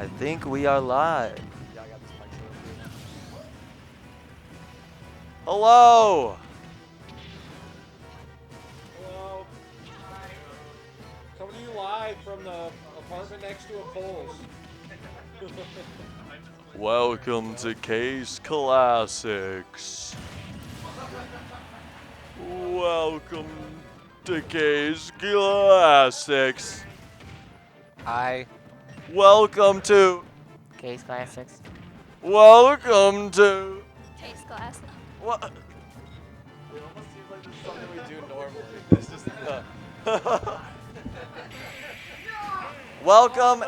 I think we are live. Yeah, I got this mic set up. Hello. Hello. Coming to you live from the apartment next to a Kohl's. Welcome to Kase Klassics. Welcome to Kase Klassics. Hi. Welcome to. Kase Klassics. Welcome to. Kase Klassics. What? It almost seems like this is something we do normally. It's just Welcome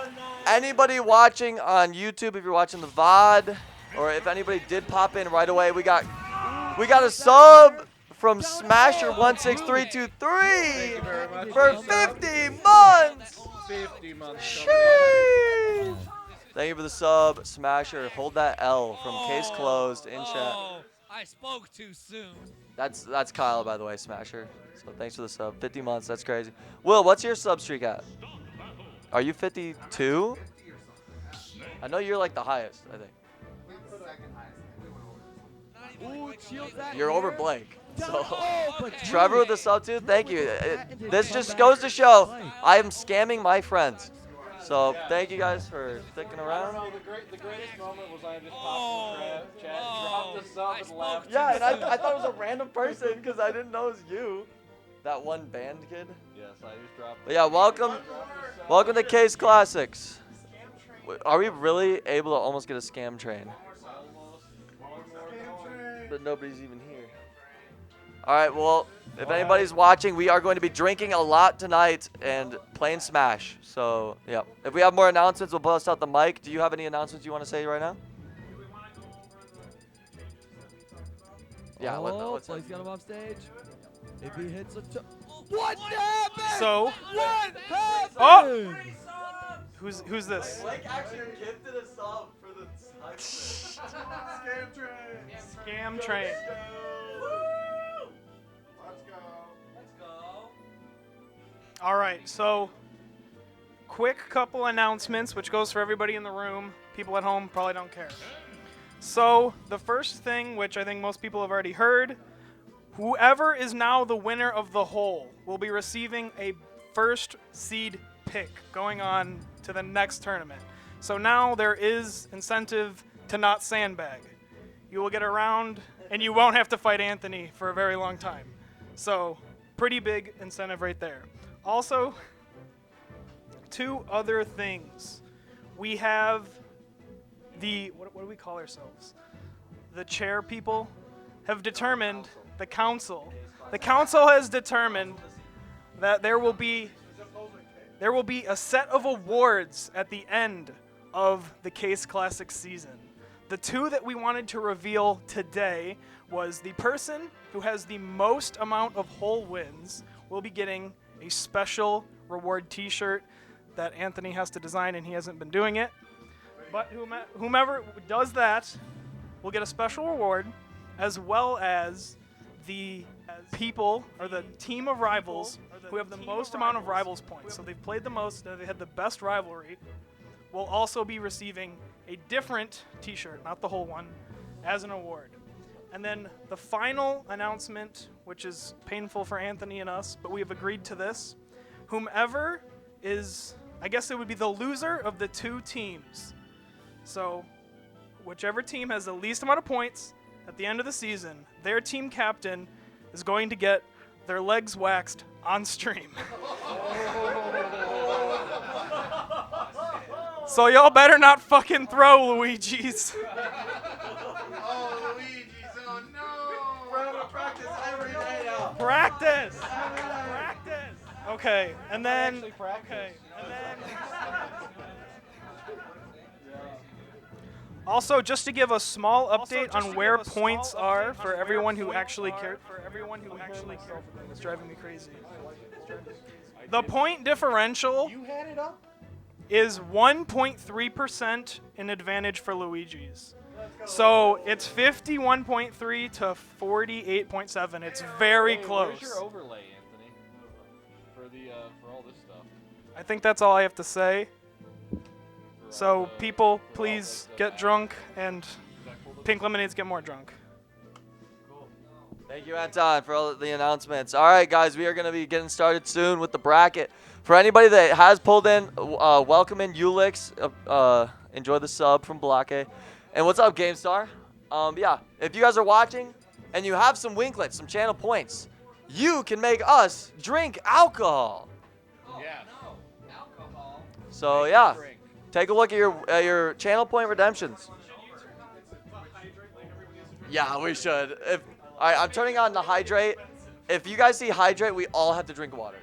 anybody watching on YouTube. If you're watching the VOD, or if anybody did pop in right away, we got a sub from Smasher16323 for 50 months. 50 months. Sheesh. Thank you for the sub, Smasher. Hold that L from Case Closed in chat. Oh, I spoke too soon. That's Kyle, by the way, Smasher. So thanks for the sub. 50 months, that's crazy. Will, what's your sub streak at? Are you 52? I know you're like the highest, I think. You're over Blake. So Trevor with the sub too, thank you. This just goes to show I am scamming my friends. So thank you guys for sticking around. The greatest moment was I just popped in the chat, dropped the sub, and left. Yeah, and I thought it was a random person because I didn't know it was you. That one band kid. Yes, I just dropped. But yeah, welcome to Kase Klassics. Are we really able to almost get a scam train? But nobody's even here. All right, well, if anybody's watching, we are going to be drinking a lot tonight and playing Smash. So, yeah. If we have more announcements, we'll bust out the mic. Do you have any announcements you want to say right now? Yeah, what's Blake's got him off stage. If he hits a What happened? So, What happened? oh, Who's this? Blake actually gifted a sub for the Scam train. Scam train. Let's go. All right, so quick couple announcements, which goes for everybody in the room. People at home probably don't care. So the first thing, which I think most people have already heard, whoever is now the winner of the hole will be receiving a first seed pick going on to the next tournament. So now there is incentive to not sandbag. You will get around, and you won't have to fight Anthony for a very long time. So pretty big incentive right there. Also, two other things. We have the, what do we call ourselves? The chair people have determined, the council has determined that there will be a set of awards at the end of the Kase Klassics season. The two that we wanted to reveal today was the person who has the most amount of hole wins will be getting a special reward t-shirt that Anthony has to design, and he hasn't been doing it. But whomever does that will get a special reward, as well as the people, or the team of rivals, who have the most amount of rivals points. So they've played the most, they had the best rivalry, will also be receiving a different t-shirt, not the whole one, as an award. And then the final announcement, which is painful for Anthony and us, but we have agreed to this. Whomever is, I guess it would be the loser of the two teams. So whichever team has the least amount of points at the end of the season, their team captain is going to get their legs waxed on stream. So y'all better not fucking throw Luigi's. Oh, Luigi's, oh no! We're gonna practice every day now. Practice. Okay, and then Actually practice. okay, and then also just to give a small update on where points are for everyone who actually cared. It's driving me crazy. The point differential You had it up? is 1.3% in advantage for Luigi's. So it's 51.3 to 48.7. It's very close. Where's your overlay, Anthony? For all this stuff. I think that's all I have to say. For So people, please get drunk, and pink lemonades get more drunk. Thank you, Anton, for all the announcements. All right, guys, we are going to be getting started soon with the bracket. For anybody that has pulled in, welcome in Ulix. Enjoy the sub from Blake. And what's up, GameStar? Yeah, if you guys are watching and you have some winklets, some channel points, you can make us drink alcohol. Yes. So yeah, take a look at your channel point redemptions. Yeah, we should. All right, I'm turning on the hydrate. If you guys see hydrate, we all have to drink water.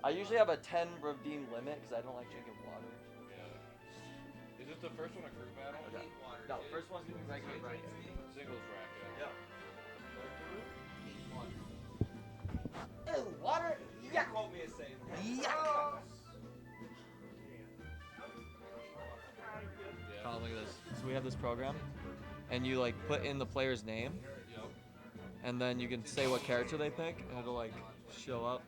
I usually have a 10 redeem limit because I don't like drinking water. Yeah. Is this the first one a group battle? Okay. No, first one's gonna be regular bracket. Singles bracket. Yep. Ew, water? Yeah. Yeah. Colin, look at this. So we have this program, and you like put in the player's name, and then you can say what character they pick, and it'll like show up.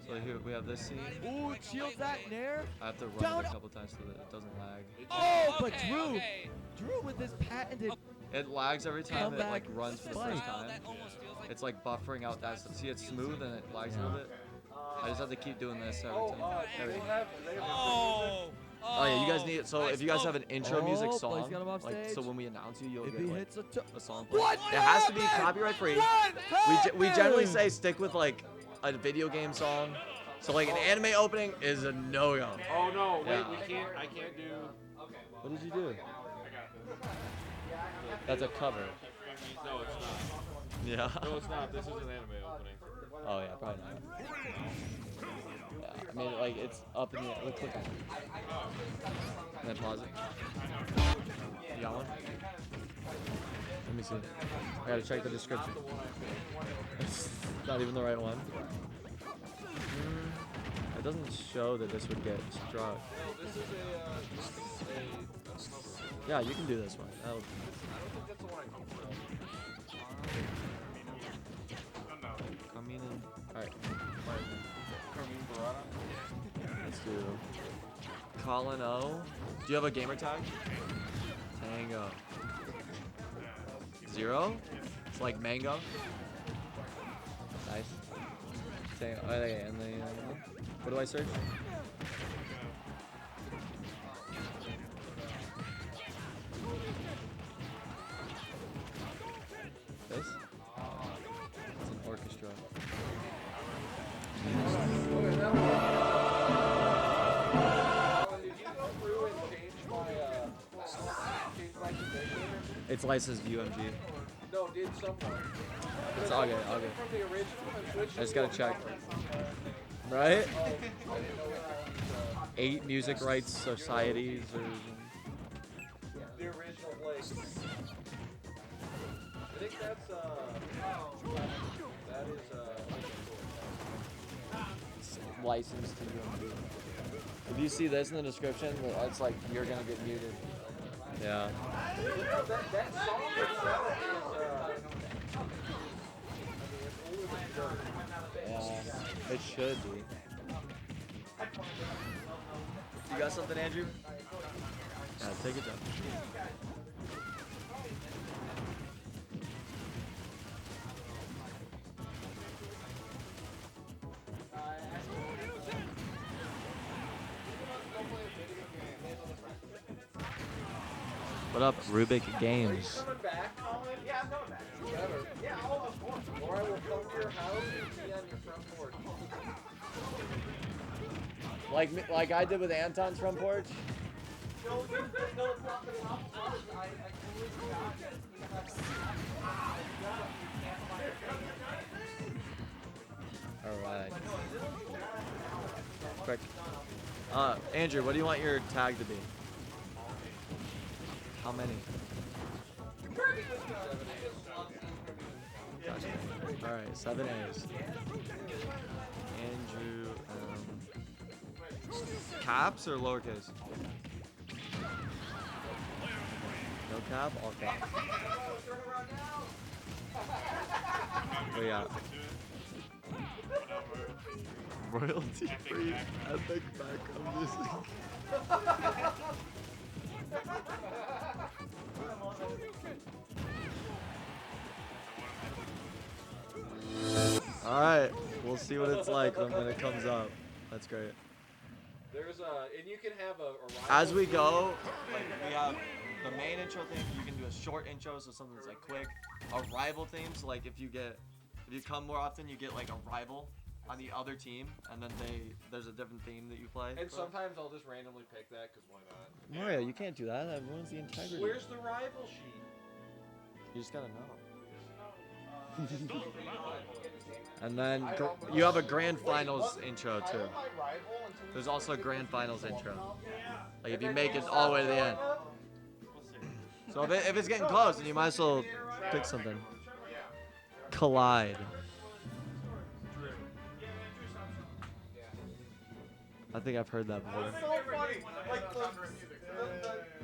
So here we have this scene. Ooh, shields that nair. I have to run it a couple times so that it doesn't lag. Oh, but Drew with his patented. It lags every time it like Comeback runs for the spike. first time. It's like buffering out that. See, it's smooth and it lags a little bit. I just have to keep doing this every time. There we go. Oh yeah, you guys need it. So if you guys have an intro music Oh, song, he's got him off like so stage. when we announce you, you'll If get he like hits a song. What? It has to be copyright free. We generally say stick with like a video game song. So like an anime opening is a no-go. Oh no, wait, Yeah. we can't. I can't do. What did you do? I got this. That's a cover. No, it's not. Yeah. No, it's not. This is an anime opening. Oh yeah, probably not. Yeah, I mean like it's up in the air. Look, click on it. And then pause it. You got one? Let me see. I gotta check the description. It's not even the right one. It doesn't show that this would get struck. This is a. Yeah, you can do this one. That'll... I don't think that's the one I Coming in. Alright. Carmine Barada. Let's do Colin O. Do you have a gamer tag? Tango. 0? It's like mango. Nice. Tango. Oh, okay, and then what do I search? This? It's an orchestra. It's licensed UMG. No, did someone. It's all good, all good. From the original and switched I just gotta check. Right? 8 music rights societies or the original place. I think that's that is licensed to UMG. If you see this in the description, that's like you're gonna get muted. Yeah. that song itself Yeah. It should be. You got something, Andrew? Yeah, take it down. What up, Rubik Games? coming back, Colin? Yeah, I'm coming back. Whatever. Yeah, of course. Or I will come to your house and be on your front porch. Like I did with Anton's front porch? Alright. Quick. Andrew, what do you want your tag to be? How many? Gotcha. Alright, 7 A's. Andrew, caps or lowercase? No cap? All cap. What do you got? Royalty free epic background music. Alright, we'll see what it's like when it comes up. That's great. There's and you can have a As we go, like we have the main intro theme. You can do a short intro, so something that's like quick. A rival theme, so like if you come more often, you get like a rival on the other team, and then there's a different theme that you play. And sometimes I'll just randomly pick that, because why not? Mario, you can't do that. That ruins the integrity. Where's the rival sheet? You just gotta know. And then you have a grand finals intro too. There's also a grand finals intro. Like if you make it all the way to the end. So if it's getting close, then you might as well pick something. Collide. I think I've heard that before. It's so funny. Like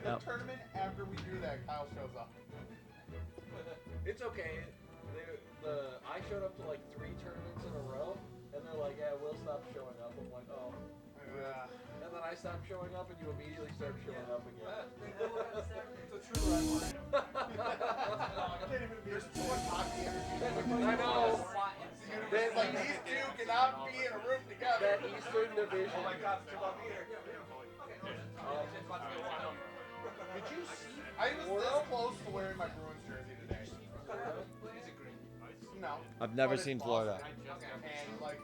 the tournament after we do that, Kyle shows up. It's okay. I showed up to like 3 tournaments in a row, and they're like, "Yeah, we'll stop showing up." I'm like, "Oh." And then I stopped showing up, and you immediately start showing up again. It's a true rivalry. There's too much hockey energy. I know. It's like these two cannot be in a room together. That Eastern Division. Oh my God, it's too up here. Did you see? I was this close to wearing my Bruins jersey today. No. I've never But seen it's Florida. Boston. And like,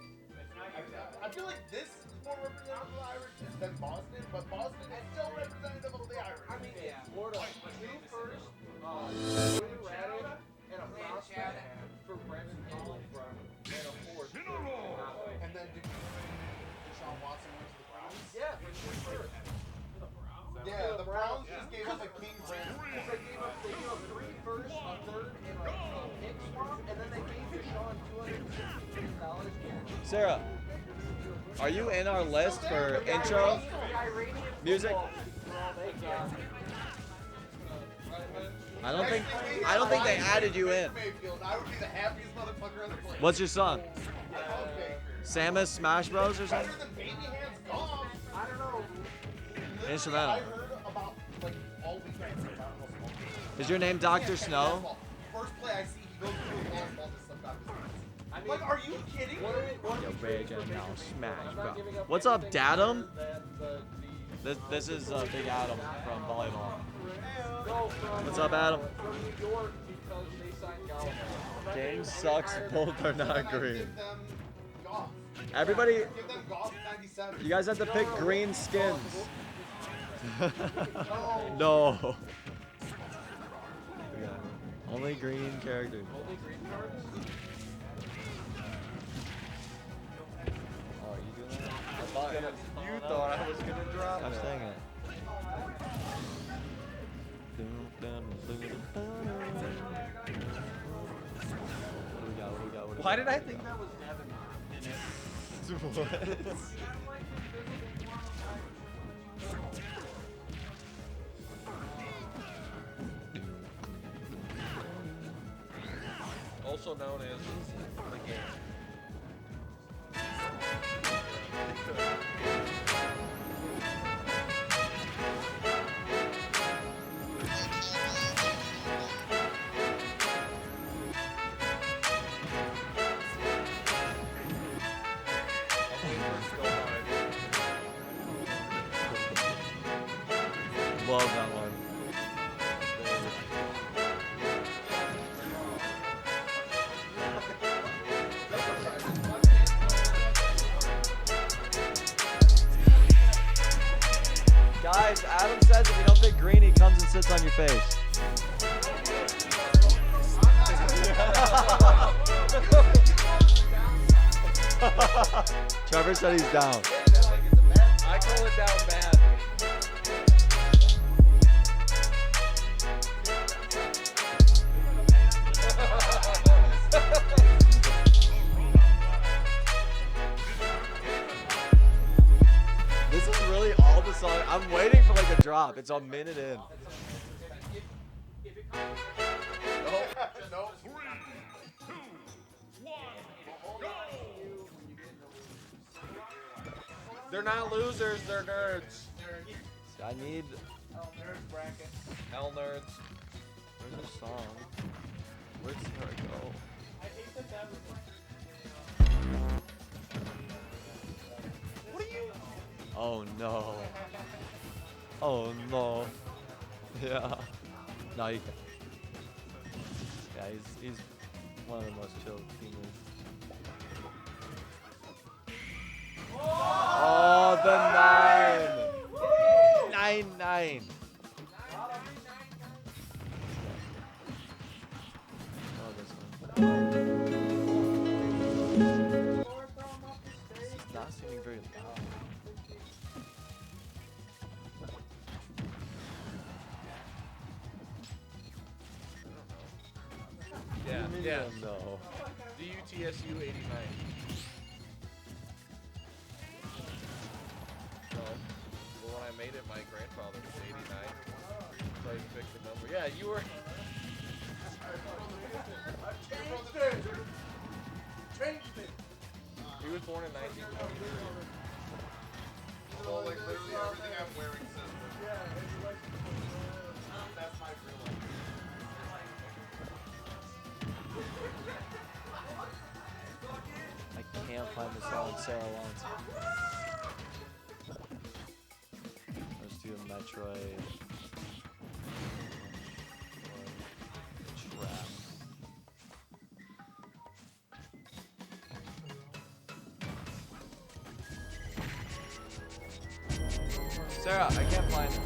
I feel like this is more representative of the Irish than Boston, but Boston is still representative of the Irish. I mean, yeah. Florida, 2 first, William Raddick, and a prospect for Brendan Hall from and a 4th. And then Deshaun Watson went to the Browns. Yeah, for 2 first. Yeah, the Browns just gave up a king brand. They gave up 3 firsts, a 3rd, and a pick swap, and then they gave Deshaun $260 million. Sarah, are you in our list for intro music? I don't think they added you in. Mayfield, I would be the happiest motherfucker on the planet. What's your song? Okay. Samus Smash Bros or something? Better than Baby Hands Golf. I don't know. Instrumental. I heard about like all weekend about almost all. Is your name Dr. Snow? First play I see, he goes through the ball and just slipped out his hands. I mean, Like, are you kidding? What are we Yo, Rage and now Smash I'm not Bro. giving up What's up, anything Datum? better than This is Big Adam from volleyball. No, from, What's up, Adam? From New York because they signed Gallagher. Game sucks. Both are not green. Give them golf. Everybody, Give them golf 97. you guys have to pick green skins. No. Yeah. Only green characters. Only green cards? Oh, are you doing that? You thought I was gonna drop I'm it. saying it. What do we got? Why did I think that was Devin? What? Also known as the game. Love that one. Guys, Adam says if you don't pick green, he comes and sits on your face. Trevor said he's down. I call it down bad. This is really all the song. I'm waiting for like a drop. It's a minute in. Nope. They're not losers, they're nerds. I need. Nerd bracket. Hell nerds. Where's the song? Where's her go? I hate that that was. What are you? Oh no. Oh no. Yeah. No, you can't. Yeah, he's one of the most chill teammates. Oh, the 9. 9-9. Oh, this one. This is not seeming very loud. Yeah. No. DUTSU 89. No. Well, when I made it, my grandfather was 89. So I picked the number. Yeah, you were. Changed it. He was born in 1923. Well, like literally everything I'm wearing says this. That's my real life. I can't find the song Sarah wants. Let's do a Metroid. Trap. Sarah, I can't find it.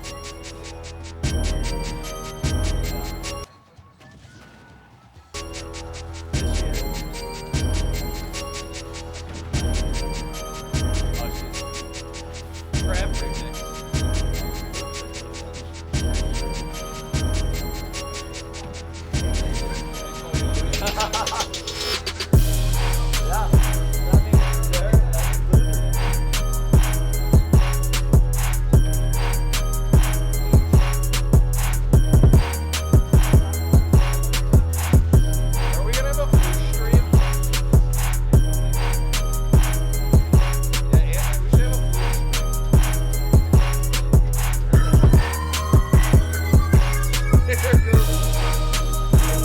Crab remix. Yeah, that means there, that means Are we gonna have a food stream? Yeah, Anthony, we should have a food stream.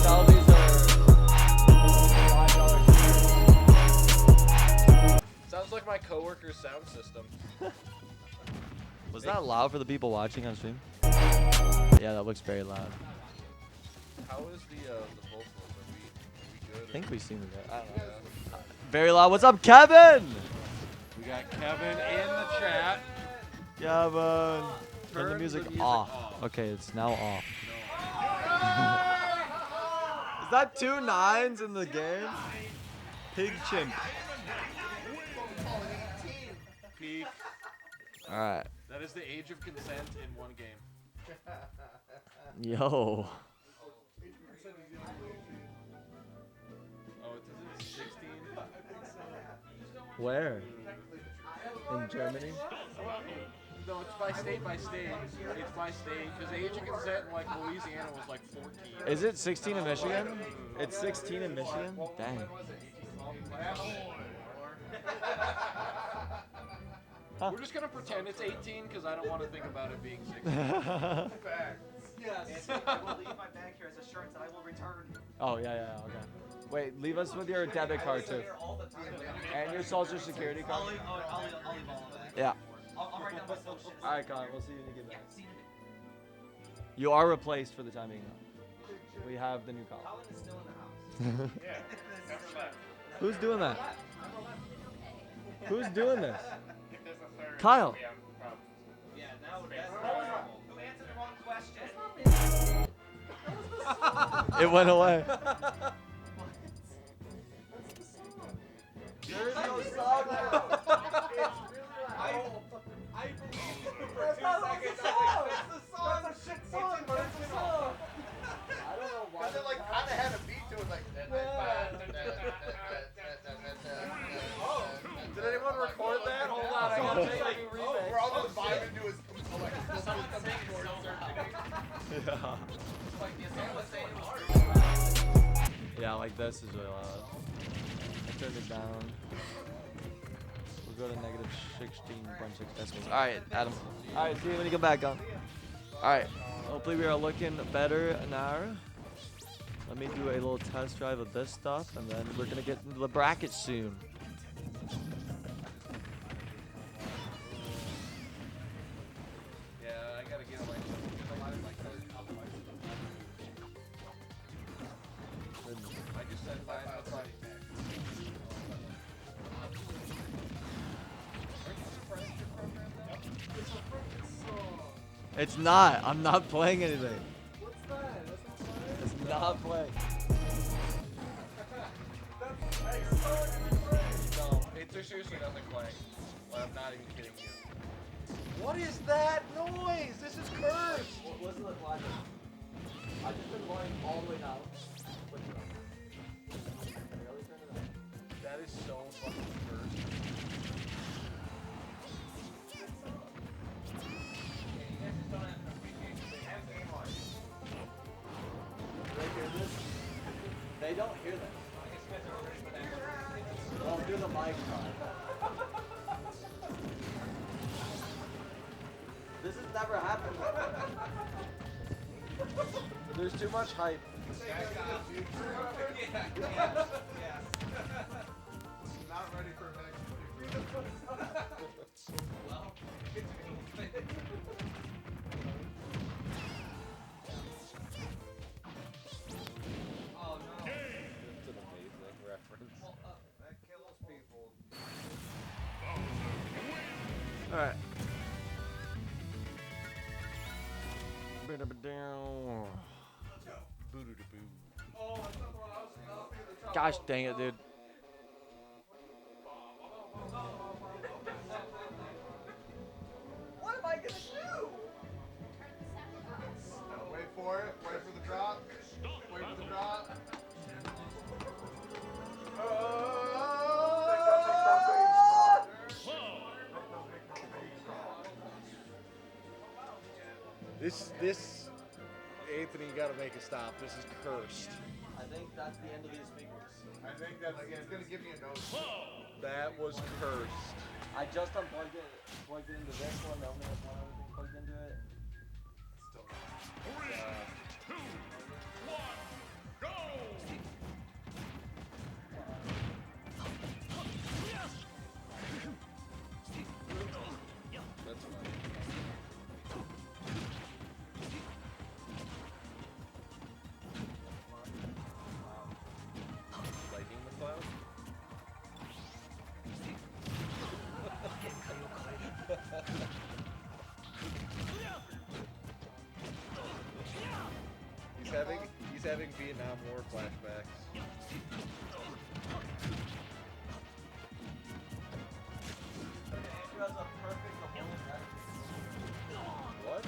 all these are $5. Sounds like my coworker's sound system. Was that loud for the people watching on stream? Yeah, that looks very loud. How is the vocals? Are we good? I think we seen it. I don't know. Very loud. What's up, Kevin? We got Kevin in the chat. Kevin. Turn the Turn music the music off. off. Okay, it's now off. Is that 2 9s in the game? Pig chimp. Peak. All right. That is the age of consent in one game. Yo. Oh, it's 16. Where? In Germany? No, it's by state by state. It's by state because the age of consent in like Louisiana was like 14. Is it 16 in Michigan? It's 16 in Michigan? Dang. Huh. We're just gonna pretend it's 18 because I don't want to think about it being 16. Yes. I will leave my bag here as assurance that I will return. Oh, yeah, okay. Wait, leave us with your debit card too. All the time. And your social security I'll card. leave all of that. Yeah. I'll write down my socials. Alright, Colin, we'll see you when you get Yeah, back. see you in a You are replaced for the time being though. We have the new Colin. Colin is still in the house. Yeah. Never left. Who's doing that? Who's doing this? If there's a third, Kyle. we have problems. Yeah, now who answered the wrong question? It went away. There's no song now. I believe you for 2 seconds. That's the song. That's a shit song, but it's a song. I don't know why. Because it like kind of had a beat to it, like. Oh, did anyone record that? Hold on, I gotta make a new remix. We're all just vibing to his like. Yeah, like this is really loud. I turned it down. We'll go to negative 16.6 decimals. All right, Adam. All right, see you when you come back on. All right. Hopefully we are looking better now. Let me do a little test drive of this stuff, and then we're gonna get into the bracket soon. Yeah, I gotta get like a lot of like those. I just said fine. That's fine. It's not. I'm not playing anything. What's that? That's not fine. It's not playing. No, it's seriously nothing playing. Well, I'm not even kidding you. What is that noise? This is cursed. Listen to the flag. I just been going all the way down. That is so fucking cursed. They hear this? They don't hear this. Well, do the mic try. This has never happened before. There's too much hype. Not ready for next. Oh no. It's an amazing reference. That kills people. All right. Gosh dang it, dude. What am I gonna do? Wait for it. Wait for the drop. Wait for the drop. This, Anthony, you gotta make a stop. This is cursed. I think that's the end of these speakers. I think that's it's gonna give me a nose. That was cursed. I just unplugged it, plugged it into this one. I only have one other thing plugged into it. That's fine. Lightning McCloud? He's having Vietnam War flashbacks. Andrew has a perfect opponent record. What?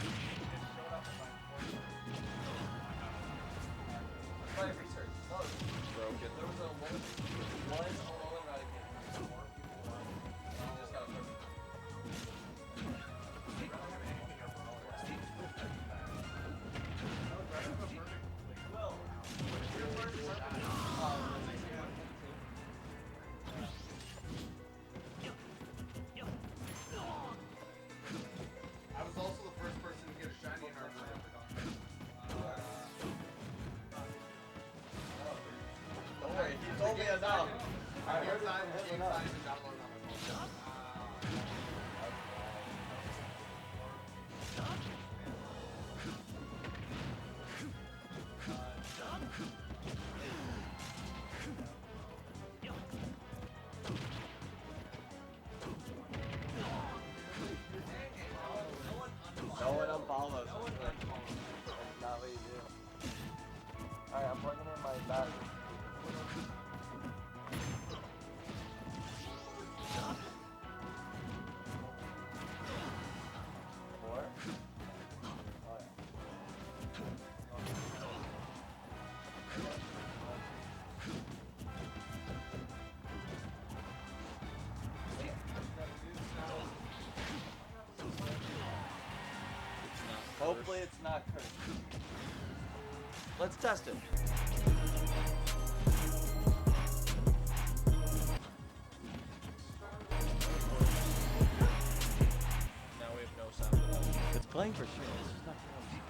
Play research. No, Broken. there was a one Alolan Raticate. More people won. And he just got a perfect. I was also the first person to get a shiny in our group. Don't worry, he told me enough. Game time to download it on my phone. No one unfollows. That's not what you do. Alright, I'm plugging in my battery. Four. Oh, yeah. Hopefully it's not cursed. Let's test it. playing for sure. It's just not real.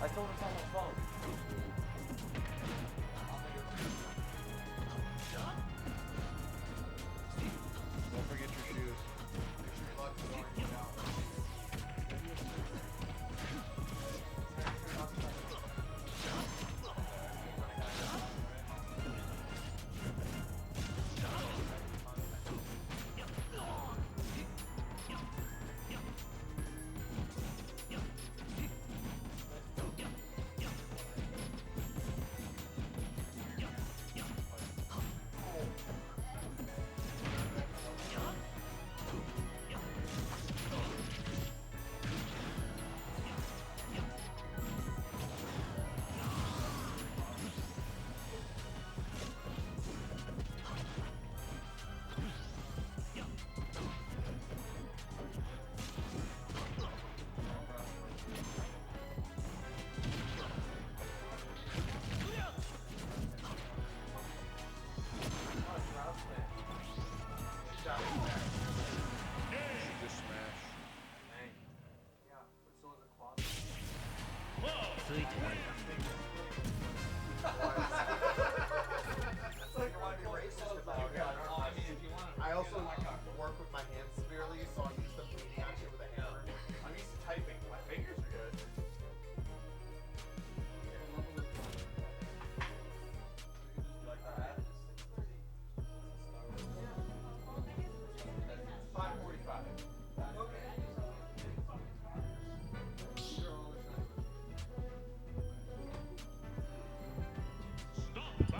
I told him on my phone. Don't forget your shoes. Make sure you lock the door and get out. Just smash. Sweet. I also work with my hands severely, so I'm used to beating on shit with a hammer. I'm used to typing. My fingers are good.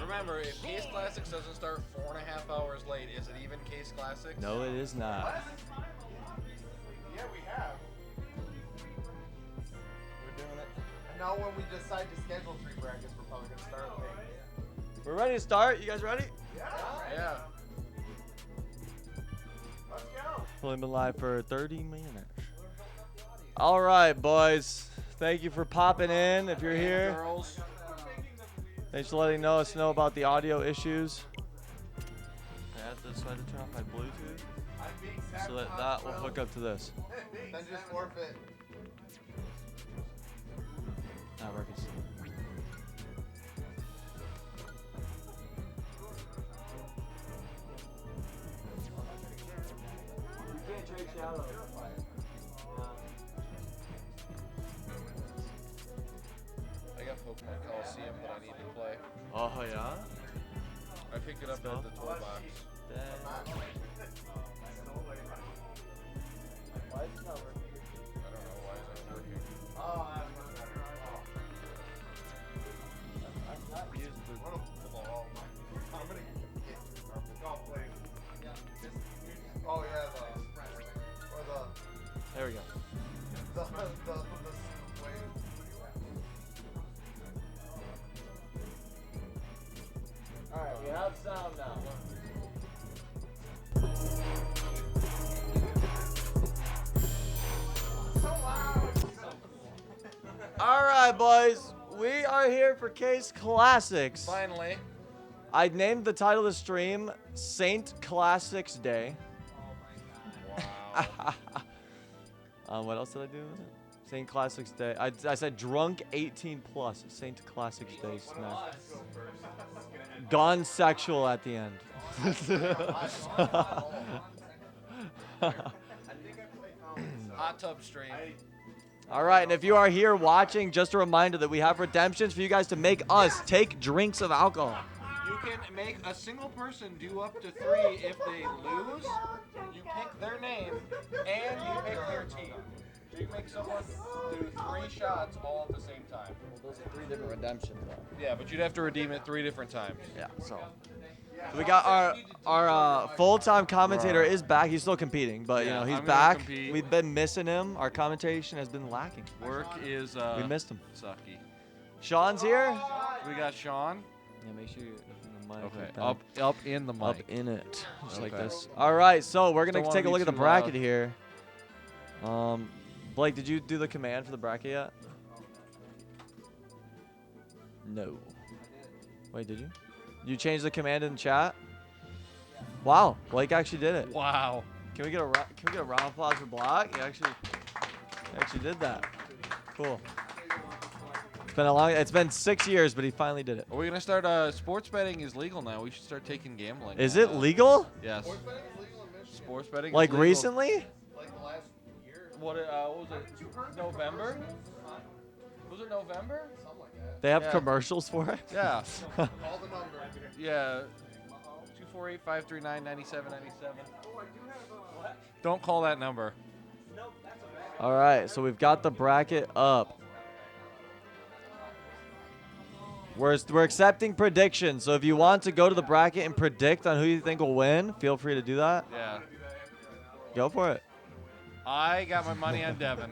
Remember, if Kase Klassics doesn't start 4.5 hours late, is it even Kase Klassics? No, it is not. Yeah, we have. We're doing it. And now when we decide to schedule 3 brackets, we're probably gonna start late. We're ready to start. You guys ready? Yeah. Let's go. Only been live for 30 minutes. All right, boys. Thank you for popping in. If you're here, Girls. thanks for letting us know about the audio issues. I have to decide to turn off my Bluetooth I'm being so that that will hook up to this. Then just forfeit. That works. You can't trade Shadow. I got Pokemon Coliseum that I need to play. Oh yeah. I picked it up at the toolbox. Why is it not working? I don't know why it's not working. I've not used the. I'm gonna get golf play. Oh yeah, There we go. the All right, we have sound now. All right, boys. We are here for Kase Klassics. Finally. I named the title of the stream Saint Classics Day. Wow. What else did I do with it? Saint Classics Day. I said drunk 18 plus. Saint Classics Day smash. Gone sexual at the end. Hot tub stream. All right, and if you are here watching, just a reminder that we have redemptions for you guys to make us take drinks of alcohol. You can make a single person do up to 3 if they lose. You pick their name and you pick their team. So you make someone do 3 shots all at the same time. Well, those are 3 different redemptions, though. Yeah, but you'd have to redeem it 3 different times. Yeah, so we got our full-time commentator is back. He's still competing, but you Yeah, know he's I'm gonna back. compete. We've been missing him. Our commentation has been lacking. Work is We missed him. sucky. Sean's here. We got Sean. Yeah, make sure you open mic Okay, like that. up in the mic. Up in it, just like Okay. this. All right, so we're Don't gonna wanna take a be look at the too bracket loud. here. Blake, did you do the command for the bracket yet? No. Wait, did you? You changed the command in chat? Wow, Blake actually did it. Wow. Can we get a round of applause for Block? He actually did that. Cool. It's been 6 years, but he finally did it. Are we gonna start? Sports betting is legal now. We should start taking gambling. Is on, it legal? Yes. Sports betting is legal in Michigan. Sports betting. Like is legal. recently? Like the last year. What was it? November? Was it November? Something like that. They have Yeah. commercials for it? Yeah. Call the number. Yeah. 248-539-9797. Don't call that number. All right, so we've got the bracket up. We're accepting predictions, so if you want to go to the bracket and predict on who you think will win, feel free to do that. Yeah. Go for it. I got my money on Devin.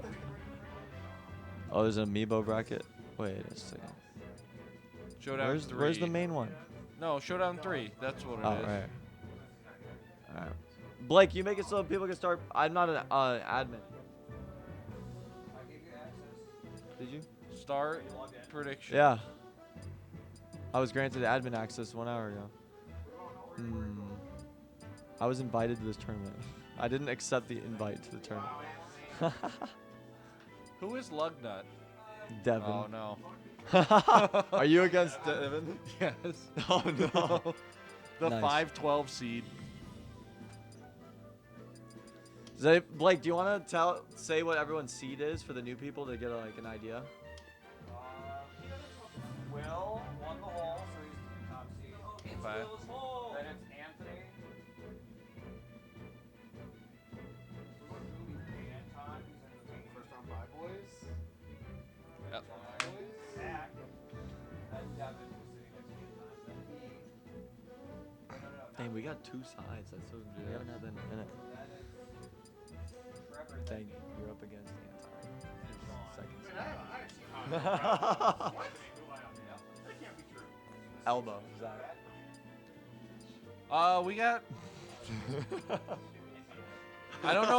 Oh, there's an amiibo bracket. Wait a second. Showdown 3. Where's the main one? No, Showdown 3. That's what it Oh, is. right. All right. Blake, you make it so people can start. I'm not an admin. Did you? Start prediction. Yeah. I was granted admin access 1 hour ago. I was invited to this tournament. I didn't accept the invite to the tournament. Who is Lugnut? Devin. Oh no. Are you against Devin? Yes. Oh no. The Nice. 512 seed. Blake, do you want to say what everyone's seed is for the new people to get like an idea? Will won the hole, so he's the top seed. It's Five. Will's hole. Then it's Anthony. Anton, who's in the lead. First round bye, boys. Yep. Zach. Then Devin, who's sitting next to Anton. Then me. Dang, we got two sides. That's so we Yeah. haven't had that in a minute. Then it's Trevor. Dang, you're up against Anton. Second I side. What? That can't be true. Elbow, Zach. We got. I don't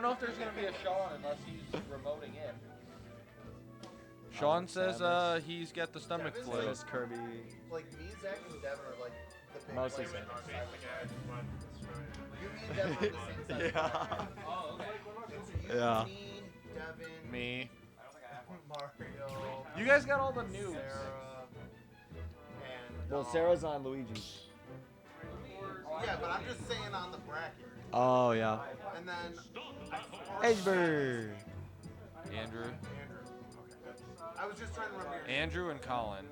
know if there's gonna be a Sean unless he's remoting in. Sean says Samus. he's got the stomach Samus flu. Samus, Kirby. Like me, Zach, and Devin are like the big Mostly players on our Samus. side. You, me, and Devin are the same side. Yeah. Oh, okay. So you, Yeah. me, Devin, Me. I don't think I have one. Mario, You guys got all the news. Sarah, and Well, Sarah's on Luigi. Yeah, but I'm just saying on the bracket. Oh yeah. And then Edgeburg. Andrew. Andrew. Okay. I was just trying to remember. your name. Andrew and Colin.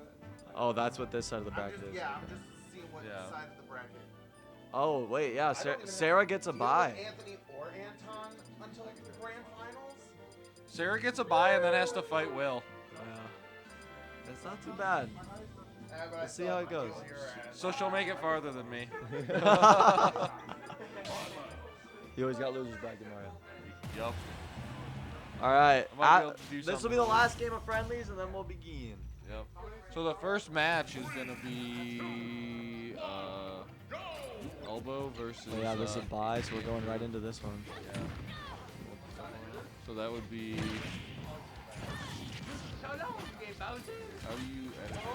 Oh, that's what this side of the I'm bracket just, is. yeah, I'm just seeing what Yeah. side of the bracket. Oh wait, yeah. I don't even Sarah have- gets a do you bye. have Anthony or Anton until the grand finals? Sarah gets a bye and then has to fight Will. Yeah. It's not too bad. But I Let's see still- how I it goes. feel your ass. So she'll make it farther than me. You always got losers bracket, Mario. Yup. All right. I might be able to do This will something be the with last game of friendlies, and then we'll begin. Yep. So the first match is gonna be Elbow versus. Oh, yeah, this is a bye, so we're going right into this one. Yeah. So that would be. How do you edit it?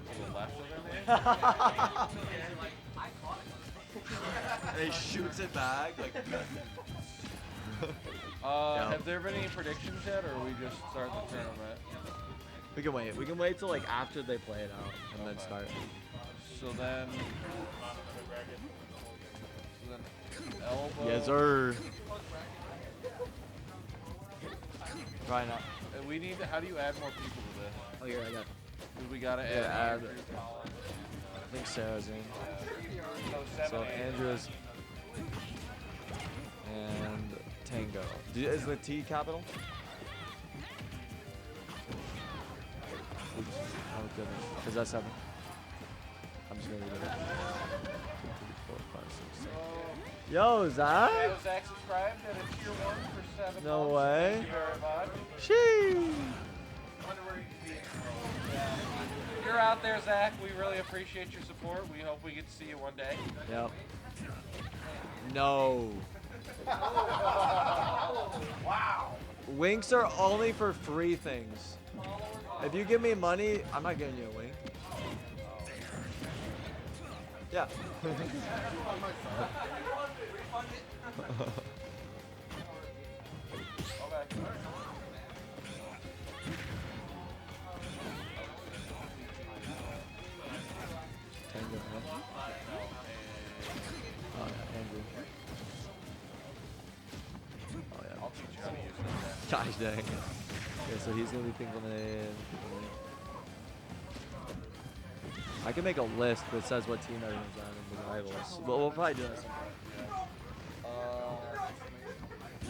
To the left of it? And he shoots it back. Like, Have there been any predictions yet, or are we just starting the tournament? we can wait. We can wait till like after they play it out, and then start. So then. Elbow. Yes, sir. Try not. And we need to. How do you add more people to this? Oh, yeah, I got. 'Cause we gotta Yeah, add. add- I think Sarah's in. So Andrew's and Tango. Is the T capital? Oops. Oh goodness. Is that 7? I'm just gonna read it. 2, 3, 4, 5, 6, 7. Yo, Zach? Zach subscribed at a tier 1 for 7 No months. way. Thank you very much. Sheesh. If you're out there, Zach, we really appreciate your support. We hope we get to see you one day. Yep. No. Wow. Winks are only for free things. If you give me money, I'm not giving you a wink. Yeah. Tango, huh? Oh, yeah, Andrew. Oh, yeah. I'll teach you how to use it. Gosh dang. Okay, so he's gonna be thinking in. I can make a list that says what team everyone's on in the rivals. But we'll probably do that sometime.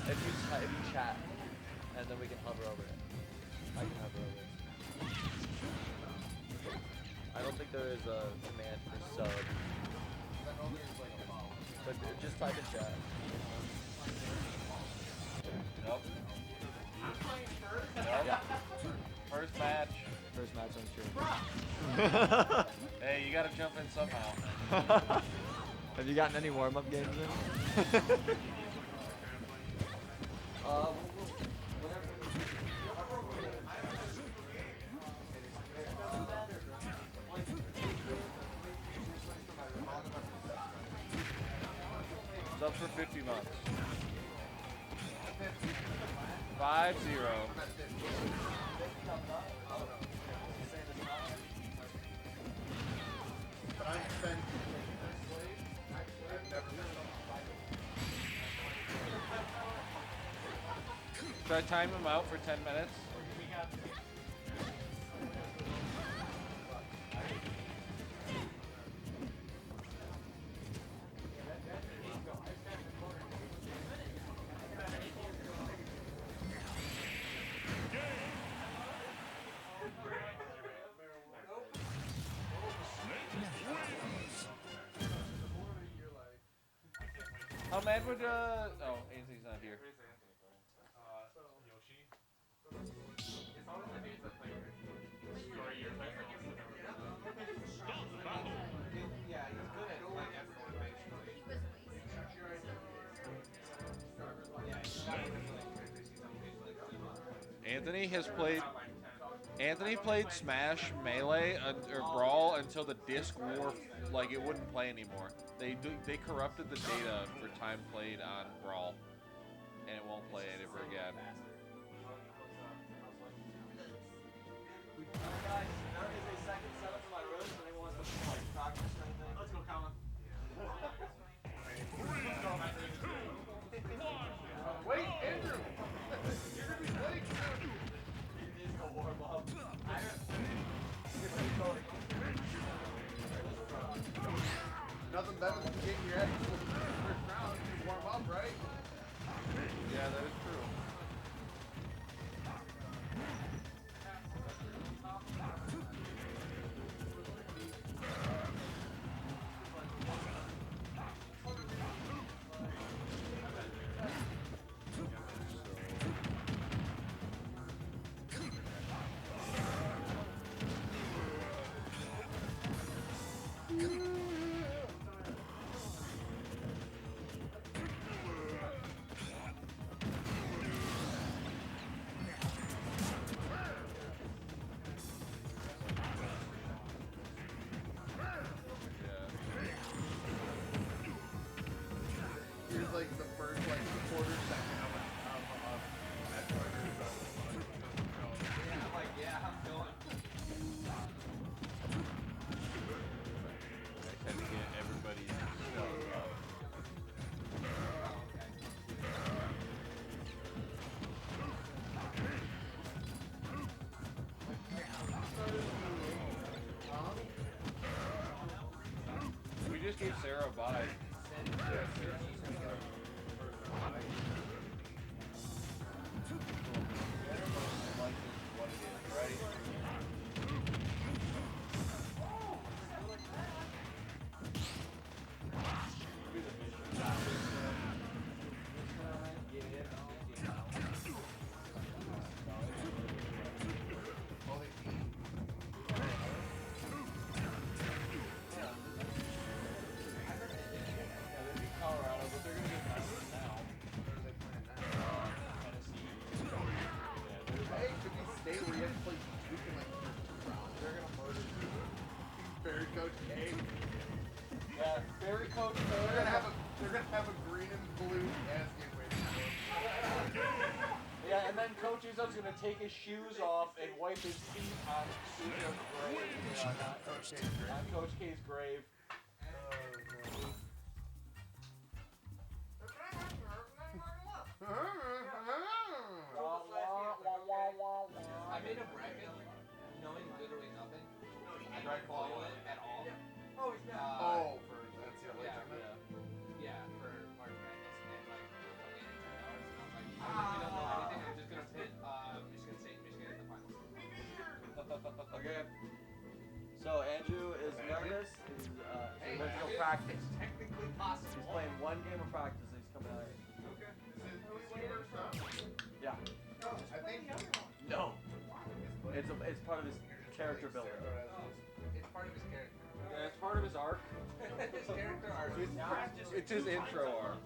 If you chat, and then we can hover over it. I can hover over it. I don't think there is a command for sub. But just type in chat. Nope. Yeah. First match. First match on stream. Hey, you gotta jump in somehow. Have you gotten any warm-up games in? It's up for 50 months. 5-0. But I spent. Should I time him out for 10 minutes? How mad would oh, Anthony's not here. Anthony played Smash Melee or Brawl until the disc wore, like it wouldn't play anymore. They corrupted the data for time played on Brawl, and it won't play it ever again. Let's go, Colin. Wait, Andrew! You're gonna be late soon! Nothing better than getting your head in the first round to warm up, right? Yeah, that is true. Here's like the first like quarter second of Metroid or something. I'm like, yeah, I'm going. I had to get everybody shut up. We just gave Sarah a bye. Coach K. Yeah, very Coach K. They're gonna have a green and blue basket waiting for them. Yeah, and then Coach Izzo's gonna take his shoes off and wipe his feet on Izzo's grave. On Coach K's grave. I made a bracket knowing literally nothing. I don't follow it at all. Oh, for that's the other tournament. Yeah, for March Madness and like $8 and I'm like, I don't know anything. I'm just gonna pit Michigan State and Michigan in the finals. Okay. So Andrew is nervous. He's he wants to go practice. Technically possible. He's playing one game of practice. And he's coming out here. Yeah. I think No. It's part of his character building. It's part of his character. Yeah, it's part of his arc. His character arc. It's his intro arc.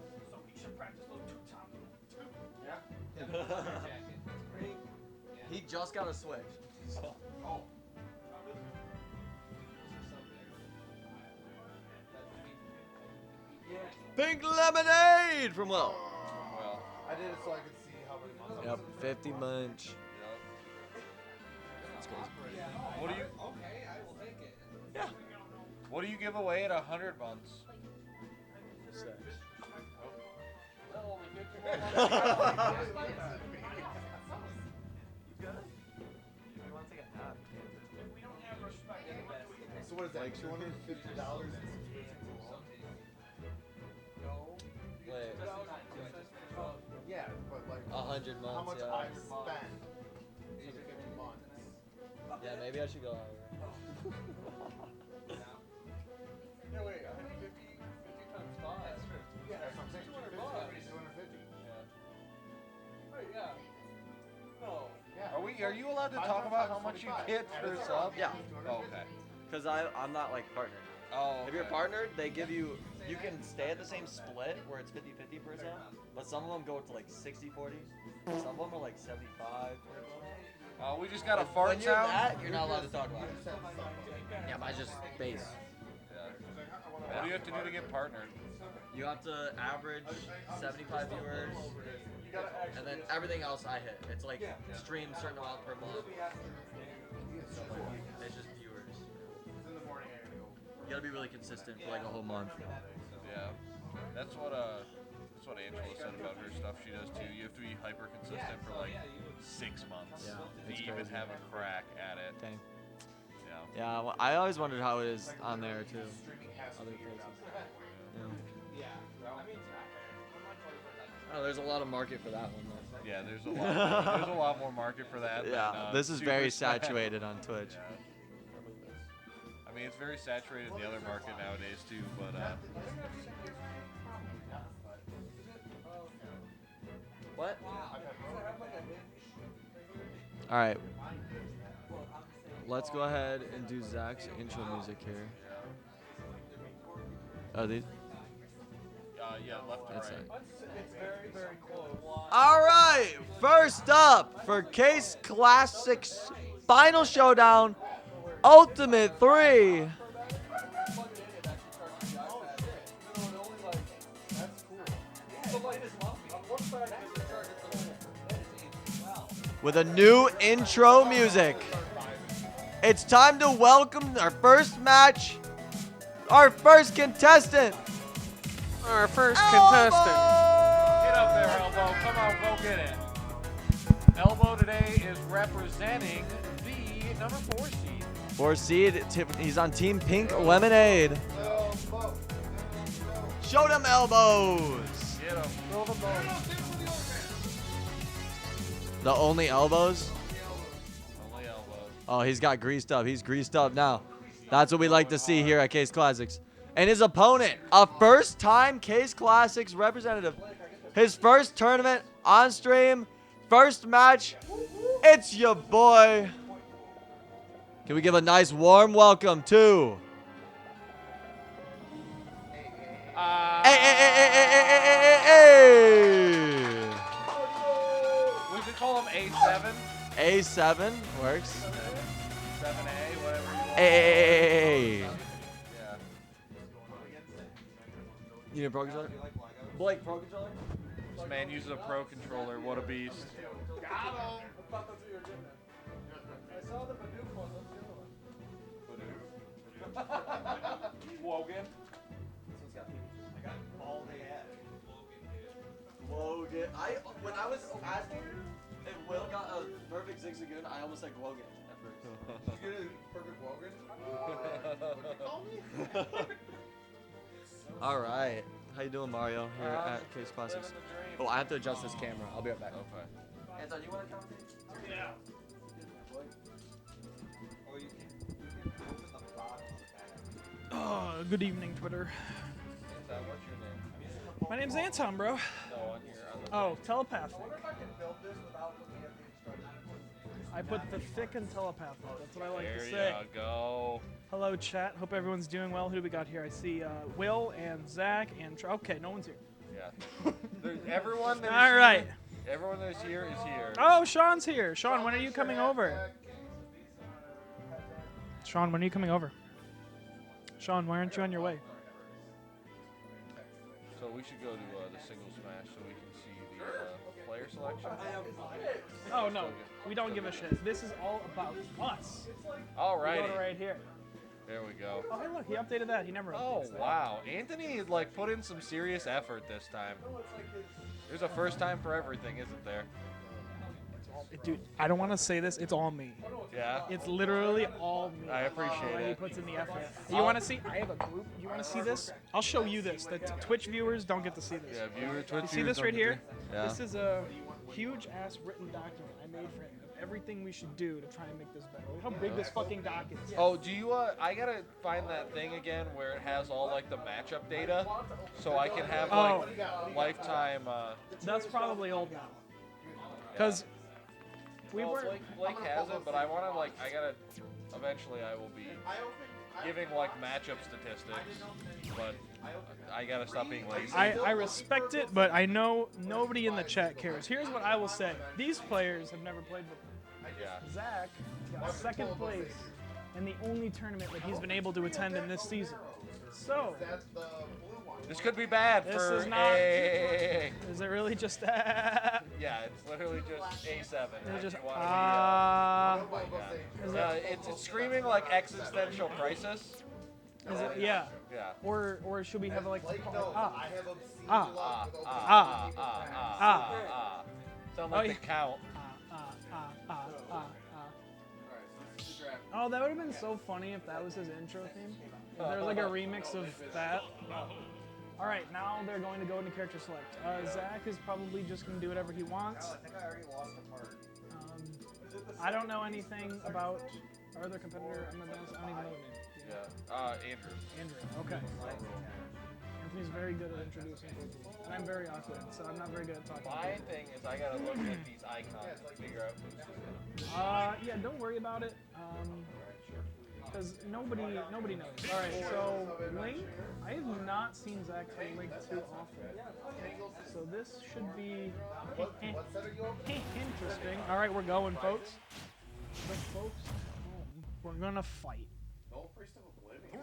He just got a Switch. So. Pink lemonade from Will. Well, I did it so I could see how many months. Yep, 50 munch. what do you Okay, I will take it. Yeah. what do you give away at 100 months? So what is that? $250 Wait, Yeah, but like 100 months. how much Yeah. I spend in 50 months. Yeah, maybe I should go higher. Yeah, wait, 150 times 5. That's true. Yeah, that's what I'm saying. 250. Wait, yeah. No. Yeah. Are you allowed to talk about how much you get for a sub? Yeah. Oh, okay. Because I'm not like partnered. Oh, If you're okay. partnered, they give you can stay at the same split where it's 50-50 per sub, but some of them go to like 60-40. Some of them are like 75. We just got a When fart you're sound. that, you're not allowed to talk about it. Yeah, mine's just base. What do you have to do to get partnered? You have to average 75 viewers, and then everything else I hit. It's like stream a certain amount per month. It's just viewers. You gotta be really consistent for like a whole month. Yeah, that's what Angela said about her stuff she does too. You have to be hyper consistent for like 6 months Yeah, to it's even crazy. have a crack at it. Dang. Yeah. Yeah, well, I always wondered how it is on there too. Other places. Yeah. Oh, there's a lot of market for that one though. Yeah, there's a lot more market for that. Yeah, than, this is Super very Smash. saturated on Twitch. Yeah. I mean, it's very saturated in the other market nowadays too, but What? All right. Let's go ahead and do Zach's intro music here. Oh, these? yeah, left to That's right. it. It's very, very close. All right. First up for Kase Klassics Final Showdown Ultimate 3. With a new intro music. It's time to welcome our first match, our first contestant. Our first Get up there, Elbow. Come on, go get it. Elbow today is representing the number 4 seed. 4 seed, he's on Team Pink Lemonade. Show them elbows. Get him. The only elbows? Only elbow. Oh, he's got greased up. He's greased up now. That's what we like to see here at Kase Klassics. And his opponent, a first-time Kase Klassics representative. His first tournament on stream, first match. It's your boy. Can we give a nice warm welcome to... Hey. We could call him A7. A7 works. 7A, whatever you want. Hey. need a pro controller? Blake, pro controller? This man uses a pro controller. What a beast. Got him. I thought that's what you were getting at. I saw the Badoo one. That's the other one. Wogan. Logan. When I was asking if Will got a perfect Zigzagoon, I almost said Logan at first. Did you get a perfect Wogan? What'd you call me? All right. How you doing, Mario? Here at Kase Klassics. Oh, I have to adjust this camera. I'll be right back. Okay. Anton, you want to come? Yeah. Oh, good evening, Twitter. What's your name? My name's Anton, bro. No, on here. Oh, telepathic. What if I can build this without looking at the instructions? I put the thick and telepathic. That's what I like to say. There you go. Hello, chat. Hope everyone's doing well. Who do we got here? I see Will and Zach and okay, no one's here. Yeah. Everyone that is All right. here, everyone that is here is here. Oh, Sean's here. Sean, when are you coming over? Sean, when are you coming over? Sean, why aren't you on your way? So we should go to the single smash so we can see the player selection. Oh no, we don't give a shit. This is all about us. Alrighty. Go to right here. There we go. Oh, hey, look, he updated that. He never Oh updates that. wow, Anthony like put in some serious effort this time. There's a first time for everything, isn't there? Dude, I don't want to say this. It's all me. Yeah. It's literally all me. I appreciate The way he it. puts in the effort. You want to see? I have a group. You want to see this? I'll show you this. The Twitch viewers don't get to see this. Yeah, viewer, Twitch You see viewers this don't right get here? to- Yeah. This is a huge ass written document I made for him of everything we should do to try and make this better. Look how big this fucking doc is. Oh, do you? I gotta find that thing again where it has all like the matchup data, so I can have like lifetime. That's probably old now. Because we Well, were. Blake has it, but I want to like. I gotta. Eventually, I will be giving like matchup statistics, but I gotta stop being lazy. I respect it, but I know nobody in the chat cares. Here's what I will say. These players have never played before. Yeah. Zach got second place in the only tournament that he's been able to attend in this season. So, That's the blue one. This could be bad This for is not- A. is it really just that? Yeah, it's literally just A7. It's if just, you wanna Nobody will say. is be, it's screaming like existential crisis. is it, yeah. Yeah. Or should we have like, Blake knows. ah, I have obscene Ah. luck with Ah. Ah. Sound like Oh, the count. Oh, that would have been so funny if that was his intro theme. If there was like a remix of that. All right, now they're going to go into character select. Zach is probably just going to do whatever he wants. I think I already lost a part. I don't know anything about our other competitor. I don't even know the name. Yeah. Andrew. Andrew. Okay. Anthony's very good at introducing people, and I'm very awkward, so I'm not very good at talking. My thing is I gotta look at these icons and figure out who's who. Yeah, don't worry about it. Because nobody knows. All right, so Link, I have not seen Zach play Link too often, so this should be interesting. All right, we're going, folks. But folks, we're gonna fight. No priest of oblivion.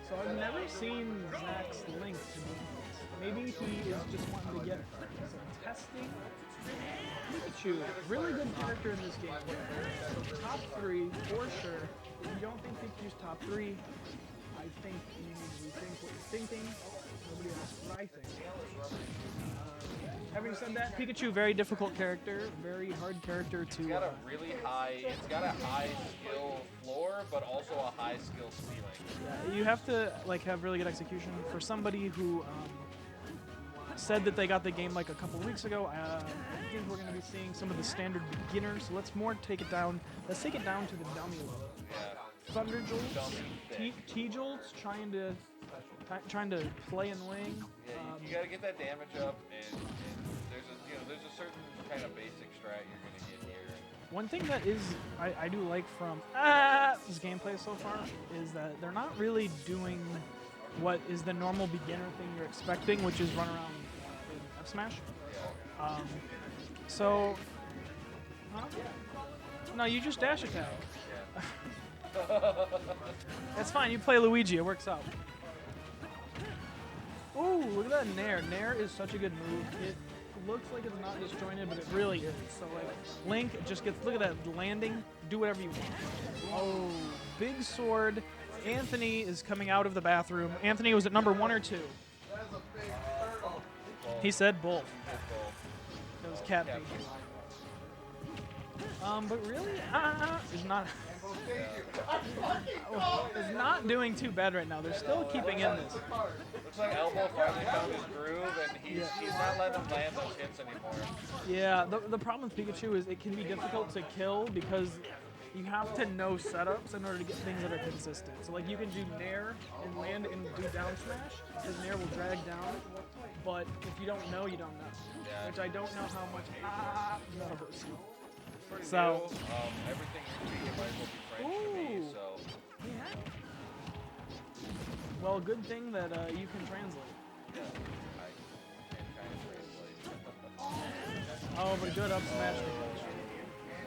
So I've never seen Zach's Link, to be honest. Maybe he is just wanting to get some testing. Pikachu, really good character in this game. So top 3, for sure. If you don't think Pikachu's top 3, I think you need to rethink what you're thinking. Nobody asks what I think. Having said that, Pikachu, very difficult character, very hard character to... It's got a really high, skill floor, but also a high skill ceiling. You have to like have really good execution. For somebody who said that they got the game like a couple weeks ago, I think we're going to be seeing some of the standard beginners. So let's take it down to the dummy level. Yeah. Thunder Jolts, T-Jolts, trying to play and wing. Yeah, you gotta get that damage up, and there's a certain kind of basic strat you're gonna get here. One thing that is I do like from this gameplay so far is that they're not really doing what is the normal beginner thing you're expecting, which is run around in F Smash. So, no, you just dash attack. That's fine. You play Luigi. It works out. Ooh, look at that Nair. Nair is such a good move. It looks like it's not disjointed, but it really is. So like Link just gets, look at that landing. Do whatever you want. Oh, big sword. Anthony is coming out of the bathroom. Anthony was at number 1 or 2. That is a big turtle. He said both. It was cat feed. But really, is not is not doing too bad right now. They're still keeping in this. Looks like Elbow finally found his groove, and he's not letting him land those hits anymore. Yeah, the problem with Pikachu is it can be difficult to kill because you have to know setups in order to get things that are consistent. So like you can do Nair and land and do down smash, because Nair will drag down. But if you don't know, you don't know. Yeah. Which I don't know how much none of us. Pretty So- new. Everything you're speaking might as well be French to me, Ooh. so. Well, good thing that you can translate. Yeah, I can kind of translate. Oh, but good up smash.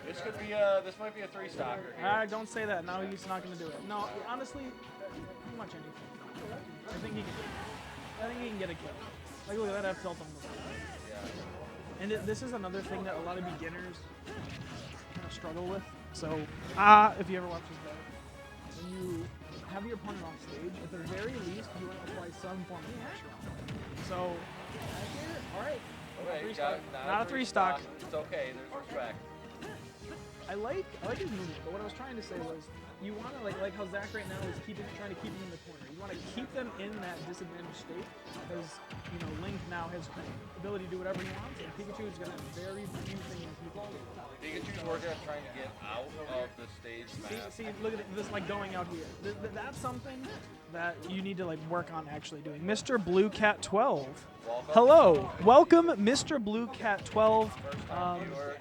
This could be this might be a 3-stocker here. Don't say that. Now he's not going to do it. No, honestly, pretty much anything. I think he can get a kill. Like look at that F tilt on the side. Yeah. And this is another thing that a lot of beginners kind of struggle with. So, if you ever watch this video, when you have your opponent off stage, at the very least, you want to apply some form of pressure on them. So, all right. Okay, Three you got stock. it. Not a 3-stock. It's okay. There's respect. I like his movement, but what I was trying to say was you want to like how Zach right now is trying to keep them in the corner. You want to keep them in that disadvantaged state because Link now has the ability to do whatever he wants, and Pikachu is going to have very few things he can do. Pikachu's working on trying to get out of the stage map. See, look at this, like going out here. That's something that you need to like work on actually doing. Mr. Blue Cat 12. Welcome. Hello, welcome, Mr. Blue Cat 12. First time viewer.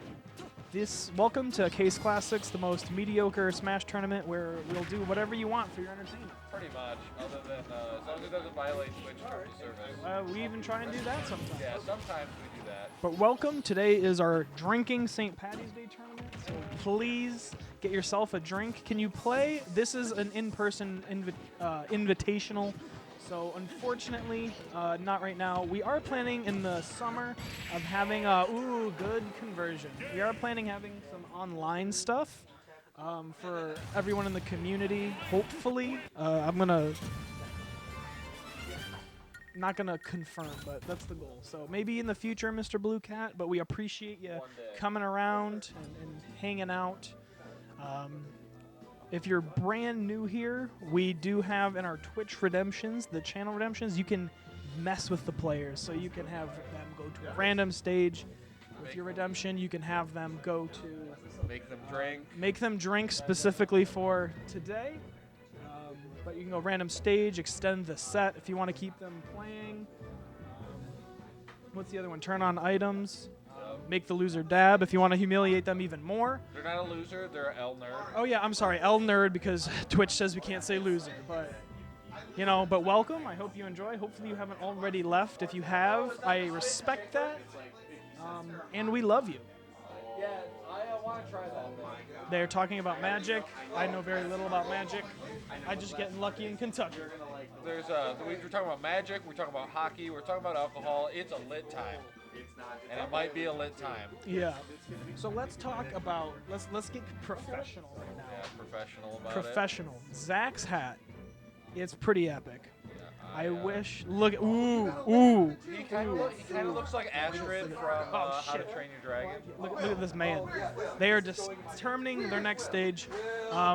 Welcome to Kase Klassics, the most mediocre Smash tournament where we'll do whatever you want for your entertainment. Pretty much, other than as long as it doesn't violate Twitch terms of service. We even try and do that sometimes. Yeah, sometimes we do that. But welcome. Today is our drinking St. Patty's Day tournament. So please get yourself a drink. Can you play? This is an in-person invitational. So unfortunately, not right now. We are planning in the summer of having good conversion. We are planning having some online stuff for everyone in the community. Hopefully, not gonna confirm, but that's the goal. So maybe in the future, Mr. Blue Cat. But we appreciate you coming around and hanging out. If you're brand new here, we do have in our Twitch redemptions, the channel redemptions, you can mess with the players. So you can have them go to a random stage. With your redemption, you can have them go to... Make them drink specifically for today. But you can go random stage, extend the set if you want to keep them playing. What's the other one? Turn on items. Make the loser dab if you want to humiliate them even more. They're not a loser, they're an L nerd. Oh yeah, I'm sorry, L nerd, because Twitch says we can't say loser. But but welcome. I hope you enjoy. Hopefully you haven't already left. If you have, I respect that. And we love you. Yeah, I want to try that. They're talking about Magic. I know very little about Magic. I just get lucky in Kentucky. We're talking about Magic, we're talking about hockey, we're talking about alcohol. It's a lit time. And it might be a lit time. Yeah. So let's talk about let's get professional right now. Yeah, professional about Professional. Zach's hat. It's pretty epic. it. I wish. Look. Ooh. He kind of looks like Astrid from How to Train Your Dragon. Look at this man. They are determining their next stage.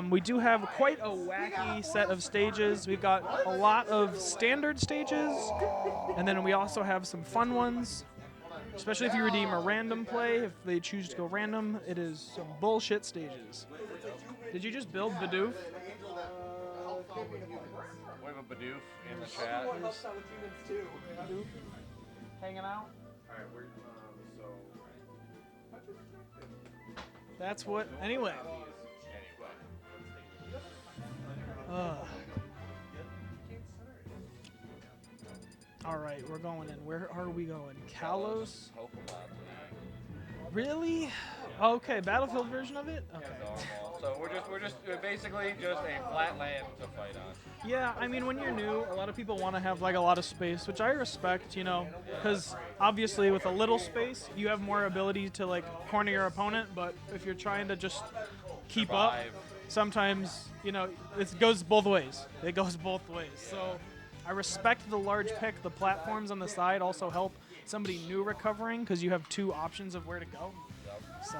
We do have quite a wacky set of stages. We've got a lot of standard stages, and then we also have some fun ones. Especially if you redeem a random play, if they choose to go random, it is some bullshit stages. Did you just build Bidoof? We have a Bidoof in the chat. Bidoof? Hanging out? That's what. Anyway. All right, we're going in. Where are we going? Kalos? Pokemon League. Really? Okay, Battlefield version of it? Okay. Normal. So we're just basically just a flat land to fight on. Yeah, I mean, when you're new, a lot of people want to have like a lot of space, which I respect, you know, because obviously with a little space, you have more ability to like corner your opponent. But if you're trying to just keep up, Survive. sometimes you know it goes both ways. It goes both ways. So I respect the large pick. The platforms on the side also help somebody new recovering because you have two options of where to go. So.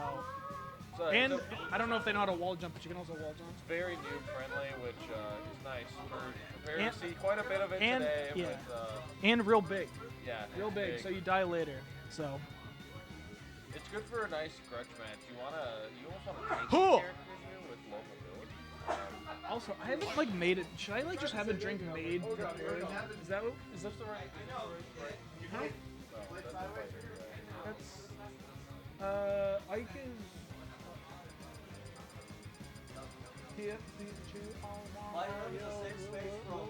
So And it's I don't know if they know how to wall jump, but you can also wall jump. very noob friendly, which is nice. We're And- prepared to see quite a bit of it and- today. yeah. With, And real big. yeah, Real it's big, so you die later. So. It's good for a nice grudge match. You almost wanna tank Huh. characters here with low mobility. Also, I haven't like made it. Should I like just have a drink made? Prepared? Is that the right? Huh? So that's a fighter, right? That's. I can. Hit the two on Mine is a safe space from,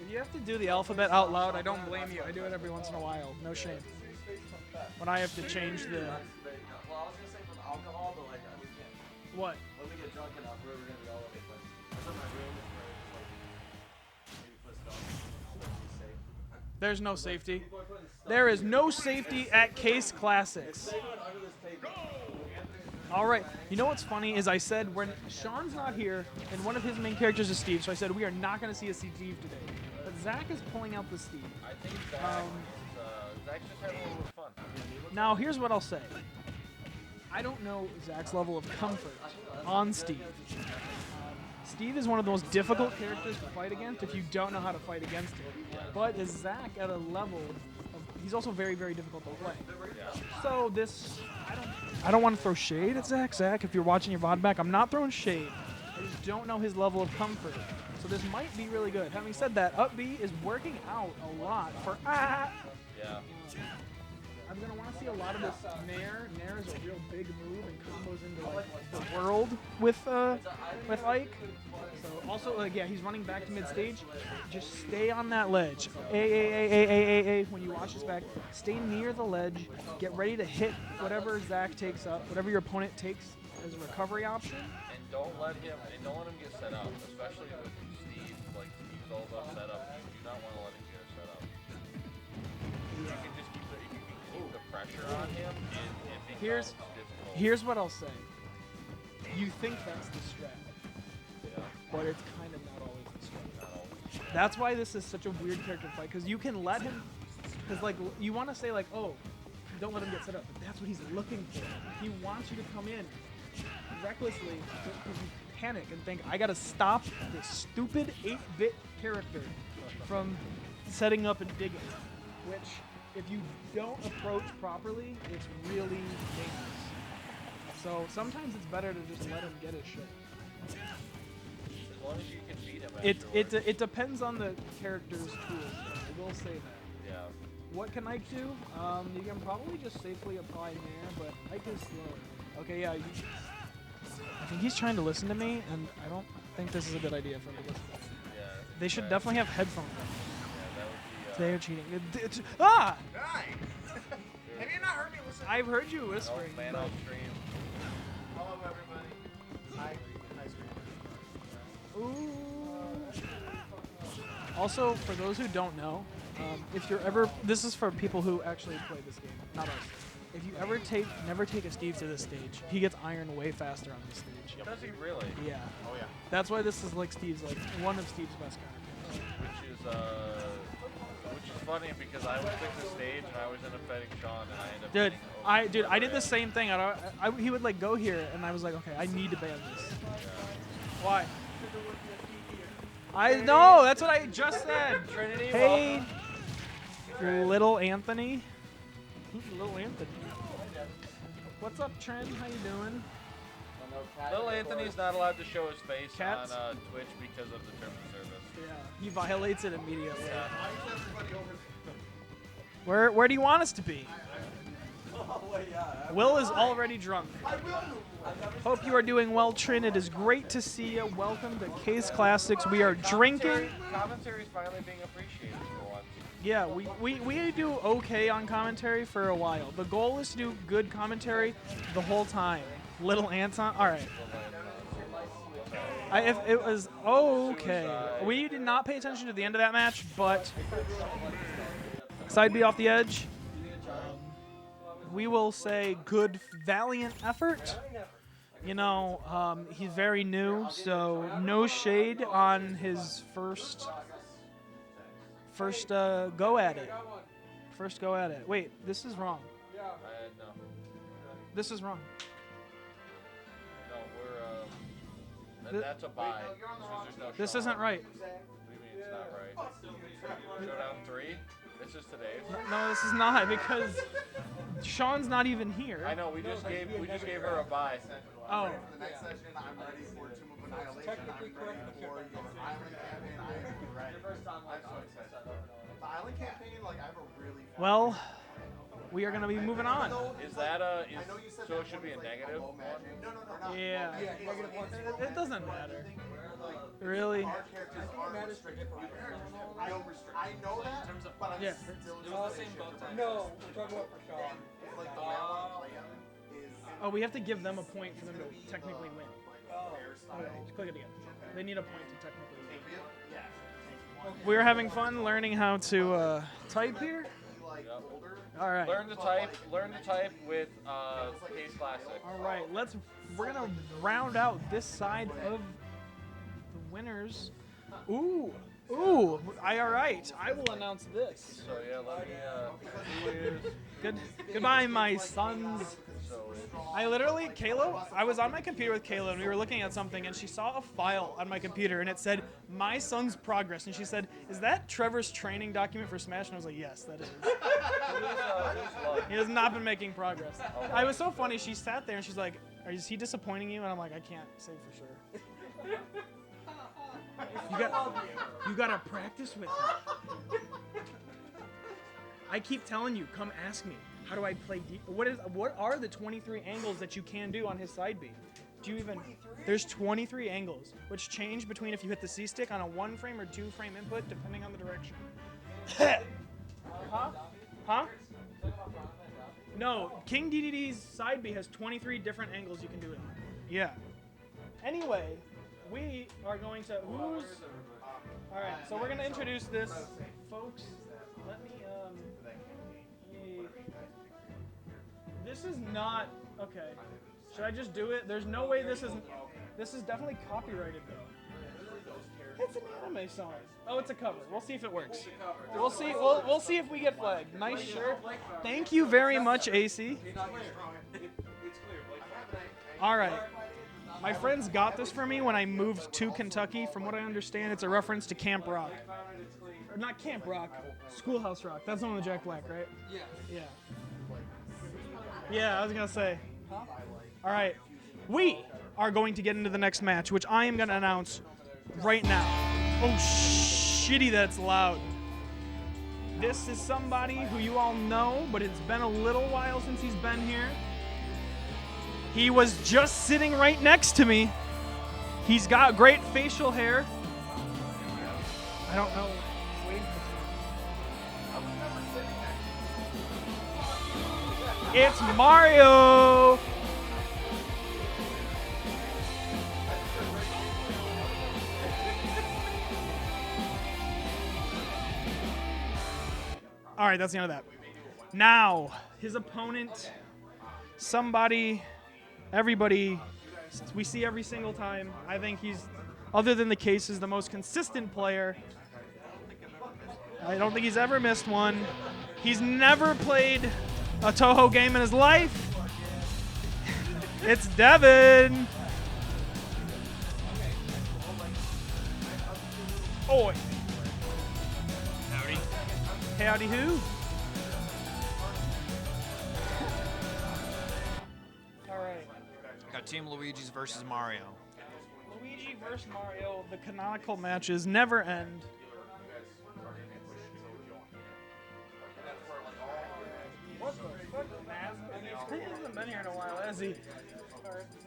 If you have to do the alphabet out loud, I don't blame you. I do it every once in a while. No shame. When I have to change the. Well, I was gonna say from alcohol, but like we can't. What? When we get drunk enough, we're gonna be all over the place. That's in my room. It's where it's like maybe put stuff. So it's safe. There's no safety. People are putting stuff There is no safety at Kase Klassics. They put it under this table. All right. You know what's funny is I said when Sean's not here and one of his main characters is Steve, so I said we are not going to see a Steve today. But Zach is pulling out the Steve. I think Zach's just having a little bit of fun. Now here's what I'll say. I don't know Zach's level of comfort on Steve. Steve is one of the most difficult characters to fight against if you don't know how to fight against him. But is Zach at a level of, he's also very, very difficult to play. So this, I don't want to throw shade at Zach. Zach, if you're watching your VOD back, I'm not throwing shade. I just don't know his level of comfort. So this might be really good. Having said that, up B is working out a lot for Yeah. I'm going to want to see a lot of this Nair. Nair is a real big move and combos into like the world with Ike. So also, like, yeah, he's running back to mid stage. Just stay on that ledge. A. When you watch this back, stay near the ledge. Get ready to hit whatever Zach takes up, whatever your opponent takes as a recovery option. And don't let him get set up, especially with Steve. Like Steve's all about setup. You do not want to let him get set up. You can just keep the pressure on him. It becomes difficult. Here's what I'll say. You think that's the strat, Yeah. but it's kind of not always the strat. Not always. That's why this is such a weird character fight, because you can let him, because like you want to say like, oh, don't let him get set up, but that's what he's looking for. He wants you to come in recklessly because you panic and think, I gotta stop this stupid 8-bit character from setting up and digging, which if you don't approach properly, it's really dangerous. So sometimes it's better to just let him get his shit. As long as you can beat him. It depends on the character's tools. I will say that. Yeah. What can Ike do? You can probably just safely apply Nair, but Ike is slow. Okay, yeah. I think he's trying to listen to me, and I don't think this is a good idea for him to listen to me. Yeah. They should definitely have headphones on. Yeah, that would be. They are cheating. Ah! Nice. Have you not heard me listen? I've heard you whispering. Man but- off stream. Hello, everybody. Hi. Hi, Ooh. Also, for those who don't know, if you're ever, this is for people who actually play this game, not us. If you ever never take a Steve to this stage, he gets iron way faster on this stage. Does he really? Yeah. Oh yeah. That's why this is like Steve's, like one of Steve's best characters. Which is funny because I would pick the stage and I always end up betting Sean and I end up. Dude, I did the same thing. He would like go here, and I was like, okay, I need to ban this. Why? I know. That's what I just said. Trinity, Hey, little Anthony. Little Anthony. What's up, Trent? How you doing? Little Anthony's not allowed to show his face Cats? on Twitch because of the terms of service. Yeah, he violates it immediately. Yeah. Why is everybody over? Where do you want us to be? Will is already drunk. Hope you are doing well, Trin. It is great to see you. Welcome to Kase Klassics. We are drinking. Commentary's finally being appreciated for once. Yeah, we do okay on commentary for a while. The goal is to do good commentary the whole time. Little Anton. All right. If it was okay. We did not pay attention to the end of that match, but side B off the edge. We will say good, valiant effort. You know, he's very new, so no shade on his first go at it. First go at it. Wait, this is wrong. No. This is wrong. No, we're that's a buy. This isn't right. What do you mean it's not right? Showdown 3? This is today's. No, this is not because Sean's not even here. I know. We just gave her a buy. Oh. For the next session, I'm ready for Tomb of Annihilation. I'm ready for your Island campaign. I am ready. I'm so excited. The Island campaign, like, I have a really fun Well, we are going to be moving on. Is that a? I know you said So that it should be a one was, like, negative low one? magic. No, not Yeah. low magic. It doesn't matter. Really? Our characters are restricted for I know that, but I'm Yeah. still No, we're talking about for Sean. like the way I want to play him is Oh, we have to give them a point for them to technically win. Just click it again. They need a point to technically win. We're having fun learning how to type here. All right. Learn to type. Learn to type with Kase Klassics. All right. We're gonna round out this side of the winners. Ooh. All right. I will announce this. So yeah, let me. Goodbye, my sons. I was on my computer with Kayla and we were looking at something and she saw a file on my computer and it said, "My son's progress." And she said, "Is that Trevor's training document for Smash?" And I was like, "Yes, that is." He has not been making progress. I was so funny. She sat there and she's like, "Is he disappointing you?" And I'm like, "I can't say for sure." You gotta practice with him. I keep telling you, come ask me. How do I play deep? What are the 23 angles that you can do on his side B? Do you even? There's 23 angles, which change between if you hit the C stick on a 1 frame or 2 frame input, depending on the direction. Huh? No, King DDD's side B has 23 different angles you can do it on. Yeah. Anyway, we are going to all right, so we're gonna introduce this, folks. Let me this is not okay. Should I just do it? There's no way this is definitely copyrighted though. It's an anime song. Oh, it's a cover. We'll see if it works. We'll see. We'll see if we get flagged. Nice shirt. Thank you very much, AC. All right. My friends got this for me when I moved to Kentucky. From what I understand, it's a reference to Camp Rock. Or not Camp Rock, Schoolhouse Rock. That's the one with Jack Black, right? Yeah. Yeah. Yeah, I was going to say. All right. We are going to get into the next match, which I am going to announce right now. Oh, shitty, that's loud. This is somebody who you all know, but it's been a little while since he's been here. He was just sitting right next to me. He's got great facial hair. I don't know. It's Mario! All right, that's the end of that. Now, his opponent, everybody we see every single time. I think he's, other than the cases, the most consistent player. I don't think he's ever missed one. He's never played a Toho game in his life. It's Devin. Oi. Howdy. Howdy who? Got Team Luigi's versus Mario. Luigi versus Mario, the canonical matches never end. What the fuck, man? He hasn't been here in a while, has he?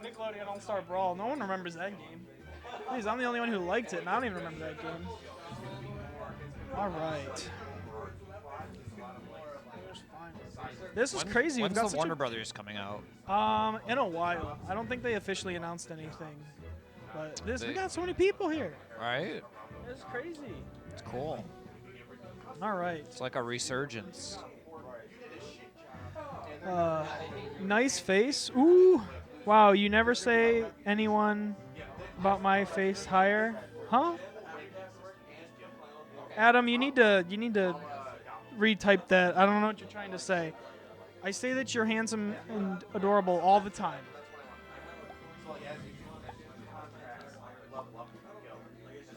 Nickelodeon All-Star Brawl. No one remembers that game. Please, I'm the only one who liked it, and I don't even remember that game. All right. This is crazy. We've When's got the such Warner Brothers coming out? in a while. I don't think they officially announced anything. But we They- got so many people here. Right? This is crazy. It's cool. All right. It's like a resurgence. Nice face. Ooh. Wow, you never say anyone about my face higher. Huh? Adam, you need to retype that. I don't know what you're trying to say. I say that you're handsome and adorable all the time.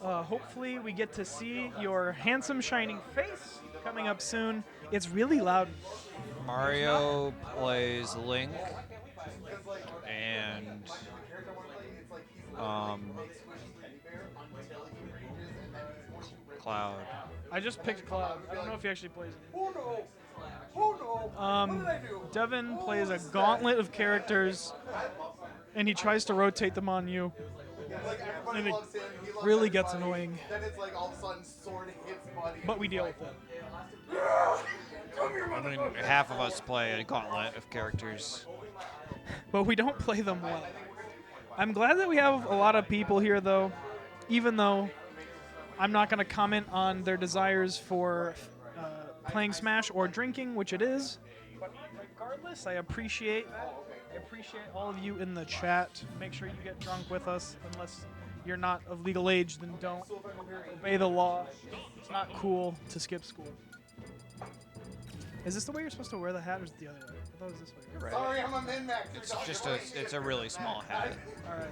Hopefully we get to see your handsome shining face coming up soon. It's really loud. Mario plays Link and Cloud. I just picked Cloud. I don't know if he actually plays it. Who knows? Who knows? What did I do? Devin plays a gauntlet of characters, and he tries to rotate them on you. Like everybody And it loves him. He loves really gets everybody. annoying. Then it's like all of a sudden sword hits buddy. But we deal with it. I mean, half of us play a gauntlet of characters. But we don't play them well. I'm glad that we have a lot of people here, though, even though I'm not going to comment on their desires for playing Smash or drinking, which it is. But regardless, I appreciate all of you in the chat. Make sure you get drunk with us, unless you're not of legal age, then don't. Obey the law. It's not cool to skip school. Is this the way you're supposed to wear the hat, or is it the other way? I thought it was this way. Sorry, I'm a min-max. It's a really small hat. All right.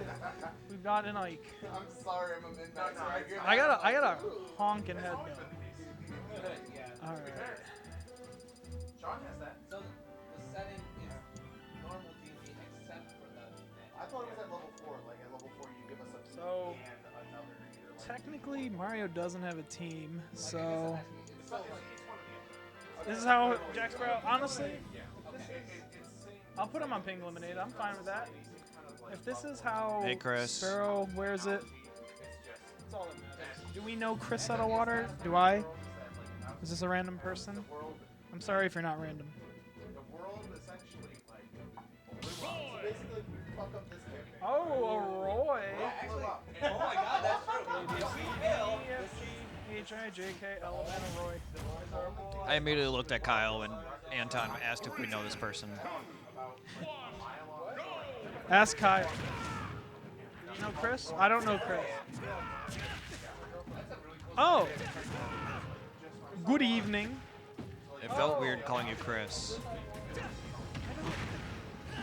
We've got an Ike. I'm sorry, I'm a min-max. I gotta honking head though. All right. Sean has that. So the setting is normal D&D except for the. I thought it was at level 4. Like at level 4, you give us a So and another either. technically, Mario doesn't have a team, so this is how Jack Sparrow. Honestly, I'll put him on Ping Lemonade. I'm fine with that. If this is how Hey, Chris. Sparrow wears it, that's all that matters. Do we know Chris out of water? Do I? Is this a random person? I'm sorry if you're not random. The world essentially like basically fuck up this campaign. Oh, a Roy. Oh my god, that's true. H-I-J-K-L, Roy. I immediately looked at Kyle and Anton asked if we know this person. Ask Kyle. You know Chris? I don't know Chris. Oh. Good evening. It felt weird calling you Chris.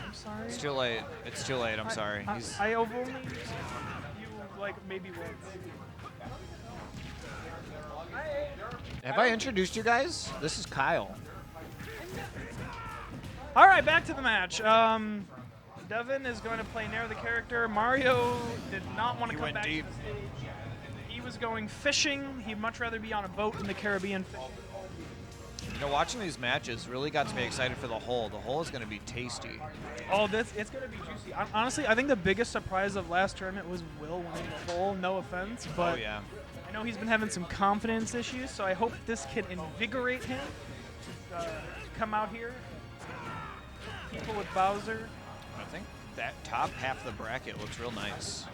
I'm sorry. It's too late. It's too late. I'm sorry. I've only used you like maybe once. Have I introduced you guys? This is Kyle. All right, back to the match. Devin is going to play Nair the character. Mario did not want to He come went back deep. to the stage. He was going fishing. He'd much rather be on a boat in the Caribbean fishing. You know, watching these matches really got me excited for the whole. The whole is going to be tasty. Oh, it's going to be juicy. Honestly, I think the biggest surprise of last tournament was Will winning the whole. No offense, but Oh yeah. I know he's been having some confidence issues, so I hope this can invigorate him to come out here. People with Bowser. I think that top half of the bracket looks real nice.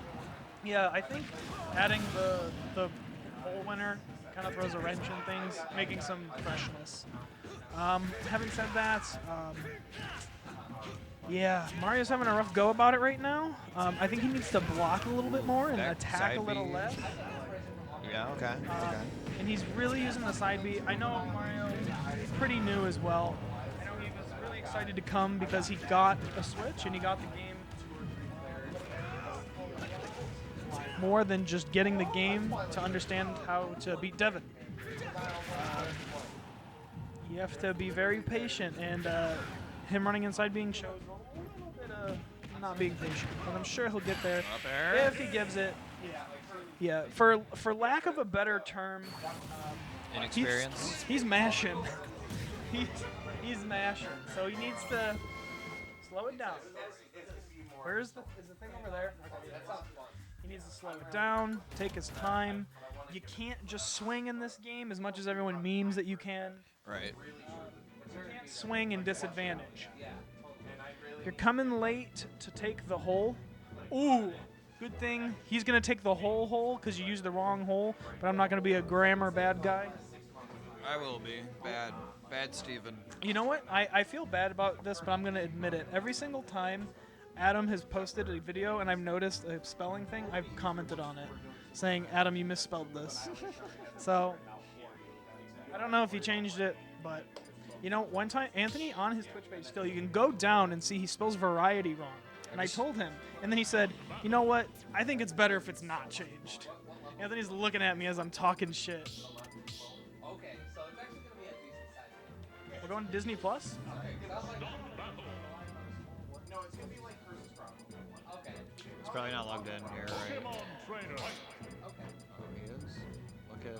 Yeah, I think adding the pole winner kind of throws a wrench in things, making some freshness. Having said that, yeah, Mario's having a rough go about it right now. I think he needs to block a little bit more and That attack side a little B. less. Yeah, okay. Okay. And he's really using the side B. I know Mario is pretty new as well. I know he was really excited to come because he got a Switch and he got the game more than just getting the game to understand how to beat Devin. You have to be very patient, and him running inside being showed a little bit of not being patient, but I'm sure he'll get there Up there. if he gives it. Yeah, for lack of a better term, Inexperience. he's mashing. he's mashing. So he needs to slow it down. Is the thing over there? Okay. He needs to slow it down, take his time. You can't just swing in this game as much as everyone memes that you can. Right. You can't swing and disadvantage. You're coming late to take the hole. Ooh, good thing he's going to take the whole hole because you used the wrong hole, but I'm not going to be a grammar bad guy. I will be. Bad Steven. You know what? I feel bad about this, but I'm going to admit it. Every single time Adam has posted a video and I've noticed a spelling thing, I've commented on it, saying, Adam, you misspelled this. So, I don't know if he changed it, but, you know, one time, Anthony, on his Twitch page still, you can go down and see he spells variety wrong. And I told him, and then he said, you know what? I think it's better if it's not changed. Anthony's looking at me as I'm talking shit. Okay, so it's actually gonna be a decent size. We're going to Disney Plus? No, it's gonna be like Curse's Chronicle. Okay. He's probably not logged in here, right? Okay. Oh, he is. Look at.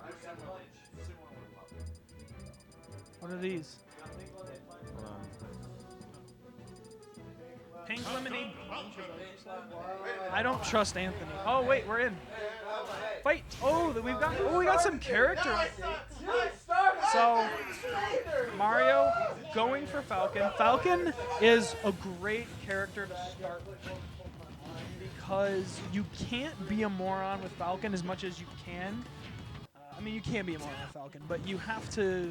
What are these? Hold on. Pink lemonade. I don't trust Anthony. Oh wait, we're in. Fight! Oh, we got some character. So Mario going for Falcon. Falcon is a great character to start with because you can't be a moron with Falcon as much as you can. I mean, you can be a moron with Falcon, but you have to.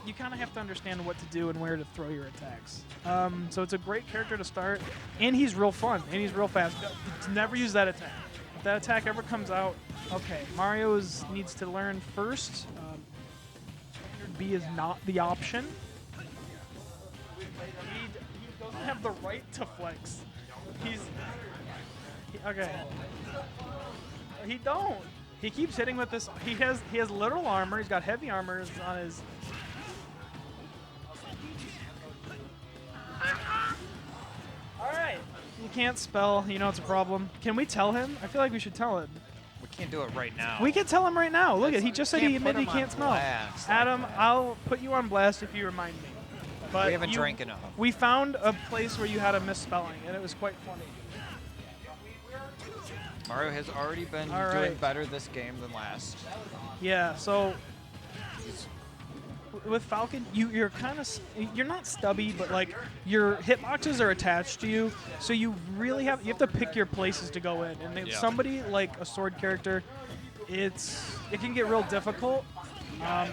You kind of have to understand what to do and where to throw your attacks. So it's a great character to start, and he's real fun, and he's real fast. Never use that attack. If that attack ever comes out, okay, Mario needs to learn first. Standard B is not the option. He doesn't have the right to flex. Okay. He don't. He keeps hitting with this. He has literal armor. He's got heavy armor on his. Alright. You can't spell. You know it's a problem. Can we tell him? I feel like we should tell him. We can't do it right now. We can tell him right now. Look at he just said he Can't put admitted he him on can't smell. blast like Adam, that. I'll put you on blast if you remind me. But We haven't drank enough. We found a place where you had a misspelling, and it was quite funny. Mario has already been All doing right. better this game than last. Yeah, so with Falcon, you're kind of you're not stubby, but like your hitboxes are attached to you, so you really have to pick your places to go in. And if Yeah. somebody like a sword character, it can get real difficult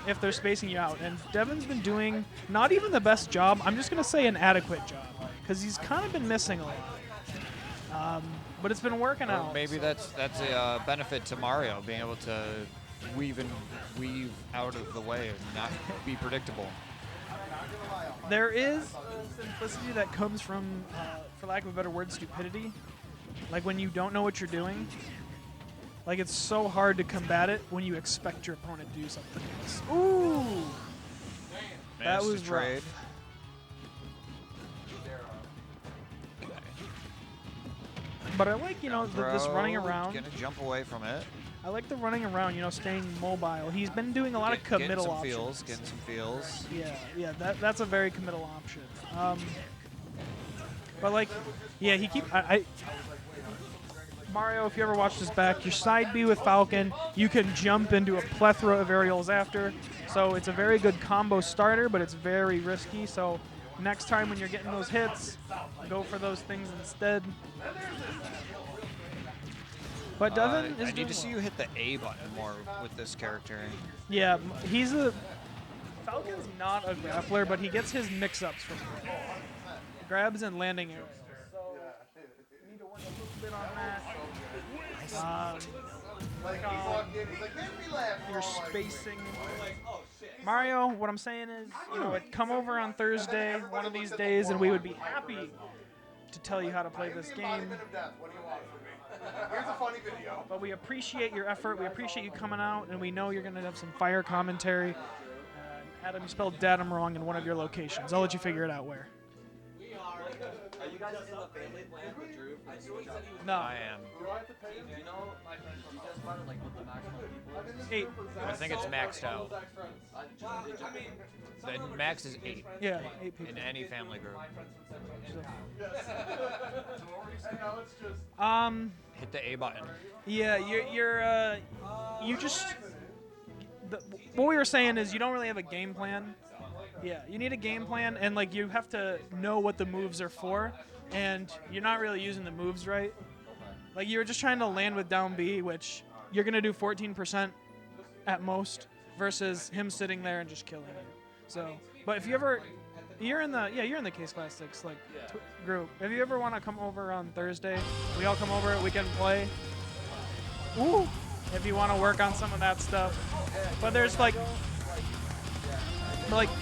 if they're spacing you out. And Devin's been doing not even the best job. I'm just gonna say an adequate job because he's kind of been missing a lot. But it's been working Or out. maybe that's a benefit to Mario, being able to weave out of the way and not be predictable. There is a simplicity that comes from, for lack of a better word, stupidity. Like when you don't know what you're doing. Like it's so hard to combat it when you expect your opponent to do something else. Ooh! That Managed was to trade. rough. But I like, you know, this running around. Gonna jump away from it. I like the running around, you know, staying mobile. He's been doing a lot of Getting committal some options. feels, getting some feels. Yeah, that's a very committal option. But like, yeah, Mario, if you ever watch this back, your side B with Falcon, you can jump into a plethora of aerials after. So it's a very good combo starter, but it's very risky. So next time when you're getting those hits, go for those things instead. But Devin is I need doing to see well. you hit the A button more with this character. Yeah, Falcon's not a grappler, but he gets his mix-ups from grabs and landing areas. So you need to work a little bit on that. Like, he walked in, he's like, make me laugh. Your spacing. Mario, what I'm saying is, you know, come over on Thursday, one of these days, and we would be happy to tell you how to play this game. Embodiment of death. What do you want from me? Here's a funny video. But we appreciate your effort. We appreciate you coming out, and we know you're going to have some fire commentary. Adam, you spelled datum wrong in one of your locations. I'll let you figure it out where. Are you guys in the family plan with Drew? No. I am. Do you know my friend? Do you guys find it like what the maximum people is? 8. I think it's maxed out. The max is 8 Yeah, 8 people. in any family group. Hit the A button. Yeah, you just. What we were saying is you don't really have a game plan. Yeah, you need a game plan, and like you have to know what the moves are for, and you're not really using the moves right. Like you're just trying to land with down B, which you're gonna do 14% at most, versus him sitting there and just killing you. So, but if you ever, you're in the Kase Klassics like group. If you ever want to come over on Thursday, we all come over. We can play. Ooh, if you want to work on some of that stuff. But there's like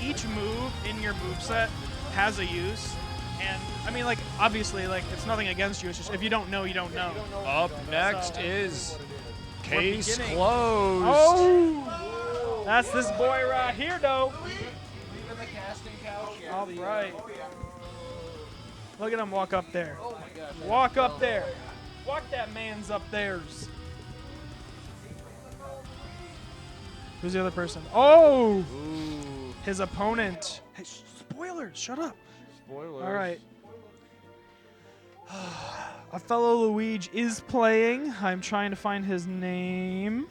each move in your moveset has a use. And I mean, like, obviously, like, it's nothing against you. It's just if you don't know, you don't know. Up next is Case beginning. Closed. Oh, that's this boy right here, though. Leaving the casting couch. Yeah, All right. Look at him walk up there. Walk up there. Walk that man's up theirs. Who's the other person? Oh, his opponent. Hey, spoilers. Shut up. Spoilers. All right. A fellow Luigi is playing. I'm trying to find his name.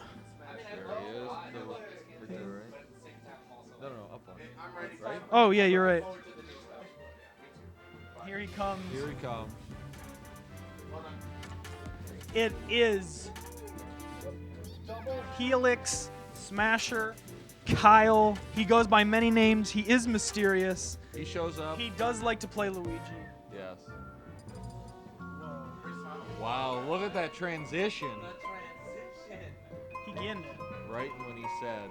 There he is. No, up one. Right? Oh, yeah, you're right. Here he comes. Here he comes. It is Helix Smasher Kyle. He goes by many names. He is mysterious. He shows up. He does like to play Luigi. Yes. Wow, look at that transition. He getting it. Right when he said,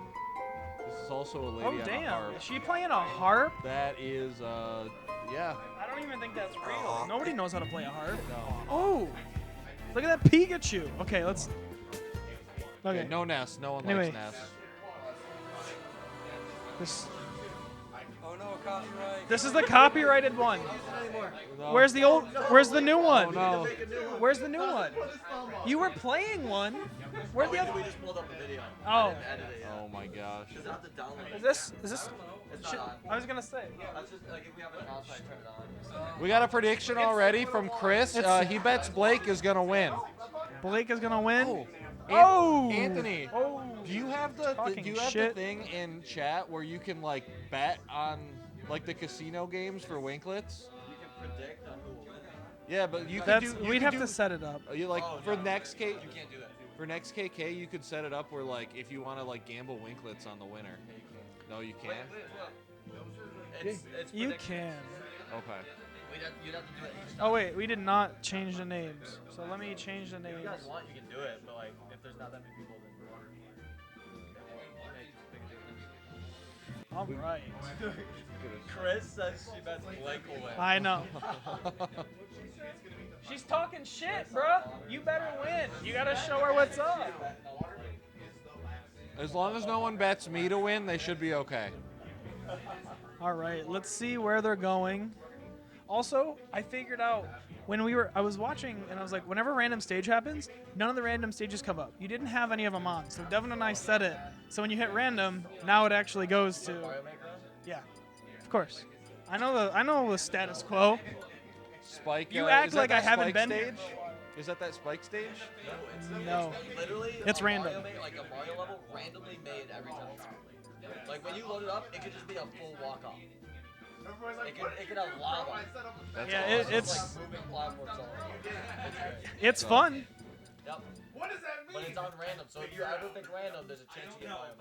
this is also a lady Oh, on a damn. harp. Is she playing a harp? That is, yeah. I don't even think that's real. Nobody knows how to play a harp. No. Oh, look at that Pikachu. Okay, let's. Okay, No Ness. No one Anyway. likes Ness. this Oh no, copyright. this is the copyrighted one. No. Where's the old? Where's the new one? Oh, no. Where's the new one? You were playing one. Where's the other? We just pulled up a video. Oh, Edit it yet. Oh my gosh. Does it have to download? is this? It's Shit, not on. I was gonna say. That's just like if we have an announcement, I turn it on. We got a prediction already from Chris. He bets Blake is going to win. Blake is gonna win. Oh. Oh, Anthony, Oh, do you have the Talking do you have shit. the thing in chat where you can like bet on like the casino games for Winklets? You can predict on who will win. Yeah, but you could that's do. You we'd could have do, to set it up. You like Oh, for no. next K You can't do that. for next KK you could set it up where like if you want to like gamble Winklets on the winner. No, you can't. It's You prediction. can. Okay. You'd have to do it each time. Oh wait, we did not change the names. So let me change the If names. you guys want, you can do it, but like if there's not that many people, then All right. Chris says she bets Blake will win. I know. She's talking shit, bruh. You better win. You gotta show her what's up. As long as no one bets me to win, they should be okay. All right, let's see where they're going. Also, I figured out when I was watching, and I was like, whenever random stage happens, none of the random stages come up. You didn't have any of them on, so Devin and I set it. So when you hit random, now it actually goes to. Yeah, of course. I know the status quo. Spike. You is act that like I that haven't Spike been stage? here. Is that Spike stage? No. Literally, It's a random. Mario like a Mario level randomly made every time it's complete. Like when you load it up, it could just be a full walk off. It could have lava. That's Yeah, awesome. it's like moving platforms all over. It's great. it's fun. Yep. What does that mean? But it's on random, so if you ever pick random, there's a chance you get Mario.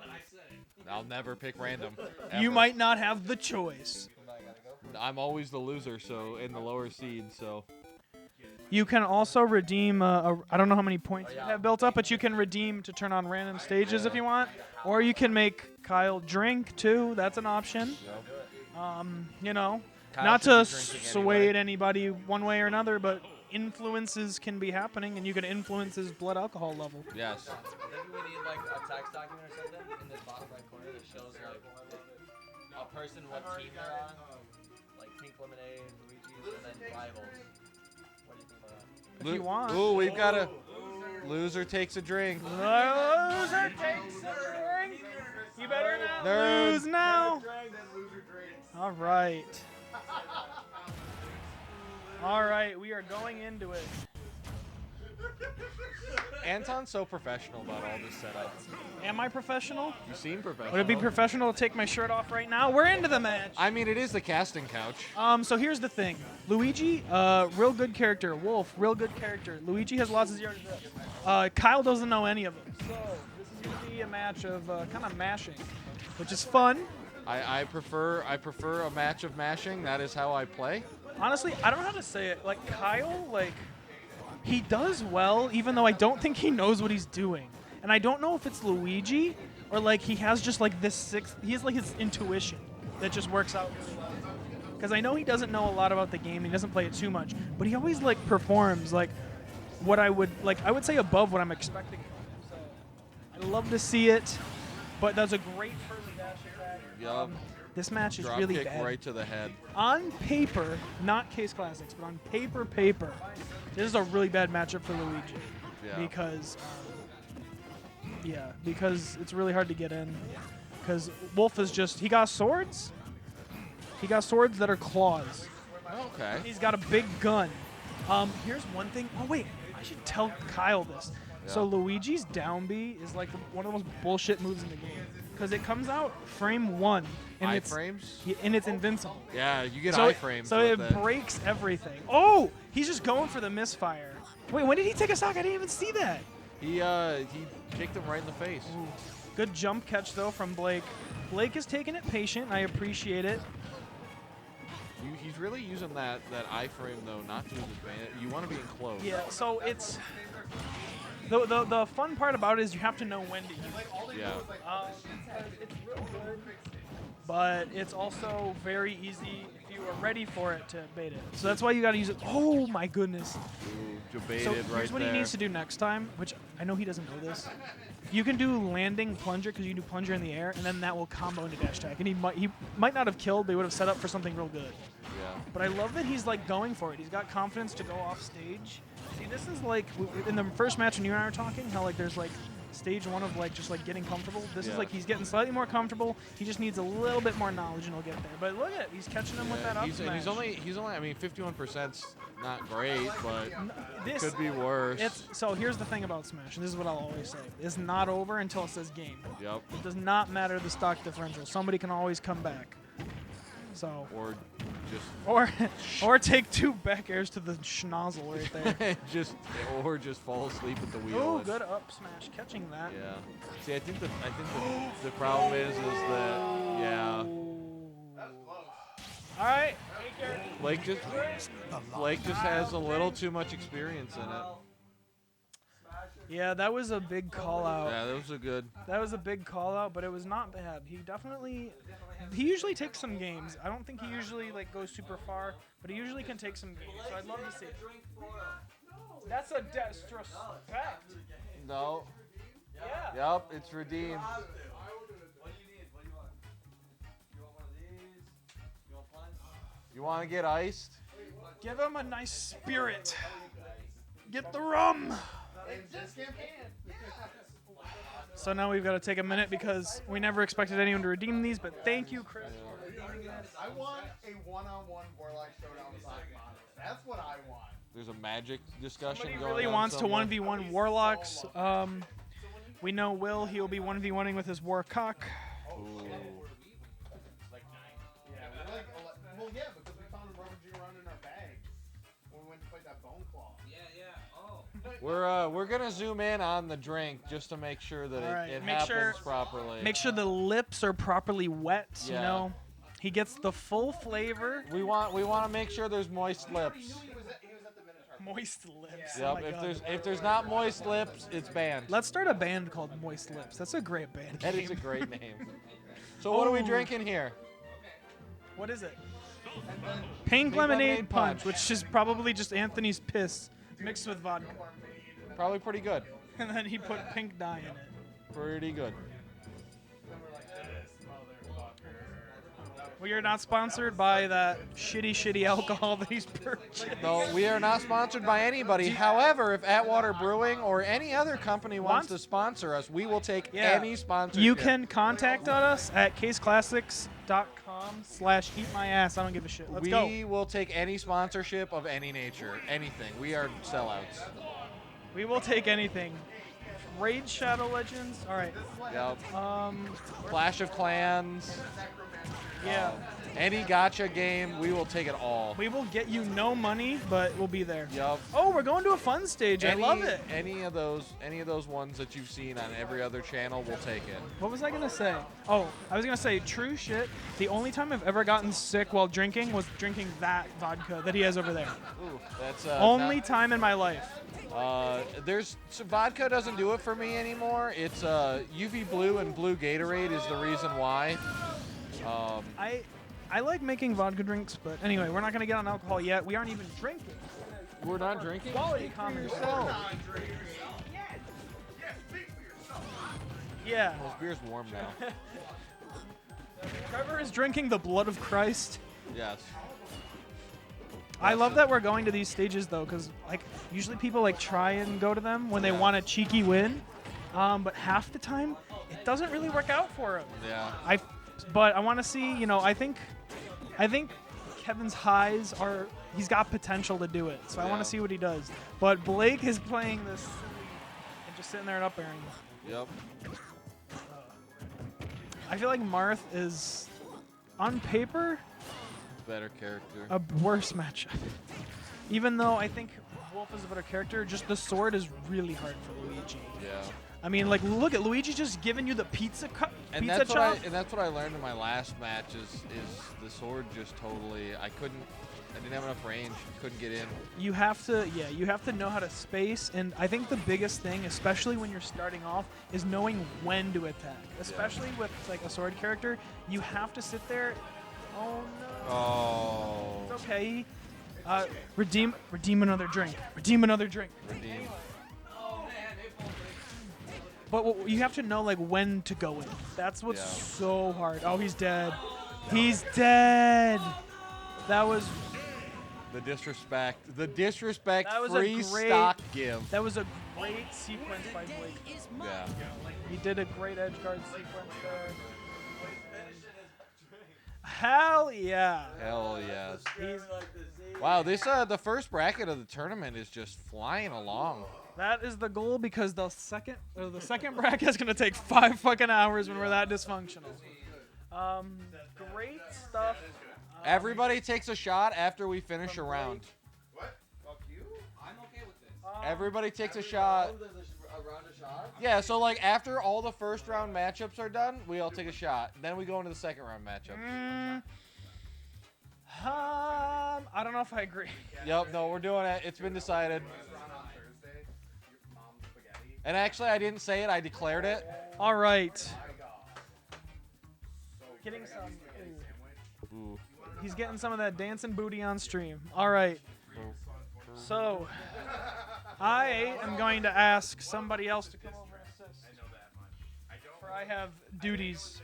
I'll never pick random. You ever. might not have the choice. I'm always the loser, so in the lower seed. So You can also redeem. I don't know how many points you have built up, but you can redeem to turn on random stages if you want, or you can make Kyle drink too. That's an option. You know, Kyle not should to be drinking sway anyway. anybody one way or another, but influences can be happening, and you can influence his blood alcohol level. yes. Maybe we need like a tax document or something in this bottom right corner that shows like a person, what team they're on, like Pink Lemonade, Luigi's, and then rivals. What do you think about that? If you want. Ooh, we've got a loser takes a drink. Loser takes a drink. You better not Nerd. lose now. All right. All right, we are going into it. Anton's so professional about all this setup. Am I professional? You seem professional. Would it be professional to take my shirt off right now? We're into the match. I mean, it is the casting couch. So here's the thing. Luigi, real good character. Wolf, real good character. Luigi has lots of 0 to 0. Kyle doesn't know any of them. So this is going to be a match of kind of mashing, which is fun. I prefer a match of mashing. That is how I play. Honestly, I don't know how to say it. Like, Kyle, like, he does well, even though I don't think he knows what he's doing. And I don't know if it's Luigi or, like, he has just, like, he has, like, his intuition that just works out really well. Because I know he doesn't know a lot about the game. He doesn't play it too much. But he always, like, performs, like, what I would say above what I'm expecting from him. So I love to see it. But that's a great first dash attack. Yup. This match is Drop really kick bad. right to the head. On paper, not Kase Klassics, but on paper, this is a really bad matchup for Luigi. Yeah. Because it's really hard to get in. Because Wolf is he got swords. He got swords that are claws. Okay. He's got a big gun. Here's one thing. Oh, wait. I should tell Kyle this. Yeah. So Luigi's down B is like one of the most bullshit moves in the game. Because it comes out frame 1. And Iframes? and it's invincible. Yeah, you get So, iframes. so with it breaks everything. Oh, he's just going for the misfire. Wait, when did he take a sock? I didn't even see that. He kicked him right in the face. Ooh. Good jump catch, though, from Blake. Blake is taking it patient. I appreciate it. He's really using that iframe, though, not to his advantage. You want to be enclosed. Yeah, so it's... The fun part about it is you have to know when to use it. Yeah. It's real good, but it's also very easy if you are ready for it to bait it. So that's why you got to use it. Oh, my goodness. Ooh, debated So right here's what there. he needs to do next time, which I know he doesn't know this. You can do landing plunger because you can do plunger in the air, and then that will combo into dash attack. And he might not have killed, but he would have set up for something real good. Yeah. But I love that he's like going for it. He's got confidence to go off stage. See, this is like in the first match when you and I were talking, how like there's like stage 1 of like just like getting comfortable. This is like he's getting slightly more comfortable. He just needs a little bit more knowledge and he'll get there. But look at he's catching him with that up smash. He's only I mean 51%'s not great, but this could be worse. So here's the thing about Smash, and this is what I'll always say. It's not over until it says game. Yep. It does not matter the stock differential. Somebody can always come back. So or take 2 back airs to the schnozzle right there. just fall asleep at the wheel. Oh, good up smash, catching that. Yeah. See, I think the problem is that yeah. All right. Blake just has a little too much experience in it. Yeah, that was a big call out. Yeah, that was a good. That was a big call out, but it was not bad. He usually takes some games. I don't think he usually like goes super far, but he usually can take some games. So I'd love to see it. That's a disrespect. No. Yeah. Yep, it's redeemed. You want to get iced? Give him a nice spirit. Get the rum. So now we've got to take a minute because we never expected anyone to redeem these, but thank you, Chris, for redeeming this. I want a one-on-one Warlock Showdown with Sonic Models. That's what I want. There's a magic discussion Somebody going really on wants somewhere. to 1v1 Warlocks. We know Will, he'll be 1v1ing with his Warcock. Ooh. Well, yeah, because we found a rubber G around in our bag when we went to fight that Bone Claw. We're gonna zoom in on the drink just to make sure that it happens properly. Make sure the lips are properly wet, you Yeah. know. He gets the full flavor. We want to make sure there's moist lips. He was at the Minotaur. Moist lips. Yep. Oh my God. If there's not moist lips, it's banned. Let's start a band called Moist Lips. That's a great band That name. is a great name. So what are we Oh. drinking here? What is it? Pink Lemonade Punch, which is probably just Anthony's piss mixed with vodka. Probably pretty good. And then he put pink dye in it. Pretty good. We are not sponsored by that shitty alcohol that he's purchased. No, we are not sponsored by anybody. However, if Atwater Brewing or any other company wants to sponsor us, we will take any sponsorship. You can contact us at kaseclassics.com/eatmyass. I don't give a shit. Let's go. We will take any sponsorship of any nature, anything. We are sellouts. We will take anything. Raid Shadow Legends. All right. Yep. Um. Clash of Clans. Yeah. Any gacha game, we will take it all. We will get you no money, but we'll be there. Yup. Oh, we're going to a fun stage. I love it. Any of those ones that you've seen on every other channel, we'll take it. What was I gonna say? Oh, I was gonna say true shit. The only time I've ever gotten sick while drinking was drinking that vodka that he has over there. Ooh, that's Only time in my life. So vodka doesn't do it for me anymore. It's UV Blue and Blue Gatorade is the reason why. I like making vodka drinks, but anyway, we're not gonna get on alcohol yet. We aren't even drinking. We're not drinking. Quality comments. Yeah. Well, this beer's warm now. Trevor is drinking the blood of Christ. Yes. I love that we're going to these stages though, because like usually people like try and go to them when they want a cheeky win, but half the time it doesn't really work out for them. Yeah. But I want to see. You know, I think Kevin's highs are. He's got potential to do it, so I want Yeah. to see what he does. But Blake is playing this and just sitting there and up airing. Yep. I feel like Marth is, on paper, Better character. a worse matchup. Even though I think Wolf is a better character, just the sword is really hard for Luigi. Yeah. I mean, like, look at Luigi just giving you the pizza cut, And pizza that's chop. what I learned in my last match is the sword just totally I didn't have enough range, couldn't get in. You have to know how to space, and I think the biggest thing, especially when you're starting off, is knowing when to attack. Especially with like a sword character, you have to sit there. Oh no. Oh. It's okay. Redeem another drink. Redeem another drink. Redeem. But you have to know like when to go in. That's what's Yeah. so hard. Oh, he's dead. He's dead. That was The disrespect. The disrespect. That was a Free great- stock give. that was a great sequence by Blake. Yeah. He did a great edge guard sequence there. Hell yeah. Hell yes. He's, Wow, this the first bracket of the tournament is just flying along. that is the goal because the second bracket is gonna take 5 fucking hours when we're that dysfunctional. Great stuff. Everybody takes a shot after we finish a round. Fuck you. I'm okay with this. Everybody takes a shot. A round of shots? Yeah, so like after all the first round matchups are done, we all take a shot. Then we go into the second round matchup. I don't know if I agree. Yep, no, we're doing it. It's been decided. And actually, I didn't say it. I declared it. All right. Getting some. Ooh. He's getting some of that dancing booty on stream. All right. So, I am going to ask somebody else to come over and assist. For I have duties,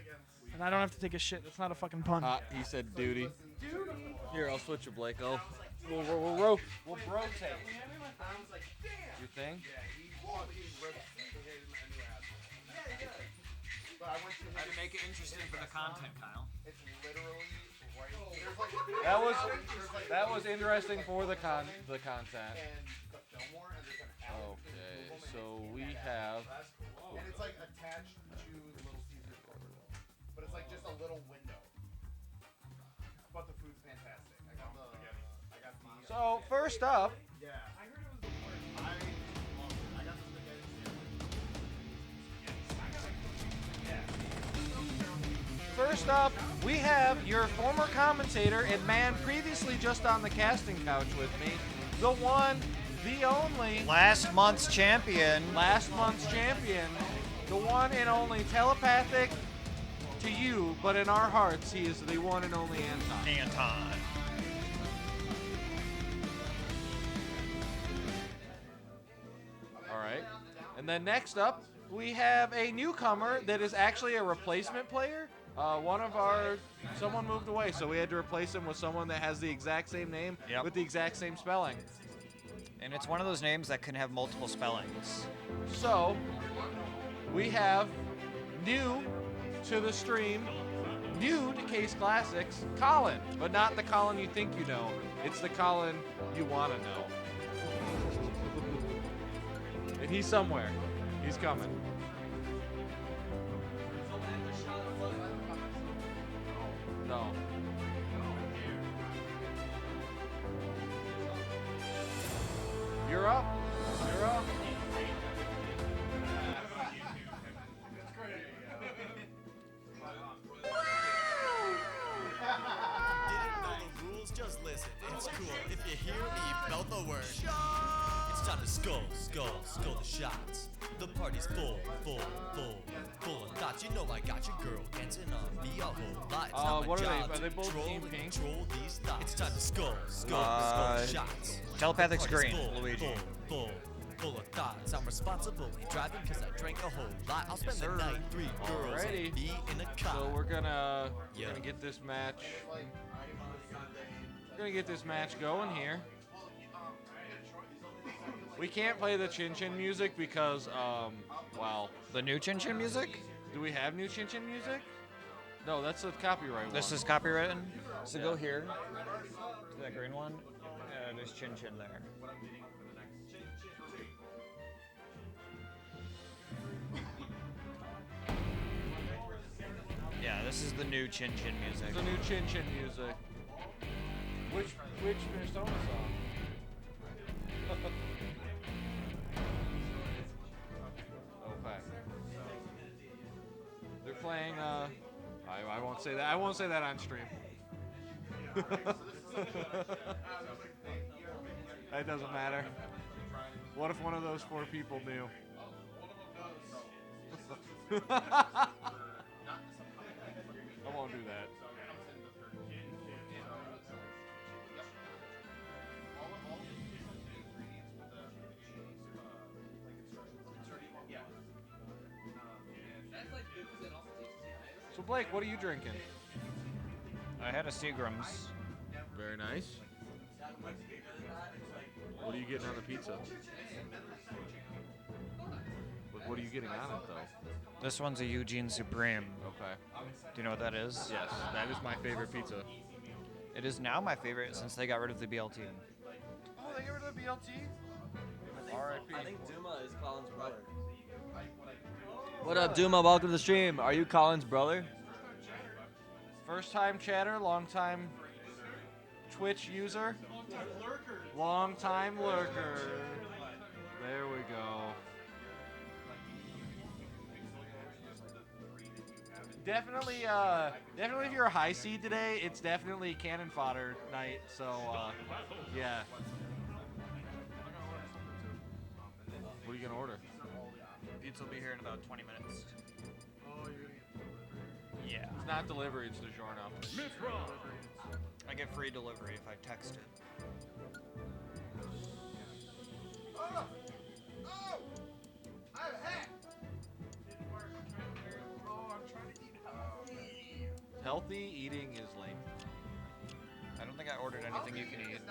and I don't have to take a shit. That's not a fucking pun. He said duty. Here, I'll switch you, Blake. We'll rotate. Your thing? I'd make it interesting for the content, Kyle. It's literally right. That was interesting for the content. And the Fillmore, and there's an alley. Okay, so we have. And it's like attached to the Little Caesars corner. But it's like just a little window. But the food's fantastic. I got the. So first up, Yeah. I heard it was the worst. I loved it. I got the spaghetti sandwich. First up, we have your former commentator and man previously just on the casting couch with me, the one, the only, Last month's champion. last month's champion, the one and only telepathic to you, but in our hearts, he is the one and only Anton. Anton. All right. And then next up, we have a newcomer that is actually a replacement player. Someone moved away, so we had to replace him with someone that has the exact same name Yep. with the exact same spelling. And it's one of those names that can have multiple spellings. So, we have new to the stream, new to Kase Klassics, Colin. But not the Colin you think you know. It's the Colin you want to know. And he's somewhere. He's coming. No. You're up. You're up. Didn't know the rules, just listen. It's cool. If you hear me, you felt the word. It's time to skull the shots. The party's full of thoughts. You know I got your girl dancing on me a whole lot. It's not my What are job they? Are they to both control Team and Pink? control these thoughts. It's time to skull the shots. Telepathic The party's screen, Luigi. Full of thoughts. I'm responsible in driving because I drank a whole lot. I'll spend the night, 3 girls Alrighty. and me in a car. So we're gonna Yeah. get this match. We're gonna get this match going here. We can't play the Chin Chin music because well, The new Chin Chin music? do we have new Chin Chin music? No, that's a copyright This one. is copywritten. So go here to that green one. There's Chin Chin there. Yeah, this is the new Chin Chin music. the new Chin Chin music. Which Persona song? Okay. They're playing I won't say that. I won't say that on stream. That doesn't matter. What if one of those 4 people knew? I won't do that. So Blake, what are you drinking? I had a Seagram's. Very nice. What are you getting on the pizza? What are you getting on it though? This one's a Eugene Supreme. Okay. Do you know what that is? Yes, that is my favorite pizza. It is now my favorite since they got rid of the BLT. Oh, they got rid of the BLT? R.I.P. I think Duma is Colin's brother. What up, Duma? Welcome to the stream. Are you Colin's brother? First time chatter, long time Twitch user. Long time lurker. There we go. Definitely, definitely if you're a high seed today, it's definitely cannon fodder night, so, yeah. What are you gonna order? Pizza will be here in about 20 minutes. Yeah. It's not delivery, it's DiGiorno. I get free delivery if I text it. Healthy eating is lame. I don't think I ordered anything you can eat.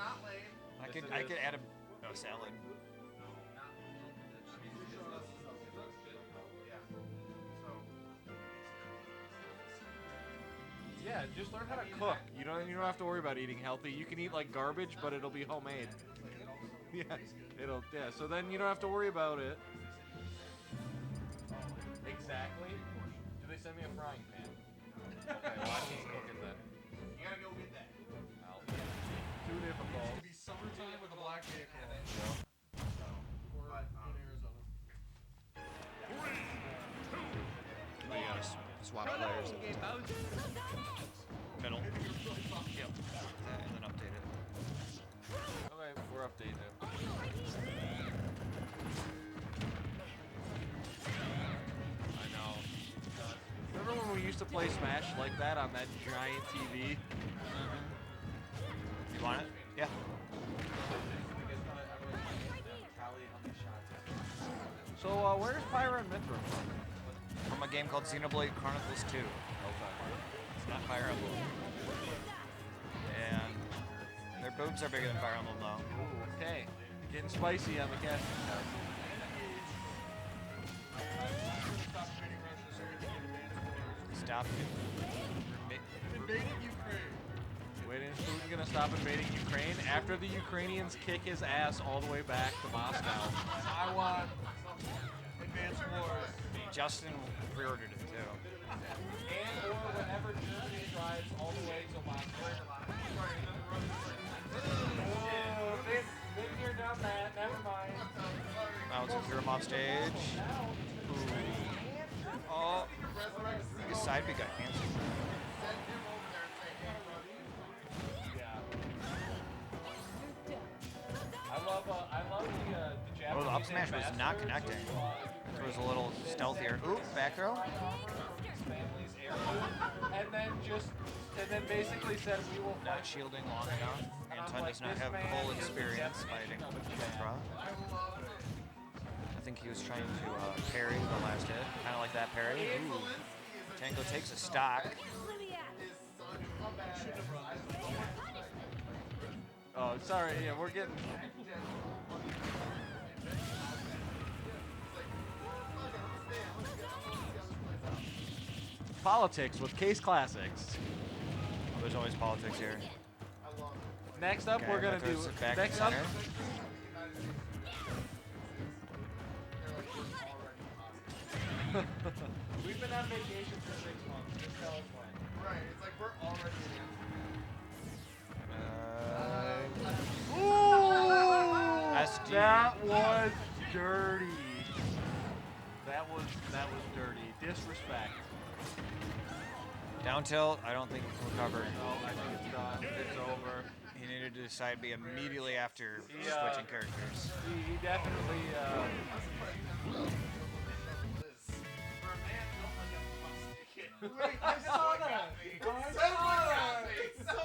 I could add a salad. Yeah, just learn how to cook. You don't have to worry about eating healthy. You can eat like garbage, but it'll be homemade. Yeah, so then you don't have to worry about it. Exactly. Do they send me a frying pan? Okay, well I can't cook it then. You gotta go get that. Too difficult. It'd be summertime with a black vehicle. Or in Arizona. We gotta swap players. Middle. Yep. And then update it. Okay, we're updating it. I know. Remember when we used to play Smash like that on that giant TV? You want it? Yeah. So, where's Pyra and Mithra from? From a game called Xenoblade Chronicles 2. Okay. It's not Fire Emblem. And their boobs are bigger than Fire Emblem though. Ooh, okay. Getting spicy on the casting couch. Stop Invading Ukraine. Wait, is Putin gonna stop invading Ukraine after the Ukrainians kick his ass all the way back to Moscow? I want Justin pre-ordered it too. And or whenever Germany drives all the way to Monster. Oh, been here, done that. Never mind. Bouncing threw him off stage. Ooh. Oh, his side B got canceled. Yeah. I love the Japanese. Oh, the up smash was not connecting. It was a little stealthier. Ooh, back throw. Family's area, and then basically said we will Not shielding long enough. Anton does not have full experience fighting Petra. I think he was trying to parry the last hit, kind of like that parry. Ooh. Tango takes a stock. Oh, sorry. Yeah, we're getting. Politics with Kase Klassics. Oh, there's always politics here. Next up, Okay, we're gonna do. Metro's back Next in up, center. We've been on vacation for 6 months. Just tell us when. Right, it's like we're already SD. that was dirty. That was dirty. Disrespect. Down tilt, I don't think recovered. No, I think it's done. It's over. He needed to side B immediately after He, switching characters. He definitely. Wait, I saw that! I saw that! It's so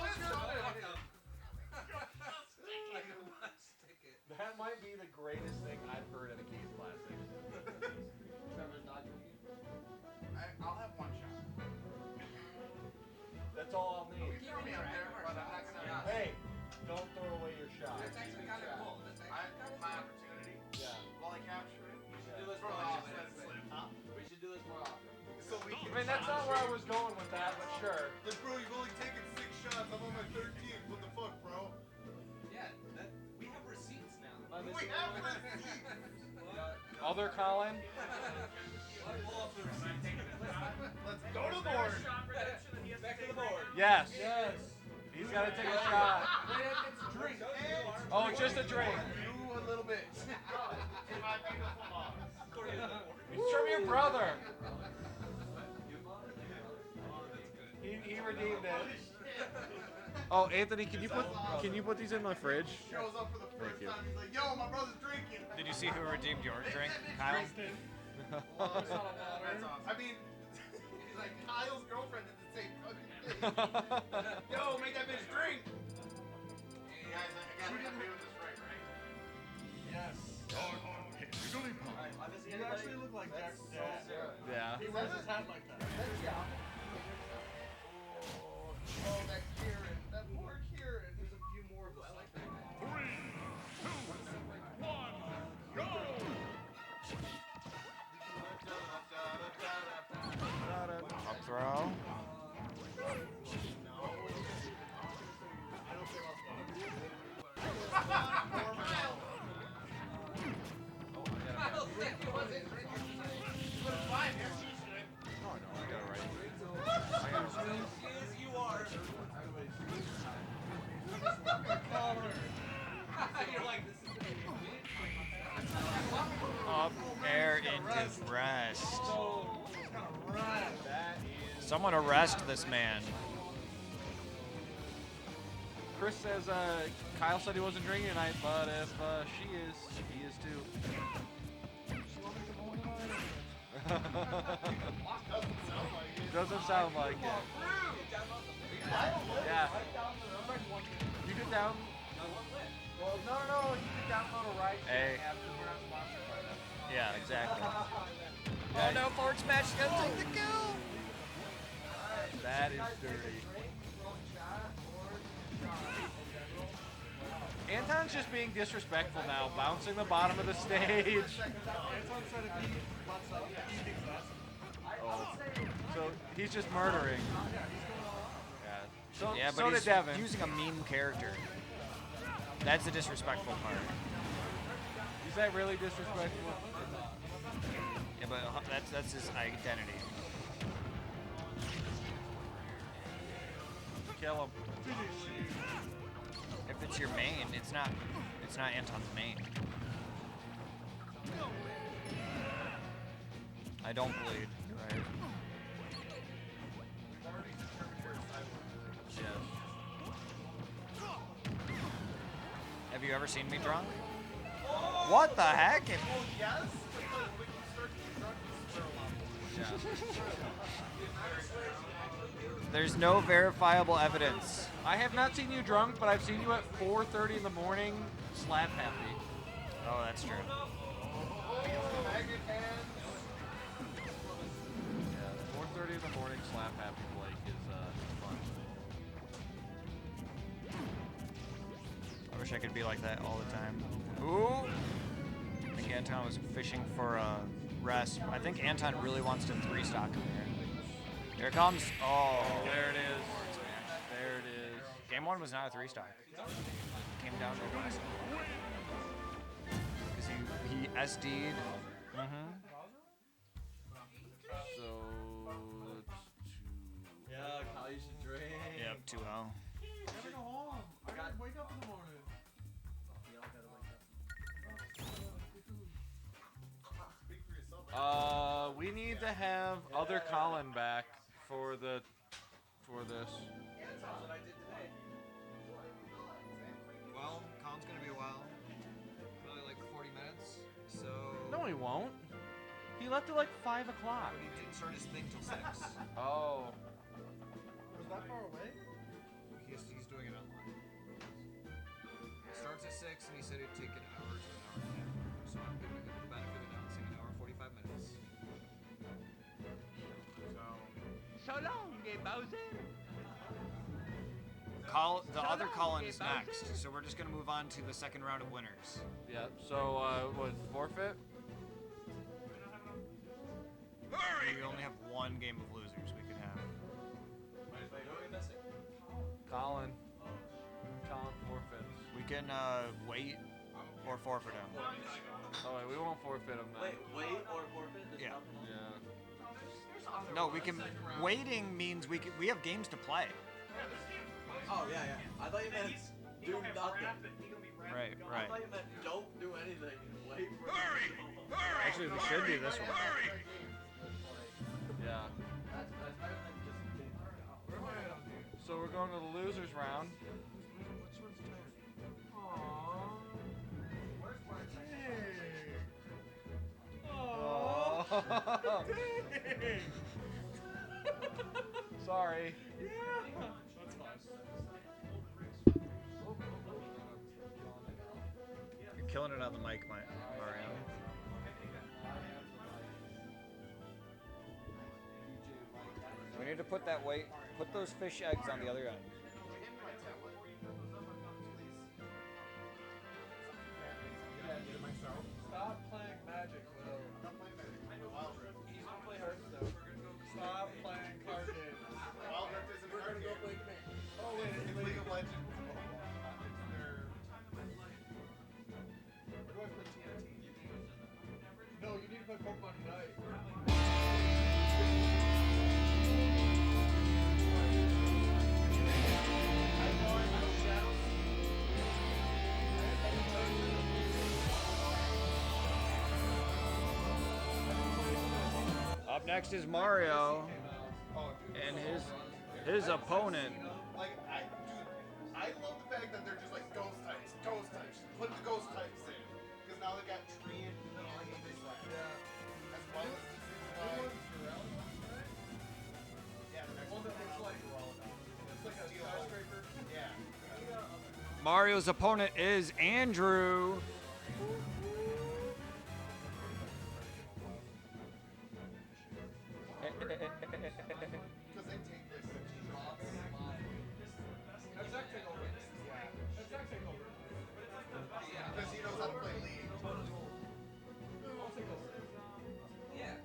That might be the greatest thing I've heard at a Kase Classic. I'll have one shot. That's all I'll need. You throw me up there, but I'm not gonna. Hey, don't throw away your shot. That's actually kind of cool. That's actually My opportunity. Yeah. While I capture it. We should do this Bro, more I often. just let it slip. Huh? We should do this more often. So we can. I mean, that's not where I was going with that, but sure. Like, bro, you've only taken 6 shots. I'm on my 13th. What the fuck, bro? Yeah, we have receipts now. We have receipts. Other Colin? Let's go to the board. Back to the board. Yes. He's got to take a shot. It's a drink. Oh, it's just a drink. You a little bit. In my beautiful mom. It's from your brother. He redeemed it. Oh, Anthony, can you put these in my fridge? Shows up for the first time. He's like, yo, my brother's drinking. Did you see who redeemed your drink, Kyle? That's awesome. I mean, he's like, Kyle's girlfriend did the same fucking thing. Yo, make that bitch drink. Hey, guys, I gotta be with this right, right? Yes. You actually look like Jack's dad. Yeah. He wears his hat like that. Oh, that Kieran. That poor Kieran. There's a few more of us like that. 3, 2, 1, go! Up throw. Up air into rest. Someone arrest this man. Chris says Kyle said he wasn't drinking tonight, but if she is, he is too. Doesn't sound like it. Yeah. You could down. Well, no. You can download a right Hey. app because we're not sponsored by them. Yeah, exactly. Oh no, forward smash is gonna take the kill. That is dirty. Anton's just being disrespectful now, bouncing the bottom of the stage. Oh. So he's just murdering. Yeah. So, Yeah, but so he's did Devin. using a meme character. That's the disrespectful part. Is that really disrespectful? Yeah, but that's his identity. Kill him. If it's your main, it's not Anton's main. I don't bleed, right? Yes. Have you ever seen me drunk? What the heck? Yes, because when you start to get drunk, you swear a lot. There's no verifiable evidence. I have not seen you drunk, but I've seen you at 4:30 in the morning, slap happy. Oh, that's true. Magnet hands. Yeah, 4:30 in the morning, slap happy Blake is fun. I wish I could be like that all the time. Ooh! I think Anton was fishing for a rest. I think Anton really wants to 3-stock him here. Here it comes. Oh. There it is. There it is. Game 1 was not a 3-stock. Came down to the last one. Because he SD'd. Mm-hmm. So, let's Yeah, Kyle, you should drink. Yep, 2-0. Never go home. I gotta wake up in the morning. Speak for yourself. we need to have other Colin back for this. Well, Colin's gonna be a while. Probably like 40 minutes. So. No, he won't. He left at like 5 o'clock. He didn't start his thing till 6. Oh. Was that far away? He's doing it online. It starts at 6, and he said it'd take an hour to an hour and a half. So I'm giving him the benefit of the doubt, saying an hour and 45 minutes. So long, Bowser. The other Colin is next, so we're just gonna move on to the second round of winners. Yeah. So, what, forfeit? We only have one game of losers we could have. Colin. Colin forfeits. We can wait or forfeit him. Oh, wait, we won't forfeit him then. Wait or forfeit? There's Yeah. nothing else? Yeah. No, we can. Waiting means we have games to play. Oh, yeah, yeah. I thought you meant do nothing. Right, I right. thought you meant don't do anything. Wait for it. Actually, we should do this one. Yeah. That's better than just So we're going to the losers round. Oh. Sorry. You're killing it on the mic, Mario. We need to put those fish eggs on the other end. Stop playing Magic, Will. Stop playing Magic. Wild Rift. Play Hearthstone. Stop playing card games. Wild Rift isn't a We're card gonna go game. play Command. Oh wait, It's League of Legends. They're- Where do I play TNT? No, you need to play Pokemon Unite. Up next is Mario, and his opponent. Like, I love the fact that they're just like ghost types. Just put the ghost types in. Because now they got tree and this as well as yeah, the next One that looks like it's like a skyscraper. Yeah. Mario's opponent is Andrew. Because they take this Exact takeover. Exact takeover. because he knows how to play League. I'll take over. Yeah.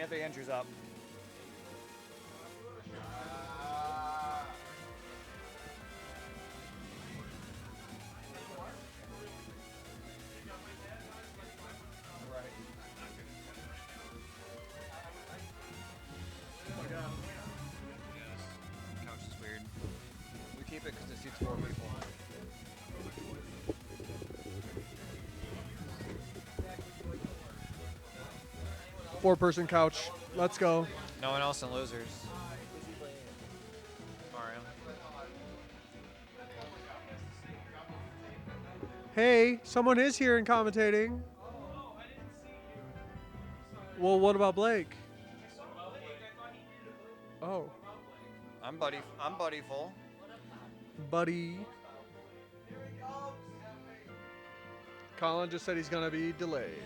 Anthony Andrews up. Couch is weird. We keep it because it seats 4 people. Four-person couch. Let's go. No one else in losers. Mario. Hey, someone is here and commentating. Well, what about Blake? Oh, I'm buddy full. buddy. Colin just said he's gonna be delayed.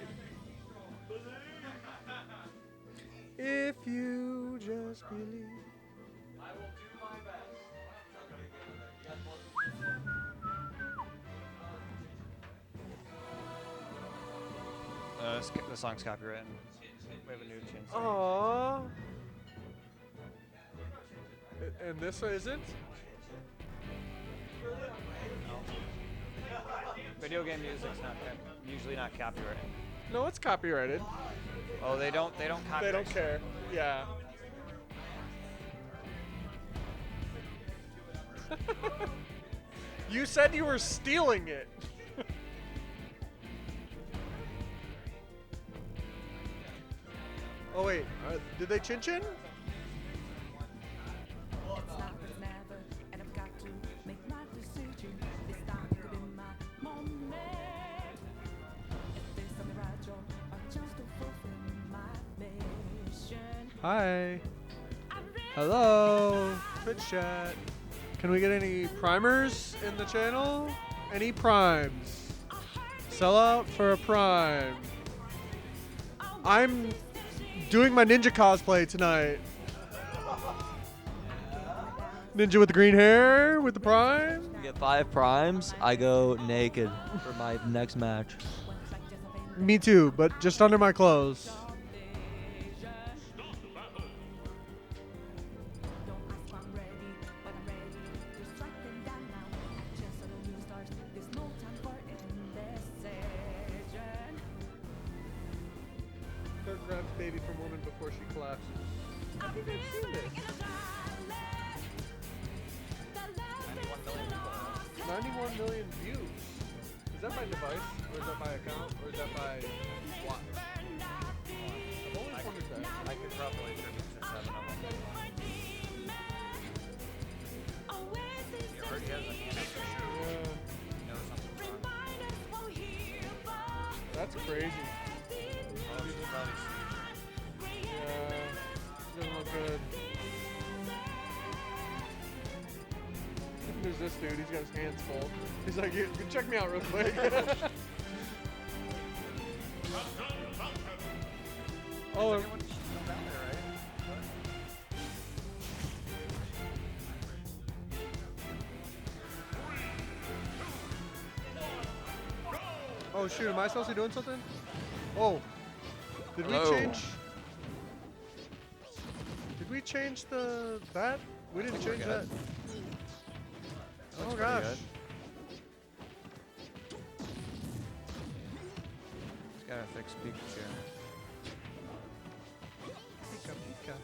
If you just believe. I will do my best. The song's copywritten. We have a new chin. Aww. And this isn't? Video game music's usually not copyrighted. No, it's copyrighted. Oh, they don't copyright. They don't care. Yeah. You said you were stealing it. Oh wait, did they chin chin? Hi. Hello. Twitch chat. Can we get any primers in the channel? Any primes? Sell out for a prime. I'm doing my ninja cosplay tonight. Ninja with the green hair with the prime. You get 5 primes. I go naked for my next match. Me too, but just under my clothes. Kurt grabs baby from woman before she collapses. I think I've seen this. 91 million views. Is that by device, or is that by account, or is that by what? I've always wondered that. I could probably attribute to 7 of them. You heard he has a hand up for sure. Yeah, He knows something's wrong. that's crazy. Oh, he's probably seen. Yeah, doesn't look good. There's this dude, he's got his hands full. He's like, you check me out real quick. Oh, oh shoot, am I supposed to be doing something? Oh, did we change that? We didn't change that. Oh gosh. Just gotta fix Pikachu. Pika, Pika.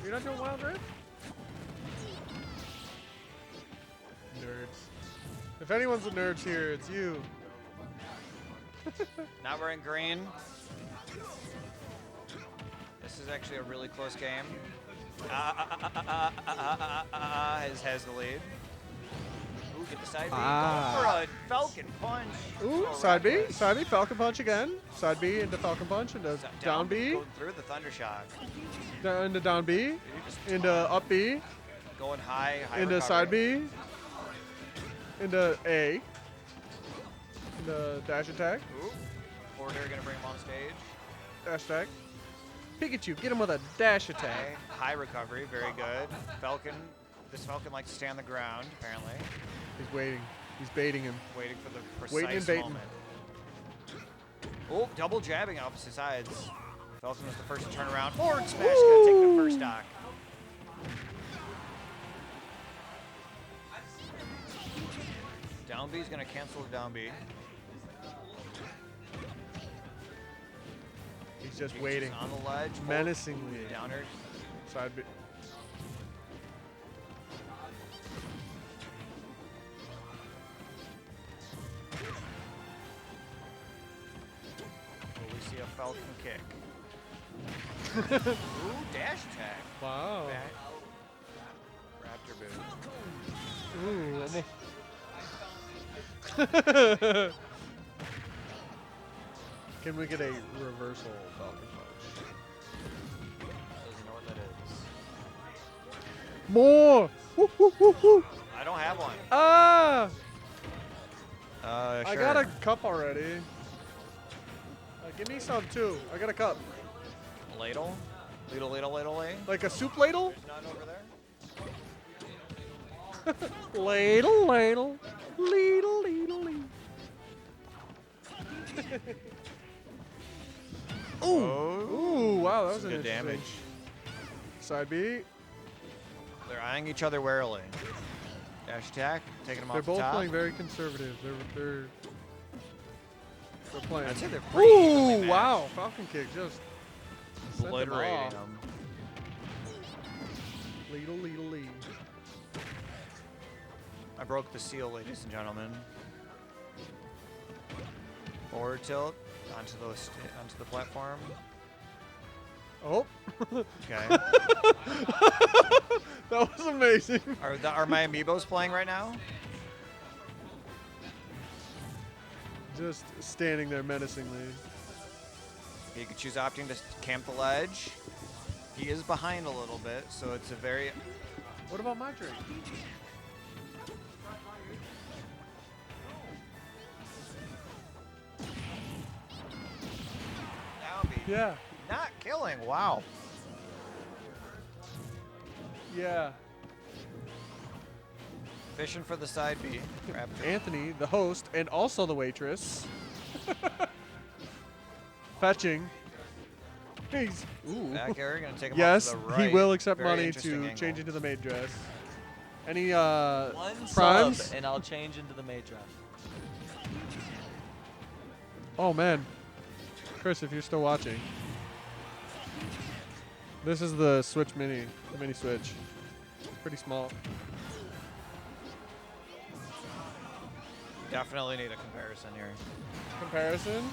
You're not doing Wild Rift? Nerds. If anyone's a nerd here, it's you. Not wearing green. This is actually a really close game. Has the lead. Ooh, get the side B. Go for a Falcon Punch. Ooh, side B, Falcon Punch again. Side B into Falcon Punch into down B, Going through the Thunder Shock. into down B, into up B, Going high into recovery. side B, into A, into dash attack, Ooh. Forward air gonna bring him on stage. dash attack. Pikachu, get him with a dash attack. Okay. High recovery, very good. Falcon, this Falcon likes to stay on the ground, apparently. He's waiting. He's baiting him. Waiting for the Waiting and precise baiting. moment. Oh, double jabbing opposite sides. Falcon was the first to turn around. Forward smash, gonna take the first stock. Down B is gonna cancel the down B. He's just Peach waiting. is on the ledge. Menacingly. Downer. Side B. Will we see a Falcon kick? Ooh, dash attack. Wow. Raptor boot. Ooh, Can we get a reversal Falcon punch? Doesn't know what that is. More! Woo, woo, woo, woo. I don't have one. Ah! Sure. I got a cup already. Give me some too. I got a cup. Ladle? Ladle, ladle, ladle, ladle. Like a soup ladle? There's none over there. Ladle, ladle. Ladle, ladle, ladle. Ooh. Ooh, wow, that was Some an good interesting- damage. Side B. They're eyeing each other warily. Dash attack, taking them They're off the both top. playing very conservative. They're playing. I'd say they're pretty evenly Ooh, matched. wow. Falcon kick just sent them Obliterating off. them. Ladle, ladle, ladle. I broke the seal, ladies and gentlemen. Forward tilt onto the platform. Oh. Okay. That was amazing. Are my amiibos playing right now? Just standing there menacingly. Pikachu's opting to camp the ledge. He is behind a little bit, so it's a very... What about my drink? Yeah. Not killing, wow. Yeah. Fishing for the side B. Raptor. Anthony, the host, and also the waitress. Fetching. He's ooh. Back air, gonna take him Yes, off to the right. he will accept Very money interesting to angle. change into the maid dress. Any One primes? sub, and I'll change into the maid dress. Oh man, Chris, if you're still watching, this is the Switch Mini, the mini Switch. It's pretty small. Definitely need a comparison here. Comparison?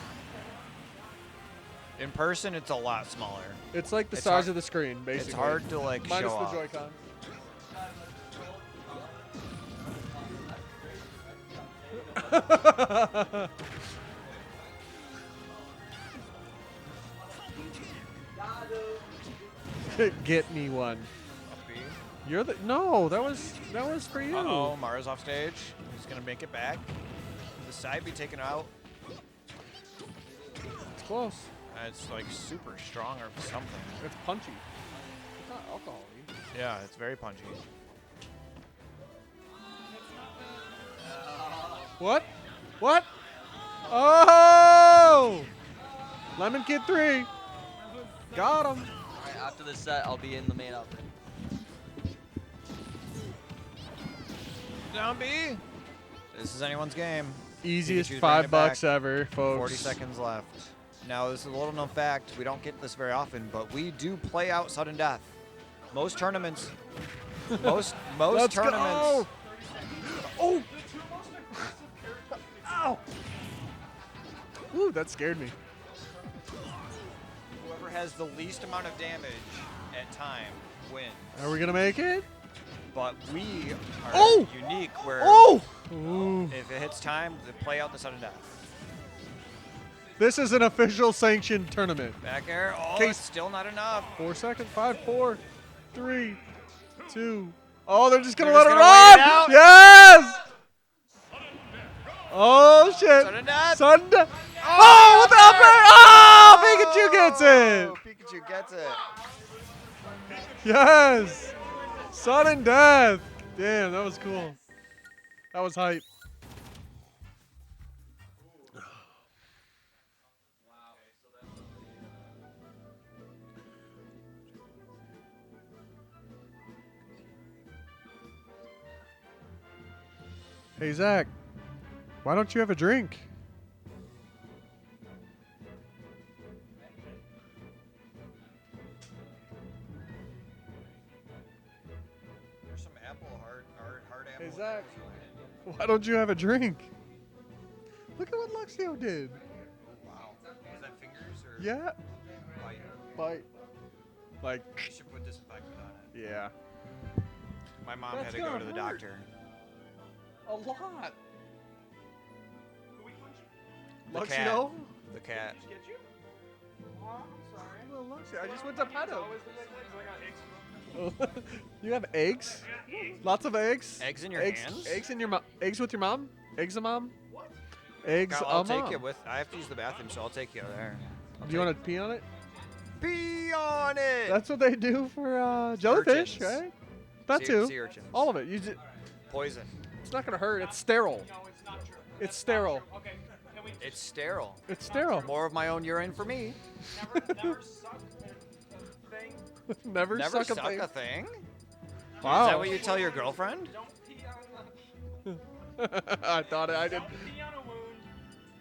In person, it's a lot smaller. It's like the It's size hard- of the screen, basically. It's hard to like Minus show the off. Joy-Con. Get me one. You're the that was for you. Uh-oh, Mara's off stage. He's gonna make it back. The side be taken out. It's close. It's like super strong or something. It's punchy. It's not alcohol-y. Yeah, it's very punchy. What? What? Oh! Lemon Kid 3. Got him. All right, after this set, I'll be in the main outfit. Down B. This is anyone's game. Easiest Pikachu's bringing it $5 back. ever, folks. 40 seconds left. Now, this is a little known fact. We don't get this very often, but we do play out sudden death. Most tournaments. most Let's tournaments. go. Oh! Ow! Ooh, that scared me. Whoever has the least amount of damage at time wins. Are we gonna make it? But we are Oh! unique where Oh! Ooh. if it hits time, they play out the sudden death. This is an official sanctioned tournament. Back air. Oh, Kase. it's still not enough. 4 seconds. 5, 4, 3, 2. Oh, they're just gonna They're let just it gonna run. wait it out. Yes. Oh shit. Sudden death. Sudden death. Oh, with the upper. Oh, Pikachu gets it. Oh, Pikachu gets it. Yes. Sudden death. Damn, that was cool. That was hype. Hey, Zach. Why don't you have a drink? There's some apple hard apple. Hey, Zach. Why don't you have a drink? Look at what Luxio did. Oh, wow. Is that fingers or? Yeah. Bite? Bite. Like. You should put disinfectant on it. Yeah. My mom That's had to go gonna to the hurt. doctor. A lot. The Luxio? cat. The cat. Get you? Oh, I'm sorry. Well, Luxio, I just went to pet him. Always the next eggs. You have eggs? Lots of eggs? Eggs in your eggs, hands? Eggs in your mom? Eggs with your mom? Eggs a mom? What? Eggs I'll a take mom. you with. I have to use the bathroom, so I'll take you there. Do you want to pee on it? Pee on it. That's what they do for jellyfish, Urchins. right? That too. Sea urchins. All of it. You just, Poison. it's not gonna hurt. It's sterile. No, it's not true. It's sterile. Okay, can we just It's sterile. It's sterile. More of my own urine for me. never suck a thing? Never Never suck a thing. thing. Wow. Is that what you tell your girlfriend? Don't pee on the... I thought I did. Don't pee on a wound.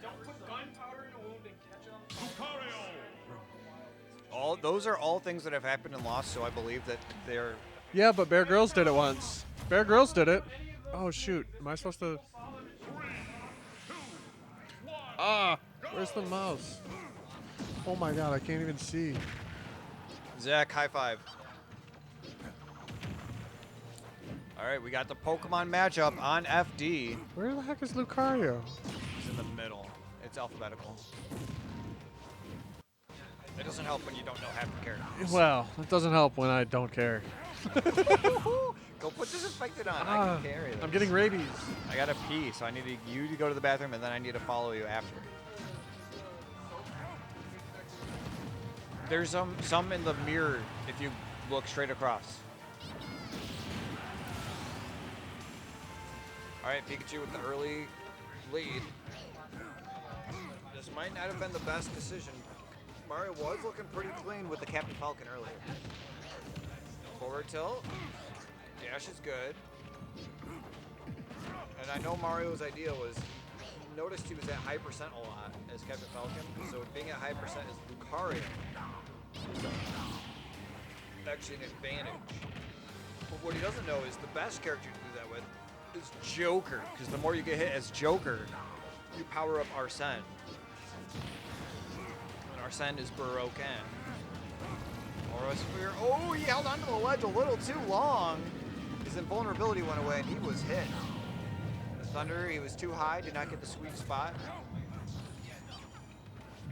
Don't put gunpowder in a wound and catch it on fire. All those are all things that have happened in Lost, so I believe that they're. Yeah, but Bear Grylls did it once. Bear Grylls did it. Oh shoot! Am I supposed to? Ah! Where's the mouse? Oh my god! I can't even see. Zach, high five. All right, we got the Pokemon matchup on FD. Where the heck is Lucario? It's in the middle. It's alphabetical. It doesn't help when you don't know half the characters. Well, it doesn't help when I don't care. Go put disinfectant on. I can carry this. I'm getting rabies. I gotta pee, so I need you to go to the bathroom, and then I need to follow you after. There's some in the mirror if you look straight across. All right, Pikachu with the early lead. This might not have been the best decision. Mario was looking pretty clean with the Captain Falcon earlier. Forward tilt. Dash is good. And I know Mario's idea was, he noticed he was at high percent a lot as Captain Falcon, so being at high percent as Lucario is actually an advantage. But what he doesn't know is the best character to do that with is Joker, because the more you get hit as Joker, you power up Arsene. And Arsene is broken. Aura Sphere. Oh, he held onto the ledge a little too long. His invulnerability went away and he was hit. The Thunder, he was too high, did not get the sweet spot.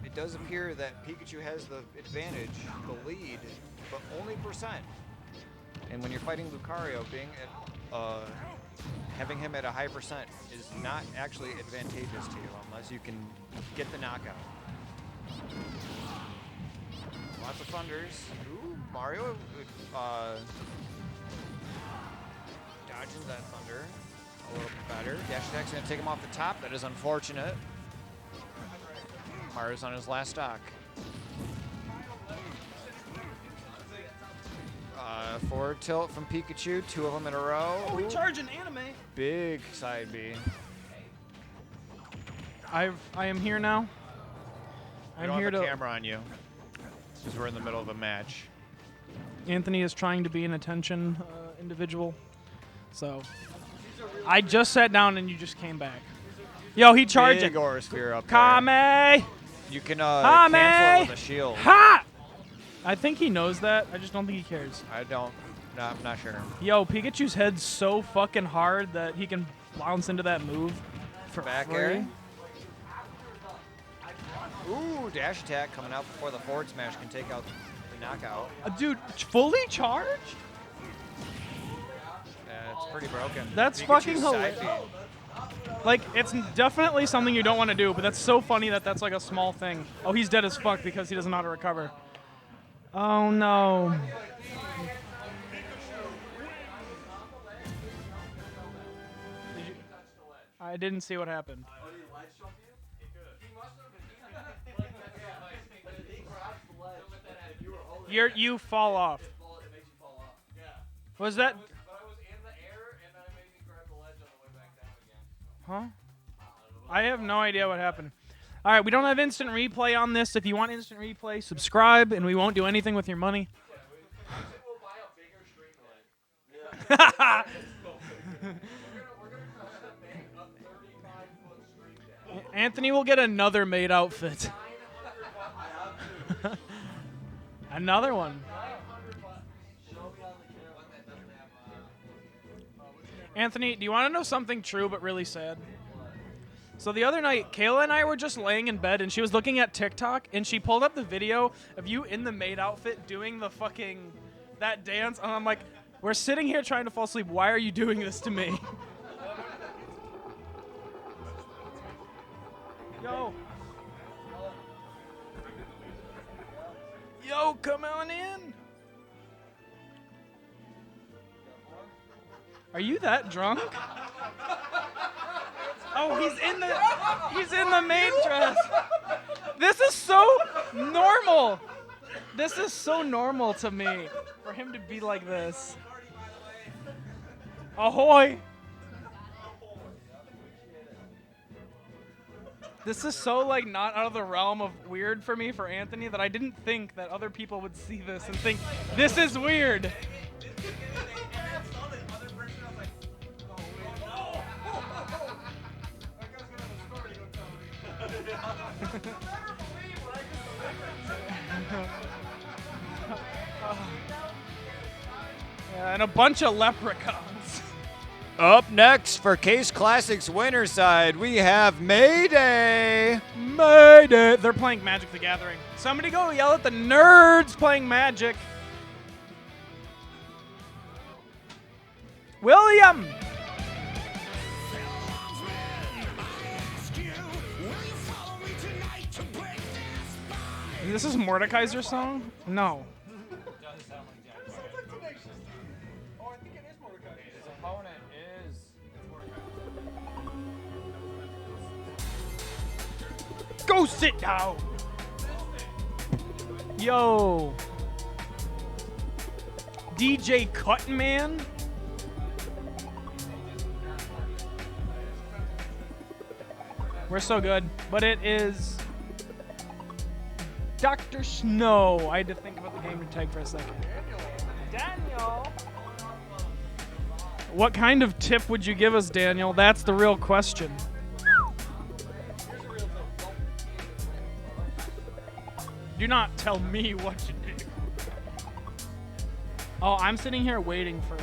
It does appear that Pikachu has the advantage, the lead, but only percent. And when you're fighting Lucario, being at, having him at a high percent is not actually advantageous to you unless you can get the knockout. Lots of Thunders. Ooh, Mario dodging that Thunder a little bit better. Dash attack's gonna take him off the top. That is unfortunate. Mario's on his last stock. Forward tilt from Pikachu, two of them in a row. Oh, we charge an anime. Big side B. I am here now. We I'm don't here have a to. camera on you because we're in the middle of a match. Anthony is trying to be an attention individual, so I just sat down and you just came back. Yo, he charged Big it. Aura Sphere up there. Kame! You can cancel it with a shield. Ha! I think he knows that. I just don't think he cares. I don't. No, I'm not sure. Yo, Pikachu's head's so fucking hard that he can bounce into that move for Back free. air. Ooh, dash attack coming out before the forward smash can take out the knockout. Dude, fully charged? Yeah, it's pretty broken. That's Pikachu's fucking side hilarious. B. Like, it's definitely something you don't want to do, but that's so funny that that's like a small thing. Oh, he's dead as fuck because he doesn't know how to recover. Oh, no. I didn't see what happened. You fall off. Was that? But I was in the air, and then it made me grab the ledge on the way back down again. Huh? I have no idea what happened. All right, we don't have instant replay on this. If you want instant replay, subscribe, and we won't do anything with your money. Anthony will get another maid outfit. Another one. Anthony, do you want to know something true but really sad? So the other night, Kayla and I were just laying in bed, and she was looking at TikTok, and she pulled up the video of you in the maid outfit doing the fucking, that dance, and I'm like, we're sitting here trying to fall asleep. Why are you doing this to me? Yo. Yo, come on in. Are you that drunk? Oh, he's in the maid dress. This is so normal. This is so normal to me for him to be like this. Ahoy. This is so like not out of the realm of weird for me for Anthony that I didn't think that other people would see this and think this is weird. Yeah, and a bunch of leprechauns. Up next for Kase Klassics winner side, we have Mayday. Mayday. They're playing Magic the Gathering. Somebody go yell at the nerds playing Magic. William. This is Mordekaiser's song? No. Go sit down. Yo. DJ Cutman. We're so good, but it is Dr. Snow. I had to think about the gamer tag for a second. Daniel. What kind of tip would you give us, Daniel? That's the real question. Do not tell me what to do. Oh, I'm sitting here waiting for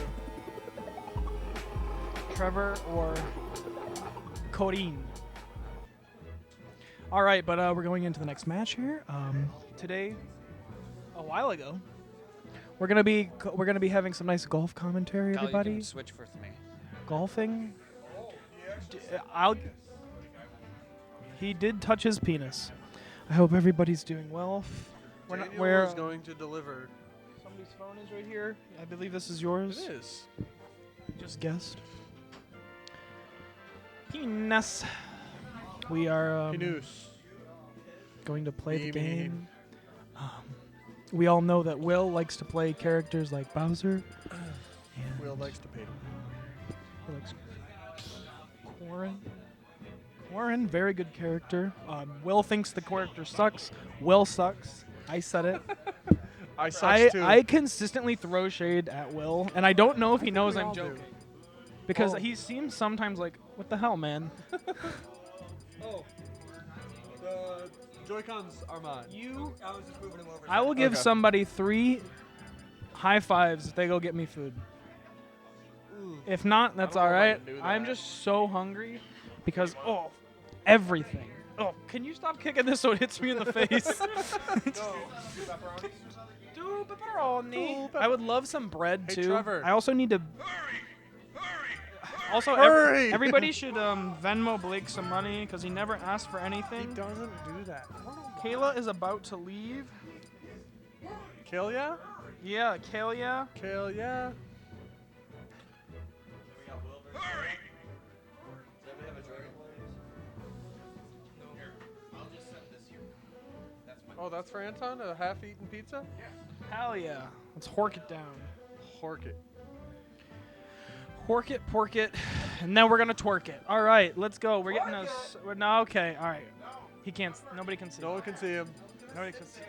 Trevor or Corinne. All right, but we're going into the next match here. Today, a while ago, we're gonna be having some nice golf commentary. Kyle, Everybody, you can switch with me. Golfing. He did touch his penis. I hope everybody's doing well. Daniel is going to deliver. Somebody's phone is right here. I believe this is yours. It is. Just guessed. Penis. We are going to play the game. We all know that Will likes to play characters like Bowser. And Will likes to paint. He likes Warren, very good character. Will thinks the character sucks. Will sucks. I said it. I suck too. I consistently throw shade at Will, and I don't know if he knows I'm joking. Because he seems sometimes like, what the hell, man? Oh. The Joy-Cons are mine. I was just moving him over. I will give somebody 3 high fives if they go get me food. If not, that's all right. I'm just so hungry because, everything. Oh, can you stop kicking this so it hits me in the face? Two pepperoni. I would love some bread, Hey, too. Trevor. I also need to... Also, Hurry! everybody should Venmo Blake some money because he never asked for anything. He doesn't do that. Kayla is about to leave. Kalia? Yeah, Kayla. Kalia? Oh, that's for Anton? A half-eaten pizza? Hell yeah. Let's hork it down. Hork it. Pork it, and then we're gonna twerk it. All right, let's go. We're getting us. No, okay. All right. He can't. Nobody can see. No one can see him. Nobody can see.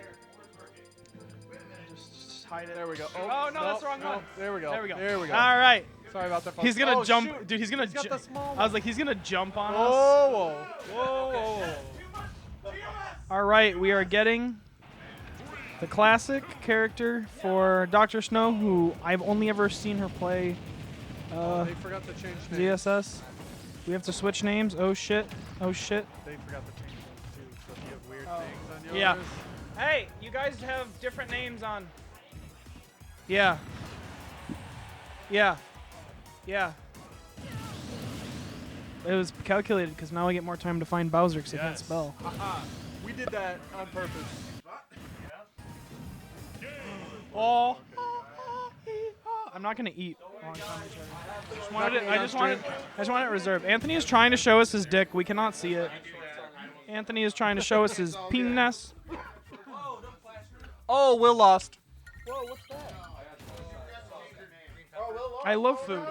Just hide it. There we go. Oh, no, that's the wrong one. There we go. There we go. There we go. All right. Sorry about that. He's gonna jump, shoot. dude. He's gonna. He's got the small I was like, he's gonna jump on us. Whoa, whoa, whoa, whoa. All right, we are getting the classic character for Dr. Snow, who I've only ever seen her play. They forgot to change names. ZSS. We have to switch names. Oh shit. Oh shit. They forgot to change names too, so if you have weird things on yours. Yeah. Hey, you guys have different names on. Yeah. Yeah. Yeah. It was calculated because now I get more time to find Bowser because I can't spell. Haha. We did that on purpose. Oh. I'm not gonna eat on commentary. I just wanted it reserved. Anthony is trying to show us his dick. We cannot see it. Anthony is trying to show us his penis. Oh, Will lost. Whoa, what's that? I love food.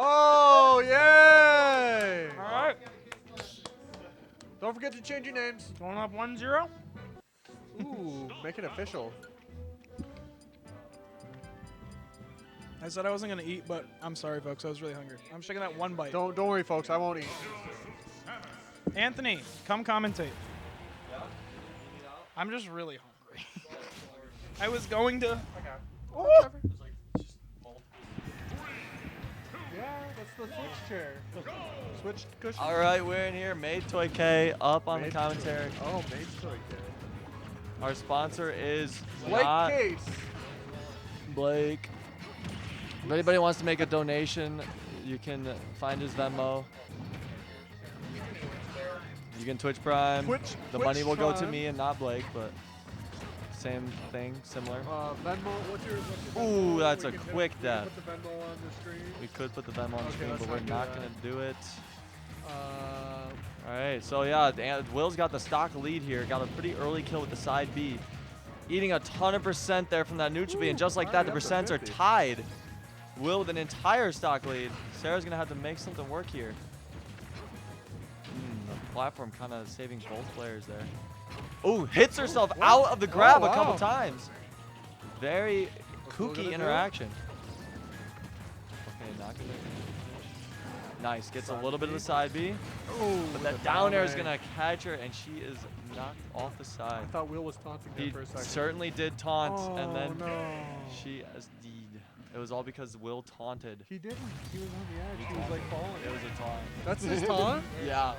Oh, yay! All right. Don't forget to change your names. Going up 1-0. Ooh, make it official. I said I wasn't gonna eat, but I'm sorry, folks. I was really hungry. I'm just taking that one bite. Don't worry, folks. I won't eat. Anthony, come commentate. I'm just really hungry. I was going to. Oh, yeah, that's the switch chair. Switch cushion. All right, we're in here. Made Toy K up on the commentary. Oh, made Toy K. Our sponsor is Blake not Case. Blake. If anybody wants to make a donation, you can find his Venmo. You can Twitch Prime. The money will go to me and not Blake, but same thing, similar. Venmo, what's your Ooh, that's We a can quick put death. the Venmo on the screen. We could put the Venmo on the Okay, screen, let's but we're not do not that. going to do it. Uh, All right, so yeah, Will's got the stock lead here. Got a pretty early kill with the side B. Eating a ton of percent there from that neutral B, and just like that, the already up percents to are 50. tied. Will with an entire stock lead. Sarah's going to have to make something work here. The platform kind of saving both players there. Oh, hits herself out of the grab a couple wow. times. Very Will gonna kooky do? interaction. Okay, not gonna. Nice, gets a little bit of the side B. Ooh, But that the down air is air. going to catch her, and she is knocked off the side. I thought Will was taunting He there for a second. certainly did taunt, and then no. she is deed. It was all because Will taunted. He didn't. He was on the edge. He was like falling. It was a taunt. That's his taunt? Yeah,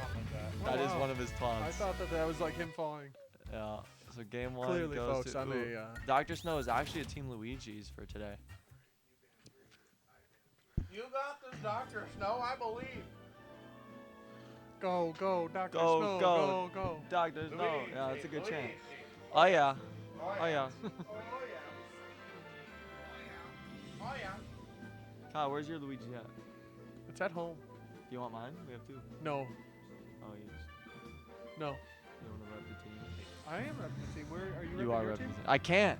Oh, that is wow. one of his taunts. I thought that was like him falling. Yeah. So game one Clearly, goes folks, to I'm ooh, a, Dr. Snow is actually a Team Luigi's for today. You got this, Dr. Snow, I believe. Go, Dr. Go, Snow, go. go. Dr. Snow. Luigi, Yeah, that's a good Luigi. chant. Oh yeah. Oh yeah. Oh, yeah. Kyle, where's your Luigi at? It's at home. Do you want mine? We have two. No, Oh, you just no. you want to rep the team? I am repping the team. Where are you? You repping are your repping team? the team. I can't.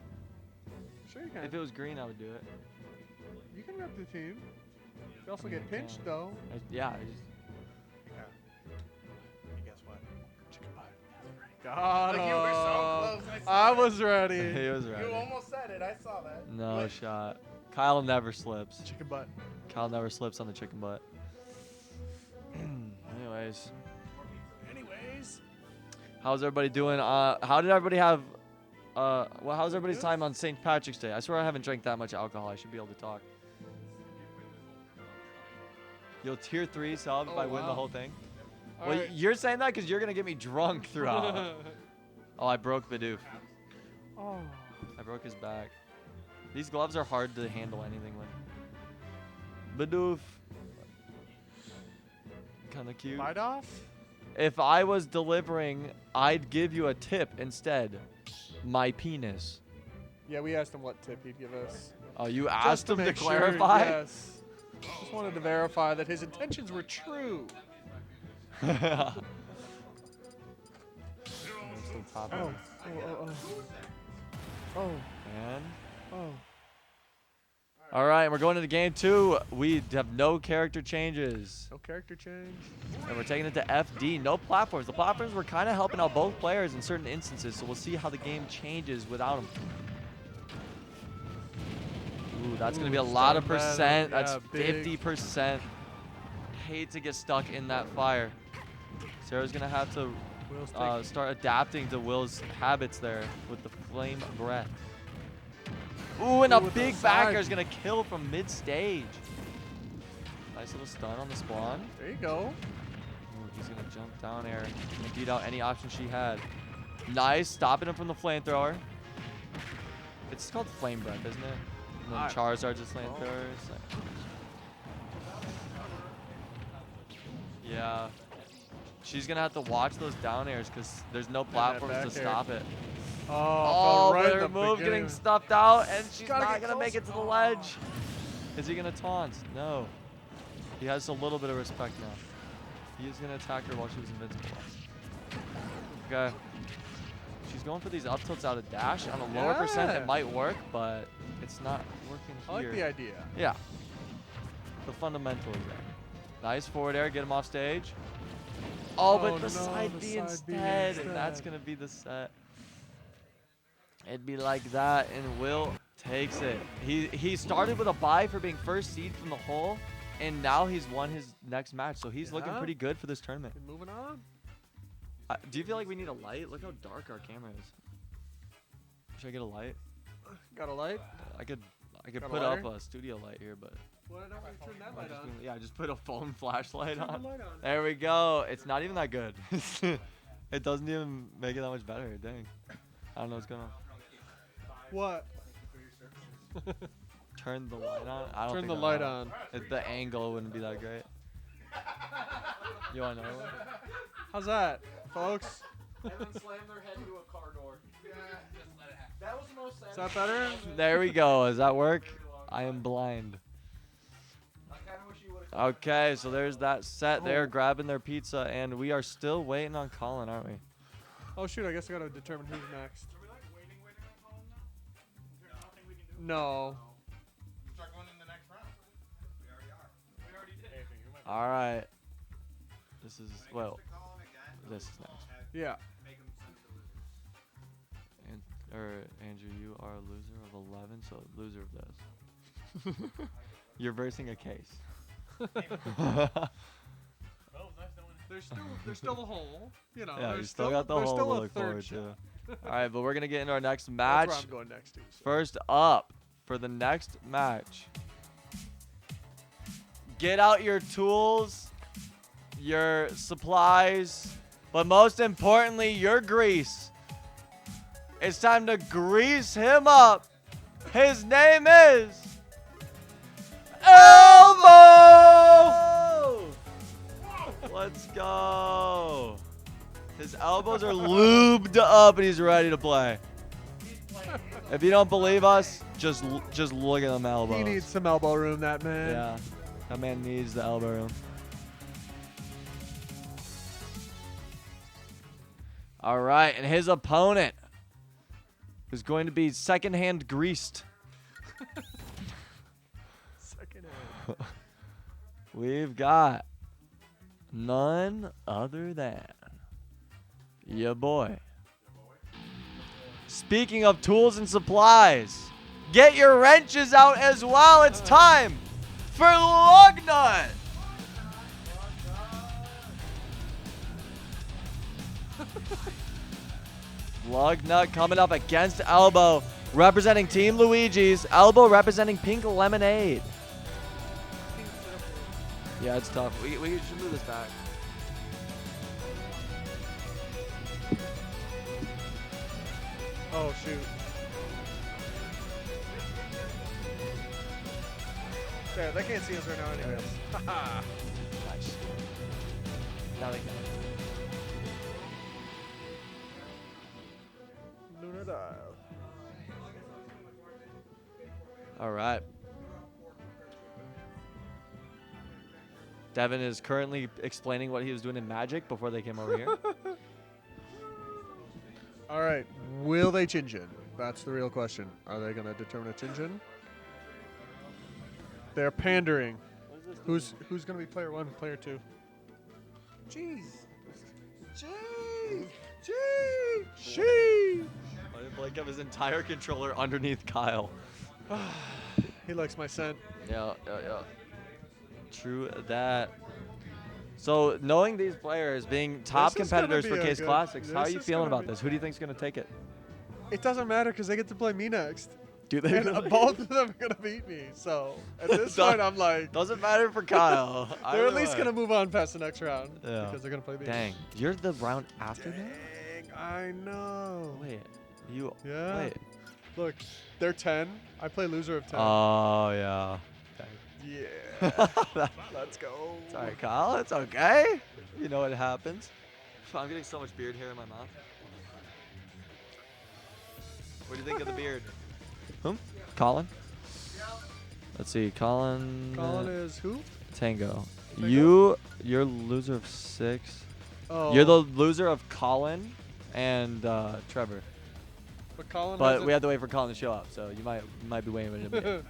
Sure you can. If it was green, I would do it. You can rep the team. You also get You pinched can. though. Yeah, I just. Hey, guess what? God, Like, you were so close, I was ready. He was ready. You almost said it. I saw that. No shot. Kyle never slips. Chicken butt. Kyle never slips on the chicken butt. Anyways, how's everybody doing? How did everybody have? Well, how's everybody's time on St. Patrick's Day? I swear I haven't drank that much alcohol. I should be able to talk. You'll tier 3 sub if Oh, I win the wow. whole thing. All Well, right. you're saying that because you're gonna get me drunk throughout. Oh, I broke Bidoof. Oh. I broke his back. These gloves are hard to handle anything with. Bidoof. Kinda cute. Bite off? If I was delivering, I'd give you a tip instead. My penis. Yeah, we asked him what tip he'd give us. Oh, you Just asked him to make sure, clarify? Yes. Just wanted to verify that his intentions were true. Oh. Oh. And Oh. All right, we're going into game 2. We have no character changes. No character change. And we're taking it to FD. No platforms. The platforms were kind of helping out both players in certain instances, so we'll see how the game changes without them. Ooh, that's going to be a lot of percent. Yeah, That's big. 50%. Hate to get stuck in that fire. Sarah's going to have to start adapting to Will's habits there with the flame breath. Ooh, and a big backer is going to kill from mid-stage. Nice little stun on the spawn. There you go. Ooh, he's going to jump down air and beat out any option she had. Nice, stopping him from the flamethrower. It's called flame breath, isn't it? And then Charizard's just flamethrowers. Yeah. She's going to have to watch those down airs because there's no platforms to stop it. Oh, right but in her the move beginning. getting stuffed out, and she's Gotta not get going to make close. it to the ledge. Is he going to taunt? No. He has a little bit of respect now. He is going to attack her while she was invincible. Okay. She's going for these up tilts out of dash. On a lower percent, it might work, but it's not working I like here. the idea. Yeah. The fundamental is there. Nice forward air, get him off stage. Oh, but Oh, the no, side the B side B instead, and instead. that's going to be the set. It'd be like that, and Will takes it. He started with a bye for being first seed from the hole, and now he's won his next match, so he's looking pretty good for this tournament. And moving on. Do you feel like we need a light? Look how dark our camera is. Should I get a light? Got a light? I could Got a put up lighter? a studio light here, but Why don't we turn that light on? yeah, just put a phone flashlight Turn the on. light on. There we go. It's not even that good. It doesn't even make it that much better. Dang. I don't know what's going on. What? Turn the light on? I don't Turn think the that light will. on. The angle wouldn't be that great. You want another one? How's that, folks? And then slam their head into a car door. That was the most Is that better? There we go. Does that work? I am blind. Okay, so there's that set there, grabbing their pizza, and we are still waiting on Colin, aren't we? Oh shoot! I guess I gotta determine who's next. No. Start going in the next round. We already are. We already did. All right. This is, well, this is next. Yeah. Andrew, you are a loser of 11, so loser of this. You're versing a case. There's still a hole. You know. Yeah, you there's still got the there's hole still to a look third forward shot. to. All right, but we're going to get into our next That's match. where I'm going next to. So. First up, for the next match, get out your tools, your supplies, but most importantly, your grease. It's time to grease him up. His name is Elbow! Let's go. His elbows are lubed up and he's ready to play. If you don't believe us, just look at them elbows. He needs some elbow room, that man. Yeah, that man needs the elbow room. All right, and his opponent is going to be second-hand greased. Second hand. We've got none other than your boy. Speaking of tools and supplies, get your wrenches out as well. It's time for Lugnut. Lugnut coming up against Elbow, representing Team Luigi's. Elbow representing Pink Lemonade. Yeah, it's tough. We should move this back. Oh shoot. There, they can't see us right now anyways. Haha. Nice. Now they can. Lunar dial. All right. Devin is currently explaining what he was doing in Magic before they came over here. All right. Will they Chinjin? That's the real question. Are they going to determine a Chinjin? They're pandering. Who's gonna be player 1 and player 2? Jeez. She. Blake have his entire controller underneath Kyle. He likes my scent. Yeah. True that. So knowing these players being top This is gonna competitors be for a Kase good- Klassics, how are this you is feeling gonna about be- this? Who do you think's gonna take it? It doesn't matter because they get to play me next. Do they? And really? both of them are gonna beat me. So at this point, I'm like, Doesn't matter for Kyle. they're at Either least way. gonna move on past the next round Yeah. because they're gonna play me. Dang, you're the round after that? Dang, I know. Wait, you. Yeah. Wait. Look, they're 10. I play loser of 10. Oh yeah. Yeah. Let's go. It's all right, Kyle. It's okay. You know what happens. I'm getting so much beard hair in my mouth. What do you think of the beard? Whom? Colin? Let's see. Colin. Colin is who? Tango. Tango? You're loser of 6. Oh. You're the loser of Colin and Trevor. But Colin. But we have to wait for Colin to show up, so you might be waiting a bit.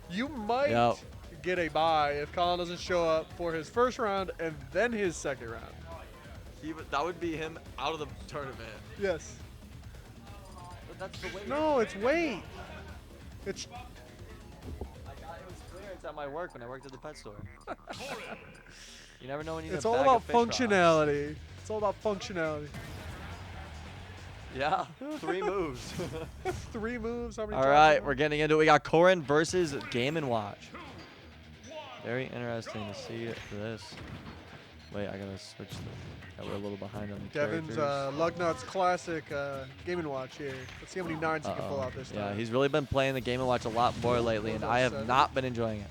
You might Yep. get a bye if Colin doesn't show up for his first round and then his second round. That would be him out of the tournament. Yes. But that's the way. No, it's wait. It's. I got it was clearance at my work when I worked at the pet store. You never know when you. It's all about functionality. It's all about functionality. Yeah, 3 moves. 3 moves. How many? All times right, you we're want? getting into it. We got Corin versus Game & Watch. Very interesting to see this. Wait, I gotta switch. We're a little behind on the Devin's characters. Lugnut's classic Game & Watch here. Let's see how many 9s he can pull out this time. Yeah, he's really been playing the Game & Watch a lot more lately, and I have 7. not been enjoying it.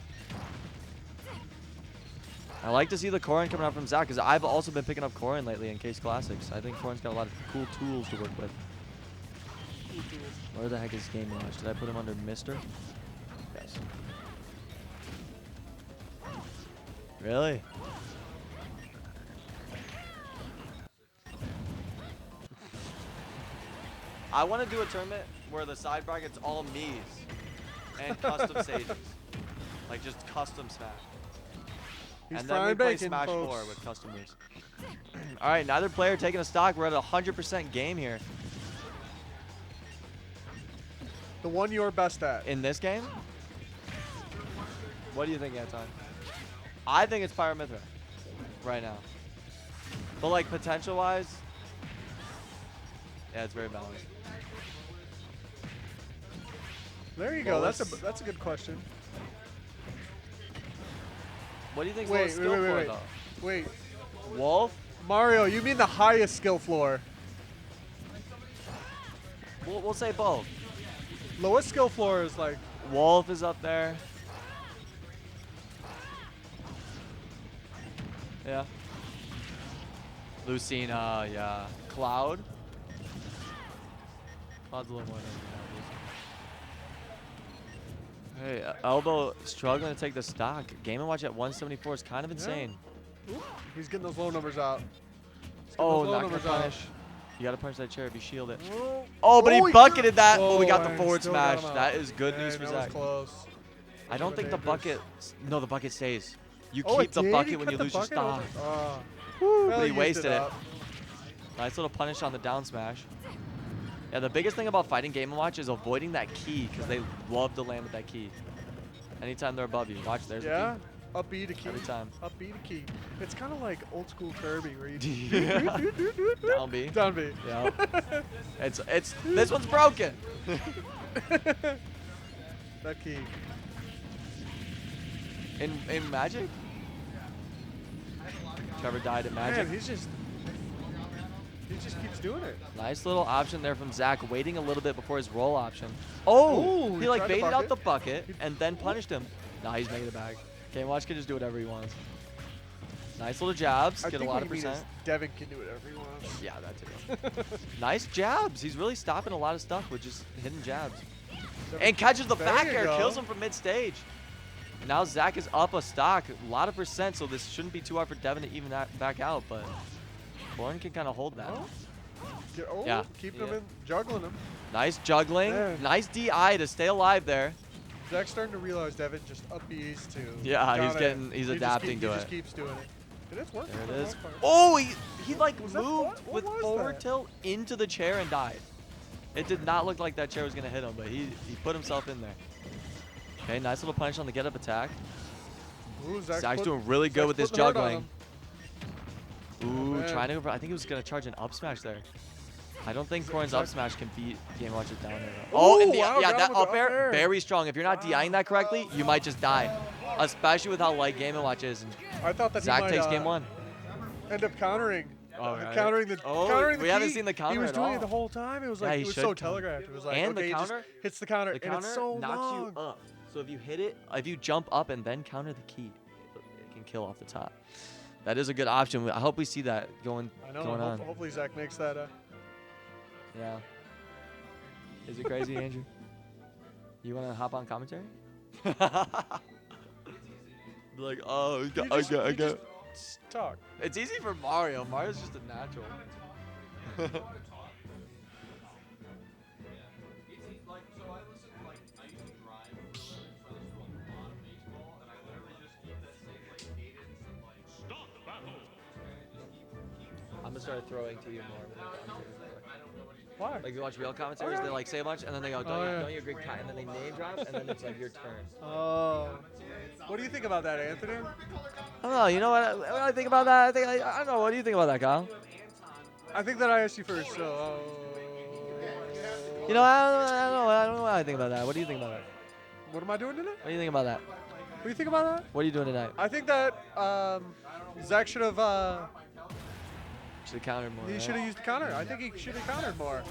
I like to see the Corin coming out from Zach, because I've also been picking up Corin lately in Kase Klassics. I think Corin's got a lot of cool tools to work with. Where the heck is Game & Watch? Did I put him under Mister? Yes. Really? I want to do a tournament where the side bracket's all me's and custom stages. Like just custom Smash. He's And then we frying play bacon, Smash folks. 4 with custom moves. All right, neither player taking a stock. We're at a 100% game here. The one you're best at. In this game? What do you think, Anton? I think it's Pyramithra right now. But like potential-wise, yeah, it's very balanced. There you go. Lois. That's a good question. What do you think? Wait, skill floor, wait. though? Wait, Wolf? Mario, you mean the highest skill floor? We'll say both. Lowest skill floor is like. Wolf is up there. Yeah. Lucina, yeah. Cloud. Cloud's a little more than that. Hey, Elbow struggling to take the stock. Game & Watch at 174 is kind of insane. Oop, he's getting those low numbers out. He's getting Oh, those low not gonna numbers out. punish. You gotta punch that chair if you shield it. Oh, Oh, but he he bucketed that. Oh, But we got the and forward still got smash. him out. That is good Dang, news for that Zach. was close. I don't think the Dangerous. bucket. No, the bucket stays. You Oh, keep it the did? He bucket when cut you the lose your bucket? stock. Oh. Woo, Well, but he used wasted it. up. Nice little punish on the down smash. Yeah, the biggest thing about fighting Game & Watch is avoiding that key, because they love to land with that key. Anytime they're above you. Watch, there's Yeah, the up B to key. key. Every time. Up B to key. It's kind of like old school Kirby where you Down B. Down B. Yeah. It's this one's broken. That key. In Magic? Trevor died at Magic. Man, he just keeps doing it. Nice little option there from Zach, waiting a little bit before his roll option. Oh, Ooh, he he like tried to baited out the bucket. bucket and then punished him. Nah, he's making it back. Game Watch can just do whatever he wants. Nice little jabs, I get a think lot what of you mean is percent. Devin can do whatever he wants. Yeah, that too. Nice jabs. He's really stopping a lot of stuff with just hidden jabs. And catches the There back you air, go. kills him from mid-stage. Now Zach is up a stock, a lot of percent, so this shouldn't be too hard for Devin to even that back out, but Lauren can kind of hold that. Oh, Yeah. keeping him in, juggling him. Nice juggling, Man. nice DI to stay alive there. Zach's starting to realize Devin just up B's to. Yeah, down he's air. he's He adapting just to He just it. keeps doing it. And it's working. There for it the is. most part. Oh, he like Was that moved what with was forward that? tilt into the chair and died. It did not look like that chair was gonna hit him, but he put himself in there. Okay, nice little punish on the get-up attack. Ooh, Zach's doing really good with this putting the hurt on juggling. him. Ooh, man. trying to. I think he was gonna charge an up smash there. I don't think Corrin's up smash can beat Game Watch's down air. Oh, and wow, yeah, got that him with up the up air, air. very strong. If you're not DIing that correctly, you might just die. Especially with how light Game Watch is. And I thought that Zach he might takes game 1. end up countering. Oh, right. Countering the we haven't key. seen the counter He was at doing all. it the whole time. It was Yeah, like he it was should so counter. telegraphed. It was like And okay, the he just counter, hits the counter, the and counter it's so knocks long. you up. So if you hit it, if you jump up and then counter the key, it can kill off the top. That is a good option. I hope we see that going I know. going on. Hopefully Zach makes that. Yeah. Is it crazy, Andrew? You want to hop on commentary? Be like, oh, I got. Just talk. It's easy for Mario. Mario's just a natural. Like, so I listen, like, I used to drive for a living, so I listen to a lot of baseball, and I literally just keep that same, like, cadence and, like, stop the battle. I'm gonna start throwing to you more. Why? Like you watch real commentaries, they like say a bunch, and then they go, don't you agree, Kai? And then they name drop, and then it's like your turn. Oh. What do you think about that, Anthony? I don't know. You know what I think about that? I don't know. What do you think about that, Kyle? I think that I asked you first, so. You know, I don't know what I think about that. What do you think about that? What am I doing tonight? What do you think about that? What do you think about that? What are you doing tonight? I think that Zach should have. Should have countered more. He right? should have used the counter. I think he should have countered more.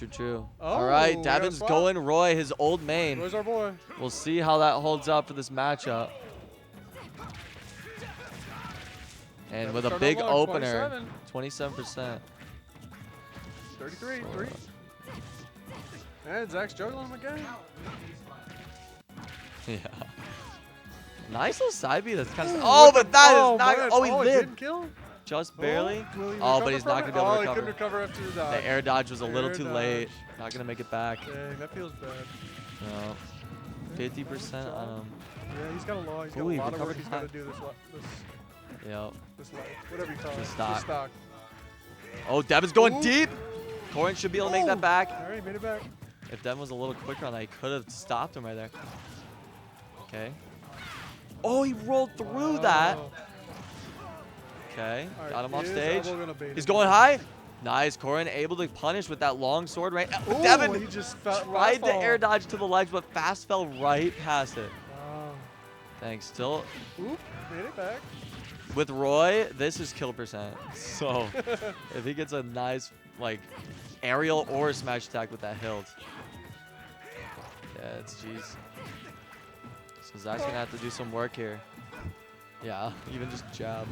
True. Oh, All right, we got a Devin's swap. going Roy, his old main. Where's our boy? We'll see how that holds up for this matchup. And with a started big low, opener, 27%. 33, 3. And Zach's juggling him again. Yeah. Nice little side B. That's kind of. Oh, but that is not. Man. Oh, he it lived. didn't kill? Just barely. Will he Oh, but recover he's from not it? going to be able to he couldn't recover. recover after the dodge. The air dodge was a little Air too dodge. late. Not going to make it back. Dang, that feels bad. No. 50% on him. Yeah, he's got a lot. He's got Ooh, a he lot of work recovered he's got to high. do Yep. this life. Whatever you call it. The stock. The stock. Oh, Devin's going Ooh. deep. Corin should be able to make that back. All right, made it back. If Devin was a little quicker on that, he could have stopped him right there. Okay. Oh, he rolled through that. Oh. Okay. All right, Got him off is stage. elbow gonna bait He's him? going high. Nice. Corin able to punish with that long sword right. Ooh, Devin he just fell, tried to air dodge to the ledge, but fast fell right past it. Wow. Thanks. Still Oop, made it back. with Roy, this is kill percent. So if he gets a nice like aerial or smash attack with that hilt. Yeah, it's jeez. So Zach's gonna have to do some work here. Yeah, even just jab.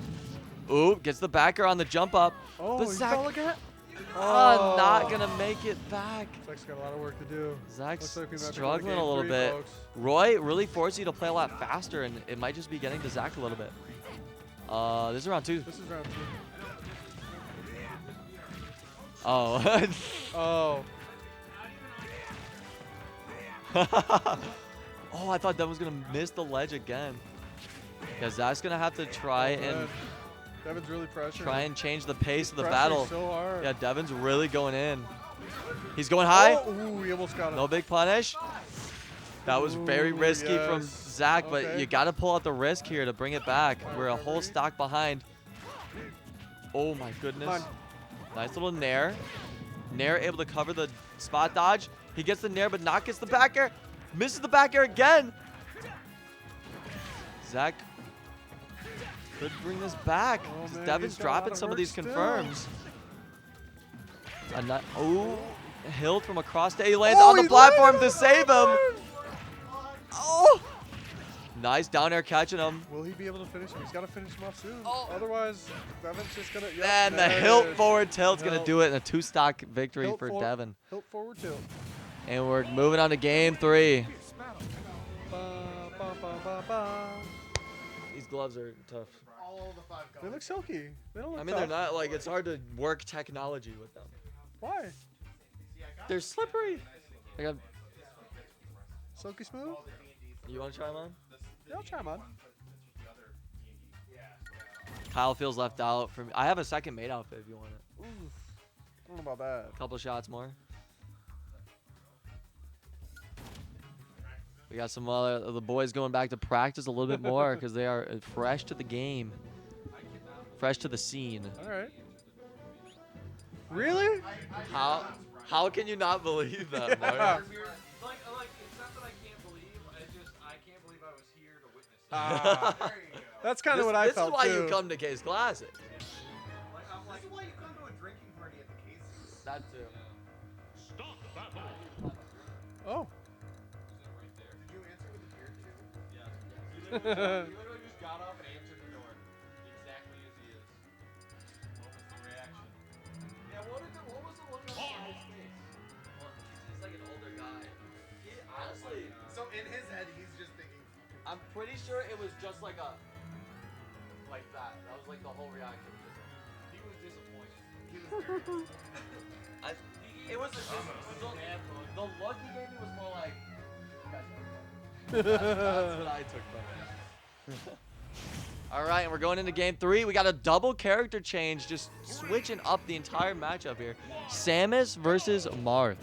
Ooh, gets the backer on the jump up. Oh, But he Zach- fell again? Not gonna make it back. Zach's got a lot of work to do. Zach's Looks like we might be going to struggling game a little 3, bit. folks. Roy really forced you to play a lot faster, and it might just be getting to Zach a little bit. This is round 2. This is round 2. Oh. Oh. Oh, I thought Devin was gonna miss the ledge again. Yeah, Zach's gonna have to try and man. Devin's really pressuring. try and change the pace of the Pressuring battle. so hard. Yeah, Devin's really going in. He's going high. Oh, ooh, he almost got him. No big punish. That was very Ooh, risky from yes. Zach, but Okay. you got to pull out the risk here to bring it back. We're a whole stock behind. Oh my goodness. Come on. Nice little nair. Nair able to cover the spot dodge. He gets the nair, but not gets the back air. Misses the back air again. Zach could bring this back. Oh, 'Cause man, Devin's he's got a lot dropping of some of work these still. confirms. Oh, hilt from across the he lands Oh, on the he platform landed to on the save him. platform. Oh! Nice down air catching him. Will he be able to finish him? He's got to finish him off soon. Oh. Otherwise, Devin's just going to... And the hilt forward tilt's going to do it in a 2-stock victory Hilt for for- Devin. Hilt forward tilt. And we're moving on to game 3. Ba, ba, ba, ba, ba. These gloves are tough. All the 5 They look silky. They don't look I mean, they're tough. not like, it's hard to work technology with them. Why? They're slippery. I got Silky smooth? You want to try mine? Yeah, I'll try mine. Kyle feels left out. From I have a second mate outfit if you want it. Ooh, I don't know about that. A couple shots more. We got some the boys going back to practice a little bit more because they are fresh to the game. Fresh to the scene. All right. Really? How can you not believe that, Mark? Yeah. Like, it's not that I can't believe. I can't believe I was here to witness it. There you go. That's kind of what I felt This is why too. you come to Kase Klassics. Like, I'm like, This is why you come to a drinking party at the Cases. That too. Oh. Did you answer with a beard too? he literally just got up and answered the door. Exactly as he is. What was the reaction? Yeah, what was the look on his face? Well, he's like an older guy. Honestly, So in his head, he's just thinking. I'm pretty sure it was just like a like that. That was like the whole reaction. He was disappointed. He was very disappointed. It was the look he gave me was more like. That's what I took from it. All right, and we're going into game 3. We got a double character change, just switching up the entire matchup here. Samus versus Marth.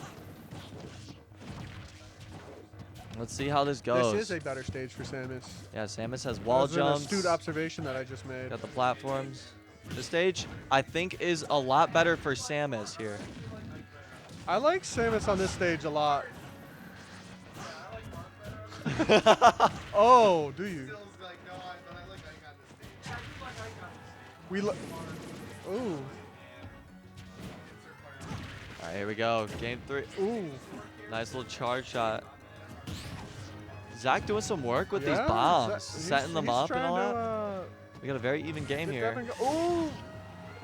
Let's see how this goes. This is a better stage for Samus. Yeah, Samus has wall That was an jumps. astute observation that I just made. Got the platforms. The stage, I think, is a lot better for Samus here. I like Samus on this stage a lot. Oh, do you? Still's like, no, but I like Ike on this stage. We ooh. All right, here we go. Game 3. Ooh. Nice little charge shot. Zach doing some work with Yeah, these bombs, he's- setting them he's up and all trying that. We got a very even game get here. Devin go- Ooh.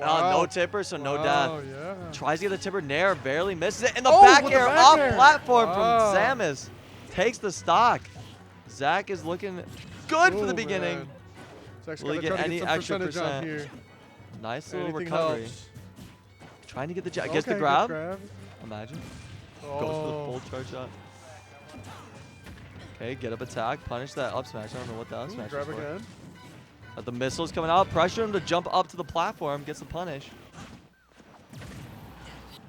No tipper, so no death. Wow, yeah. Tries to get the tipper, Nair barely misses it. And the Oh, back with the air back off air. platform Wow. from Samus. Takes the stock. Zach is looking good for Ooh, the beginning. man. Zach's Will he gotta get try to any some extra percentage on percent? here. Nice little Anything recovery. helps. Trying to get the gets Okay, the good grab. grab. Imagine. Oh. Goes for the full charge shot. Okay, get up attack. Punish that up smash. I don't know what the up Ooh, smash is grab for. again. But the missile's coming out. Pressure him to jump up to the platform. Gets the punish.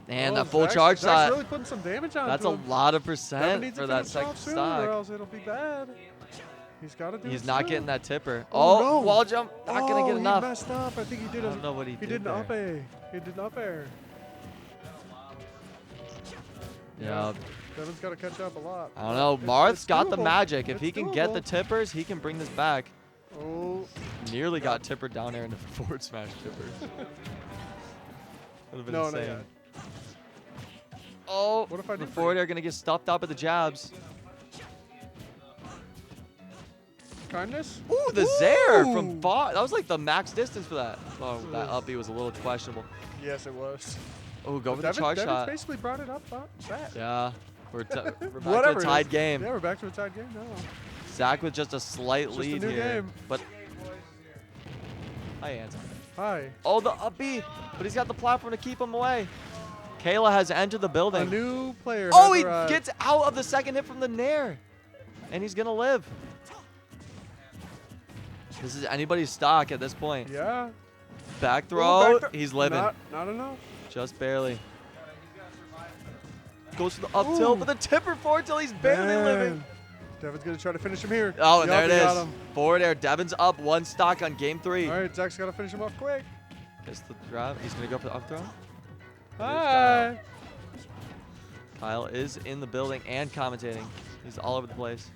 And Oh, that full Zach's- charge Zach's shot. really putting some damage on That's a him. lot of Devin percent needs for to that finish second off soon, stock. or else it'll be bad. He's got to do He's it not soon. getting that tipper. Oh, Oh, no. wall jump. Not going to get He enough. messed up. I think he did I don't know what he He did did an up there. air. He did an up air. Yeah. Devin's got to catch up a lot. I don't know. It's- Marth's it's got the doable. magic. If It's he can get the doable. tippers, he can bring this back. Oh. Nearly got tippered down there in the forward smash tippers. Would have been No, not insane. yet. Oh, What if I the did forward air going to get stuffed up at the jabs. Kindness? Ooh, the Zaire Ooh. from far. That was like the max distance for that. Oh, that up B was a little questionable. Yes, it was. Oh, go for the Devin, charge Devin's shot. basically brought it up back. Yeah, we're back Whatever to it a tied is. game. Yeah, we're back to a tied game now. Zach with just a slight It's just a lead new here. game. But hi, Anton. Hi. Oh, the up B, but he's got the platform to keep him away. Kayla has entered the A building. new player. Oh, has he arrived. gets out of the second hit from the Nair. And he's going to live. This is anybody's stock at this point. Yeah. Back Ooh, throw. back He's living. Not enough. Just barely. Goes for the up tilt, Ooh. but the tipper forward till he's barely living. Man. Devin's going to try to finish him here. Oh, and Yup, there he it got is. him. Forward air. Devin's up one stock on game 3. All right, Zach's got to finish him off quick. Gets the grab. He's going to go for the up throw. Hi. Kyle is in the building and commentating. He's all over the place.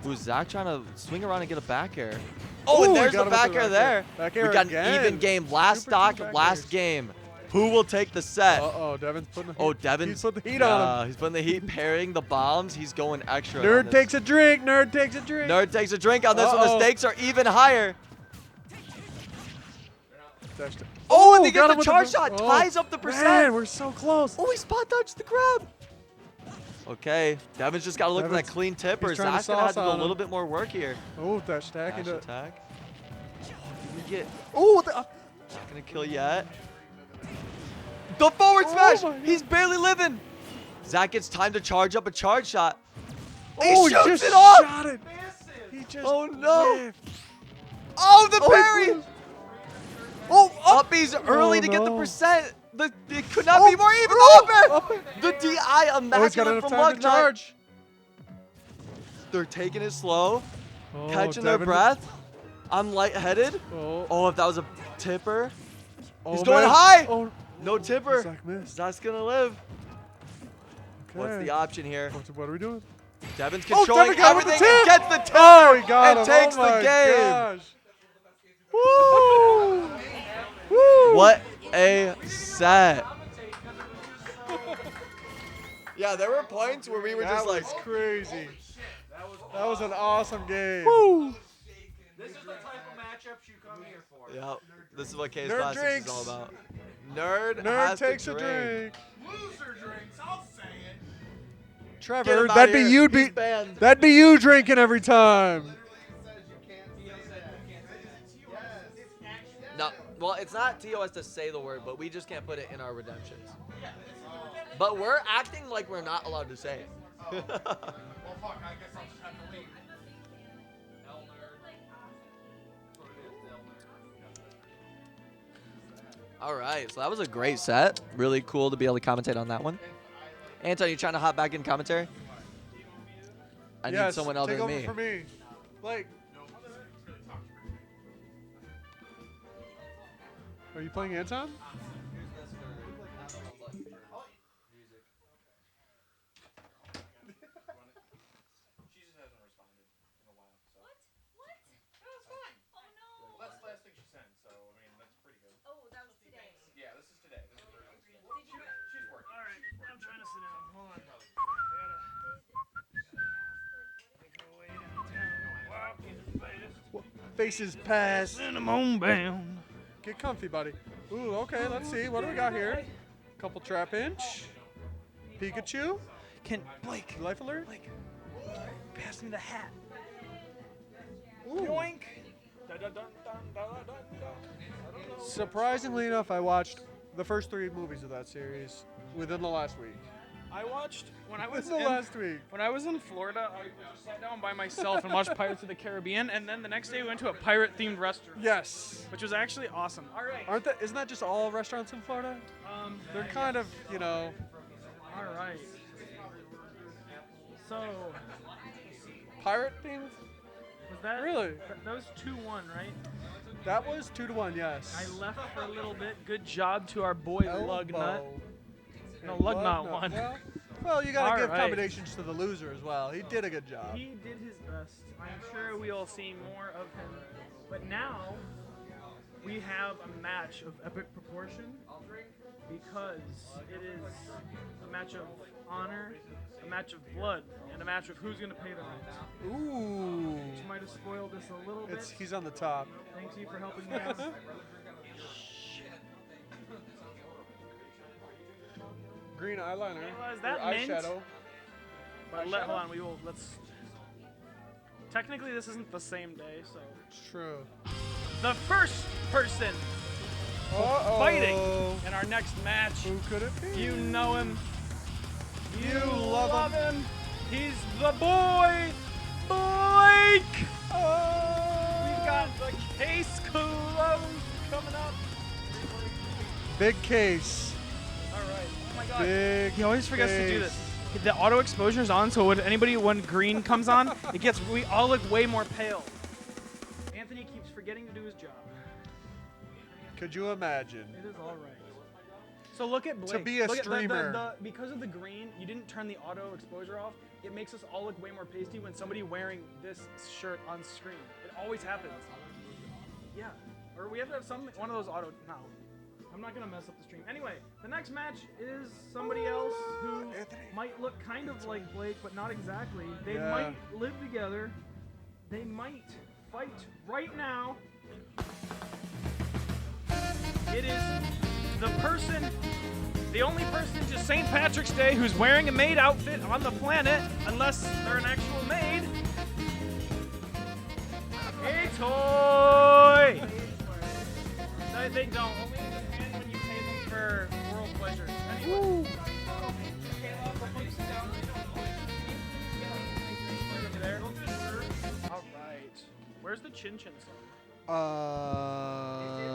Ooh, Zach trying to swing around and get a back air. Oh, Ooh, and he there's got the him with back the air back there. air. Back air We got again. an even game. Last Super stock, two back last airs. game. Who will take the set? Uh-oh, Devin's putting the heat. Oh, Devin's. He's putting the heat on him. He's putting the heat, parrying the bombs. He's going extra. on Nerd this. takes a drink. Nerd takes a drink. Nerd takes a drink on this one. The Uh-oh. stakes are even higher. Dashed it. Oh, and they got get him the with charge shot. oh, Ties up the percent. Man, we're so close. Oh, he spot dodged the grab. Okay, Devin's just got to look for that Devin's- clean tipper. he's trying to Zach's going to have sauce to do a on little him. bit more work here. Oh, that stack Dash into. attack. Oh, did we get... Oh, the. Not going to kill yet. The forward smash. my He's barely living. Zach gets time to charge up a charge shot. Oh, shoots just it off! shot it. He just Oh, no. whiffed. Oh, the Oh, parry! it Oh, uppies early to get the no. percent. It could not Oh, be more even. oh, Up air. The DI Oh, he's got immaculate enough from time to Lugnut. charge. They're taking it slow, Oh, catching their Devin. breath. I'm lightheaded. Oh, Oh, if that was a tipper. oh, He's going man. high. Oh, No tipper. Zach missed. Zach's gonna live. What's Okay. the option here? What are we doing? Devin's Oh, controlling Devin got with the everything and tip. gets the tipper Oh, he got and him. takes Oh my the game. gosh. Woo! Woo! What a set. Yeah, there were points where we were That just was like, crazy. That was an awesome game. woo. This is the type of matchups you come here for. Yeah, this is what Kase Nerd Klassics drinks. is all about. Nerd Nerd has takes to a drink. drink. Loser drinks, I'll say it. Get Trevor, him outta that'd be here. you. He's banned. That'd be you drinking every time. No, well, it's not TOS to say the word, but we just can't put it in our redemptions. But we're acting like we're not allowed to say it. Well, fuck, I guess I'll just have to leave. All right, so that was a great set. Really cool to be able to commentate on that one. Anton, you trying to hop back in commentary? I need Yes, someone other take than over me. for me. Blake. Are you playing Anton? She just hasn't responded in a while, so. What? That's fine. Oh no. Well, that's the last thing she sent, so I mean that's pretty good. Oh, that was today. Yeah, this is today. This is for she's working. All right, I'm trying to sit down. Hold on. I gotta go way downtown. Walking fast. Faces pass. Cinnamon bound. Get comfy, buddy. Ooh, okay, let's see. What do we got here? Couple trap inch. Pikachu. Can Blake? Life alert. Blake, pass me the hat. Ooh. Yoink. Dun, dun, dun, dun, dun, dun, dun. Surprisingly enough, I watched the first 3 movies of that series within the last week. I watched when I was Within the last week. When I was in Florida, I just sat down by myself and watched Pirates of the Caribbean, and then the next day we went to a pirate-themed restaurant, Yes. which was actually awesome. All right. Aren't that? Isn't that just all restaurants in Florida? They're kind of, you know. All right. So, Pirate themed? was that Really? That was 2-1, right? That was 2-1, yes. I left for a little bit. Good job to our boy Lugnut. Elbow. No, Lugnut won. Well, you gotta All give right. combinations to the loser as well. He did a good job. He did his best. I'm sure we'll see more of him. But now we have a match of epic proportion because it is a match of honor, a match of blood, and a match of who's going to pay the rent. Ooh. Which might have spoiled this a little bit. He's on the top. Thank you for helping me out. Green eyeliner. Is that or mint? eyeshadow. But hold on, let's. Technically, this isn't the same day, so. True. The first person Uh-oh. fighting in our next match. Who could it be? You know him. You love him. He's the boy, Blake. Oh. We've got the Kase Klassics coming up. Big case. All right. Oh my God. Big He always forgets to do case. this. The auto exposure is on, so when green comes on, we all look way more pale. Anthony keeps forgetting to do his job. Could you imagine? It is all right. So look at Blake. To be a Look at streamer. because of the green, you didn't turn the auto exposure off. It makes us all look way more pasty when somebody wearing this shirt on screen. It always happens. Yeah. Or we have to have one of those auto. No. I'm not gonna mess up the stream. Anyway, the next match is somebody else who might look kind of like Blake, but not exactly. They Yeah. might live together. They might fight right now. It is the only person to St. Patrick's Day who's wearing a maid outfit on the planet, unless they're an actual maid. Hey, toy! They don't. Only in Japan when you pay them for world pleasures. Anyway. Where's the Chin Chin song?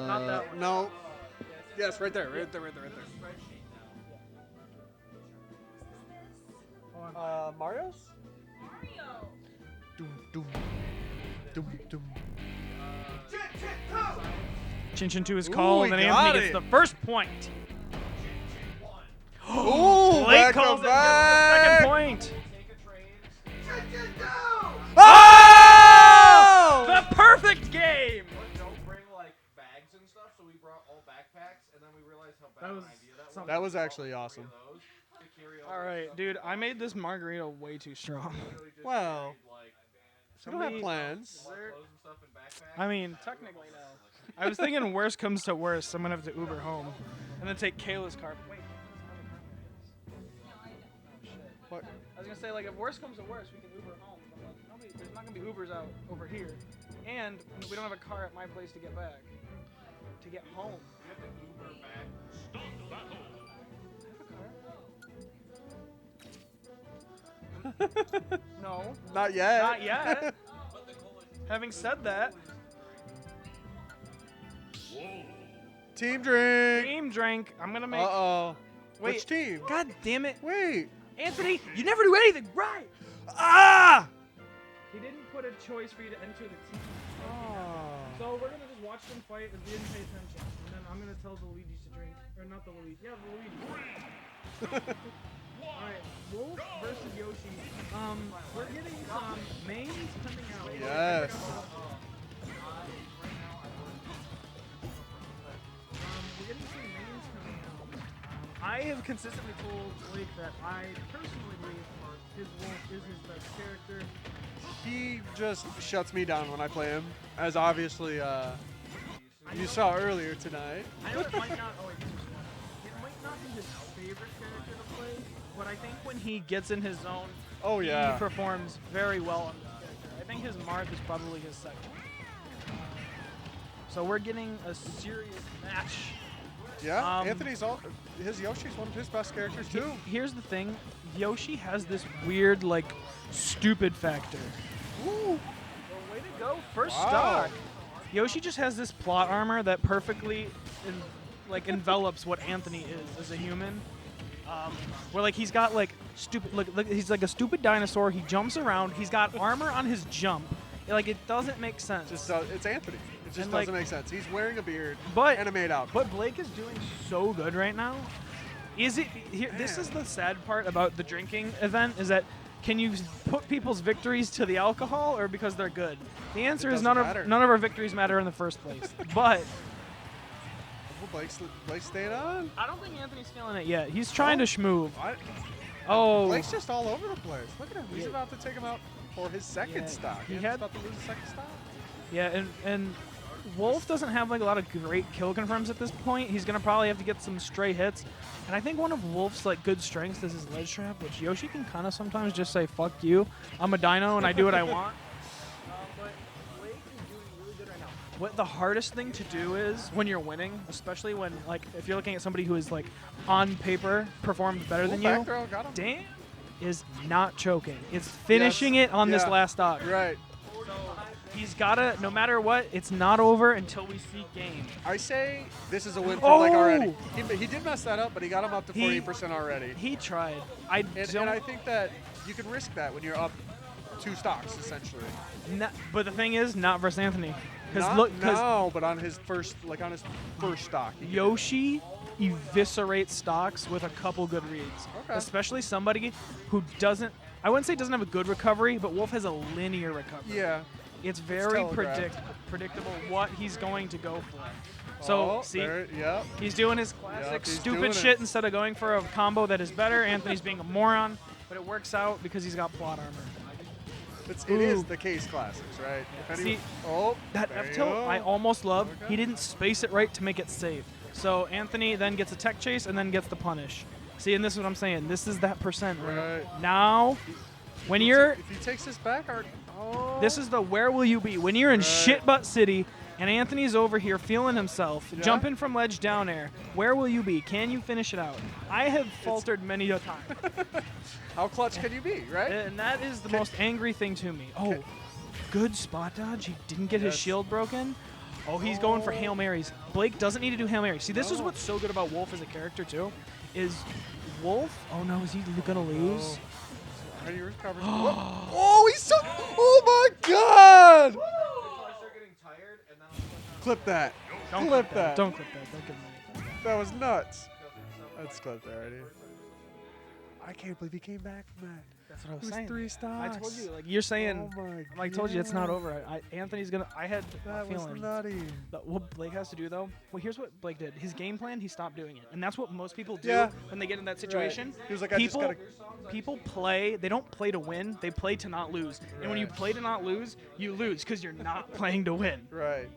Not that one. No. Yes, right there. Right there. Mario's? Doom, doom. Doom, doom. Chin Chin 2 is Ooh, called, he and got Anthony it. gets the first point. Ooh, Blake back calls to it, gets the back. second point. Oh! The perfect game. Don't bring like bags and stuff, so we brought all backpacks, and then we realized how bad That an was idea that was. something. That was actually awesome. All right, dude, I made this margarita way too strong. Well, we don't have Somebody- plans. I mean, technically no. I was thinking worst comes to worst, I'm gonna have to Uber home, and then take Kayla's car. Wait. What? I was gonna say, like, if worst comes to worst, we can Uber home. But like, there's not gonna be Ubers out over here, and we don't have a car at my place to get back. To get home. We have to Uber back. No. Not yet. Not yet. Having said that, Team drink. team drink. I'm gonna make. Uh-oh. Wait. Which team? God damn it, Wait. Anthony! You never do anything right. Ah! He didn't put a choice for you to enter the team. Oh. So we're gonna just watch them fight as we didn't pay attention, and then I'm gonna tell the Luigi's to drink, or not the Luigi. Yeah, the Luigi. All right, Wolf versus Yoshi. We're getting some mains coming out. Yes. We're getting some mains coming out. I have consistently told Blake that I personally believe his Wolf is his best character. He just shuts me down when I play him, as obviously you saw earlier tonight. I know it might not. Oh wait, it might not be his favorite character to play, but I think when he gets in his zone, Oh yeah. he performs very well on this character. I think his Marth is probably his second. So we're getting a serious match. Yeah. His Yoshi's one of his best characters too. Here's the thing, Yoshi has this weird, like, stupid factor. Ooh. Well, way to go, first Wow. stock. Yoshi just has this plot armor that perfectly, envelops what Anthony is as a human. Where like he's got like stupid, look, he's like a stupid dinosaur. He jumps around. He's got armor on his jump. Like it doesn't make sense. It's Anthony. It just And, like- doesn't make sense. He's wearing a beard But and a made out. But Blake is doing so good right now. Is it here? This is the sad part about the drinking event is that can you put people's victories to the alcohol or because they're good? The answer is doesn't none matter. of our victories matter in the first place. But Blake's staying on. I don't think Anthony's feeling it yet. He's trying to schmoove. I- Oh, Blake's just all over the place. Look at him. He's Yeah. about to take him out for his second Yeah, stock. he He's had- about to lose his second stock. yeah, and Wolf doesn't have like a lot of great kill confirms at this point. He's gonna probably have to get some stray hits. And I think one of Wolf's like good strengths is his ledge trap, which Yoshi can kind of sometimes just say "fuck you." I'm a dino and I do what I want. But Blake is doing really good right now. What the hardest thing to do is when you're winning, especially when like if you're looking at somebody who is like on paper performed better than Back you, throw, got him. Dan is not choking. It's finishing it on this Yeah. last stock. You're right. He's gotta, no matter what, it's not over until we see game. I say this is a win for Blake already. Oh! He did mess that up, but he got him up to 40% already. He tried. And I think that you can risk that when you're up 2 stocks, essentially. But the thing is, not versus Anthony. No, but on his first stock. he did. Yoshi eviscerates stocks with a couple good reads. Okay. Especially somebody who doesn't, I wouldn't say doesn't have a good recovery, but Wolf has a linear recovery. Yeah. It's very telegraphed. predictable what he's going to go for. So, see, Yep. he's doing his classic he's stupid doing shit it. instead of going for a combo that is better. Anthony's being a moron, but it works out because he's got plot armor. It is the Kase Classics, right? If See, oh, that there F you tilt go. I almost love. Okay. He didn't space it right to make it safe. So Anthony then gets a tech chase and then gets the punish. See, and this is what I'm saying. This is that percent. Right. Now, when you're, If he takes this back, this is the where will you be when you're in Right. shit butt city and Anthony's over here feeling himself, Yeah. jumping from ledge down air. Where will you be? Can you finish it out? I have faltered many a time, how clutch can you be, right? and that is the most angry thing to me. Oh, Good spot dodge. He didn't get his shield broken. Oh, he's going for Hail Marys. Blake doesn't need to do Hail Marys. See, this is what's so good about Wolf as a character, too, is Wolf... Oh, no, is he going to lose? How do you recover? Oh, he's so... Oh, my God! Clip that. Don't clip that. Don't clip that. Don't give him anything. That was nuts. That's clipped already. I can't believe he came back from that. That's what I was It was saying. 3 stocks. I told you, like you're saying. Oh my I told you it's not God. over. Anthony's gonna. I had That a feeling. was nutty. But what Blake has to do though. Well, here's what Blake did. His game plan, he stopped doing it, and that's what most people do Yeah. when they get in that situation. He was like, I just people, gotta. people play. They don't play to win. They play to not lose. And when you Right. play to not lose, you lose because you're not playing to win. Right.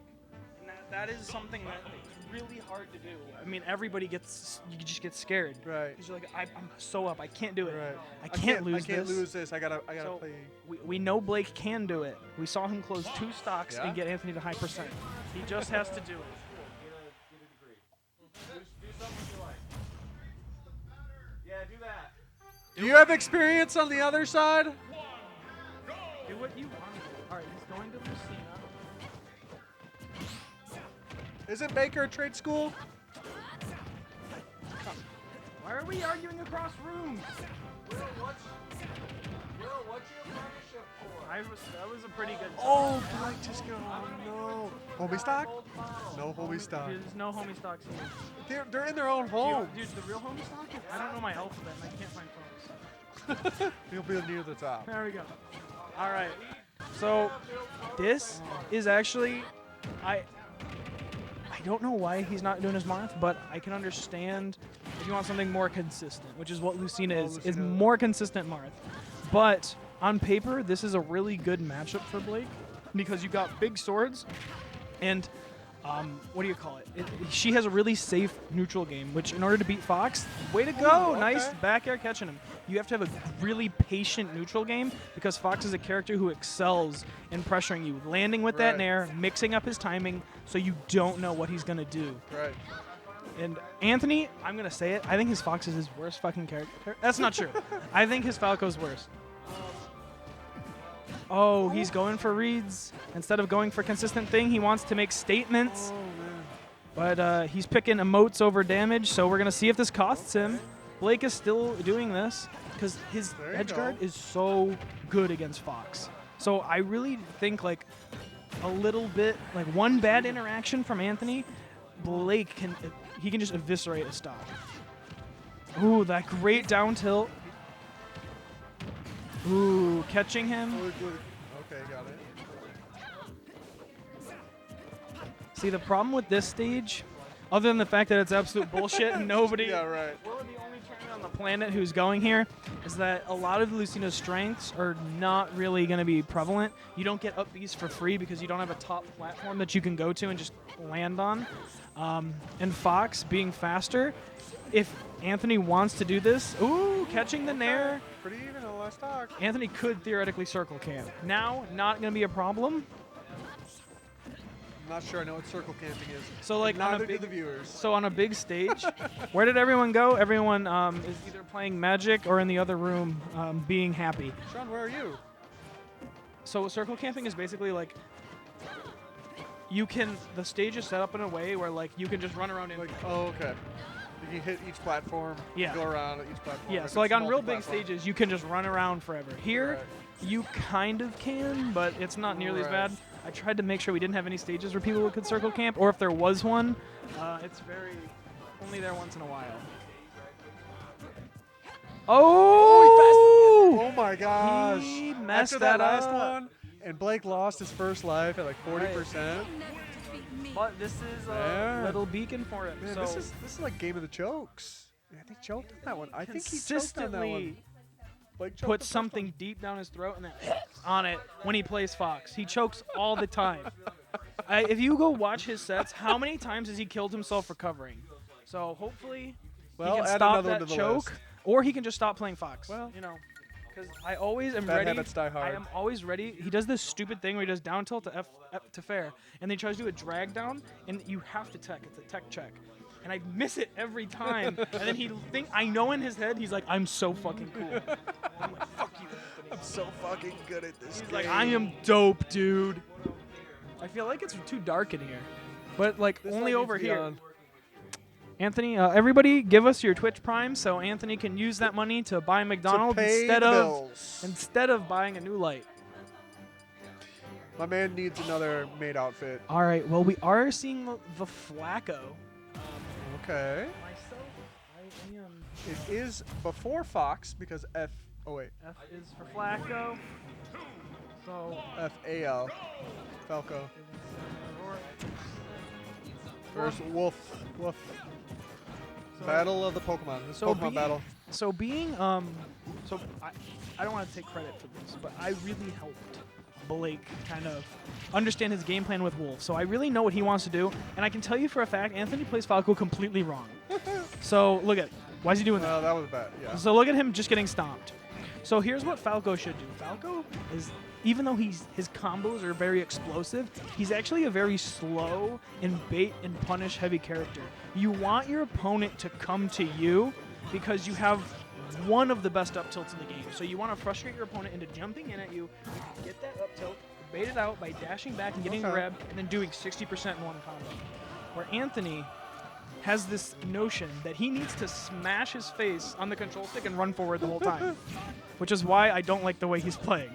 And that is something that is really hard to do. I mean, everybody gets. You just get scared. Right. Because you're like, I'm so up. I can't do it. Right. I can't lose I can't this. lose this. I gotta So, play. We know Blake can do it. We saw him close 2 stocks Yeah? and get Anthony to high percent. He just has to do it. Yeah, do that. Do you have experience on the other side? Do what you want. All right, he's going to Lucina. Isn't Baker a trade school? Why are we arguing across rooms? Will, what's your apprenticeship for? That was a pretty good. Oh, Blake just go. Oh no. Homie stock? No homie stock. There's no homie stocks here. They're in their own home. Dude, the real homie stock? I don't know my alphabet and I can't find phones. You'll be near the top. There we go. All right. So this is actually, I don't know why he's not doing his Marth, but I can understand if you want something more consistent, which is what Lucina is more consistent Marth. But on paper, this is a really good matchup for Blake because you got big swords and what do you call it? She has a really safe neutral game, which in order to beat Fox, way to go. okay. Nice back air catching him. You have to have a really patient neutral game because Fox is a character who excels in pressuring you, landing with that Right. nair, mixing up his timing so you don't know what he's going to do. Right. And Anthony, I'm going to say it, I think his Fox is his worst fucking character. That's not true. I think his Falco's worse. Oh, he's going for reads. Instead of going for consistent thing, he wants to make statements. Oh man. But he's picking emotes over damage, so we're going to see if this costs him. Blake is still doing this because his There you edge guard go. is so good against Fox. So I really think like a little bit, like one bad interaction from Anthony, Blake can just eviscerate a stock. Ooh, that great down tilt. Ooh, catching him. Okay, got it. See, the problem with this stage, other than the fact that it's absolute bullshit and nobody... Yeah, right. We're the only tournament on the planet who's going here, is that a lot of Lucina's strengths are not really going to be prevalent. You don't get up Bs for free because you don't have a top platform that you can go to and just land on. And Fox, being faster, if Anthony wants to do this, ooh, catching the nair. Pretty even on the last stock. Anthony could theoretically circle camp. Now, not going to be a problem. I'm not sure I know what circle camping is. So like on Neither a do big, the viewers. So on a big stage, where did everyone go? Everyone is either playing Magic or in the other room being happy. Sean, where are you? So circle camping is basically like the stage is set up in a way where like you can just run around in. Like, oh, okay. You can hit each platform. Yeah. Go around at each platform. Yeah, if so like it's on real big multi-platform. stages, you can just run around forever. Here, you kind of can, but it's not nearly as Right. bad. I tried to make sure we didn't have any stages where people could circle camp, or if there was one, it's only there once in a while. Oh! Oh my gosh. He messed After that that last up. one, and Blake lost his first life at like 40%. But this is a Yeah. little beacon for him. Man, so this is like game of the chokes. Yeah, I think he choked on that one. I think he choked on that one. consistently Blake choked put the first something one. deep down his throat and then on it when he plays Fox. He chokes all the time. If you go watch his sets, how many times has he killed himself recovering? So hopefully Well, he can add stop another one that to the choke, list. or he can just stop playing Fox. Well, because I always am bad ready. habits die hard. I am always ready. He does this stupid thing where he does down tilt to F to fair, and then he tries to do a drag down, and you have to tech. It's a tech check. And I miss it every time. And then I know in his head, he's like, I'm so fucking cool. I'm like, fuck you, Anthony. so fucking good at this He's game. like, I am dope, dude. I feel like it's too dark in here. But, like, This only light over needs to be here. on. Anthony, everybody give us your Twitch Prime so Anthony can use that money to buy McDonald's pay instead the of bills. buying a new light. My man needs another maid outfit. All right, well, we are seeing the Flacco. Okay. Myself, I am. It is before Fox because F. Oh wait. F is for Flacco. So FAL. Falco. Versus Wolf. Wolf. So- Battle of the Pokemon. This is Pokemon battle. So being so I don't want to take credit for this, but I really helped Blake kind of understand his game plan with Wolf. So I really know what he wants to do, and I can tell you for a fact, Anthony plays Falco completely wrong. So look at, why is he doing that? Well, that was bad. Yeah. So look at him just getting stomped. So here's what Falco should do. Falco is, even though his combos are very explosive, he's actually a very slow and bait and punish heavy character. You want your opponent to come to you because you have one of the best up tilts in the game. So you want to frustrate your opponent into jumping in at you, get that up tilt, bait it out by dashing back and getting grabbed, and then doing 60% in one combo. Where Anthony has this notion that he needs to smash his face on the control stick and run forward the whole time, which is why I don't like the way he's playing.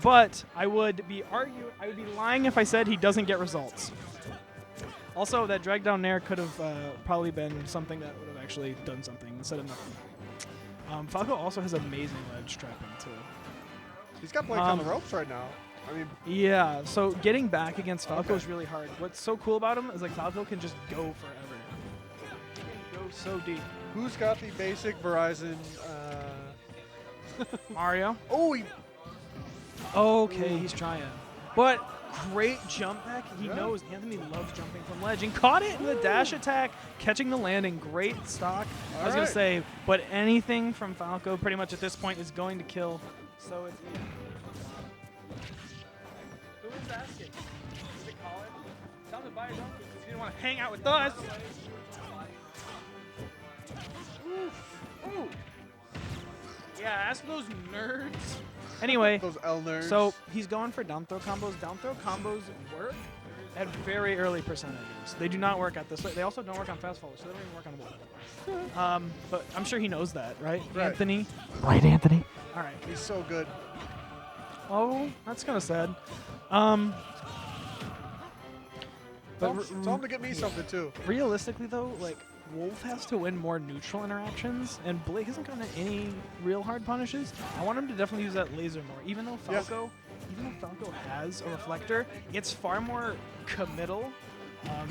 But I would be lying if I said he doesn't get results. Also, that drag down nair could have probably been something that would have actually done something instead of nothing. Falco also has amazing ledge trapping too. He's got Blake on the ropes right now. I mean, yeah. So getting back against Falco is really hard. What's so cool about him is like Falco can just go forever. He can go so deep. who's got the basic Verizon? Mario. Oh, he. Okay, he's trying. But great jump back. He knows Anthony loves jumping from ledge and caught it in the dash attack, catching the landing. Great stock. I was going to say, but anything from Falco pretty much at this point is going to kill. So it's Who is asking? Is it Colin? Tell him to buy his own because he didn't want to hang out with us. Ooh. Yeah, ask those nerds. Anyway, those L nerds. So he's going for down throw combos. Down throw combos work at very early percentages. They do not work at this. They also don't work on fast followers, so they don't even work on wall. But I'm sure he knows that, right? Anthony? Right, Anthony? All right. He's so good. Oh, that's kind of sad. Tell him to get me something, too. Realistically, though, like, Wolf has to win more neutral interactions, and Blake hasn't gotten any real hard punishes. I want him to definitely use that laser more. Even though Falco has a reflector, it's far more committal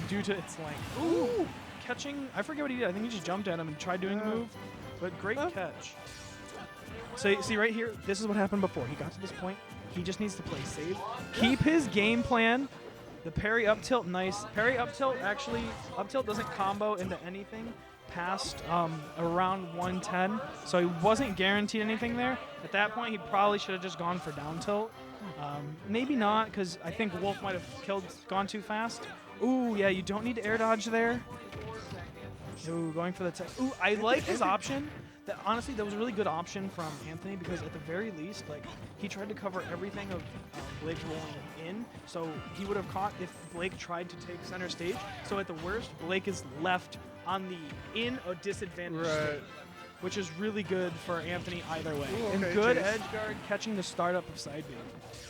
due to its length. Ooh, catching. I forget what he did. I think he just jumped at him and tried doing the move, but great catch. So see right here, this is what happened before. He got to this point. He just needs to play safe, keep his game plan. The parry up tilt, nice. Parry up tilt, actually, up tilt doesn't combo into anything past around 110, so he wasn't guaranteed anything there. At that point, he probably should have just gone for down tilt. Maybe not, because I think Wolf might have gone too fast. Ooh, yeah, you don't need to air dodge there. Ooh, going for the tech. Ooh, I like his option. Honestly, that was a really good option from Anthony because at the very least, like, he tried to cover everything of Blake rolling in, so he would have caught if Blake tried to take center stage. So at the worst, Blake is left on the a disadvantage stage, which is really good for Anthony either way. Ooh, And okay, good Chase. edge guard catching the startup of side B.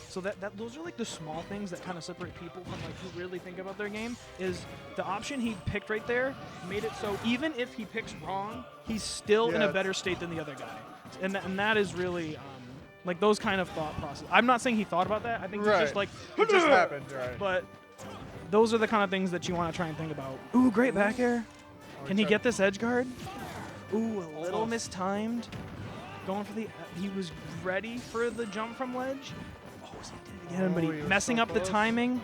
So those are like the small things that kind of separate people from like who really think about their game. Is the option he picked right there made it so even if he picks wrong, he's still in a better state than the other guy, and that is really like those kind of thought process. I'm not saying he thought about that. I think he's just like it just happened, right? But those are the kind of things that you want to try and think about. Ooh, great back air. Can he get this edge guard? Ooh, a little mistimed. Going for he was ready for the jump from ledge. He did it again, but he messing up the timing.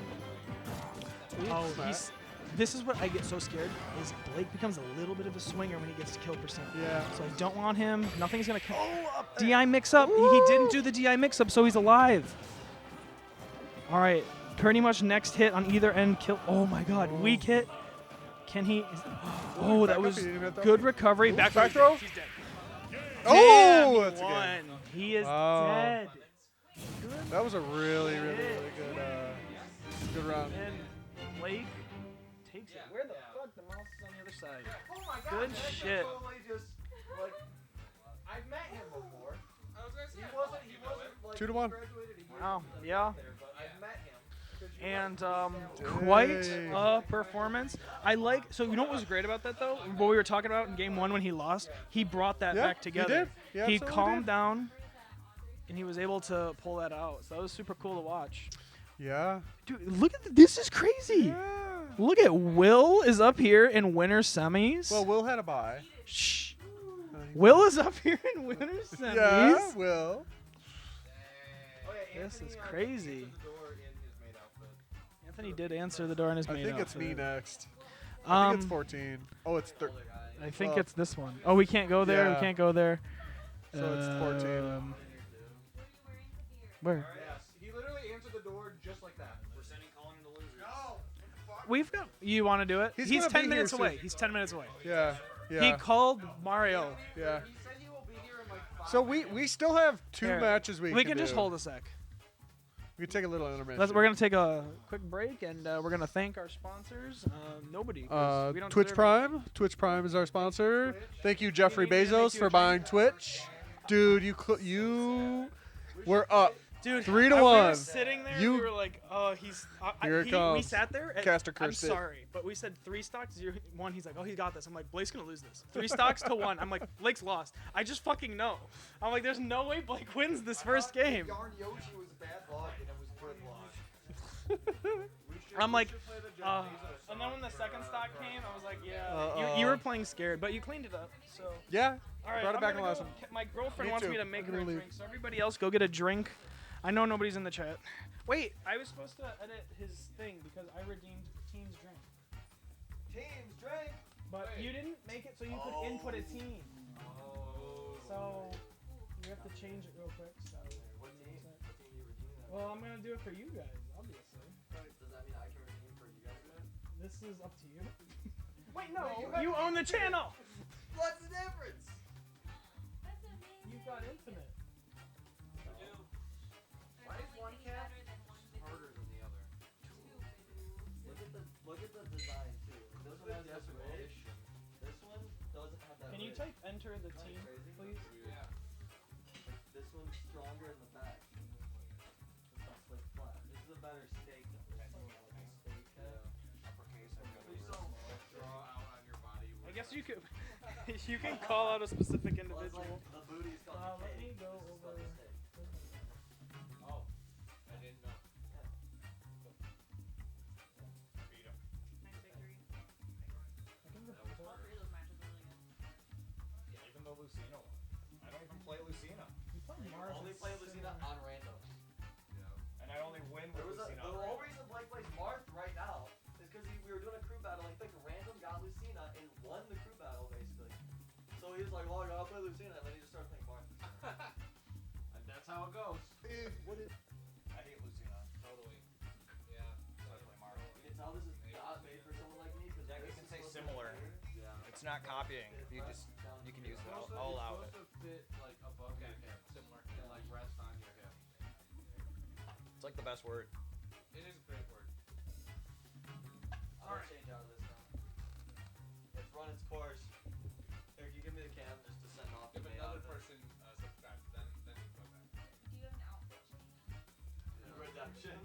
This is what I get so scared is Blake becomes a little bit of a swinger when he gets to kill percent. Yeah. So I don't want him. Nothing's gonna kill. DI mix up. He didn't do the DI mix up, so he's alive. All right, pretty much next hit on either end kill. Oh my God, weak hit. Can he? Oh, that was good recovery. Back throw. He's dead. Oh, that's one. He is dead. That was a really good round. And Blake takes it. Where the fuck? The mouse is on the other side. Oh my god. Good that's shit. Totally just, like, I've met him before. I was gonna say. He wasn't like 2-1. graduated a year Wow, from yeah. there, but I've met him. 'Cause you And like, quite Dang. a performance. I like. So you know what was great about that though? What we were talking about in game 1 when he lost, he brought that Yeah, back he together. did. He absolutely calmed did. down, and he was able to pull that out. So that was super cool to watch. Yeah. Dude, look at this. Is crazy. Yeah. Look at Will is up here in winter semis. Well, Will had a bye. Shh. Will is up here in winter semis. Yeah, Will. Oh, yeah, This Anthony, is crazy. answered the door in his maid outfit. Anthony did answer the door in his I main think it's me outfit. next. I think it's Um, 14. Oh, it's I think well, it's this one. Oh, we can't go there. yeah. We can't go there. So it's 14. Where? Yes, he literally answered the door just like that. We're sending Colin to losers. No. We've got. You want to do it? He's He's gonna 10 be minutes here away. soon. He's 10 minutes away. Yeah. He Yeah. called Mario. Yeah. He said he will be here in like 5 So we still have 2 Here. matches we can just do. hold a sec. We can take a little intermission. We're gonna take a quick break and we're gonna thank our sponsors. Nobody. 'cause we don't Twitch deserve it. Prime. Twitch Prime is our sponsor. Thank you, Jeffrey need me to make Bezos, you for a buying Twitch. Dude, you were up. Dude, 3 to we 1. were sitting there. You- we were like, "Oh, he's." Here it We comes. sat there. And Caster I'm cursed it. sorry, but we said 3 stocks, 1. He's like, "Oh, he got this." I'm like, "Blake's gonna lose this." 3 stocks to 1. I'm like, "Blake's lost." I just fucking know. I'm like, "There's no way Blake wins this first game." Yarn Yoshi was bad luck and it was good luck. I'm like, and then when the second stock came, I was like, "Yeah." You were playing scared, but you cleaned it up. So. Yeah. All right, Brought it I'm back in gonna last go- one. My girlfriend Me wants too. me to make I'm her a gonna leave. drink, so everybody else go get a drink. I know nobody's in the chat. Wait, I was supposed to edit his thing because I redeemed Team's drink. Teams, drink. But you didn't make it so you could input a team. So you have to change it real quick. So. What team? What team you redeeming? Well, I'm gonna do it for you guys, obviously. Does that mean I can redeem for you guys? This is up to you. Wait, no, Wait, you own the channel. What's the difference? You've got infinite. Why is one cat harder than the other? Look at the design too. This one has this ridge. This one doesn't have that. Can you type enter the team, please? Yeah. This one's stronger in the back. It's not slick flat. This is a better steak. I guess you could. You can call out a specific individual. The booty's called Let me go over. Oh, I didn't know. Beat him. Yeah, even though Lucina won. I don't even play Lucina. Only play Lucina on random. And I only win There with was Lucina. the whole reason Blake plays Marth right now is because we were doing a crew battle. He picked random, got Lucina, and won the crew battle basically. So he was like, "Well, I'll play Lucina," and then he just started playing Marth. And that's how it goes. I hate Lucina. Totally. Yeah. So I play Mario. You can tell this is not made for someone like me because Yeah, you can say similar. It's not copying. You can use it. I'll allow it. Supposed to fit like above your hip, similar, and like rest on your hip. It's like the best word. It is a great word. I'm gonna change out of this now. It's run its course. Here, can you give me the cam just to send off If the mail? another person subscribes, then you put that. Redemption.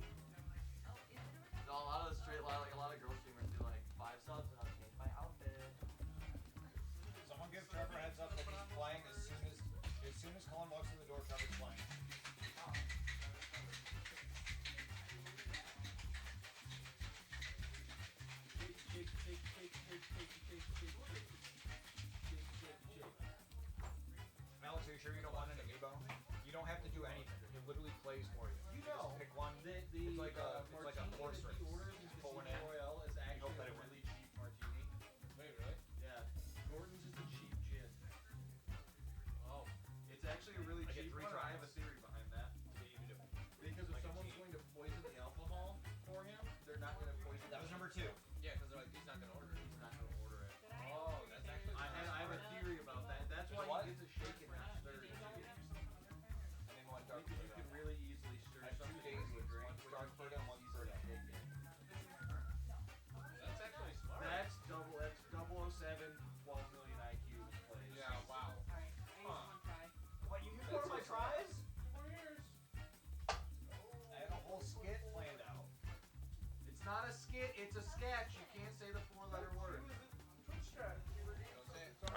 No, a lot of the straight line, like a lot of girl streamers do like 5 subs and I'll change my outfit. Someone give Trevor a heads up that he's playing as soon as Colin walks in the door. Trevor's playing. Alex, are you sure you don't want an amiibo? You don't have to do anything. He literally plays for you. You know, just pick one. It's like a horse race. Just pull one in. Royale is actually hope that a it really cheap martini. Wait, really? Yeah. Gordon's is a cheap gin. Oh. It's actually a really I get cheap 3 one. I have a tries. theory behind that. Because if someone's going to poison the alcohol for him, they're not going to poison That was the number 2. Yeah, because they're like, he's not gonna order it. He's not going to order it. Oh, that's actually. I have a theory about that. That's why he gets a shake and not stir. I didn't want dark Because you can really easily stir I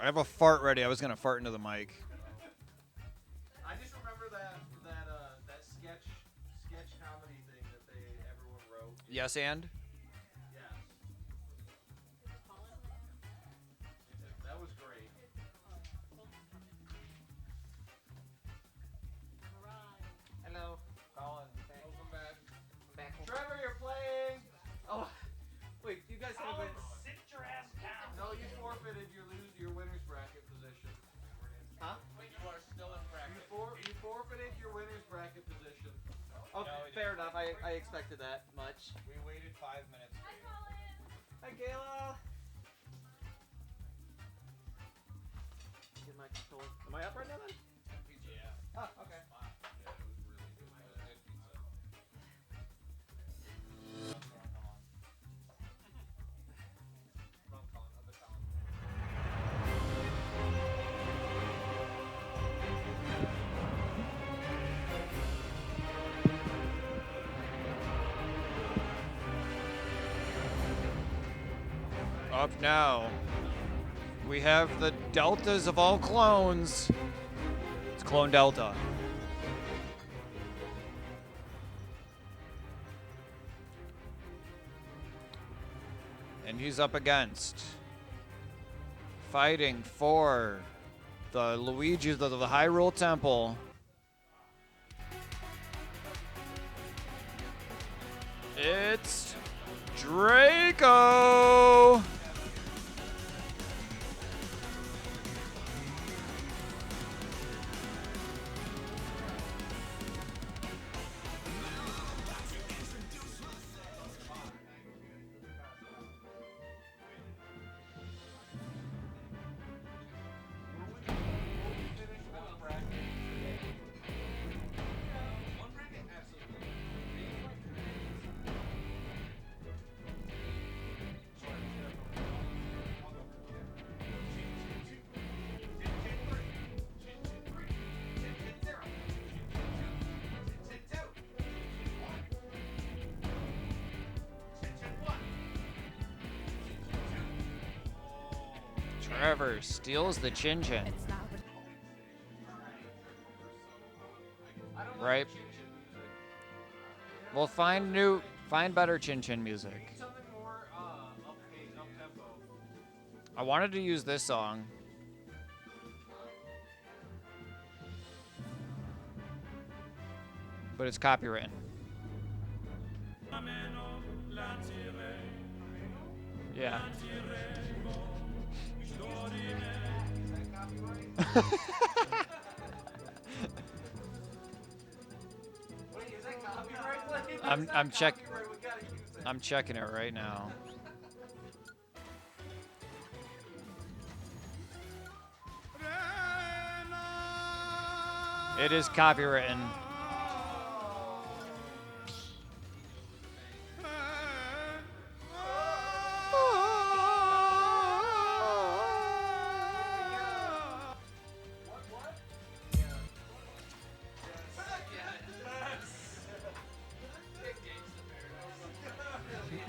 I have a fart ready. I was gonna fart into the mic. I just remember that sketch comedy thing that everyone wrote. Yes, and? Yeah. That was great. Hello. Colin. Welcome back. Back. Trevor, you're playing. Oh, wait. You guys have been. Sit your ass down. No, you forfeited your winner's bracket position. Huh? You are still in bracket. You forfeited your winner's bracket position. Okay, fair enough. I expected that much. We waited 5 minutes. Hi, Kayla. Get my controller. Am I up right now then? Yeah. Oh, okay. Up now, we have the deltas of all clones. It's Clone Delta. And he's up against, fighting for the Luigi's of the Hyrule Temple. It's Draco! Trevor steals the Chin Chin. Right? Well, find better Chin Chin music. Something more up-tempo. I wanted to use this song. But it's copywritten. Yeah. I'm checking it right now. It is copywritten.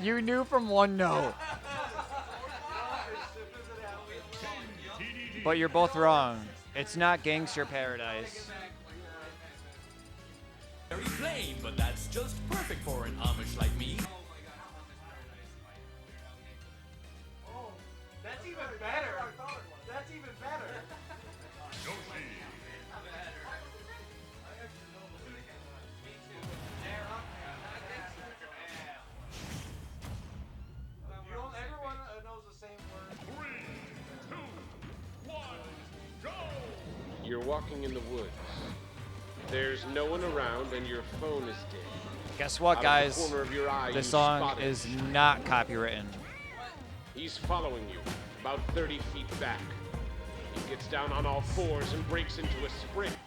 You knew from one note. But you're both wrong. It's not Gangster Paradise. Very plain, but that's just perfect for an Amish like me. Oh, that's even better. That's even better. Everyone knows the same word. 3, 2, 1, go! You're walking in the woods. There's no one around and your phone is dead. Guess what, Out of the guys? corner of your eye, The you song spot him. is not copywritten. He's following you, about 30 feet back. He gets down on all fours and breaks into a sprint.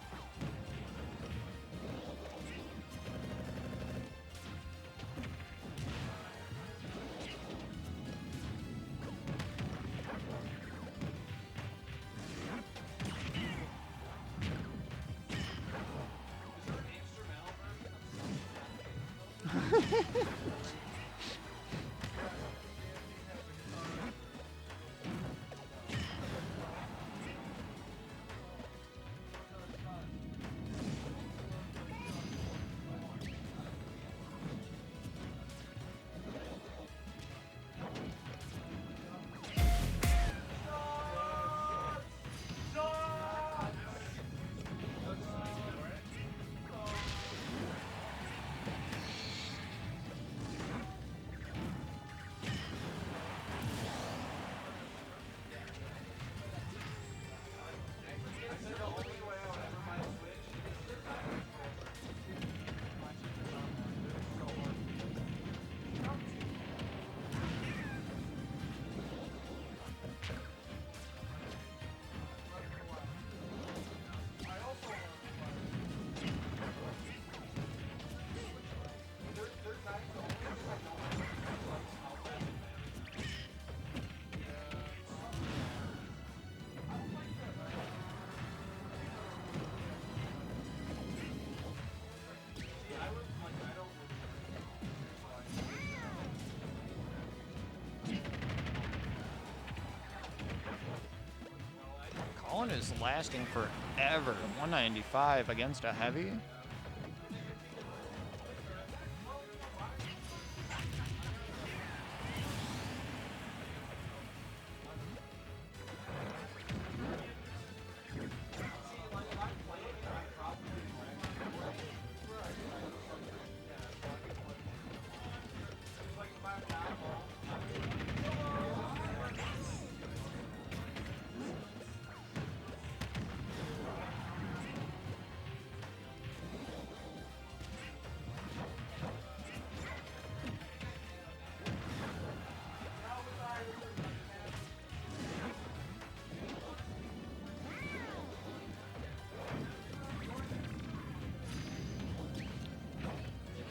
lasting forever. 195 against a heavy.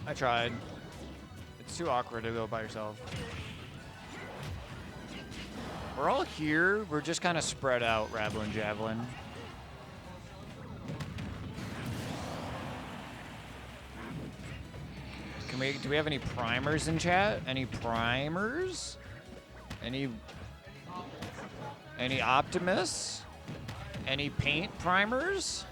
I tried. It's too awkward to go by yourself. We're all here. We're just kind of spread out, Ravelin Javelin. Do we have any primers in chat? Any primers? Any Optimus? Any paint primers?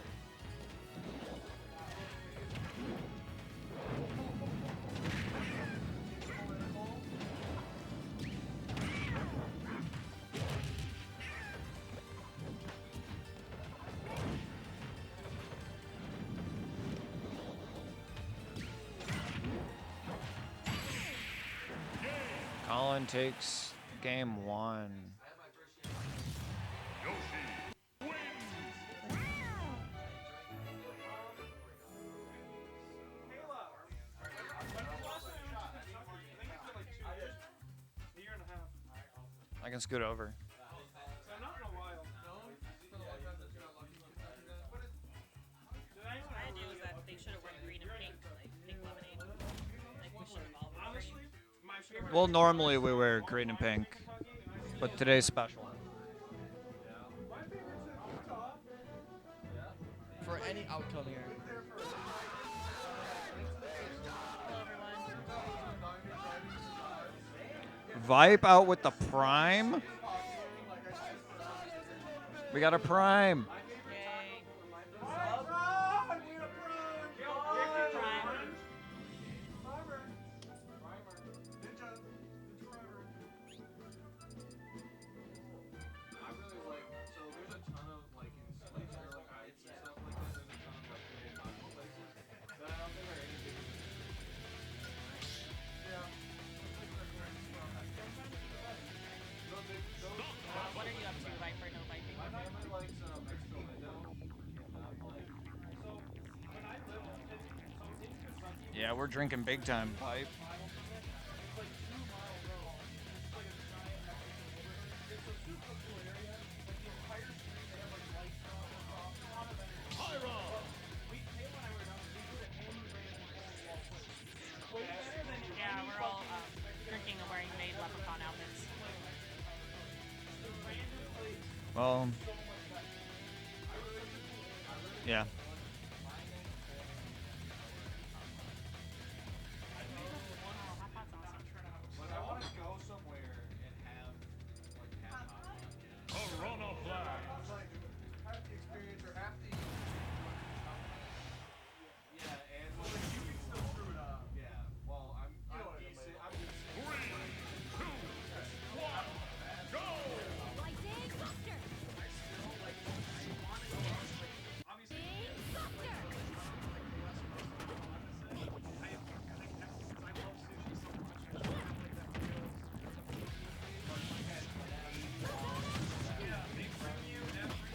Colin takes game 1. I can scoot over. Well, normally we wear green and pink, but today's special. For any outcome here. Vibe out with the prime. We got a prime. Yeah, we're drinking big time pipe. Yeah, we're all drinking and wearing made leprechaun outfits. Well, yeah.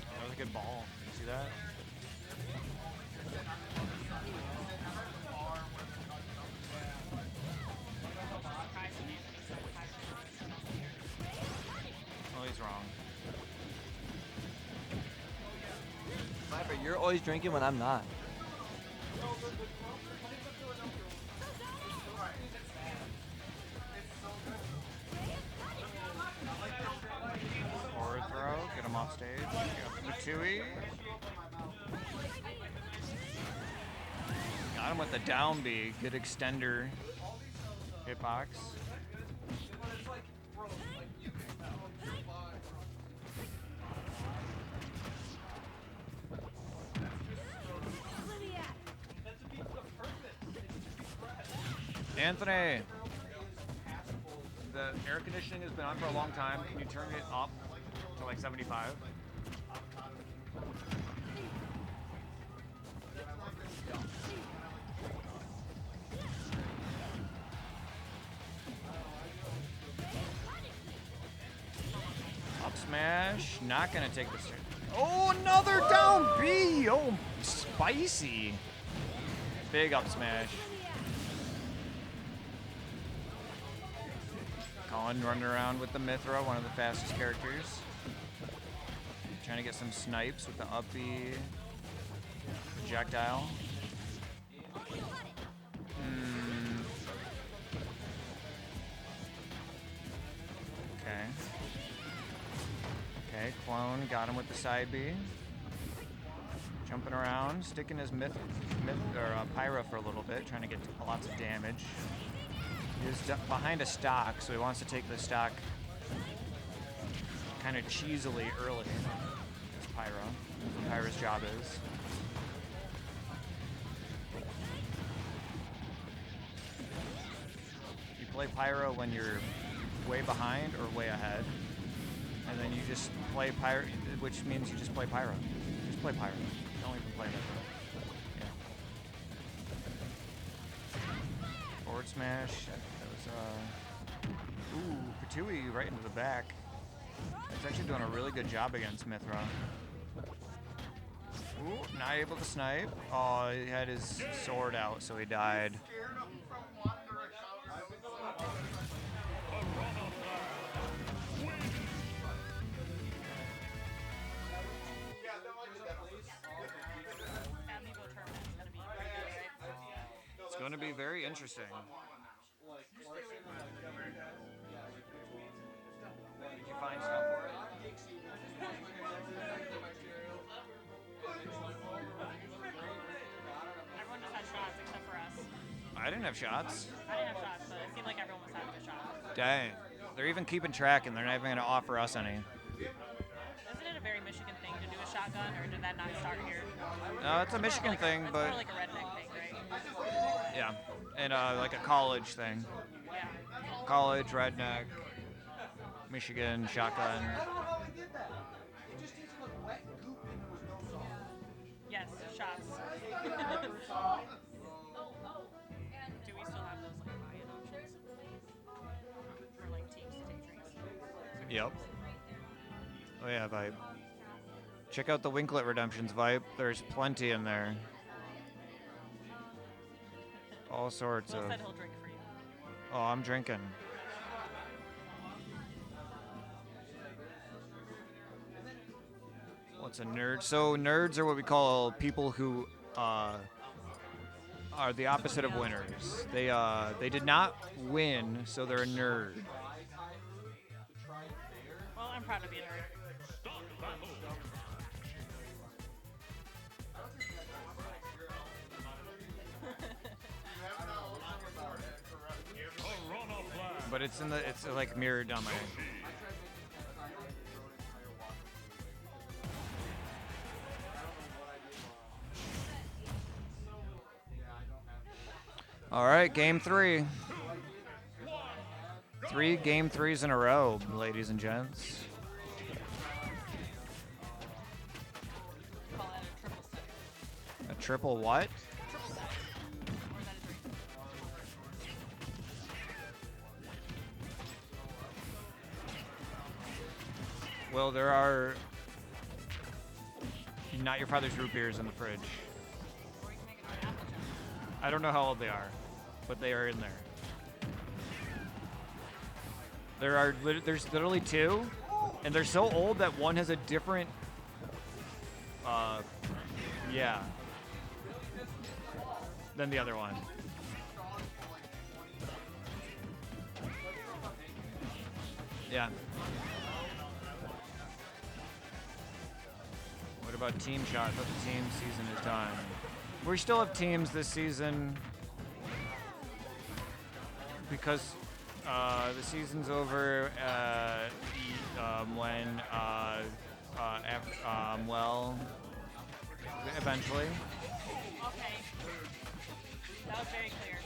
That was a good ball. You see that? Oh, he's wrong. Viper, you're always drinking when I'm not. Forward throw, get him off stage. Got Matui. Got him with the down B. Good extender. Hitbox. Anthony. The air conditioning has been on for a long time. Can you turn it up to like 75? Up smash. Not gonna take this. Oh, another down B. Oh, spicy. Big up smash. Colin running around with the Mithra, one of the fastest characters. Trying to get some snipes with the up B projectile. Okay. Okay, Clone got him with the side B. Jumping around, sticking his Pyra for a little bit, trying to get lots of damage. He's behind a stock, so he wants to take the stock kind of cheesily early. It's Pyra. That's what Pyra's job is. You play Pyra when you're way behind or way ahead. And then you just play Pyra, which means you just play Pyra. Just play Pyra. Don't even play that. Yeah. Forward smash. That was, ooh, Patui right into the back. It's actually doing a really good job against Mithra. Ooh, not able to snipe. Oh, he had his sword out, so he died. It's going to be very interesting. Did you find stuff for it? Everyone just had shots except for us. I didn't have shots. I didn't have shots, but it seemed like everyone was having a shot. Dang. They're even keeping track, and they're not even going to offer us any. Isn't it a very Michigan thing to do a shotgun, or did that not start here? No, it's a Michigan thing, It's but... more like a redneck thing, right? Yeah, and like a college thing. Yeah. College, redneck, Michigan, shotgun. Yes, shots. Do we still have those like buy-in options for like teams to take drinks? Yep. Oh yeah, Vibe. Check out the Winklet Redemptions, Vibe. There's plenty in there. All sorts Will of... said he'll drink for you. Oh, I'm drinking. What's a nerd? So nerds are what we call people who are the opposite of winners. They did not win, so they're a nerd. Well, I'm proud to be a nerd. But it's like mirrored on my. All right, game 3. 3 game 3s in a row, ladies and gents. Call that a triple set. A triple what? Triple set. Or is that a drink? Well, there are not your father's root beers in the fridge. Or you can make it an apple jam. I don't know how old they are, but they are in there. There's literally 2, and they're so old that one has a different, yeah, than the other one. Yeah. What about team shot? I thought the team season is done. We still have teams this season because the season's over when well, eventually. Okay. That was very clear.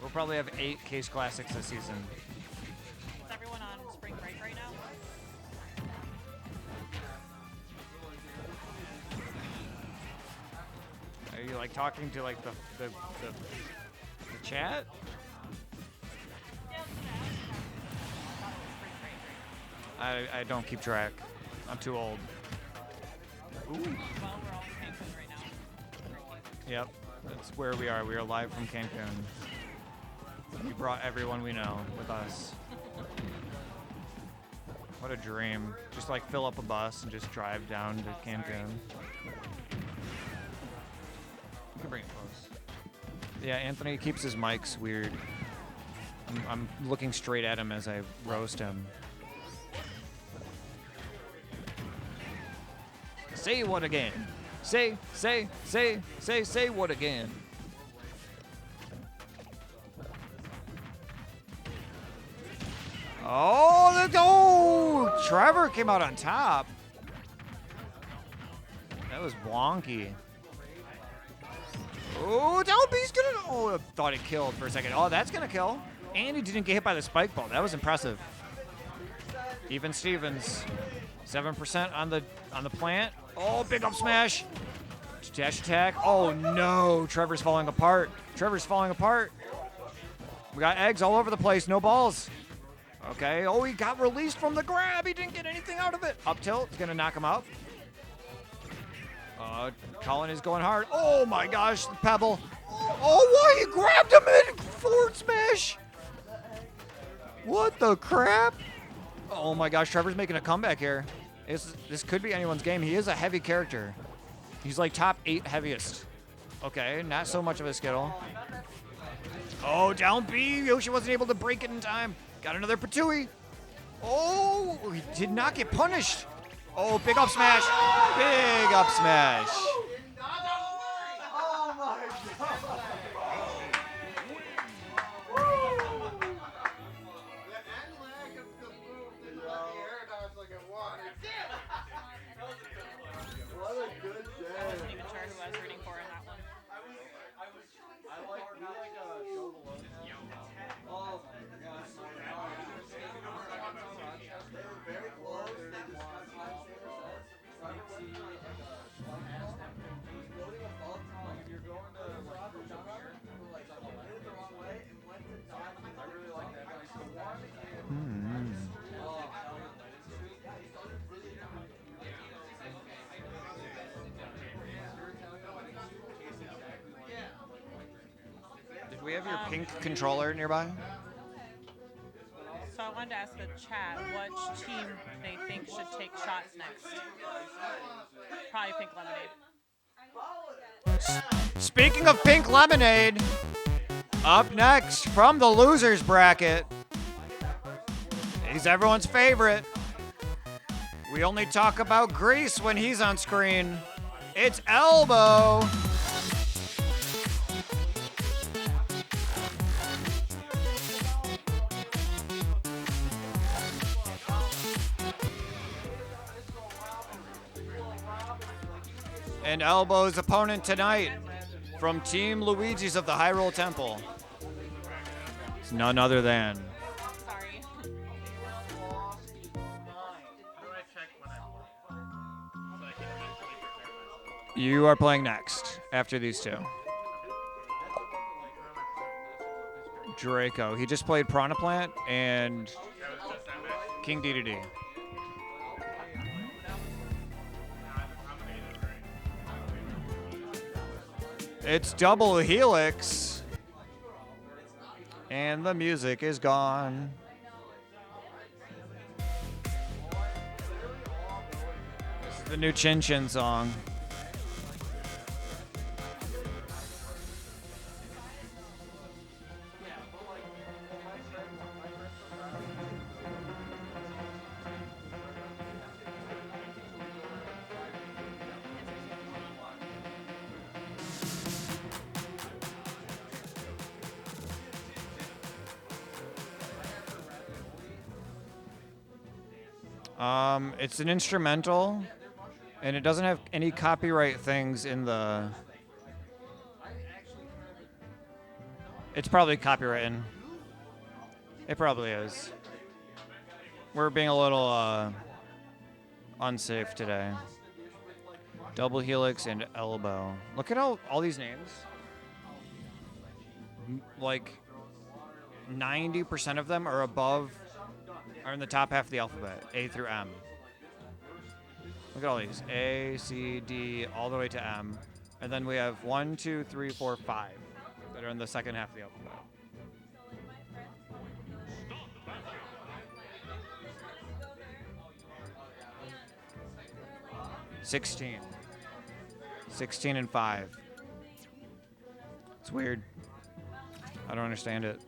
We'll probably have 8 Kase Klassics this season. Is everyone on spring break right now? Are you like talking to like the chat? Yeah, I was gonna ask. I thought it was spring break right I don't keep track. I'm too old. Ooh. now. Well, we're all in Cancun right now. Yep. That's where we are. We are live from Cancun. We brought everyone we know with us. What a dream. Just like fill up a bus and just drive down to Cancun. You can bring it close. Yeah, Anthony keeps his mics weird. I'm looking straight at him as I roast him. Say what again? Say what again? Oh, Trevor came out on top. That was wonky. Oh, down B's gonna. Oh, I thought it killed for a second. Oh, that's gonna kill. And he didn't get hit by the spike ball. That was impressive. Even Stevens, 7% on the plant. Oh, big up smash. Dash attack. Oh no, Trevor's falling apart. Trevor's falling apart. We got eggs all over the place. No balls. Okay. Oh, he got released from the grab. He didn't get anything out of it. Up tilt. It's gonna knock him out. Colin is going hard. Oh my gosh, the pebble. Oh, why he grabbed him in forward smash? What the crap? Oh my gosh, Trevor's making a comeback here. This could be anyone's game. He is a heavy character. He's like top 8 heaviest. Okay, not so much of a skittle. Oh, down B. Yoshi wasn't able to break it in time. Got another Patui. Oh, he did not get punished. Oh, big up smash. Big up smash. Oh my god! The end lag of the move didn't let the air dodge like it wanted. What a good day. I wasn't even sure who I was rooting for in that one. I like Joe Malone. Oh my gosh. They were very close. They just got time sets. Loading a ball time. You're going to like the junction, like hit it the wrong way and went to dive. I really like that. Did we have your pink controller nearby? So I wanted to ask the chat which team they think should take shots next. Probably Pink Lemonade. Speaking of pink lemonade, up next from the losers bracket, he's everyone's favorite. We only talk about Grease when he's on screen. It's Elbow. And Elbow's opponent tonight from Team Luigi's of the Hyrule Temple. It's none other than Sorry. you are playing next after these two. Draco. He just played Piranha Plant and King Dedede. It's double helix. And the music is gone. This is the new Chin Chin song. It's an instrumental, and it doesn't have any copyright things in the It's probably copywritten. It probably is. We're being a little unsafe today. Double helix and elbow. Look at all these names. Like 90% of them are in the top half of the alphabet, A through M. Look at all these, A, C, D, all the way to M. And then we have 1, 2, 3, 4, 5 that are in the second half of the alphabet. 16. 16 and 5. It's weird. I don't understand it.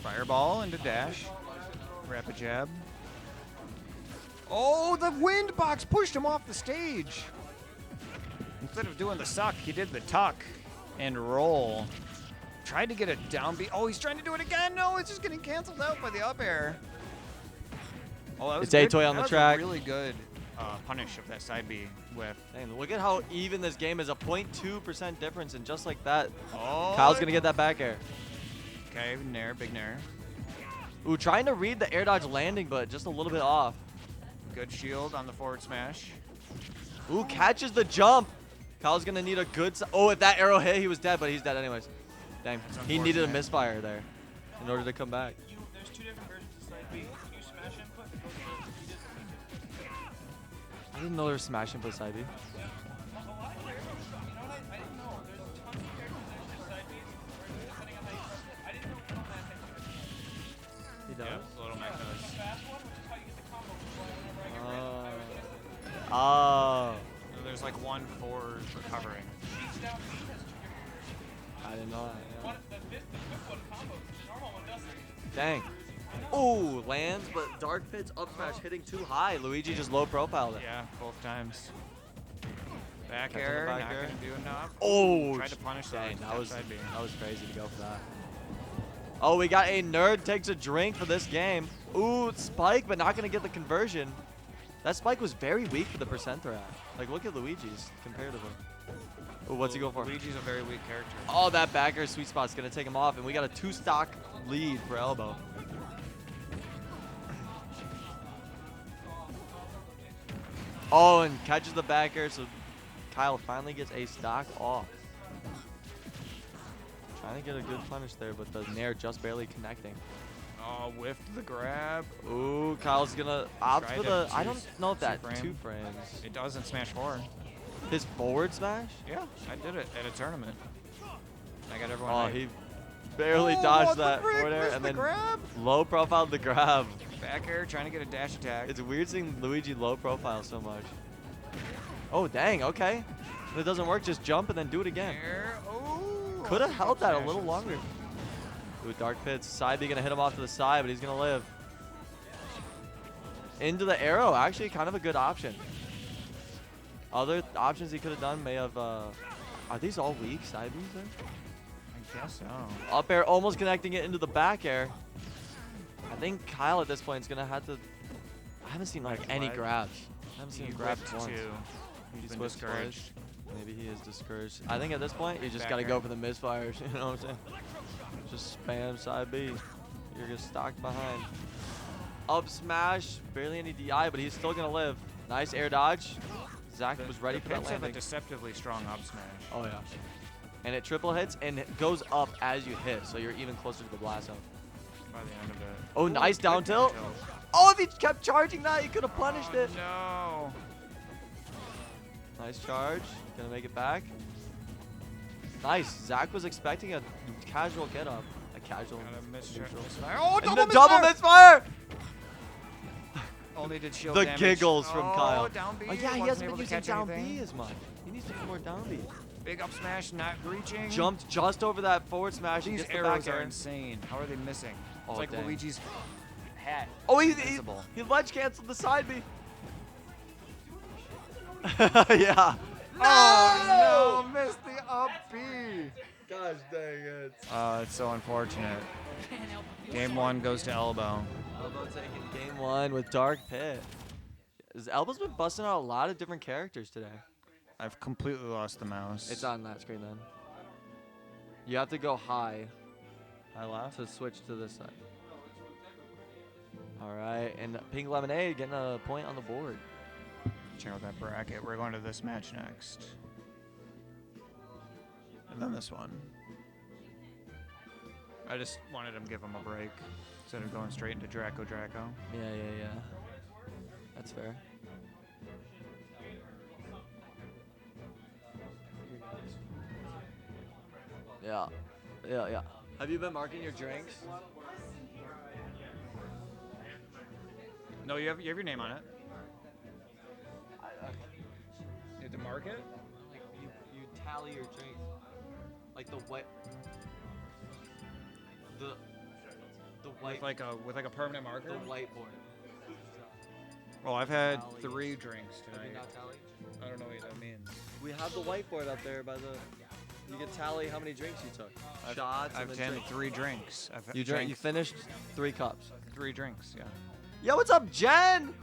Fireball into dash. Rapid jab. Oh, the wind box pushed him off the stage. Instead of doing the suck, he did the tuck and roll. Tried to get a down B. Oh, he's trying to do it again. No, it's just getting canceled out by the up air. Oh, that was It's A-Toy on the track. A really good punish of that side B whiff. Dang, look at how even this game is. A 0.2% difference, and just like that, Oh, Kyle's gonna get that back air. Okay, nair, big nair. Ooh, trying to read the air dodge landing, but just a little bit off. Good shield on the forward smash. Ooh, catches the jump. Kyle's gonna need a good. Oh, if that arrow hit, he was dead, but he's dead anyways. Dang, he needed a misfire there in order to come back. There's two different versions of side B. You smash input and go to I didn't know there was smash input side B. He does? Yeah, Little Mac does. Oh. There's like one for recovering. I didn't know that. Yeah. Dang. Ooh, lands, but Dark Pit's up smash hitting too high. Luigi just low profiled it. Yeah, both times. Back Catching air, the back not air. gonna do enough. Oh, Tried to punish dang, that. that was Side B. crazy to go for that. Oh, we got a nerd takes a drink for this game. Ooh, spike, but not gonna get the conversion. That spike was very weak for the percent they're at. Like, look at Luigi's comparatively. Ooh, what's he go for? Luigi's a very weak character. Oh, that back air sweet spot's gonna take him off, and we got a 2-stock lead for elbow. Oh, and catches the back air, so Kyle finally gets a stock off. Trying to get a good punish there, but the nair just barely connecting. Oh, whiffed the grab. Ooh, Kyle's gonna opt Tried for to the. I two- don't know if that two-frame. two frames. It does in Smash 4. His forward smash? Yeah, I did it at a tournament. I got everyone. Oh, hyped. he barely Oh, dodged what the that frick? forward air Missed and the then grab? low profiled the grab. Back air, trying to get a dash attack. It's weird seeing Luigi low profile so much. Oh, dang, okay. If it doesn't work, just jump and then do it again. Air. Oh, Could have held that a little smashes. longer. Ooh, Dark Pit's side B gonna hit him off to the side, but he's gonna live. Into the arrow, actually kind of a good option. Other options he could have done may have, are these all weak side Bs there? I guess so. Up air, almost connecting it into the back air. I think Kyle at this point is gonna have to, I haven't seen like any Flag. grabs. I haven't seen He him grab whipped once. two. He's been whipped discouraged. twice. Maybe he is discouraged. I think at this point, you just Back gotta air. go for the misfires, you know what I'm saying? Just spam side B. You're just stocked behind. Up smash, barely any DI, but he's still gonna live. Nice air dodge. Zach was ready for that Pits have a landing. deceptively strong up smash. Oh yeah. And it triple hits and it goes up as you hit, so you're even closer to the blast zone. By the end of it. Oh, nice good down tilt. Oh, if he kept charging that, he could have punished it. No. Nice charge. Gonna make it back. Nice. Zach was expecting a casual get up. A casual. Got a misfire. neutral. Oh, And double the double misfire! Only did shield The damage. giggles from Oh, Kyle. down B. Oh yeah, he wasn't hasn't able been to using catch down anything. B as much. He needs to do more down B. Big up smash, not reaching. Jumped just over that forward smash. These gets the arrows back are air. insane. How are they missing? Oh, It's like dang. Luigi's hat. Oh, he ledge canceled the side B. Yeah. Oh no! Missed the up B. Gosh dang it. It's so unfortunate. Game 1 goes to Elbow. Elbow taking game 1 with Dark Pit. Elbow's been busting out a lot of different characters today. I've completely lost the mouse. It's on that screen then. You have to go high. High left? To switch to this side. All right, and Pink Lemonade getting a point on the board. Check out that bracket. We're going to this match next. And then this one. I just wanted him to give him a break instead of going straight into Draco. Yeah. That's fair. Yeah. Have you been marking your drinks? No, you have your name on it. You have to mark it? Like you tally your drinks. Like the white. The white. With a permanent marker? The whiteboard. Well, I've had Tally. 3 drinks Have tonight. you not tallied? I don't know what that means. We have the whiteboard up there by the. You can tally how many drinks you took. Shots. I've and then had drinks. 3 drinks. You drank. You finished 3 cups. 3 drinks, yeah. Yo, what's up, Jen?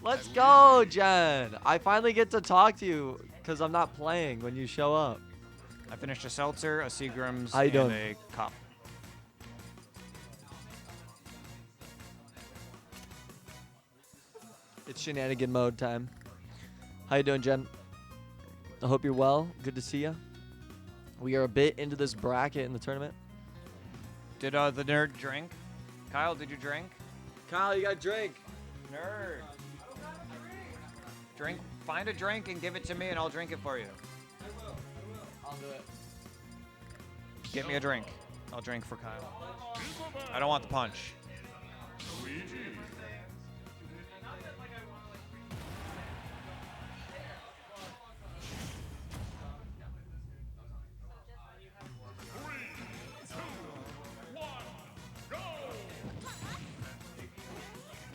Let's go, Jen. I finally get to talk to you because I'm not playing when you show up. I finished a seltzer, a Seagram's, How you and doing? a cup. It's shenanigan mode time. How you doing, Jen? I hope you're well. Good to see you. We are a bit into this bracket in the tournament. Did the nerd drink? Kyle, did you drink? Kyle, you got a drink. Nerd. Drink. Find a drink and give it to me, and I'll drink it for you. I'll do it. Get me a drink. I'll drink for Kyle. I don't want the punch.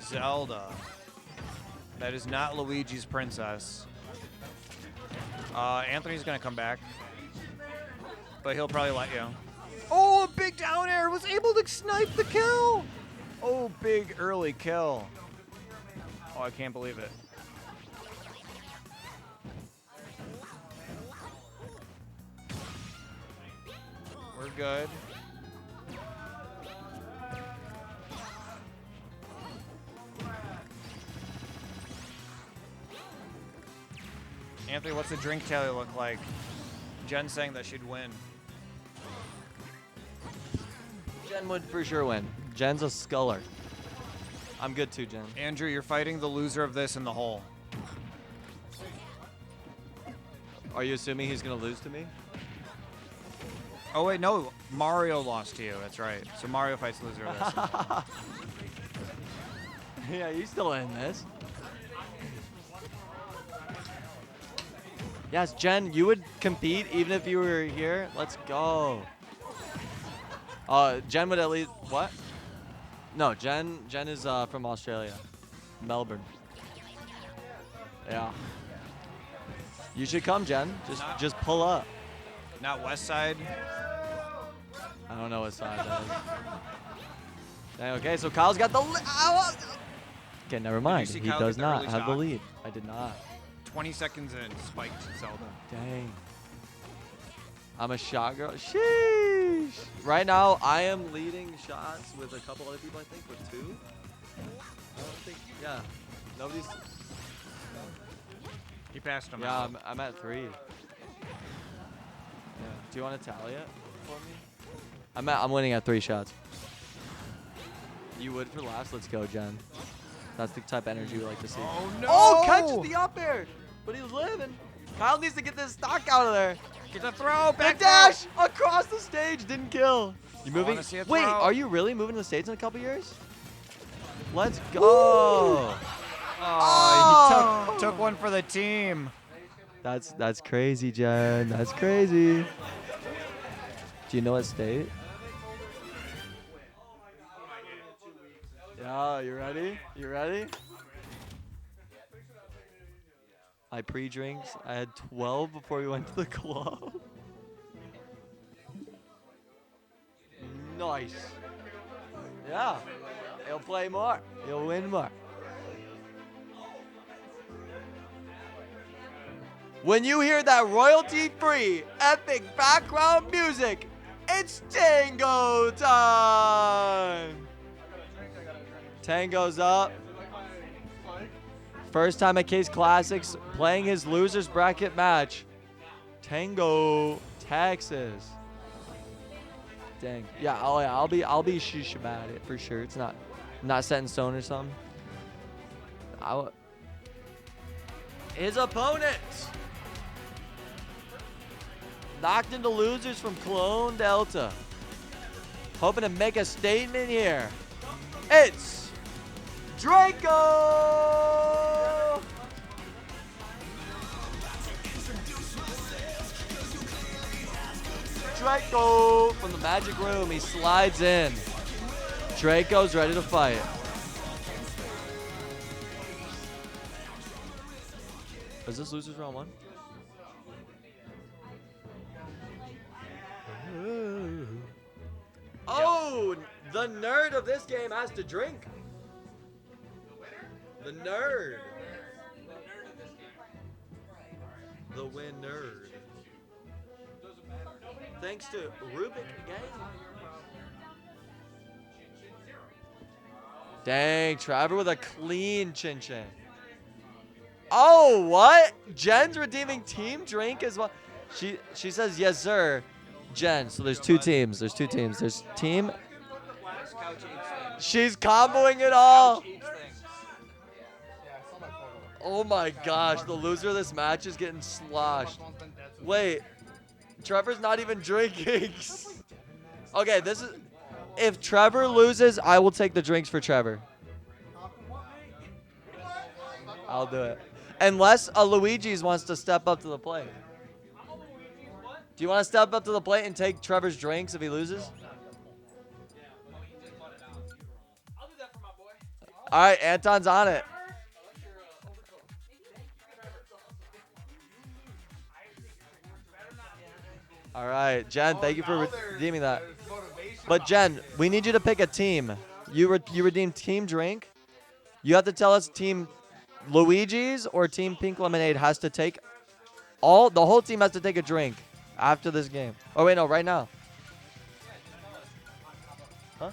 Zelda. That is not Luigi's princess. Anthony's gonna come back, but he'll probably let you. Oh, a big down air! Was able to snipe the kill. Oh, big early kill. Oh, I can't believe it. We're good. Anthony, what's the drink tally look like? Jen's saying that she'd win. Jen would for sure win. Jen's a sculler. I'm good too, Jen. Andrew, you're fighting the loser of this in the hole. Are you assuming he's gonna lose to me? Oh wait, no. Mario lost to you. That's right. So Mario fights the loser of this. Yeah, you still in this. Yes, Jen, you would compete even if you were here. Let's go. Jen would at least what? No, Jen is from Australia, Melbourne. Yeah. You should come, Jen. Just pull up. Not West Side. I don't know what side that is. Dang, okay, so Kyle's got the okay, never mind. see He Kyle does get the not early have the stock? lead. I did not. 20 seconds in, spiked Zelda. Dang. I'm a shot girl. Sheesh. Right now, I am leading shots with a couple other people, I think, with 2. I don't think, yeah. Nobody's. He passed him Yeah, out. I'm at 3. Yeah. Do you want to tally it for me? I'm winning at 3 shots. You would for last. Let's go, Jen. That's the type of energy we like to see. Oh, no! Oh, catches the up air. But he's living. Kyle needs to get this stock out of there. Get the throw, back dash across the stage. Didn't kill. You moving? wanna see a Wait, throw. are you really moving to the States in a couple years? Let's go. Oh, he took one for the team. That's crazy, Jen. That's crazy. Do you know what state? Yeah, you ready? You ready? I pre-drinks. I had 12 before we went to the club. Nice. Yeah. He'll play more. He'll win more. When you hear that royalty-free, epic background music, it's tango time! Tango's up. First time at Kase Klassics, playing his losers bracket match. Tango, Texas. Dang. Yeah. Oh yeah. I'll be sheesh about it for sure. It's not set in stone or something. His opponent knocked into losers from Clone Delta. Hoping to make a statement here. It's Draco! Draco from the magic room. He slides in. Draco's ready to fight. Is this losers round one? Oh, the nerd of this game has to drink. The nerd. The winner. Thanks to Rubik Gang. Dang, Trevor with a clean chin chin. Oh, what? Jen's redeeming team drink as well. She says yes, sir. Jen, so there's two teams. There's team. She's comboing it all. Oh my gosh, the loser of this match is getting sloshed. Wait, Trevor's not even drinking. Okay, this is. If Trevor loses, I will take the drinks for Trevor. I'll do it. Unless a Luigi's wants to step up to the plate. Do you want to step up to the plate and take Trevor's drinks if he loses? All right, Anton's on it. All right, Jen, thank you for redeeming that. But Jen, we need you to pick a team. You redeemed team drink. You have to tell us team Luigi's or team Pink Lemonade has to take the whole team has to take a drink after this game. Oh wait, no, right now. Huh?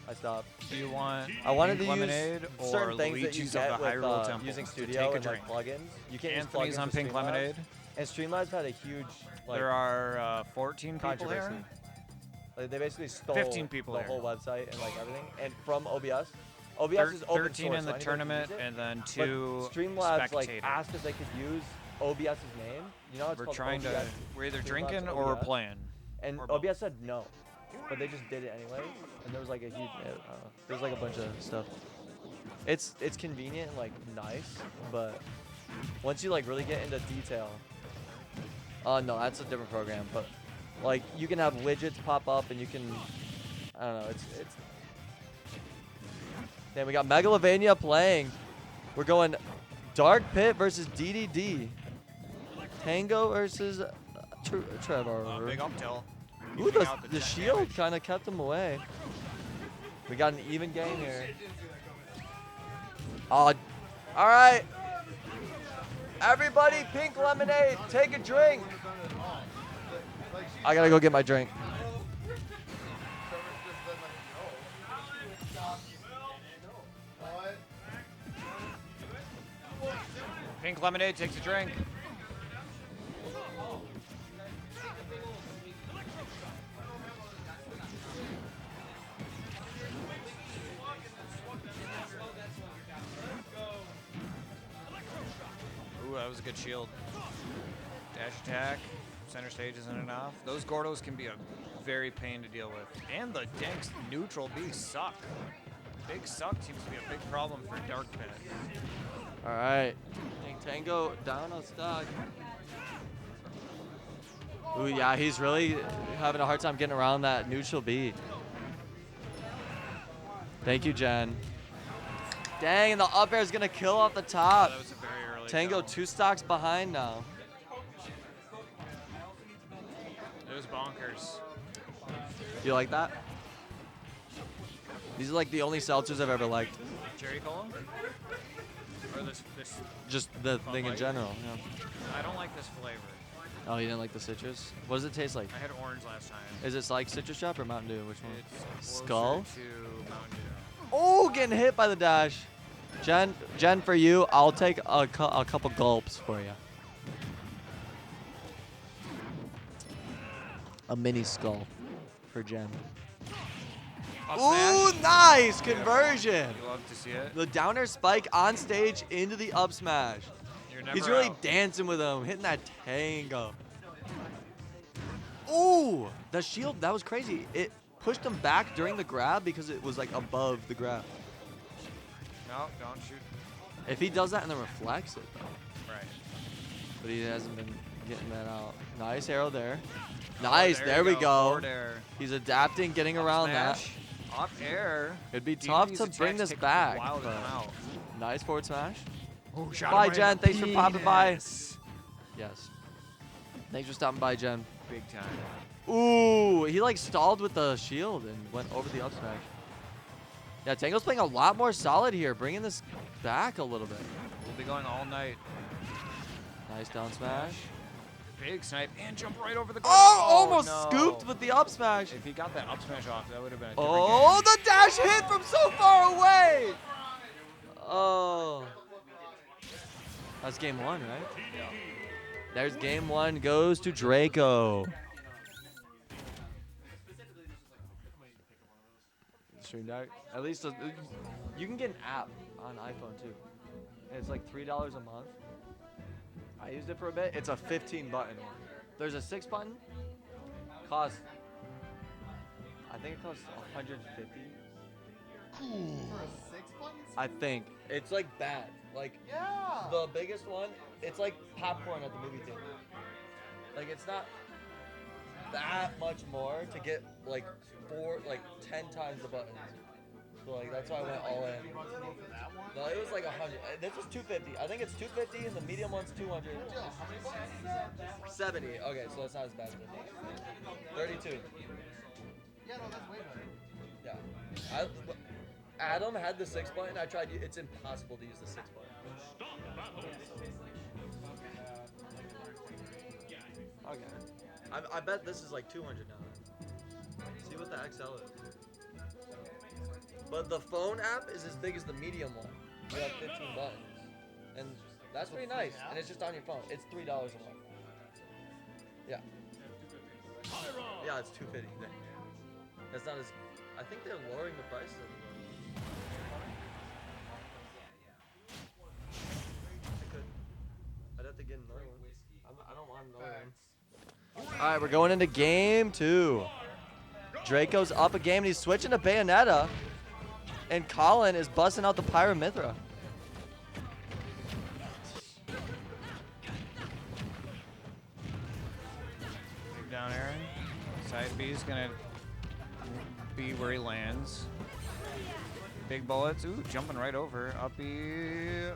I stopped. Do you want I wanted Pink to use Lemonade or certain things that you Luigi's get of the with Hyrule Temple using to Studio take a and drink? like plugins. You can't Anthony's use plugins on with Pink Streamlabs. Lemonade. And Streamlabs had a huge There are 14 people controversy. here. Like, they basically stole 15 people the here. whole website and like everything, and from OBS. OBS is open 13 source, in so the anybody can tournament, use it. and then But 2 Streamlabs like spectator. asked if they could use OBS's name. You know, it's We're called trying to. OBS, We're either Streamlabs drinking or we're OBS. playing. And or both. OBS said no, but they just did it anyway. And there was like a huge, there's like a bunch of stuff. It's convenient and like nice, but once you like really get into detail, no, that's a different program. But like you can have widgets pop up, and you can, I don't know, it's. Then we got Megalovania playing. We're going Dark Pit versus DDD. Tango versus Trevor. Big up tilt. Ooh, the shield kind of kept him away. We got an even game here. All right. Everybody, Pink Lemonade, take a drink. I gotta go get my drink. Pink Lemonade takes a drink. Ooh, that was a good shield. Dash attack. Center stage isn't enough. Those Gordos can be a very pain to deal with. And the Dank's neutral B suck. Big suck seems to be a big problem for Dark Pit. All right. Tango down on stock. Ooh, yeah, he's really having a hard time getting around that neutral B. Thank you, Jen. Dang, and the up air is going to kill off the top. That was a very early Tango kill. 2 stocks behind now. It was bonkers. Do you like that? These are like the only seltzers I've ever liked. Cherry cola? Or this Just the Bud thing in Light? general. Yeah. I don't like this flavor. Oh, you didn't like the citrus? What does it taste like? I had orange last time. Is it like Citrus Shop or Mountain Dew? Which one? It's Skull? closer to Mountain Dew. Oh, getting hit by the dash. Jen, for you, I'll take a couple gulps for you. A mini skull for Jen. Up Ooh, smash. nice conversion. You love to see it. The downer spike on stage into the up smash. You're never He's really out. dancing with him, hitting that tango. Ooh, the shield, that was crazy. It pushed him back during the grab because it was like above the grab. No, don't shoot. If he does that and then reflects it though. Right. But he hasn't been getting that out. Nice arrow there. Nice, there there you we go, go. forward air. He's adapting, getting Up around smash, Up air. It'd be These tough to attacks bring this take a back. while to but come out. Nice forward smash. Oh, shot Bye, him right Jen. in the Thanks for popping by. penis. Yes. Thanks for stopping by, Jen. Big time. Ooh, he like stalled with the shield and went over the up smash. Yeah, Tango's playing a lot more solid here, bringing this back a little bit. We'll be going all night. Nice down smash. Big snipe and jump right over the goal. Oh, almost no. scooped with the up smash. If he got that up smash off, that would have been a different Oh, game. the dash hit from so far away. Oh. That's game 1, right? Yeah. There's game 1 goes to Draco. Stream Deck. At least you can get an app on iPhone too. And it's like $3 a month. I used it for a bit. It's a 15 button one. There's a 6 button. Costs. I think it costs 150. For a 6 button? I think it's like bad. Like the biggest one, it's like popcorn at the movie theater. Like it's not that much more to get like 10 times the buttons. So like that's why I went all in. No, it was like 100. This was 250. I think it's 250 and the medium one's 200. 70. Okay, so that's not as bad as it. 32. Yeah, no, that's way better. Yeah. Adam had the 6 button. I tried. It's impossible to use the 6 button. Okay. I bet this is like 200 now. See what the XL is. But the phone app is as big as the medium one. You have 15 buttons. And that's pretty nice. And it's just on your phone. It's $3 a month. Yeah. Yeah, it's $250. That's not as. I think they're lowering the prices. I could. I'd have to get another one. I don't want another one. All right, we're going into game 2. Draco's up a game, and he's switching to Bayonetta. And Colin is busting out the Pyramithra. Big down air. Side B is gonna be where he lands. Big bullets. Ooh, jumping right over. Up B.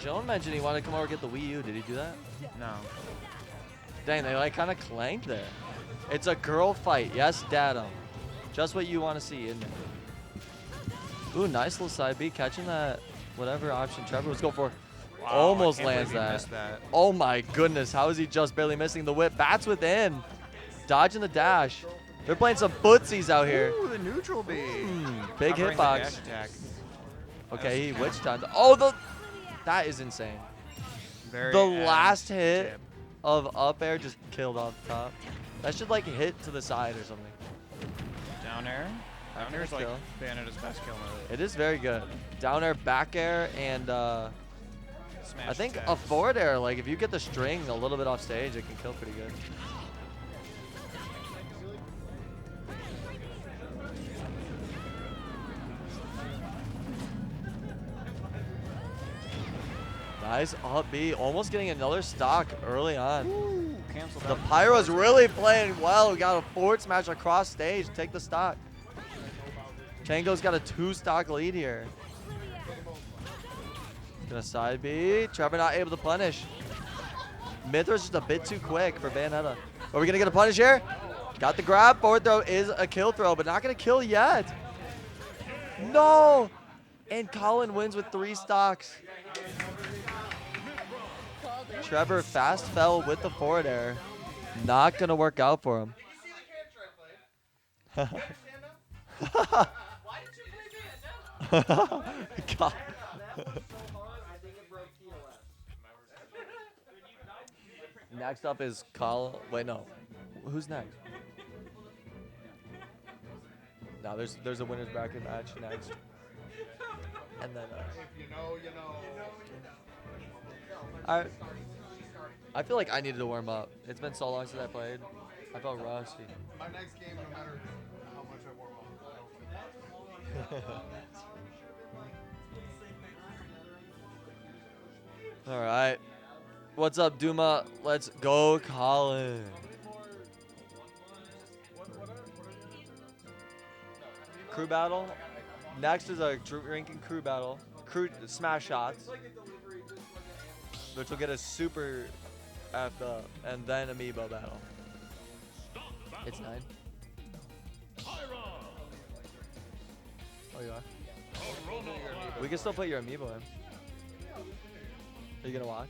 Joan mentioned he wanted to come over and get the Wii U. Did he do that? No. Dang, they like kind of clanked there. It's a girl fight. Yes, Datum. Just what you want to see, isn't it? Ooh, nice little side B. Catching that whatever option Trevor was going for. Wow, Almost I can't lands believe he that. missed that. Oh my goodness. How is he just barely missing the whip? Bats within. Dodging the dash. They're playing some footsies out here. Ooh, the neutral B. Big Covering the hitbox. dash attack. Okay, he witch timed. Oh, that is insane. Very The ass last hit tip. of up air just killed off the top. That should like hit to the side or something. Down air. Down air is like Bayonetta's best kill move. It is very good. Down air, back air, and Smash I think a attacks. forward air, like if you get the string a little bit off stage, it can kill pretty good. Nice up B. Almost getting another stock early on. Ooh, canceled The out. Pyro's really playing well. We got a forward smash across stage. Take the stock. Tango's got a 2-stock lead here. Gonna side B. Trevor not able to punish. Mithra's just a bit too quick for Bayonetta. Are we gonna get a punish here? Got the grab. Forward throw is a kill throw, but not gonna kill yet. No! And Colin wins with 3 stocks. Trevor fast fell with the forward air. Not gonna work out for him. God. Next up is Colin. Wait, no. Who's next? No, there's a winner's bracket match next. And then If you know, you know. I feel like I needed to warm up. It's been so long since I played. I felt rusty. My next game, no matter how much I warm up. All right. What's up, Duma? Let's go, Colin. Crew battle. Next is a drinking crew battle. Crew smash shots, which will get us super effed up, and then amiibo battle. It's 9. Oh, you are? We can still put your amiibo in. Are you gonna watch?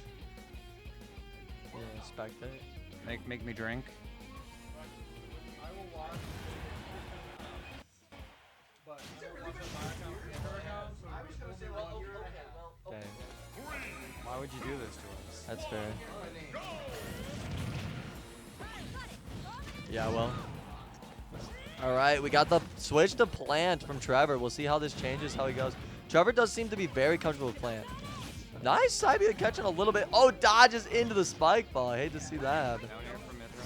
You gonna spectate? Make me drink. I will watch. But I will watch Dang. Why would you do this to us? That's fair. Yeah, well. All right, we got the switch to plant from Trevor. We'll see how this changes, how he goes. Trevor does seem to be very comfortable with plant. Nice side B catching a little bit. Oh, dodges into the spike ball. I hate to see that happen. Down here for Mithra.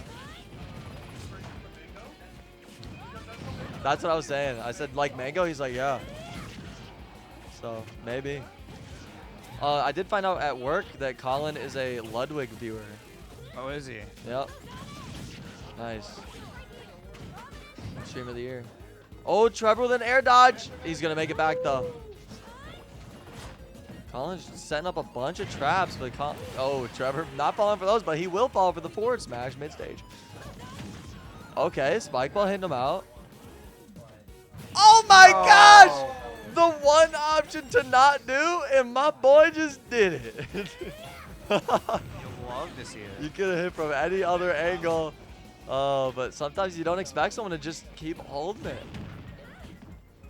That's what I was saying. I said, like Mango? He's like, yeah. So, maybe. I did find out at work that Colin is a Ludwig viewer. Oh, is he? Yep. Nice. Stream of the year. Oh, Trevor with an air dodge. He's going to make it back, though. Colin's setting up a bunch of traps, but oh, Trevor not falling for those, but he will fall for the forward smash mid-stage. Okay, spike ball hitting him out. Oh my gosh! The one option to not do, and my boy just did it. You'll love to see it. You could have hit from any other angle, but sometimes you don't expect someone to just keep holding it.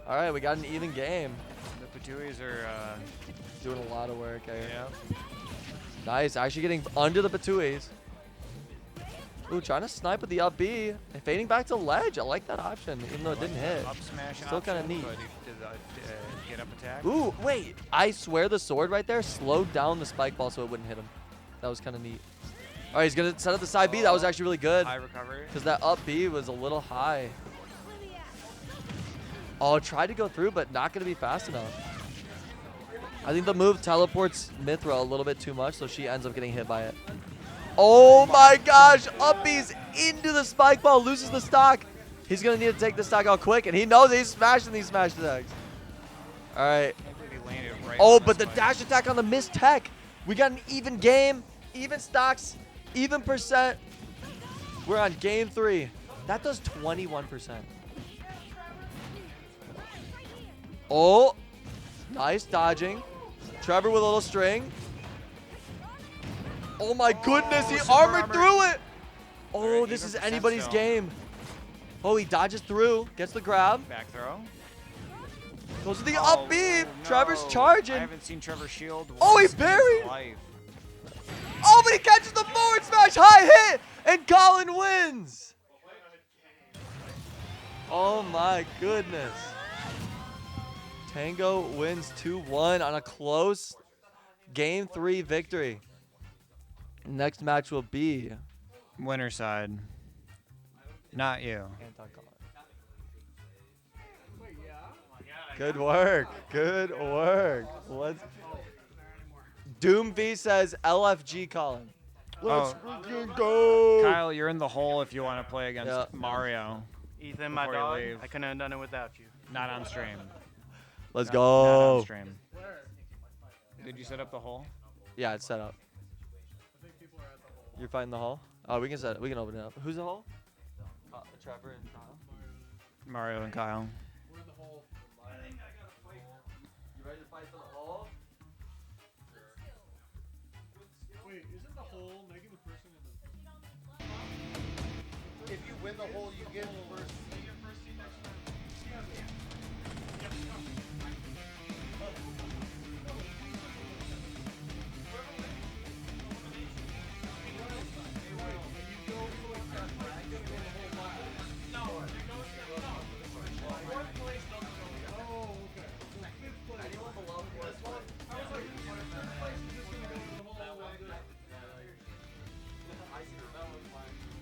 All right, we got an even game. The Patuis are doing a lot of work here. Yeah. Nice, actually getting under the Patuis. Ooh, trying to snipe with the up B and fading back to ledge. I like that option, even though it didn't hit. Up smash Still kind of option, neat. but he did the get up attack. Ooh, wait. I swear the sword right there slowed down the spike ball so it wouldn't hit him. That was kind of neat. All right, he's going to set up the side B. That was actually really good. High recovery. Because that up B was a little high. Oh, tried to go through, but not going to be fast enough. I think the move teleports Mithra a little bit too much, so she ends up getting hit by it. Oh my gosh, up B's into the spike ball, loses the stock. He's going to need to take the stock out quick, and he knows he's smashing these smash attacks. All right. Oh, but the dash attack on the missed tech. We got an even game, even stocks, even percent. We're on game 3. That does 21%. Oh, nice dodging. Trevor with a little string. Oh my goodness, he armored through it. Oh, this is anybody's game. Oh, he dodges through, gets the grab. Back throw. Goes to the up B. No. Trevor's charging. I haven't seen Trevor shield. Oh, he once in his buried. life. Oh, but he catches the forward smash, high hit, and Colin wins. Oh my goodness. Tango wins 2-1 on a close game 3 victory. Next match will be Winner side. Not you. Good work. Good work. Let's Doom V says LFG calling. Let's Oh. freaking go. Kyle, you're in the hole if you want to play against Yeah. Mario. Ethan, my before you dog, leave. I couldn't have done it without you. Not on stream. Let's Not go. on stream. Did you set up the hole? Yeah, it's set up. You're finding the hole? Oh, we can set it. We can open it up. Who's the hole? Trevor and Kyle. Mario and Kyle. We're in the hole. You ready to fight for the hole? Wait, isn't the hole making the person in the... If you win the hole, you get first.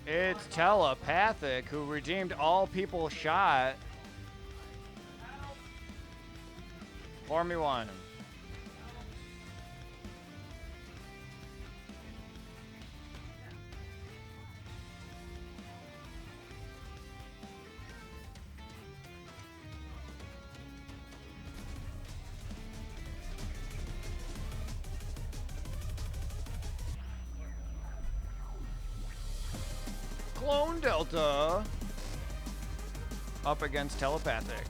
It's Telepathic, who redeemed all people shot. Pour me one. Clone Delta up against Telepathic.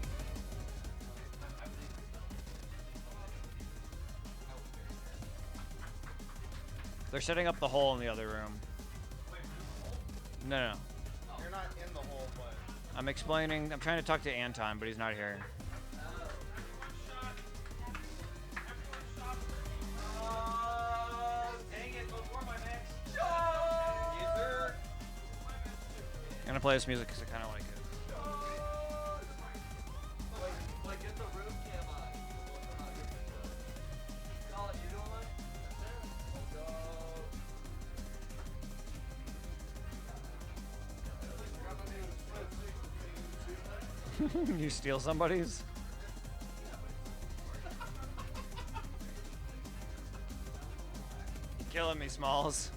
They're setting up the hole in the other room. No. You're not in the hole, but. I'm explaining. I'm trying to talk to Anton, but he's not here. I'm gonna play this music because I kind of like it. Get the room cam on. Colin, you doing one? You steal somebody's? Killing me, Smalls.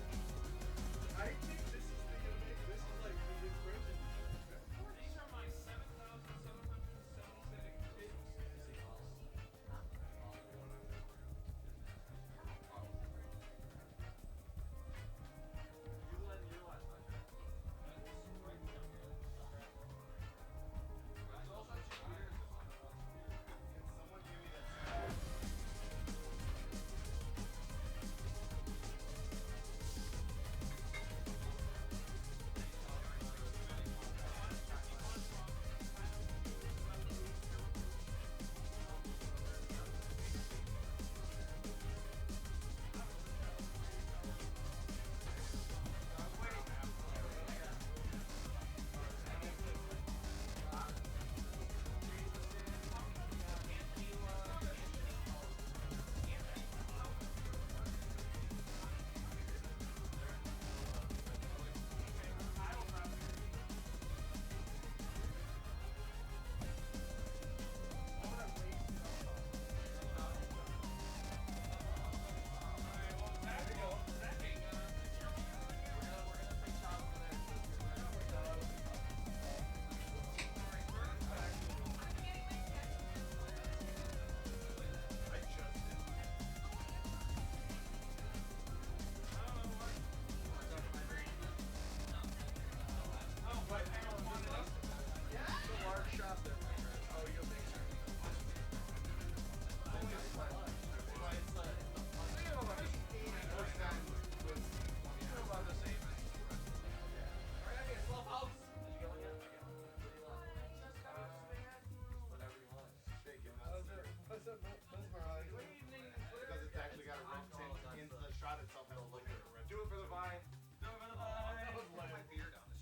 Because it's actually got a red tint in the shot itself. It'll look like a red. Do it for the vine. Do it for the vine. That was like my beard on the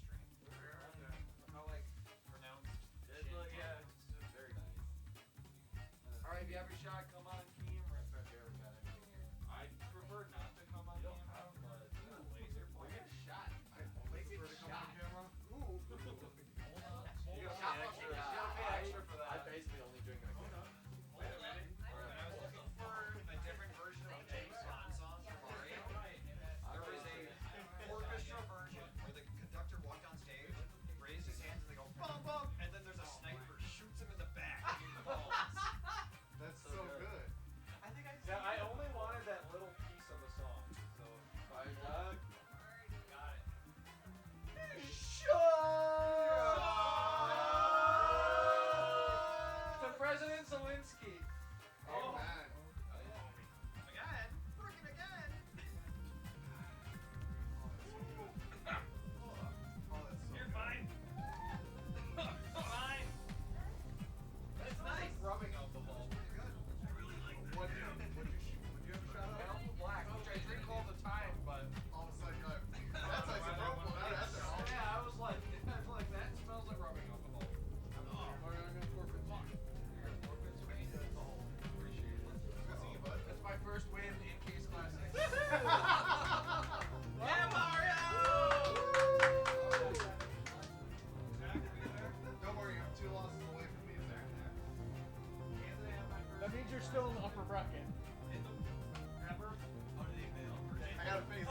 stream. How like pronounced? Yeah, it's very nice. All right, if you have your shot, come on camera. I prefer not to come on camera, but laser point. Get a shot. Make it shot. Ooh. You gotta pay extra. You gotta pay extra for that. I basically only drink it. Wait a minute. I was looking for a different version of James Bond. Trucking. Ever? I got a face.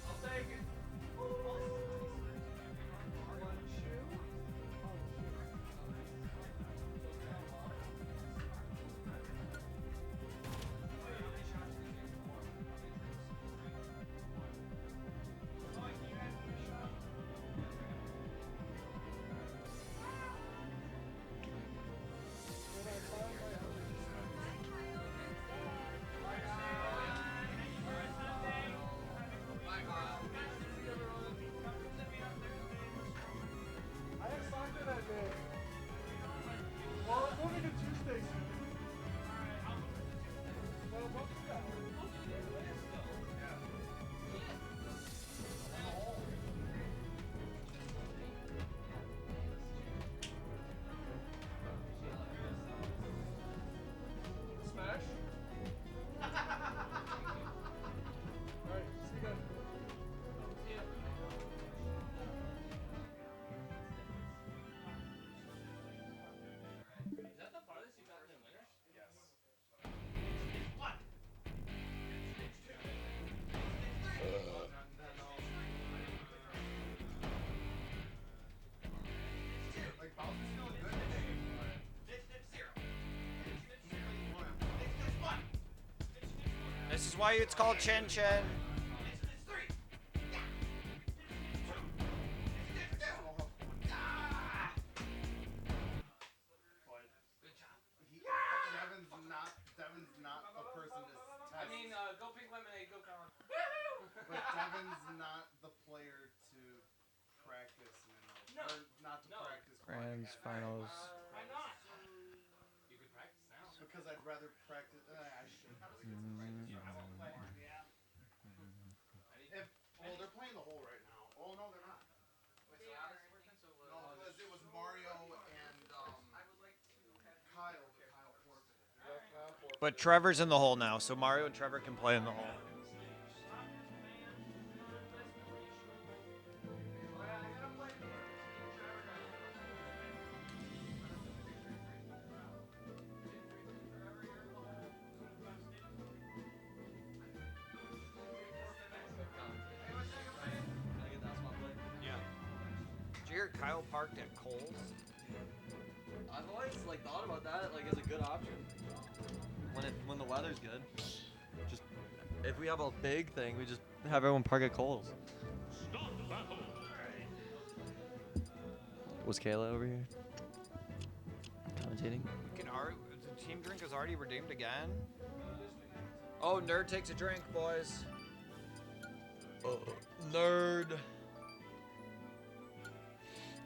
I'll take it. I have soccer that day. Well, I'm moving to Tuesday soon. Well, what was that? Smash? Alright, see you guys. Is that the farthest you've gotten in winners? Yes. Like Bowser's feeling good today. This is why it's called Chin Chin. Devin's not the person to test. I mean, go pink lemonade, go Colin. But Devin's not the player to practice No. Or not to practice. Grand finals. Why not? You could practice now. Because I'd rather practice. I should really get some practice. Well, they're playing the hole right now. Oh no, they're not. Wait, so how does it work then? So, No, because it was Mario and Kyle. Kyle forfeited. But Trevor's in the hole now, so Mario and Trevor can play in the hole. Yeah. Did you hear Kyle parked at Kohl's? I've always like thought about that like as a good option when the weather's good. Just if we have a big thing, we just have everyone park at Kohl's. Was Kayla over here commentating? We can the team drink is already redeemed again. Oh, Nerd takes a drink, boys. Nerd.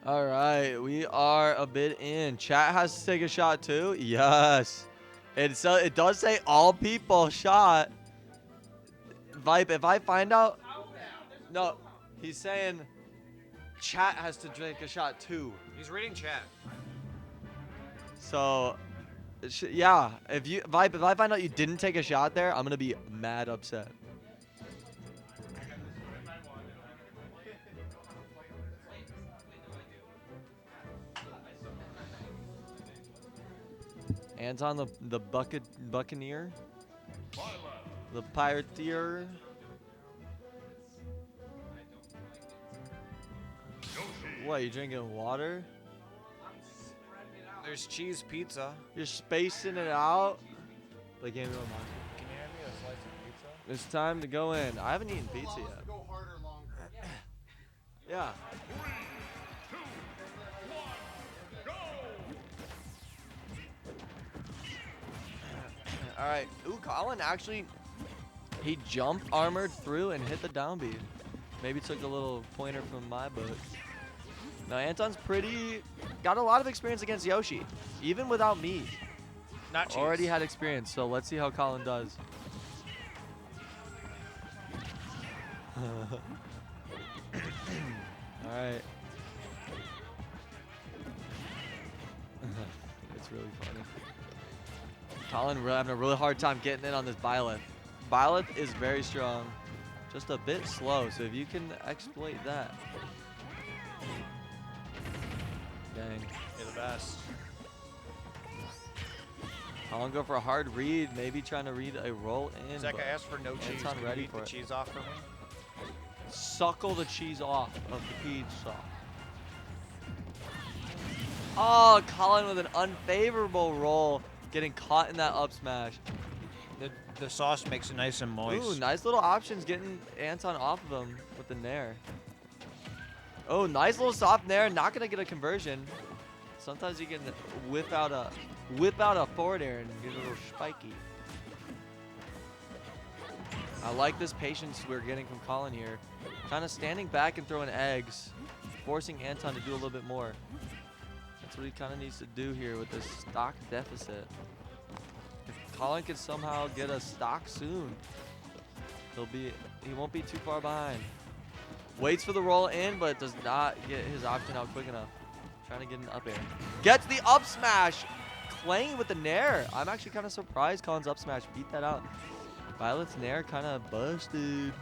All right, we are a bit in. Chat has to take a shot too. Yes, it does say all people shot. Vipe, if I find out, no, he's saying chat has to drink a shot too. He's reading chat. So, yeah, Vipe, if I find out you didn't take a shot there, I'm gonna be mad upset. Anton, the buccaneer, the pirateer. What, you drinking water? There's cheese pizza. You're spacing it out. Like, can you hand me a slice of pizza? It's time to go in. I haven't eaten pizza yet. Go harder, longer. Yeah. All right. Ooh, Colin actually, he jump armored through and hit the down B. Maybe took a little pointer from my book. Now Anton's got a lot of experience against Yoshi, even without me. Not cheese. Already had experience, so let's see how Colin does. All right. It's really funny. Colin having a really hard time getting in on this Byleth. Byleth is very strong, just a bit slow, so if you can exploit that. Dang. You're the best. Colin go for a hard read, maybe trying to read a roll in. Zach, but I asked for no cheese. Anton Can ready you eat for the it. cheese off for me? Suckle the cheese off of the pizza. Oh, Colin with an unfavorable roll, getting caught in that up smash. The sauce makes it nice and moist. Ooh, nice little options getting Anton off of him with the nair. Oh, nice little soft nair, not gonna get a conversion. Sometimes you can whip out a forward air and get a little spiky. I like this patience we're getting from Colin here. Kind of standing back and throwing eggs, forcing Anton to do a little bit more. That's what he kind of needs to do here with this stock deficit. If Colin can somehow get a stock soon, he won't be too far behind. Waits for the roll in, but does not get his option out quick enough. Trying to get an up air. Gets the up smash, playing with the nair. I'm actually kind of surprised Colin's up smash beat that out. Violet's nair kind of busted.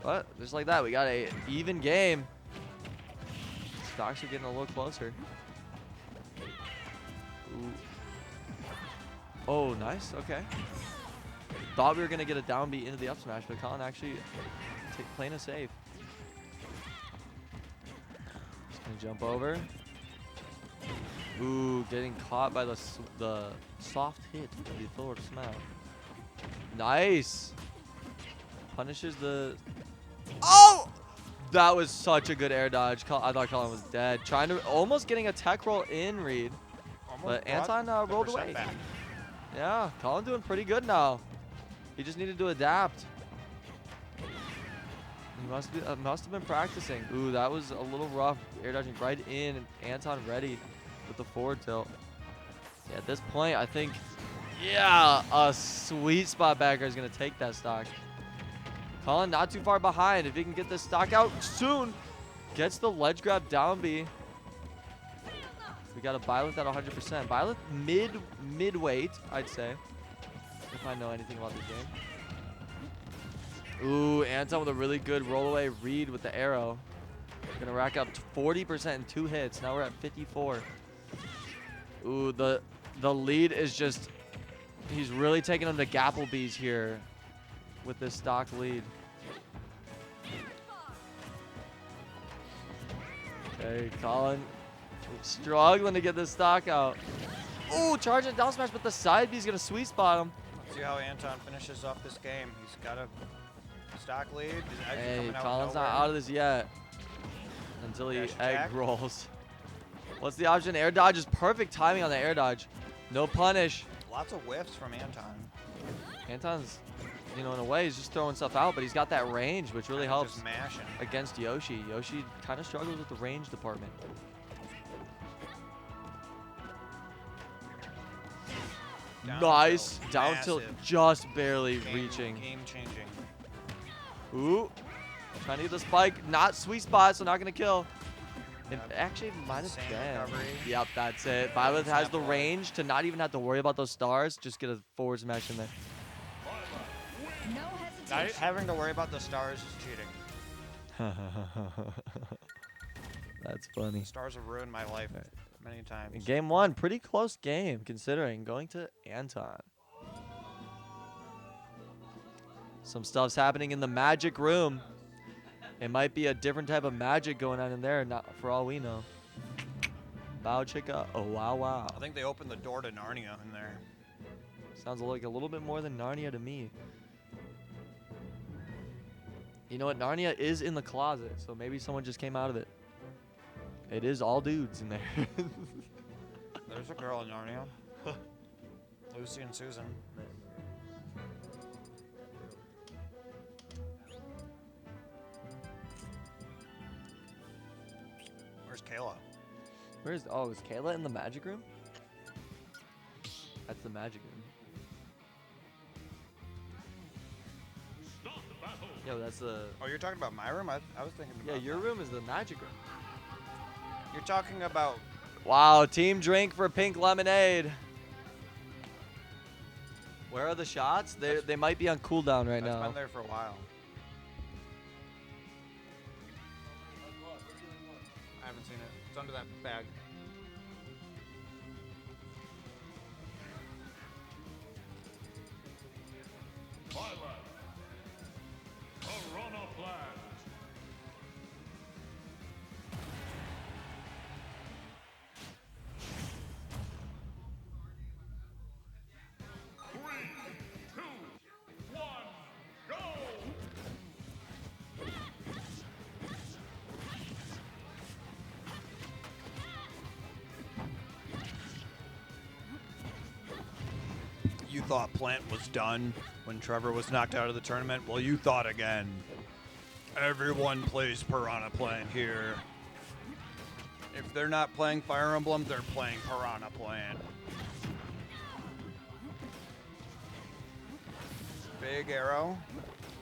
But just like that, we got a even game. Stocks are getting a little closer. Ooh. Oh, nice. Okay. Thought we were gonna get a down beat into the up smash, but Colin actually playing it safe. Just gonna jump over. Ooh, getting caught by the soft hit of the forward smash. Nice. Punishes the. Oh! That was such a good air dodge. I thought Colin was dead. Trying to almost getting a tech roll in read, but Anton rolled away. Back. Yeah, Colin doing pretty good now. He just needed to adapt. He must have been practicing. Ooh, that was a little rough. Air dodging right in, and Anton ready with the forward tilt. Yeah, at this point, I think, yeah, a sweet spot backer is going to take that stock. Colin not too far behind. If he can get this stock out soon, gets the ledge grab down B. We got a Byleth at 100%. Byleth mid-weight, I'd say, if I know anything about this game. Ooh, Anton with a really good roll-away read with the arrow. Gonna rack up 40% in 2 hits. Now we're at 54. Ooh, the lead is just, he's really taking him to Gapplebees here with this stock lead. Okay, Colin struggling to get this stock out. Ooh, charging down smash, but the side B is gonna sweet spot him. Let's see how Anton finishes off this game. He's got a stock lead. Hey, Colin's not out of this yet until he egg rolls. What's the option? Air dodge is perfect timing on the air dodge. No punish. Lots of whiffs from Anton. Anton's, you know, in a way, he's just throwing stuff out, but he's got that range, which really helps just mashing against Yoshi. Yoshi kind of struggles with the range department. Nice. Down tilt, just barely reaching. Game changing. Ooh. Trying to get the spike. Not sweet spot, so not going to kill. It actually might have been. Recovery. Yep, that's it. Violet has the range to not even have to worry about those stars. Just get a forward smash in there. Not having to worry about the stars is cheating. That's funny. Stars have ruined my life many times. In game 1, pretty close game considering. Going to Anton. Some stuff's happening in the magic room. It might be a different type of magic going on in there, not for all we know. Bow chicka, oh wow wow. I think they opened the door to Narnia in there. Sounds like a little bit more than Narnia to me. You know what? Narnia is in the closet, so maybe someone just came out of it. It is all dudes in there. There's a girl in Narnia. Lucy and Susan. Where's Kayla? Is Kayla in the magic room? That's the magic room. Yo, that's the. Oh, you're talking about my room? I was thinking about. Yeah, your room is the magic room. You're talking about. Wow, team drink for pink lemonade. Where are the shots? They might be on cooldown right now. That's been there for a while. haven't seen it. It's under that bag. Piranha Plant. You thought Plant was done when Trevor was knocked out of the tournament? Well, you thought again. Everyone plays Piranha Plant here. If they're not playing Fire Emblem, they're playing Piranha Plant. Big arrow.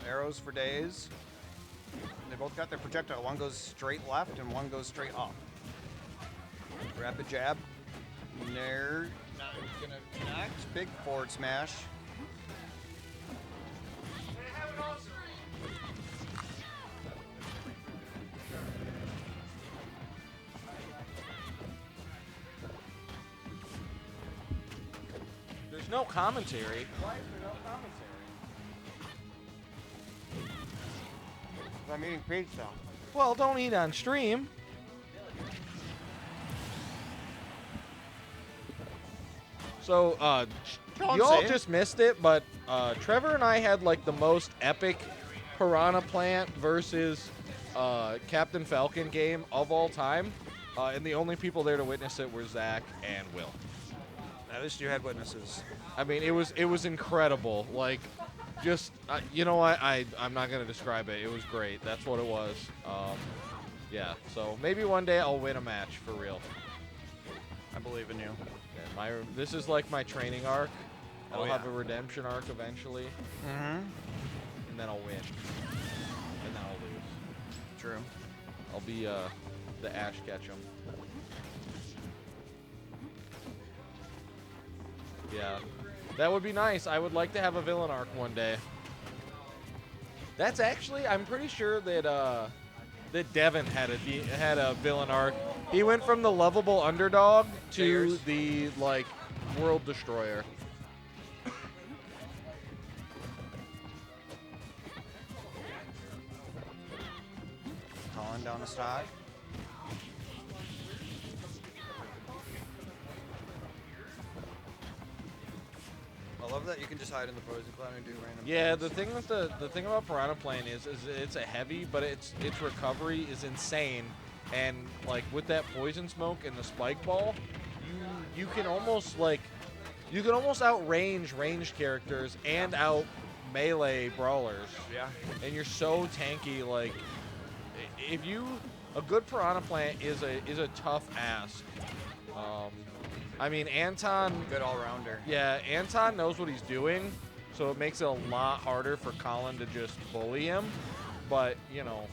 Arrows for days. They both got their projectile. One goes straight left and one goes straight up. Rapid jab. There. Not gonna connect. Big forward smash. There's no commentary. Why is there no commentary? I'm eating pizza. Well, don't eat on stream. So, you all just missed it, but Trevor and I had like the most epic Piranha Plant versus Captain Falcon game of all time, and the only people there to witness it were Zach and Will. At least you had witnesses. I mean, it was incredible. Like, just you know what? I'm not gonna describe it. It was great. That's what it was. Yeah. So maybe one day I'll win a match for real. I believe in you. Yeah, this is like my training arc. I'll Oh, have yeah. a redemption arc eventually, Mm-hmm. and then I'll win, and then I'll lose. True. I'll be the Ash Ketchum. Yeah, that would be nice. I would like to have a villain arc one day. That's actually, I'm pretty sure that that Devin had a villain arc. He went from the lovable underdog to the like world destroyer. Calling down the stock. I love that you can just hide in the poison cloud and do random Yeah, things. the thing with the thing about Piranha Plant is it's a heavy, but its recovery is insane, and like with that poison smoke and the spike ball, you can almost outrange ranged characters and out melee brawlers. Yeah. And you're so tanky. Like, if a good Piranha Plant is a tough ass. I mean, Anton... Good all-rounder. Yeah, Anton knows what he's doing, so it makes it a lot harder for Colin to just bully him. But, you know,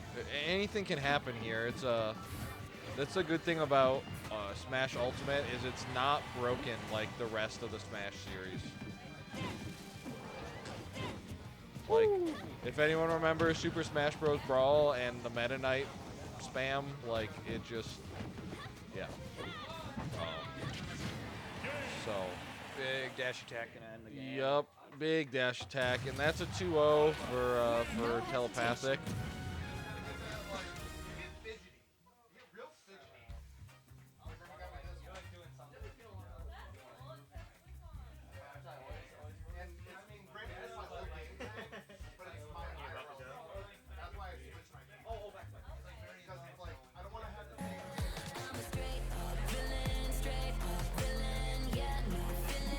anything can happen here. That's a good thing about Smash Ultimate is it's not broken like the rest of the Smash series. Like, if anyone remembers Super Smash Bros. Brawl and the Meta Knight spam, like, it just... Yeah. So, Big dash attack and end the game. yep, big dash attack, and that's a 2-0 for telepathic.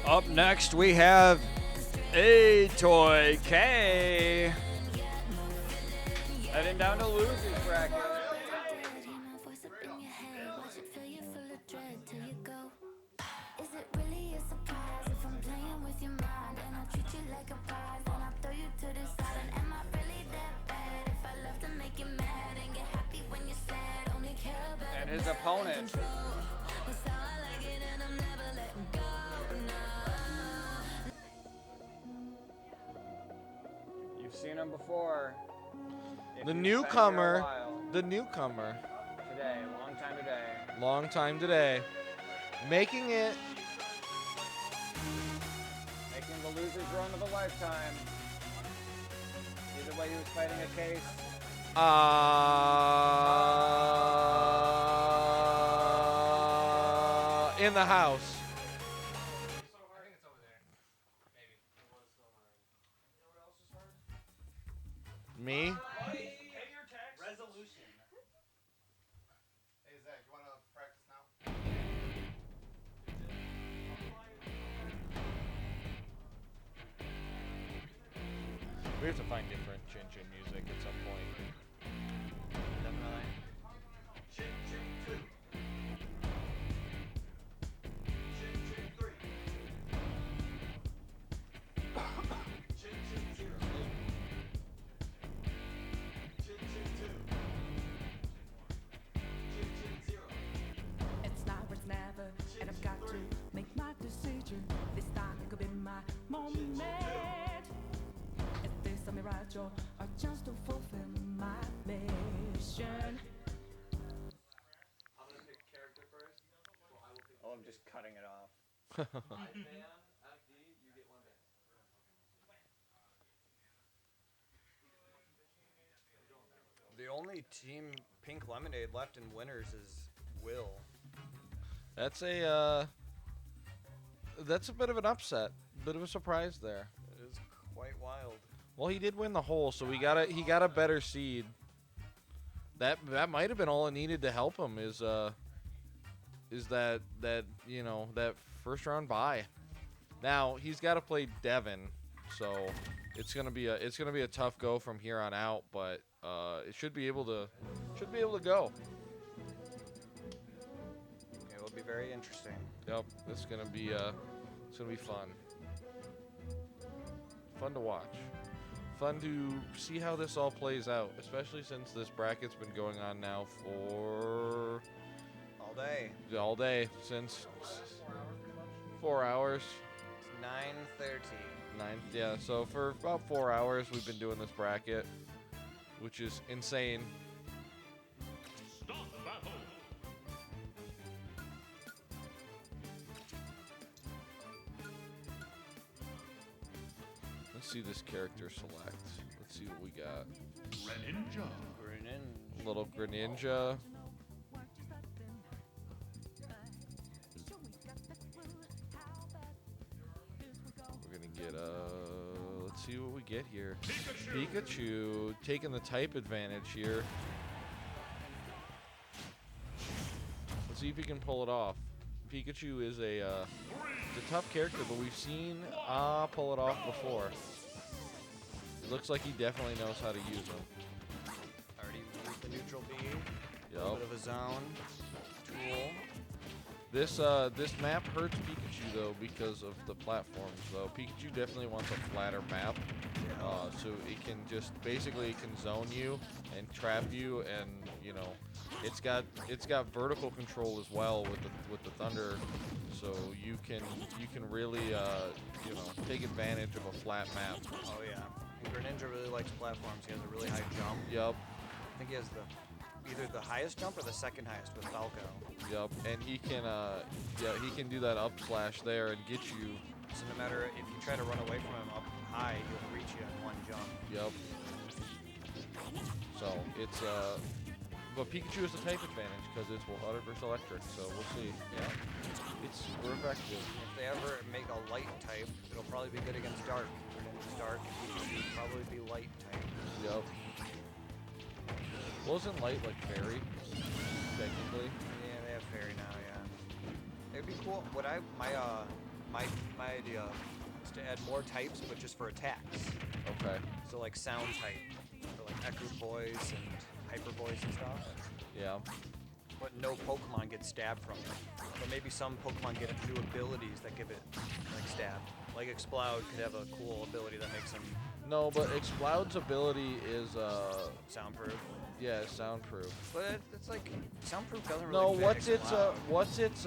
Up next, we have A Toy K. Heading down to losers bracket. And his opponent. You've seen him before. If The you've been here a newcomer, while. the newcomer. Today, long time today. Long time today. Making it. Making the loser's run of a lifetime. Either way, he was fighting a case. In the house. Me? Resolution. Hey Zach, you want to practice now? We have to find different Chin Chin music at some point. Definitely. Chin Chin 2. Chin Chin 3. Chin Chin 0. Chin Chin 2. Chin Chin 0. It's now or it's never, and I've got to make my decision. This time could be my moment. If this a mirage or just to fulfill my mission. I'm gonna pick character first. So I will pick. Oh, I'm just cutting it off. I ban FD, you get one ban. The only team Pink Lemonade left in winners is Will. That's a bit of an upset. Bit of a surprise there. It is quite wild. Well, he did win the hole, so he got a better seed. That might have been all it needed to help him is that you know, that first round bye. Now he's got to play Devin, so it's gonna be a tough go from here on out, but it should be able to go. It will be very interesting. Yep, it's gonna be fun. Fun to watch. Fun to see how this all plays out, especially since this bracket's been going on now for all day since 4 hours. It's 9:30. Yeah, so for about 4 hours we've been doing this bracket, which is insane. Stop battle. Let's see this character select. Let's see what we got. Greninja. Little Greninja. We're gonna get let's see what we get here. Pikachu taking the type advantage here. Let's see if he can pull it off. Pikachu is a tough character, but we've seen pull it off before. It looks like he definitely knows how to use them. Already used the neutral B. Yep. A little bit of a zone tool. This map hurts Pikachu though because of the platforms though. Pikachu definitely wants a flatter map, so it can just basically it can zone you and trap you, and you know it's got vertical control as well with the thunder, so you can really you know take advantage of a flat map. Oh yeah, and Greninja really likes platforms. He has a really high jump. Yep. I think he has either the highest jump or the second highest with Falco. Yep, and he can do that up slash there and get you. So no matter if you try to run away from him up high, he'll reach you in one jump. Yep. So it's but Pikachu has the type advantage because it's water versus electric. So we'll see. Yeah, it's super effective. If they ever make a light type, it'll probably be good against Dark. Greninja's Dark, Pikachu would probably be light type. Yep. Wasn't light like fairy, technically? Yeah, they have fairy now. Yeah. It'd be cool. My idea is to add more types, but just for attacks. Okay. So like sound type, for like echo voice and hyper voice and stuff. Yeah. But no Pokemon get stabbed from it. But maybe some Pokemon get new abilities that give it like stab. Like Exploud could have a cool ability that makes him. No, but Exploud's ability is soundproof. Yeah, soundproof. But it's like soundproof doesn't really. No, fit what's its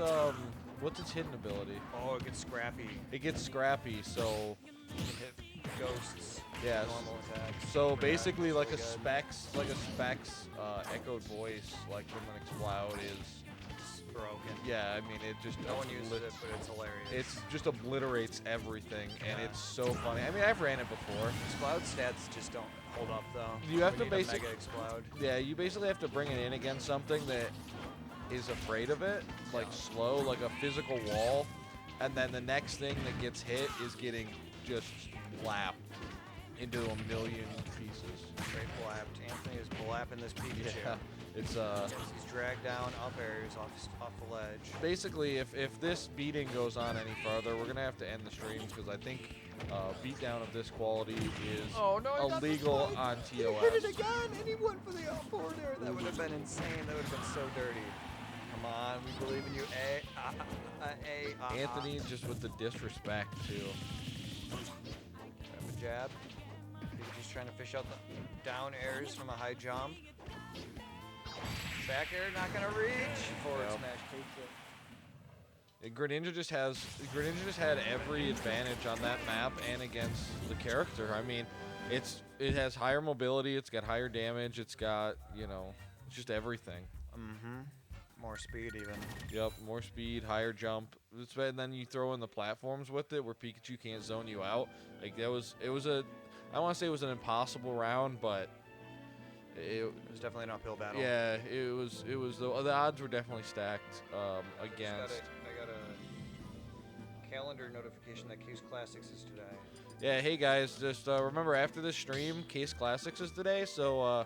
hidden ability? Oh, it gets scrappy. It gets scrappy, so You can hit ghosts. Yes. Normal attacks. So for that. basically, It's like a really good. specs echoed voice, like from an Exploud is broken. Yeah, I mean it just No one uses it, but it's hilarious. It's just obliterates everything, and it's so funny. I mean, I've ran it before. Explode stats just don't hold up though. You have We to need a basically mega explode. Yeah, you basically have to bring it in against something that is afraid of it, like slow, like a physical wall, and then the next thing that gets hit is getting just blapped into a million pieces. Straight blapped. Anthony is blapping this Pikachu. Yeah, it's He's dragged down up airs off the ledge. basically if this beating goes on any farther, we're gonna have to end the stream because I think beatdown of this quality is illegal on TOS. He hit it again, and he went for the up forward air. That would have been insane. That would have been so dirty. Come on, we believe in you. Anthony just with the disrespect too. Grab a jab. Pikachu's trying to fish out the down airs from a high jump. Back air, not gonna reach. Forward smash takes it. Greninja just had every advantage on that map and against the character. I mean, it has higher mobility, it's got higher damage, it's got, just everything. Mm-hmm. More speed even. Yep, more speed, higher jump. And then you throw in the platforms with it where Pikachu can't zone you out. Like I want to say it was an impossible round, but it was definitely an uphill battle. Yeah, it was the odds were definitely stacked against. I got a calendar notification that Kase Klassics is today. Yeah, hey guys, just remember after this stream, Kase Klassics is today, so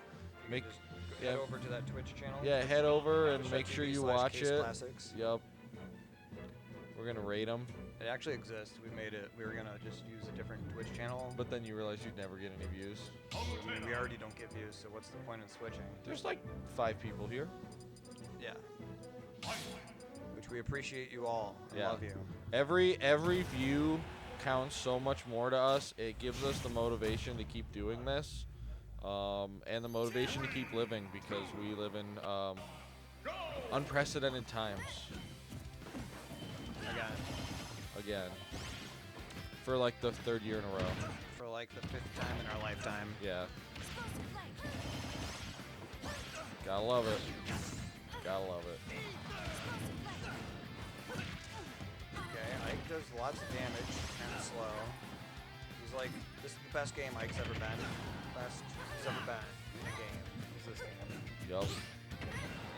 Head over to that Twitch channel. Yeah, head over and make sure you watch Kase it. Klassics. Yep. We're gonna rate them. It actually exists. We made it. We were gonna just use a different Twitch channel. But then you realize you'd never get any views. We already don't get views, so what's the point in switching? There's like 5 people here. Yeah. Which we appreciate you all. I love you. Every view counts so much more to us. It gives us the motivation to keep doing this. And the motivation to keep living because we live in unprecedented times. Again. For like the 3rd year in a row. For like the 5th time in our lifetime. Yeah. Gotta love it. Gotta love it. Okay, Ike does lots of damage, kind of slow. He's like, this is the best game Ike's ever been. Best he's ever been in a game. Is this game. Yup.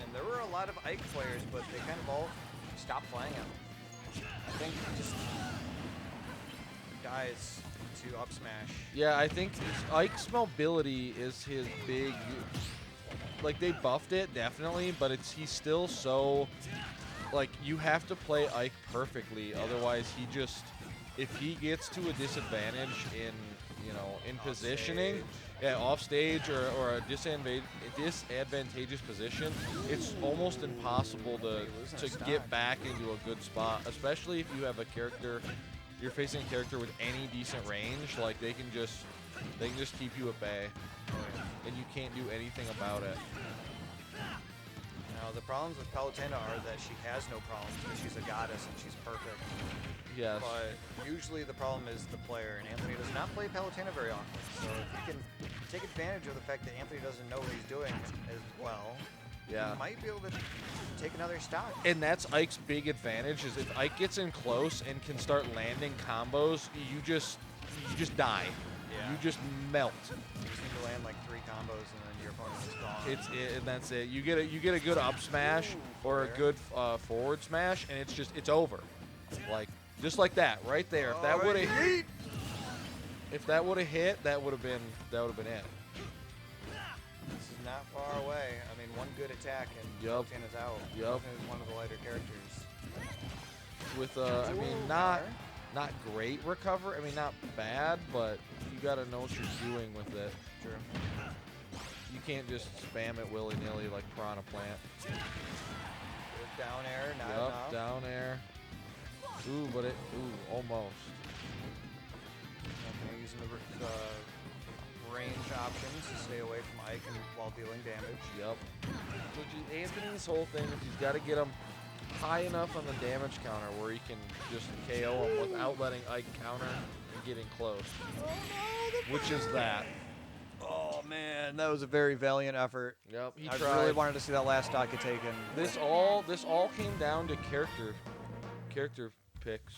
And there were a lot of Ike players, but they kind of all stopped playing him. I think he just dies to up smash. Yeah, I think Ike's mobility is his big. Like they buffed it definitely, but he's still so. Like you have to play Ike perfectly, otherwise he just. If he gets to a disadvantage in positioning, off stage or a disadvantageous position, it's almost impossible to get back into a good spot, especially if you have a character, you're facing a character with any decent range, like they can just keep you at bay, and you can't do anything about it. Now the problems with Palutena are that she has no problems because she's a goddess and she's perfect. Yes. But usually the problem is the player, and Anthony does not play Palutena very often. So if you can take advantage of the fact that Anthony doesn't know what he's doing as well, Yeah. you might be able to take another stock. And that's Ike's big advantage is if Ike gets in close and can start landing combos, you just die. Yeah. You just melt. You just need to land like 3 combos and then your opponent is gone. And that's it. You get a good up smash or a good forward smash, and it's over. Like just like that, right there. If that would have hit, that would have been it. This is not far away. I mean, one good attack and Palutena's out. Yep. Palutena's one of the lighter characters. With I mean, not great recover. I mean, not bad, but you gotta know what you're doing with it. True. You can't just spam it willy-nilly like Piranha Plant. Good down air, not enough. Down air. Ooh, but almost. Okay, using the range options to stay away from Ike while dealing damage. Yep. Anthony's whole thing is he's got to get him high enough on the damage counter where he can just KO him without letting Ike counter and getting close. Which is that. Oh man, that was a very valiant effort. Yep, he I tried. really wanted to see that last stock get taken. This all came down to character picks.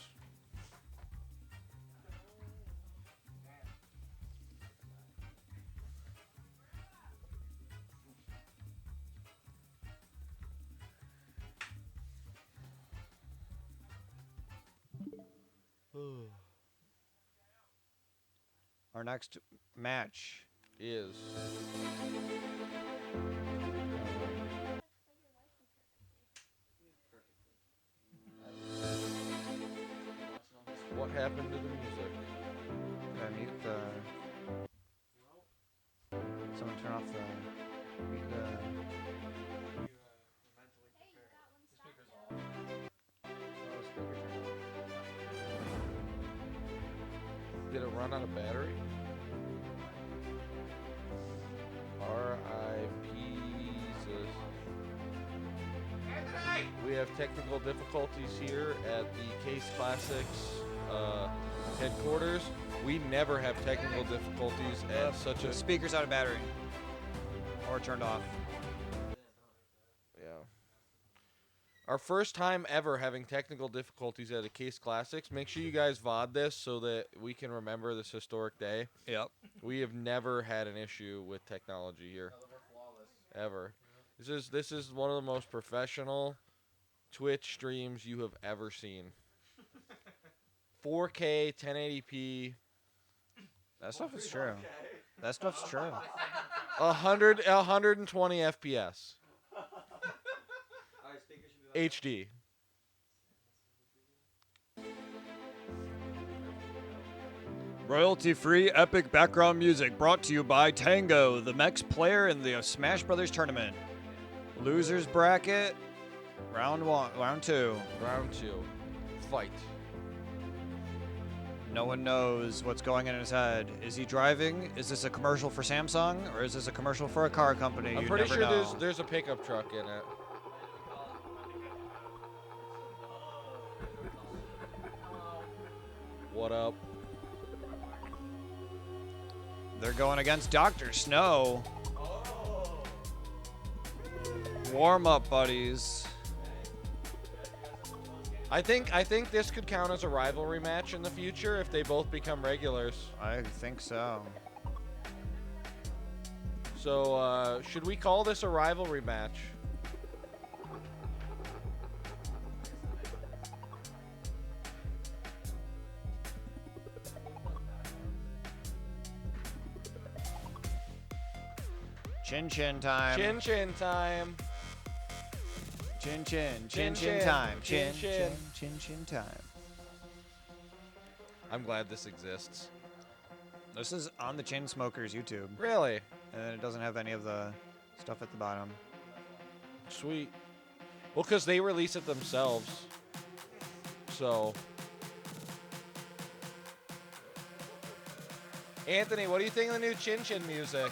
Our next match is what happened to the music? mute the. Someone turn off the. Mute the. Did it run out of battery? R.I.P. We have technical difficulties here at the Kase Klassics headquarters. We never have technical difficulties at such a... Speaker's out of battery. Or turned off. Yeah. Our first time ever having technical difficulties at a Kase Klassics. Make sure you guys VOD this so that we can remember this historic day. Yep. We have never had an issue with technology here. Ever. This is one of the most professional Twitch streams you have ever seen. 4K, 1080p. That stuff is true. That stuff's true. 120 FPS. HD. Royalty-free epic background music brought to you by Tango, the next player in the Smash Brothers tournament. Losers bracket, round 1, round 2. Round 2. Fight. No one knows what's going in his head. Is he driving? Is this a commercial for Samsung, or is this a commercial for a car company? I'm You pretty never sure know. there's a pickup truck in it. What up? They're going against Dr. Snow. Warm up, buddies. I think this could count as a rivalry match in the future if they both become regulars. I think so. So, should we call this a rivalry match? Chin chin time. Chin chin time. Chin chin. Chin Chin chin chin. time. Chin Chin chin. chin. Chin chin time. I'm glad this exists. This is on the Chain Smokers YouTube. Really? And it doesn't have any of the stuff at the bottom. Sweet. Well, because they release it themselves. So. Anthony, what do you think of the new Chin Chin music?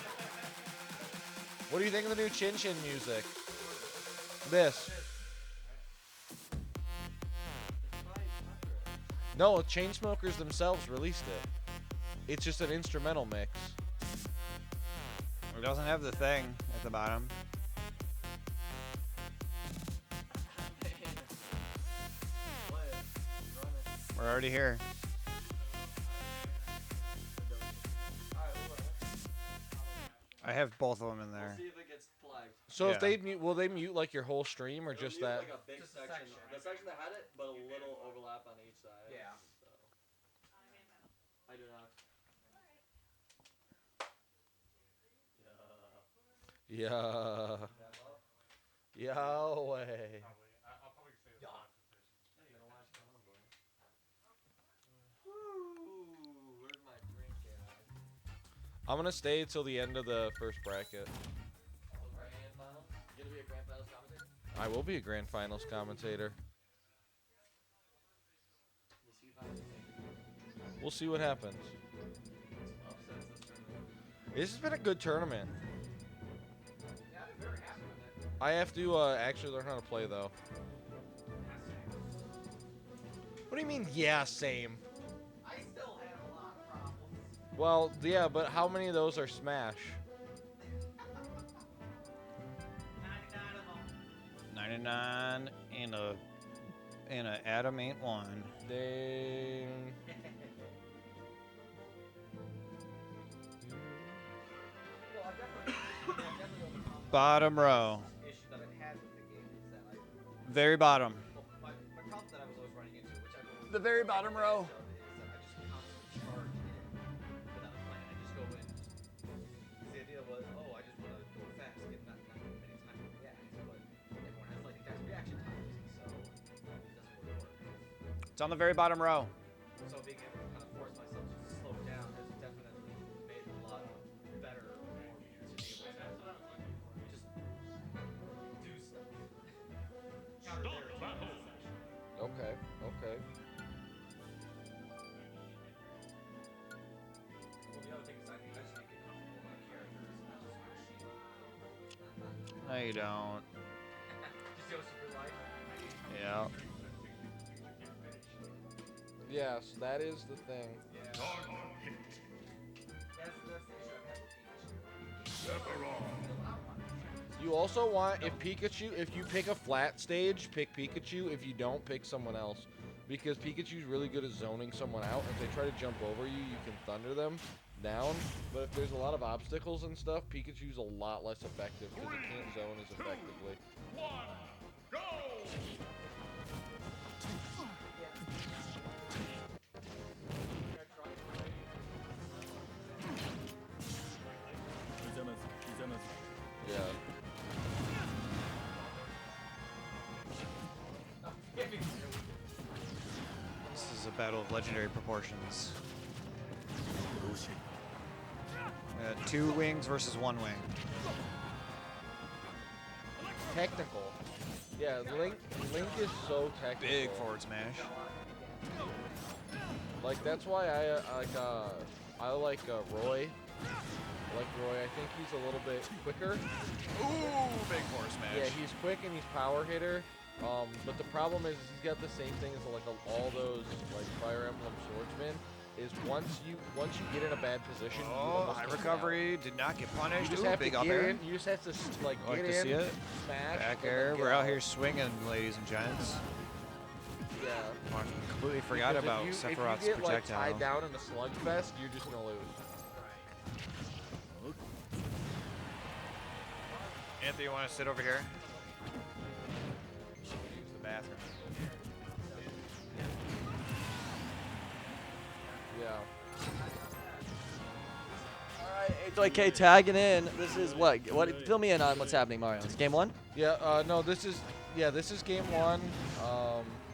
What do you think of the new Chin Chin music? This. No, Chainsmokers themselves released it. It's just an instrumental mix. It doesn't have the thing at the bottom. We're already here. I have both of them in there. See if it gets flagged. So Yeah. if they mute, will they mute like your whole stream or It'll just mute, that? like a big section. The section that had it, but a little overlap on each side. Yeah. So. I do not. Yeah. Yahweh. Ooh, where's my drink at? I'm gonna stay until the end of the first bracket. Grand finals? You gonna be a grand finals commentator? I will be a grand finals commentator. We'll see if I can make it. We'll see what happens. Upsets this tournament. This has been a good tournament. Yeah, I've been very happy with it. I have to actually learn how to play though. What do you mean? Yeah, same. I still have a lot. Well, yeah, but how many of those are Smash? 99 and a Adam ain't one. They. Bottom row. issue that I've had with the game is that I Very bottom. well, my problem that I was always running into, which I will The very bottom row. is that I just constantly charge in without a plan. I just go in. 'Cause the idea was, oh, I just want to go fast, get not many time to react, but everyone has lightning fast reaction times, so it doesn't really work. It's on the very bottom row. So being able to kind of force myself to slow down has definitely made it a lot better for me to be able to just do stuff. Counter their attacks, essentially. Okay. Okay. Well, the other thing is I just need to get comfortable with my characters, not just my machine. No, you don't. Just go super light. Yeah. Yes, that is the thing. Yeah. That's the issue I've had with Pikachu. You also want, if you pick a flat stage, pick Pikachu. If you don't, pick someone else. Because Pikachu's really good at zoning someone out. If they try to jump over you, you can thunder them down. But if there's a lot of obstacles and stuff, Pikachu's a lot less effective because it can't zone as effectively. Yeah. This is a battle of legendary proportions. 2 wings versus 1 wing. Technical. Yeah, Link is so technical. Big forward smash. Like that's why I like Roy. I like Roy. I think he's a little bit quicker. Ooh, big forward smash. Yeah, he's quick and he's power hitter. But the problem is he's got the same thing as like all those like Fire Emblem swordsmen. Is once you get in a bad position, you almost high don't recovery did not get punished. You just Ooh, have big to up get air. in. You just have to like Like get to in, see it. smash, Back and then air. get We're out out. here swinging, ladies and gents. Yeah. I completely forgot Because about if Sephiroth's you get like projectile. tied down in a slugfest, you're just gonna lose. Anthony, you want to sit over here? Use the bathroom. Yeah. Alright, H.O.K. tagging in. This is what? Fill me in on what's happening, Mario. It's game 1? Yeah, no, this is game 1.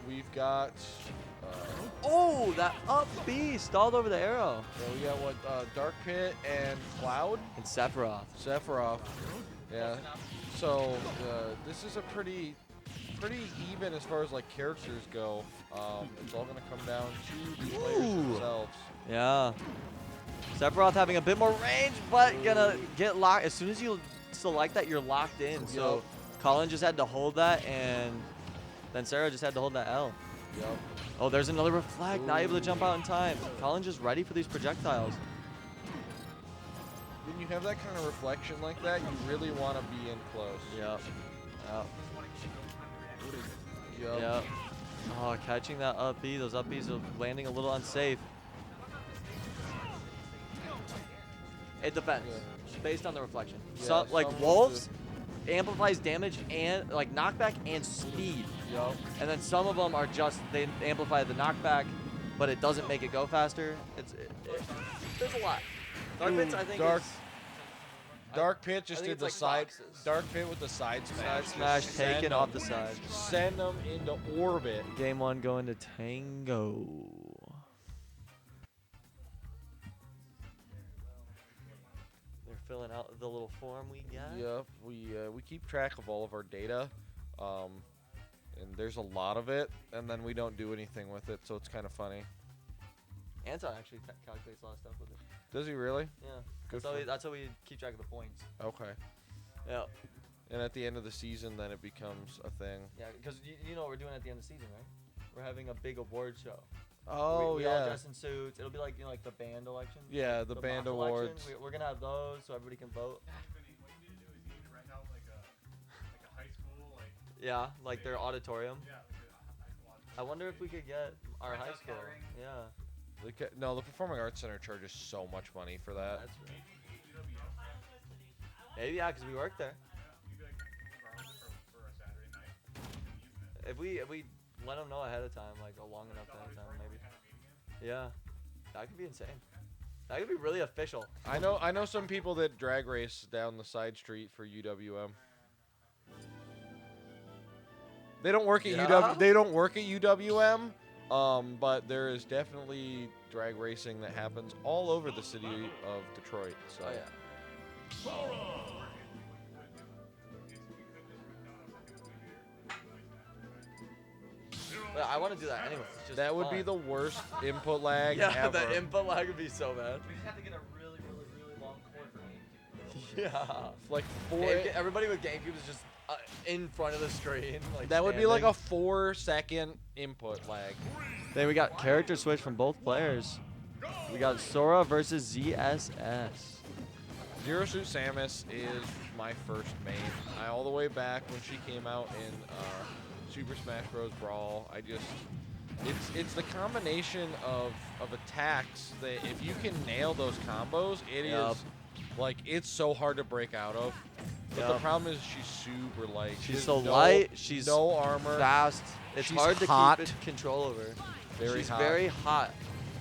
We've got Oh, that up B stalled over the arrow. so we got what Dark Pit and Cloud And Sephiroth. Yeah. So this is a pretty even as far as like characters go. It's all gonna come down to the players themselves. Yeah. Sephiroth having a bit more range, but gonna get locked. As soon as you select that, you're locked in. So Yup. Colin just had to hold that, and then Sarah just had to hold that L. Yep. Oh, there's another reflect. Not able to jump out in time. Colin's just ready for these projectiles. When you have that kind of reflection like that, you really want to be in close. Yep. Yep. Yep. Oh, catching that up B. Those up Bs are landing a little unsafe. It depends, based on the reflection. Yeah, Some, like some wolves, amplifies damage and like knockback and speed. Yep. And then some of them are just they amplify the knockback, but it doesn't make it go faster. There's a lot. Dark Pits, I think. Dark Pit just think did it's the like side. boxes. Dark Pit with the side smash. Side smash Just taken send off them- the side. Send them into orbit. Game 1 going to Tango. They're filling out the little form we got. Yep. We keep track of all of our data, and there's a lot of it, and then we don't do anything with it, so it's kind of funny. Anton actually calculates a lot of stuff with it. Does he really? Yeah. Good That's how we keep track of the points. Okay. Yeah. And at the end of the season, then it becomes a thing. Yeah, because you know what we're doing at the end of the season, right? We're having a big award show where Oh, we all yeah. dress in suits. It'll be like like the band election. Yeah, the band mock election. awards. We're gonna have those so everybody can vote. Yeah, like their auditorium. I wonder if we could get our high school. Yeah. No, the Performing Arts Center charges so much money for that. That's right. Maybe, yeah, because we work there. If we let them know ahead of time, like a long enough ahead of time, maybe. Yeah, that could be insane. That could be really official. I know some people that drag race down the side street for UWM. They don't work at Yeah? They don't work at UWM, but there is definitely drag racing that happens all over the city of Detroit. So. Oh yeah. But I want to do that anyway. It's just That would be fun. the worst input lag Yeah, ever. the input lag would be so bad. We just have to get a really, really, really long cord for GameCube. Yeah. Like Everybody with GameCube is just in front of the screen. Like that would be like a standing. 4-second input lag. Then we got character switch from both players. We got Sora versus ZSS. Zero Suit Samus is my first main. All the way back when she came out in Super Smash Bros. Brawl. It's the combination of attacks that if you can nail those combos, it is like it's so hard to break out of. But the problem is she's super light. She She's has so no- light. She's no armor. fast. It's She's hard to hot. keep control over. Very She's hot. very hot.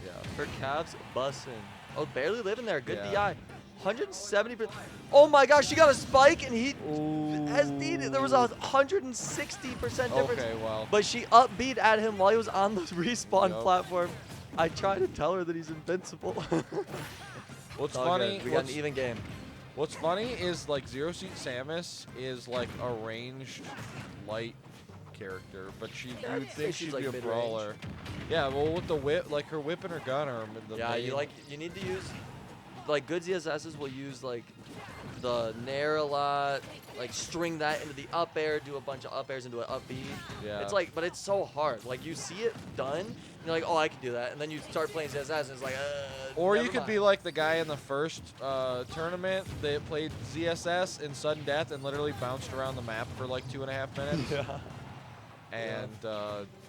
Yeah. Her calves bussin'. Oh, barely living there. Good Yeah. DI. 170%. Oh my gosh, she got a spike and he SD'd. There was a 160% difference. Okay, well. But she upbeat at him while he was on the respawn Yup. platform. I tried to tell her that he's invincible. What's It's all funny? good. We got an even game. What's funny is like Zero Suit Samus is like a ranged light character, but Yeah, you'd I'd say think she's, she'd like, be a mid-range. brawler. Yeah, well with the whip, like her whip and her gun are the Yeah, main. you need to use like good ZSSs will use like the nair a lot, like string that into the up air, do a bunch of up airs into an up B. Yeah. It's like, but it's so hard. Like you see it done, and you're like, oh, I can do that, and then you start playing ZSS, and it's like, Or you never could be mind. like the guy in the first tournament that played ZSS in sudden death and literally bounced around the map for like 2.5 minutes. Yeah. And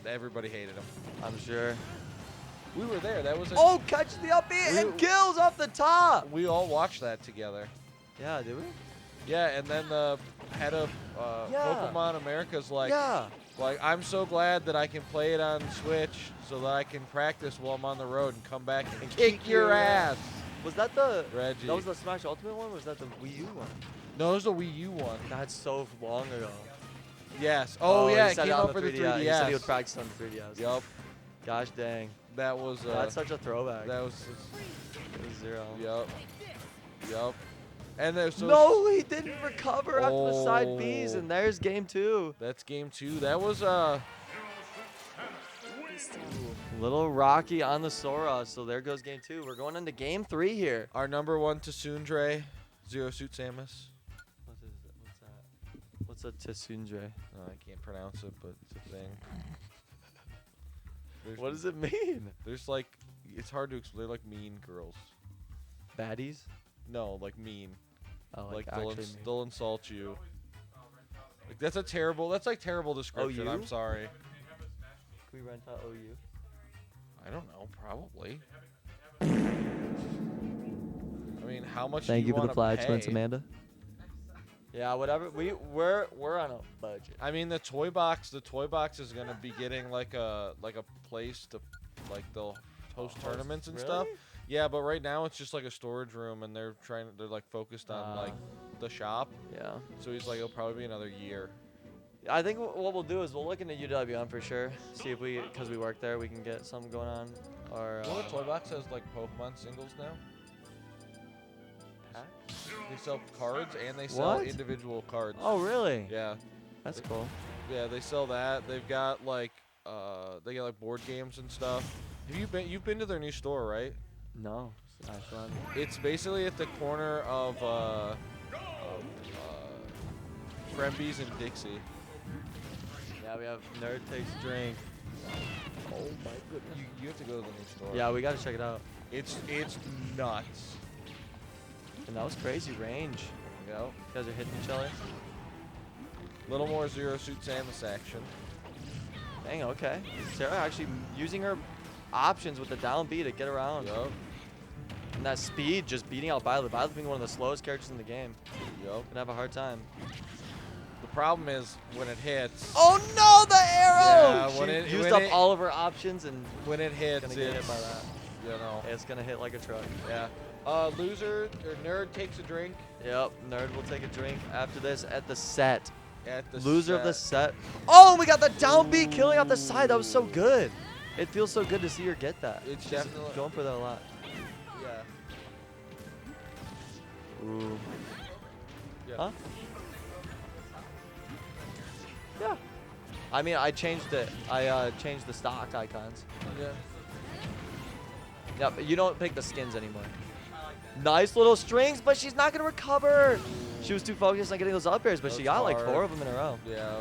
everybody hated him. I'm sure. We were there. That was. Oh, catch the up B and kills off the top. We all watched that together. Yeah, did we? Yeah, and then the head of Yeah. Pokemon America's like, Yeah. like I'm so glad that I can play it on Switch so that I can practice while I'm on the road and come back and kick your ass. Was that the Reggie? That was the Smash Ultimate one, or was that the Wii U one? No, it was the Wii U one. That's so long ago. Yes. Oh, he yeah, it said came on out for the 3DS. 3DS. He said he would practice on the 3DS. Yup. Gosh dang. That was. That's such a throwback. That was. It was 0. Yup. Yup. And there's so. No, he didn't recover after the side Bs, Oh. and there's game 2. That's game 2. That was Little Rocky on the Sora, so there goes game 2. We're going into game 3 here. our number 1 Tsundere, Zero Suit Samus. What is it? What's that? What's a Tsundere? I can't pronounce it, but it's a thing. What does it mean? There's like, it's hard to explain. They're like mean girls. Baddies? No, like mean. Oh, like actually mean. they'll insult you. Like that's a terrible. That's like terrible description. I'm OU? sorry. Can we rent out OU? I don't know. Probably. I mean, how much? Thank do you for the wanna flag, pay? Spence Amanda. Yeah, whatever. We're on a budget. I mean, the toy box is gonna be getting like a place to, like they'll host tournaments and stuff. Really? Yeah, but right now it's just like a storage room, and they're like focused on like the shop. Yeah. So he's like, it'll probably be another year. I think what we'll do is we'll look into UWM for sure. See if because we work there, we can get something going on. Or Well, the toy box has like Pokemon singles now. They sell cards and they sell What? individual cards. Oh, really? Yeah. That's cool. Yeah, they sell that. They've got like they got like board games and stuff. You've been to their new store, right? No. Actually, It's basically at the corner of Fremby's and Dixie. yeah, Yeah, we have Nerd Takes Drink. Oh my goodness. You have to go to the new store. Yeah, we gotta check it out. It's nuts. And that was crazy range. Yep. You guys are hitting each other. Little more Zero Suit Samus action. Dang, okay. Sarah actually using her options with the down B to get around. Yup. And that speed just beating out Violet. Violet being one of the slowest characters in the game. Yup. Gonna have a hard time. The problem is when it hits. Oh no, the arrow! Yeah, when She it used when up it- all of her options and when it hits, gonna get hit by that. You know. It's gonna hit like a truck. Yeah. Loser or nerd takes a drink. Yep, Nerd will take a drink after this at the set. At the Loser of the set. set. Oh, we got the down B killing off the side. That was so good. It feels so good to see her get that. It's She's definitely going for that a lot. Yeah. Ooh. Yeah. Huh? Yeah. I mean, I changed it. I changed the stock icons. Yeah. Yeah, but you don't pick the skins anymore. Nice little strings, but she's not gonna recover. She was too focused on getting those up airs, but she That's got like hard. 4 of them in a row. Yeah.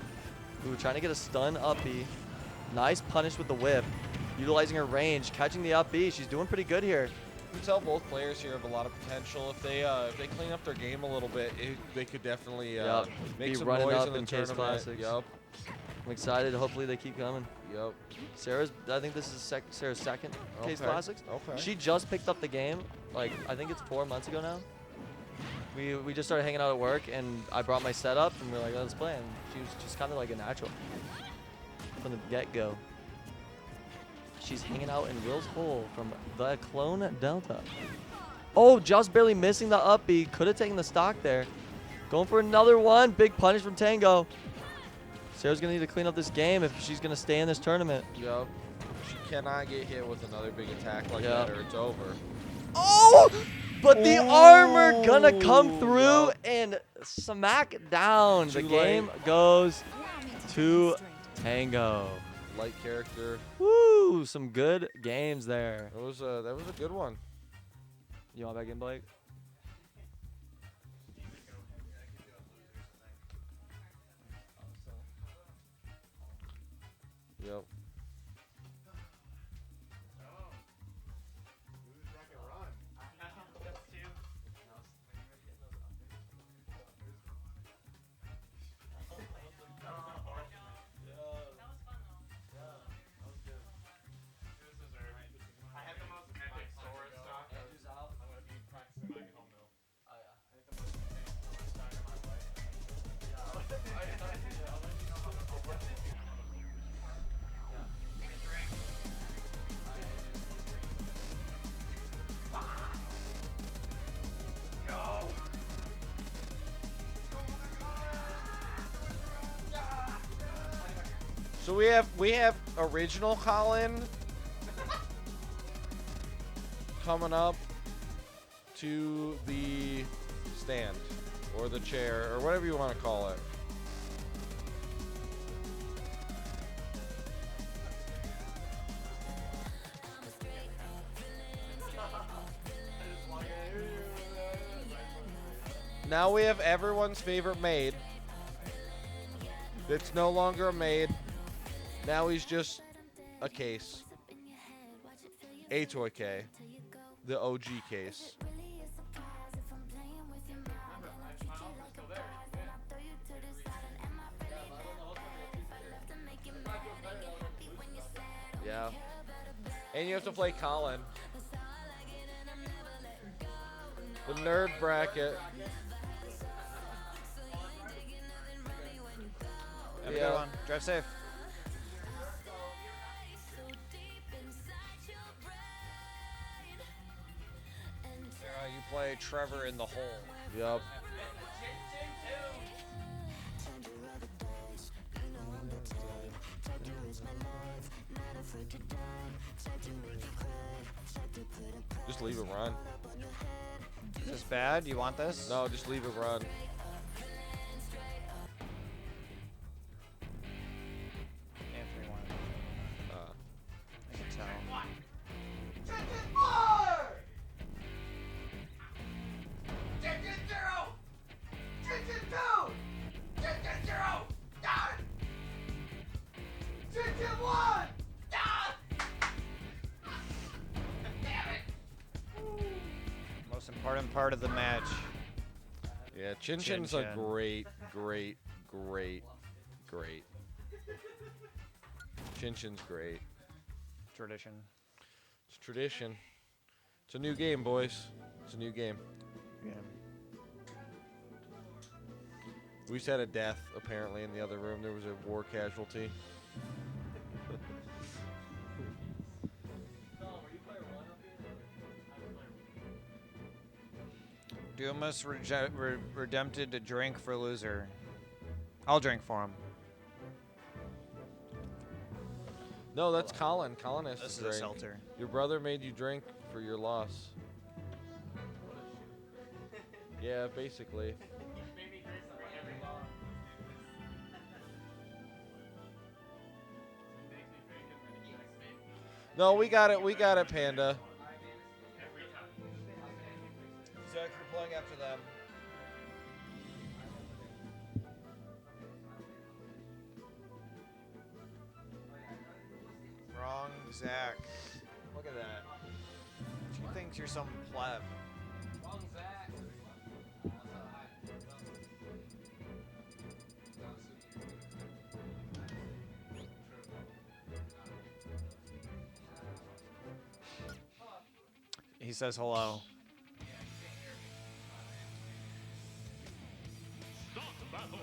Ooh, trying to get a stun up B. Nice punish with the whip. Utilizing her range, catching the up B. She's doing pretty good here. You can tell both players here have a lot of potential. If they clean up their game a little bit, they could definitely Yep. make Be some running noise up in the in Kase tournament. Klassics. Yep. I'm excited. Hopefully they keep coming. Yep. I think this is Sarah's second Kase Okay. Klassics. Okay. She just picked up the game, like, I think it's 4 months ago now. We just started hanging out at work, and I brought my setup, and we were like, let's play. And she was just kind of like a natural from the get-go. She's hanging out in Will's hole from the Clone Delta. Oh, just barely missing the up B. Could have taken the stock there. Going for another one. Big punish from Tango. Sarah's going to need to clean up this game if she's going to stay in this tournament. Yep. She cannot get hit with another big attack like Yep. that or it's over. Oh! But the armor gonna come through Yep. and smack down. The Too game late. goes to Tango. Light character. Woo! Some good games there. That was a good one. You want back in, Blake? Yep. So we have original Colin coming up to the stand or the chair or whatever you want to call it. Now we have everyone's favorite maid. It's no longer a maid. Now he's just a case. A toy K. The OG case. Yeah. And you have to play Colin. The nerd bracket. Have a good one. Drive safe. You play Trevor in the hole. Yup. Just leave it run. Is this bad? You want this? No, just leave it run. Anthony wanted it. I can tell. Most important part of the match. Yeah, Chin Chin's a Chin. great. Chin Chin's great. Tradition. It's tradition. It's a new game, boys. It's a new game. Yeah. We just had a death, apparently, in the other room. There was a war casualty. Dumas redempted to drink for loser. I'll drink for him. No, that's Colin. Colin has This to is a drink. seltzer. Your brother made you drink for your loss. Yeah, basically. No, we got it. We got it, Panda. Zach, you're playing after them. Wrong, Zach. Look at that. She thinks you're some pleb. Wrong Zach. He says hello. Start battle.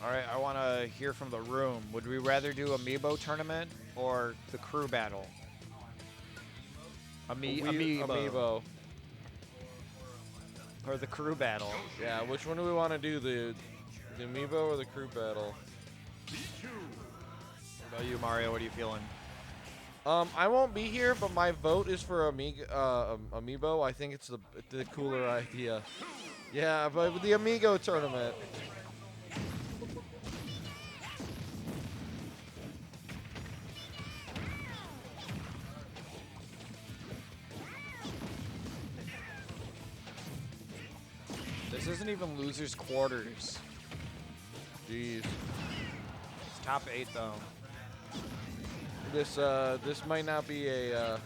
All right, I want to hear from the room. Would we rather do Amiibo tournament or the crew battle? Amiibo. Or the crew battle. Yeah, which one do we want to do? The Amiibo or the crew battle? What about you, Mario? What are you feeling? I won't be here, but my vote is for Amiibo. I think it's the cooler idea. Yeah, but with the Amigo tournament. This isn't even losers quarters. Jeez. It's top 8 though. This might not be a.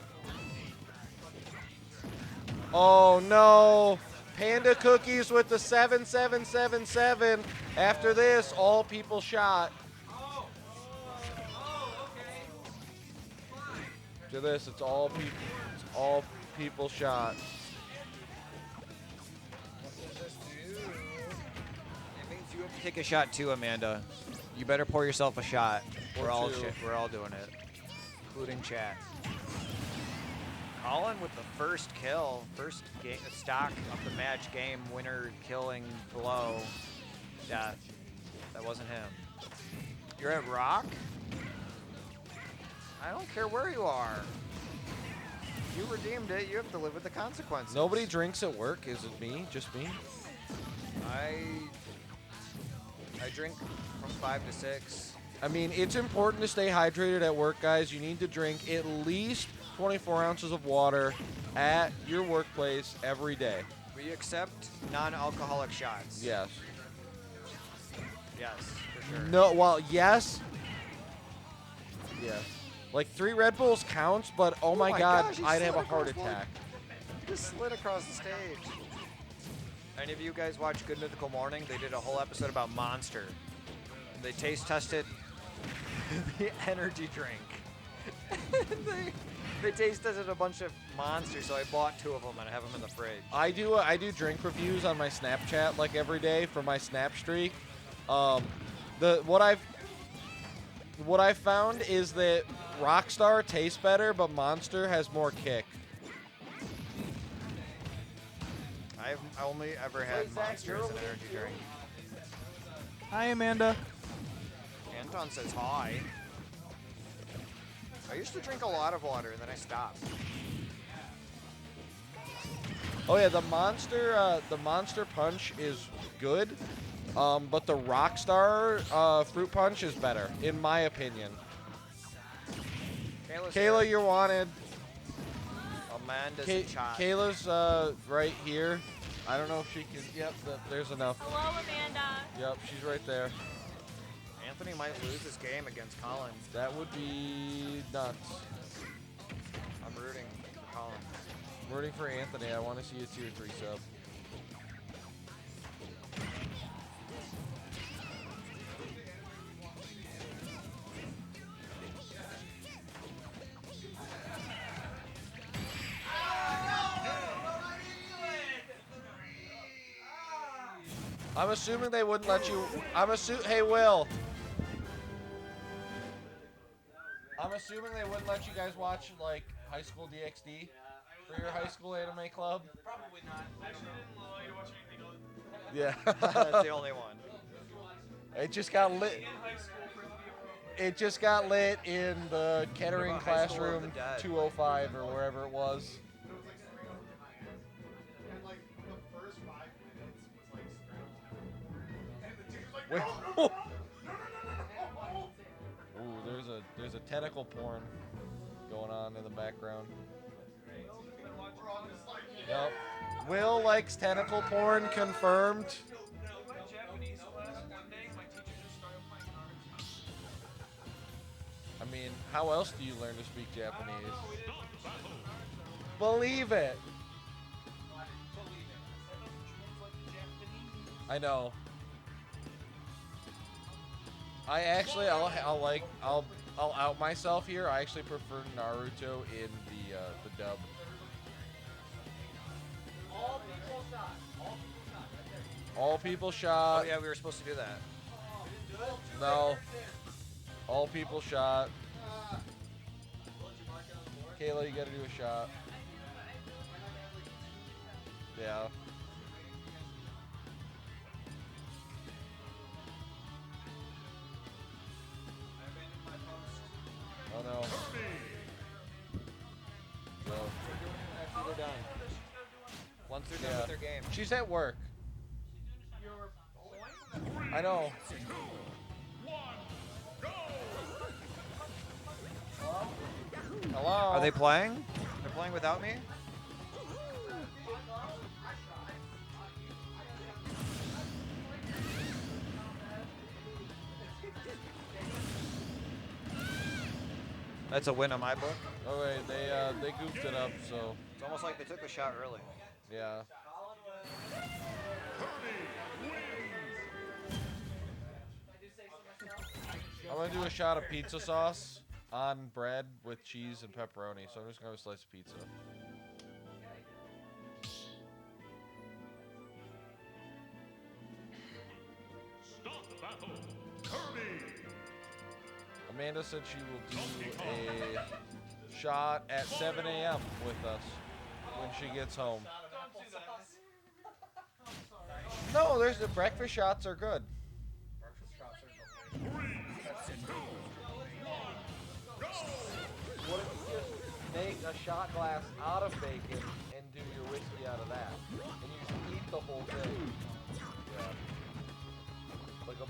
Oh no! Panda Cookies with the 7777. After this, all people shot. To this, it's all people shot. What does this do? It means you have to take a shot too, Amanda. You better pour yourself a shot. We're all doing it, including chat. Colin with the first kill, first stock of the match game winner killing blow. Death. That wasn't him. You're at Rock? I don't care where you are. You redeemed it. You have to live with the consequences. Nobody drinks at work. Is it me? Just me? I drink from 5 to 6. I mean, it's important to stay hydrated at work, guys. You need to drink at least 24 ounces of water at your workplace every day. We accept non-alcoholic shots. Yes. Yes, for sure. No, well, yes. Yes. Like 3 Red Bulls counts, but oh my god, gosh, he I'd have a slid heart across one. attack. He just slid across the stage. Any of you guys watch Good Mythical Morning? They did a whole episode about Monster. They taste tested the energy drink. they taste tested a bunch of Monsters, so I bought 2 of them and I have them in the fridge. I do drink reviews on my Snapchat like every day for my Snap streak. What I've found is that Rockstar tastes better, but Monster has more kick. I've only ever had Monster as an energy drink. Hi, Amanda. Anton says hi. I used to drink a lot of water, and then I stopped. Oh yeah, the Monster Punch is good, but the Rockstar Fruit Punch is better, in my opinion. Kayla, you're wanted. Amanda's in chat. Kayla's right here. I don't know if she can. Yep, there's enough. Hello, Amanda. Yep, she's right there. Anthony might lose this game against Colin. That would be nuts. I'm rooting for Colin. I'm rooting for Anthony. I want to see a tier 3 sub. I'm assuming they wouldn't let you. Hey, Will. I'm assuming they wouldn't let you guys watch like High School DxD for your high school anime club. Probably not. Actually, didn't allow you to watch anything else. Yeah. That's the only one. It just got lit. It just got lit in the Kettering What about High School of classroom the Dead? 205 or wherever it was. And like the first 5 minutes was like straddle. And the teacher's like, Wait. no, no, no, no, no, no. Ooh, there's a tentacle porn going on in the background. We're all just like, Yep. Will likes tentacle porn confirmed. In my Japanese class one day, my teacher just started playing Naruto. I mean, how else do you learn to speak Japanese? No, we didn't. Believe it. I know. I actually, I'll out myself here. I actually prefer Naruto in the dub. All people shot. All people shot. Right there. All people shot. Oh yeah, we were supposed to do that. No. All people shot. Kayla, you gotta do a shot. Yeah. Oh no. So. They're done. Once they're done Yeah. with their game. She's at work. I know. Hello? Are they playing? They're playing without me? That's a win on my book. Oh wait, they goofed it up, so It's almost like they took the shot early. yeah. I'm gonna do a shot of pizza sauce on bread with cheese and pepperoni, so I'm just gonna have a slice of pizza. Stop the battle. Kirby. Amanda said she will do a shot at 7 a.m. with us when she gets home. No, there's the breakfast shots are good. What if you just make a shot glass out of bacon and do your whiskey out of that? And you just eat the whole thing. Yeah. Like a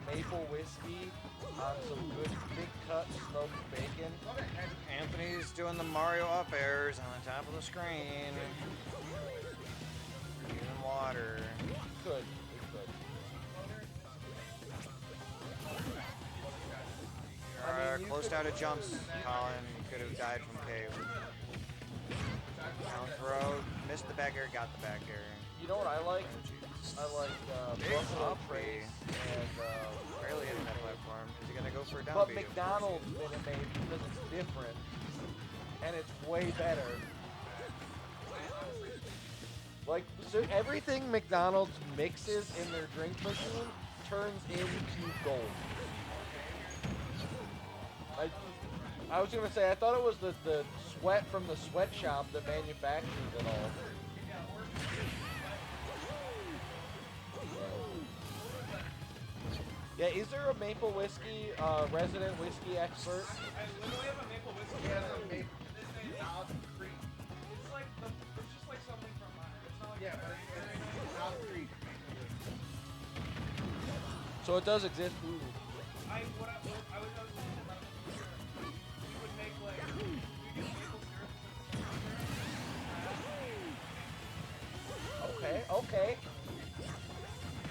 maple whiskey on some good thick cut smoked bacon. Anthony's doing the Mario up airs on the top of the screen. Using water. Good. It's good. Closed out of jumps. Colin could have died from cave. Down throw. Missed the back air, got the back air. You know what I like? I like Big Buffalo up Trace and barely hitting that platform. Is he gonna go for a down but beat? McDonald's Minute Maid because it's different and it's way better. Like so everything McDonald's mixes in their drink machine turns into gold. I was gonna say I thought it was the sweat from the sweatshop that manufactures it all. Yeah, is there a maple whiskey resident whiskey expert? I literally have a maple whiskey. He has a maple. It's like it's just like something from it's not like Yeah, but it's not Creek. So it does exist. Ooh. I was thinking about it. We would make like we get maple syrup. Okay, okay.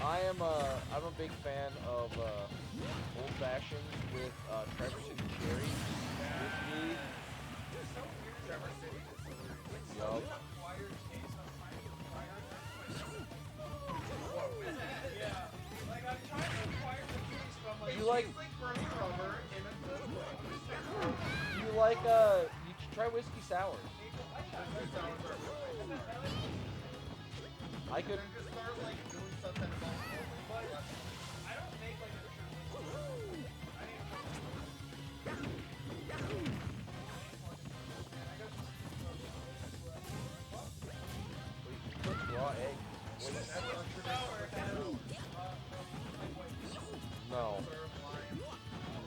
I'm a big fan of old fashions with Traverse City cherry whiskey. Yup. You like? You like you should try whiskey sours. I could. Raw egg. No.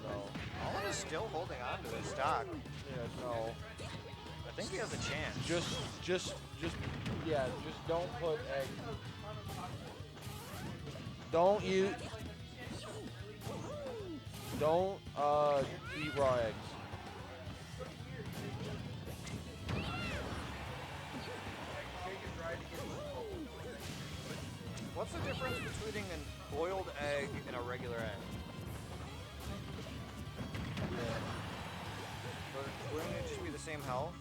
No. Alan is still holding on to his stock. Yeah, no. I think he has a chance. Just don't put egg. Don't eat raw eggs. What's the difference between a boiled egg and a regular egg? Wouldn't it just be the same health?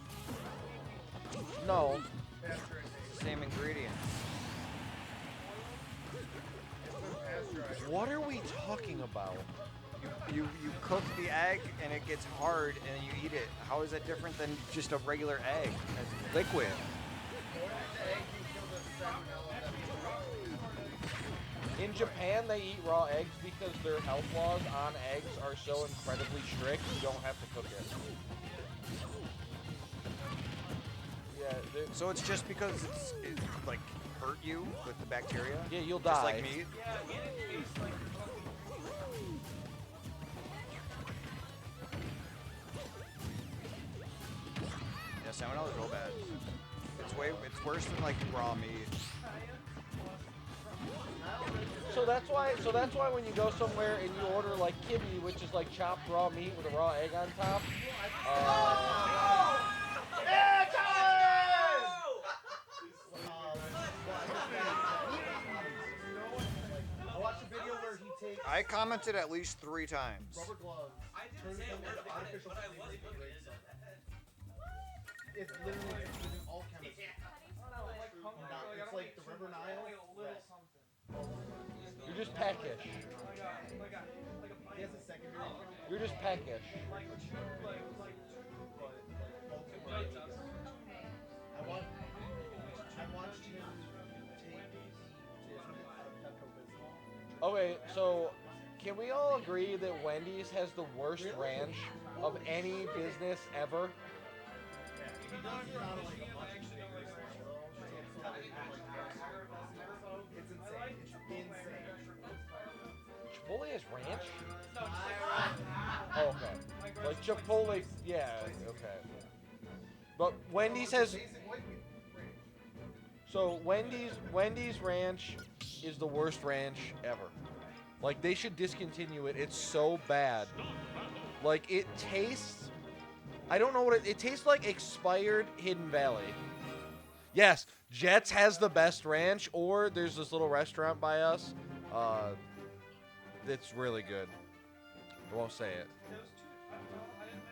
No. It's the same ingredients. What are we talking about? You cook the egg and it gets hard and then you eat it. How is that different than just a regular egg? It's liquid. In Japan, they eat raw eggs because their health laws on eggs are so incredibly strict, you don't have to cook it. Yeah. So it's just because it like hurt you with the bacteria? Yeah, you'll just die. like meat? Yeah, salmonella is real bad. It's worse than like raw meat. So that's why when you go somewhere and you order like kibbeh, which is like chopped raw meat with a raw egg on top. I watched a video where he takes I commented at least 3 times. rubber gloves, turns them into artificial flavors and breaks them. It's literally using all chemistry. It's like the River Nile. You're just peckish. He has a secondary. You're just peckish. I watched him take the out of Pepto-Bismol. Okay, so can we all agree that Wendy's has the worst ranch of any business ever? He does it out of like a bunch of sugars. It's insane. It's insane. Chipotle has ranch? Oh, okay. Like Chipotle, yeah, okay. But Wendy's has. So Wendy's ranch is the worst ranch ever. Like they should discontinue it. It's so bad. Like it tastes. I don't know what it tastes like. Expired Hidden Valley. Yes, Jets has the best ranch, or there's this little restaurant by us. That's really good. I won't say it.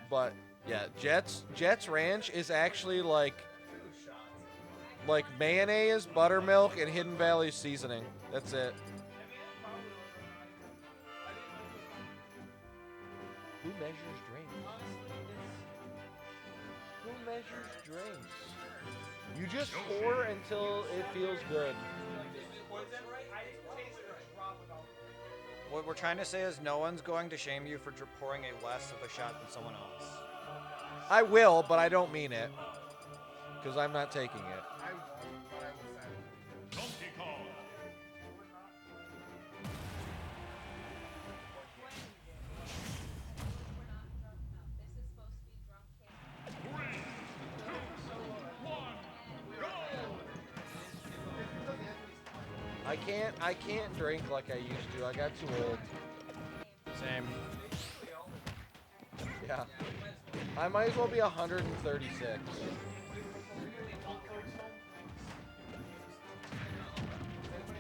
But yeah, Jets Ranch is actually like mayonnaise, buttermilk, and Hidden Valley seasoning. That's it. Who measures drinks? Who measures drinks? You just pour until it feels good. What we're trying to say is no one's going to shame you for pouring a less of a shot than someone else. I will, but I don't mean it. Because I'm not taking it. Donkey Kong. I can't drink like I used to. I got too old. Same. Yeah. I might as well be 136.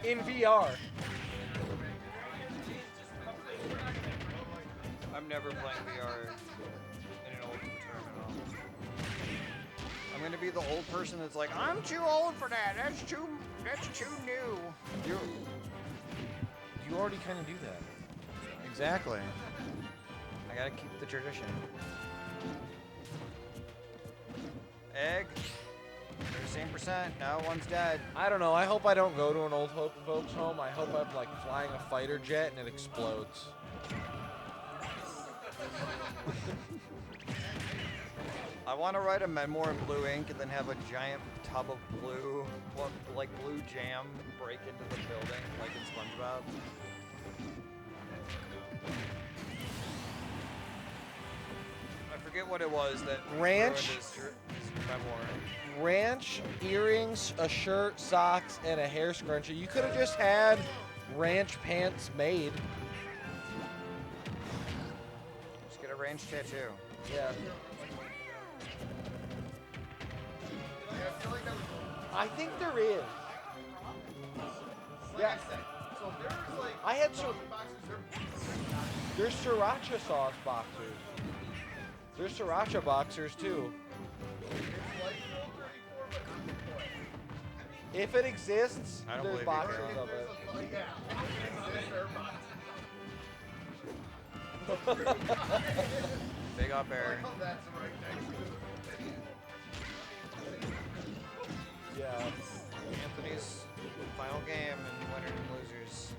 In VR. I'm never playing VR in an Ultimate Tournament. I'm gonna be the old person that's like, I'm too old for that. That's too new. You already kind of do that. Exactly. I gotta keep the tradition. Egg. 13%. Now one's dead. I don't know. I hope I don't go to an old folks home. I hope I'm like flying a fighter jet and it explodes. I want to write a memoir in blue ink and then have a giant tub of blue jam break into the building, like in SpongeBob. I forget what it was that Ranch? ruined his memoir. Ranch, earrings, a shirt, socks, and a hair scrunchie. You could have just had ranch pants made. Just get a ranch tattoo. Yeah. I think there is. Yeah. So there's like I had some. boxers. There's sriracha sauce boxers. There's sriracha boxers too. If it exists, I don't there's believe you, boxers Carol. of it. Big up air. Yeah. Anthony's final game and winners and losers.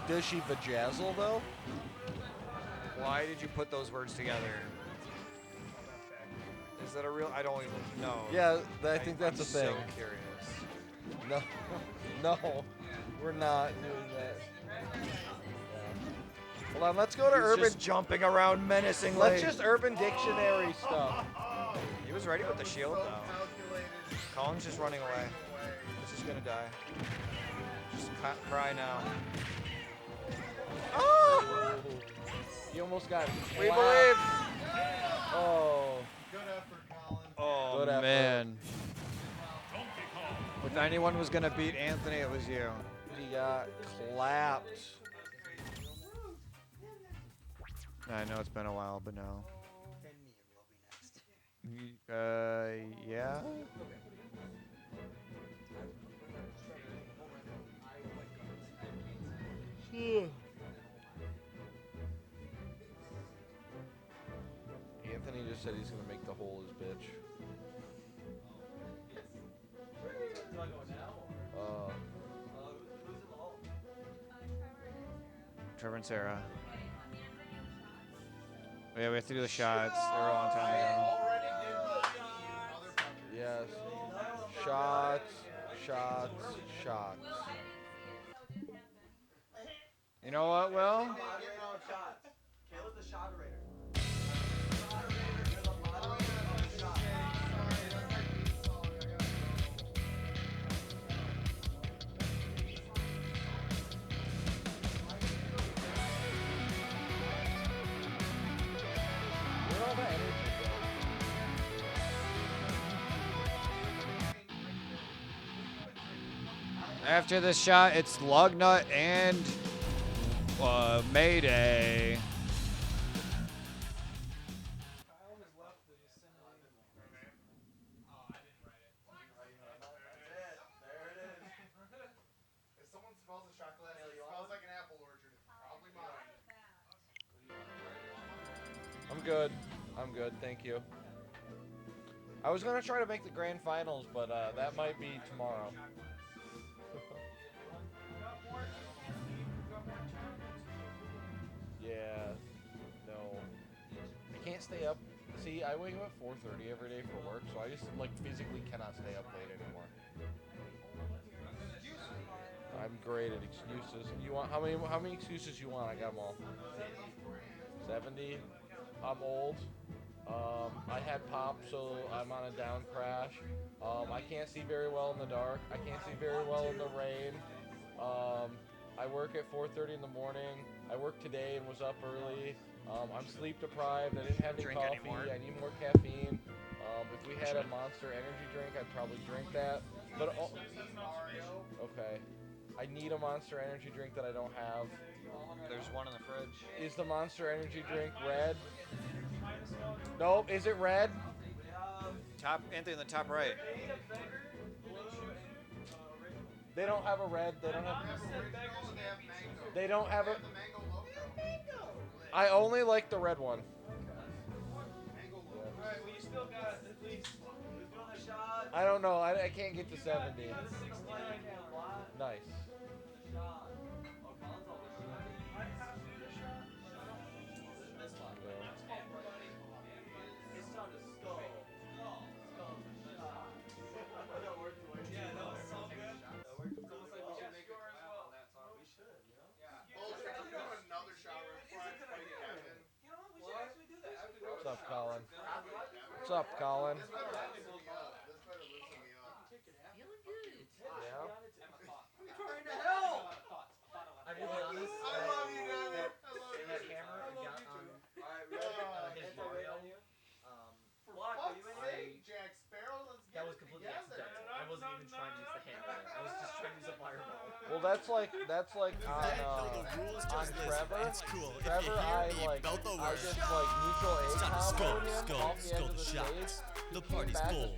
Does she vajazzle though? Why did you put those words together? Is that a real? I don't even know. Yeah, I think that's a thing. I'm so curious. No, no, we're not doing that. Hold on, let's go to He's Urban. just jumping around menacingly. Let's just Urban Dictionary stuff. He was ready with the shield though. Colin's just running away. He's just gonna die. Just cry now. Oh! You almost got it. We believe. Oh. Good effort, Colin. Oh Good effort. man. If anyone was gonna beat Anthony, it was you. He got clapped. I know it's been a while, but no. Yeah. Anthony just said he's gonna make the hole his bitch. Trevor and Sarah. Yeah, we have to do the shots. They're all on time ago. Yes. Shots, shots, shots. You know what, Will? Kayla's the shot raider. Where'd all that energy After this shot, it's Lugnut and Mayday. If someone smells a chocolate, it smells like an apple orchard. It's probably mine. I'm good. I'm good, thank you. I was gonna try to make the grand finals, but that might be tomorrow. Yeah, no. I can't stay up. See, I wake up at 4:30 every day for work, so I just like physically cannot stay up late anymore. I'm great at excuses. You want how many excuses you want? I got them all. 70. I'm old. I had pop, so I'm on a down crash. I can't see very well in the dark. I can't see very well in the rain. I work at 4:30 in the morning. I worked today and was up early. I'm sleep deprived. I didn't have any Drink coffee. anymore. I need more caffeine. If we had a Monster Energy drink, I'd probably drink that. But okay, I need a Monster Energy drink that I don't have. There's one in the fridge. Is the Monster Energy drink red? Nope. Is it red? Top, Anthony, in the top right. They don't have a red. They don't have. They don't have a. I only like the red one. I don't know. I can't get to 70. Nice. What's up, Colin? What's up, Colin? Feeling good. Yeah. I'm trying to help. I will be honest. I love you, Devin. I love you. That camera got on his Mario. Jack Sparrow, let's get That was completely accidental. I wasn't even trying to use the hammer. I was just trying to use a fireball. Well, that's like on Trevor. Trevor, I just neutral A comboed him off the edge of the stage. The party's full,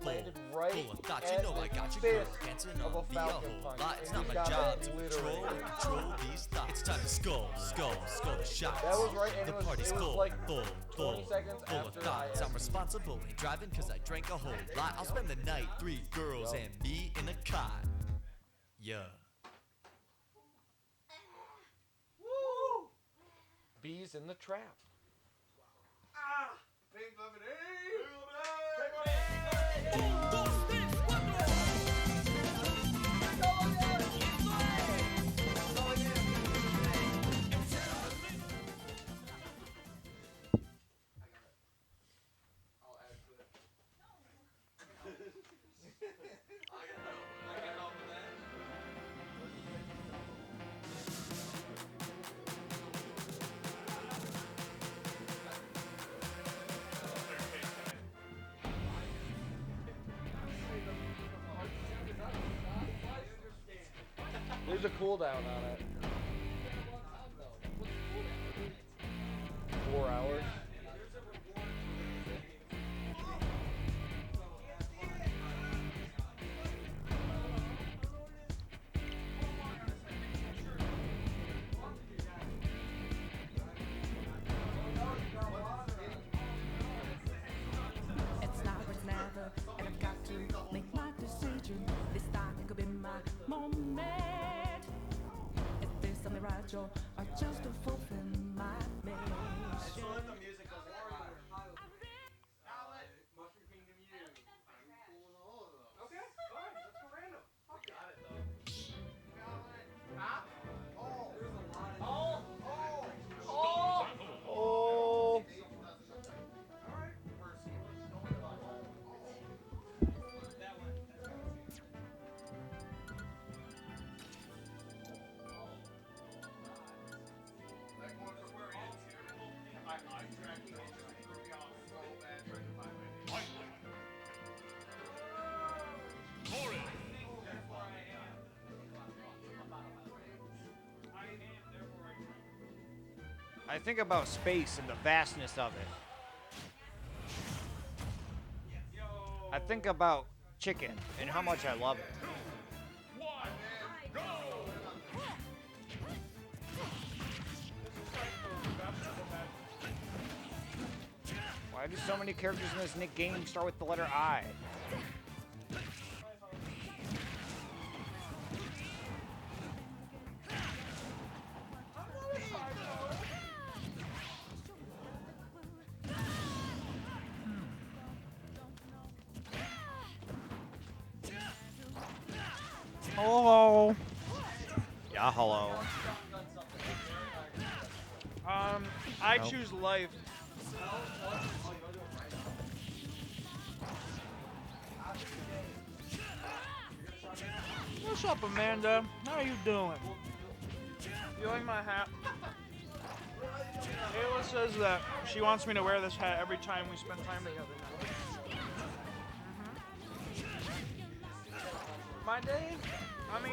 Landed right full of thought. at You know I got the you, girl. fist Dancing of a on the Falcon whole punch. lot. It's And not he my got job that to literally. control these thoughts. It's time to skull the shots. That was right, and The it was party's full, like full 20 seconds full of after thoughts. I I'm responsible and driving cause I drank a whole lot. I'll spend the night, 3 girls and me in a cot. Yeah. Bees in the trap. Pink lemonade. There's a cooldown on it. 4 hours. It's now or it's never, and I've got to make my decision. This time it could be my moment. If there's something right, Joe, or just to fulfill my mission. Oh. I think about space and the vastness of it. I think about chicken and how much I love it. Why do so many characters in this game start with the letter I? Hello. Yeah, hello. I Nope. choose life. What's up, Amanda? How are you doing? You like my hat? Kayla says that she wants me to wear this hat every time we spend time together now. My day? I mean,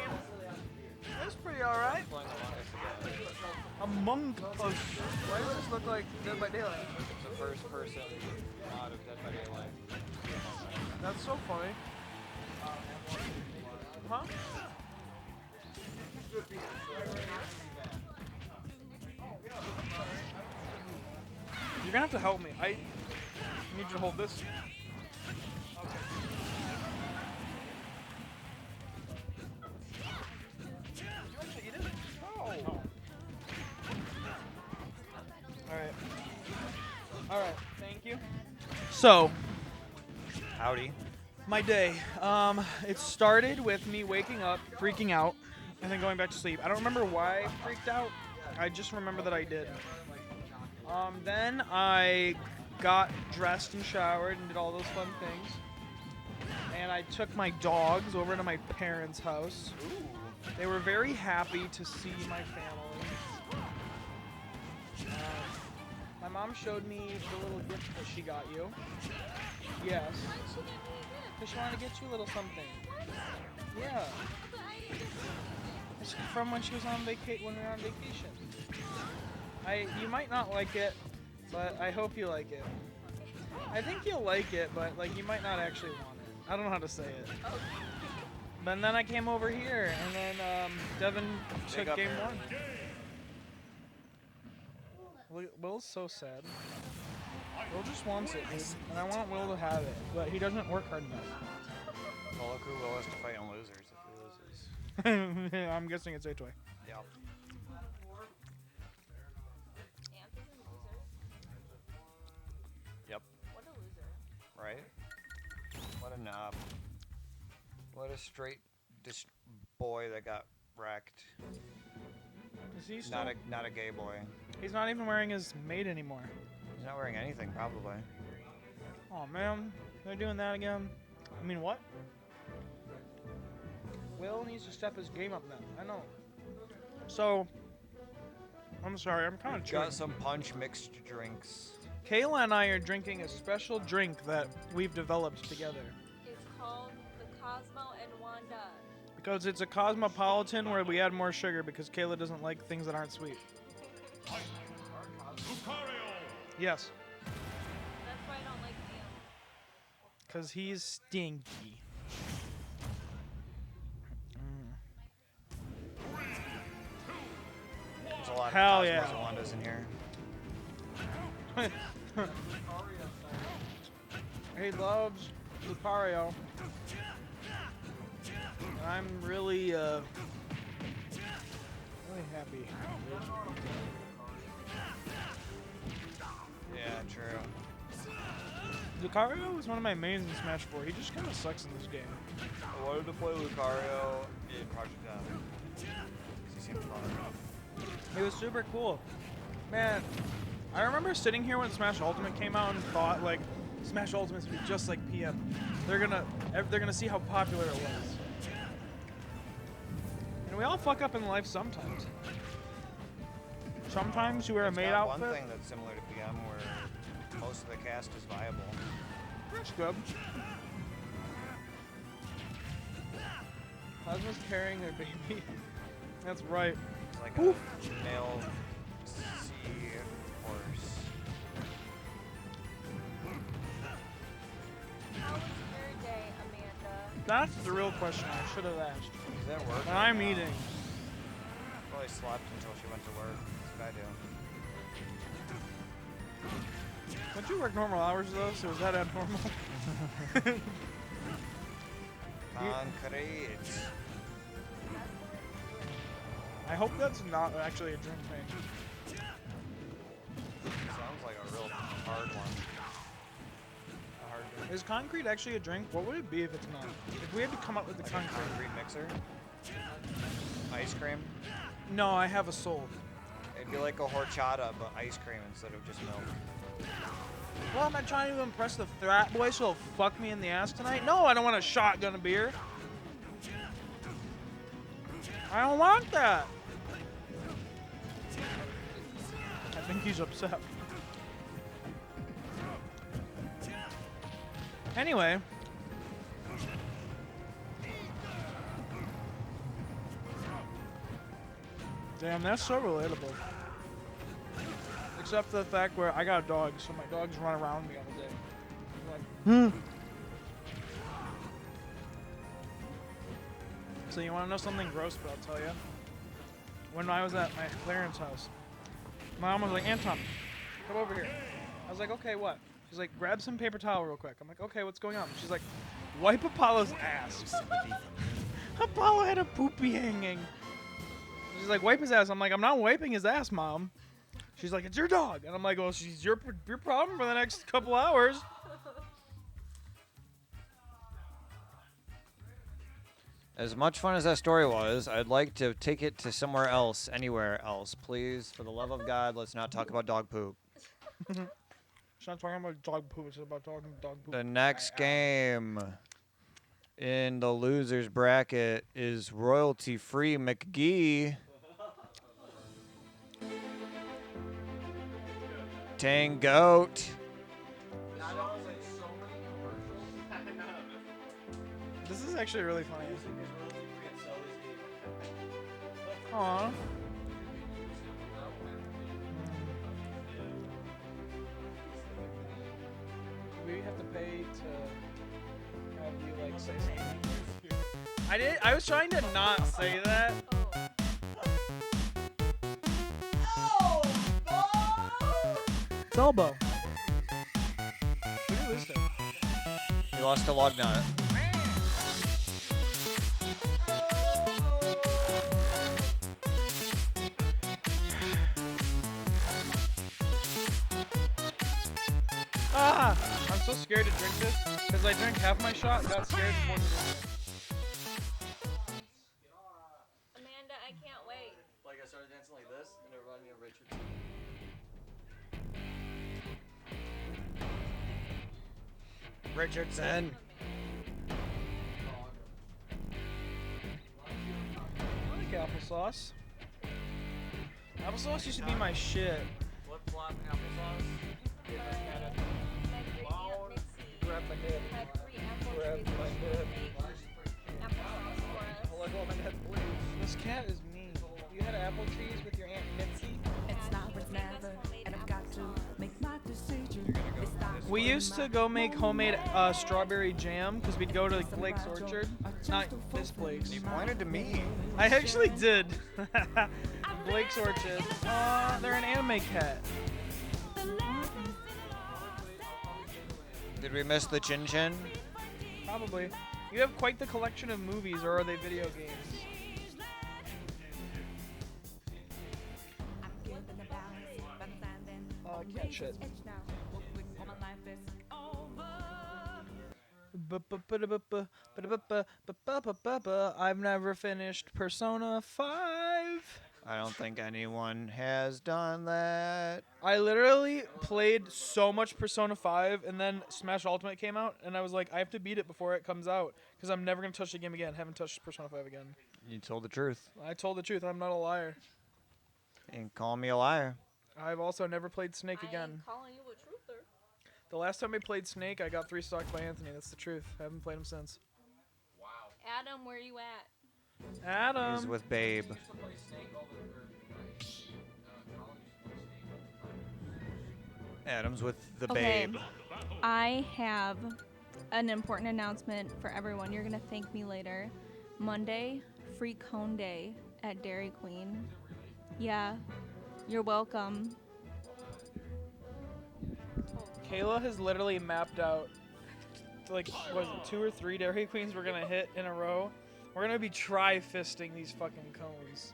it's pretty alright. Among Us. Why does this look like Dead by Daylight? It's the first person mod of Dead by Daylight. That's so funny. Huh? You're gonna have to help me. I need you to hold this. Alright, thank you. So, Howdy. my day. It started with me waking up, freaking out, and then going back to sleep. I don't remember why I freaked out. I just remember that I did. Then I got dressed and showered and did all those fun things. And I took my dogs over to my parents' house. They were very happy to see my family. My mom showed me the little gift that she got you. Yes. Because she wanted to get you a little something. Yeah. It's from when she was on when we were on vacation. You might not like it, but I hope you like it. I think you'll like it, but like you might not actually want it. I don't know how to say it. But then I came over here, and then Devin took game one. Will's so sad. Will just wants it, dude. And I want Will to have it, but he doesn't work hard enough. Well, look who Will has to fight on losers if he loses. I'm guessing it's A-Toy. Yep. Yep. What a loser. Right? What a knob. What a straight boy that got wrecked. Is he still? Not a gay boy. He's not even wearing his maid anymore. He's not wearing anything, probably. Oh man, they're doing that again. I mean, what? Will needs to step his game up now. I know. So, I'm sorry, I'm kind of Got some punch mixed drinks. Kayla and I are drinking a special drink that we've developed together. It's called the Cosmo and Wanda. Because it's a cosmopolitan where we add more sugar because Kayla doesn't like things that aren't sweet. Yes. That's why I don't like Neil. Because he's stinky. There's a lot of Hell Cosmos yeah. and Wandas in here. He loves Lucario. And I'm really happy. Yeah, true. Lucario is one of my mains in Smash 4. He just kind of sucks in this game. I wanted to play Lucario in Project F. He seemed fun. It was super cool. Man, I remember sitting here when Smash Ultimate came out and thought like Smash Ultimate's gonna be just like PM. They're gonna see how popular it was. And we all fuck up in life sometimes. Sometimes you wear a It's maid got outfit. one thing that's similar to PM where most of the cast is viable. That's good. Cosmo's carrying their baby. That's right. It's like Oof. a male sea horse. How was your day, Amanda? That's the real question I should have asked. Is that work? And I'm eating. Probably slept until she went to work. That's what I do. Don't you work normal hours though? So is that abnormal? Concrete. I hope that's not actually a drink thing. Sounds like a real hard one. A hard drink. Is concrete actually a drink? What would it be if it's not? If we had to come up with the Like concrete. a concrete mixer? Ice cream? No, I have a soul. It'd be like a horchata, but ice cream instead of just milk. Well, am I trying to impress the frat boy so he'll fuck me in the ass tonight? No, I don't want a shotgun of beer. I don't want that. I think he's upset. Anyway. Damn, that's so relatable. Except for the fact where I got a dog, so my dogs run around me all day. I'm like, So you want to know something gross, but I'll tell you. When I was at my parents' house, my mom was like, Anton, come over here. I was like, okay, what? She's like, grab some paper towel real quick. I'm like, okay, what's going on? She's like, wipe Apollo's ass. Apollo had a poopy hanging. She's like, wipe his ass. I'm like, I'm not wiping his ass, Mom. She's like, it's your dog. And I'm like, well, she's your problem for the next couple hours. As much fun as that story was, I'd like to take it to somewhere else, anywhere else. Please, for the love of God, let's not talk about dog poop. It's not talking about dog poop. It's about talking dog poop. The next game in the losers bracket is royalty-free McGee. Tangoat. This is actually really funny. Aww. We have to pay to have you like say something. I was trying to not say that. It's elbow. Look at this thing. You lost a log nut. Ah! I'm so scared to drink this because I drank half my shot and got scared before drinking it. Amanda, I can't wait. Like I started dancing like this, and it reminded me of Richard. Richardson. I like applesauce. Applesauce used to be my shit. Flip-flop applesauce. Grab my head. Grab my head. I'll let go of my head, please. This cat is mean. You had apple trees with your Aunt Mitzi? It's now or it's never, and I've got to make my decision. We used to go make homemade strawberry jam because we'd go to Blake's Orchard. Not this Blake's. You pointed to me. I actually did. Blake's Orchard. They're an anime cat. Did we miss the Chin Chin? Probably. You have quite the collection of movies, or are they video games? Cat shit. I've never finished Persona 5. I don't think anyone has done that. I literally played so much Persona 5, and then Smash Ultimate came out, and I was like, I have to beat it before it comes out, because I'm never going to touch the game again. Haven't touched Persona 5 again. You told the truth. I told the truth. I'm not a liar. And call me a liar. I've also never played Snake again. Calling you a truther. The last time I played Snake, I got 3 stocks by Anthony. That's the truth. I haven't played him since. Adam, where you at? Adam. He's with Babe. Adam's with the Okay. Babe. I have an important announcement for everyone. You're going to thank me later. Monday, free cone day at Dairy Queen. Yeah, you're welcome. Kayla has literally mapped out, like, was it 2 or 3 Dairy Queens we're going to hit in a row? We're going to be tri-fisting these fucking cones.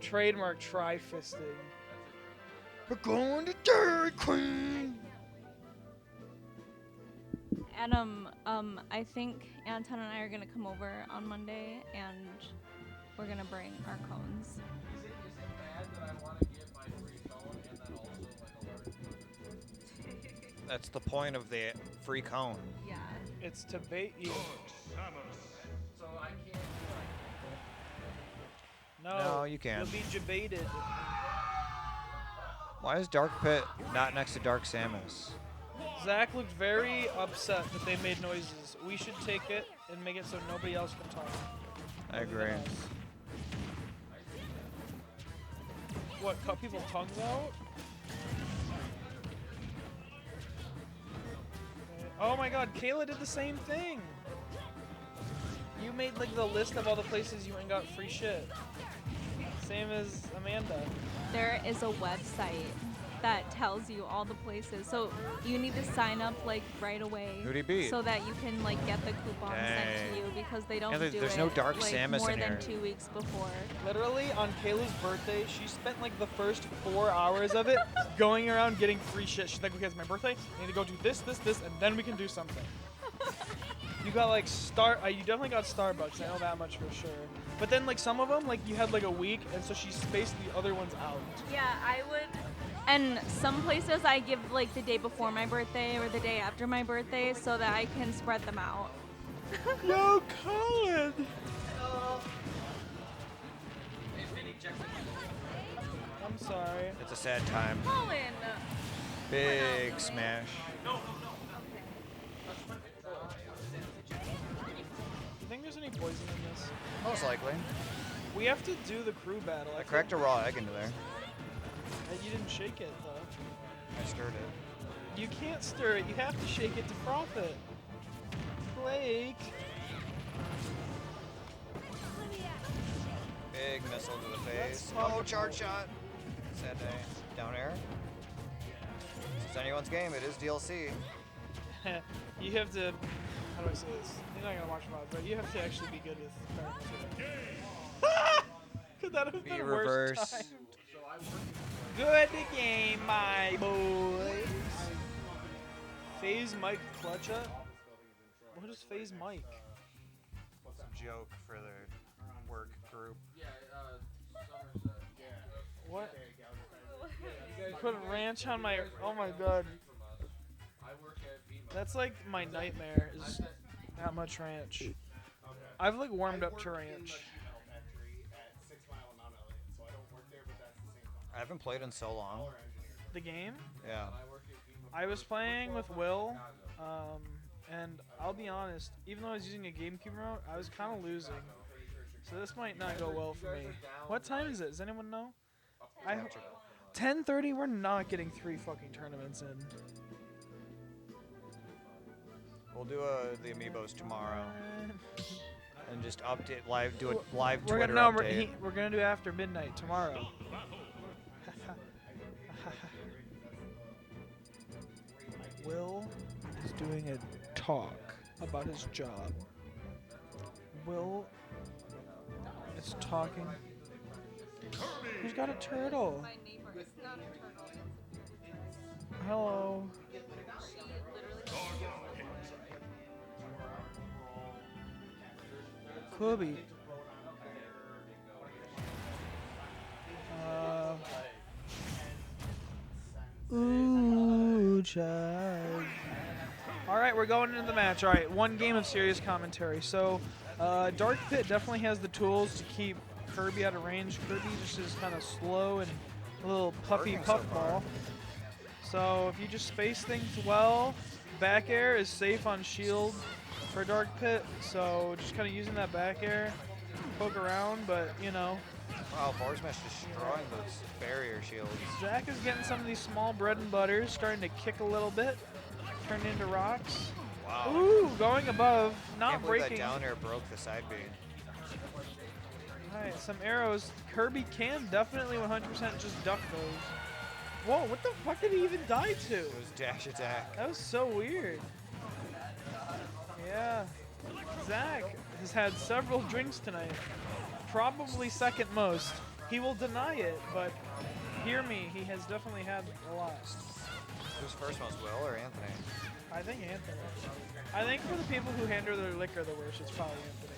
Trademark tri-fisting. We're going to Dairy Queen! Adam, I think Anton and I are going to come over on Monday, and we're going to bring our cones. Is it bad that I want to get my free cone and then also like a large That's the point of the free cone. Yeah. It's to bait you. So I can't No, No, you can't. You'll be jebaited. Why is Dark Pit not next to Dark Samus? Zach looked very upset that they made noises. We should take it and make it so nobody else can talk. I agree. What, cut people's tongues out? Oh my god, Kayla did the same thing! You made like the list of all the places you went and got free shit. Same as Amanda. There is a website that tells you all the places. So you need to sign up like right away. Who'd he beat? So that you can like get the coupon sent to you because they don't do there's it no Dark like Samus more in than here. 2 weeks before. Literally on Kayla's birthday, she spent like the first 4 hours of it going around getting free shit. She's like, okay, it's my birthday. I need to go do this, this, this, and then we can do something. You got like you definitely got Starbucks. I know that much for sure. But then like some of them, like you had like a week, and so she spaced the other ones out. Yeah, I would. And some places I give like the day before my birthday or the day after my birthday so that I can spread them out. Yo, Colin! I'm sorry. It's a sad time. Colin! Big smash. You think there's any poison in this? Most likely. We have to do the crew battle. I cracked a raw egg into there. You didn't shake it though. I stirred it. You can't stir it. You have to shake it to profit. Blake. Big missile to the face. That's Oh, charge shot. Sad day. Down air. This is anyone's game. It is DLC. You have to. How do I say this? You're not gonna watch VOD, but you have to actually be good with characters. Could that have been reverse. worse time? Good game, my boys. Phase Mike clutch up? What is Phase Mike? It's a joke for the work group. What? Put ranch on my. Oh my god. That's like my nightmare. Is that much ranch? I've like warmed up to ranch. I haven't played in so long. The game? Yeah. I was playing with Will, and I'll be honest, even though I was using a GameCube remote, I was kind of losing. So this might not go well for me. What time is it? Does anyone know? 10:30. We're not getting 3 fucking tournaments in. We'll do the amiibos tomorrow. And just update live, do a live Twitter update. We're gonna do after midnight tomorrow. Will is doing a talk about his job. Will is talking. Who's got a turtle? My neighbor. It's not a turtle. Hello. Kobe. Ooh, child. All right, we're going into the match. All right, one game of serious commentary. So, Dark Pit definitely has the tools to keep Kirby out of range. Kirby just is kind of slow and a little puffy puffball. So if you just space things well, back air is safe on shield for Dark Pit. So just kind of using that back air, poke around, but you know. Wow, Force Smash destroying those barrier shields. Jack is getting some of these small bread and butters, starting to kick a little bit, turn into rocks. Wow. Ooh, going above, not Can't believe breaking. that down air broke the side B. Alright, some arrows. Kirby can definitely 100% just duck those. Whoa, what the fuck did he even die to? It was dash attack. That was so weird. Yeah. Zach has had several drinks tonight. Probably second most. He will deny it, but hear me, he has definitely had a lot. Who's first most, Will or Anthony? I think Anthony. I think for the people who handle their liquor the worst, it's probably Anthony.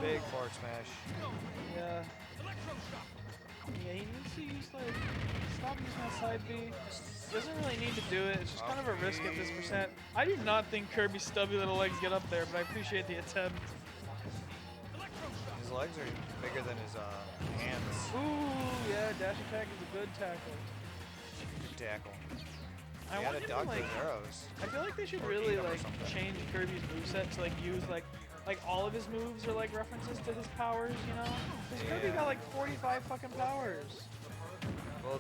Big forward smash. Yeah. Yeah, he needs to use like stop using that side B. Doesn't really need to do it. It's just kind of a risk at this percent. I do not think Kirby's stubby little legs get up there, but I appreciate the attempt. His legs are bigger than his hands. Ooh, yeah, dash attack is a good tackle. Good tackle. I He had want a him to, dodge like, those arrows. I feel like they should Or really eat 'em or like something. change Kirby's moveset to like use like all of his moves are like references to his powers, you know? Because Kirby Yeah. got like 45 fucking powers. Well,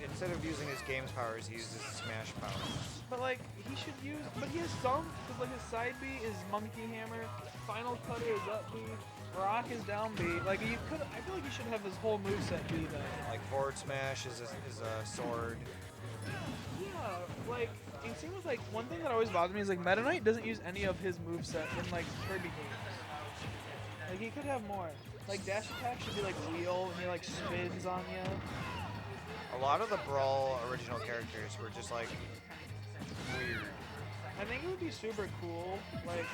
instead of using his game's powers, he uses his smash powers. But like he should use, but he has some, because like his side B is Monkey Hammer, Final Cutter is up B, Rock is down B. Like you could, I feel like you should have his whole moveset be that. Like forward smash is a sword. Yeah, like it seems like one thing that always bothers me is like Meta Knight doesn't use any of his moveset in like Kirby games. Like he could have more. Like dash attack should be like wheel and he like spins on you. A lot of the Brawl original characters were just like weird. I think it would be super cool. Like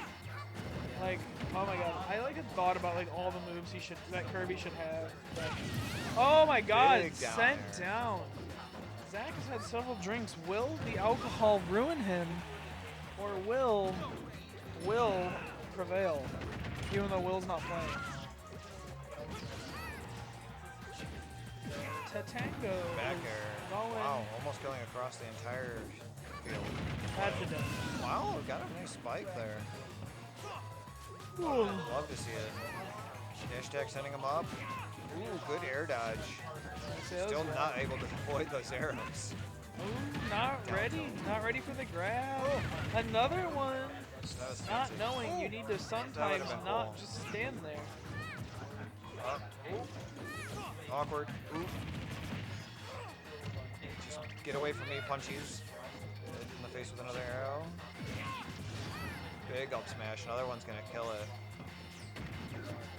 oh my god, I like had thought about like all the moves that Kirby should have. But, oh my god, Big down sent there. down. Zach has had several drinks. Will the alcohol ruin him, or will prevail? Even though Will's not playing. Tatango. Back is air. going. Wow, almost going across the entire field. That's a done. Wow, got a nice spike there. Ooh. Love to see it. Dash attack sending him up. Ooh, good air dodge. Still not able to avoid those arrows. Ooh, not ready for the grab. Another one. That was Not fancy. knowing you need to sometimes been not cool. just stand there. Up. Awkward. Ooh. Just get away from me, punchies. Hit in the face with another arrow. Big up smash. Another one's gonna kill it.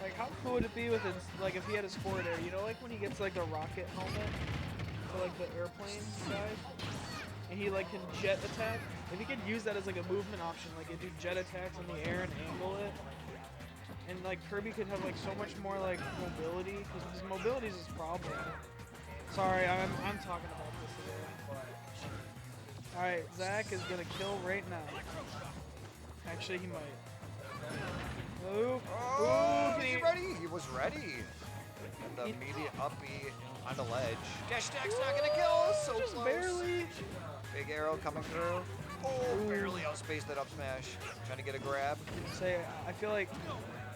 Like, how cool would it be with his, like, if he had his forward air? You know, like when he gets like the rocket helmet for like the airplane guy, and he like can jet attack. If he could use that as like a movement option, like it do jet attacks in the air and angle it, and like Kirby could have like so much more like mobility, because his mobility is his problem. Sorry, I'm talking about this again. All right, Zach is gonna kill right now. Actually, he might. Ooh. Oh, Ooh, is he ready? He was ready. And the immediate up B on the ledge. Dash attack's not gonna kill us. So Just close. barely. Big arrow coming through. Oh, barely outspaced that up smash. Trying to get a grab. Say, I feel like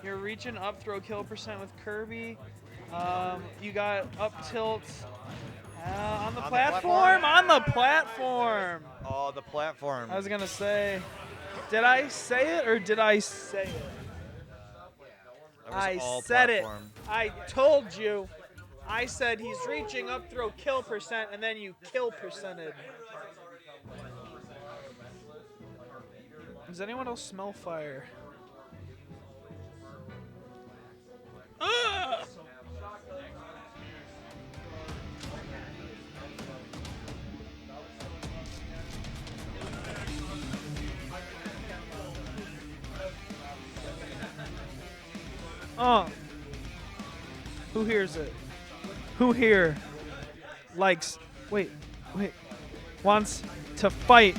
you're reaching up throw kill percent with Kirby. You got up tilt on the platform. On the platform. Oh, the platform. I was gonna say, did I say it or did I say it? I all said platform. it. I told you. I said he's reaching up throw kill percent, and then you kill percented. Does anyone else smell fire? Ah! Who hears it? Who here likes, wants to fight?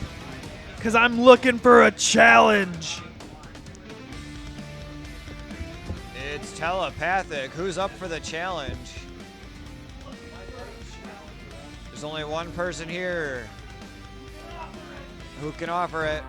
Because I'm looking for a challenge. It's telepathic. Who's up for the challenge? There's only one person here who can offer it.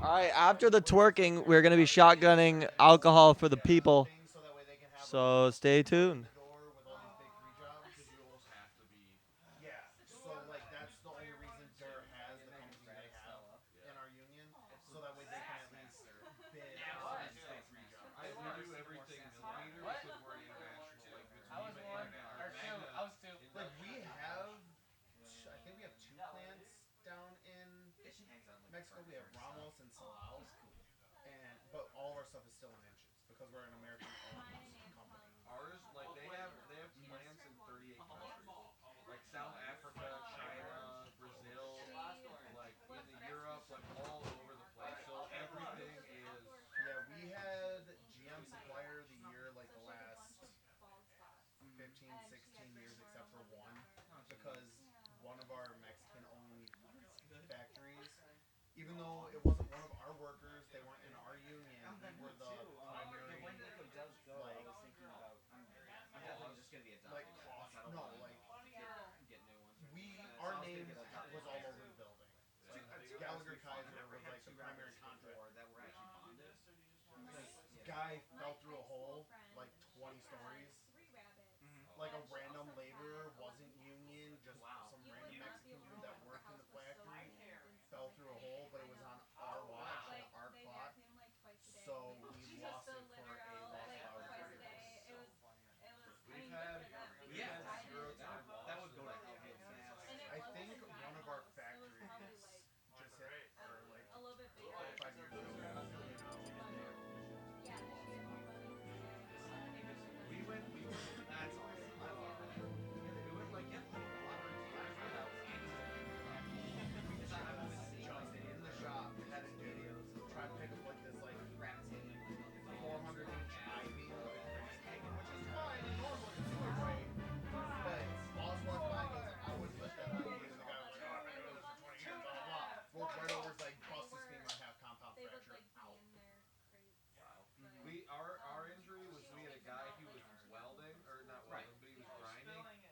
All right, after the twerking, we're going to be shotgunning alcohol for the people. So stay tuned. Mexico we have Ramos and Salau, but all of our stuff is still in inches because we're an American-owned company. Ours, like they have plants in 38 countries, like South Africa, China, Brazil, like in Europe, like all over the place. So everything is. Yeah, we had GM Supplier of the Year like the last 15, 16 years, except for one, because one of our Mexican-owned factories, even though it wasn't one of our workers, they weren't in our union, we were the primary, like, our name was all over the building. Like, Gallagher Kaiser was like the primary contractor. This guy fell through a hole like 20 stories. Like a random laborer, wasn't union, just some random Mexican dude that worked in the factory fell through a hole, but it was on our watch and our clock, so we lost it for a loss of hours. We've had zero time loss. That would go to hell real fast. I think one of our factories just hit, or like 5 years ago. We went, that's awesome. I love that. We went like, yeah, Just in the shop, had a dude try to pick up like this like 400-inch ivy, which is fine and normal to do it right. But boss walked by and goes, I wouldn't let that ivy. And the guy was like, oh, I've been doing this for 20 years, blah, blah, blah. Walked right over, like, bust his femur, have compound fracture, out. Our injury was we had a guy, he was welding, or not welding, but he was grinding, and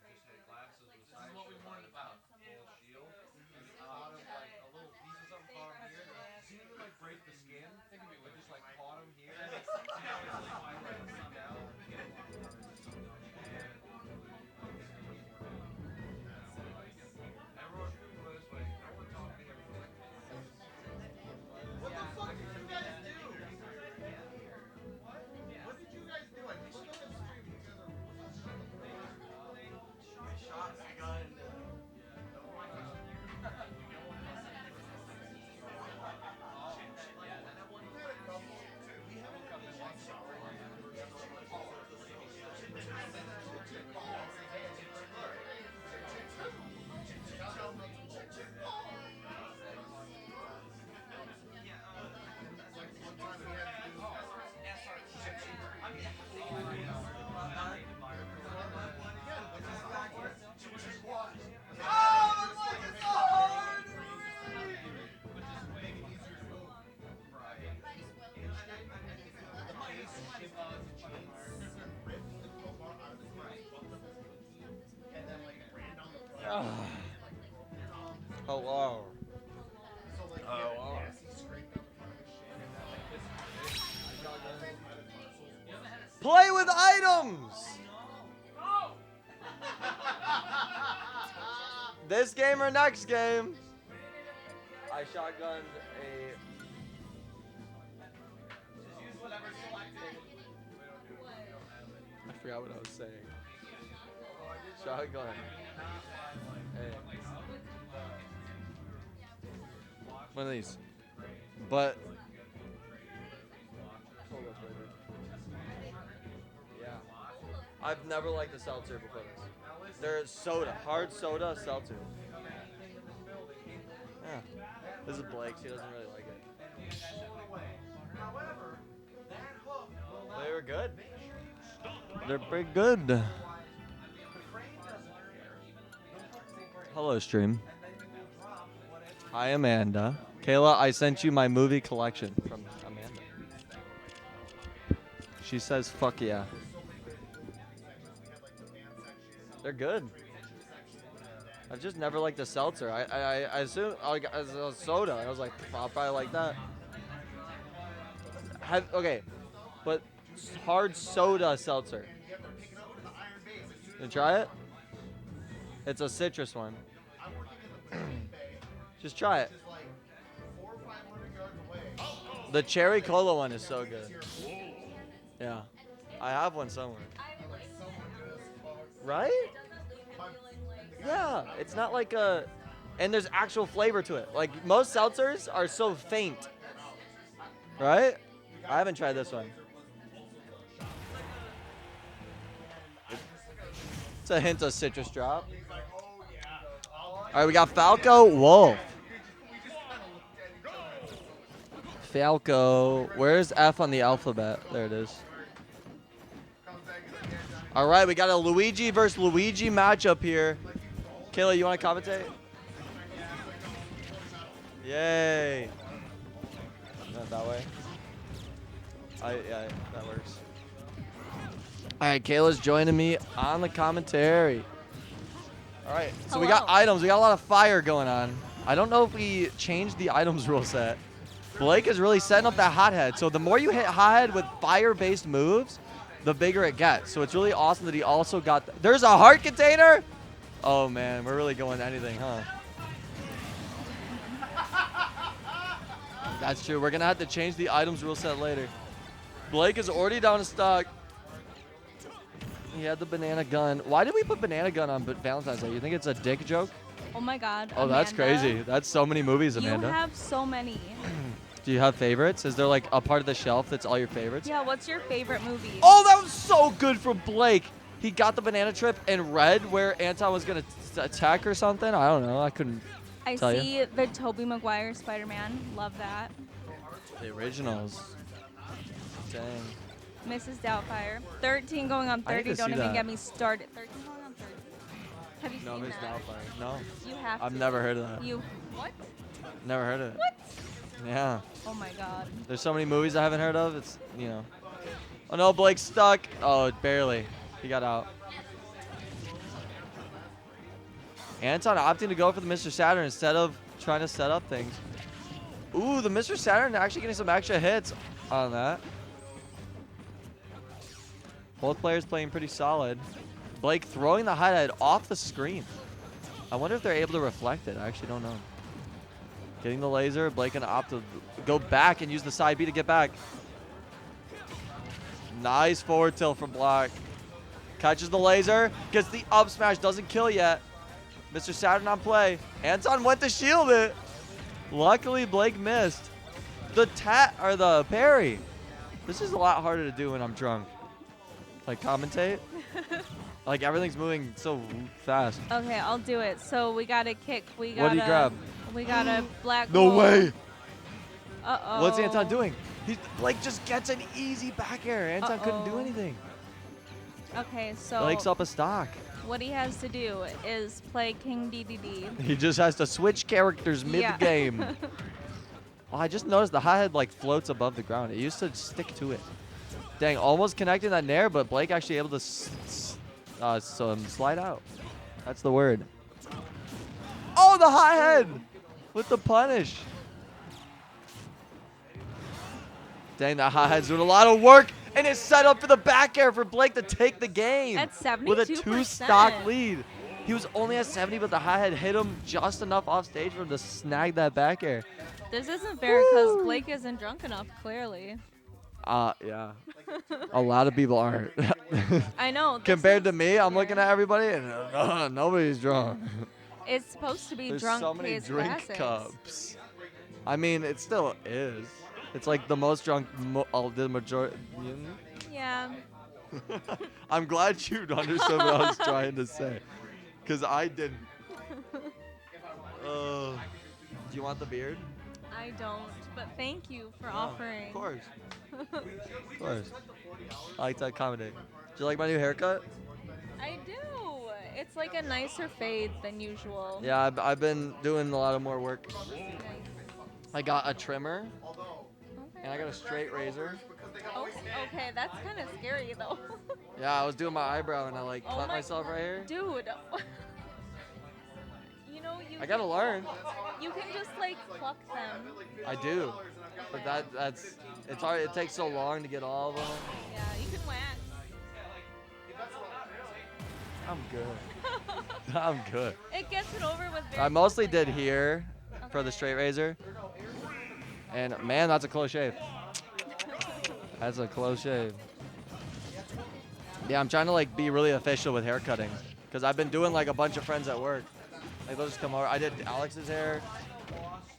just had glasses with This is what we warned about. Full shield, and caught him like a little piece of something caught him here. Didn't even like break the skin, but just like caught him here. And everyone was like, no one talked to him for like. What the fuck did you guys do? What did you guys do? I think look at the stream. You guys are Shot the gun. we haven't got this one shower. Hello. So like, Oh, yeah, he scraped up the front of his shit. Play with items. This game or next game? I shotgunned a. I forgot what I was saying. Shotgun. Hey. One of these. But. Yeah. I've never liked the seltzer before this. They're soda. Hard soda, seltzer. Yeah. This is Blake. She doesn't really like it. They were good. They're pretty good. Hello, stream. Hi, Amanda. Kayla, I sent you my movie collection from Amanda. She says, fuck yeah. They're good. I've just never liked the seltzer. I assume as a soda. I was like, I'll probably like that. Okay, but hard soda seltzer. You try it? It's a citrus one. Just try it. The cherry cola one is so good. Yeah. I have one somewhere. Right? Yeah. It's not like a and there's actual flavor to it. Like most seltzers are so faint, right? I haven't tried this one. It's a hint of citrus drop. All right, we got Falco Wolf. Falco. Where's F on the alphabet? There it is. All right, we got a Luigi versus Luigi matchup here. Kayla, you want to commentate? Yay. Not that way. Yeah, that works. All right, Kayla's joining me on the commentary. All right, so we got items. We got a lot of fire going on. I don't know if we changed the items rule set. Blake is really setting up that hothead. So the more you hit hothead with fire-based moves, the bigger it gets. So it's really awesome that he also got... There's a heart container? Oh, man. We're really going to anything, huh? That's true. We're going to have to change the items rule set later. Blake is already down to stock. He had the banana gun. Why did we put banana gun on Valentine's Day? You think it's a dick joke? Oh, my God. Oh, that's Amanda, crazy. That's so many movies, Amanda. You have so many. Do you have favorites? Is there like a part of the shelf that's all your favorites? Yeah, what's your favorite movie? Oh, that was so good from Blake. He got the banana trip and read where Anton was going to attack or something. I don't know. I couldn't tell see you. the Tobey Maguire Spider-Man. Love that. The originals. Dang. Mrs. Doubtfire. 13 going on I need 30. to Don't see even that. get me started. 13 going on 30. Have you No, seen Miss that? Doubtfire. No. You have I've to. never heard of that. You what? Never heard of it. What? Yeah. Oh my God. There's so many movies I haven't heard of. It's, you know. Oh, no, Blake's stuck. Oh, barely. He got out. Anton opting to go for the Mr. Saturn instead of trying to set up things. Ooh, the Mr. Saturn actually getting some extra hits on that. Both players playing pretty solid. Blake throwing the highlight off the screen. I wonder if they're able to reflect it. I actually don't know. Getting the laser. Blake gonna opt to go back and use the side B to get back. Nice forward tilt from Black. Catches the laser. Gets the up smash. Doesn't kill yet. Mr. Saturn on play. Anton went to shield it. Luckily, Blake missed. The parry. This is a lot harder to do when I'm drunk. Like commentate. Like everything's moving so fast. Okay, I'll do it. So we got a kick. We got What did he grab? We got a black No hole. way. Uh-oh. What's Anton doing? Blake just gets an easy back air. Anton couldn't do Uh-oh. anything. Okay, so Blake's up a stock. what he has to do is play King DDD. He just has to switch characters mid-game. Oh, I just noticed the hothead like floats above the ground. It used to stick to it. Dang, almost connecting that nair, but Blake actually able to slide out. That's the word. Oh, the hothead with the punish. Dang, that hothead's doing a lot of work, and it's set up for the back air for Blake to take the game. At 72%. With a 2-stock lead. He was only at 70, but the hothead hit him just enough off stage for him to snag that back air. This isn't fair because Blake isn't drunk enough, clearly. Yeah. A lot of people aren't. I know. Compared to me, I'm looking at everybody and nobody's drunk. It's supposed to be There's drunk so many Kase drink Klassics. cups. I mean, it still is. It's like the most drunk, the majority. Yeah. I'm glad you understood what I was trying to say, because I didn't. Do you want the beard? I don't, but thank you for offering. Of course. Of course. I like to accommodate. Do you like my new haircut? I do. It's like a nicer fade than usual. Yeah, I've been doing a lot of more work. I got a trimmer, and I got a straight razor. Oh, okay, that's kind of scary though. Yeah, I was doing my eyebrow, and I like cut myself right here. Dude. You know, I gotta learn. You can just like pluck them. I do, but that's it's hard. It takes so long to get all of them. Yeah, you can wax. I'm good. I'm good. It gets it over with. I mostly did here for the straight razor, and man, that's a close shave. That's a close shave. Yeah, I'm trying to like be really official with hair cutting, because I've been doing like a bunch of friends at work. Like they'll just come over. I did Alex's hair.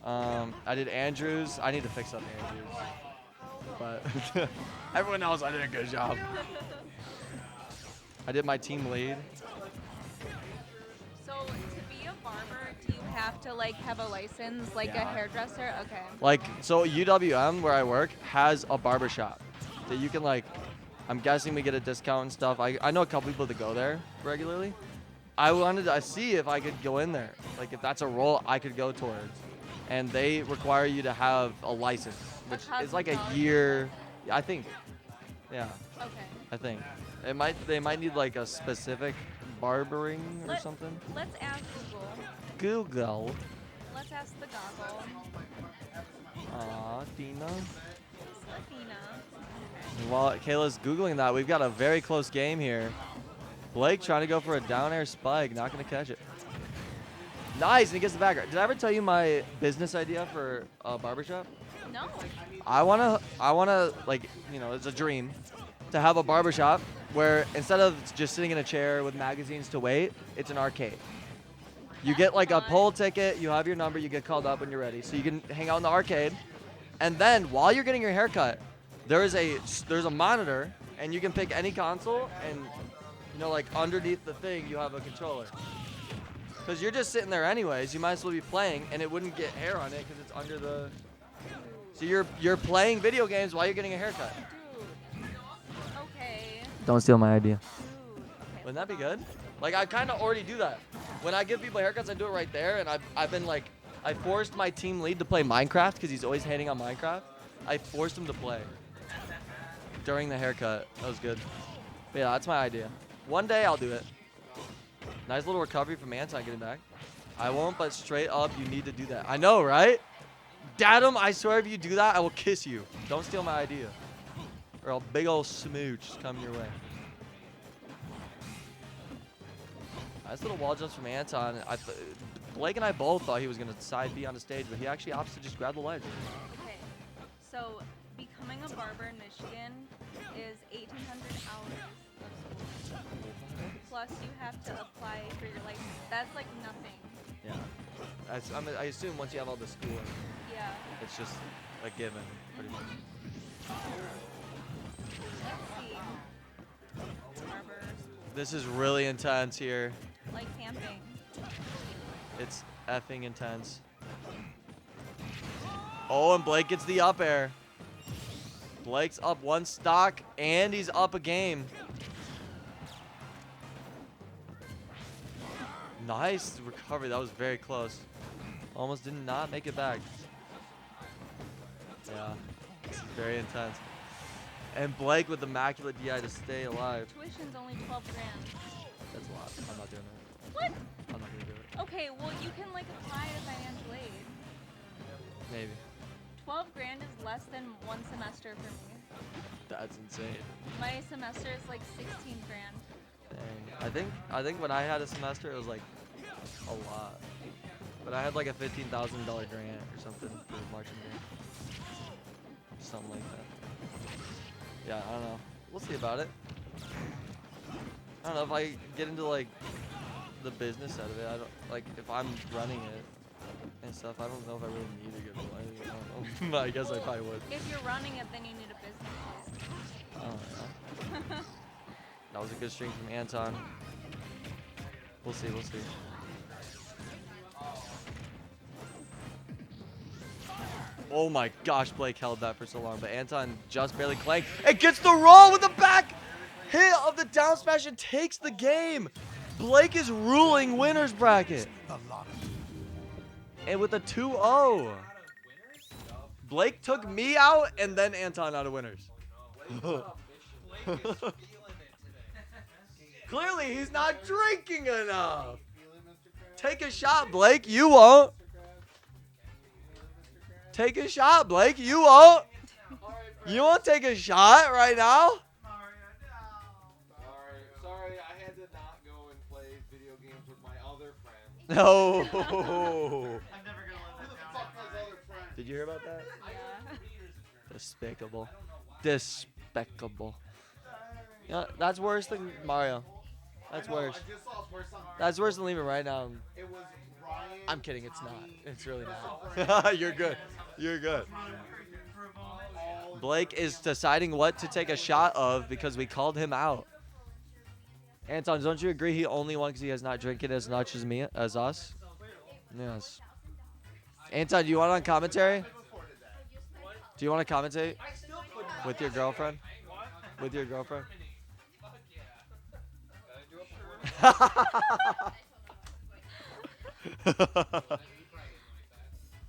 I did Andrew's. I need to fix up Andrew's. But everyone else, I did a good job. I did my team lead. So to be a barber, do you have to like have a license, like a Yeah. hairdresser? Okay. Like, so UWM, where I work, has a barber shop that you can like, I'm guessing we get a discount and stuff. I know a couple people that go there regularly. I wanted to see if I could go in there. Like if that's a role I could go towards. And they require you to have a license, which is like a year. I think. Yeah. Okay. I think. They might need like a specific barbering or something. Let's ask Google. Google. Let's ask the goggle. Aw, Dina. Athena. While Kayla's Googling that, we've got a very close game here. Blake trying to go for a down air spike, not going to catch it. Nice, and he gets the backer. Did I ever tell you my business idea for a barbershop? No. I wanna like, you know, it's a dream to have a barbershop where instead of just sitting in a chair with magazines to wait, it's an arcade. You get like a poll ticket, you have your number, you get called up when you're ready. So you can hang out in the arcade. And then while you're getting your hair cut, there's a monitor and you can pick any console and you know, like underneath the thing you have a controller. Because you're just sitting there anyways, you might as well be playing and it wouldn't get hair on it because it's under the... So you're playing video games while you're getting a haircut. Dude. Okay. Don't steal my idea. Dude. Okay. Wouldn't that be good? Like I kind of already do that. When I give people haircuts, I do it right there, and I've been like, I forced my team lead to play Minecraft because he's always hating on Minecraft. I forced him to play during the haircut. That was good. But yeah, that's my idea. One day I'll do it. Nice little recovery from Anton getting back. I won't, but straight up, you need to do that. I know, right? Datum, I swear if you do that, I will kiss you. Don't steal my idea. Or a big old smooch is coming your way. Nice little wall jumps from Anton. Blake and I both thought he was going to side B on the stage, but he actually opts to just grab the ledge. Okay. So becoming a barber in Michigan is 1,800 hours of school. Plus you have to apply for your license. That's like nothing. Yeah. I assume once you have all the schooling, Yeah. it's just a given, pretty much. Let's see. Barber school. This is really intense here. Like camping. It's effing intense. Oh, and Blake gets the up air. Blake's up one stock, and he's up a game. Nice recovery. That was very close. Almost did not make it back. Yeah, this is very intense. And Blake with immaculate DI to stay alive. Tuition's only 12 grand. That's a lot. I'm not doing that. What? I'm not gonna do it. Okay, well you can like apply to financial aid. Maybe. 12 grand is less than one semester for me. That's insane. My semester is like 16 grand. Dang. I think when I had a semester, it was like a lot. But I had like a $15,000 grant or something for marching band. Something like that. Yeah, I don't know. We'll see about it. I don't know if I get into like the business side of it. I don't like if I'm running it and stuff. I don't know if I really need to get a license. I don't know. But I guess I probably would. If you're running it, then you need a business I don't know. That was a good string from Anton. We'll see, we'll see. Oh my gosh, Blake held that for so long, but Anton just barely clanked. It gets the roll with the back hit of the down smash and takes the game. Blake is ruling winner's bracket. And with a 2-0. Blake took me out and then Anton out of winners. Clearly, he's not drinking enough. Take a shot, Blake. You won't. Take a shot, Blake. You won't. You won't take a shot right now. Sorry, I had to not go and play video games with my other friends. No. I'm never gonna let that down. Did you hear about that? Yeah. Despicable. Despicable. Yeah, that's worse than Mario. That's I know, worse. I just saw it's worse on That's worse than leaving right now. It was Ryan. I'm kidding. It's not. Tommy, It's really Christopher, not. You're good. You're good. all Blake is deciding what to take a shot of because we called him out. Anton, don't you agree he only won because he has not drinking as much as me, as us? Yes. Anton, do you want on commentary? Do you want to commentate with your girlfriend? With your girlfriend?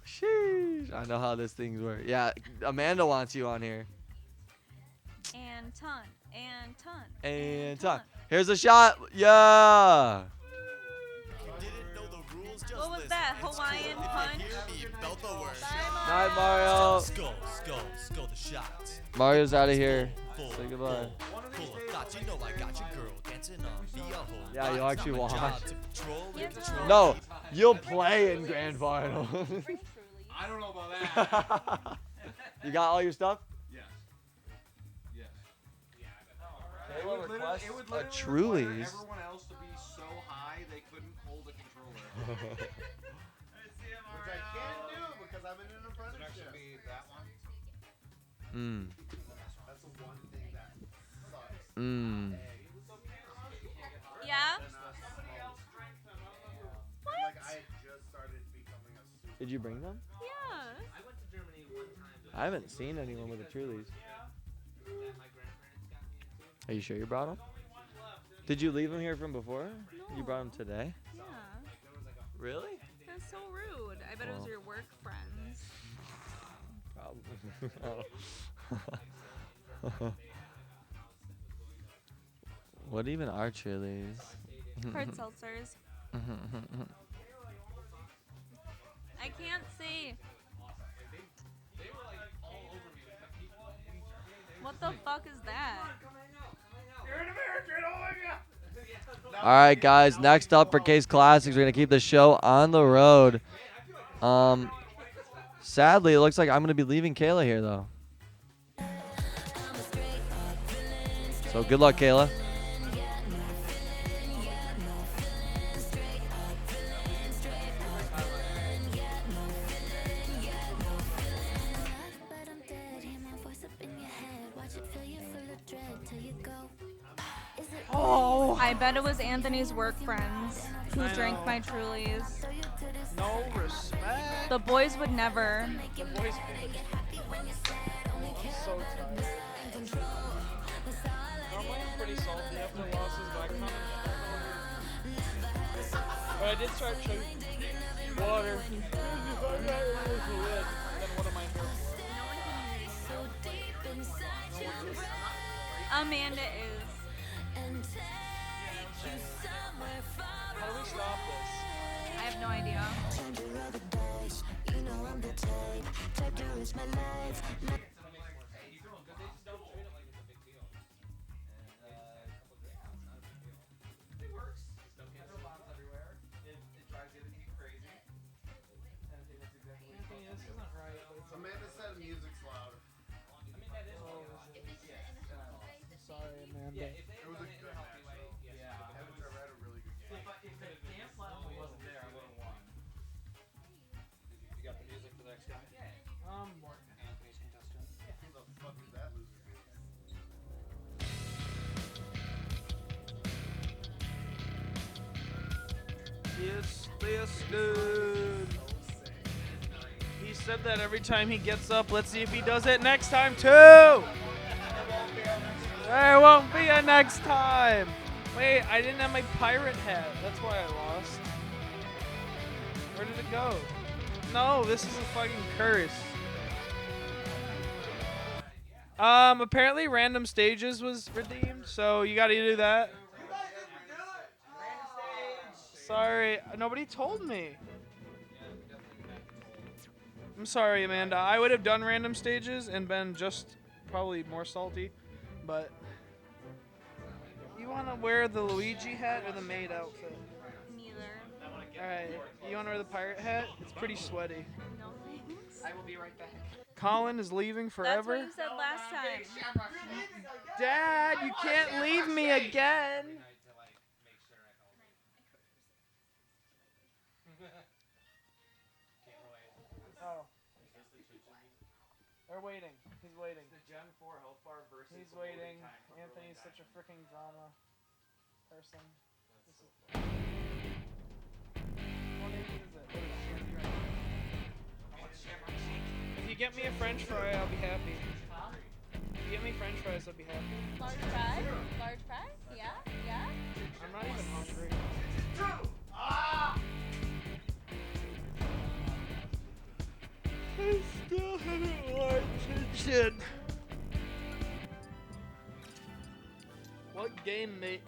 Sheesh. I know how this thing's work. Yeah, Amanda wants you on here. Anton. Anton. Here's a shot. Yeah. What was that? Hawaiian punch? Night, Mario. Skull, the shots. Mario's out of here. Full, Say goodbye. full of thoughts. You know I got your girl dancing on via hole. Yeah, you'll actually watch. Control. No, you'll play in grand final. I don't know about that. You got all your stuff? Yes. Yes. It would request it would a literally Trulies. require everyone else to be so high they couldn't hold a controller. Which I can't do because I'm in an apprenticeship. That one. Mm. That's the one thing that sucks. Mm. Yeah? Like I had just started becoming a super. Did you bring them? Yeah. I haven't seen anyone with the Trulies. Are you sure you brought them? Did you leave them here from before? No. You brought them today? Yeah. Really? That's so rude. I bet it was Well. your work friends. Probably. What even are Trulies? Hard seltzers. I can't see. What the fuck is that? You're an American, oh my god! All right, guys. Next up for Kase Klassics, we're gonna keep the show on the road. Sadly, it looks like I'm gonna be leaving Kayla here though. So good luck, Kayla. Oh. I bet it was Anthony's work friends who I drank know. my Trulies. No respect. The boys would never. The boys. So tired. Normally I'm pretty salty after losses, but I kind of. But I did start chugging water. Then what am I here for? Amanda is. How do we stop this? I have no idea. Amanda said music's loud. Sorry, Amanda. It was a good match though. Haven't ever had a really good game. If the dance level wasn't there, I would have won. You got the music for the next guy? Anthony's contestant. Who the fuck is that loser? This dude. He said that every time he gets up. Let's see if he does it next time too. There won't be a next time. Wait, I didn't have my pirate hat. That's why I lost. Where did it go? No, this is a fucking curse. Apparently random stages was redeemed, so you gotta do that. Sorry, nobody told me. I'm sorry, Amanda. I would have done random stages and been just probably more salty, but you want to wear the Luigi hat or the maid outfit? Neither. Alright, you want to wear the pirate hat? It's pretty sweaty. No thanks. I will be right back. Colin is leaving That's forever. what you said last time. Dad, you can't leave me again. They're waiting. He's waiting. The Gen 4 health bar versus He's the loading waiting. time for Anthony's loading such a time. freaking drama person. This is. What is it? If you get me a French fry, I'll be happy. If you get me French fries, I'll be happy. Large fry? Large fry? Yeah? Yeah? I'm not even hungry. I still haven't watched shit. What game mate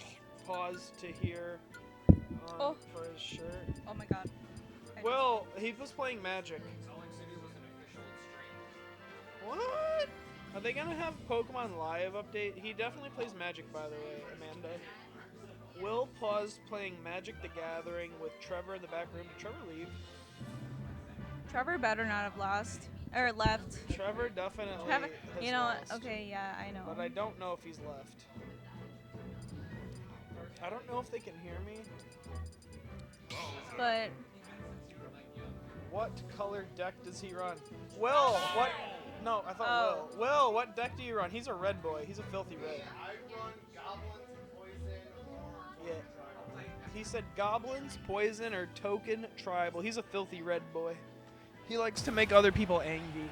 paused to hear for his shirt? Oh my god. Well, he was playing Magic. Selling City was an official stream. What? Are they gonna have Pokemon Live update? He definitely plays Magic, by the way, Amanda. Will paused playing Magic the Gathering with Trevor in the back room. Did Trevor leave? Trevor better not have lost. Or left. Trevor definitely Trevor, has you know what? lost. Okay, yeah, I know. But I don't know if he's left. I don't know if they can hear me. But What color deck does he run? Will, what? No, I thought Will. Will, what deck do you run? He's a red boy. He's a filthy red. I run goblins, poison, or Yeah. He said goblins, poison, or token tribal. He's a filthy red boy. He likes to make other people angry.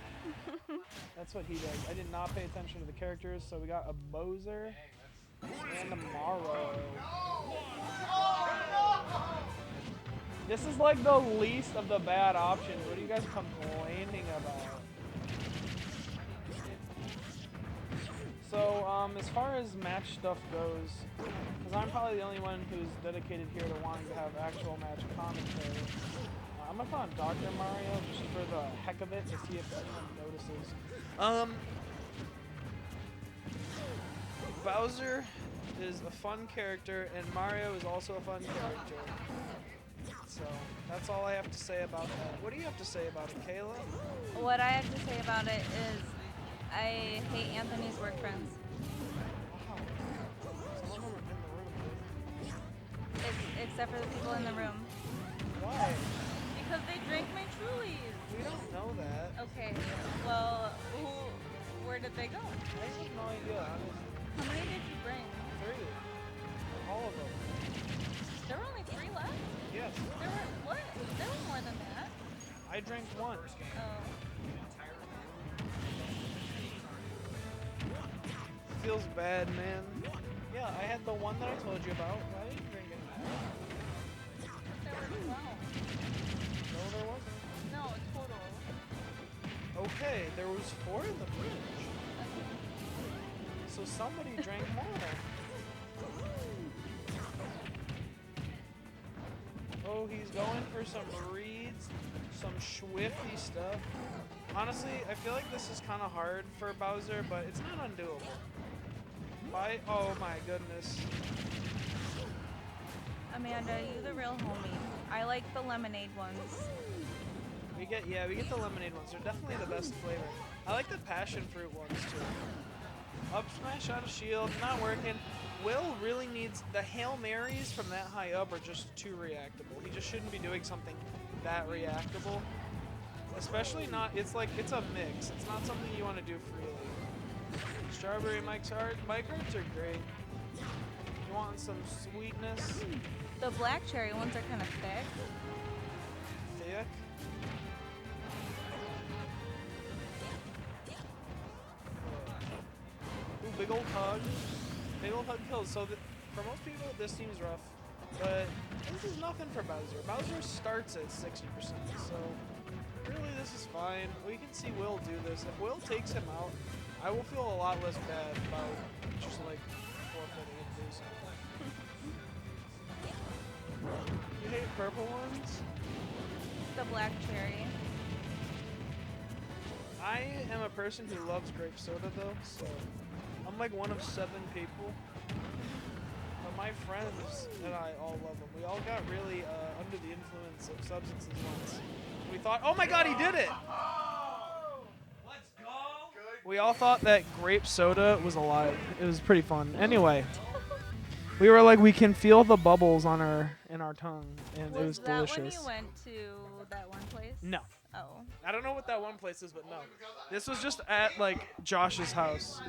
That's what he does. I did not pay attention to the characters, so we got a Bowser and a Morrow. This is like the least of the bad options. What are you guys complaining about? So, as far as match stuff goes, because I'm probably the only one who's dedicated here to wanting to have actual match commentary, I'm gonna put on Dr. Mario just for the heck of it to see if anyone notices. Bowser is a fun character, and Mario is also a fun character. So, that's all I have to say about that. What do you have to say about it, Kayla? what I have to say about it is I hate Anthony's work friends. Wow. Some of them are in the room. Except for the people in the room. Why? Because they drank my Trulies. We don't know that. Okay, well, where did they go? I have no idea, honestly. How many did you bring? 3. All of them. There were only 3 left? Yes. There were, what? There were more than that. I drank 1. Oh. Feels bad, man. Yeah, I had the one that I told you about. I didn't drink it. There were 12. No, there wasn't. No, total. Okay, there was 4 in the fridge. So somebody drank more. Oh, he's going for some reads, some swifty stuff. Honestly, I feel like this is kind of hard for Bowser, but it's not undoable. Oh my goodness. Amanda, you the real homie. I like the lemonade ones. We get the lemonade ones. They're definitely the best flavor. I like the passion fruit ones too. Up smash out of shield, not working. Will really needs the Hail Marys from that high up are just too reactable. He just shouldn't be doing something that reactable. Especially not, it's a mix. It's not something you want to do freely. Strawberry Mike Hearts are great. You want some sweetness? The black cherry ones are kind of thick. Thick? Ooh, big old hug. Big old hug kills. So for most people, this seems rough. But this is nothing for Bowser. Bowser starts at 60%. So really, this is fine. We can see Will do this. If Will takes him out, I will feel a lot less bad about just like forfeiting and losing. You hate purple ones? The black cherry. I am a person who loves grape soda though, so I'm like one of 7 people. But my friends and I all love them. We all got really under the influence of substances once. We thought, oh my god, he did it! Let's go! We all thought that grape soda was alive. It was pretty fun. Anyway, we were like, we can feel the bubbles in our tongue, and it was that delicious. when you went to that one place? No. Oh. I don't know what that one place is, but no. This was just at like Josh's house.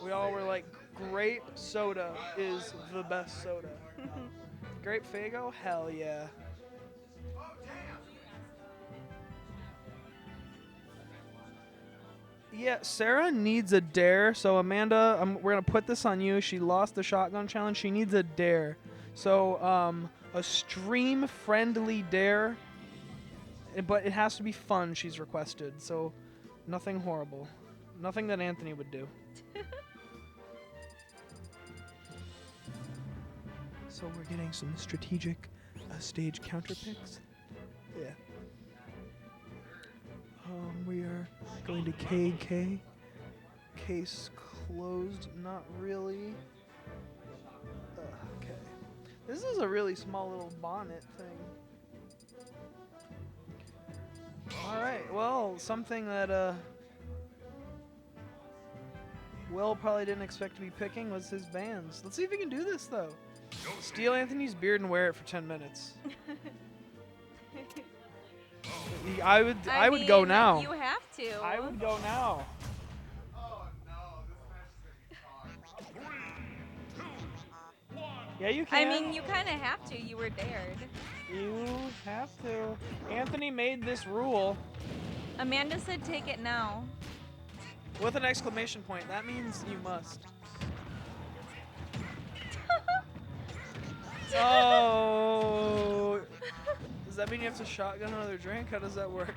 We all were like, grape soda is the best soda. Grape Fago? Hell yeah. Yeah, Sarah needs a dare. So Amanda, we're gonna put this on you. She lost the shotgun challenge. She needs a dare. So a stream-friendly dare, but it has to be fun. She's requested. So nothing horrible, nothing that Anthony would do. So we're getting some strategic stage counter picks. Yeah. We are going to KK. Case closed, not really. Okay. This is a really small little bonnet thing. Alright, well, something that Will probably didn't expect to be picking was his bands. Let's see if he can do this, though. Steal Anthony's beard and wear it for 10 minutes. I would go now. You have to. I would go now. Yeah, you can. I mean, you kind of have to. You were dared. You have to. Anthony made this rule. Amanda said take it now. With an exclamation point. That means you must. Oh. Does that mean you have to shotgun another drink? How does that work?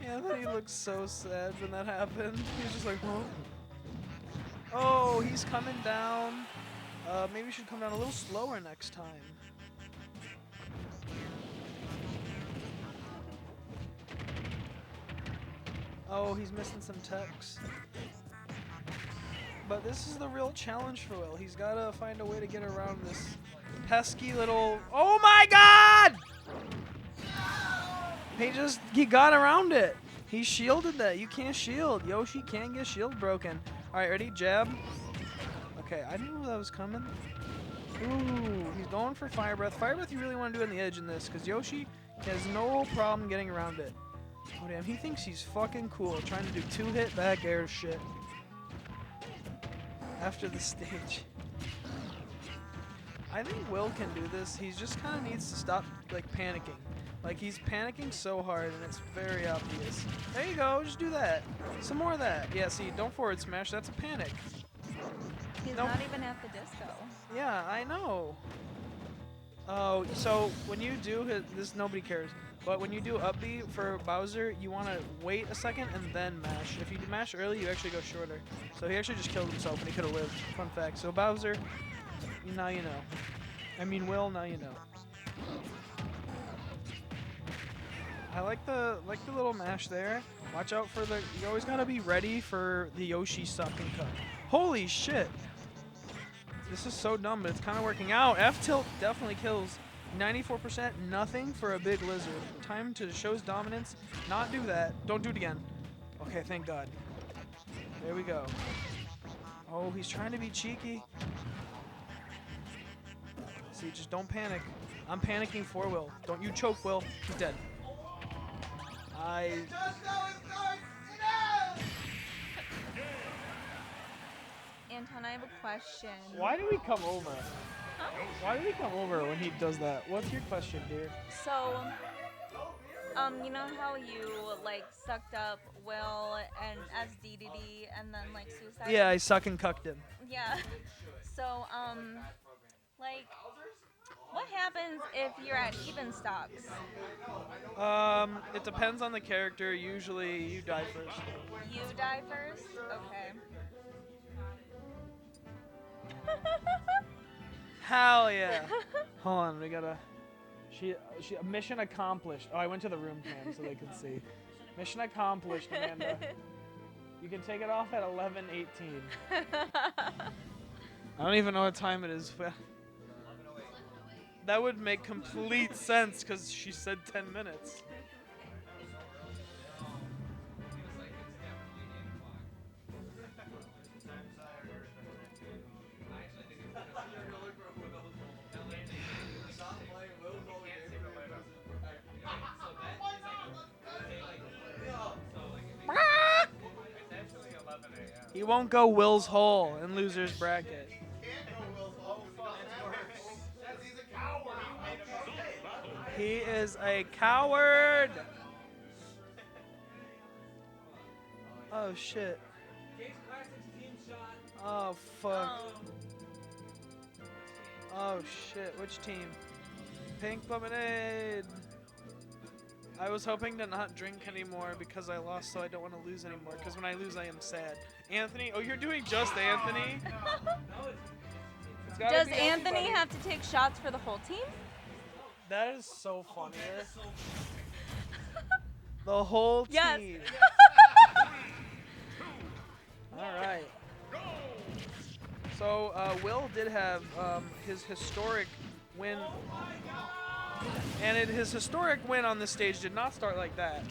Anthony looked so sad when that happened. He was just like, huh? Oh, he's coming down. Maybe we should come down a little slower next time. Oh, he's missing some text. But this is the real challenge for Will. He's got to find a way to get around this pesky little... Oh my god! He got around it. He shielded that. You can't shield. Yoshi can't get shield broken. Alright, ready? Jab. Okay, I didn't know that was coming. Ooh, he's going for Fire Breath. Fire Breath you really want to do on the edge in this, because Yoshi has no problem getting around it. Oh damn, he thinks he's fucking cool, trying to do 2-hit back air shit. After the stage. I think Will can do this. He just kind of needs to stop, like, panicking. Like, he's panicking so hard, and it's very obvious. There you go, just do that. Some more of that. Yeah, see, don't forward smash, that's a panic. He's not even at the disco. Yeah, I know. Oh, so when you do this, nobody cares. But when you do up B for Bowser, you want to wait a second and then mash. If you mash early, you actually go shorter. So he actually just killed himself, and he could have lived. Fun fact. So Bowser, now you know. I mean, Will, now you know. I like the little mash there. Watch out for the. You always gotta be ready for the Yoshi suck and cut. Holy shit! This is so dumb, but it's kind of working out. F tilt definitely kills. 94%, nothing for a big lizard. Time to show's dominance. Not do that. Don't do it again. Okay, thank God. There we go. Oh, he's trying to be cheeky. See, just don't panic. I'm panicking for Will. Don't you choke, Will. He's dead. Anton, I have a question. Why do we come over? Huh? Why do we come over when he does that? What's your question, dear? So, you know how you, like, sucked up Will and as DDD and then, like, suicide? Yeah, I suck and cucked him. Yeah. So, like, what happens if you're at even stocks? It depends on the character. Usually, you die first. You die first? Okay. Hell yeah. Hold on, we gotta... She mission accomplished. Oh, I went to the room cam so they could see. Mission accomplished, Amanda. You can take it off at 11:18. I don't even know what time it is. That would make complete sense because she said 10 minutes. He won't go Will's hole in loser's bracket. He is a coward. Oh shit. Kase Klassics team shot. Oh fuck. Oh shit. Which team? Pink lemonade. I was hoping to not drink anymore because I lost, so I don't want to lose anymore. Because when I lose, I am sad. Anthony, oh, you're doing just Anthony. It's gotta Does be Anthony everybody. have to take shots for the whole team? That is so funny. The whole team. Yes. All right. So Will did have his historic win, and his historic win on this stage did not start like that.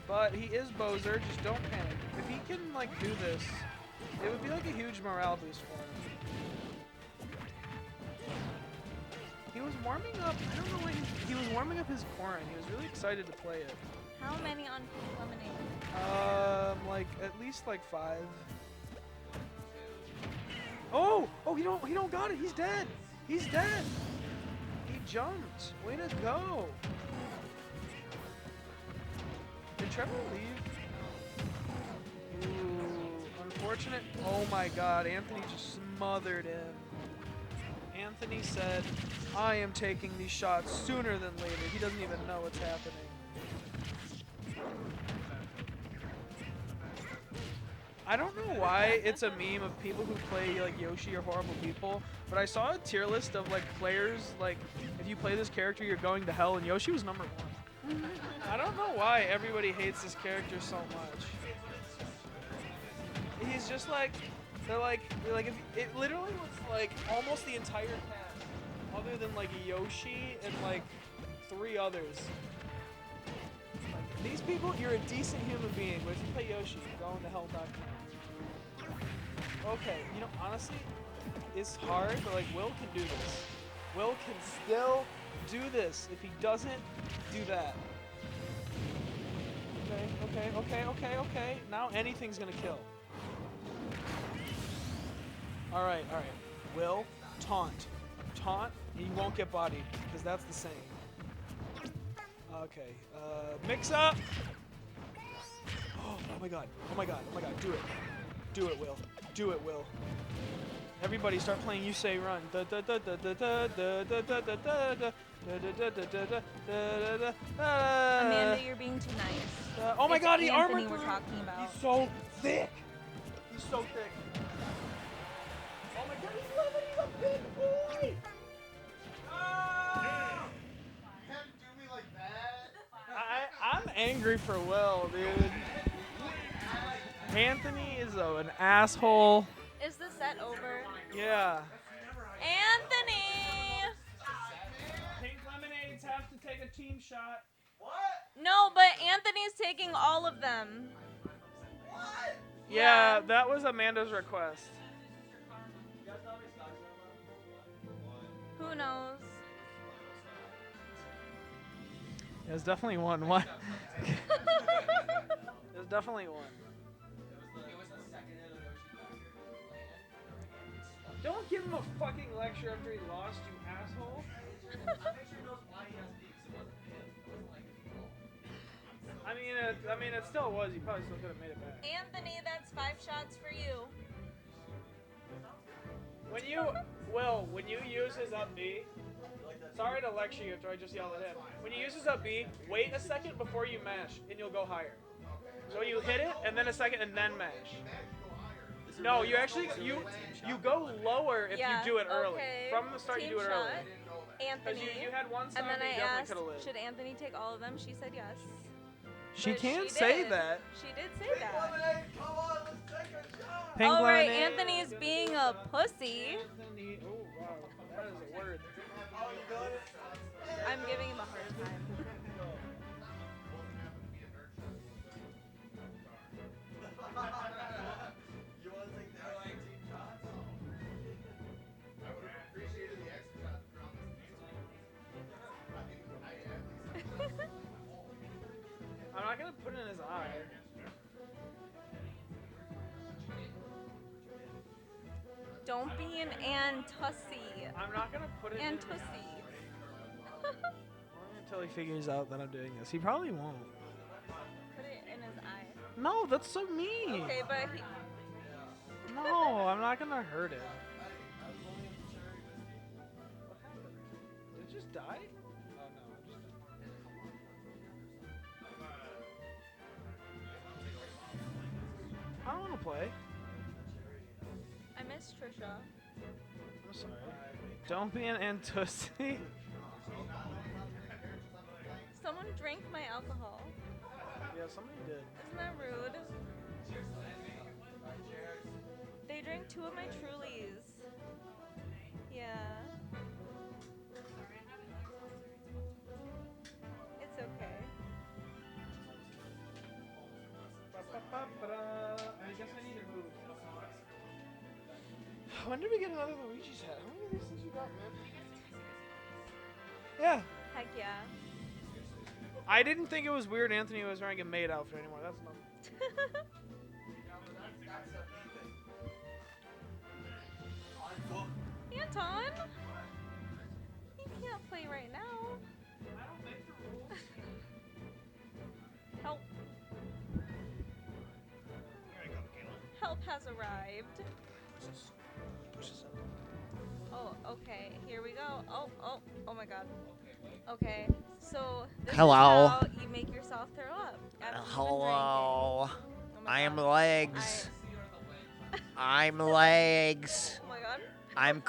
But he is Bowser. Just don't panic. If he can like do this, it would be like a huge morale boost for him. He was warming up. I don't know why he was warming up his corn. He was really excited to play it. How many on Pink Lemonade? Like at least like 5. Oh, he don't got it. He's dead. He's dead. He jumped. Way to go. Did Trevor leave? Ooh, unfortunate. Oh my God, Anthony just smothered him. Anthony said, "I am taking these shots sooner than later." He doesn't even know what's happening. I don't know why it's a meme of people who play like Yoshi or horrible people, but I saw a tier list of like players, like if you play this character you're going to hell, and Yoshi was number 1. I don't know why everybody hates this character so much. He's just like, they're like if it literally was like almost the entire cast, other than like Yoshi and like 3 others. Like, these people, you're a decent human being, but if you play Yoshi, you're going to hell.com. Okay, you know, honestly, it's hard, but like Will can do this. Will can still do this if he doesn't do that. Okay. Now anything's gonna kill. Alright. Will, taunt. Taunt, and you won't get bodied, because that's the saying. Okay, mix up! Oh my god, do it. Do it, Will. Do it, Will. Everybody start playing You Say Run. Amanda, you're being too nice. Oh my It's god, the Anthony armor! we're talking about. He's so thick! He's so thick. Oh my god, he's a big boy! I'm angry for Will, dude. Anthony is an asshole. Is the set over? Yeah. Anthony! Pink lemonades have to take a team shot. No, but Anthony's taking all of them. Yeah, that was Amanda's request. Who knows? There's definitely one. What? There's definitely one. Don't give him a fucking lecture after he lost, you asshole. I mean, it still was. He probably still could have made it back. Anthony, that's 5 shots for you. When you use his up B, sorry to lecture you after I just yelled at him. When you use his up B, wait a second before you mash, and you'll go higher. So you hit it, and then a second, and then mash. No, you actually, you go lower if you do it early. Okay. From the start, Team you do it shot. early. Anthony. You had one side and then that I you definitely asked, could have lived. should Anthony take all of them? She said yes. She But can't she say did. that. She did say that. Pink All right, lemonade. Anthony's being a pussy. Anthony, oh wow, that is a word. I'm giving him a hard time. You want to take the extra team shots? I would have appreciated the extra shots from I'm not gonna put it in his eye. Don't be an Antussy. I'm not gonna put it in Antussy. until he figures out that I'm doing this. He probably won't. Put it in his eye. No, that's so mean. Okay, but he. No, I'm not gonna hurt it. Did it just die? Oh no, it just I don't want to play. I miss Trisha. I'm sorry. Don't be an Antussy. Someone drank my alcohol. Yeah, somebody did. Isn't that rude? They drank 2 of my Trulies. Yeah. It's okay. I guess I need to move. When did we get another Luigi's hat? How many of these things you got, man? Yeah. Heck yeah. I didn't think it was weird Anthony was wearing a maid outfit anymore. That's not. Anton? You can't play right now. Help. Help has arrived. Oh, okay. Here we go. Oh my god. Okay. So this Hello. is how you make yourself throw up. after you've been Hello. drinking. Oh my I am god. legs. I'm legs. Oh my god. I'm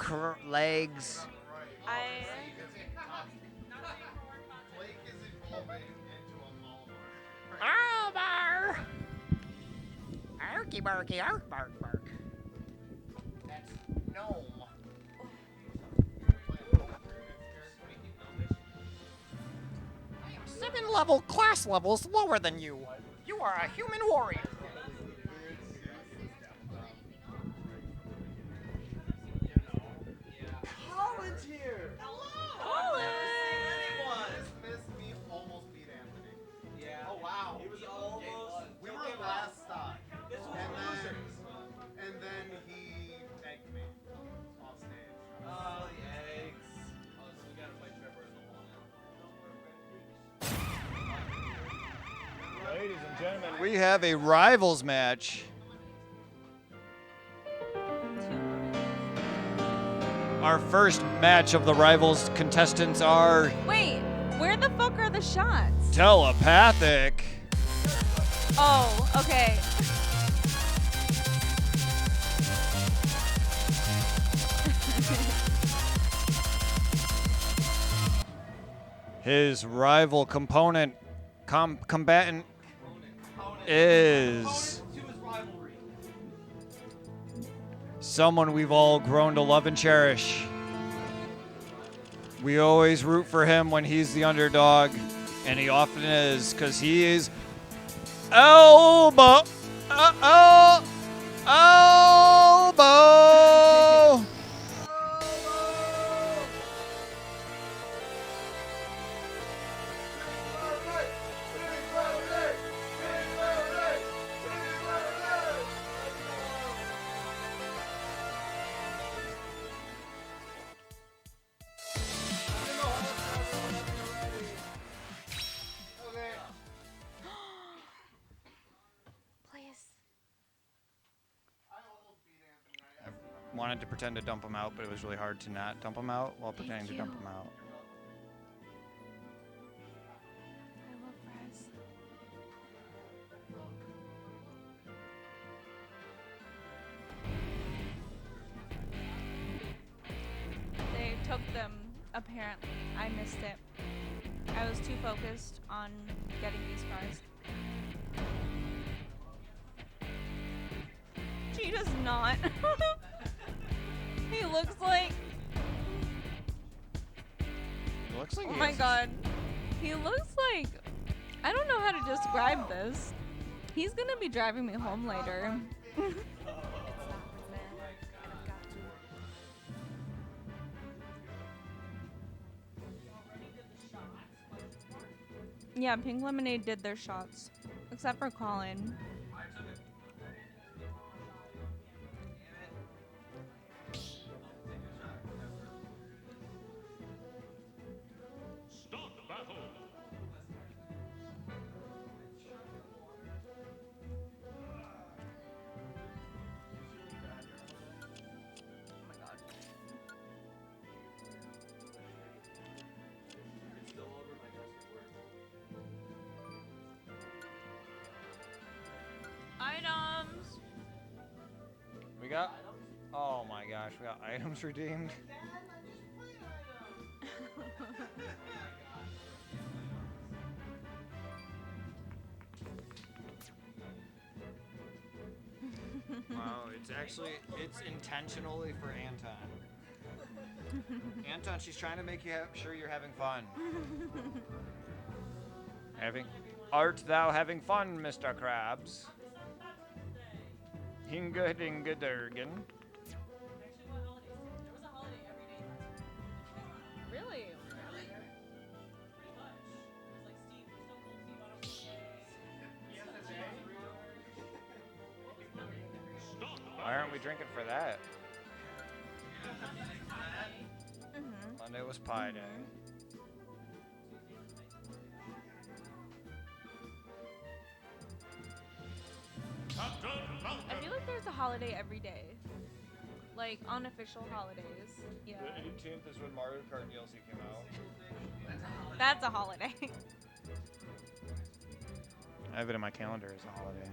legs. Oh, bar. Arky barky, ark bark bark. That's gnome. I am 7 class levels lower than you. You are a human warrior. Colin's here! Colin! This me almost beat Anthony. Yeah. Oh wow. He was almost. We were last stock. And then he egged me off stage. Oh, the eggs. Oh, so we gotta fight Trevor in the hall now. Ladies and gentlemen, we have a rivals match. Our first match of the rivals contestants are Wait, where the fuck are the shots? telepathic. Oh, okay. His rival combatant is someone we've all grown to love and cherish. We always root for him when he's the underdog, and he often is, because he is elbow. Please. Wanted to pretend to dump him out, but it was really hard to not dump him out while pretending to dump him out. I love fries. They took them, apparently. I missed it. I was too focused on getting these fries. She does not. He looks like. It looks like Oh he my is. god. He looks like. I don't know how to describe this. He's gonna be driving me home later. Yeah, Pink Lemonade did their shots. Except for Colin. got. Oh my gosh, we got items redeemed. Wow, it's intentionally for Anton. Anton, she's trying to make you sure you're having fun. Art thou having fun, Mr. Krabs? Hinga dinga durgan. Really? Why aren't we drinking for that? Mm-hmm. Monday was Pie Day. I feel like there's a holiday every day. Like unofficial holidays. Yeah. The 18th is when Mario Kart DLC came out. That's a holiday. I have it in my calendar as a holiday.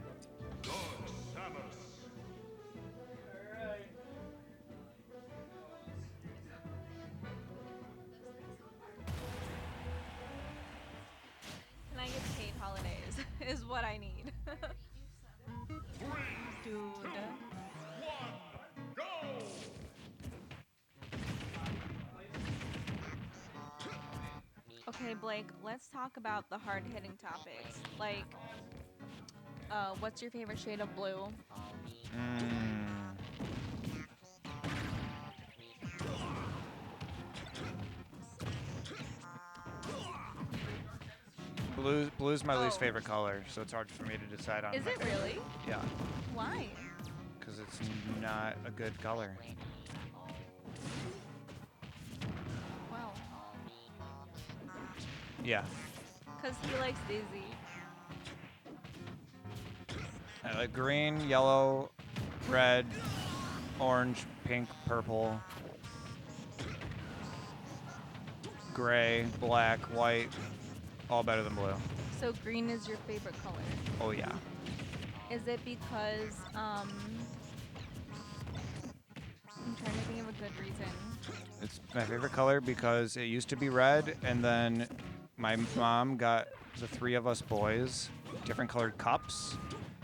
Can I get paid holidays? Is what I need. Dude. Okay, Blake, let's talk about the hard-hitting topics. Like, what's your favorite shade of blue? Blue's my least favorite color, so it's hard for me to decide on. Is it really? Yeah. Why? Because it's not a good color. Wow. Yeah. Because he likes Daisy. I like green, yellow, red, orange, pink, purple, gray, black, white, all better than blue. So green is your favorite color. Oh yeah. Is it because, I'm trying to think of a good reason. It's my favorite color because it used to be red, and then my mom got the three of us boys different colored cups,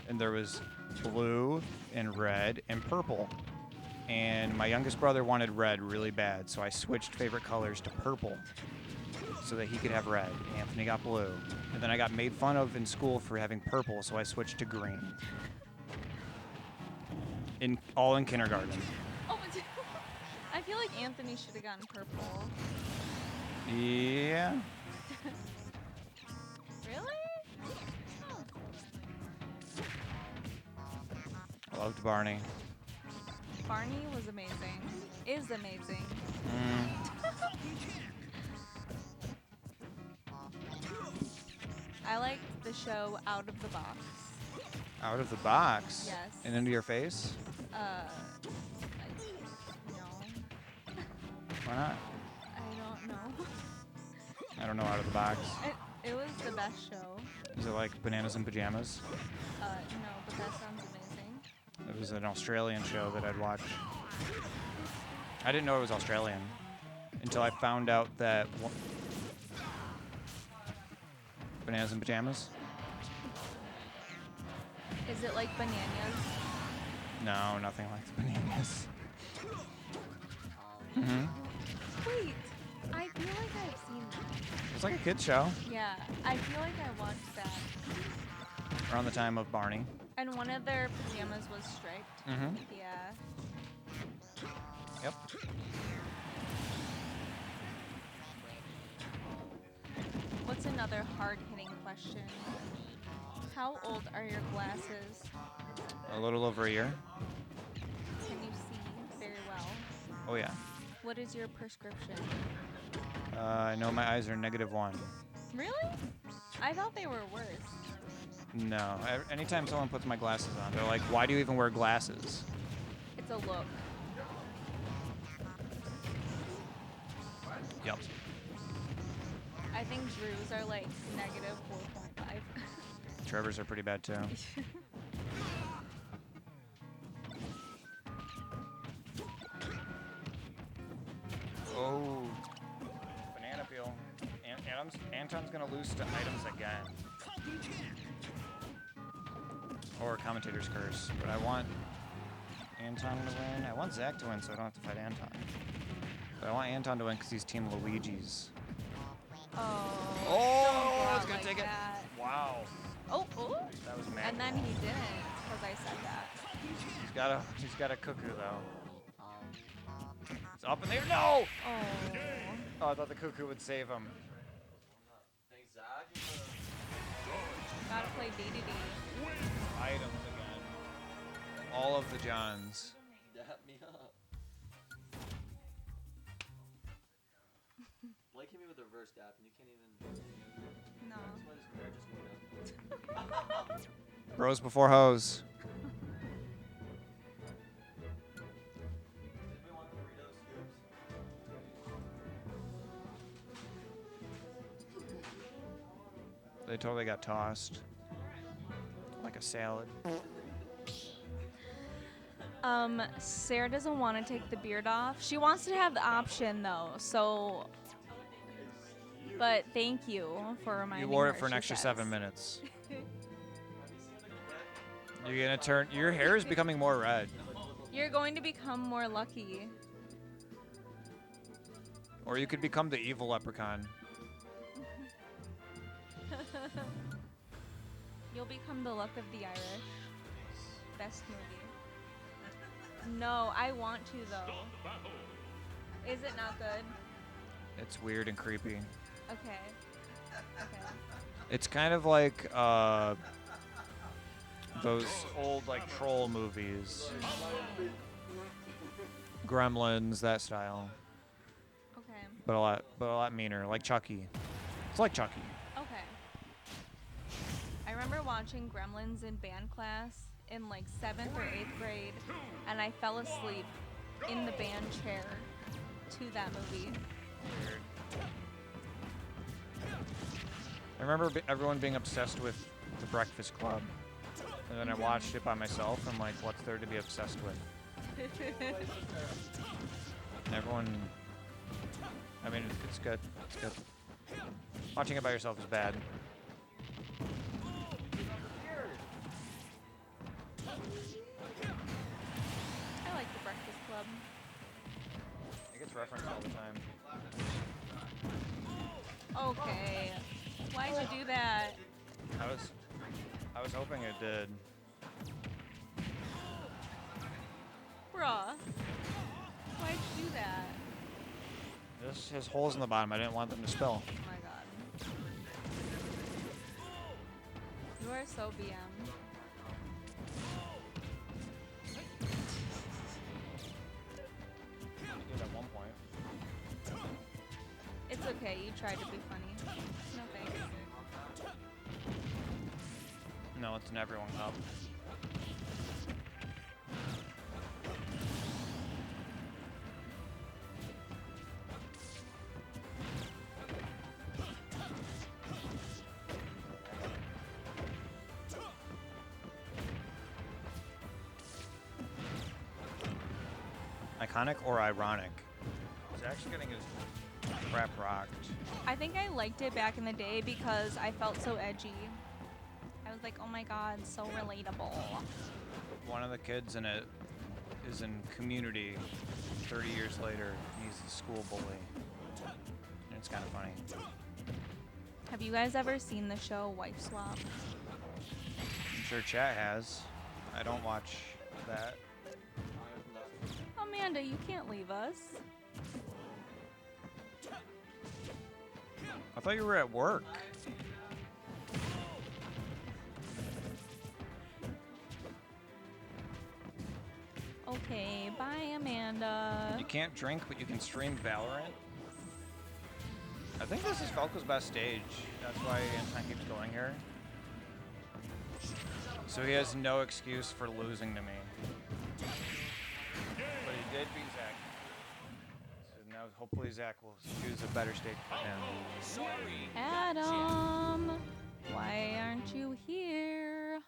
and there was blue and red and purple. And my youngest brother wanted red really bad, so I switched favorite colors to purple so that he could have red. Anthony got blue. And then I got made fun of in school for having purple, so I switched to green. All in kindergarten. Oh, I feel like Anthony should have gotten purple. Yeah. Really? I loved Barney. Barney was amazing. Is amazing. I liked the show Out of the Box. Out of the box? Yes. And into your face? No. Why not? I don't know. I don't know Out of the Box. It was the best show. Is it like Bananas in Pajamas? No, but that sounds amazing. It was an Australian show that I'd watch. I didn't know it was Australian until I found out that Bananas in Pajamas? Is it like Bananas? No, nothing like the Bananas. Mm-hmm. Wait, I feel like I've seen that. It's like a kid's show Yeah, I feel like I watched that. around the time of Barney. And one of their pajamas was striped. Mhm. Yeah. Yep. What's another hard-hitting question? How old are your glasses? A little over a year. Can you see very well? Oh yeah. What is your prescription? I know my eyes are -1. Really? I thought they were worse. No. Anytime someone puts my glasses on, they're like, "Why do you even wear glasses?" It's a look. Yep. I think Drew's are like -4.5. Trevor's are pretty bad too. Oh. Banana peel. Anton's gonna lose to items again. Or commentator's curse. But I want Anton to win. I want Zach to win so I don't have to fight Anton. But I want Anton to win because he's Team Luigi's. Oh, it's gonna take it. Wow. Oh. That was mad. And then he didn't because I said that. He's got a cuckoo though. It's up in there. No! Oh, I thought the cuckoo would save him. Thanks, Zach. Gotta play DDD. Items again. All of the Johns. Dap me up. Blake hit me with a reverse dap, and you can't even. No. That's why this marriage is going down. Bros before hoes. They totally got tossed. Like a salad. Sarah doesn't want to take the beard off. She wants to have the option though, so. But thank you for reminding me. You wore it for an extra 7 minutes. You're gonna turn. Your hair is becoming more red. You're going to become more lucky. Or you could become the evil leprechaun. You'll become the luck of the Irish. Best movie. No, I want to though. Is it not good? It's weird and creepy. Okay. It's kind of like those old like troll movies. Gremlins, that style. Okay. But a lot meaner, like Chucky. It's like Chucky. Okay. I remember watching Gremlins in band class in like 7th or 8th grade, and I fell asleep in the band chair to that movie. Weird. I remember everyone being obsessed with The Breakfast Club, and then I watched it by myself. I'm like, what's there to be obsessed with? And everyone, I mean, it's good. It's good. Watching it by yourself is bad. I like The Breakfast Club. It gets referenced all the time. Okay. Why'd you do that? I was hoping it did. Bruh. Why'd you do that? This has holes in the bottom. I didn't want them to spill. Oh my god. You are so BM. I did at one point. It's okay, you tried to be funny. No thanks. No, it's an everyone cup. Iconic or ironic? He's actually getting his crap rocked. I think I liked it back in the day because I felt so edgy. I was like, oh my god, so relatable. One of the kids in it is in Community 30 years later. He's the school bully. And it's kind of funny. Have you guys ever seen the show Wife Swap? I'm sure chat has. I don't watch that. Amanda, you can't leave us. I thought you were at work. Okay, bye, Amanda. You can't drink, but you can stream Valorant. I think this is Falco's best stage. That's why Anton keeps going here. So he has no excuse for losing to me. But he did beat Zach. So now hopefully Zach will choose a better stage for him. Adam, why aren't you here?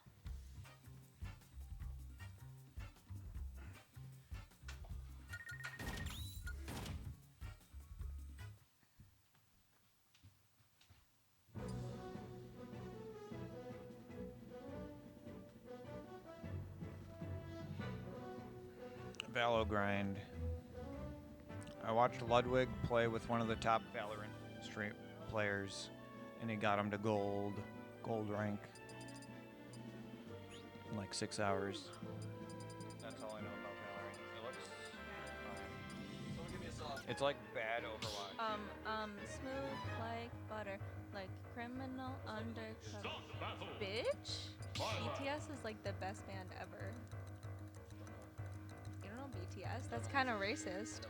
Valo grind. I watched Ludwig play with one of the top Valorant stream players, and he got him to gold rank in like 6 hours. That's all I know about Valorant. It looks fine. It's like bad Overwatch. Smooth like butter, like criminal undercover. Bitch? BTS is like the best band ever. You don't know BTS? That's kind of racist.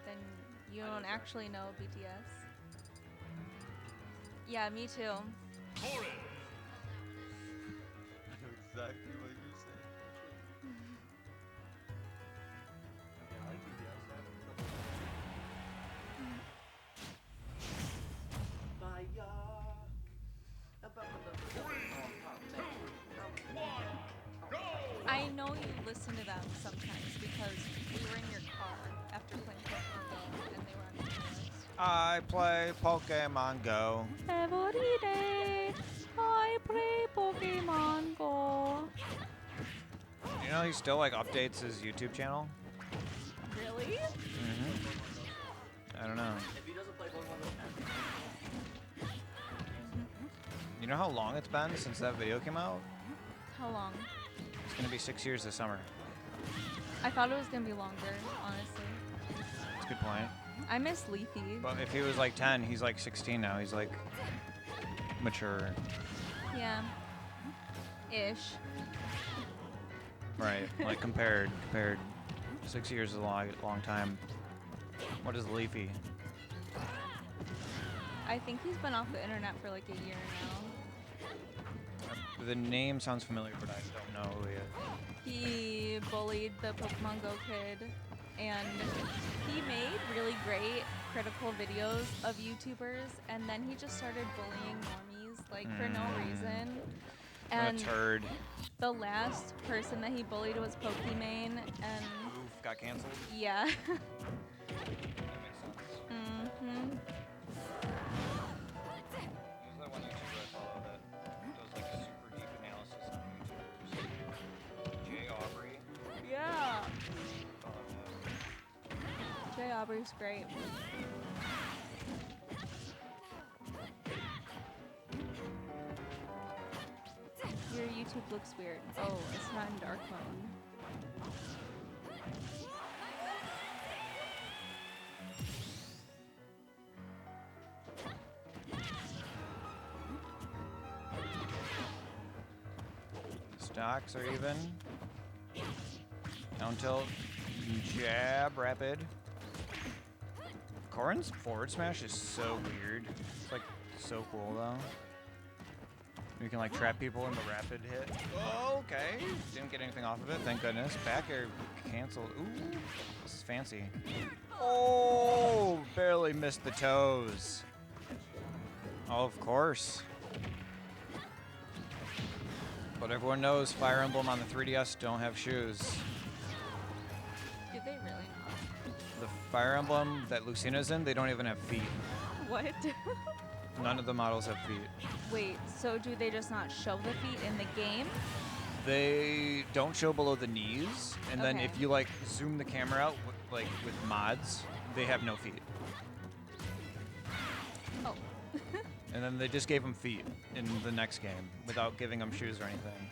Then you don't actually know BTS. Yeah, me too. I know exactly what you're saying. I know you listen to them sometimes because we were in your car after playing Pokemon Go and they were on your list. I play Pokemon Go. Every day I play Pokemon Go. You know he still like updates his YouTube channel? Really? I don't know. If he doesn't play Pokemon Go, You know how long it's been since that video came out? How long? It's gonna be 6 years this summer. I thought it was gonna be longer, honestly. That's a good point. I miss Leafy. But if he was like 10, he's like 16 now. He's like mature. Yeah. Ish. Right. Like compared. 6 years is a long time. What is Leafy? I think he's been off the internet for like a year now. The name sounds familiar, but I don't know who he is. He bullied the Pokemon Go kid, and he made really great critical videos of YouTubers, and then he just started bullying normies, like, for no reason. What And a turd. the last person that he bullied was Pokimane, and Oof, got canceled. yeah. That makes sense. Who's that one YouTuber I follow that does like super deep analysis on YouTubers? Jay Aubrey. Yeah. Follow him. Jay Aubrey's great. Your YouTube looks weird. Oh, it's not in dark mode. Stocks are even. Down tilt. Jab. Rapid. Corrin's forward smash is so weird. It's like so cool though. You can like trap people in the rapid hit. Oh, okay. Didn't get anything off of it, thank goodness. Back air canceled. Ooh, this is fancy. Oh, barely missed the toes. Oh, of course. But everyone knows Fire Emblem on the 3DS don't have shoes. Did they really not? The Fire Emblem that Lucina's in, they don't even have feet. What? None of the models have feet. Wait, so do they just not show the feet in the game? They don't show below the knees, and then Okay. if you like zoom the camera out with mods, they have no feet. Oh. And then they just gave them feet in the next game without giving them shoes or anything.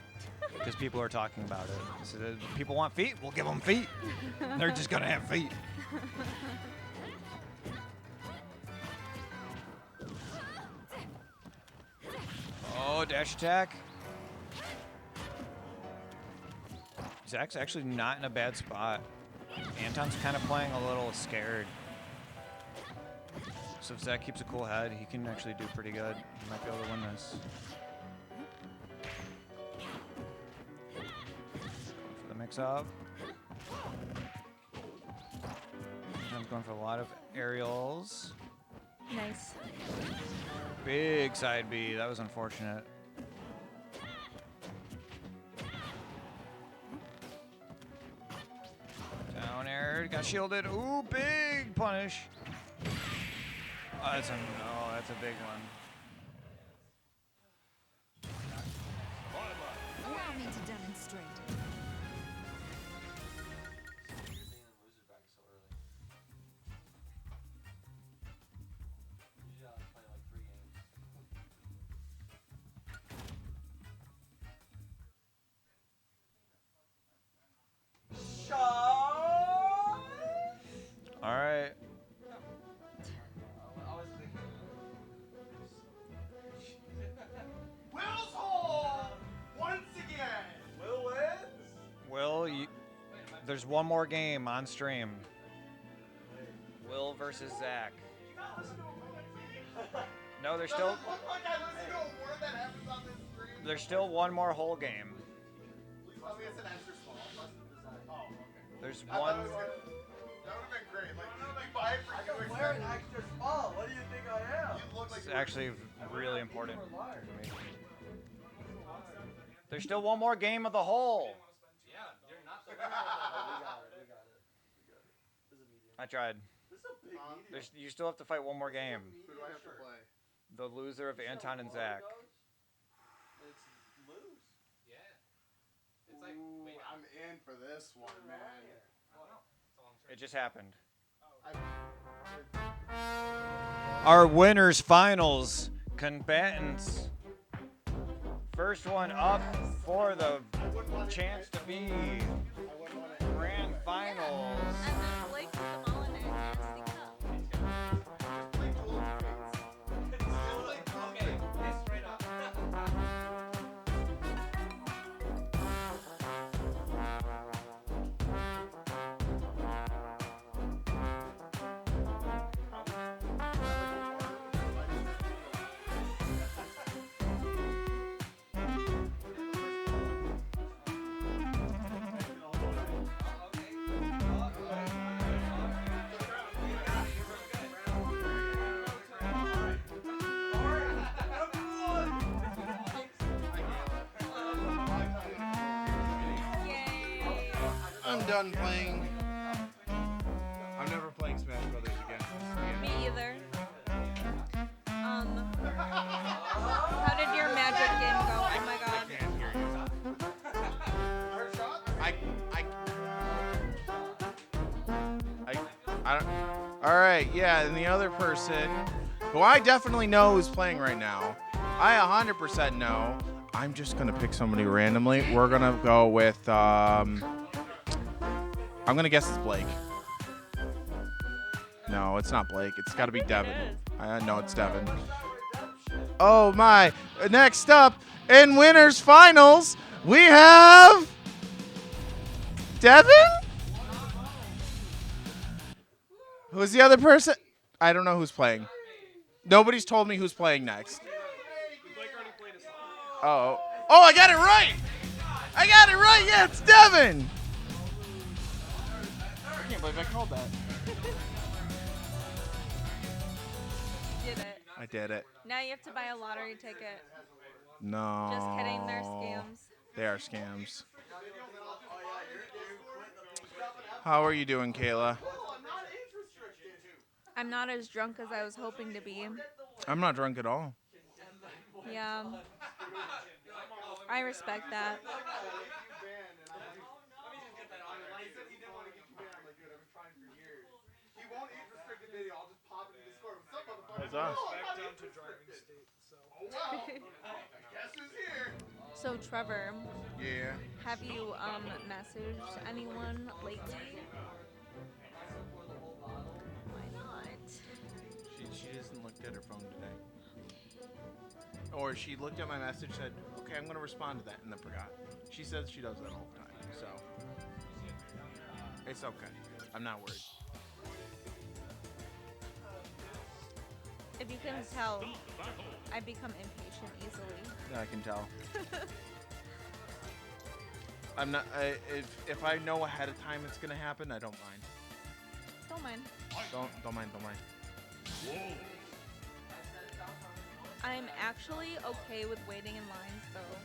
Because people are talking about it. So people want feet, we'll give them feet. They're just gonna have feet. Oh, dash attack. Zach's actually not in a bad spot. Anton's kind of playing a little scared. So if Zach keeps a cool head, he can actually do pretty good. He might be able to win this. Going for the mix-up. I'm going for a lot of aerials. Nice. Big side B. That was unfortunate. Down air. Got shielded. Ooh, big punish. Oh, that's a big one. Allow me to demonstrate. There's one more game on stream. Will versus Zach. No, there's still. There's still one more whole game. There's one. That would have been great. Like, you buy it for doing Wearing extra small. What do you think I am? You look like It's actually really important information. There's still one more game of the whole. Yeah, you're not the winner. We got it. This is a medium. I tried. This is a big medium. You still have to fight one more game. Who do I have to play? The loser of Anton and Zach. It's loose. Yeah. It's like, Ooh, wait, I'm in for this one, man. It just happened. I- Our winners finals combatants. First one up for the chance to be grand finals. And then Blake put them all in a nasty cup. okay, it's straight up. I'm done playing. I'm never playing Smash Brothers again. Me either. How did your Magic game go? Oh my god. I don't. All right, yeah, and the other person, who I definitely know is playing right now, I 100% know. I'm just gonna pick somebody randomly. We're gonna go with. I'm gonna guess it's Blake. No, it's not Blake. It's got to be Devin. No, it's Devin. Oh my! Next up in winners finals, we have Devin. Who's the other person? I don't know who's playing. Nobody's told me who's playing next. Oh. Oh, I got it right! I got it right! Yeah, it's Devin! I can't believe I called that. Did it. I did it. Now you have to buy a lottery ticket. No. Just kidding, they're scams. They are scams. How are you doing, Kayla? I'm not as drunk as I was hoping to be. I'm not drunk at all. Yeah. I respect that. What's up? So Trevor, Yeah. have you messaged anyone lately? Why not? She hasn't looked at her phone today. Or she looked at my message, said, okay, I'm going to respond to that, and then forgot. She says she does that all the time, so it's okay. I'm not worried. If you can tell, I become impatient easily. Yeah, I can tell. I'm not. If I know ahead of time it's gonna happen, I don't mind. Don't mind. Don't mind. I'm actually okay with waiting in lines, though.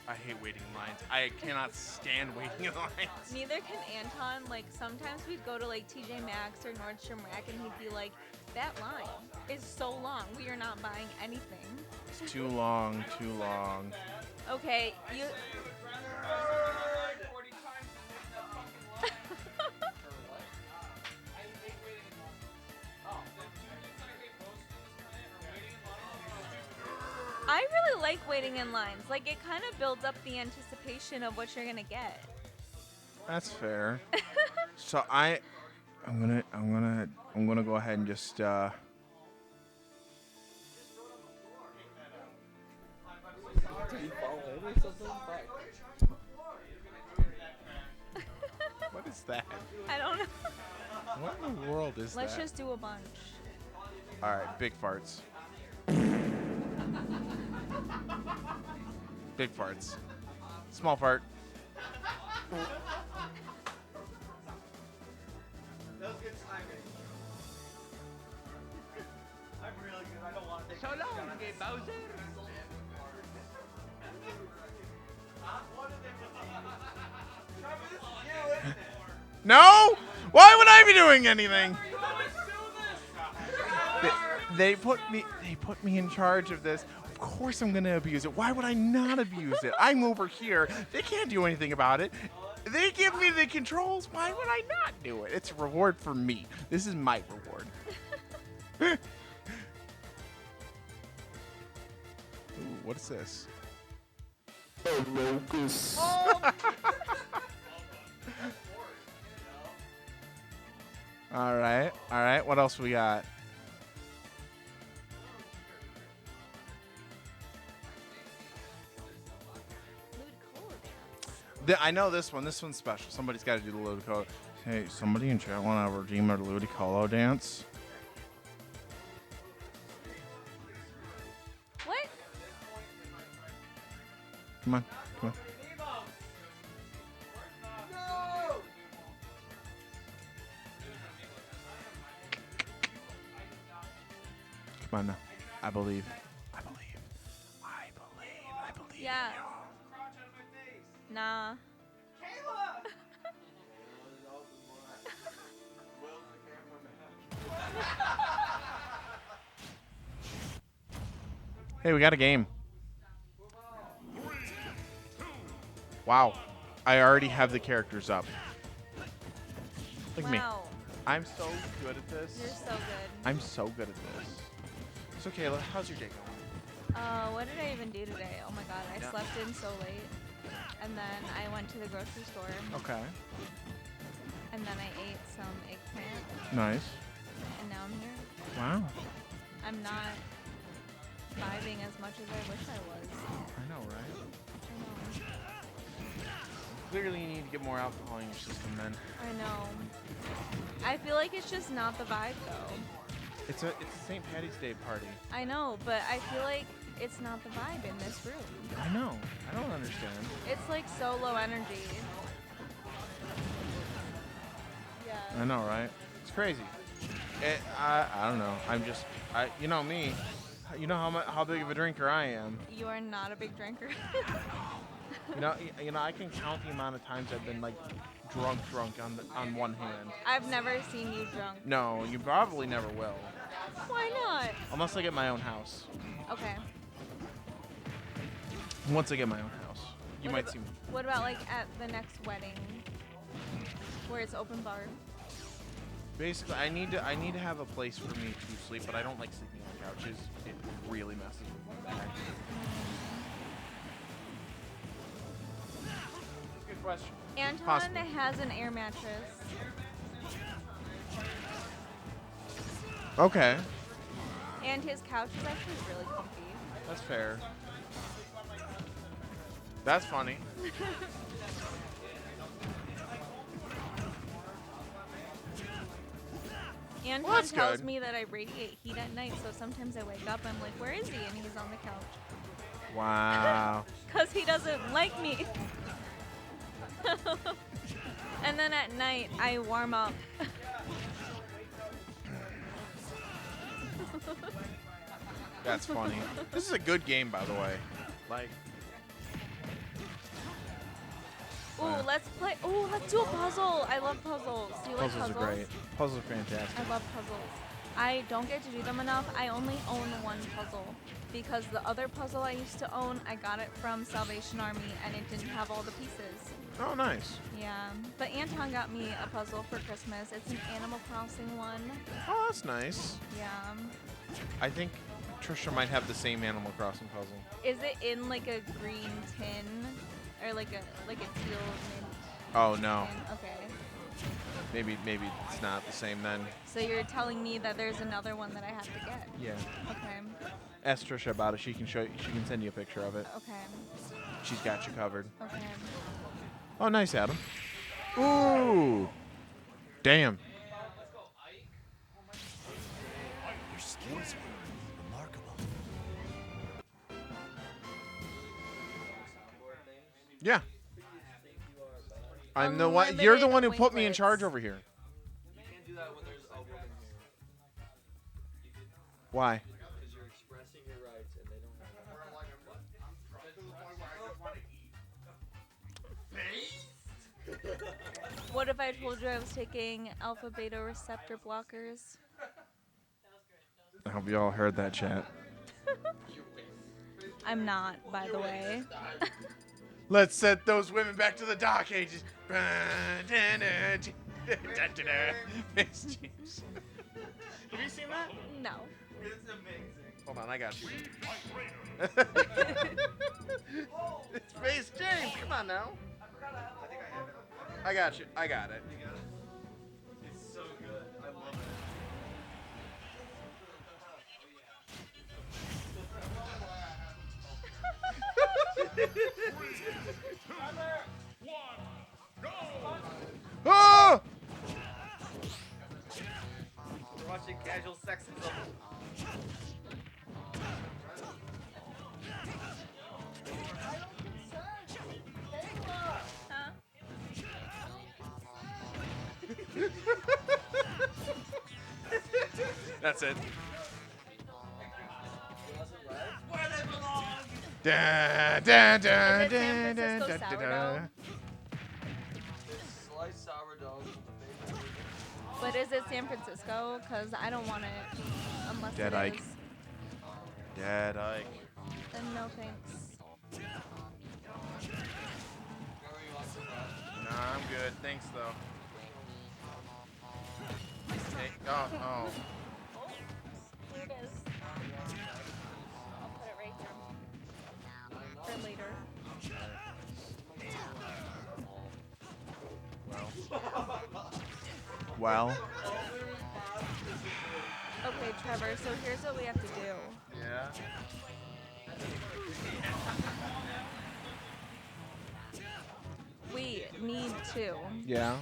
I hate waiting in lines. I cannot stand waiting in lines. Neither can Anton. Like, sometimes we'd go to, like, TJ Maxx or Nordstrom Rack, and he'd be like, that line is so long. We are not buying anything. It's too long. Okay, you... I really like waiting in lines. Like, it kind of builds up the anticipation of what you're gonna get. That's fair. So I'm gonna go ahead and just Did he fall in or something? Fuck. What? is that? I don't know. What in the world is Let's that? just do a bunch. All right, big farts. Big farts. Small fart. That was good timing. I'm really good. I don't want to take So long, gay Bowser. No? Why would I be doing anything? They put me in charge of this. Of course I'm gonna abuse it. Why would I not abuse it? I'm over here. They can't do anything about it. They give me the controls. Why would I not do it? It's a reward for me. This is my reward. Ooh, what is this? Oh, locus. All right. What else we got? I know this one. This one's special. Somebody's got to do the Ludicolo. Hey, somebody in chat want to redeem our Ludicolo dance? What? Come on. Come on now. I believe. Yeah. Nah. Hey, we got a game. Wow. I already have the characters up. Look at me. Wow. I'm so good at this. You're so good. I'm so good at this. So, Kayla, how's your day going? What did I even do today? Oh my god, I slept in so late. And then I went to the grocery store. Okay. And then I ate some eggplant. Nice. And now I'm here. Wow. I'm not vibing as much as I wish I was. I know, right? I know. Clearly, you need to get more alcohol in your system, then. I know. I feel like it's just not the vibe, though. It's a St. Patty's Day party. I know, but I feel like it's not the vibe in this room. I know. I don't understand. It's like so low energy. Yeah. I know, right? It's crazy. I don't know. You know me. You know how big of a drinker I am. You are not a big drinker. You know, I can count the amount of times I've been like drunk on one hand. I've never seen you drunk. No, you probably never will. Why not? Unless I get my own house. Okay. Once I get my own house, you might see me. What about like at the next wedding, where it's open bar? Basically, I need to have a place for me to sleep, but I don't like sleeping on couches. It really messes with my back. Good question. Anton Possibly. has an air mattress. Okay. And his couch is actually really comfy. That's fair. That's funny. Anton Well, that's tells good. me that I radiate heat at night, so sometimes I wake up, I'm like, where is he? And he's on the couch. Wow. Because he doesn't like me. And then at night, I warm up. That's funny. This is a good game, by the way. Like. Ooh, let's play. Ooh, let's do a puzzle. I love puzzles. Do you like Puzzles puzzles? are great. Puzzles are fantastic. I love puzzles. I don't get to do them enough. I only own one puzzle because the other puzzle I used to own, I got it from Salvation Army and it didn't have all the pieces. Oh, nice. Yeah, but Anton got me a puzzle for Christmas. It's an Animal Crossing one. Oh, that's nice. Yeah. I think Trisha might have the same Animal Crossing puzzle. Is it in like a green tin or like a teal mint? Oh no. tin? Okay. Maybe it's not the same then. So you're telling me that there's another one that I have to get? Yeah. Okay. Ask Trisha about it. She can send you a picture of it. Okay. She's got you covered. Okay. Oh, nice, Adam. Ooh. Damn. Your skills were remarkable. Yeah. I'm the one. You're the one who put me in charge over here. You can't do that when there's a woman here. Why? Because you're expressing your rights and they don't have What if I told you I was taking alpha beta receptor blockers? I hope you all heard that, chat. I'm not, by the way. Let's set those women back to the dark ages. Face James. Have you seen that? No. It's amazing. Hold on, I got you. It's Face James. Come on now. I think I have it. I got you. I got it. You got it? It's so good. I love it. Oh! We're watching casual sexism. That's it. Where they belong. Da, da, da, Is it San da, Francisco da, da, sourdough? Sliced sourdough with bacon. But is it San Francisco? Because I don't want it unless Dead it Ike. is. Dead Ike. Then no thanks. Nah, I'm good. Thanks, though. Hey, oh. Here it is. I'll put it right here. For later. Well. Okay, Trevor, so here's what we have to do. Yeah. We need to Yeah.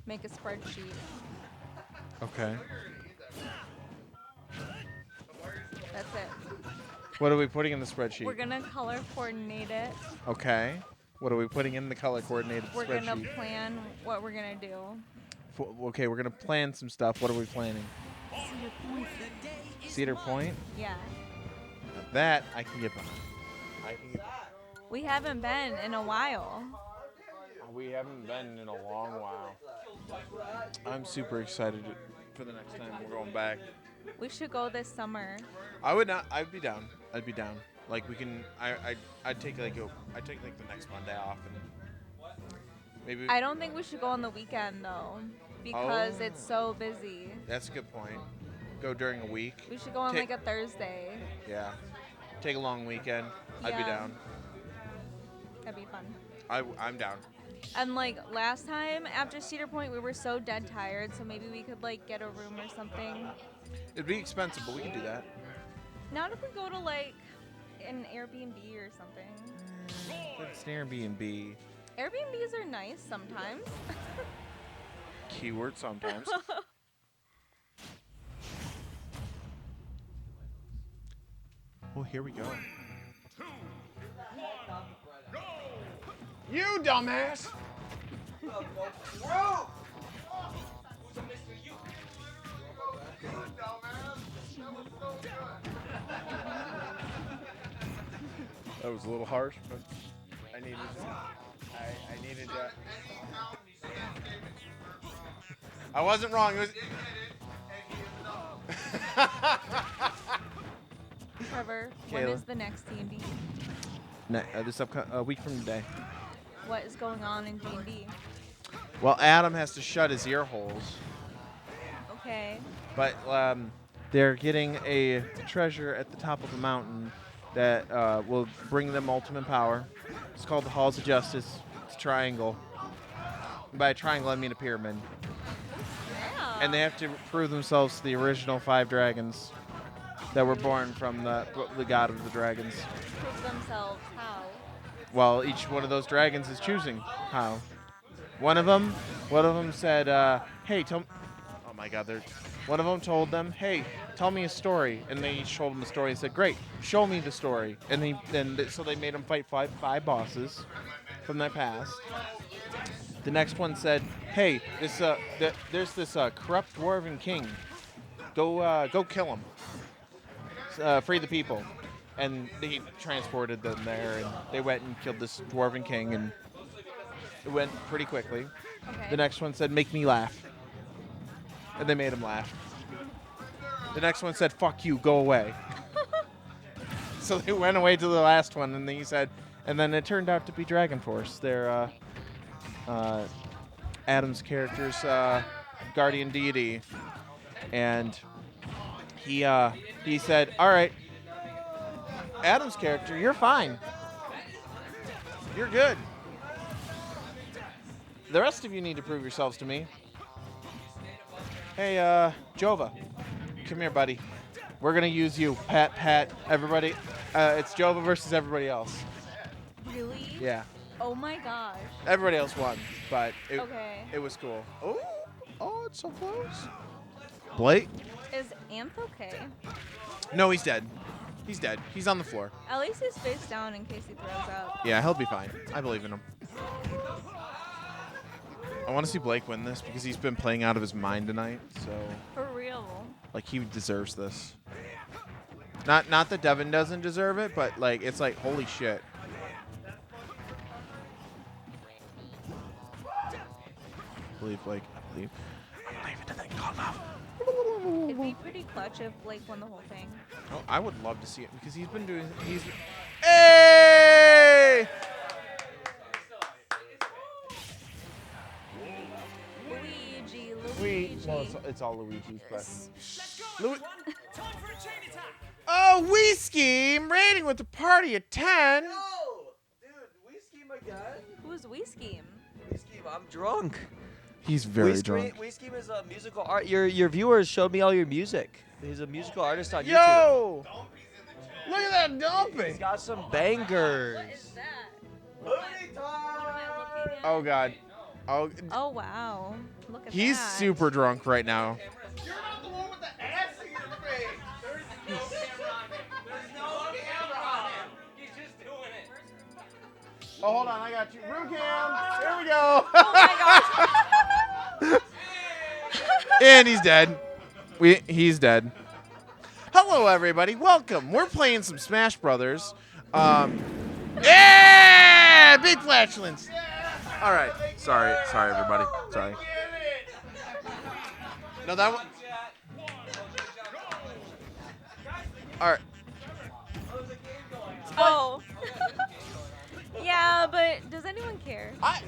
make a spreadsheet. Okay. That's it. What are we putting in the spreadsheet? We're gonna color coordinate it. Okay. What are we putting in the color coordinated We're spreadsheet? gonna plan what we're gonna do. Okay, we're gonna plan some stuff. What are we planning? Cedar Point. Cedar Point. Yeah. Now that I can get behind. I can get behind. We haven't been in a while. We haven't been in a long while. I'm super excited for the next time we're going back. We should go this summer. I would not. I'd be down. I'd be down. Like we can. I'd take like the next Monday off and maybe. I don't think we should go on the weekend though, because Oh. it's so busy. That's a good point. Go during a week. We should go on Take- like a Thursday. Yeah. Take a long weekend. I'd be Yeah. down. That'd be fun. I'm down. And like last time after Cedar Point, we were so dead tired, so maybe we could like get a room or something. It'd be expensive, but we can do that. Not if we go to like an Airbnb or something. It's an Airbnb. Airbnbs are nice sometimes. Keyword sometimes. Oh, here we go. You dumbass! That was a little harsh, but I needed I needed that. I wasn't wrong. It was. Trevor, when Kayla. is the next D&D? This a week from today. What is going on in D&D? Well, Adam has to shut his ear holes, Okay. but they're getting a treasure at the top of a mountain that will bring them ultimate power. It's called the Halls of Justice. It's a triangle. And by a triangle, I mean a pyramid. Yeah. And they have to prove themselves to the original 5 dragons that were born from the god of the dragons. Prove themselves how? Well, each one of those dragons is choosing how. One of them said, "Hey, tell." Oh my God, one of them told them, "Hey, tell me a story," and they each told him a story. And said, "Great, show me the story." So they made him fight five bosses from their past. The next one said, "Hey, there's this corrupt dwarven king. Go kill him. Free the people." And he transported them there, and they went and killed this dwarven king, and it went pretty quickly. Okay. The next one said, "Make me laugh," and they made him laugh. The next one said, "Fuck you, go away." So they went away to the last one, and then he said, and then it turned out to be Dragon Force. They're Adam's character's guardian deity, and he said, "All right, Adam's character, you're fine. You're good. The rest of you need to prove yourselves to me. Hey, Jova, come here, buddy. We're gonna use you. Pat, everybody. It's Jova versus everybody else." Really? Yeah. Oh my gosh. Everybody else won, but Okay. it was cool. Oh, it's so close. Blake? Is Anth okay? No, he's dead. He's dead. He's on the floor. At least he's face down in case he throws up. Yeah, he'll be fine. I believe in him. I want to see Blake win this because he's been playing out of his mind tonight. So, For real. like, he deserves this. Not that Devin doesn't deserve it, but like it's like holy shit. Believe Blake. I believe in the thing called love. It'd be pretty clutch if Blake won the whole thing. Oh, I would love to see it because he's been doing. Hey! Luigi. Well, it's all Luigi's, but. Oh, we scheme rating with the party of 10. Dude, we scheme again? Who's We Scheme? We scheme. I'm drunk. He's very drunk. We scheme is a musical art. Your viewers showed me all your music. He's a musical artist on YouTube. Yo! Look at that dumping. He's got some bangers. What is that? Booty What am I looking at? Oh God. Oh. Oh wow. Look at He's that. super drunk right now. You're not the one with the ass in your face. There's no camera on him. There's no camera on him. He's just doing it. Oh, hold on, I got you. Room cam. Here we go. Oh my gosh. And he's dead. He's dead. Hello, everybody. Welcome. We're playing some Smash Brothers. Yeah! Big flatulence. All right. Sorry, everybody. Sorry. No, that one. All right. Oh. Yeah, but does anyone care? I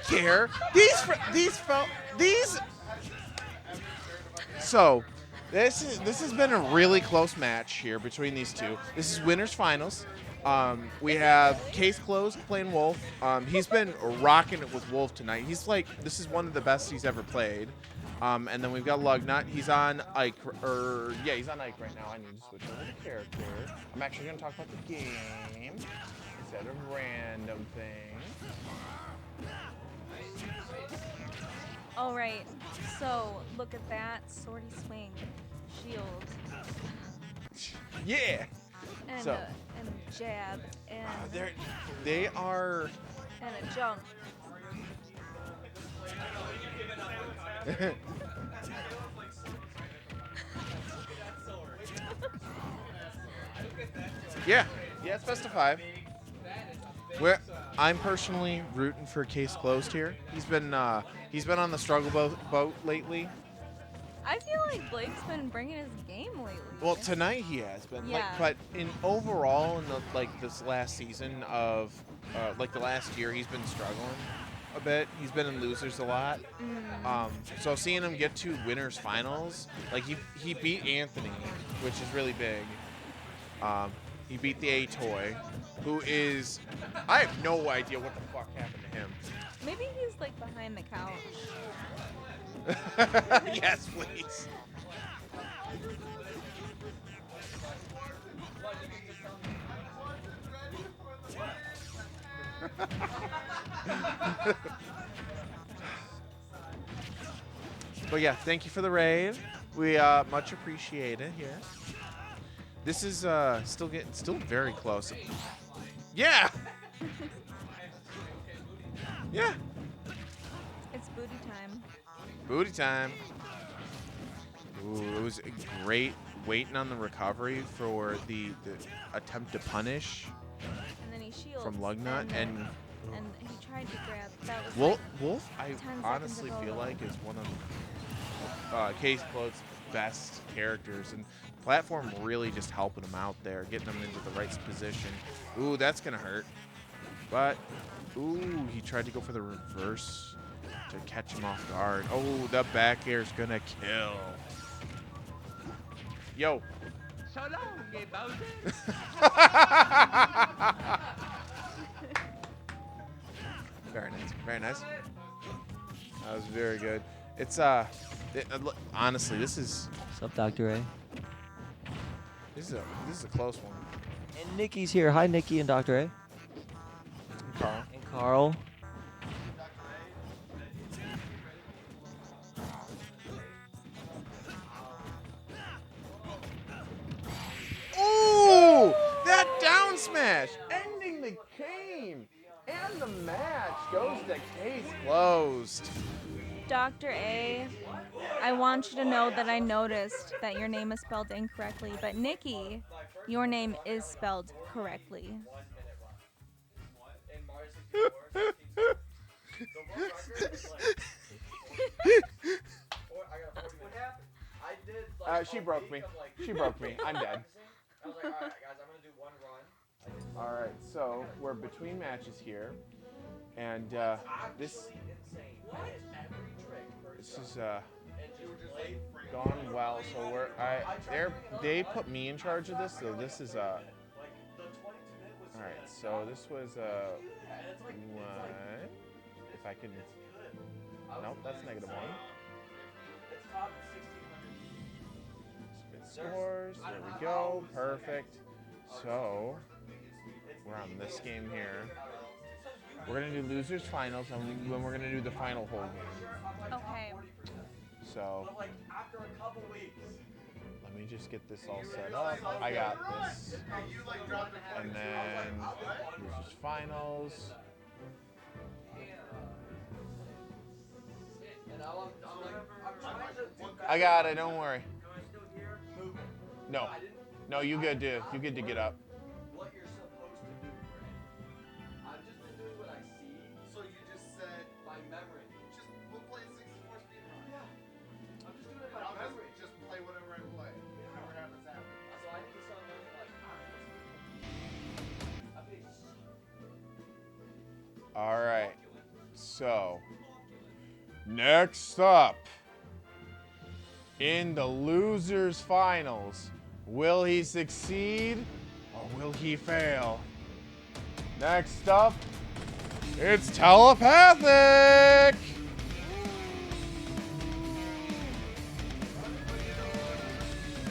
care. These. So, this has been a really close match here between these two. This is winners finals. We have Kase Klassics playing Wolf. He's been rocking it with Wolf tonight. This is one of the best he's ever played. And then we've got Lugnut. He's on Ike, he's on Ike right now. I need to switch over to character. I'm actually going to talk about the game instead of random things. All right. So look at that swordy swing, shield, Yeah. and So. and a jab, and They are. and a jump. Yeah, it's best of 5. I'm personally rooting for Kase Klassics here. He's been on the struggle boat lately. I feel like Blake's been bringing his game lately. Well, tonight he has been. Yeah. But in overall, in this last season of the last year, he's been struggling a bit. He's been in losers a lot. So seeing him get to winners finals, he beat Anthony, which is really big. He beat the A-Toy, who is, I have no idea what the fuck happened to him. Maybe he's like behind the couch. Yes, please. But yeah, thank you for the raid. We much appreciate it here. This is still very close. Yeah. Yeah. It's booty time. Booty time. Ooh, it was great waiting on the recovery for the attempt to punish And then he shields. from Lugnut And he tried to grab. That was Wolf. like Wolf, I 10 seconds honestly ago, feel though. like is one of Kase Klassics' best characters, and platform really just helping him out there, getting him into the right position. Ooh, that's gonna hurt. But ooh, he tried to go for the reverse to catch him off guard. Oh, the back air's gonna kill. Yo. So long, Bowser. Very nice. Very nice. That was very good. It's honestly, this is What's up, Dr. A? this is a close one. And Nikki's here. Hi, Nikki and Dr. A. Carl. And Carl. Ooh, that down smash, ending the game, and the match goes to Case Closed. Dr. A, I want you to know that I noticed that your name is spelled incorrectly, but Nikki, your name is spelled correctly. She broke me. She broke me. I'm dead. I was like, all right, guys, I'm gonna do one run. All right, so we're between matches here, and this is gone well. So they put me in charge of this. So this is all right. So this was one. If I can. Nope, that's -1. Spit scores. There we go. Perfect. So we're on this game here. We're gonna do losers finals, and then we're gonna do the final whole game. Okay. So let me just get this all set up. I got this. And then losers finals. I got it. Don't worry. No, no, you good, dude. You good to get up. What you're supposed to do, I've just been doing what I see. So you just said by memory. we'll play 64 speed run. Yeah. I'm just doing it by memory. Just play whatever I play. Whatever happens, happens. So I need to start learning like, All right. So next up in the losers finals, will he succeed or will he fail? Next up, it's telepathic.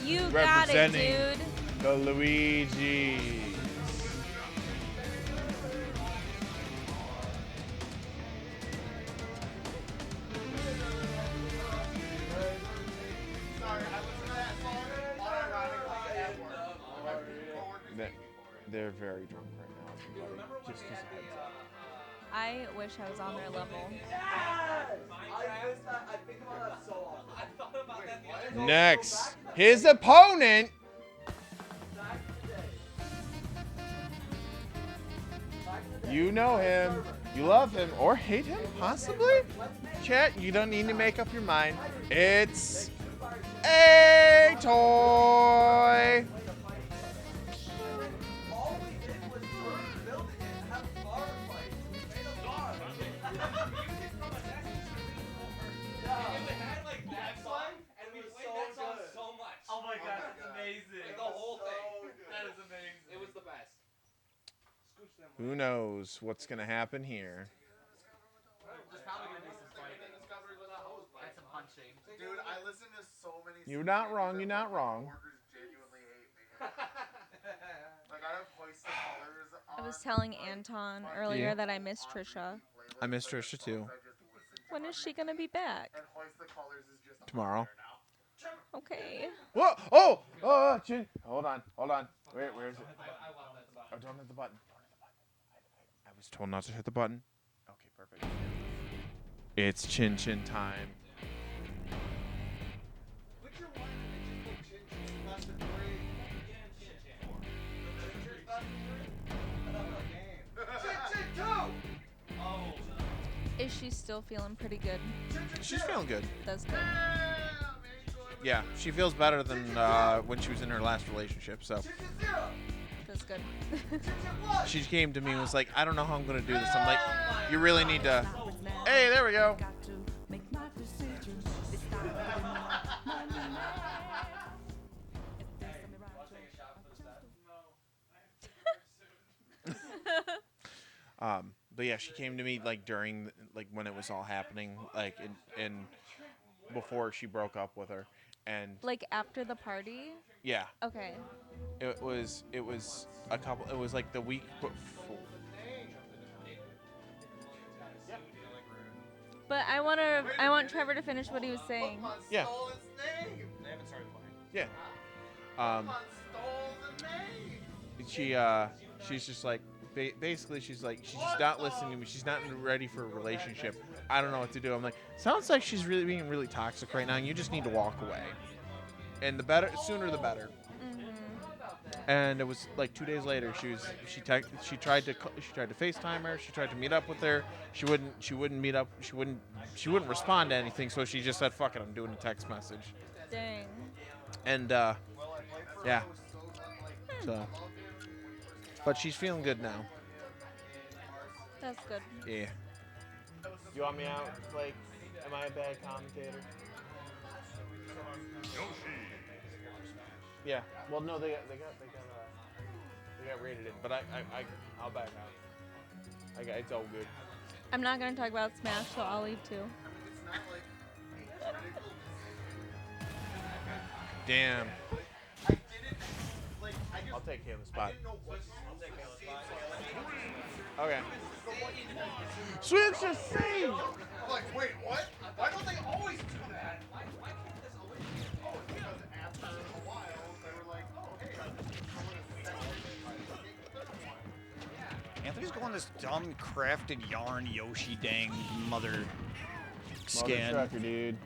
You got it, Representing dude. the Luigi. They're very drunk right now, everybody. Just as a heads up. I wish I was on their level. I think about that so often. I thought about that the other day. Next, his opponent. You know him, you love him, or hate him, possibly? Chat, you don't need to make up your mind. It's a toy. Oh my god, that's amazing. Like the whole thing. That is amazing. It was the best. Who knows what's gonna happen here? There's probably gonna be some fighting. And some punching. Dude, I listen to so many. You're not wrong. You're not wrong. Genuinely hate me. Like I have hoist the colors I was telling Anton earlier Yeah. that I miss Trisha. I miss Trisha too. When is she gonna be back? Tomorrow. Okay. Whoa! Oh, Chin. Hold on. Where is it? Oh, don't hit the button. I was told not to hit the button. Okay, perfect. It's Chin Chin time. Is she still feeling pretty good? She's feeling good. That's good. Yeah, she feels better than when she was in her last relationship. So That's good. she came to me and was like, I don't know how I'm gonna do this. I'm like, you really need to. Hey, there we go. But yeah, she came to me like during like when it was all happening, like in before she broke up with her, and Like after the party? yeah, Okay. it was a couple. It was like the week before. But I want Trevor to finish what he was saying. Yeah. They haven't started playing. Yeah. She's just like basically she's like she's just not listening to me. She's not ready for a relationship. I don't know what to do. I'm like, sounds like she's really being really toxic right now, and you just need to walk away. And the better, sooner the better. And it was like 2 days later. She tried to FaceTime her. She tried to meet up with her. She wouldn't meet up. She wouldn't respond to anything. So she just said, "Fuck it, I'm doing a text message." Dang. And yeah. So, but she's feeling good now. That's good. Yeah. You want me out? Like, am I a bad commentator? Yeah. Well, no, they got rated in, but I'll back out. It's all good. I'm not gonna talk about Smash, so I'll leave too. Damn. I'll take Kayla's spot. Okay. Switch to C! Like, wait, what? Why don't they always do that? Why can't this always be? Oh, it's because after a while, they were like, oh, hey, Anthony's going this dumb crafted yarn Yoshi dang mother skin. Mother trucker, dude.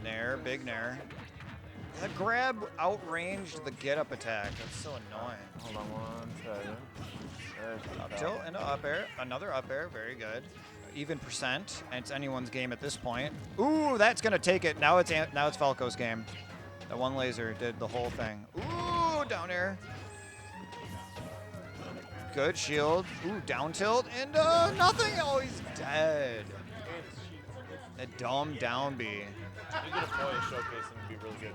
Nair, big Nair. That grab outranged the get up attack. That's so annoying. Hold on one second. Up tilt into up air. Another up air. Very good. Even percent. And it's anyone's game at this point. Ooh, that's gonna take it. Now it's Falco's game. That one laser did the whole thing. Ooh, down air. Good shield. Ooh, down tilt and nothing. Oh, he's dead. A dumb down B. You get a play showcase and it'd be really good.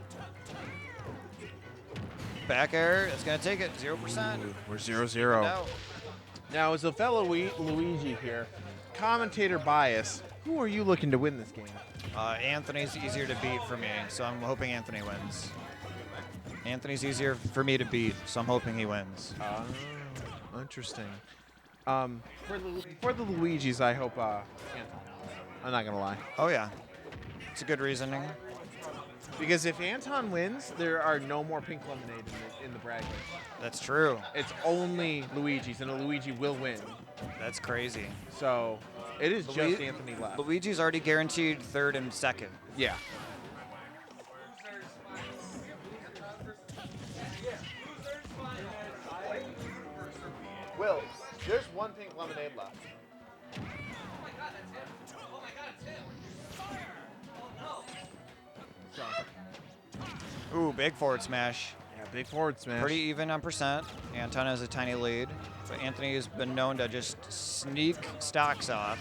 Back air. It's gonna take it. 0%. We're 0-0. Now, as a fellow Luigi here, commentator bias, who are you looking to win this game? Anthony's easier to beat for me, so I'm hoping Anthony wins. Anthony's easier for me to beat, so I'm hoping he wins. Interesting. For the Luigis, I hope Anthony. I'm not gonna lie. Oh yeah, it's a good reasoning. Because if Anton wins, there are no more pink lemonade in the bracket. That's true. It's only Luigi's, and a Luigi will win. That's crazy. So it is just Anthony left. Luigi's already guaranteed third and second. Yeah. Will, there's one pink lemonade left. Ooh, big forward smash. Yeah, big forward smash. Pretty even on percent. Anton has a tiny lead. But Anthony has been known to just sneak stocks off.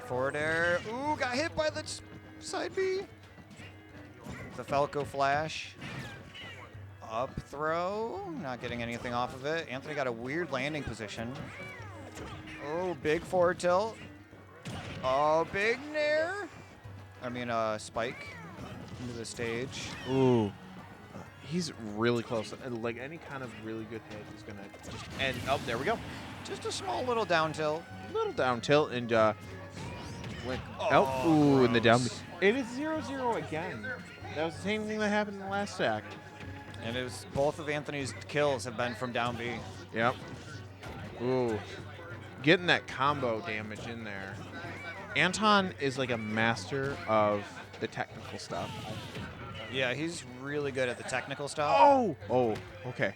Forward air. Ooh, got hit by the side B. The Falco flash. Up throw. Not getting anything off of it. Anthony got a weird landing position. Oh, big forward tilt. Oh, big nair. I mean, spike into the stage. Ooh. He's really close. Like any kind of really good hit is gonna just end. Oh, there we go. Just a small little down tilt. Little down tilt and went. Oh, Ooh, in the down. gross. It is 0-0 again. That was the same thing that happened in the last stack. And it was both of Anthony's kills have been from down B. Yep. Ooh, getting that combo damage in there. Anton is like a master of the technical stuff. Yeah, he's really good at the technical stuff. Oh! Oh, okay.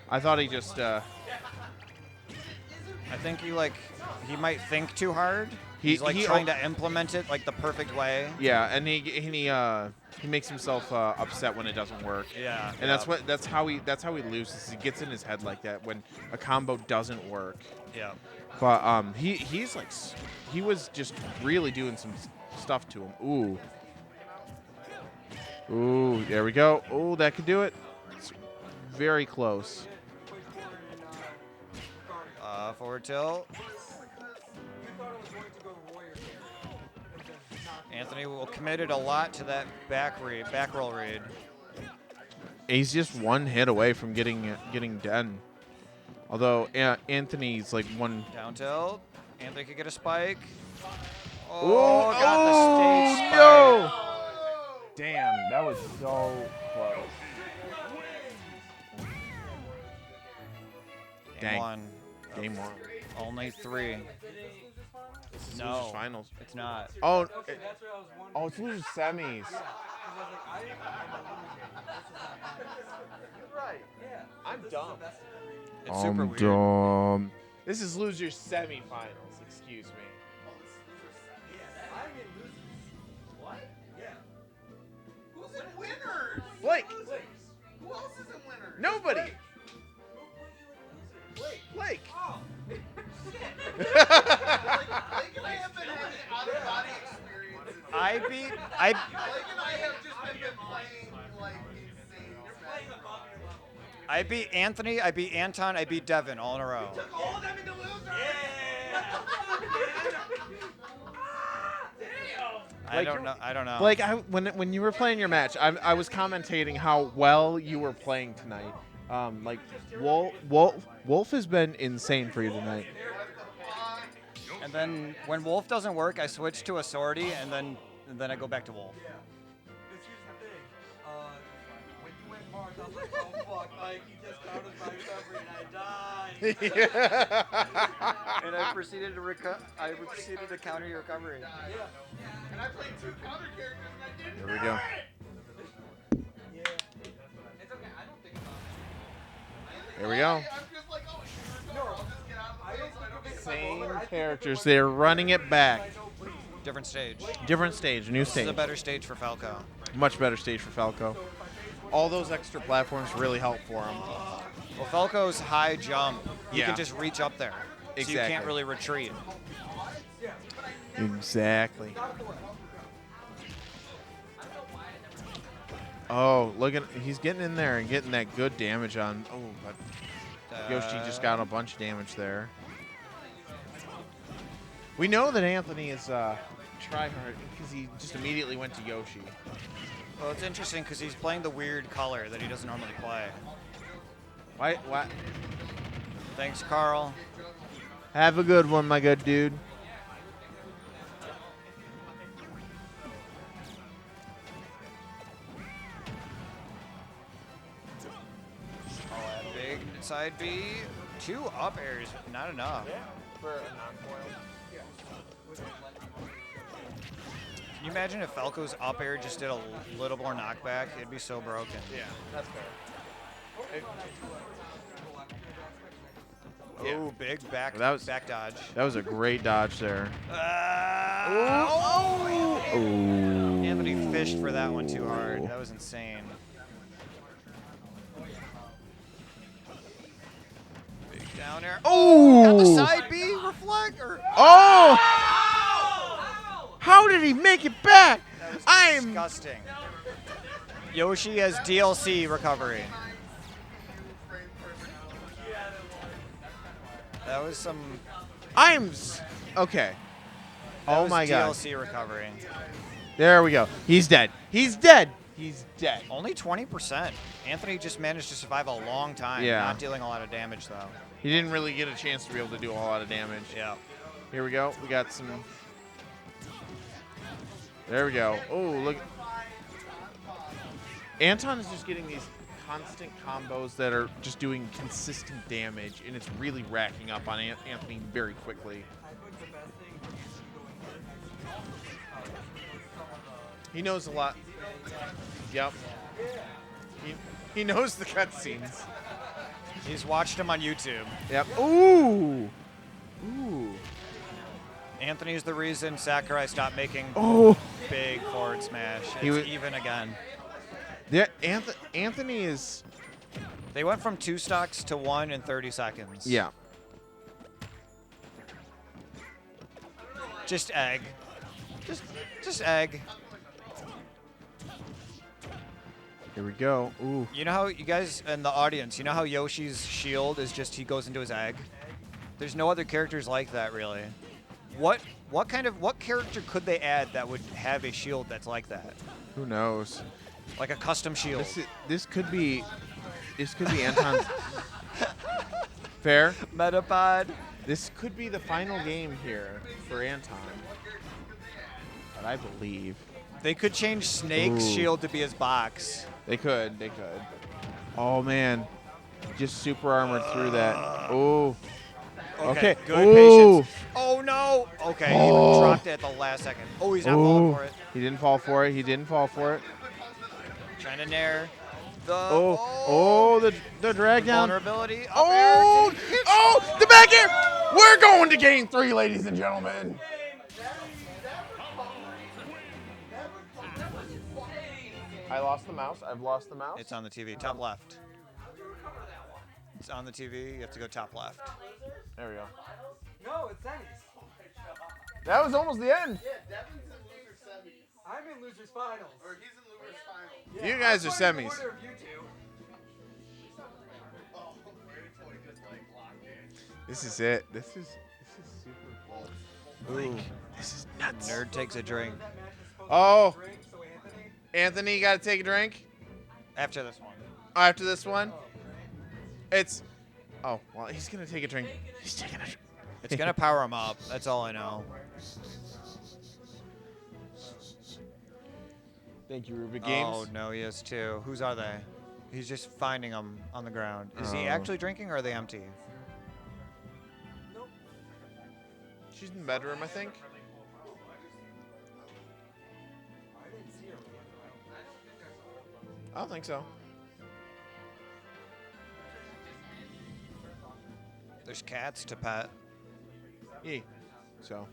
I thought he just, I think he might think too hard. He- He's like he- trying to implement it like the perfect way. yeah, and he makes himself upset when it doesn't work. Yeah. And that's how he loses. He gets in his head like that when a combo doesn't work. Yeah. But he's like he was just really doing some stuff to him. Ooh. Ooh, there we go. Oh, that could do it. It's very close. Forward tilt. Anthony will committed a lot to that back roll read. He's just one hit away from getting done. Although Anthony's like one Down tilt. Anthony could get a spike. Oh, got the stage spike. no! Damn, that was so close. Game Dang. one. Game one. Only 3. This is No, losers finals. it's not. Oh, it's losers semis. Right. Yeah. I'm dumb. It's super weird. dumb. This is losers semifinals. Excuse me. What? Yeah. Who's in winners? Blake. Who else is in winners? Nobody. Blake. Oh. Blake and I have been having out-of-body experiences. I beat. Blake and I have just been playing like insane. You're playing above your level. I beat Anthony. I beat Anton. I beat Devin all in a row. Took all of them into losers. I don't know. I don't know. Blake, when you were playing your match, I was commentating how well you were playing tonight. Like Wolf has been insane for you tonight. And then when Wolf doesn't work, I switch to a sortie, and then I go back to Wolf. This here's the thing. When you went Mars, I was like, oh fuck, Mike, he just counted my recovery and I died. And I proceeded to counter your recovery. Yeah. And I played 2 counter characters and I didn't. There we go. Yeah. It's okay. I don't think about it. There we go. I'm just like, oh, sure, I'll just get out of the way so I don't get Same characters. They're running it back. Different stage. Different stage. New This stage. is a better stage for Falco. Much better stage for Falco. All those extra platforms really help for him. Well, Falco's high jump, you Yeah. can just reach up there. So you Exactly. can't really retreat. Exactly. Oh, look at he's getting in there and getting that good damage on. Oh, but Yoshi just got a bunch of damage there. We know that Anthony is tryhard because he just immediately went to Yoshi. Well, it's interesting because he's playing the weird color that he doesn't normally play. Why? What? Thanks, Carl. Have a good one, my good dude. Big side B. 2 up airs, not enough. For a non-foil. Can you imagine if Falco's up air just did a little more knockback? It'd be so broken. Yeah, that's fair. Oh, big back back dodge. That was a great dodge there. Oh! Ooh. Anthony fished for that one too hard. That was insane. Big down air. Oh! Got the side B reflect. Oh! How did he make it back? I'm disgusting. Yoshi has DLC recovery. That was some. Okay. That Oh was my god. DLC recovery. There we go. He's dead. He's dead. He's dead. Only 20%. Anthony just managed to survive a long time, Yeah. not dealing a lot of damage, though. He didn't really get a chance to be able to do a lot of damage. Yeah. Here we go. We got some. There we go. Oh, look. Anton is just getting these constant combos that are just doing consistent damage, and it's really racking up on Anthony very quickly. He knows a lot. Yep. He knows the cutscenes. He's watched him on YouTube. Yep. Ooh. Ooh. Anthony's the reason Sakurai stopped making big forward smash. It's even again. Yeah, Anthony is. They went from 2 stocks to 1 in 30 seconds. Yeah. Just egg. Just egg. Here we go. Ooh. You know how you guys in the audience, you know how Yoshi's shield is just he goes into his egg? There's no other characters like that really. What character could they add that would have a shield that's like that? Who knows? Like a custom shield. This could be Anton's. Fair. Metapod. This could be the final game here for Anton. But I believe. They could change Snake's Ooh. shield to be his box. They could. Oh man, just super armored through that. Oh. Okay. Good Ooh. patience. Oh no. Okay. Oh. He dropped it at the last second. Oh, he's not falling for it. He didn't fall for it. He didn't fall for it. Trying to nair. The drag down. Vulnerability. The back air. We're going to game 3, ladies and gentlemen. I lost the mouse. I've lost the mouse. It's on the TV. Top left. It's on the TV. You have to go top left. There we go. No, it's semis. That was almost the end. Yeah, Devin's in loser semis. I'm in losers finals. Or he's in losers finals. Yeah, You guys are I'm going in semis. order of you two. Oh, wait till he gets like locked in. This is it. This is super cool. Ooh. This is nuts. Nerd takes a drink. Oh. Anthony, you got to take a drink? After this one. After this one? It's. Oh, well, he's going to take a drink. He's taking a drink. It's going to power him up. That's all I know. Thank you, Rubik Games. Oh, no, he has 2. Whose are they? He's just finding them on the ground. Is he Oh. actually drinking or are they empty? She's in the bedroom, I think. I don't think so. There's cats to pet. Yeah. So.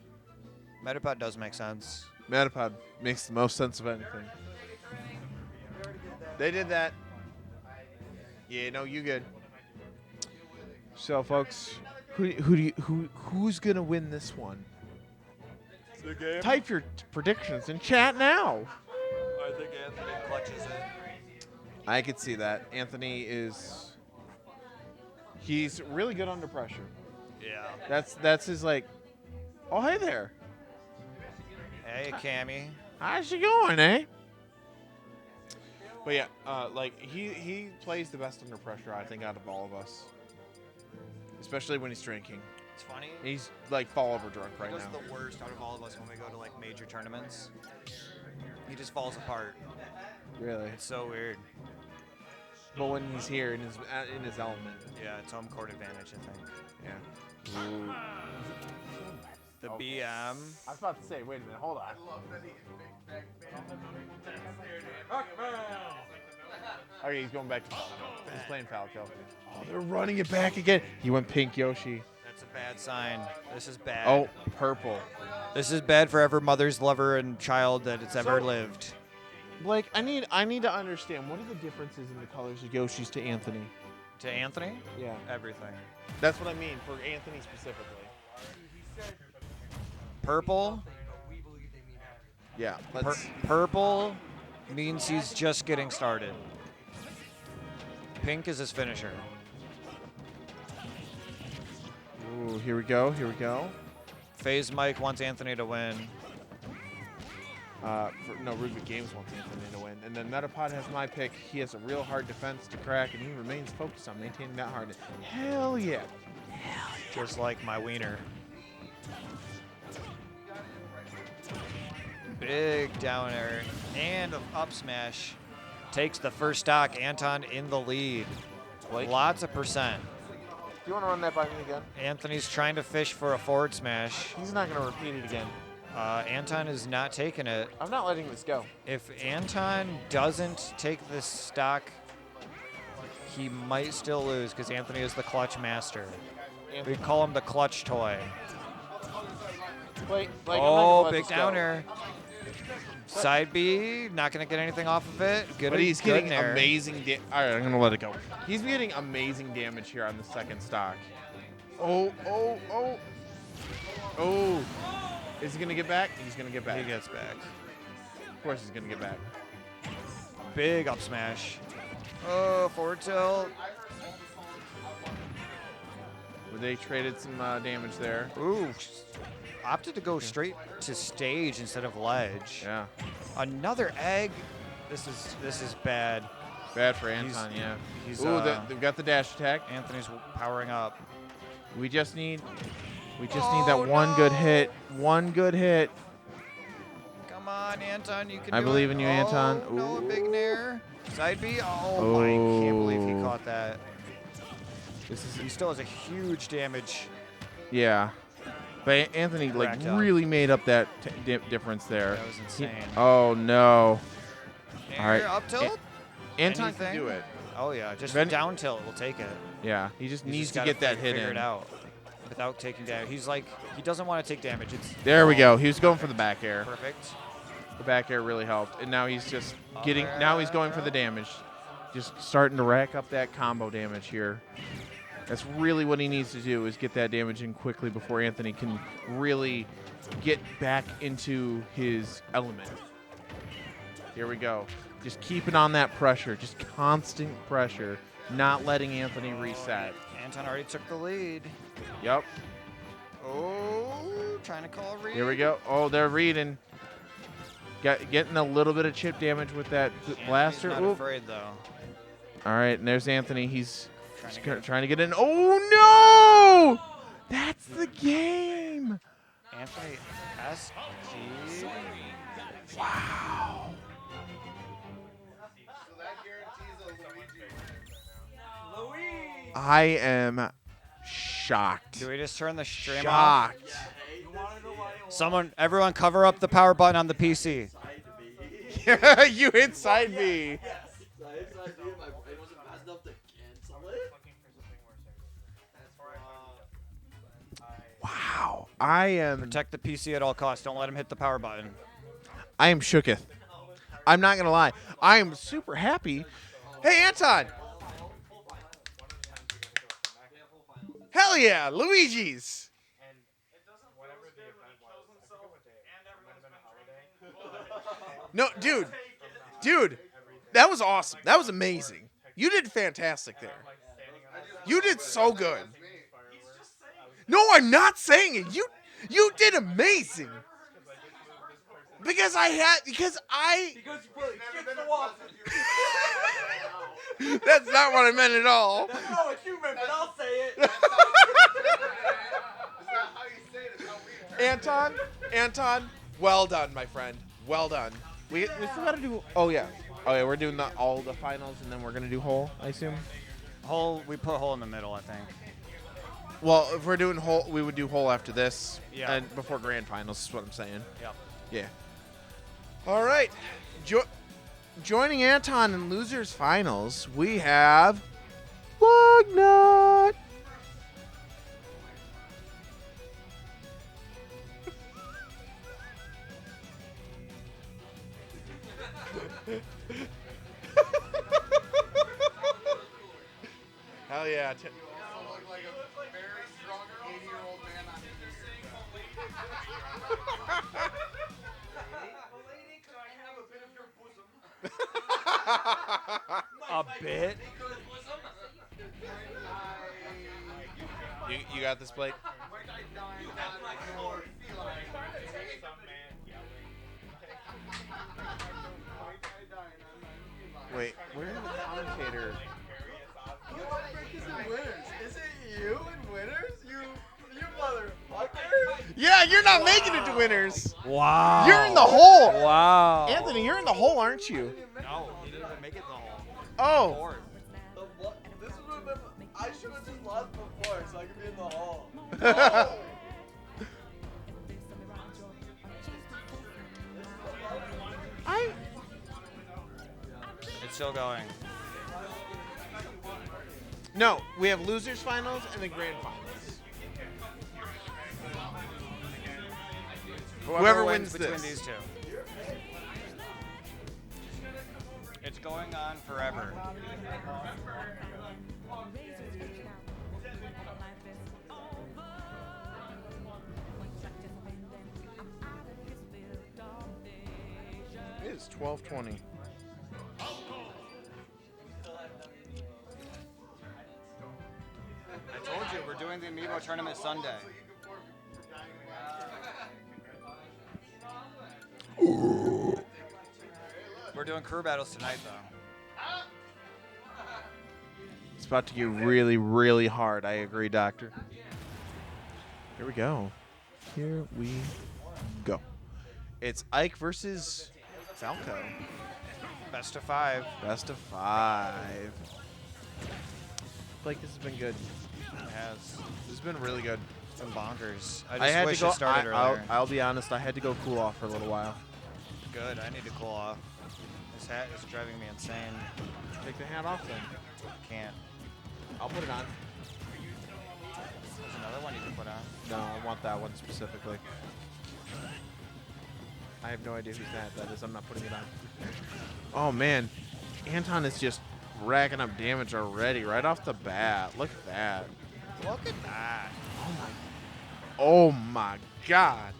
Metapod does make sense. Metapod makes the most sense of anything. They did that. Yeah, no, you good. So, folks, who's gonna win this one? The game? Type your predictions in chat now. I think Anthony clutches it. I could see that. Anthony he's really good under pressure. Yeah. That's his like. Oh, hey there. Hey, Cammy. How's it going, eh? But yeah, like he plays the best under pressure, I think, out of all of us. Especially when he's drinking. It's funny. He's like fall over drunk right He does now. the worst out of all of us when we go to like major tournaments. He just falls apart. Really? It's so weird. But when he's here in his element. Yeah, it's home court advantage, I think. Yeah. Ooh. The Oh. BM. I was about to say, wait a minute, hold on. Okay, he's going back to Falco. He's playing Falco. Oh, they're running it back again. He went pink Yoshi. That's a bad sign. This is bad. Oh, purple. This is bad for every mother's lover and child that it's ever lived. Blake, I need to understand, what are the differences in the colors of Yoshi's to Anthony? To Anthony? Yeah. Everything. That's what I mean, for Anthony specifically. Purple? Yeah. Purple means he's just getting started. Pink is his finisher. Ooh, here we go. Here we go. FaZe Mike wants Anthony to win. Rubik Games wants Anthony to win. And then Metapod has my pick. He has a real hard defense to crack, and he remains focused on maintaining that hardness. Hell yeah. Just like my wiener. Big down air and up smash. Takes the first stock. Anton in the lead. Lots of percent. Do you want to run that by me again? Anthony's trying to fish for a forward smash. He's not going to repeat it again. Anton is not taking it. I'm not letting this go. If Anton doesn't take this stock, he might still lose because Anthony is the clutch master. We call him the clutch toy. Oh, big downer. Side B, not going to get anything off of it. Good, But he's good getting there. amazing All right, I'm going to let it go. He's getting amazing damage here on the second stock. Oh. Is he going to get back? He's going to get back. He gets back. Of course he's going to get back. Big up smash. Oh, forward tilt. Well, they traded some damage there. Ooh. Opted to go straight to stage instead of ledge. Yeah. Another egg. This is bad. Bad for Anton, yeah. He's they've got the dash attack. Anthony's powering up. We just need that one good hit. One good hit. Come on, Anton, you can I do believe it. in you, Anton. Oh, no, a big nair. Side B. Oh. I can't believe he caught that. He still has a huge damage. Yeah. But Anthony Cracked up. really made up that difference there. That was insane. Oh no. All right. Up tilt? Anton can Anything? do it. Oh yeah, just Then- down tilt will take it. Yeah, he just needs to gotta get that hit figure in. it out without taking damage. He's like, he doesn't want to take damage. It's There we go. He was going for the back air. perfect. The back air really helped, and now he's just getting. Now he's going for the damage, just starting to rack up that combo damage here. That's really what he needs to do, is get that damage in quickly before Anthony can really get back into his element. Here we go. Just keeping on that pressure, just constant pressure, not letting Anthony reset. Anton already took the lead. Yep. Oh, trying to call a read. Here we go. Oh, they're reading. Getting a little bit of chip damage with that blaster. Not Oop. afraid though. All right, and there's Anthony. He's trying to get in. Oh, no! That's the game. Anthony SG. Wow. I am shocked. Do we just turn the stream Shocked. off? Everyone cover up the power button on the PC. You hit side B. Wow. I am. Protect the PC at all costs. Don't let him hit the power button. I am shooketh. I'm not gonna lie. I am super happy. Hey, Anton. Hell yeah, Luigi's. No, dude, that was awesome. That was amazing. You did fantastic there. You did so good. No, I'm not saying it. You did amazing. Because you put shit in the water. That's not what I meant at all. That's not what you meant, but I'll say it. Anton, well done, my friend. Well done. We still gotta do. Oh yeah, we're doing all the finals, and then we're gonna do whole, I assume. Whole. We put whole in the middle, I think. Well, if we're doing whole, we would do whole after this. Yeah. And before grand finals is what I'm saying. Yep. Yeah. All right. Joining Anton in losers finals, we have Lugnut. Hell yeah. A bit. You got this, Blake? Yeah, you're not making it to winners. Wow. You're in the hole. Wow. Anthony, you're in the hole, aren't you? No, he didn't even make it in the hole. Oh. This would have been. I should have just lost before, so I could be in the hole. It's still going. No, we have losers finals and then grand finals. Whoever wins between this. these two. It's going on forever. It is 12:20. I told you, we're doing the Amiibo tournament Sunday. We're doing crew battles tonight, though. It's about to get really, really hard. I agree, Doctor. Here we go. Here we go. It's Ike versus Falco. Best of 5. Best of 5. Like this has been good. It has. This has been really good. It's been bonkers. I I just had wish to go. it started earlier. I'll be honest. I had to go cool off for a little while. Good. I need to cool off. This hat is driving me insane. Take the hat off then. Can't. I'll put it on. There's another one you can put on. No, I want that one specifically. I have no idea whose that is. I'm not putting it on. Oh man, Anton is just racking up damage already right off the bat. Look at that. Look at that. Oh my god.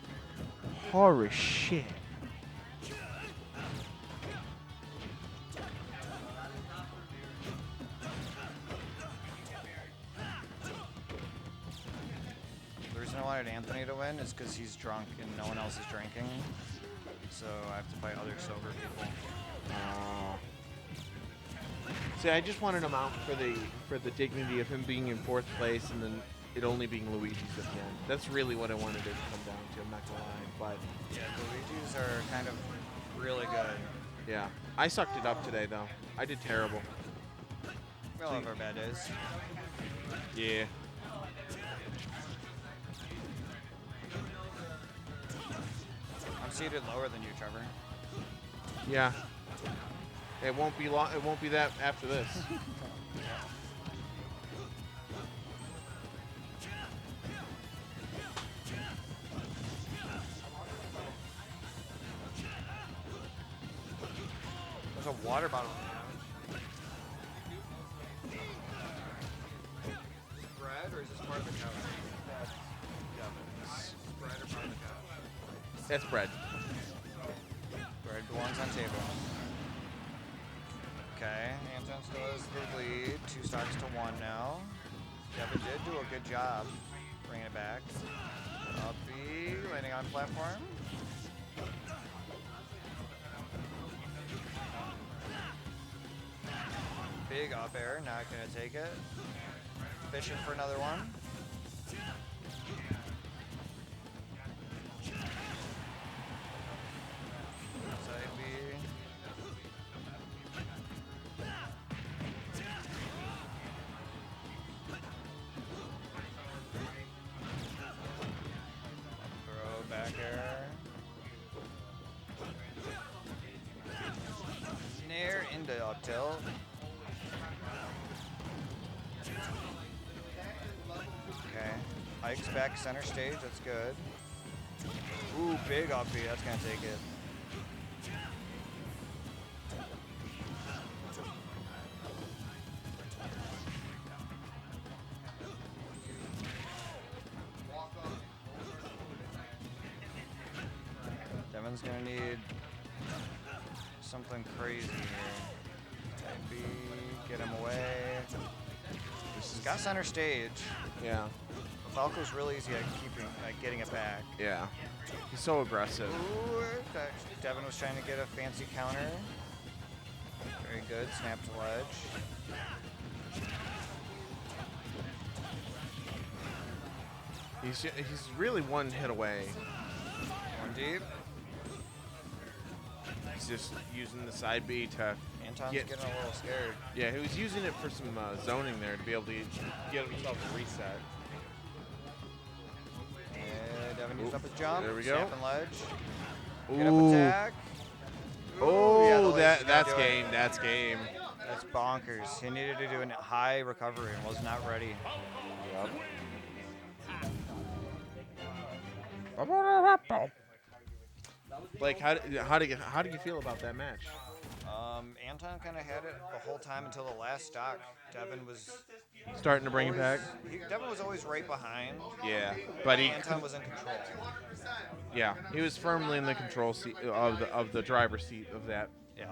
Horror shit. The reason I wanted Anthony to win is because he's drunk and no one else is drinking. So I have to fight other sober people. See, I just wanted him out for the dignity of him being in 4th place and then it only being Luigi's at the end. That's really what I wanted it to come down to. I'm not gonna lie, but yeah, Luigi's are kind of really good. Yeah, I sucked it up today though. I did terrible. We all have our bad days. Yeah. I'm seated lower than you, Trevor. Yeah. It won't be long. It won't be that after this. There's a water bottle. Bread, or is this part of the couch? Bread or part of the couch? That's bread. Bread belongs on table. Okay, Anton still has the lead. 2 stocks to 1 now. Devin did do a good job bringing it back. Up B, landing on platform. Big up air, not gonna take it. Fishing for another one. Side B. Throw back air. Nair into up tilt. Okay. Ike's back center stage, that's good. Ooh, big up B, that's gonna take it. Devin's gonna need something crazy here. Type B, get him away. He's got center stage. Yeah. Falco's really easy at getting it back. Yeah. He's so aggressive. Ooh, Devin was trying to get a fancy counter. Very good, snap to ledge. He's really one hit away. One deep. He's just using the side B to Anton's get. getting a little scared. Yeah, he was using it for some zoning there to be able to get himself a reset. And Devin used up his jump. There we go. Snapping ledge. Ooh. Get up attack. Oh, yeah, that's game. That's game. That's bonkers. He needed to do a high recovery and was not ready. Like, how do you feel about that match? Anton kind of had it the whole time until the last stock. Devin was Starting to bring it back. Devin was always right behind. Yeah, but Anton was in control. Yeah, he was firmly in the control seat of the driver's seat of that. Yeah.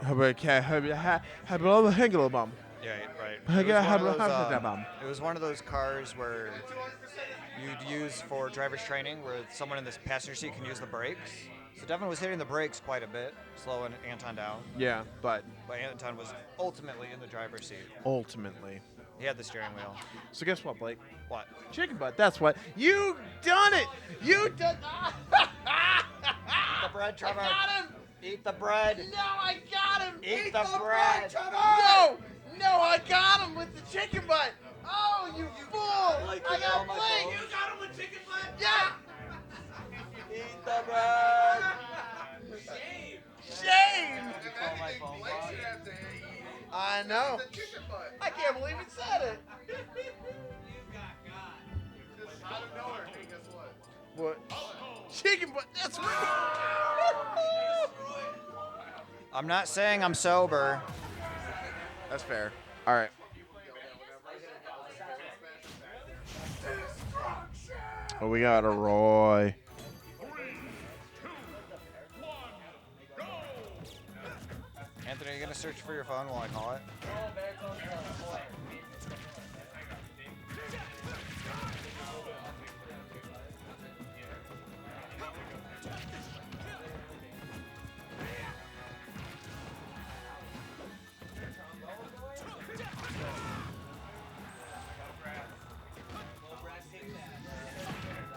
Yeah, right. It was one of those cars where you'd use for driver's training, where someone in this passenger seat can use the brakes. So Devin was hitting the brakes quite a bit, slowing Anton down. Yeah, but Anton was ultimately in the driver's seat. Ultimately. He had the steering wheel. So guess what, Blake? What? Chicken butt. That's what. You done it. You done. Eat the bread, Trevor. I got him. Eat the bread. No, I got him. Eat the bread. No, I got him with the chicken butt. Oh, you fool. Like, I got on my Blake. phone. You got him with chicken butt? Yeah. Eat the bread. Shame. Did you call my phone, Bob? I know. I can't believe he said it. Out of nowhere, hey, guess what? What? Chicken butt. That's right. I'm not saying I'm sober. That's fair. All right. Oh, we got a Roy. Anthony, are you going to search for your phone while I call it?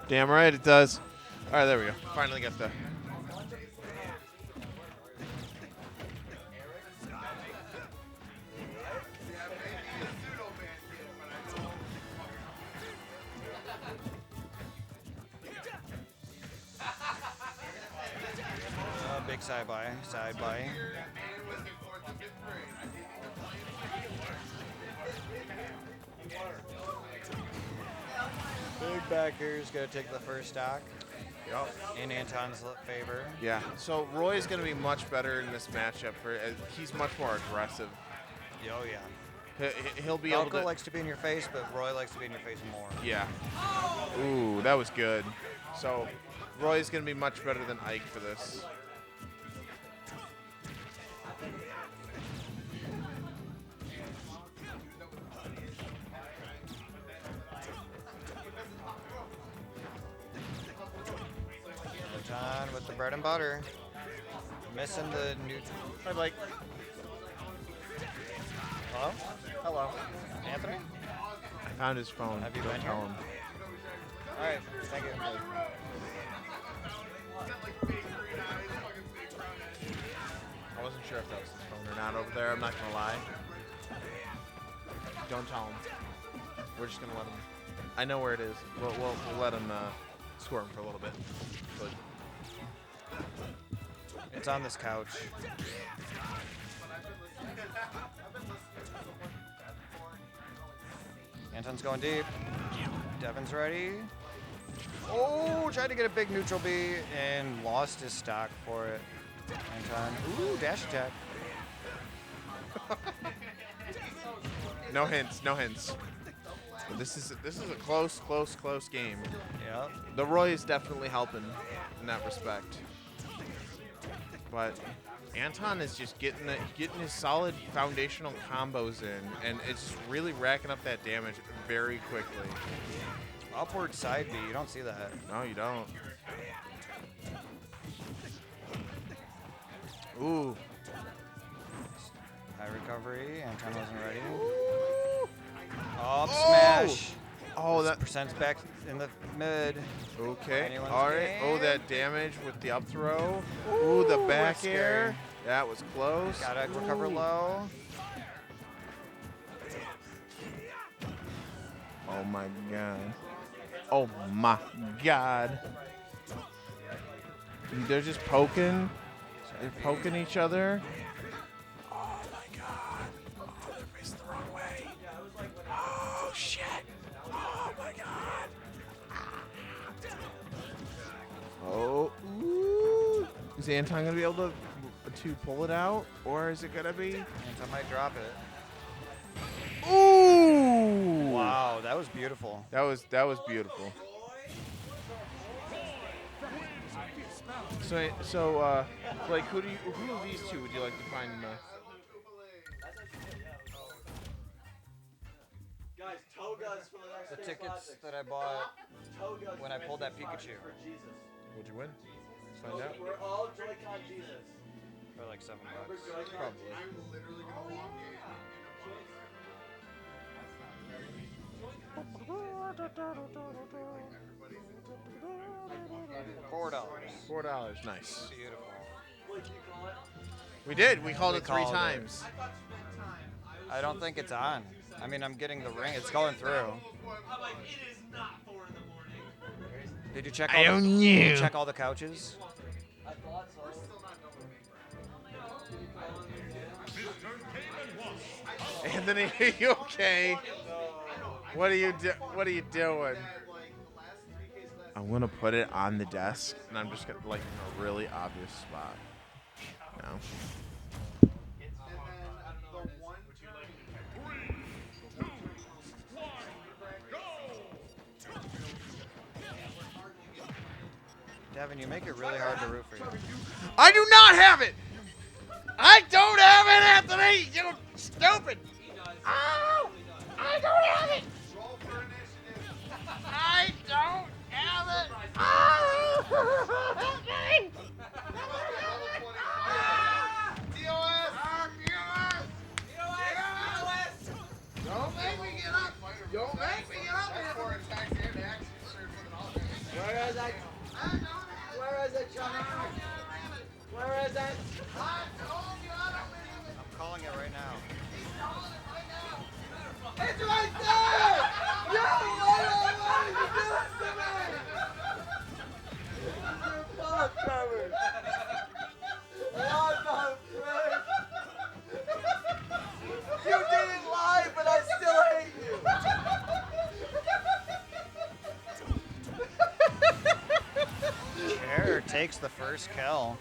Damn right it does. All right, there we go. Finally got the. Big side by. Big backers got to take the first stock. Yep. In Anton's favor. Yeah. So Roy's going to be much better in this matchup. He's much more aggressive. Oh yeah. He'll be Falco able to. likes to be in your face, but Roy likes to be in your face more. Yeah. Ooh, that was good. So Roy's going to be much better than Ike for this. Anton with the bread and butter. Missing the new. Hi, Blake. Hello? Hello. Anthony? I found his phone. Have you Don't been tell here? him. All right. Thank you. I wasn't sure if that was his phone or not over there. I'm not going to lie. Don't tell him. We're just going to let him. I know where it is. We'll let him squirm for a little bit. But It's on this couch. Anton's going deep. Devin's ready. Oh, tried to get a big neutral B and lost his stock for it. Anton. Ooh, dash attack. no hints. No hints. This is a close game. Yeah. The Roy is definitely helping in that respect. But Anton is just getting his solid foundational combos in, and it's just really racking up that damage very quickly. Upward side B, you don't see that. No, you don't. Ooh. High recovery. Anton wasn't ready. Up smash. Oh, that percent's back in the mid. Okay. Anyone's All right. Oh, game. that damage with the up throw. Ooh, the back that's air. scary. That was close. Gotta recover Ooh. low. Oh my god. Oh my god. They're just poking. They're poking each other. Oh my god. Oh, they're facing the wrong way. Oh shit. Oh my god. Oh. Ooh. Is Anton gonna be able to pull it out, or is it gonna be? Anton might drop it. Ooh! Wow, that was beautiful. That was beautiful. So like who of these two would you like to find? Guys, togas for the next The Kase tickets Klassics. that I bought Togas when I for pulled that Kase Klassics Pikachu. for Jesus. What'd you win? Let's find out. We're all Joy-Con Jesus. For like $7. Remember Joy-Con? Probably. I'm literally gonna walk in $4. Nice. Beautiful. What did you call it? We did. We called We it 3 called it. times. I don't think it's on. I mean, I'm getting the ring. It's going through. I'm like, it is not 4 in the morning. Did you check I all don't did you know. check all the couches? I thought so. Anthony, are you okay? What are you doing? I'm gonna put it on the desk, and I'm just gonna like in a really obvious spot. No. Devin, you make it really hard to root for you. I do not have it. I don't have it, Anthony. You stupid. Oh, I don't have it. I don't have it. Oh, don't make me get up. Don't make me get up. Where is it? Where is it, John? Where is it? I'm calling it right now. It's right there! Yo, why did you do this to me? This is your fault, Trevor. Oh, no, Fred. You didn't lie, but I still hate you. Chair takes the first kill.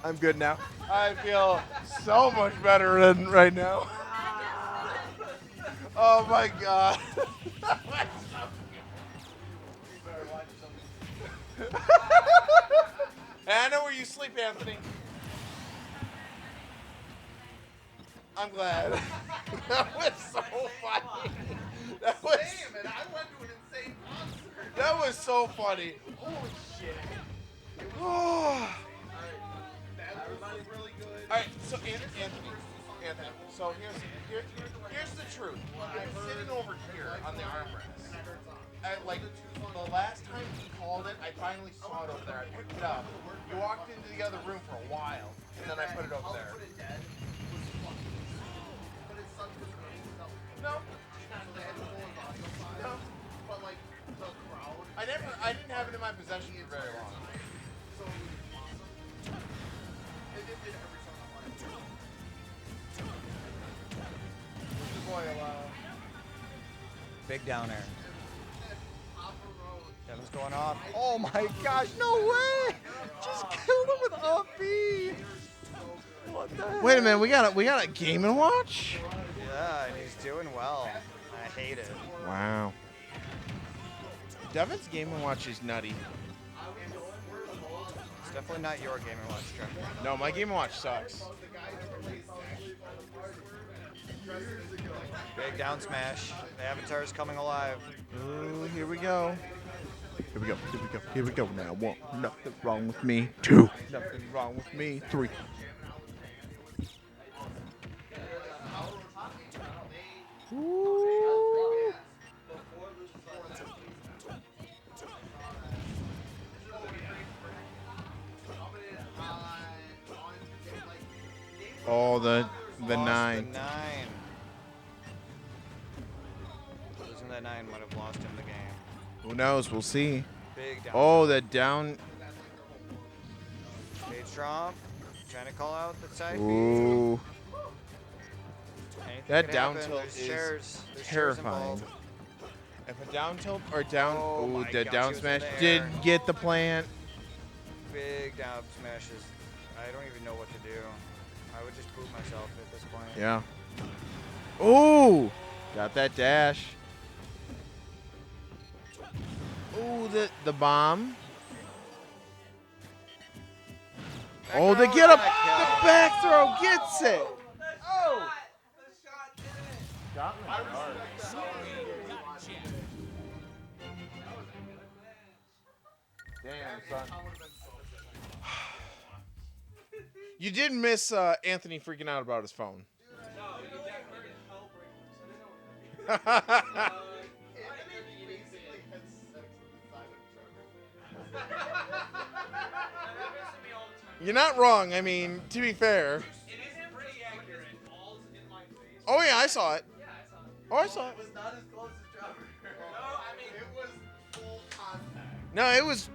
I'm good now. I feel so much better than right now. Oh my god. I know where you sleep, Anthony. I'm glad. That was so funny. That was. Damn it! I went to an insane concert. That was so funny. Holy shit! Oh. That was really good. All right, so Anthony. So here's the truth. I'm sitting over here on the armrest. Like the last time he called it, I finally saw it over there. I picked it up. You walked into the other room for a while, and then I put it over there. No. No. But like the crowd. I didn't have it in my possession for very long. So awesome. It did every song I wanted. Big down air. Devin's going off. Oh my gosh, no way! Just killed him with up B. What the heck? Wait a minute, we got a Game & Watch? Yeah, and he's doing well. I hate it. Wow. Devin's Game & Watch is nutty. It's definitely not your Game & Watch, Trevor. No, my Game & Watch sucks. Big down smash. The avatar's coming alive. Ooh, here we go. Here we go. Here we go. Here we go now. 1, nothing wrong with me. 2, nothing wrong with me. 3. Ooh. Oh, the Lost 9. The 9. Losing that 9 might have lost him the game. Who knows? We'll see. Big down. Oh, the down. Stage Tromp. Trying to call out the side B. Ooh. Anything That could down happen. tilt There's is chairs. There's chairs terrifying. involved. If a down tilt or down, Oh ooh, my the gosh, down he was in smash the did air. get the plant. Big down smashes. I don't even know what to do. I would just boot myself at this point. Yeah. Ooh, got that dash. Ooh, the bomb. Oh, the get up, the back throw gets it. Oh. Got me hard. Damn, son. You did miss Anthony freaking out about his phone. You're not wrong. I mean, to be fair. Oh yeah, I saw it. Oh, I saw it. It was not as close as Trevor. No, I mean it was full contact. No, it was.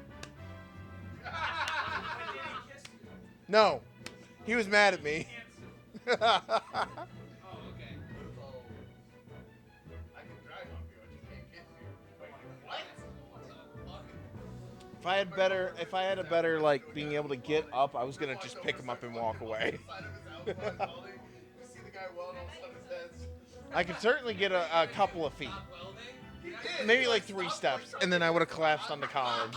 No, he was mad at me. Oh, okay. So, I can drive on you, but you can't kiss you. Wait, what? If I had a better like being able to get up, I was gonna just pick him up and walk away. I could certainly get a couple of feet, maybe like 3 steps, and then I would have collapsed on the column.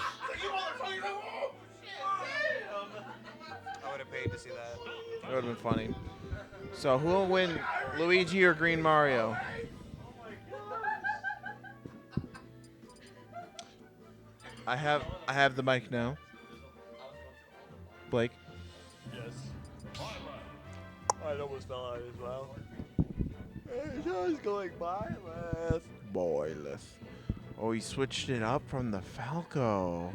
I would have paid to see that. That would have been funny. So who will win, Luigi or Green Mario? I have the mic now. Blake. Yes. I almost fell out as well. He's going boyless. Boyless. Oh, he switched it up from the Falco.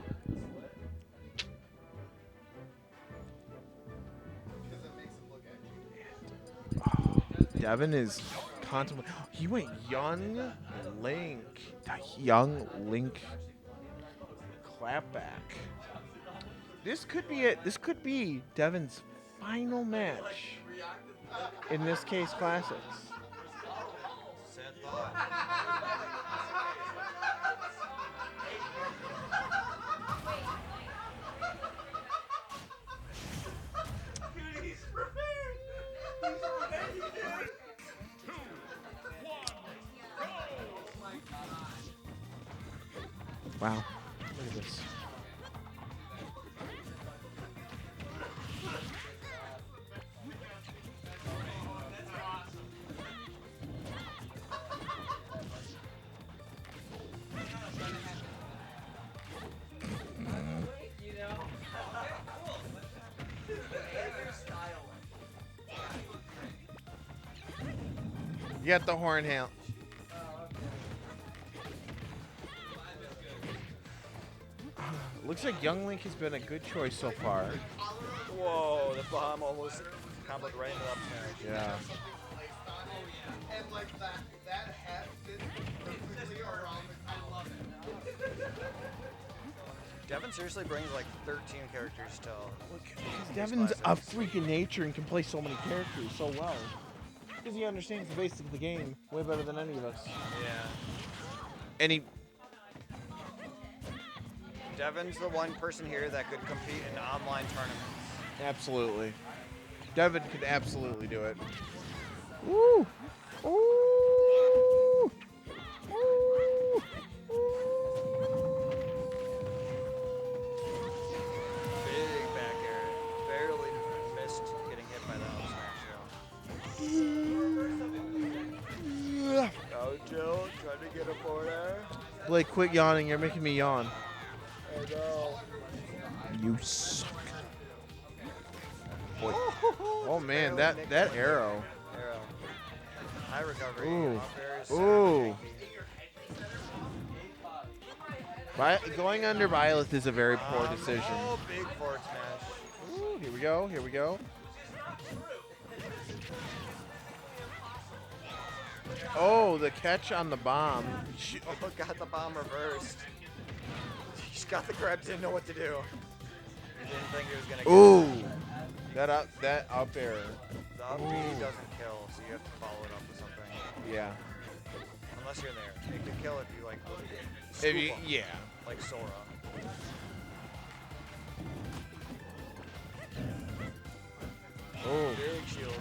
Oh, Devin is contemplating. He went Young Link. The Young Link clapback. This could be it. This could be Devin's final match in this Kase Klassics. Sad thought. He's prepared. He's ready. Wow. Look at this. You got the horn hail. Looks like Young Link has been a good choice so far. Whoa, the bomb almost comboed right into the up smash. Yeah. And like that hat fits completely around the column. Devin seriously brings like 13 characters still. Because Devin's a freak of nature and can play so many characters so well. Because he understands the basics of the game way better than any of us. Yeah. And he... Devin's the one person here that could compete in online tournaments. Absolutely. Devin could absolutely do it. Woo! Ooh! Ooh! Big back air. Barely missed getting hit by that up smash. Go, Jill, trying to get a forward air. Blake, quit yawning. You're making me yawn. I know. You suck. Boy. Oh man, that arrow. Arrow. High recovery. Ooh. Off air is Ooh. Going under Violet is a very poor decision. Oh, big forward smash. Ooh, here we go. Here we go. Oh, the catch on the bomb. Oh, got the bomb reversed. He just got the grab, didn't know what to do. He didn't think he was gonna get Ooh, that up air. The up B doesn't kill, so you have to follow it up with something. Yeah. Unless you're there. It could kill if you like If you, scoop 'em, yeah. like Sora. Oh. Big shields.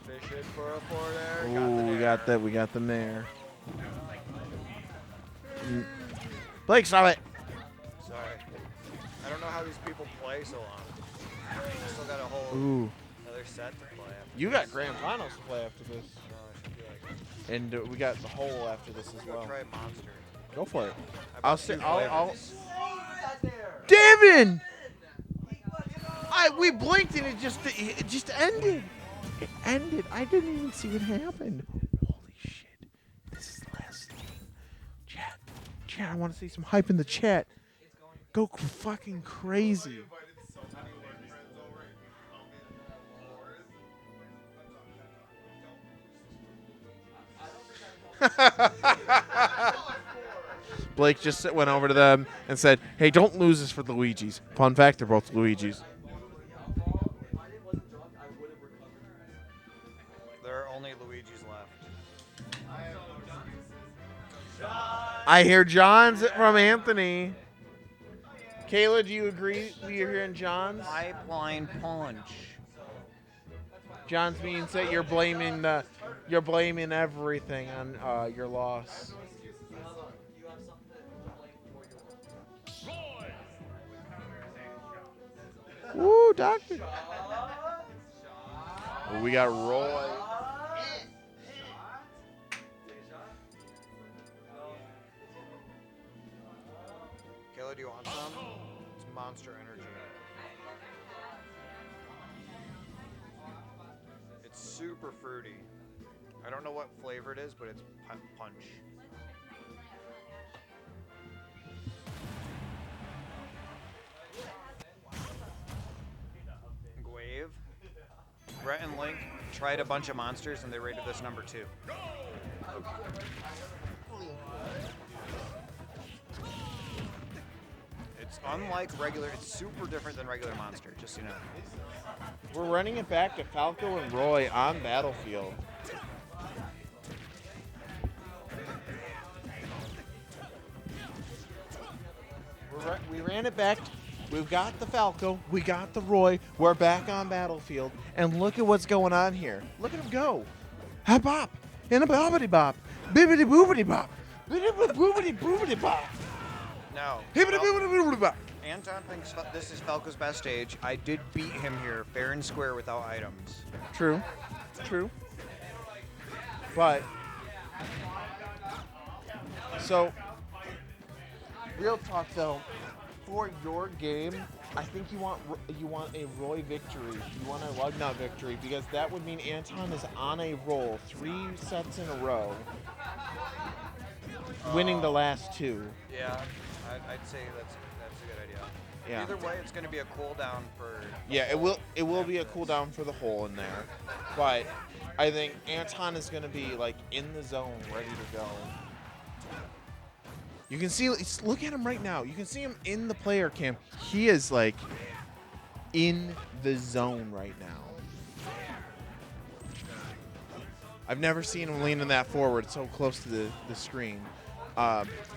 Fish it for a forward air. Ooh, we got that. We got them there. Blake, stop it. Sorry. I don't know how these people play so long. I still got a whole another set to play after. You got grand finals to play after this. No, I should be like. And we got the whole after this as Go well. try Monster. Go for it. I I'll bought say. two I'll. flavors. Devin! We blinked and it just ended. It ended. I didn't even see what happened. Holy shit! This is the last game. Chat. I want to see some hype in the chat. Go fucking crazy. Blake just went over to them and said, "Hey, don't lose this for the Luigis." Fun fact: they're both Luigis. There are only Luigi's left. I hear John's from Anthony. Kayla, do you agree? You're hearing John's? Pipeline punch. John's means that you're blaming everything on your loss. Woo, doctor. Oh, we got Roy. Kayla, do you want some? It's Monster Energy. It's super fruity. I don't know what flavor it is, but it's punch. Wave. Brett and Link tried a bunch of monsters and they rated this number 2. It's unlike regular, it's super different than regular monster, just so you know. We're running it back to Falco and Roy on Battlefield. We ran it back. We've got the Falco. We got the Roy. We're back on Battlefield. And look at what's going on here. Look at him go. Ha bop. And a bobbity bop. Bibbity boobity bop. Bibbity boobity boobity bop. No. Hibbity boobity boobity bop. Anton thinks this is Falco's best stage. I did beat him here fair and square without items. True. True. But so real talk though, for your game, I think you want a Roy victory. You want a Lugnut victory because that would mean Anton is on a roll 3 sets in a row, winning the last 2. Yeah, I'd say that's a good idea. Yeah. Either way, it's going to be a cooldown for. Yeah, it will be a cooldown for the hole in there, but I think Anton is going to be like in the zone, ready to go. You can see, look at him right now. You can see him in the player cam. He is like in the zone right now. I've never seen him leaning that forward so close to the screen.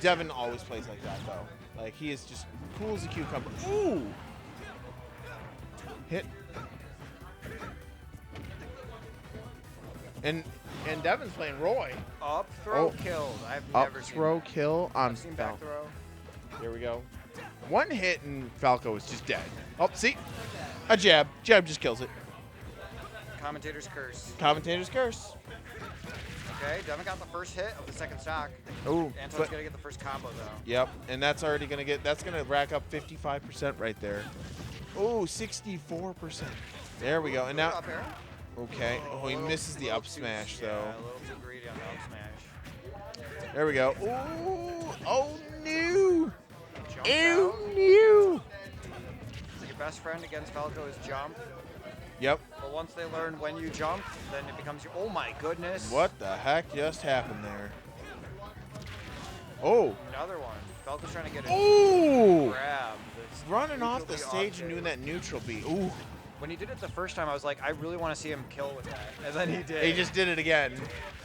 Devin always plays like that though. Like he is just cool as a cucumber. Ooh! Hit. And Devin's playing Roy. Up throw killed. I've never seen throw kill on I've seen back throw. Here we go. One hit and Falco is just dead. Oh, see? A jab. Jab just kills it. Commentator's curse. Commentator's curse. Okay, Devin got the first hit of the second stock. Ooh. Anton's going to get the first combo though. Yep, and that's already going to that's going to rack up 55% right there. Ooh, 64%. There we go. And now, okay. Oh, he misses the up smash though. Yeah, a little too greedy on the up smash. There we go. Ooh, oh no. Jump Oh out. no. Your best friend against Falco is jump. Yep. But once they learn when you jump, then it becomes your. Oh my goodness. What the heck just happened there? Oh. Another one. Falco's trying to get a Ooh. grab. Running off the stage and doing that neutral beat. Ooh. When he did it the first time, I was like, I really want to see him kill with that. And then he did. He just did it again.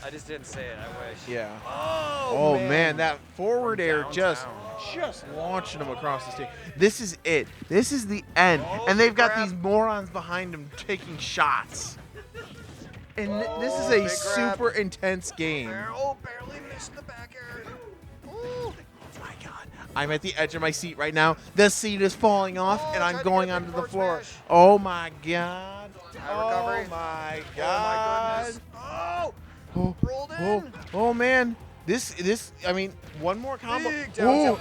I just didn't say it. I wish. Yeah. Oh, man, that forward air just launching him across the stage. This is it. This is the end. And they've got these morons behind him taking shots. And this is a super intense game. Oh, barely missed the back air. Oh my God. I'm at the edge of my seat right now. The seat is falling off, and I'm going onto the floor. Oh my God. Oh my God. Oh, rolled in. Oh man. This, I mean, one more combo. Down,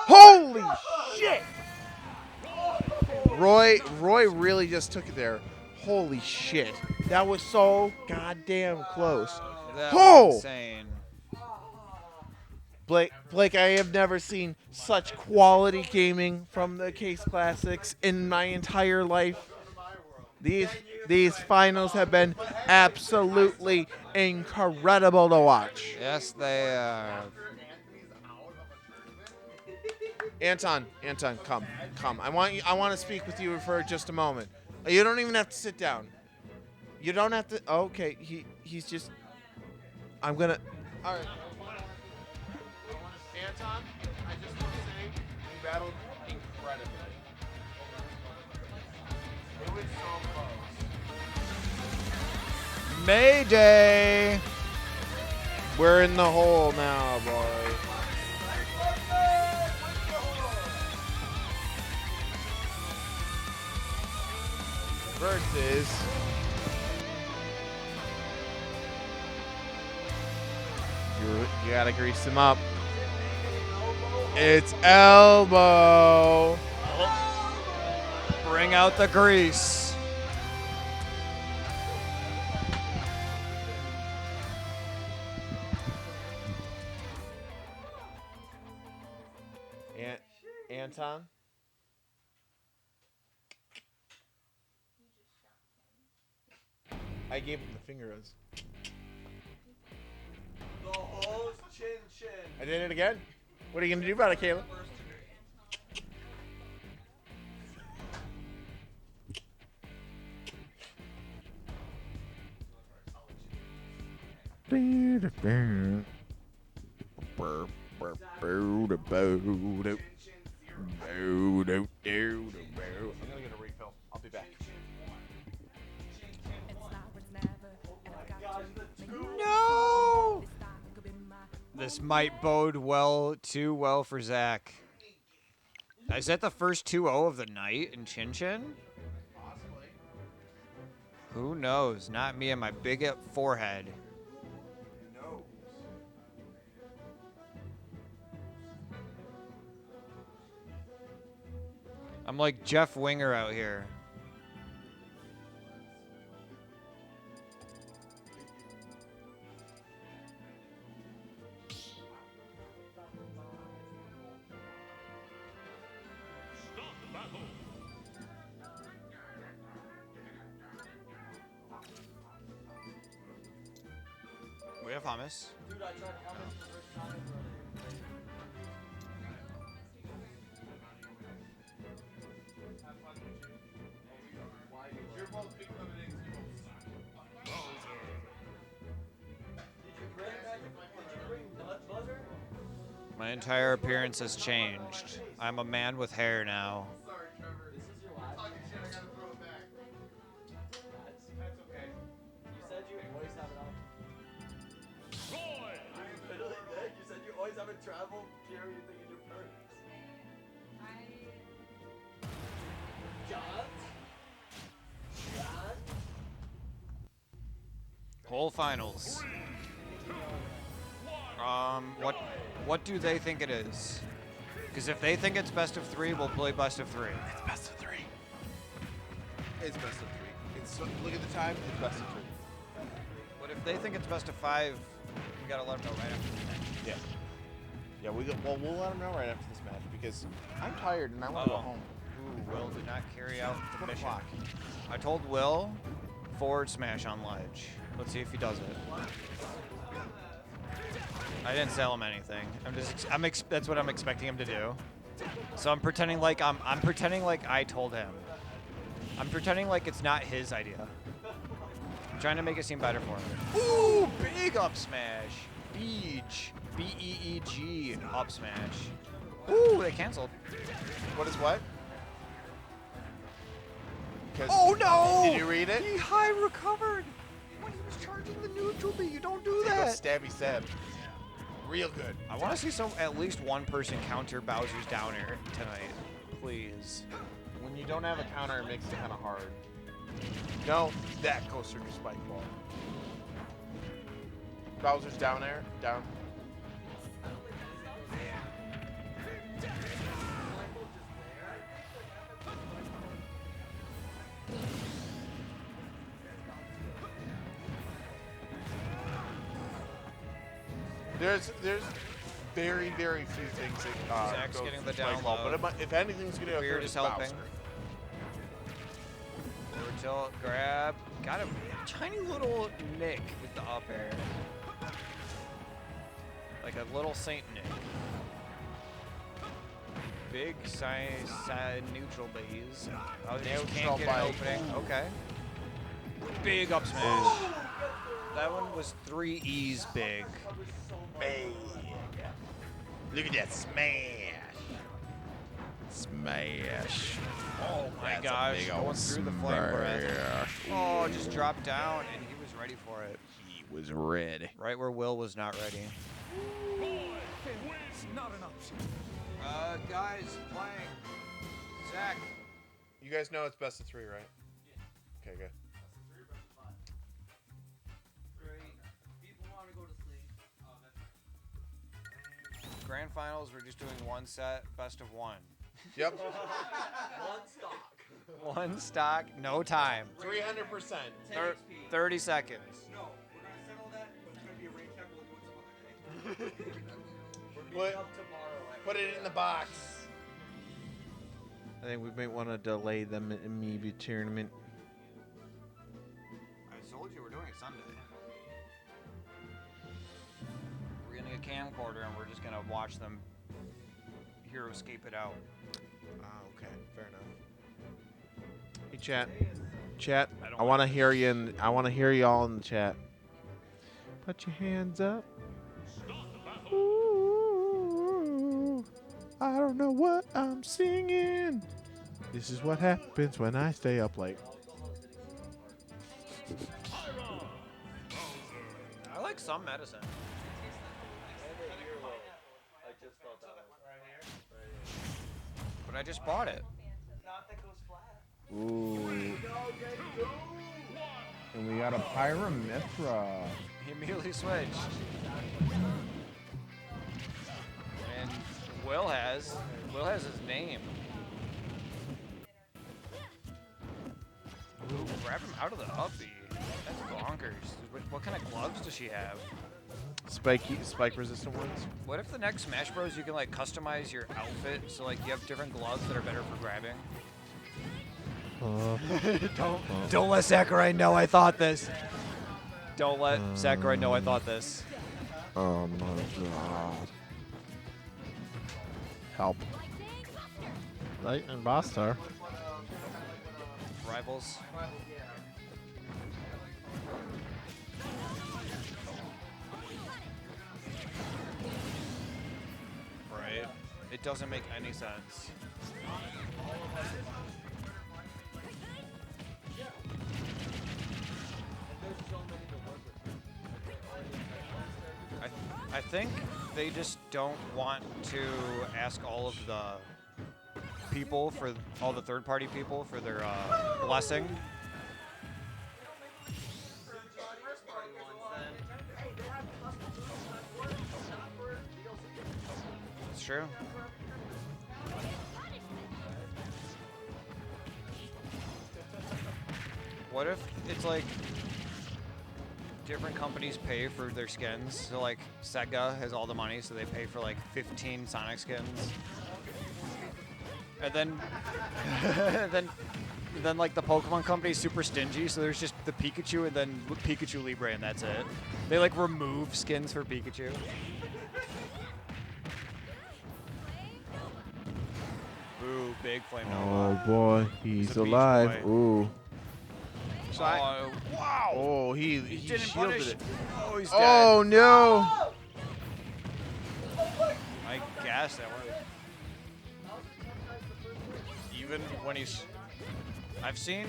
Holy shit. Roy really just took it there. Holy shit. That was so goddamn close. That was insane. Blake, I have never seen such quality gaming from the Kase Klassics in my entire life. These finals have been absolutely incredible to watch. Yes, they are. Anton, come. I want to speak with you for just a moment. You don't even have to sit down. You don't have to. Okay, he's just. I'm gonna. All right. Anton, I just want to say you battled incredibly. It was so close. Mayday. We're in the hole now, boy. Versus you gotta grease him up. It's elbow. Bring out the grease. Anton? I gave him the fingers. The whole chin. I did it again. What are you gonna do about it, Caleb? I'm gonna get a refill. I'll be back. No! This might bode too well for Zach. Is that the first 2-0 of the night in Chin Chin? Possibly. Who knows? Not me and my big forehead. No. I'm like Jeff Winger out here. We have hummus. Dude, I tried hummus the first time. You're both big lemonades, you both suck. Did you bring nut butter? My entire appearance has changed. I'm a man with hair now. Sorry, Trevor. This is your You're last talking shit, I gotta throw it back. That's okay. You said you always have it on. Roy! You literally did. You said you always have a travel carry thing in your purse. John? Whole finals. What do they think it is? Because if they think it's best of 3, we'll play best of 3. It's best of 3. It's best of 3. Look at the time. It's best of 3. But if they think it's best of 5, we gotta let them know right after this match. Yeah. Yeah, we'll let them know right after this match because I'm tired and I want to go home. Ooh. Will did not carry out the mission. I told Will forward smash on ledge. Let's see if he does it. I didn't sell him anything. That's what I'm expecting him to do. So I'm pretending like I'm pretending like I told him. I'm pretending like it's not his idea. I'm trying to make it seem better for him. Ooh, big up smash. Beej. B-E-E-G up smash. Ooh, they canceled. What is what? Oh no! Did you read it? He high recovered when he was charging the neutral B. You don't do that. Stabby stab. Real good. I want to see at least one person counter Bowser's down air tonight, please. When you don't have a counter, it makes it kind of hard. No, that goes through your spike ball. Bowser's down air, down. There's very few things that Zach's go getting the spike down ball, low. but if anything's gonna go Weird through, is it's helping. Bowser. Forward tilt, grab. Got a tiny little nick with the up air. Like a little Saint Nick. Big side neutral B's. Oh, they just can't get an opening. Okay. Big up smash. That one was 3 E's big. Big. Look at that smash. Smash. Oh my That's a gosh, big going old through the flame breath. smash. Oh, just dropped down and he was ready for it. He was ready. Right where Will was not ready. Not an option. Guys, playing. Zach. You guys know it's best of 3, right? Yeah. Okay, good. Grand finals, we're just doing one set, best of 1. Yep. One stock. One stock, no time. 300%. 30 seconds. No, we're gonna settle that, but it's gonna be a rain check. We'll do it some other day. We're meeting up tomorrow. Put it in the box. I think we might want to delay the Amiibo tournament. I told you we're doing it Sunday. We're getting a camcorder and we're just gonna watch them hero-scape it out. Okay, fair enough. Hey, chat. I want to hear you, and I want to hear you all in the chat. Put your hands up. Ooh, I don't know what I'm singing. This is what happens when I stay up late. I like some medicine. But I just bought it. Ooh. And we got a Pyramithra. He immediately switched. And Will has his name. Ooh, grab him out of the uppy. That's bonkers. What kind of gloves does she have? Spike resistant ones. What if the next Smash Bros. You can like customize your outfit so like you have different gloves that are better for grabbing? Don't let Sakurai know I thought this. Don't let Sakurai know I thought this. Oh my god. Help. Lightning Boss Star. Rivals. Right. It doesn't make any sense. I think they just don't want to ask all of the people, for all the third-party people, for their blessing. It's true. What if it's like different companies pay for their skins? So like Sega has all the money, so they pay for like 15 Sonic skins. And then, then like the Pokemon company is super stingy, so there's just the Pikachu and then Pikachu Libre, and that's it. They like remove skins for Pikachu. Ooh, big Flame Nova. Oh boy, he's a beach alive. boy. Ooh. So wow! Oh, he didn't shielded punish. it. Oh, he's Oh dead. no! I guess that worked. Even when he's, I've seen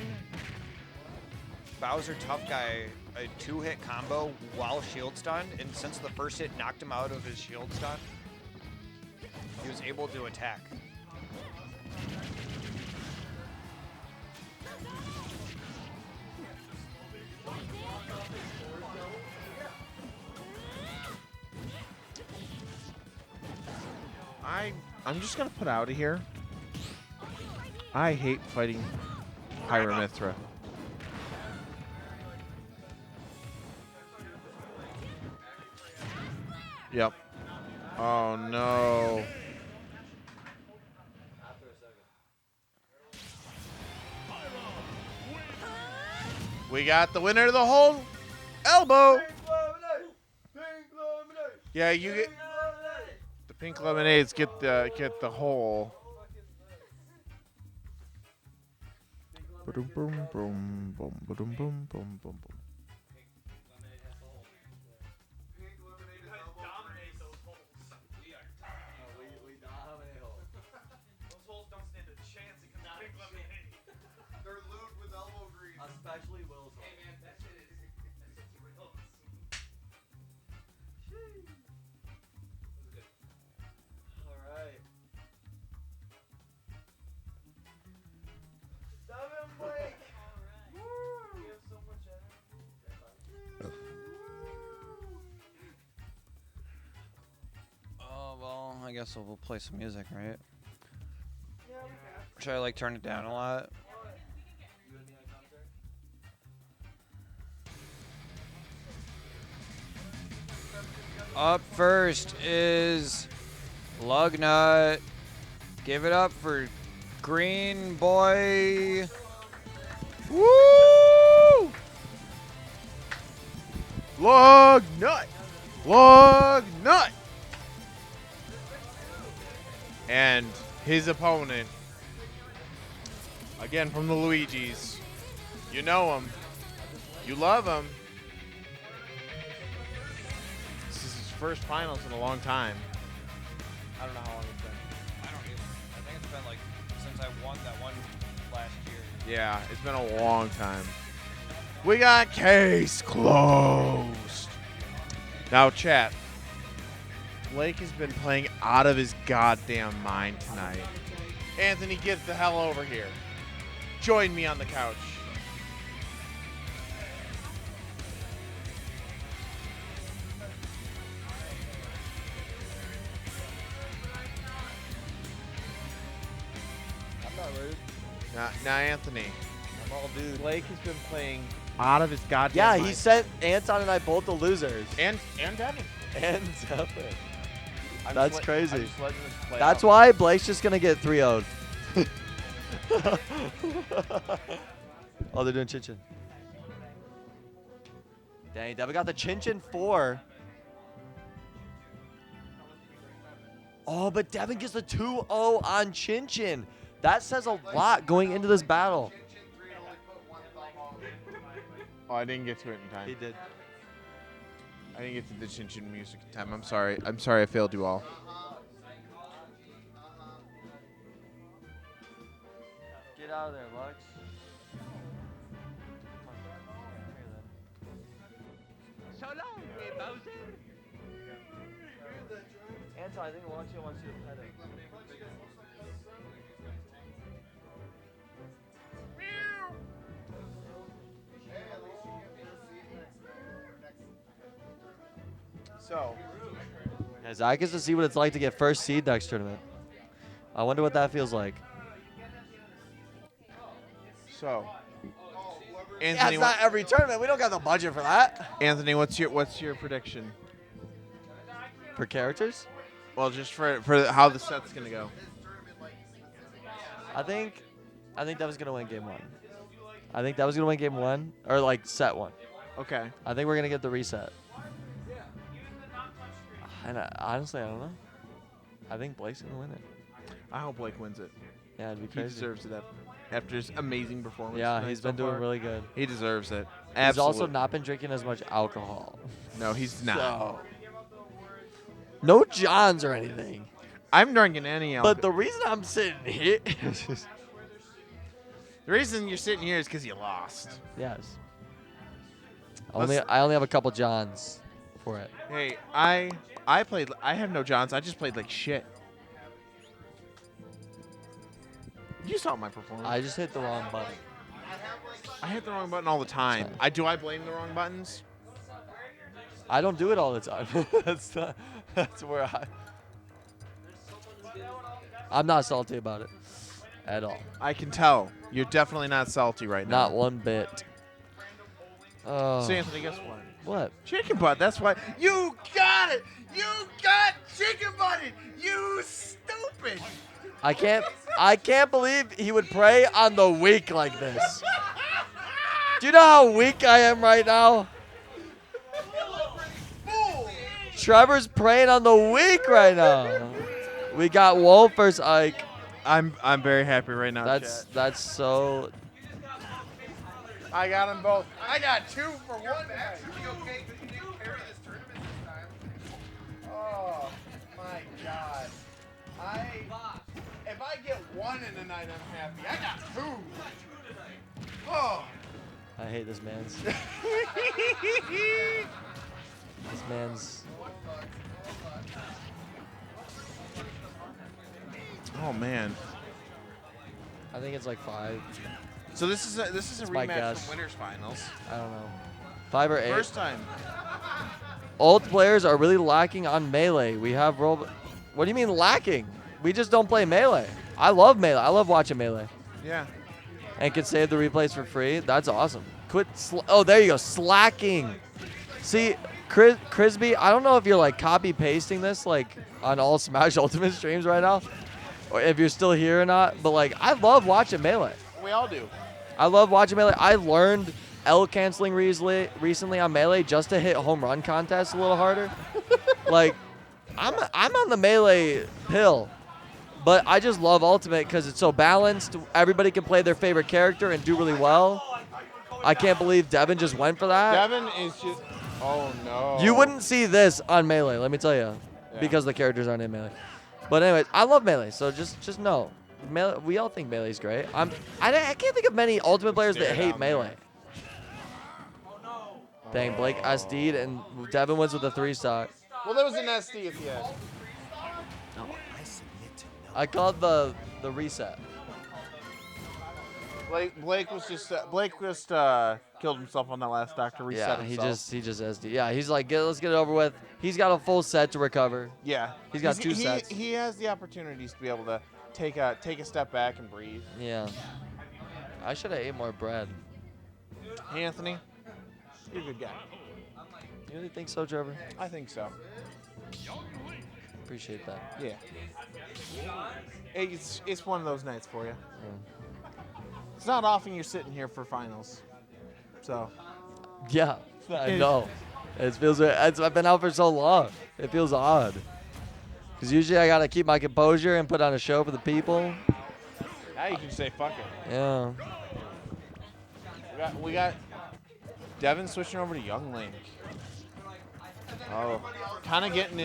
Bowser Tough Guy a 2-hit combo while shield stunned, and since the first hit knocked him out of his shield stun, he was able to attack. I'm just gonna put out of here. I hate fighting Pyramithra. Yep. Oh no. We got the winner of the whole elbow. Yeah, you get the pink lemonades. Get the whole. Boom boom boom boom boom boom boom boom. Especially Will's. Hey man, that shit is real. Alright. Seven Blake! Woo! You have so much energy. Oh, well, I guess we'll play some music, right? Yeah, we got. Should I like turn it down a lot? Up first is Lugnut. Give it up for Green Boy. Woo! Lug nut! Lug nut! And his opponent, again from the Luigis. You know him. You love him. This is his first finals in a long time. I don't know how long it's been. I don't either. I think it's been like since I won that one last year. Yeah, it's been a long time. We got Kase closed. Now, chat. Blake has been playing out of his goddamn mind tonight. Anthony, get the hell over here. Join me on the couch. I'm not rude. Now, Anthony. I'm all dude. Blake has been playing out of his goddamn Yeah, mind. he sent Anton and I both the losers. And Devin. And Devin. I'm That's just crazy. I'm just letting this play That's out. why Blake's just going to get 3-0'd. Oh, they're doing Chin Chin. Dang, Devin got the Chin Chin 4. Oh, but Devin gets the 2-0 on Chin Chin. That says a lot going into this battle. Oh, I didn't get to it in time. He did. I didn't get to the Chin Chin music in time. I'm sorry. I'm sorry I failed you all. Get out of there, Lux. So long, Bowser. Anton, I think he wants you to pet him. So, Yeah, Zach gets to see what it's like to get first seed next tournament. I wonder what that feels like. So, Yeah, Anthony, it's not every tournament. We don't got the budget for that. Anthony, what's your prediction? For characters? Well, just for how the set's gonna go. I think Devin's gonna win game 1. I think Devin's gonna win game 1 or like set 1. Okay. I think we're gonna get the reset. And honestly, I don't know. I think Blake's gonna win it. I hope Blake wins it. Yeah, it'd be He crazy. deserves it after his amazing performance. Yeah, tonight he's so been doing far. really good. He deserves it. He's also Absolutely. not been drinking as much alcohol. No, he's not. So, no Johns or anything. I'm drinking any alcohol. But the reason I'm sitting here. The reason you're sitting here is because you lost. Yes. I only have a couple Johns for it. Hey, I have no Johns. I just played like shit. You saw my performance. I just hit the wrong button. I hit the wrong button all the time. Do I blame the wrong buttons? I don't do it all the time. That's where I'm not salty about it at all. I can tell. You're definitely not salty right now. Not one bit. Oh. So Anthony, guess what? What? Chicken butt. That's why. You got it. You got chicken butted. You stupid. I can't believe he would prey on the weak like this. Do you know how weak I am right now? Trevor's preying on the weak right now. We got Wolf versus Ike. I'm very happy right now. That's so. I got them both. I got 2 for 1 match. Okay, because you didn't carry this tournament this time. Oh my god. If I get 1 in the night, I'm happy. I got 2. Oh. I hate this man's. This man's. Oh man. I think it's like 5. So this is a That's my rematch guess. from winners finals. I don't know. 5 or 8. First time. Ult players are really lacking on melee. We have What do you mean lacking? We just don't play melee. I love melee. I love watching melee. Yeah. And can save the replays for free. That's awesome. Quit. Oh, there you go. Slacking. See, Crisby, I don't know if you're like copy pasting this like on all Smash Ultimate streams right now, or if you're still here or not. But like, I love watching melee. We all do. I love watching melee. I learned L canceling recently on melee just to hit home run contests a little harder. Like, I'm on the melee pill, but I just love ultimate because it's so balanced. Everybody can play their favorite character and do really well. I can't believe Devin just went for that. Devin is just. Oh no. You wouldn't see this on melee, let me tell you, because the characters aren't in melee. But anyways, I love melee, so just know. Melee, we all think melee's great. I can't think of many ultimate players that hate melee. Dang, Blake SD'd and Devin was with a 3-stock. Well, there was an SD at the end. I called the reset. Blake just killed himself on that last stock to reset Yeah, himself. he just SD. Yeah, he's like, let's get it over with. He's got a full set to recover. Yeah. He's got 2 sets. He has the opportunities to be able to take a step back and breathe. Yeah. I should have ate more bread. Hey, Anthony, you're a good guy. You really think so, Trevor? I think so. Appreciate that. Yeah. It's one of those nights for you. It's not often you're sitting here for finals. So. Yeah, I know. It feels. I've been out for so long. It feels odd. Because usually I gotta keep my composure and put on a show for the people. Now you can say fuck it. Yeah. We got Devin switching over to Young Link. Oh, kind of getting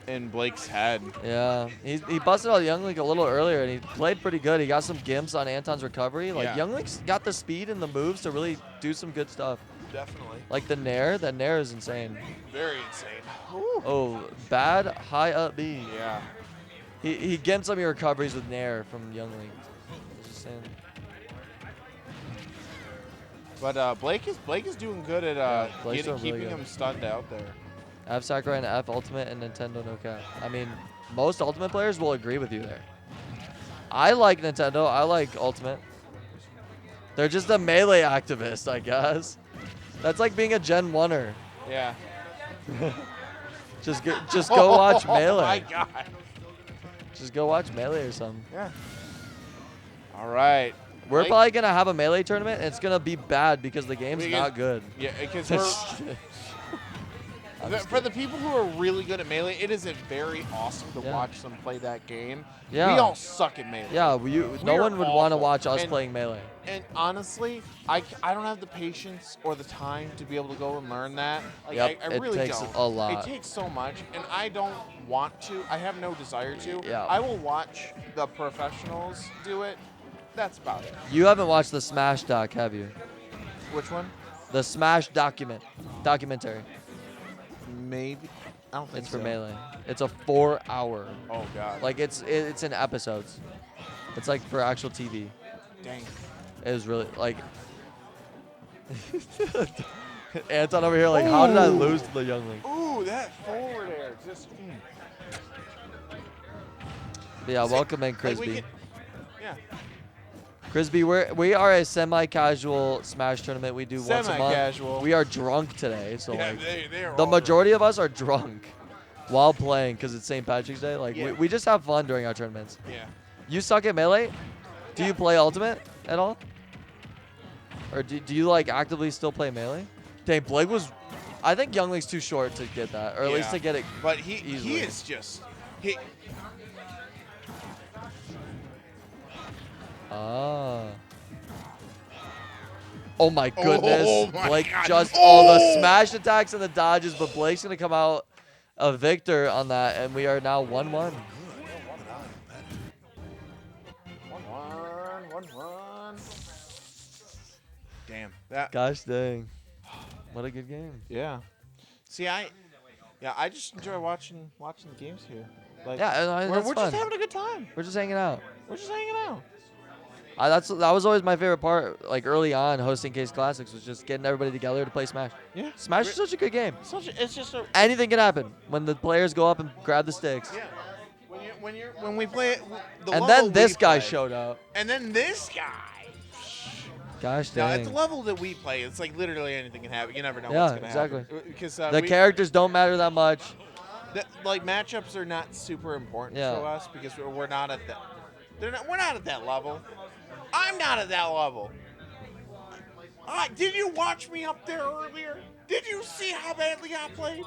in Blake's head. Yeah, he busted out Young Link a little earlier, and he played pretty good. He got some gimps on Anton's recovery. Like, Yeah. Young Link's got the speed and the moves to really do some good stuff. Definitely. Like the Nair. That Nair is insane. Very insane. Oh, bad high up B. Yeah. He gimps some of your recoveries with Nair from Young Link. Just saying. But Blake is doing good at Blake's doing really keeping good. him stunned out there. F Sakurai and F Ultimate and Nintendo no cap. I mean, most Ultimate players will agree with you there. I like Nintendo. I like Ultimate. They're just a melee activist, I guess. That's like being a Gen 1er. Yeah. Just go watch Melee. Oh my god. Just go watch Melee or something. Yeah. All right. We're Mike? probably gonna have a melee tournament, and it's gonna be bad because the game's not good. Yeah, because for the people who are really good at melee, it is very awesome to watch them play that game. Yeah. We all suck at melee. Yeah, no We're one would want to awful. watch us And- playing melee. And honestly, I don't have the patience or the time to be able to go and learn that. Like, Yep, I it really takes don't. a lot. It takes so much, and I don't want to. I have no desire to. Yeah. I will watch the professionals do it. That's about it. You haven't watched the Smash doc, have you? Which one? The Smash documentary. Maybe. I don't think It's for so. melee. It's a 4-hour. Oh God. Like it's in episodes. It's like for actual TV. Dang. It was really like. Anton over here, like, how did I lose to the youngling? Ooh, that forward air. Just. But yeah, welcome in, Like, we Crisby. can- yeah. Crisby, we are a semi-casual Smash tournament. We do once a month. Semi-casual. We are drunk today, so Yeah, like they are the all majority of us are drunk while playing because it's St. Patrick's Day. Like Yeah. we just have fun during our tournaments. Yeah. You suck at melee? Do you play Ultimate at all? Or do you like actively still play melee? Dang, Blake was. I think Youngling's too short to get that, or at least Yeah. to get it. But he easily. is just. He. Ah. Oh my goodness. Oh my Blake God. just all the Oh! smash attacks and the dodges, but Blake's going to come out a victor on that, and we are now 1-1. 1-1. Damn. That. Gosh dang. What a good game. Yeah. See, I just enjoy watching the games here. Like, Yeah, we're that's just fun. having a good time. We're just hanging out. We're just hanging out. That was always my favorite part, like early on hosting Kase Klassics, was just getting everybody together to play Smash. Yeah. Smash is such a good game. It's just a. Anything can happen when the players go up and grab the sticks. Yeah. When we play it, the And level then this we guy play- showed up. And then this guy. Gosh Now, dang. at the level that we play, it's like literally anything can happen. You never know Yeah, what's going to exactly. happen. Because The characters don't matter that much. like matchups are not super important Yeah. to us because we're not at that. We're not at that level. I'm not at that level. Did you watch me up there earlier? Did you see how badly I played?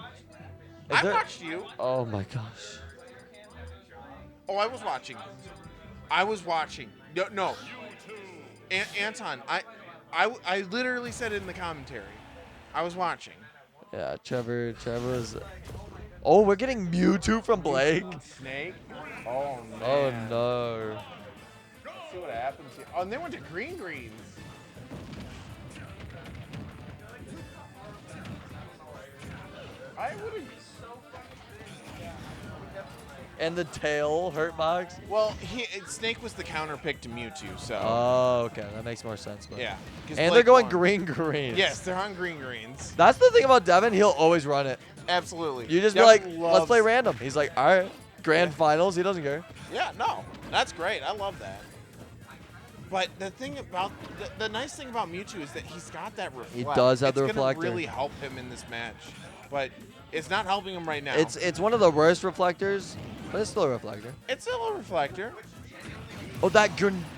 I watched you. Oh my gosh. Oh, I was watching. I was watching. No. Anton, I literally said it in the commentary. I was watching. Yeah, Trevor was. Oh, we're getting Mewtwo from Blake. Snake. Oh man. Oh no. Let's see what happens here. Oh, and they went to greens. I would. And the tail hurt box. Well, Snake was the counter pick to Mewtwo, so. Oh, okay, that makes more sense. But. Yeah. 'cause And Blake they're going won. green. Yes, they're on greens. That's the thing about Devin. He'll always run it. Absolutely. You just be Devin like, let's play loves- random. He's like, all right, grand finals. He doesn't care. Yeah, no, that's great. I love that. But the thing about the nice thing about Mewtwo is that he's got that reflect. He does have the It's gonna reflector. really help him in this match, but it's not helping him right now. It's one of the worst reflectors, but it's still a reflector. It's still a reflector. Oh,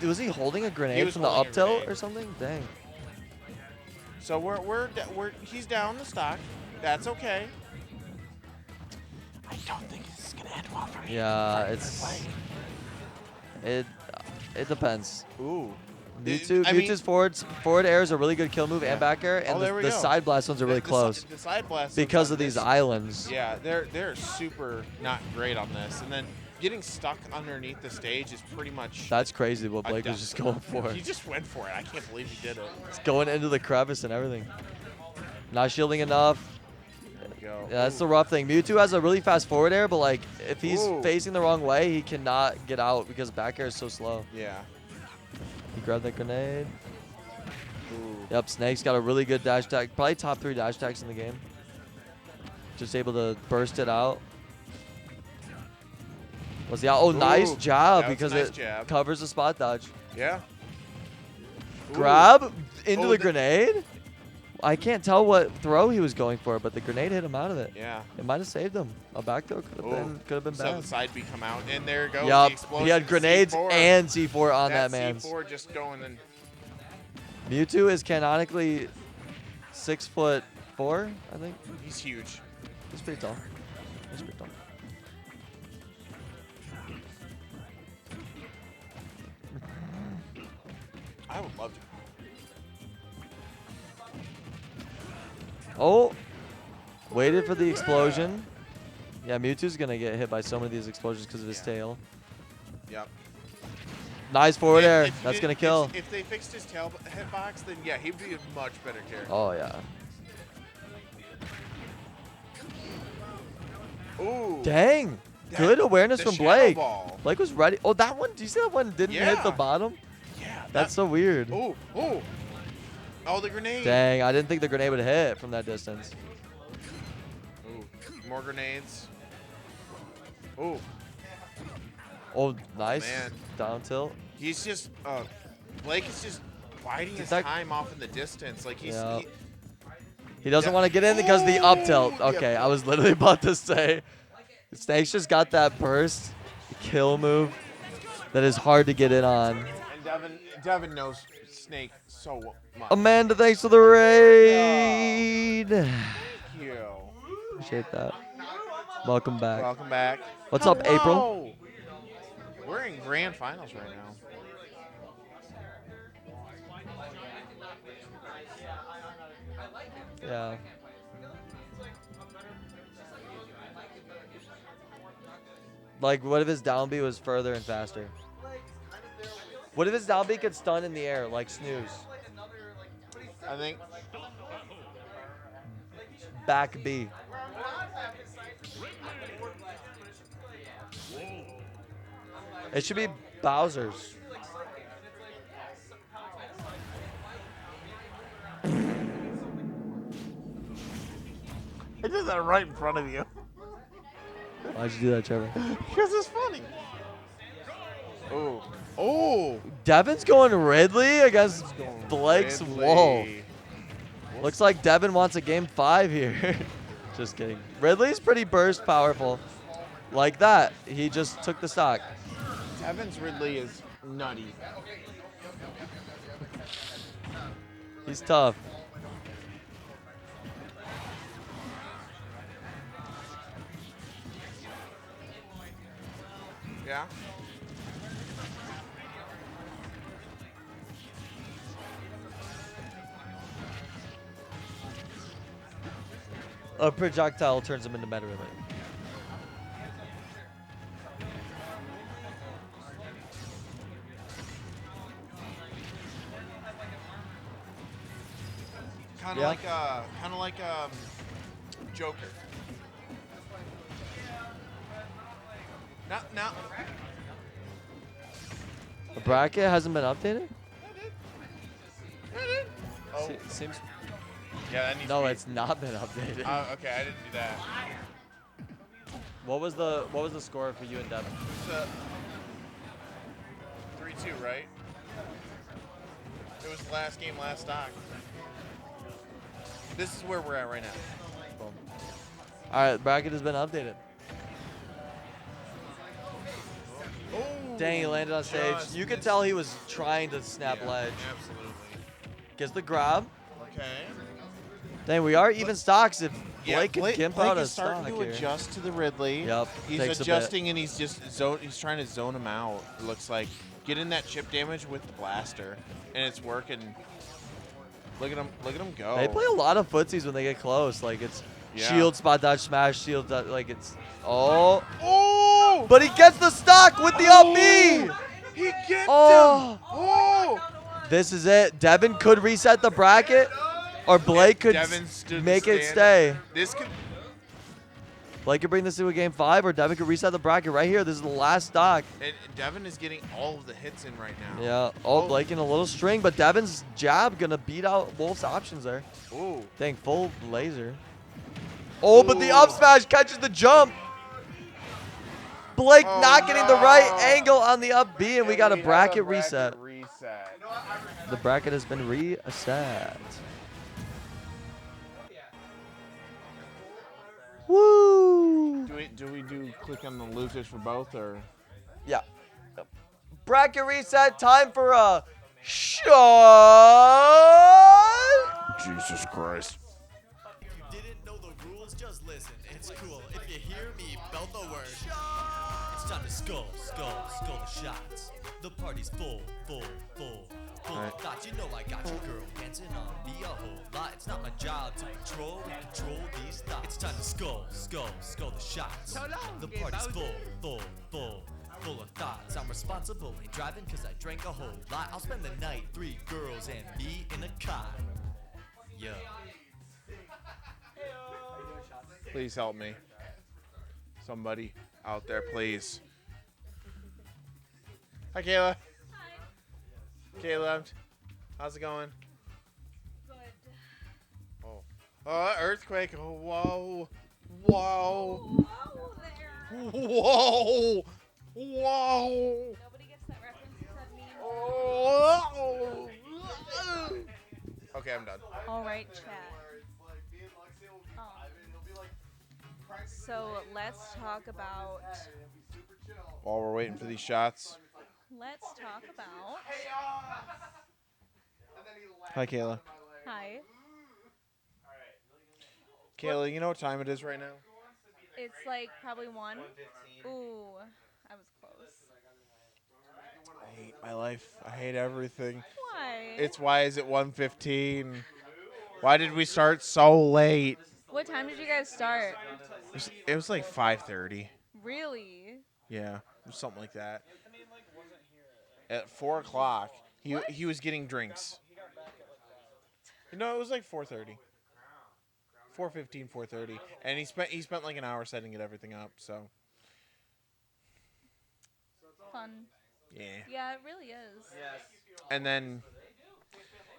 was he holding a grenade was from the up holding a tilt grenade. or something? Dang. So he's down the stock. That's okay. I don't think this is gonna end well for me. Yeah, it depends. Ooh. Mewtwo's forward air is a really good kill move and back air, and there we the go. side blast ones are really close. The side blast because ones of on these this- islands. Yeah, they're super not great on this, and then getting stuck underneath the stage is pretty much. That's crazy what a Blake was death. just going for. He just went for it. I can't believe he did it. It's going into the crevice and everything. Not shielding enough. Go. Yeah, that's the rough thing. Mewtwo has a really fast forward air, but like if he's Ooh. facing the wrong way, he cannot get out because back air is so slow. Yeah. He grabbed that grenade. Ooh. Yep, Snake's got a really good dash attack. Probably top 3 dash attacks in the game. Just able to burst it out. Was the oh nice Ooh. job That was a because nice it jab. covers the spot dodge. Yeah. Ooh. Grab into Oh, the grenade. I can't tell what throw he was going for, but the grenade hit him out of it. Yeah. It might have saved him. A back throw could have been So bad. the side B come out, and there goes the Yup. explosion. He had grenades C4. and C4 on that man. C4 just going in. Mewtwo is canonically 6'4", I think. He's huge. He's pretty tall. He's pretty tall. I would love to. Oh, waited for the explosion. Yeah, Mewtwo's gonna get hit by so many of these explosions because of his tail. Yep. Nice forward air. If That's they- gonna kill. If they fixed his tail hitbox, then yeah, he'd be a much better character. Oh yeah. Ooh. Dang. That- Good awareness the from shadow Blake. ball. Blake was ready. Oh, that one. Do you see that one didn't hit the Yeah. bottom? Yeah. That's so weird. Ooh. Ooh. Oh, the grenade. Dang, I didn't think the grenade would hit from that distance. Ooh. More grenades. Ooh. Oh, nice. Man. Down tilt. He's just Blake is just biding his that- time off in the distance. Like he's Yeah. He doesn't want to get in because of the up tilt. Okay, I was literally about to say. Snake's just got that burst kill move that is hard to get in on. and Devin knows Snake so much. Amanda, thanks for the raid. Thank you. Appreciate that. Welcome back. Welcome back. What's up, April? Hello. We're in grand finals right now. Yeah. Like, what if his down B was further and faster? What if his down B could stun in the air, like snooze? I think Back B. It should be Bowser's. I did that right in front of you. Why'd you do that, Trevor? Because it's funny. Oh. Oh. Devin's going Ridley against Blake's Ridley. Wolf. Looks like Devin wants a game 5 here. Just kidding. Ridley's pretty burst powerful. Like that. He just took the stock. Devin's Ridley is nutty. He's tough. Yeah. A projectile turns him into meta relay. Kind of Yeah. like Joker. No. The bracket hasn't been updated? Oh. Seems. Yeah, that needs No, to be. it's not been updated. Okay, I didn't do that. What was the score for you and Devin? It's 3-2, right? It was the last game, last stock. This is where we're at right now. Boom. All right, bracket has been updated. Oh, Dang, he landed on stage. You could tell he was trying to snap ledge. Absolutely. Gets the grab. Okay. Dang, we are even stocks. If Yeah, Blake could gimp out a is starting stock to here. adjust to the Ridley. Yep. He's takes a bit. adjusting and he's just he's trying to zone him out. It looks like getting that chip damage with the blaster, and it's working. Look at him go. They play a lot of footsies when they get close. Like it's Yeah. shield, spot dodge, smash, shield, dodge, like it's oh. Oh! But he gets the stock with the up B. He gets Oh. him. Oh! This is it. Devin could reset the bracket, or Blake could Devin stood make it stand. stay. This could. Blake could bring this to a game 5, or Devin could reset the bracket right here. This is the last stock. And Devin is getting all of the hits in right now. Yeah. Oh, Blake in a little string, but Devin's jab gonna beat out Wolf's options there. Ooh. Dang, full laser. Oh, but the up smash catches the jump. Blake not getting the right angle on the up B, and we got a bracket reset. reset. The bracket has been reset. Reset. The bracket has been reset. Reset. Woo! Do we do click on the losers for both or? Yeah. Yep. Bracket reset. Time for a shot. Jesus Christ. If you didn't know the rules, just listen. It's cool. If you hear me belt the word, it's time to skull the shots. The party's full of thoughts. You know I got your girl dancing on me a whole lot. It's not my job to control these thoughts. It's time to skull the shots. The party's full of thoughts. I'm responsible, ain't driving cause I drank a whole lot. I'll spend the night, 3 girls and me in a cot. Yeah. Please help me. Somebody out there, please. Hi, Kayla. Hi. Kayla, how's it going? Good. Oh, earthquake. Oh, whoa. Whoa there. Whoa. Whoa. Nobody gets that reference except me. Oh. Okay, I'm done. All right, chat. So let's talk about. While we're waiting for these shots. Let's talk about. Hi, Kayla. Hi. Kayla, you know what time it is right now? It's like probably 1. Ooh, I was close. I hate my life. I hate everything. Why? Why is it 1:15? Why did we start so late? What time did you guys start? It was like 5:30. Really? Yeah, something like that. At 4 o'clock, he was getting drinks. No, it was like 4:30. 4:15, 4:30, and he spent like an hour setting everything up. So. Fun. Yeah. Yeah, it really is. Yes. And then,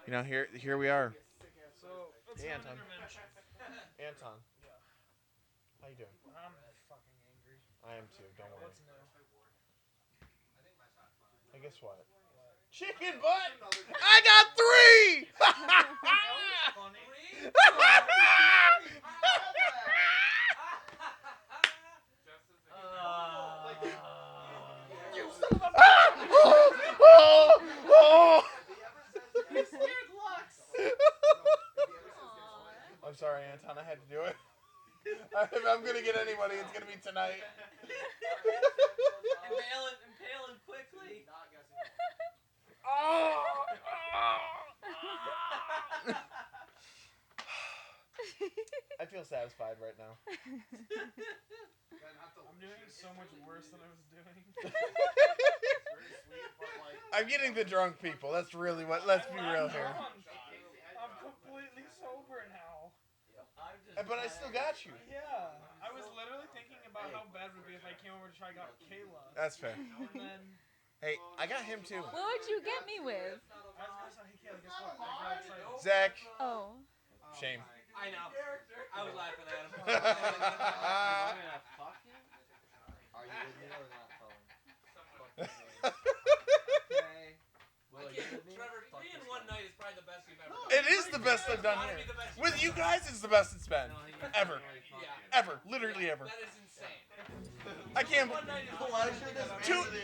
here we are. Hey, Anton. Anton. How you doing? I'm fucking angry. I am too. Don't worry. What's new? Hey, guess what? Chicken butt! I got 3! You son of a You scared Lux! I'm sorry, Anton. I had to do it. If I'm gonna get anybody, it's gonna be tonight. Impale him quickly. I feel satisfied right now. I'm doing so much worse than I was doing. I'm getting the drunk people. That's really what. Let's be real here. I'm completely sober now. But I still got you. Yeah. I was literally thinking about how bad it would be if I came over to try to get Kayla. That's fair. And then. Hey, I got him too. What would you get me with? I was gonna say, hey Kayla, guess what? I got excited. Zach. Oh. Shame. I know. I was laughing at him. I'm gonna fuck him? Are you with me or not, Colin? Okay. Well, Trevor, being one night is probably the best you've ever done. It is the best I've done here. With you guys, it's the best it's been. Ever. Yeah. Ever. Literally ever. That is insane. I can't. One night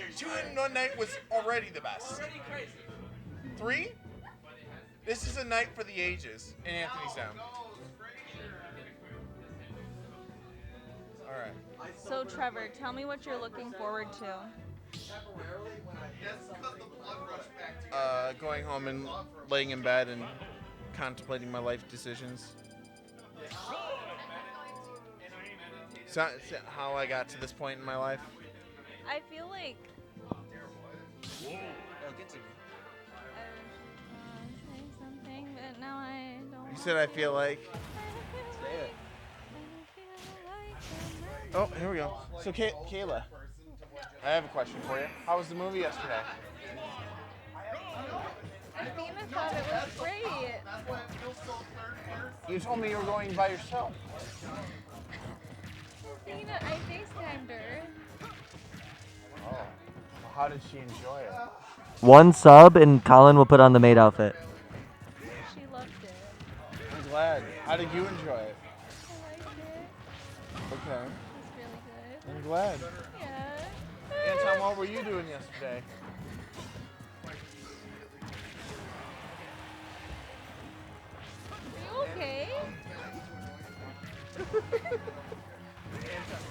is Two in one night was already the best. already crazy. 3? This is a night for the ages in Anthonystown. All right. So Trevor, tell me what you're looking forward to. Going home and laying in bed and contemplating my life decisions. So, how I got to this point in my life. I feel like. It'll get to me. Say something, but now I don't. You said I feel like. Say it. Oh, here we go. So, Kayla, I have a question for you. How was the movie yesterday? Athena thought it was great. You told me you were going by yourself. Athena, I FaceTimed her. Oh. Well, how did she enjoy it? 1 sub and Colin will put on the maid outfit. She loved it. I'm glad. How did you enjoy it? I liked it. Okay. It's really good. I'm glad. Yeah. Anton, what were you doing yesterday? Are you okay? Anton,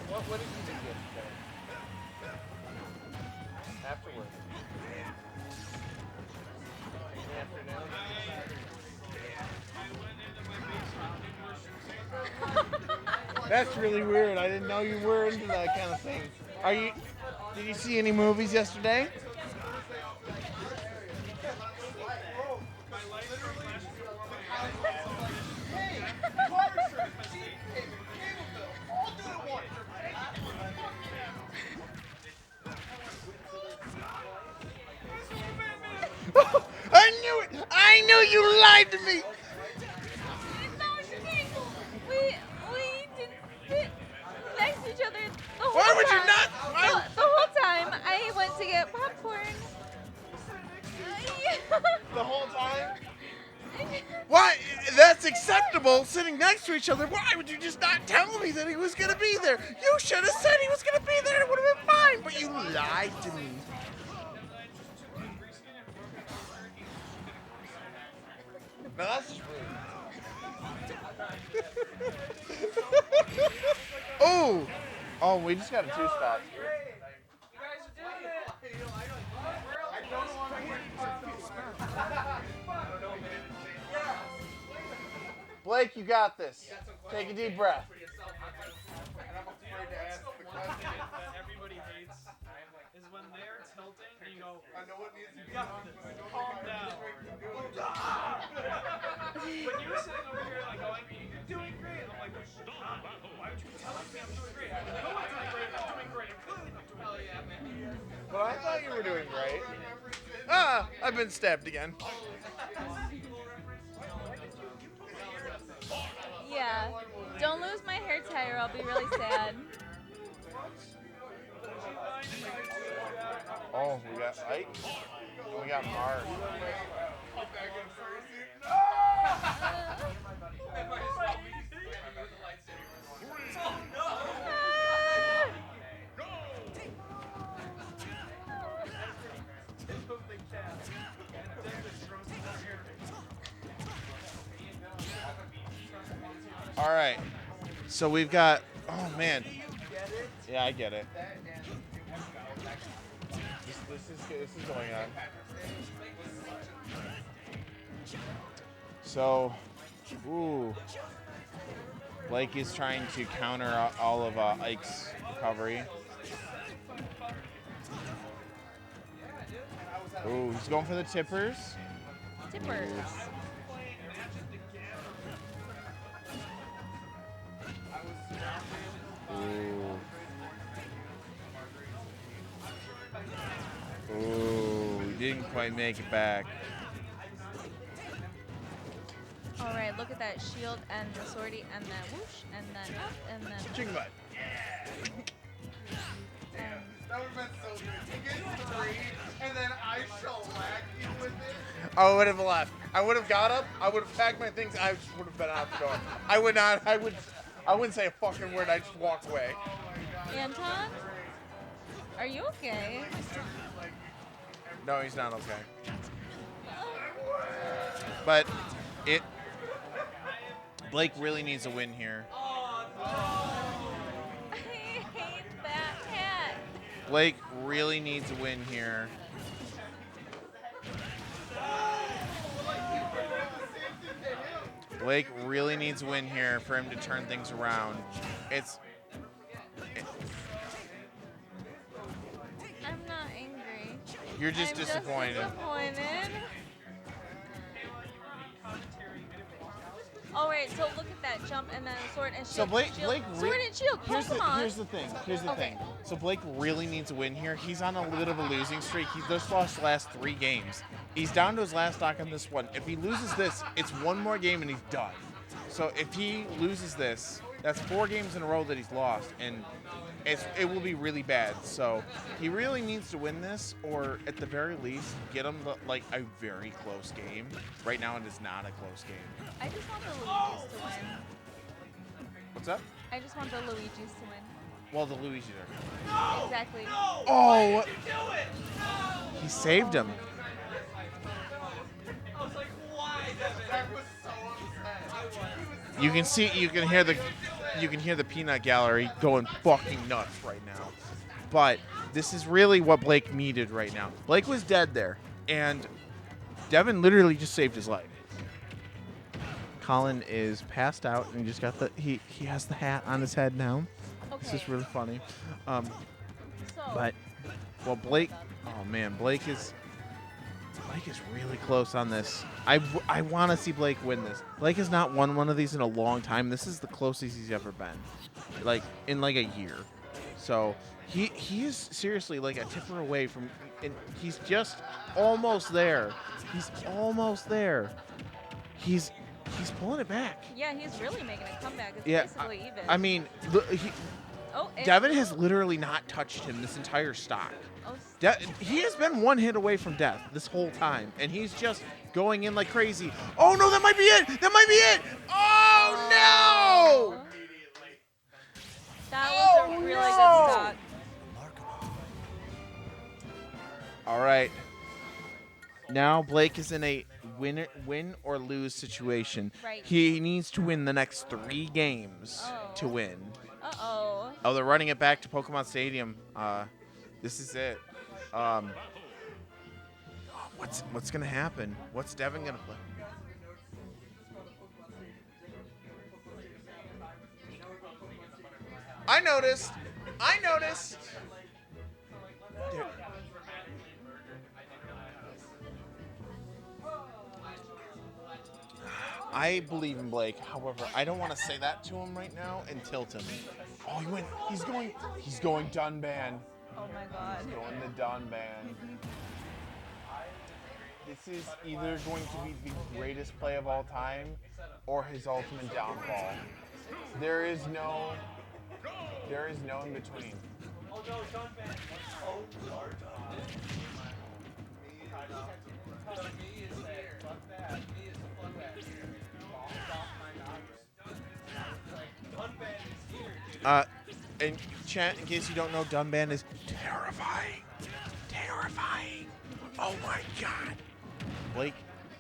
what did you do yesterday? Afterwards. In the afternoon? That's really weird. I didn't know you were into that kind of thing. Are you? Did you see any movies yesterday? I knew it! I knew you lied to me! We didn't sit next to each other the whole Why would you time. not? The whole time I went to get popcorn. The whole time? Why? That's acceptable, sitting next to each other. Why would you just not tell me that he was going to be there? You should have said he was going to be there. It would have been fine, but you lied to me. No, that's just rude. Oh! Oh, we just got a 2-stop. Blake, you got this. Take a deep breath. Everybody hates is when they're tilting and you go, you got this. Calm down. When you're sitting over here like going, you're doing great. I'm like, stop. Why would you be telling me I'm doing great? I know I'm doing great. I'm doing great. I'm clearly not doing great. Well, I thought you were doing great. Ah, I've been stabbed again. Yeah. Don't lose my hair tie or I'll be really sad. Oh, we got Ike. And we got Mark. All right. So we've got. Oh man. Yeah, I get it. This is going on. So, ooh. Blake is trying to counter all of Ike's recovery. Ooh, he's going for the tippers. Tippers. Ooh, didn't quite make it back. All right, look at that shield and the sortie and then whoosh and then up and then. Chicken butt. That would have been so good. You get 3, and then I shellac you with it. I would have left. I would have got up. I would have packed my things. I would have been out the door. I would not. I wouldn't say a fucking word. I'd just walk away. Anton, are you okay? No, he's not okay. But Blake really needs a win here. I hate that hat. Blake really needs a win here. Blake really needs a win here for him to turn things around. I'm not angry. You're just I'm disappointed. Just disappointed. All right, so look at that jump and then sword and shield. So Blake sword and shield. Here's Come on. the thing. Here's the Okay. thing. So Blake really needs a win here. He's on a little bit of a losing streak. He's just lost the last 3 games. He's down to his last stock on this one. If he loses this, it's 1 more game and he's done. So if he loses this, that's 4 games in a row that he's lost, and it will be really bad. So he really needs to win this, or at the very least, get him a very close game. Right now, it is not a close game. I just want the losers to win. What's up? I just want the Luigi's to win. Well, the Luigi there. Exactly. Oh! He saved him. I was like, why? That was so upset. You can see, you can hear the peanut gallery going fucking nuts right now. But this is really what Blake needed right now. Blake was dead there, and Devin literally just saved his life. Colin is passed out and just got the he has the hat on his head now. Okay. This is really funny. So. But well, Blake. Oh man, Blake is really close on this. I want to see Blake win this. Blake has not won one of these in a long time. This is the closest he's ever been, like in like a year. So he is seriously like a tipper away from, and he's just almost there. He's almost there. He's pulling it back. Yeah, he's really making a comeback. It's Yeah, basically even. I mean, Devin has literally not touched him this entire stock. Oh, He has been one hit away from death this whole time, and he's just going in like crazy. Oh no, that might be it! That might be it! Oh no! That was a really good stock. All right. Now Blake is in a win or lose situation. Right. He needs to win the next 3 games to win. Uh-oh. Oh, they're running it back to Pokemon Stadium. This is it. What's gonna happen? What's Devin gonna play? I noticed. Dude. I believe in Blake. However, I don't want to say that to him right now and tilt him. Oh, he went. He's going Dunban. Oh my god. He's going the Dunban. This is either going to be the greatest play of all time or his ultimate downfall. There is no in between. Oh no, Dunban. Oh, Lord. Me is there. Fuck that. Me is fuck that. Dunban is here, dude. And chat, in case you don't know, Dunban is terrifying. Terrifying. Oh my god. Blake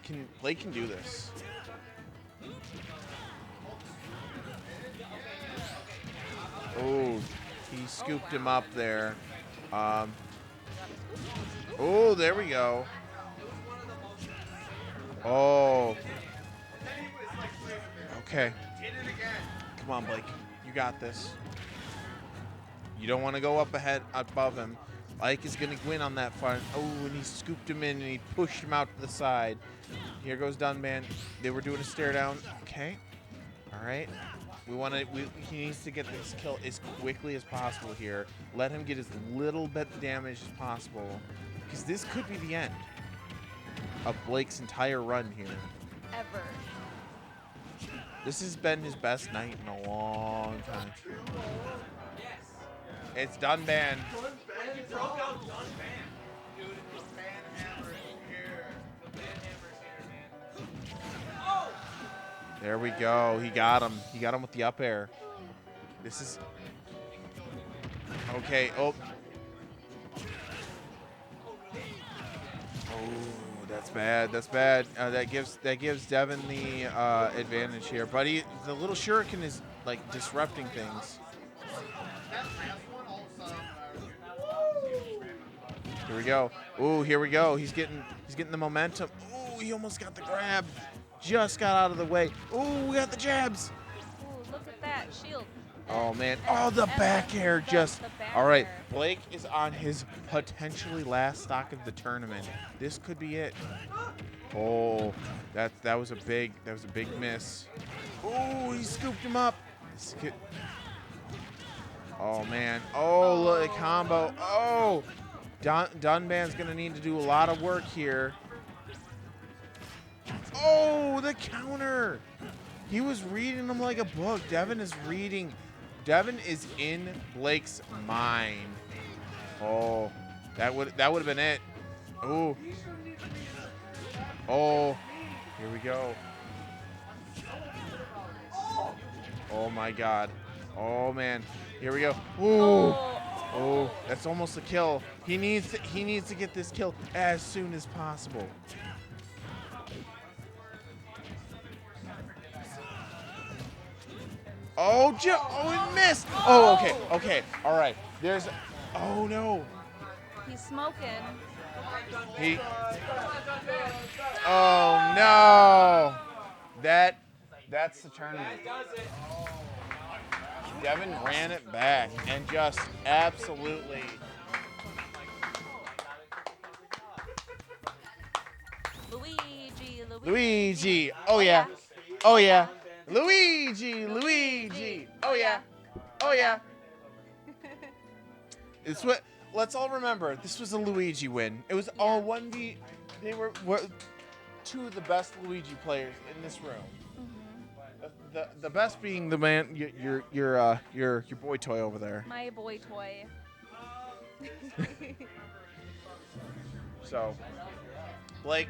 can do this. Oh, he scooped him up there. Oh, there we go. Oh. Okay. Come on, Blake. You got this. You don't want to go up ahead above him. Ike is going to win on that front. Oh, and he scooped him in and he pushed him out to the side. Here goes Dunban. They were doing a stare down. Okay. All right. He needs to get this kill as quickly as possible here. Let him get as little bit of damage as possible, because this could be the end of Blake's entire run here. Ever. This has been his best night in a long time. It's Dunban. You broke out Dunban. Dude, the fan hammer is here. The fan hammer's here, man. Oh! There we go. He got him. He got him with the up air. This is okay. Oh, that's bad. That's bad. That gives Devin the advantage here. But the little shuriken is like disrupting things. Here we go. Ooh, here we go. He's getting the momentum. Ooh, he almost got the grab. Just got out of the way. Ooh, we got the jabs. Ooh, look at that shield. Oh man. Oh, the back air just. All right, Blake is on his potentially last stock of the tournament. This could be it. Oh, that was a big miss. Ooh, he scooped him up. Oh man. Oh, look, a combo. Oh. Dunban's gonna need to do a lot of work here. Oh, the counter! He was reading them like a book. Devin is in Blake's mind. Oh, that would have been it. Oh. Oh, here we go. Oh my God. Oh man, here we go. Ooh. Oh, that's almost a kill. He needs to get this kill as soon as possible. Oh, he missed. Oh, okay. All right. Oh no. He's smoking. Oh no. That's the tournament. Devin ran it back and just absolutely. Luigi. Oh yeah. Oh yeah. Luigi. Oh yeah. Oh yeah. It's what. Let's all remember. This was a Luigi win. It was all 1v. They were two of the best Luigi players in this room. The best being the man, your boy toy over there. My boy toy. So, Blake,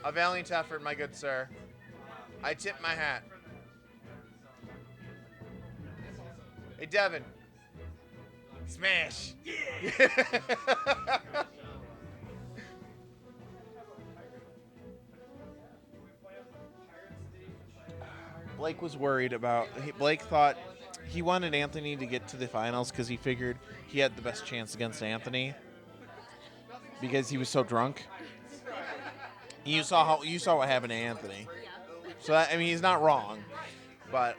a valiant effort, my good sir. I tip my hat. Hey, Devin. Smash. Yeah. Blake was worried about. Blake thought he wanted Anthony to get to the finals because he figured he had the best chance against Anthony because he was so drunk. You saw what happened to Anthony. So I mean, he's not wrong, but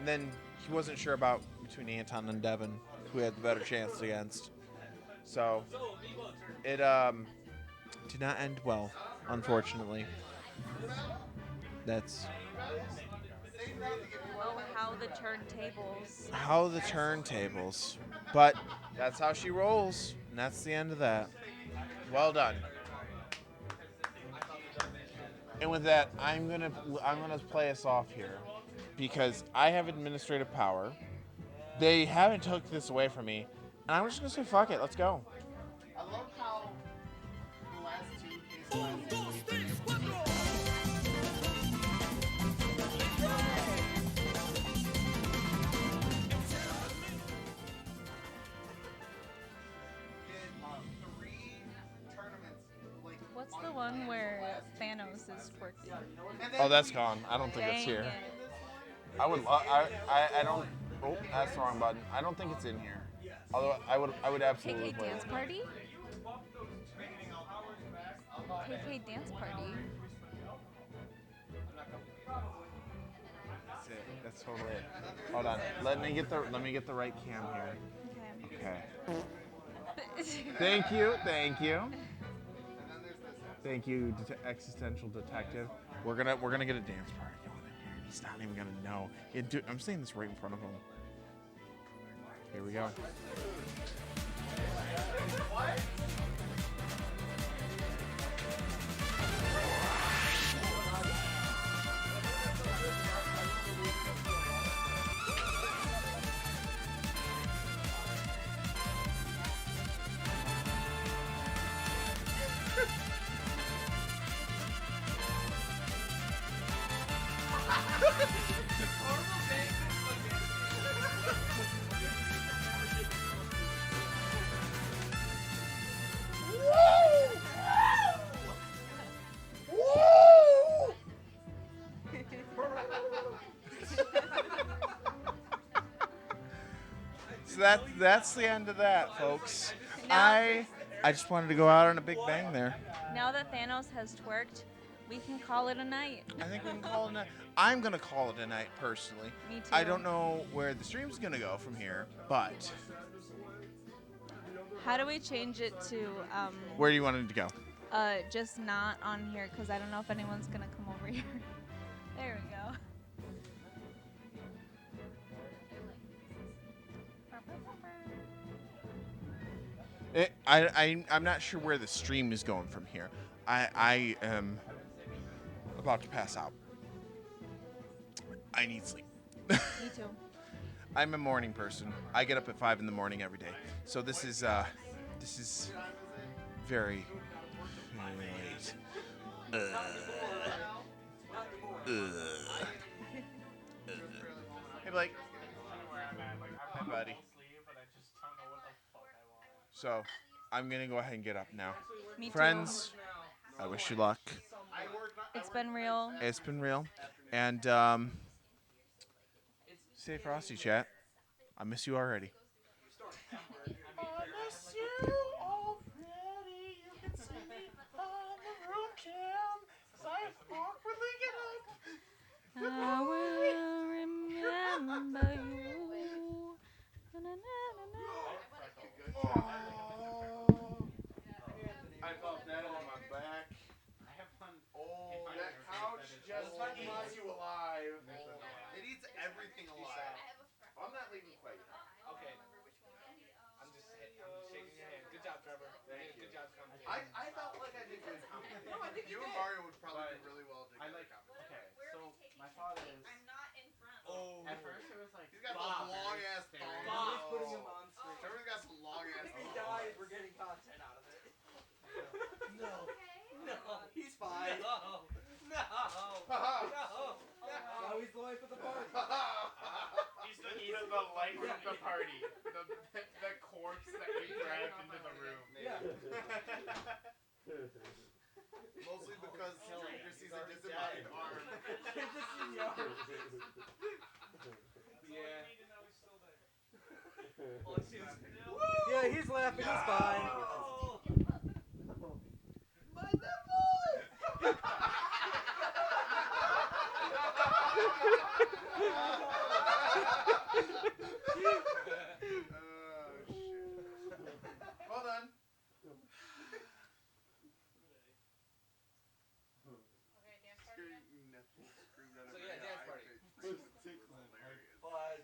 then he wasn't sure about between Anton and Devin who had the better chance against. So it did not end well, unfortunately. That's How the turntables. how the turntables. But that's how she rolls, and that's the end of that. Well done. And with that, I'm gonna play us off here because I have administrative power. They haven't took this away from me, and I'm just gonna say fuck it. Let's go. I love how the last two Kase Klassics. What's the one where Thanos is twerking? Oh, that's gone. I don't think it's Dang here. it. I would. I don't. Oh, that's the wrong button. I don't think it's in here. Although I would absolutely KK play Dance it. Party? KK Dance Party. That's it. That's totally it. Hold on. Let me get the right cam here. Okay. Thank you. Thank you, existential detective. We're gonna get a dance party going in here. He's not even gonna know. I'm saying this right in front of him. Here we go. So that's the end of that, folks. I just wanted to go out on a big bang there. Now that Thanos has twerked, we can call it a night. I think we can call it a night. I'm going to call it a night, personally. Me too. I don't know where the stream's going to go from here, but... How do we change it to, Where do you want it to go? just not on here, because I don't know if anyone's going to come over here. There we go. I'm not sure where the stream is going from here. I am about to pass out. I need sleep. Me too. I'm a morning person. I get up at 5 in the morning every day. So this is very late. Hey, Blake. Where I'm at, like Hey, buddy. sleep, but I just don't know what the fuck I want. So, I'm gonna go ahead and get up now. Me too. Friends, I wish you luck. It's been real. It's been real. And, say Frosty, chat. I miss you already. I miss you already. You can see me on the room cam as I awkwardly get up. I will remember you. I felt that on my back. I have fun. Oh, that couch just eats you alive. It eats everything alive. I'm not leaving quite yet. Okay. I'm just shaking your hand. Good job, Trevor. Thank you. Good job commentating. I felt like I did good commentating. No, I think You you and did. Mario would probably do really well I together. like. Okay, so my thought is. Oh. At first it was like. He's got those long ass Very thongs. Bob. Putting him on screen. Trevor's got some long ass If he thongs. dies, we're getting content out of it. No. No. He's fine. No. No. No. Now he's the life of the party. He's the life of the party. The corpse that we grabbed into the room. Yeah. Mostly because Stranger sees a disembodied arm. Yeah. Yeah, he's laughing. He's fine. My nipple! Well done. So yeah, dance party. Hilarious. But I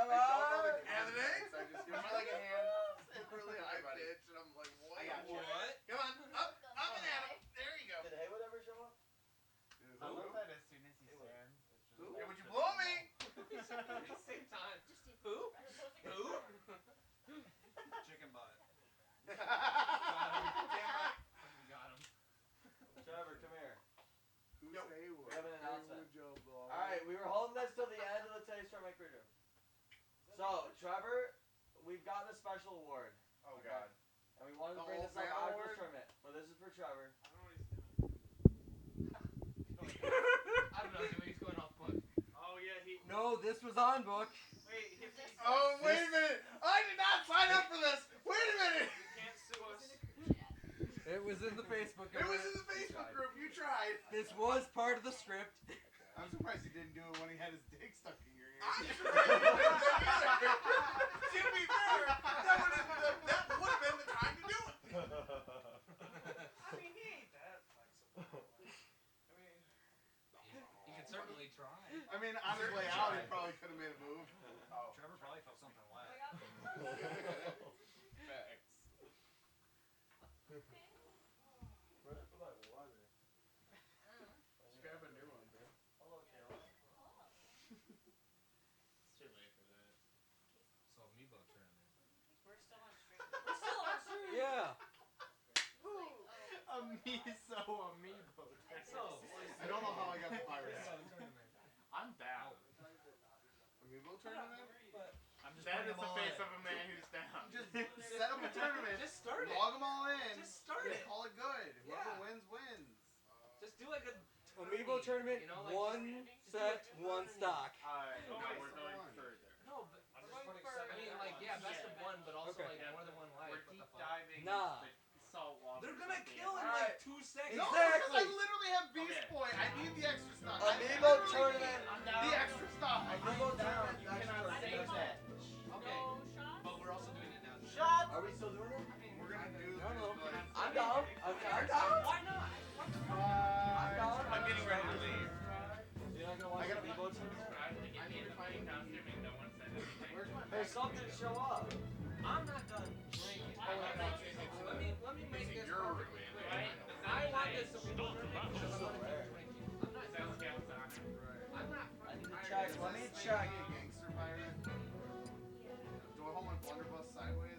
don't know the candidates. I just give me like a hand. It's really high pitch, and I'm like, what? I got you. What? Come on, up and at him. There you go. Did Haywood ever show up? I love that as soon as he stands, it's just. Yeah, would you blow me? At the same time. Who? Who? Chicken butt. Got him. Trevor, come here. Who's Yo, Haywood? we have an announcement. All Alright, we were holding this till the end of the Taste from Creator. So, Trevor, we've gotten a special award. Oh God. And we wanted to The bring old this up man after award? this tournament. But this is for Trevor. I don't know what he's doing. I don't know, dude, he's going off book. Oh yeah, he. No, this was on book. Wait, he Oh wait a minute! I did not sign up for this. Wait a minute! can't sue us. It was in the Facebook It group. was in the Facebook group. You tried. This was part of the script. I'm surprised he didn't do it when he had his dick stuck in your ear. I'm to be fair, that would have been the time to do it. I mean, he ain't that flexible. I mean, You can certainly try. I mean, on his way out, he probably could have made a move. Oh. Trevor probably felt something wet. Facts. Just grab a new one, bro. Hello, Kayla. It's too late for that. So, Amiibo tournament. We're still on stream. Yeah. Amiibo. I don't know how I got the virus. I'm down. Amiibo tournament? I'm just that is the face of a man who's down. Just set up a tournament. Just start it. Log them all in. Just start it. Call it good. Yeah. Whoever wins, wins. Just do like a Amiibo tournament, you know, like one set, one stock. We're going further. No, but I mean, like, yeah, best of one, but also like more than one life. We're deep diving Nah. the salt water. They're gonna kill in like 2 seconds. No, because I literally have Beast Boy. I need the extra stuff. Amiibo tournament. The extra stuff. Amiibo down. You cannot save that. Okay. But we're also doing it now. Shot. Are we still doing it? We're gonna do. I don't know. I'm down. I'm down. Why not? I'm down. I'm getting ready to leave. You're not gonna watch the Amiibo tournament? I need to find costume and no one said anything. There's something to show up. I'm not done drinking. Let me make this perfect. Right? I want this Amiibo tournament because I'm gonna keep drinking. I'm not done. I'm not. I need to check. Let me check. Gangster pirate. Do I hold my blunderbuss sideways?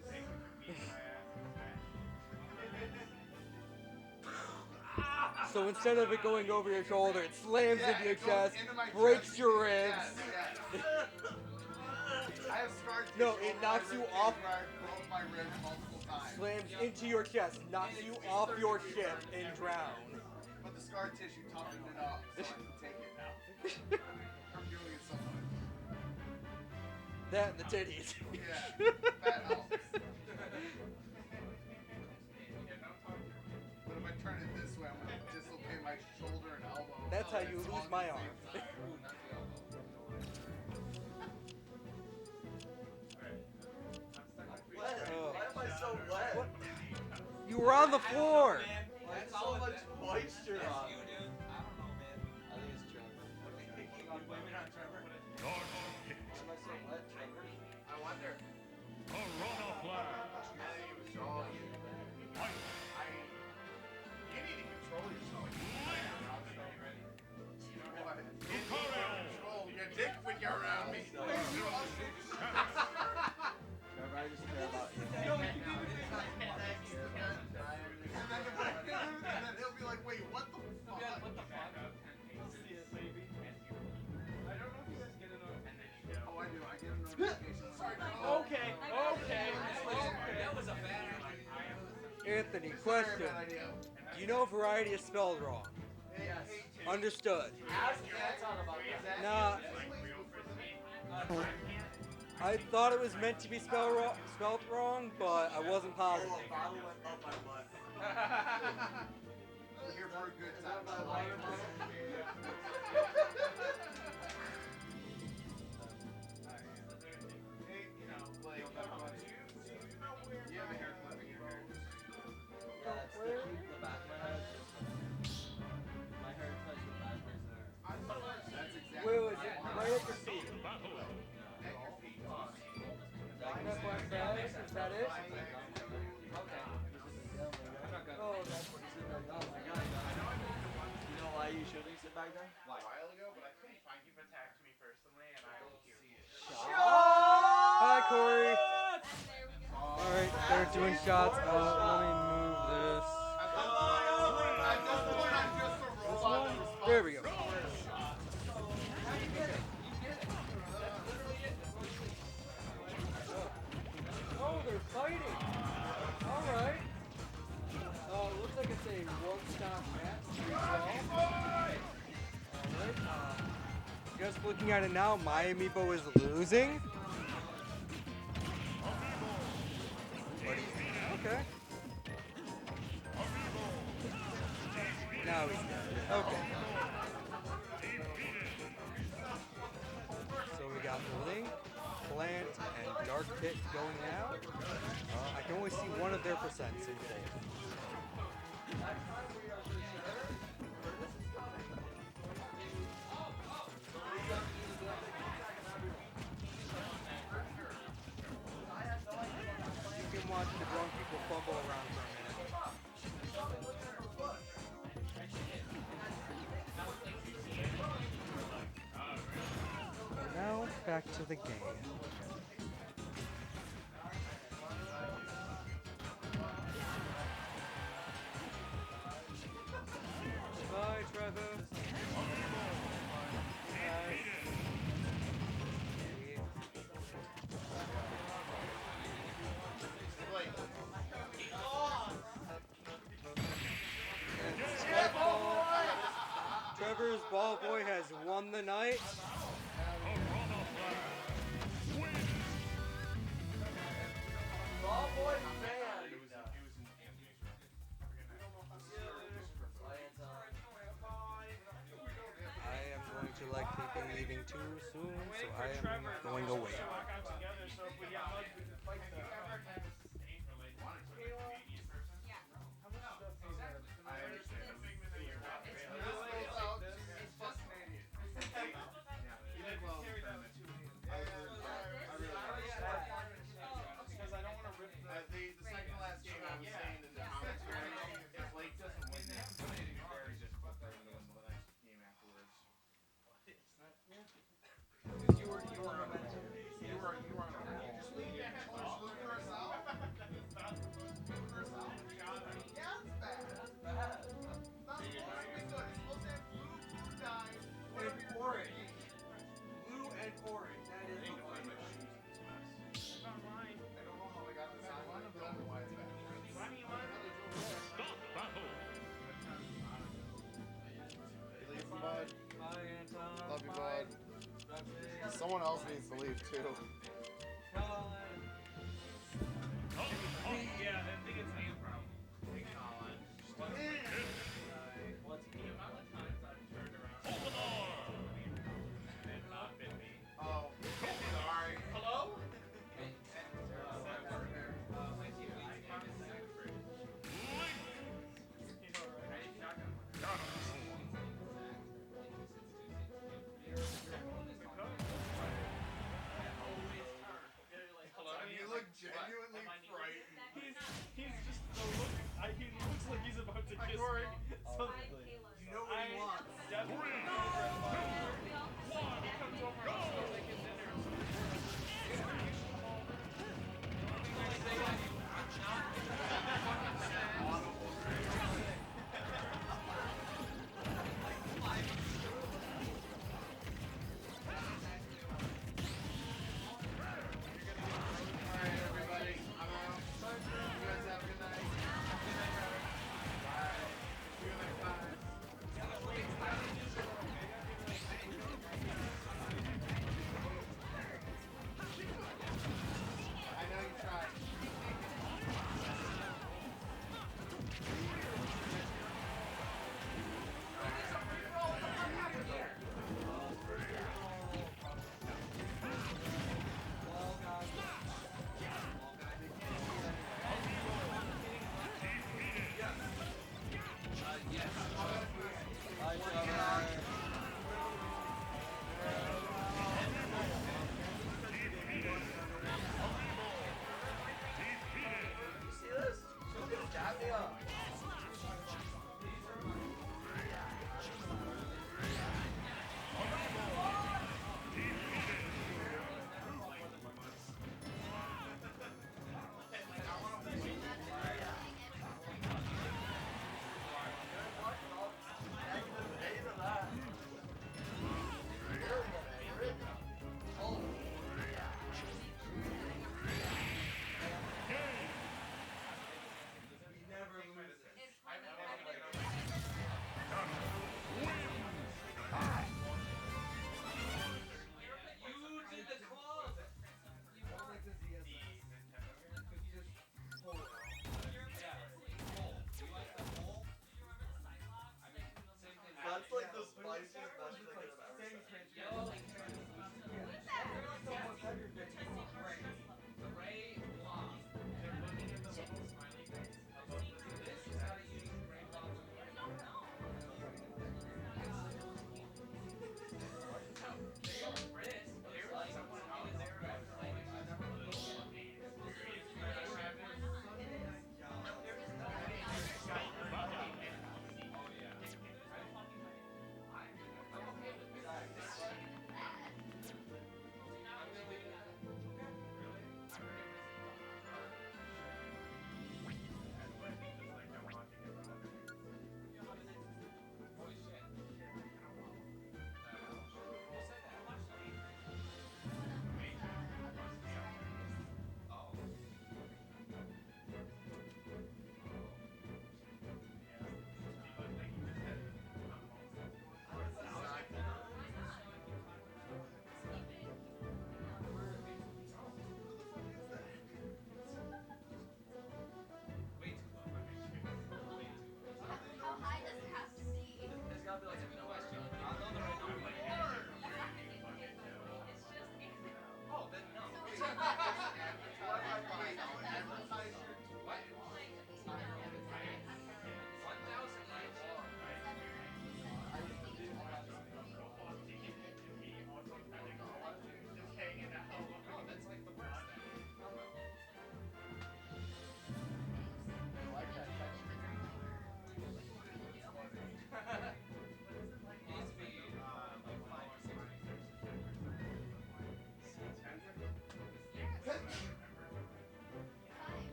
So instead of it going over your shoulder, it slams Yeah, into your it goes chest, into my breaks chest. your ribs. Yes, yes. I have scar tissue. No, it over knocks my you rib off. cage where I broke my ribs multiple times. Slams into your chest, knocks you off your ship, and drowns. But the scar tissue toughened it up, so I can take it now. I'm doing it so much. That and the titties. Yeah, that helps. But if I turn it this way, I'm gonna dislocate my shoulder and elbow. That's how you lose my arm. Why am I so wet? You were on the floor. That's so much moisture on it. I think it's Trevor. I'm blaming on Trevor. Why am I so wet, Trevor? I wonder. Corona flag. I think it was Jaws. You need to control yourself. You can't control your dick when you're around me. Trevor, I just care about you. And then he'll be like, wait, what the fuck? What the fuck? See it, baby. I don't know if you guys get a notification. Oh, I do. I get a notification. Okay. That was a bad idea. Anthony, question. You know variety is spelled wrong. Understood. Ask Anton about that. Nah. I thought it was meant to be spelled wrong, but I wasn't positive. Oh, a bottle went up my butt. We're here for a good time. Hey, you know, like, you have a hair clip in your hair. Yeah, it's to keep the back of my head. My hair touches the back of his hair. That's exactly Wait, what I want. right at your feet. Line up like that. Is that it? Oh, that's what he's in there. Oh my god. You know why you shouldn't sit back there? A while ago, but I couldn't find You've attacked me personally, and I don't see it. Hi, Corey. Alright, they're doing shots. Let me move this. At this point, I'm just a robot. There we go. Oh, they're fighting. Alright. Looks like it's a one-stop match. Alright. Just looking at it now, my amiibo is losing. Okay. Now he's dead. Okay. So we got Link, Plant, and Dark Pit going out. I can only see one of their percents in full. You can watch the drunk people fumble around for a minute. And now, back to the game. Bye, Trevor. Trevor's ball boy has won the night. Ball boy man. I am going to like people leaving too soon, so I am going away. The second last game, I was saying in the commentary, if Blake doesn't win this, Barry just put the next game afterwards. You were Someone else needs to leave too. Yeah, I think it's me problem. What's the amount of times I've turned around and not been me? Oh, sorry. Hello? You look genuinely frightened. He's just the look. He looks like he's about to kiss me. So, You know what he wants. definitely he comes over and smells like his dinner. Alright, everybody. I'm out. You guys have a good night. Bye. See you next time.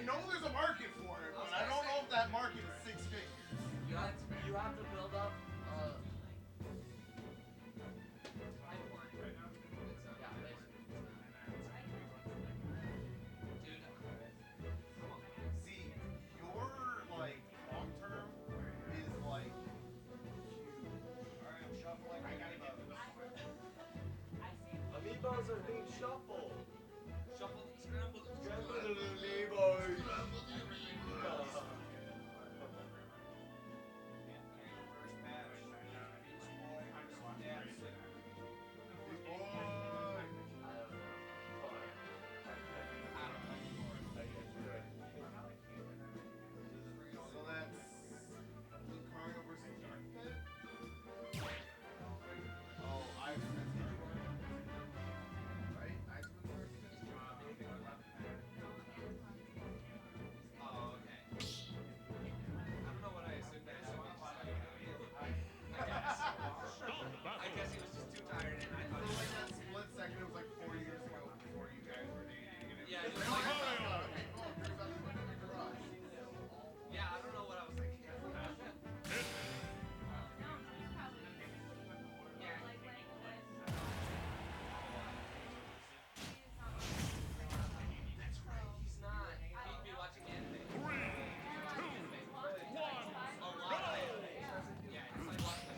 know there's a market for it, but I don't know if that market is 6 figures. You have to build up. See, your like long term is like huge. Alright, I'm shuffling. I gotta get this. Amiibos are being shuffled. Shuffle, scramble, Scramble the amiibos. So that's Lucario versus Dark Pit. Oh, Iceman's Dark Pit. Right? Iceman's Dark Pit? Oh, okay. I don't know what I assumed. I guess. I guess he was just too tired and I thought For like that split second, it was like 4 years ago before you guys were dating. And it Yeah, was he was like, like, oh, turns out this went to the garage. yeah, I don't know what I was thinking. That's right, he's not. He'd be watching anime. 3, 2, 1, go! Yeah, he's like watching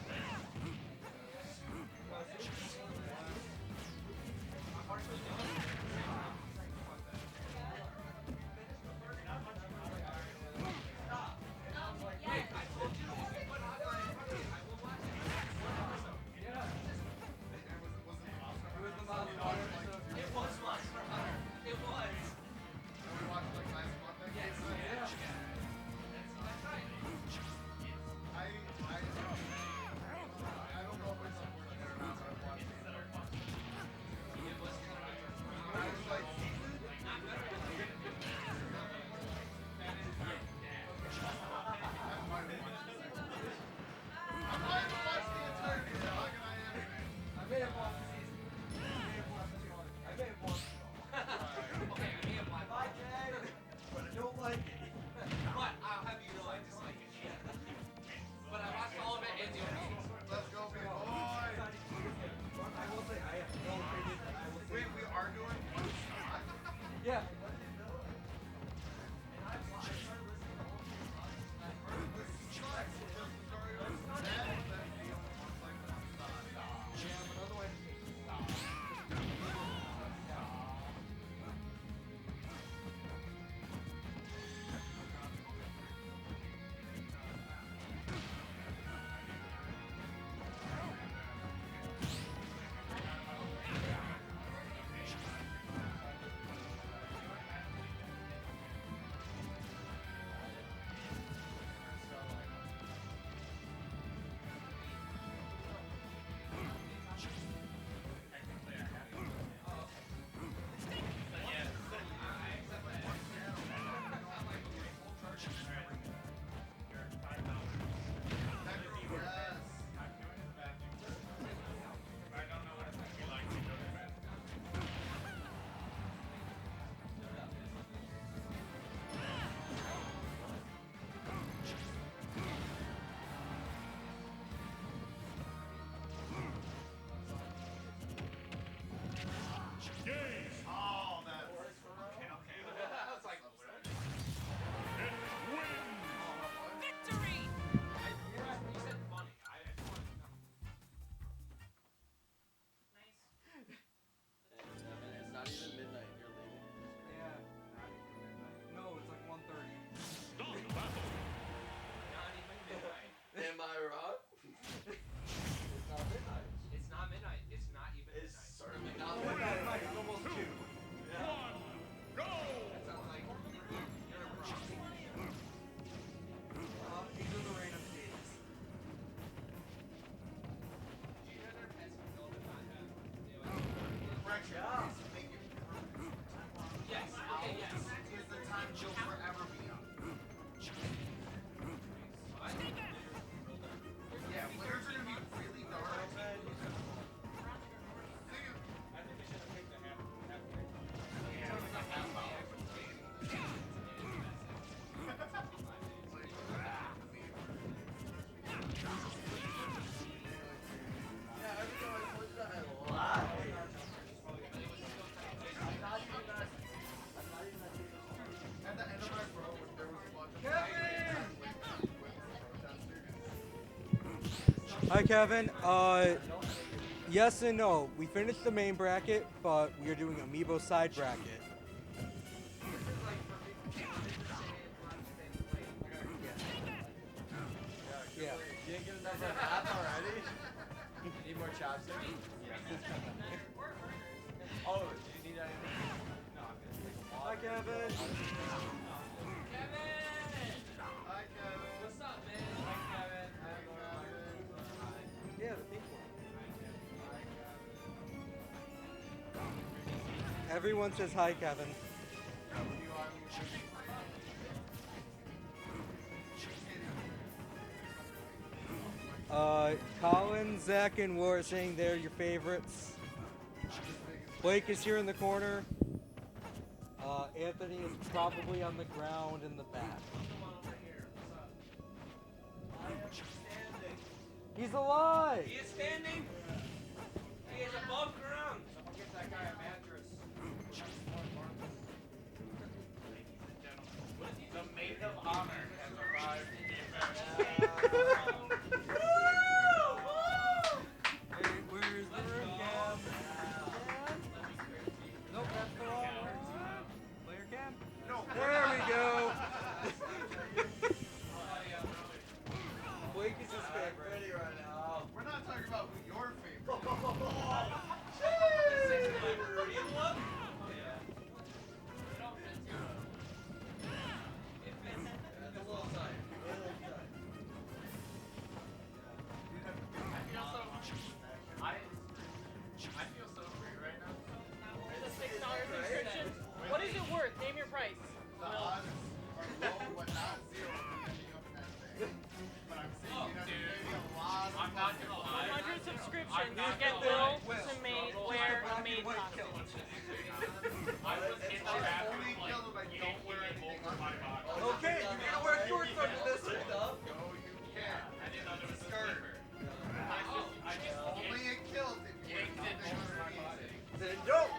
Kevin. Yes and no. We finished the main bracket, but we are doing Amiibo side bracket. Yeah. You didn't get enough of that already? You need more chopsticks? Oh, do you need anything? No, I'm gonna take a walk. Hi, Kevin. Hi, Kevin. What's up, man? Hi, Kevin. Yeah, the pink one. Everyone says hi, Kevin. Colin, Zach, and War are saying they're your favorites. Blake is here in the corner. Anthony is probably on the ground in the back. He's alive! He is standing. He is above ground. Someone get that guy a mattress. The maid of honor has arrived. Where's the room cam? Nope, that's the wrong one. Player cam? No. There we go. Blake is his favorite. Right now. We're not talking about who your favorite I feel so free right now. It's a $6 subscription. What is it worth? Name your price. The odds are low, but not zero for ending up in that thing. But I'm saying you have to pay a lot of I'm not gonna lie. 100 subscriptions. You get Will to wear a maid costume. I was in the bathroom like, you don't wear anything on my body. Okay, you gotta wear shorts under this one. No, you can't. I didn't know there was a skirt. I just only a kilt if you wear something on my body. Then don't.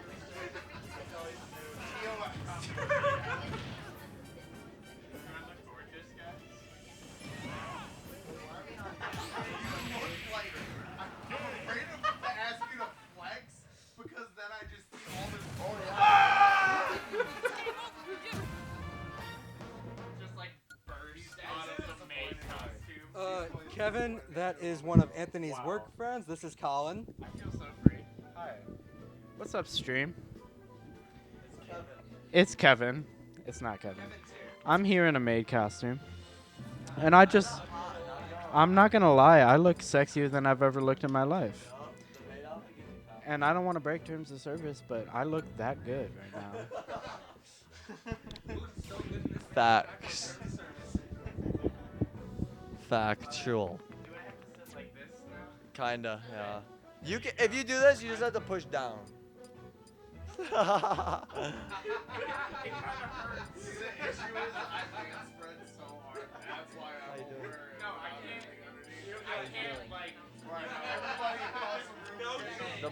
Kevin, that is one of Anthony's work friends. This is Colin. I feel so free. Hi. What's up, stream? It's Kevin. It's not Kevin. I'm here in a maid costume. And I'm not going to lie, I look sexier than I've ever looked in my life. And I don't want to break terms of service, but I look that good right now. Facts. Factual. Kinda, yeah. You can, if you do this, you just have to push down. The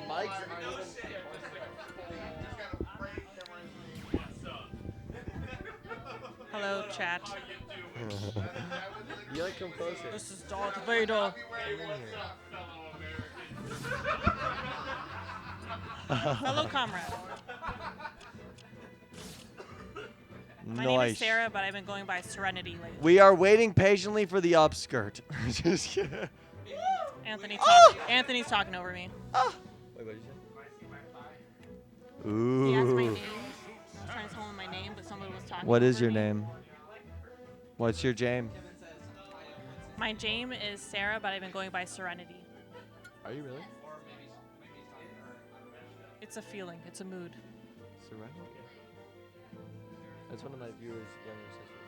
mics aren't even. Hello, chat. You like come closer. This is Darth Vader. Fellow comrade. My name is Sarah, but I've been going by Serenity lately. We are waiting patiently for the upskirt. Just kidding. Anthony's talking over me. Wait, what did you say? He asked my Ooh. name. I was trying to tell him my name, but somebody was talking. What is over your me. name? What's your Jame? My Jame is Sarah, but I've been going by Serenity. Are you really? It's a feeling. It's a mood. Serenity? That's one of my viewers' younger sisters.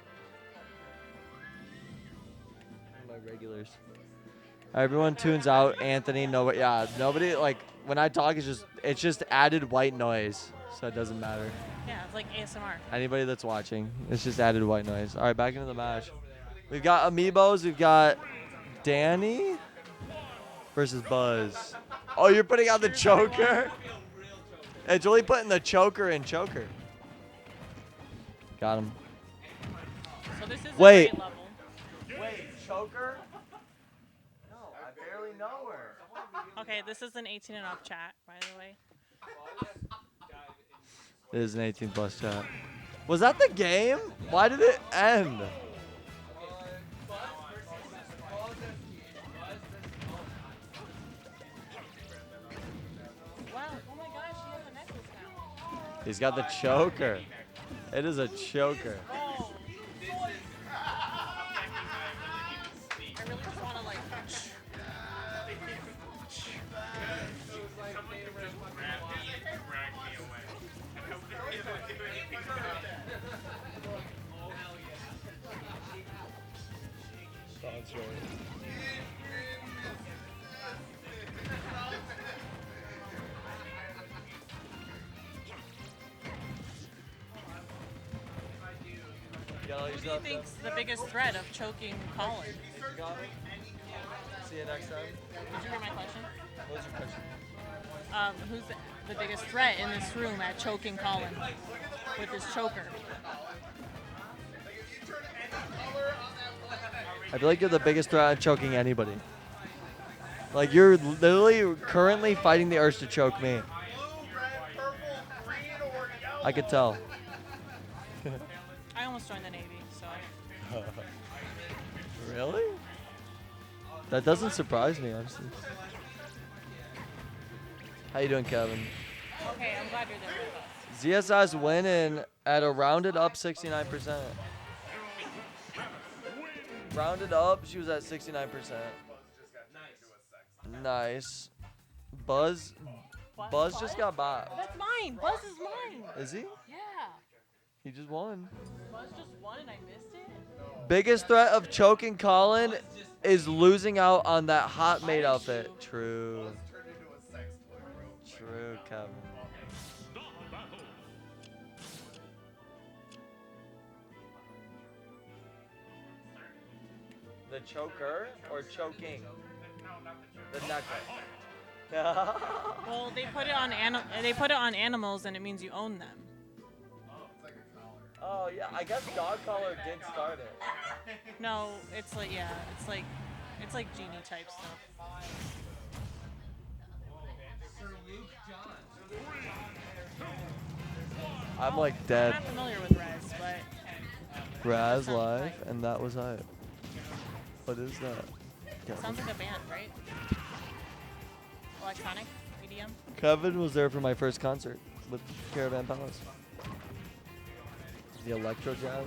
One of my regulars. Everyone tunes out. Anthony, nobody. Yeah, nobody. Like when I talk, it's just added white noise, so it doesn't matter. Yeah, it's like ASMR. Anybody that's watching, it's just added white noise. All right, back into the match. We've got Amiibos. We've got Danny versus Buzz. Oh, you're putting out the choker? It's really putting the choker in choker. Got him. So this is Wait. a great level. Wait, choker? No, I barely we know her. Okay, this is an 18 and up chat, by the way. It is an 18 plus chat. Was that the game? Why did it end? Wow, oh my gosh, he has a necklace now. He's got the choker. It is a choker. Oh, I really just want to like. Who do you think's the biggest threat of choking Colin? See you next time. Did you hear my question? What was your question? Who's the biggest threat in this room at choking Colin with his choker? I feel like you're the biggest threat at choking anybody. Like, you're literally currently fighting the urge to choke me. I could tell. I almost joined the Navy, so. Really? That doesn't surprise me, honestly. How you doing, Kevin? Okay, I'm glad you're there with us. ZSI's winning at a rounded up 69%. Rounded up, she was at 69%. Nice. Buzz just got bought. That's mine. Buzz is mine. Is he? Yeah. He just won. Buzz just won and I missed it. Biggest threat of choking Colin is losing out on that hot maid outfit. True. True, Kevin. The choker or choking? The necklace. Well, they put it on animals and it means you own them. Oh yeah, I guess dog collar did start it. No, it's like it's like genie type stuff. I'm like I'm dead. not familiar with Rez, but Raz live, and that was hype. What is that? sounds like a band, right? Electronic, EDM. Kevin was there for my first concert with Caravan Palace. The electro jazz.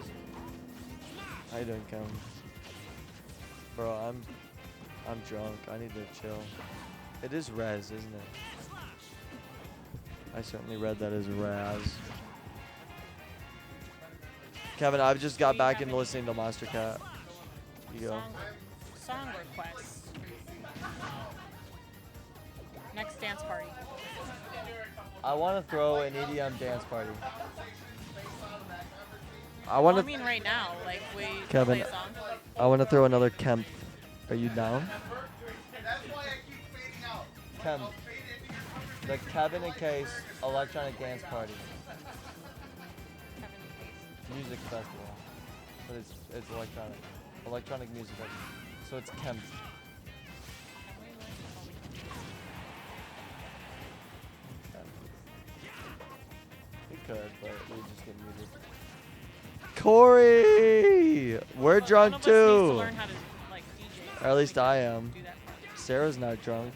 How you doing, Kevin? Bro, I'm drunk. I need to chill. It is Rez, isn't it? I certainly read that as Raz. Kevin, I've just got back into listening to Monster Cat. You go. Song request. Next dance party. I want to throw an EDM dance party. I Well, want I to. mean, right now, like we Kevin, play a song. I want to throw another Kemp. Are you down? Kemp. The Kevin and Kase electronic dance party. Music festival. But it's electronic. Electronic music festival. So it's Kemp. We could, but we just get muted. Corey! We're drunk One of us needs to too. learn how to, like, DJ, Or at least I am. do that part. Sarah's not drunk.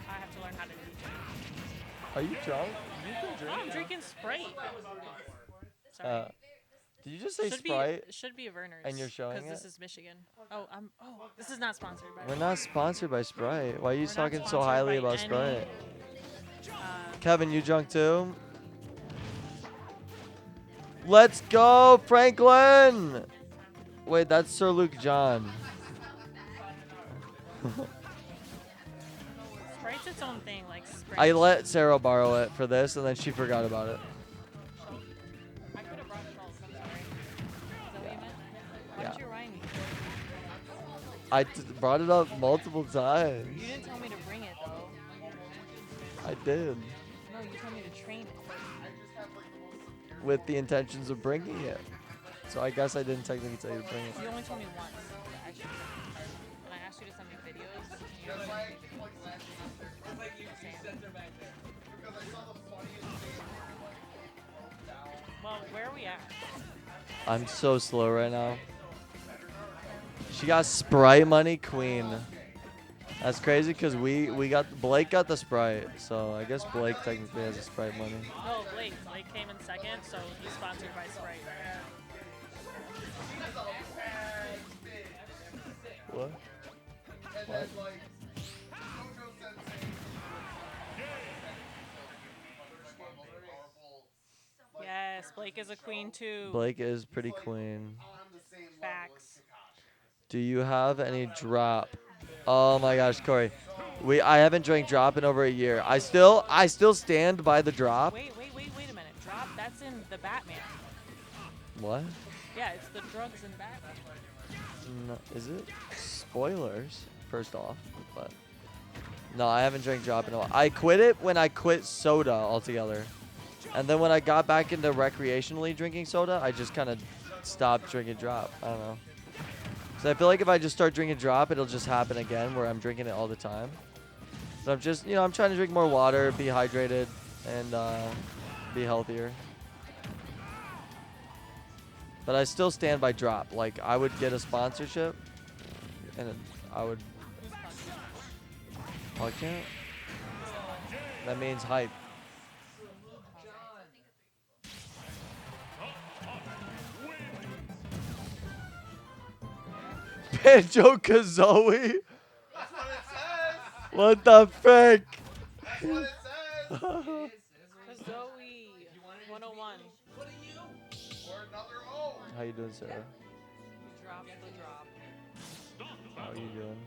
I have to learn how to DJ. Are you drunk? You've been Oh, drinking. I'm drinking Sprite. Sorry. Did you just say should Sprite? Should be a Verner's. And you're showing it? Because this is Michigan. Oh, this is not sponsored by. We're not sponsored by Sprite. Why are you We're not talking so sponsored highly by about any, Sprite? uh, Kevin, you drunk too? Let's go, Franklin! Wait, that's Sir Luke John. Sprite's its own thing, like Sprite. I let Sarah borrow it for this, and then she forgot about it. I could have brought it all. I'm sorry. Is that what you meant? Why Yeah. did you remind me? I brought it up multiple times. You didn't tell me to bring it though. I did. No, you told me to train it. With the intentions of bringing it. So I guess I didn't technically tell you to bring it. You only told me once. Actually, when I asked you to send me videos, That's why I keep like laughing out there. It's like you sent her back there. Because I saw the funniest thing where like it broke down. Well, where are we at? I'm so slow right now. She got Sprite money queen. That's crazy because Blake got the Sprite, so I guess Blake technically has a Sprite money. No, Blake. Blake came in second, so he's sponsored by Sprite. What? And then like Jojo Sensei. Yes, Blake is a queen too. Blake is pretty queen. Facts. Do you have any drop? Oh my gosh, Corey. I haven't drank drop in over a year. I still stand by the drop. Wait a minute. Drop, that's in the Batman. What? Yeah, it's the drugs in Batman. No, is it? Spoilers, first off. But no, I haven't drank drop in a while. I quit it when I quit soda altogether. And then when I got back into recreationally drinking soda, I just kind of stopped drinking drop. I don't know. So I feel like if I just start drinking drop, it'll just happen again where I'm drinking it all the time. But I'm just, I'm trying to drink more water, be hydrated, and be healthier. But I still stand by drop. Like, I would get a sponsorship, and I would... Oh, I can't? That means hype. Banjo Kazooie? That's what it says. What the frick? That's what it says. Kazooie 101. What are you? Or another O. How you doing, Sarah? Drop the drop. How are you doing?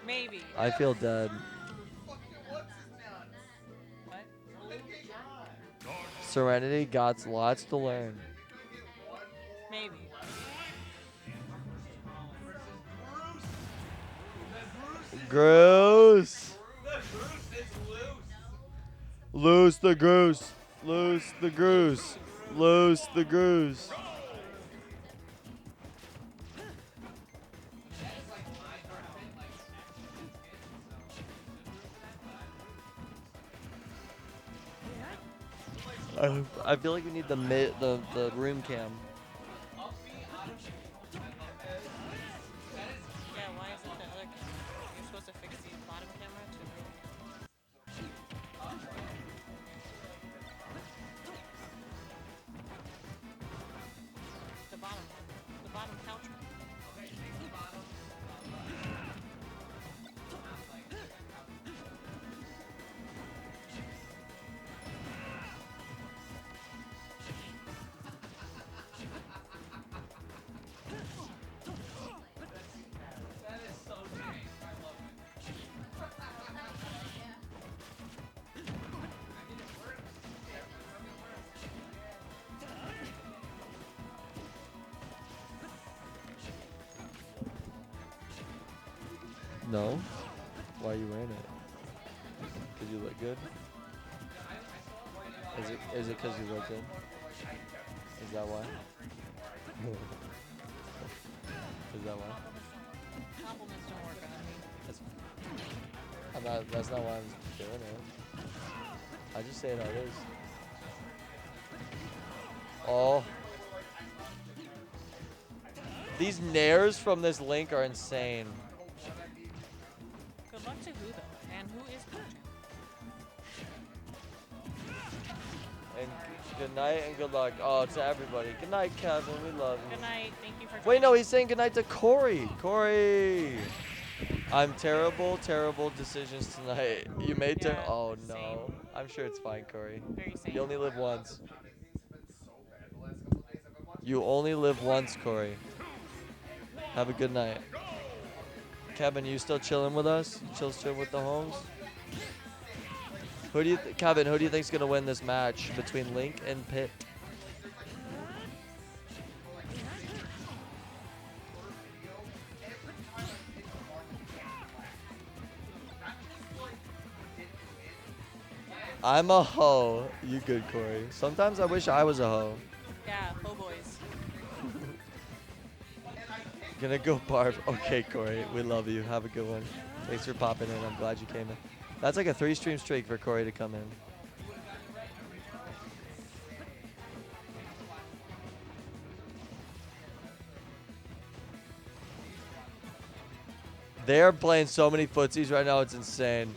Maybe. I feel dead. What? Serenity got lots to learn. Maybe. Gross. Loose the goose. Loose the goose. Loose the goose. I feel like we need the room cam. Yeah, why is it that like you're supposed to fix the bottom camera too? The bottom couch. No? Why are you wearing it? Because you look good? Is it because you look good? Is that why? Is that why? Compliments don't work on me. That's not why I'm doing it. I just say it how it is. Oh. These nairs from this link are insane. Good luck to who though? And who is coaching? And good night and good luck. Oh, to everybody. Good night, Kevin. We love you. Good night. Thank you for Wait, no, he's saying good night to Corey. Corey. I'm terrible decisions tonight. You made oh no. I'm sure it's fine, Corey. You only live once. You only live once, Corey. Have a good night. Kevin, you still chilling with us? You chilling with the homes? Kevin, who do you think's gonna win this match between Link and Pit? I'm a hoe. You good, Corey. Sometimes I wish I was a hoe. Yeah, ho boys. Gonna go barf. Okay, Corey. We love you. Have a good one. Thanks for popping in. I'm glad you came in. That's like a 3-stream streak for Corey to come in. They're playing so many footsies right now. It's insane.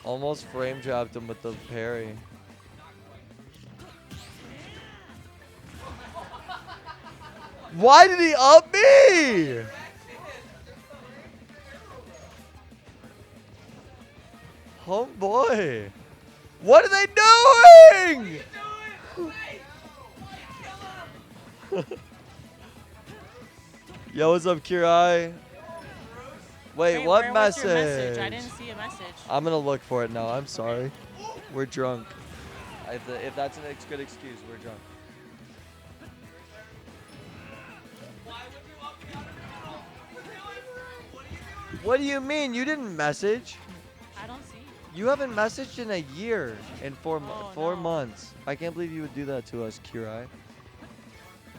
Almost frame dropped him with the parry. Why did he up me? Oh boy. What are they doing? Yo, what's up, Kirai? Wait, what where was message? your message? I didn't see a message. I'm gonna look for it now. I'm sorry. We're drunk. If that's a good excuse, we're drunk. What do you mean? You didn't message? I don't see. You haven't messaged in a year and four no. months. I can't believe you would do that to us, Kirai.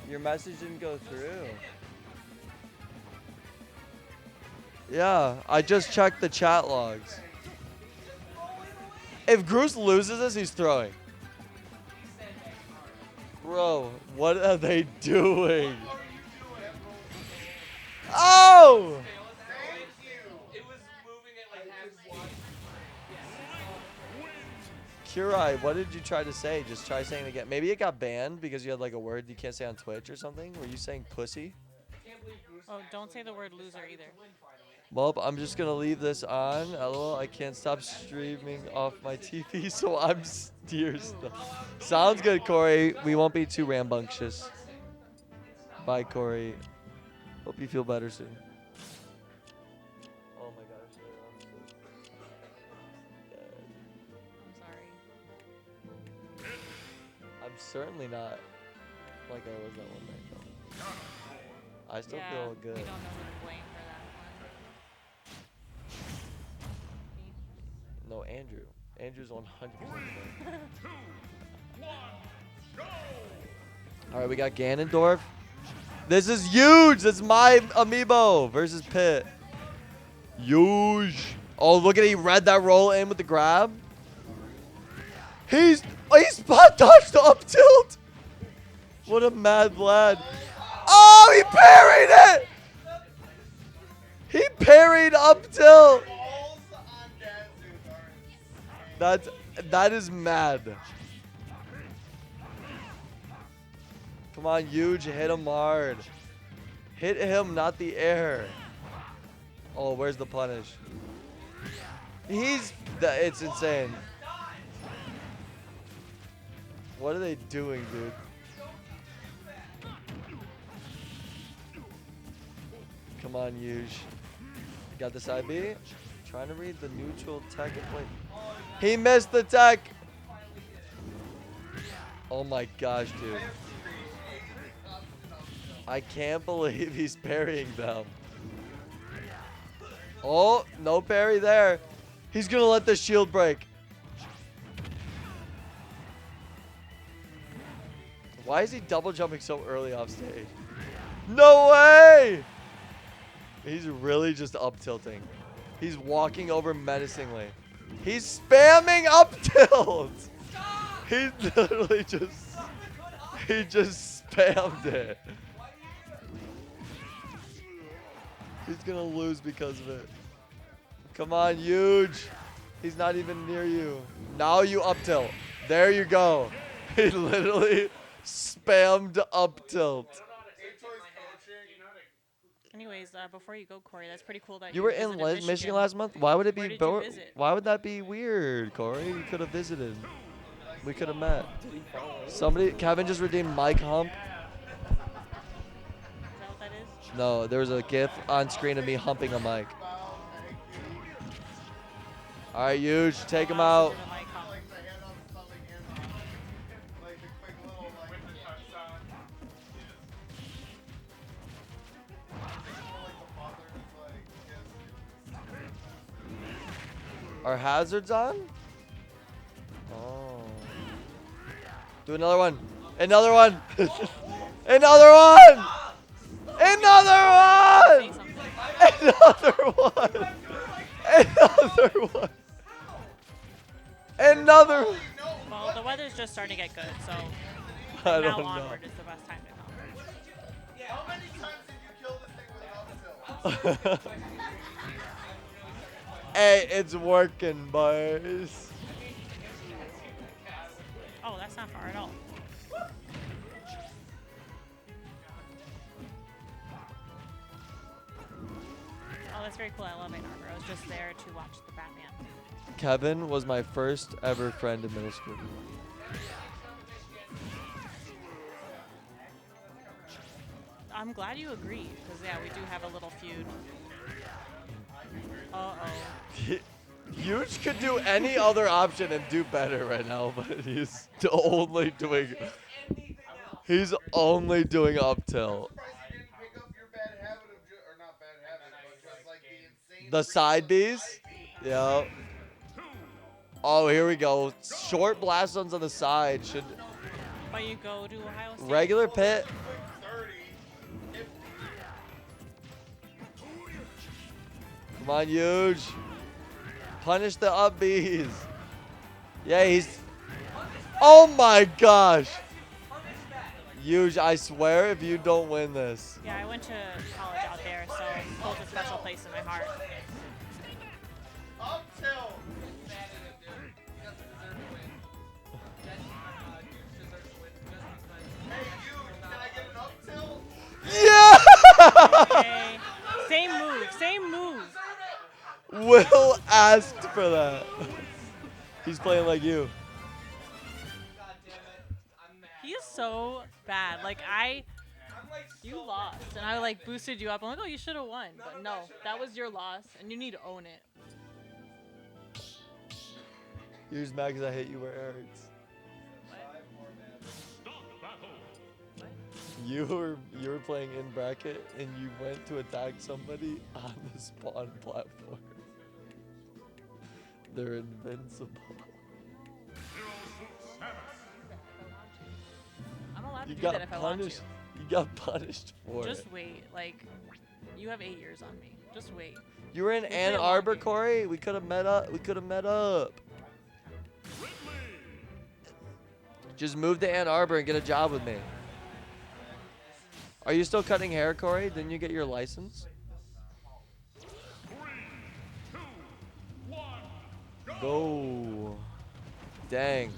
Your message didn't go through. Yeah, I just checked the chat logs. If Groose loses this, he's throwing. Bro, what are they doing? Oh! Kirai, what did you try to say? Just try saying it again. Maybe it got banned because you had like a word you can't say on Twitch or something. Were you saying pussy? Oh, don't say the word loser either. Well, I'm just gonna leave this on. LOL, I can't stop streaming off my TV, so I'm steer stuff. Sounds good, Corey. We won't be too rambunctious. Bye, Corey. Hope you feel better soon. Oh my gosh. I'm sorry. I'm certainly not like I was that one night, though. I still feel good. We don't know who to blame for that one. No, Andrew. Andrew's 100% right. All right, we got Ganondorf. This is huge. That's my amiibo versus Pit. Huge. Oh, look at he read that roll in with the grab. He spot dodged the up tilt. What a mad lad. Oh, he parried it. He parried up tilt. That is mad. Come on, huge. Hit him hard. Hit him, not the air. Oh, where's the punish? It's insane. What are they doing, dude? Come on, huge. Got this IB. Trying to read the neutral tech and play. He missed the tech. Oh my gosh, dude. I can't believe he's parrying them. Oh, no parry there. He's going to let the shield break. Why is he double jumping so early off stage? No way! He's really just up tilting. He's walking over menacingly. He's spamming up tilt. He literally just spammed it. He's gonna lose because of it. Come on, huge. He's not even near you. Now you up tilt. There you go. He literally spammed up tilt. Anyways, before you go, Corey, that's pretty cool that You were in Michigan last month? Why would it Where be did you visit? Why would that be weird, Corey? You could have visited. We could have met. Somebody, Kevin just redeemed Mike Hump. Is that what that is? No, there was a GIF on screen of me humping a mic. All right, huge. Take him out. Are hazards on? Oh. Do another one. Another one. Another one. Another one. Another one. Another one. Another one. Well, the weather's just starting to get good, so I from now don't know. onward is the best time to come. How many times did you kill this thing with an up tilt? Hey, it's working, boys. Oh, that's not far at all. Oh, that's very cool. I love Ann Arbor. I was just there to watch the Batman. Kevin was my first ever friend in middle school. I'm glad you agree, because yeah, we do have a little feud. Uh-oh. Huge could do any other option and do better right now, but he's only doing. He's only doing up tilt. The side Bs? Yeah. Oh, here we go. Short blast zones on the side should. But you go to Ohio State. Regular pit. Come on, Huge. Punish the up Bs. Yeah, he's. Oh my gosh. Huge, I swear if you don't win this. Yeah, I went to college out there, so it holds a special place in my heart. Up tilt. Yeah! Okay. Same move, same move. Will asked for that. He's playing like you. He is so bad. Like, you lost, and I like boosted you up. I'm like, oh, you should have won. But no, that was your loss, and you need to own it. Here's mad because I hit you where it hurts. You were playing in bracket and you went to attack somebody on the spawn platform. They're invincible. I'm allowed to You do got that if I want to. punished. You got punished for it. Just wait. Like, you have 8 years on me. Just wait. You were in We play Ann a long Arbor, game. Corey. We could have met up. We could have met up. Just move to Ann Arbor and get a job with me. Are you still cutting hair, Corey? Didn't you get your license? Go. Dang.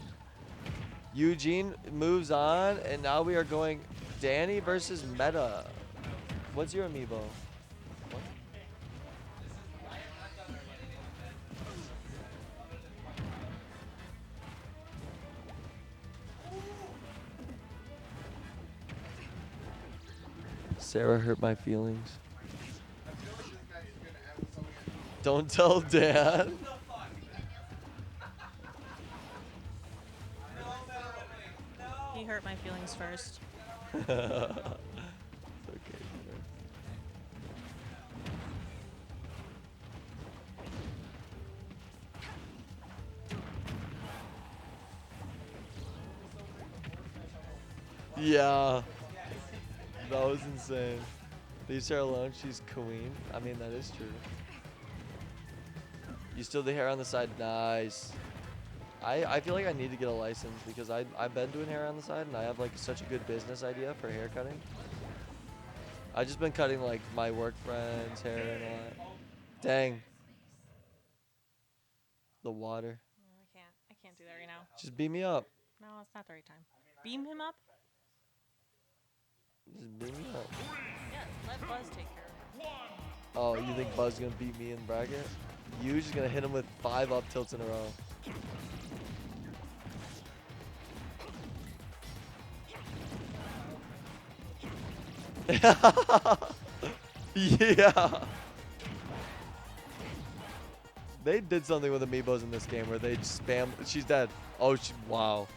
Eugene moves on, and now we are going Danny versus Meta. What's your amiibo? What? Sarah hurt my feelings. Don't tell Dad. He hurt my feelings first. It's okay. Yeah. That was insane. Leaves her alone, she's queen. I mean, that is true. You still the hair on the side? Nice. I feel like I need to get a license because I've been doing hair on the side and I have like such a good business idea for hair cutting. I've just been cutting like my work friends' hair and all that. Dang. The water. No, I can't do that right now. Just beat me up. No, it's not the right time. Beam him up? Just beat me up. Yeah, let Buzz take care of him. Oh, you think Buzz is gonna beat me in bracket? You just gonna hit him with 5 up tilts in a row. Yeah. They did something with amiibos in this game where they spam. She's dead. Oh, wow.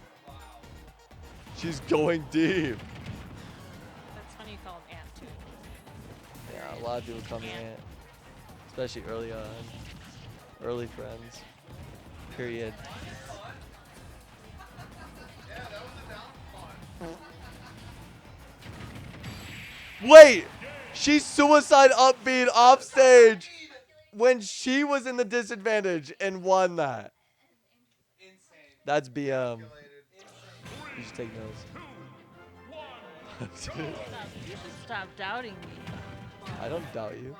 She's going deep. That's funny you call him Ant, too. Yeah, a lot of people call me Ant. Especially early on. Early friends. Period. Yeah, that was a down Wait, she suicide up being off stage when she was in the disadvantage and won that. That's BM. You should take notes. You should stop doubting me. I don't doubt you.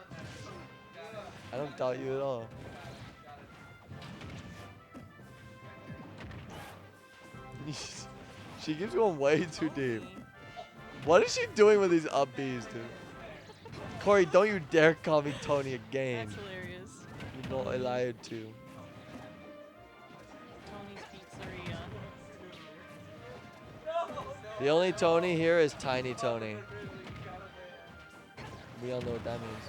I don't doubt you at all. She keeps going way too deep. What is she doing with these up Bs, dude? Corey, don't you dare call me Tony again. That's hilarious. You know I lied to. Tony's Pizzeria. The only Tony here is Tiny Tony. We all know what that means.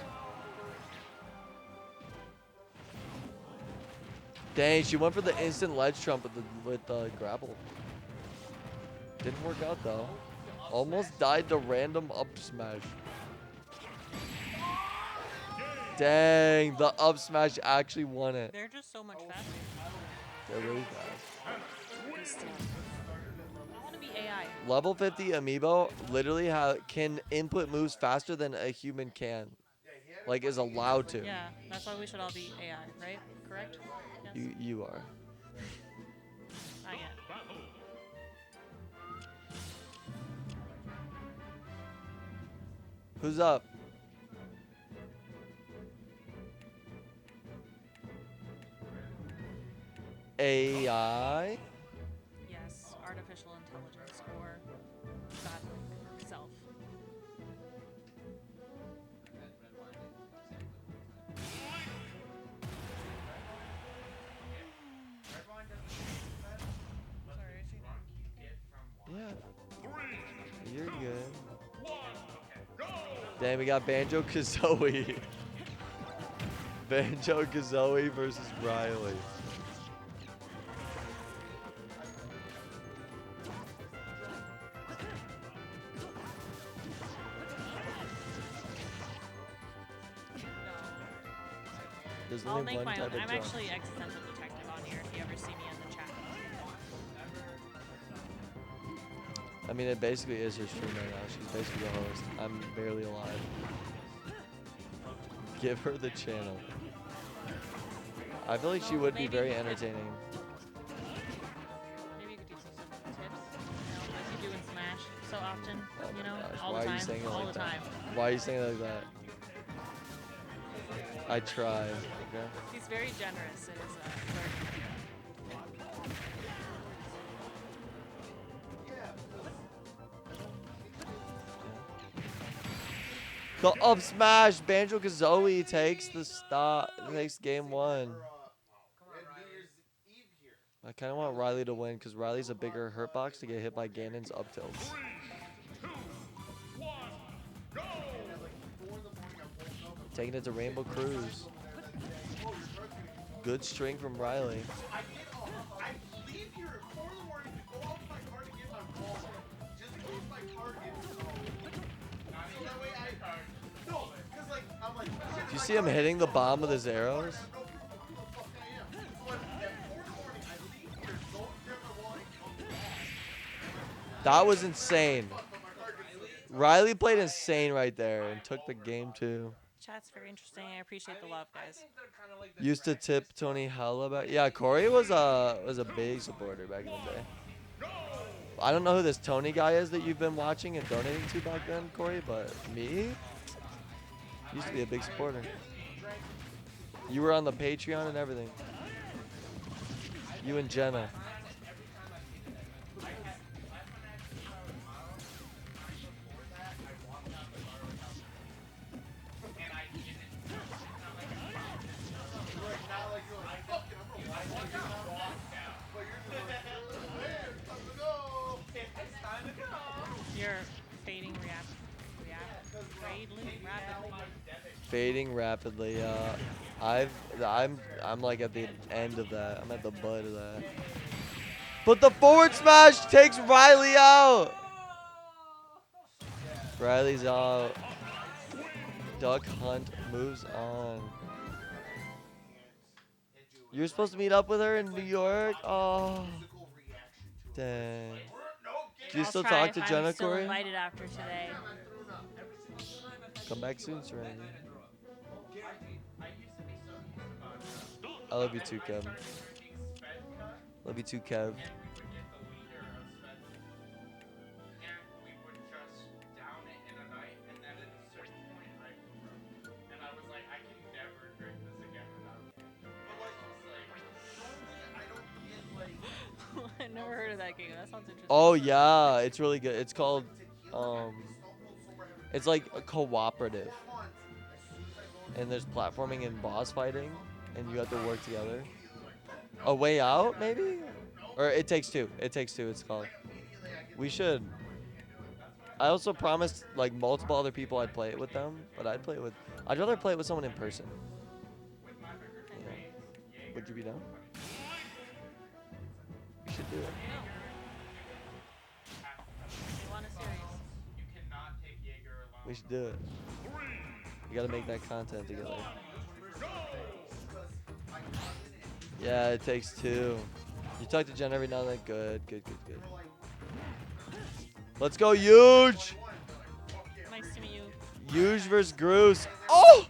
Dang, she went for the instant ledge trump with the grapple. Didn't work out though. Almost died to random up smash. Dang, the up smash actually won it. They're just so much faster. They're really fast. I want to be AI. Level 50 amiibo literally can input moves faster than a human can. Like is allowed to. Yeah, that's why we should all be AI, right? Correct? Yes. You are. I am. Who's up? AI? Yes, artificial intelligence or God self. Yeah. You're good. Damn, we got Banjo Kazooie. Banjo Kazooie versus Riley. There's I'll only make one my type own. of I'm jump. actually existential detective on here if you ever see me in the chat. I mean, it basically is her stream right now. She's basically the host. I'm barely alive. Give her the channel. I feel like she would be very entertaining. Maybe you could do some simple tips, like you do in Smash so often, Oh my gosh, all why the are you time, saying it all like the that? time. Why are you saying it like that? I try. Okay. He's very generous in his learning. The up smash, Banjo Kazooie takes the stop, takes game one. I kind of want Riley to win because Riley's a bigger hurt box to get hit by Ganon's up tilts. Taking it to Rainbow Cruise. Good string from Riley. I leave here at 4 in the morning to go out to my car to get my wallet, just in case my car gets stolen. So that way no, because like I'm like. Do you see him hitting the bomb with his arrows? That was insane. Riley played insane right there and took the game too. Chat's very interesting. I appreciate the love, guys. Used to tip Tony hella back. Yeah, Corey was a big supporter back in the day. I don't know who this Tony guy is that you've been watching and donating to back then, Corey, but me used to be a big supporter. You were on the Patreon and everything. You and Jenna. You're fading Fading rapidly. I'm like at the end of that. I'm at the butt of that. But the forward smash takes Riley out. Riley's out. Duck Hunt moves on. You're supposed to meet up with her in New York? Oh. Dang. Do you I'll still try talk if to I'm Jenna, still Corey? invited after today. Come back soon, Serenity. I love you too, Kev. Love you too, Kev. I never heard of that game. That sounds interesting. Oh yeah, it's really good. It's called, it's like a cooperative, and there's platforming and boss fighting, and you have to work together. A Way Out, maybe, or It Takes Two. It Takes Two. It's called. We should. I also promised like multiple other people I'd play it with them, but I'd rather play it with someone in person. Yeah. Would you be down? We should do it. We should do it. We gotta make that content together. Yeah, It Takes Two. You talk to Jen every now and then. Good. Let's go, Huge! Nice to meet you. Huge versus Groose. Oh!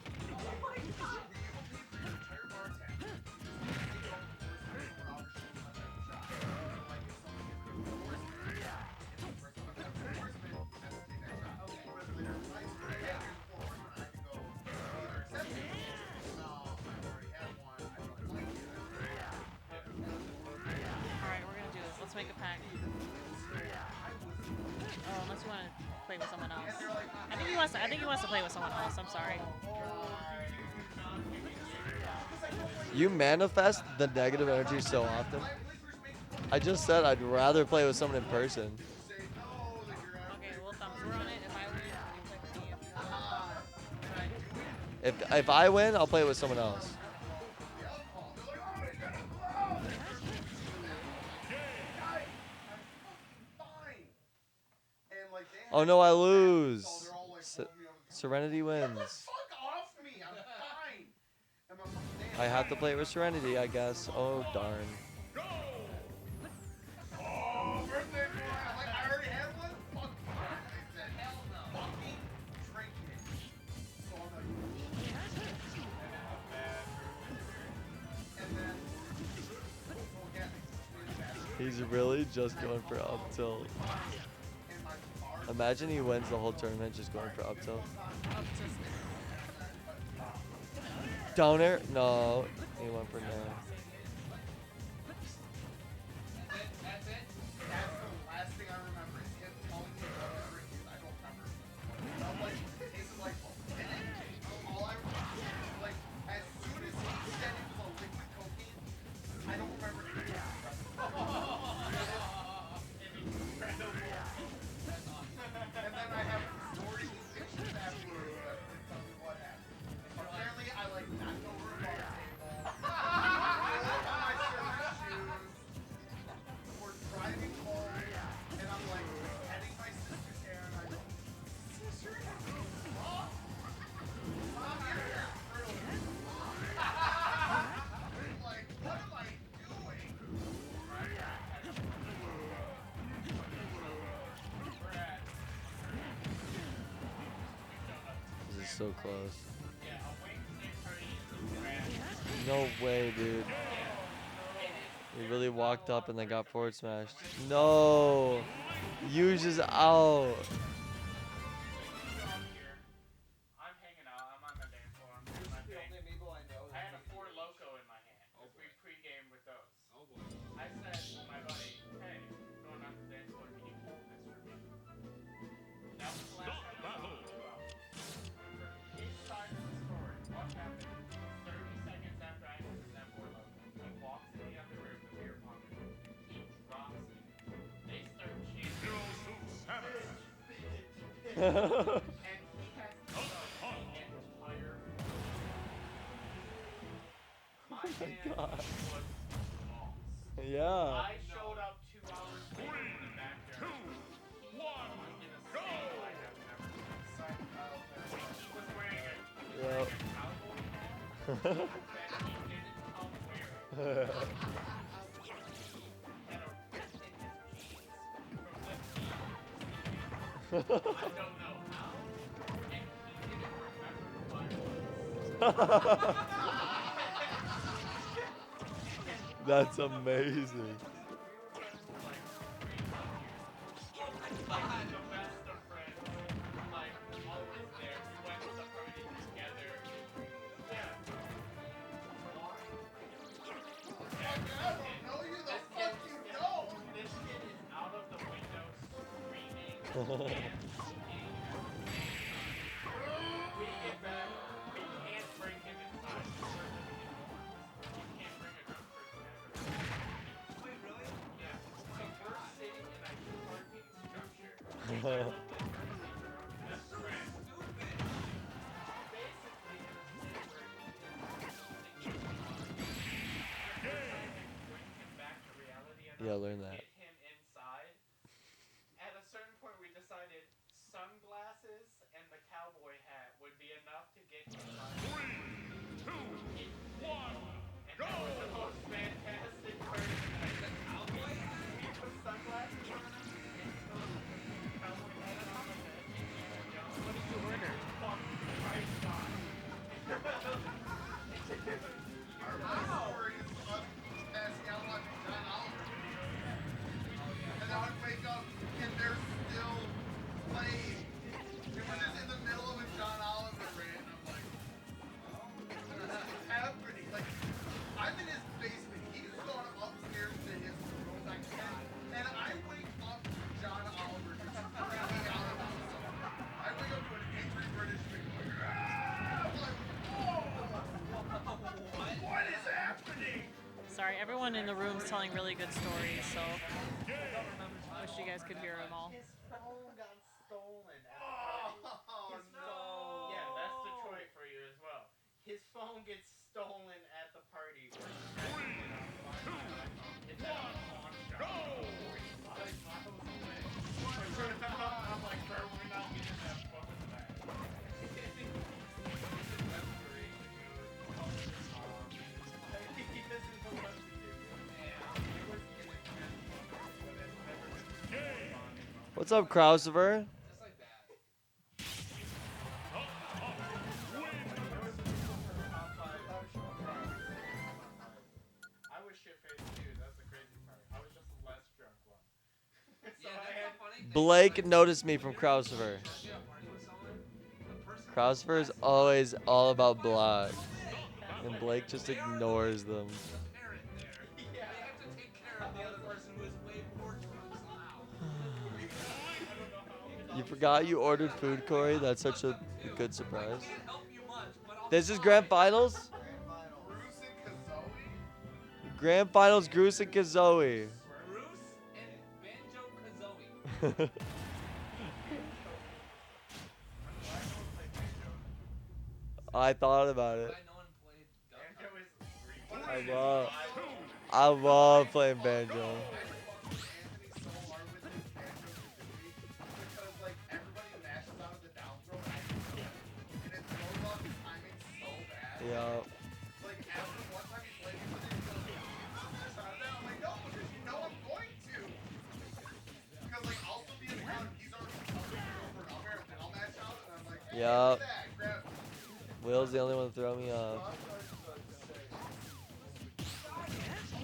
Alright, we're gonna do this. Let's make a pact. Oh, unless you want to play with someone else. I think he wants to play with someone else. I'm sorry. You manifest the negative energy so often. I just said I'd rather play with someone in person. Okay, we'll thumbs on it. If I win, you play with me. If I win, I'll play with someone else. Oh no, I lose. Serenity wins. I have to play it with Serenity, I guess. Oh darn. He's really just going for up tilt. Imagine he wins the whole tournament just going for up tilt. Down air? No. He went for nair. This is so close. No way, dude. He really walked up and then got forward smashed. No! Huge is out. Oh my god. Yeah. I showed up 2 hours later in the backyard. 3, 2, 1, go! He was wearing a cowboy hat that he didn't come wearing. And a rip in his jeans from the jeans. I don't know how. And he didn't That's amazing. Yeah, learn that. At a certain point, we decided sunglasses and the cowboy hat would be enough to get him by. 3, 2, 1, And that was the most fantastic part of the night. The cowboy hat? We put sunglasses on him and put the cowboy hat on him. What did you order? Fucking Christ on. Our story is us passing out watching John Oliver videos. And then I would wake up and they're still playing. And we're just in the middle of a John Oliver rant. I'm like, what's happening? Like, I'm in his basement. He's gone upstairs to his room. And I wake up to John Oliver just freaking out about something. I wake up to an angry British man going, "Ah!" I'm like, whoa! What is happening? Sorry, everyone in the room's telling really good stories, so wish you guys could hear them all. His phone got stolen at the party. Yeah, that's Detroit for you as well. His phone gets stolen at the party. 3, 2, 1, go! I'm like, bro, we're not getting that phone back. He doesn't know what to do. It was What's up, Krausiver? I was shit-faced too. That's the crazy part. I was just a less drunk one. So I had Blake noticed me from Krausiver. Krausiver is always all about block, and Blake just ignores them. Yeah, I have to take care of the other person who is way more drunk somehow. You forgot you ordered food, Corey? That's such a good surprise. This is grand finals? Grand finals, Groose and Kazoe. Bruce and Banjo-Kazooie. I thought about it. I love playing banjo. Yeah. Like, after one time he played me with it, he goes, I'm like, no, because you know I'm going to. Because, like, I'll still be in the crowd, he's already telling me to go for an up air, and I'll match out, and I'm like, hey, Yup. look at that, grab it. Will's the only one to throw me off.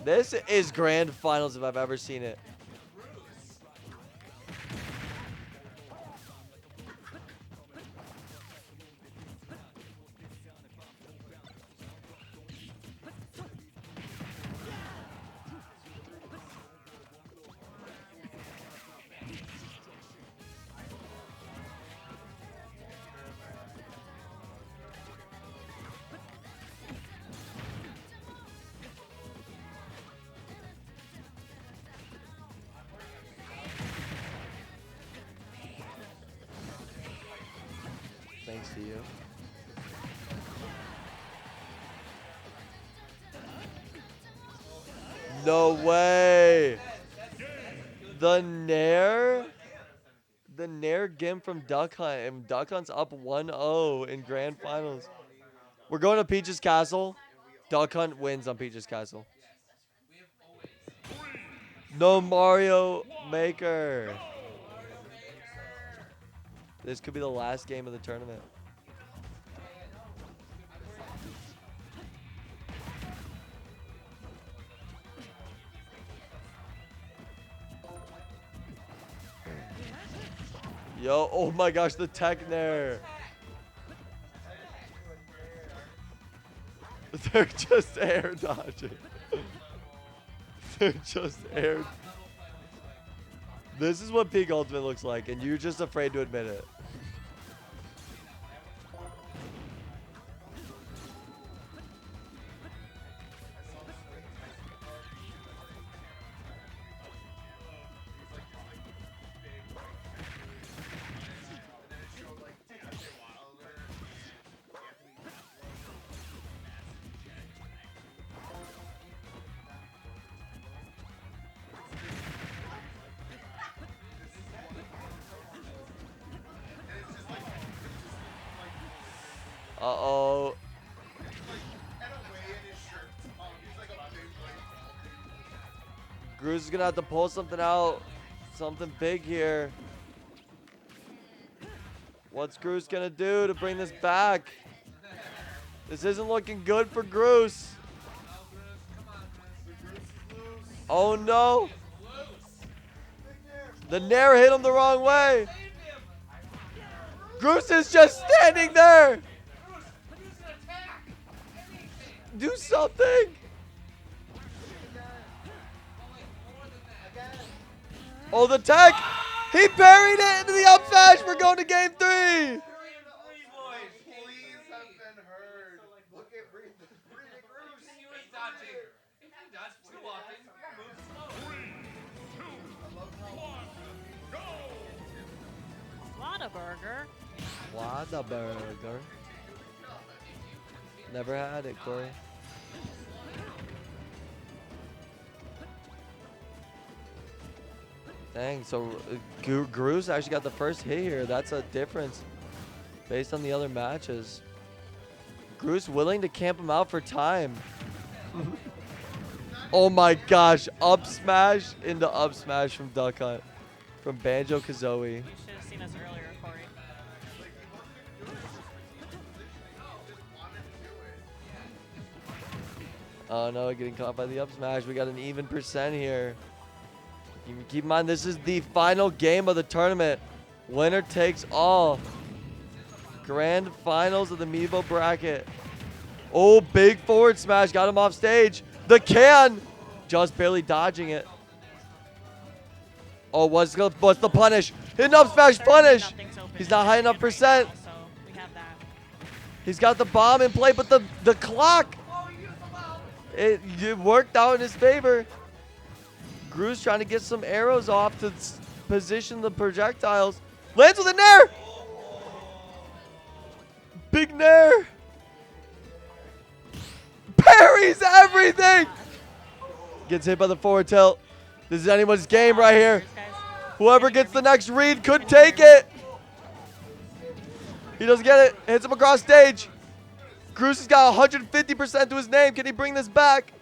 This is grand finals if I've ever seen it. Thanks to you. No way. The Nair? The Nair Gim from Duck Hunt. And Duck Hunt's up 1-0 in grand finals. We're going to Peach's Castle. Duck Hunt wins on Peach's Castle. No Mario Maker. This could be the last game of the tournament. Yo, oh my gosh, the tech nair. They're just air dodging. They're just air. This is what peak ultimate looks like, and you're just afraid to admit it. Uh-oh. Gruz is gonna have to pull something out. Something big here. What's Gruz gonna do to bring this back? This isn't looking good for Gruz. Oh no. The nair hit him the wrong way. Gruz is just standing there. Do something. Oh, the tech. He buried it into the up smash. We're going to game 3. Whataburger. Whataburger. Never had it, Corey. Dang, so Gruz actually got the first hit here. That's a difference based on the other matches. Gruz willing to camp him out for time. Oh my gosh, up smash into up smash from Duck Hunt. From Banjo-Kazooie. You should have seen us earlier, Corey. Oh no, getting caught by the up smash. We got an even percent here. Keep in mind, this is the final game of the tournament. Winner takes all. Grand finals of the Amiibo bracket. Oh, big forward smash. Got him off stage. The can. Just barely dodging it. Oh, what's the punish? Hidden up smash punish. He's not high enough percent. He's got the bomb in play, but the clock. It worked out in his favor. Gruz trying to get some arrows off to position the projectiles. Lands with a nair. Big nair. Parries everything. Gets hit by the forward tilt. This is anyone's game right here. Whoever gets the next read could take it. He doesn't get it. Hits him across stage. Gruz has got 150% to his name. Can he bring this back?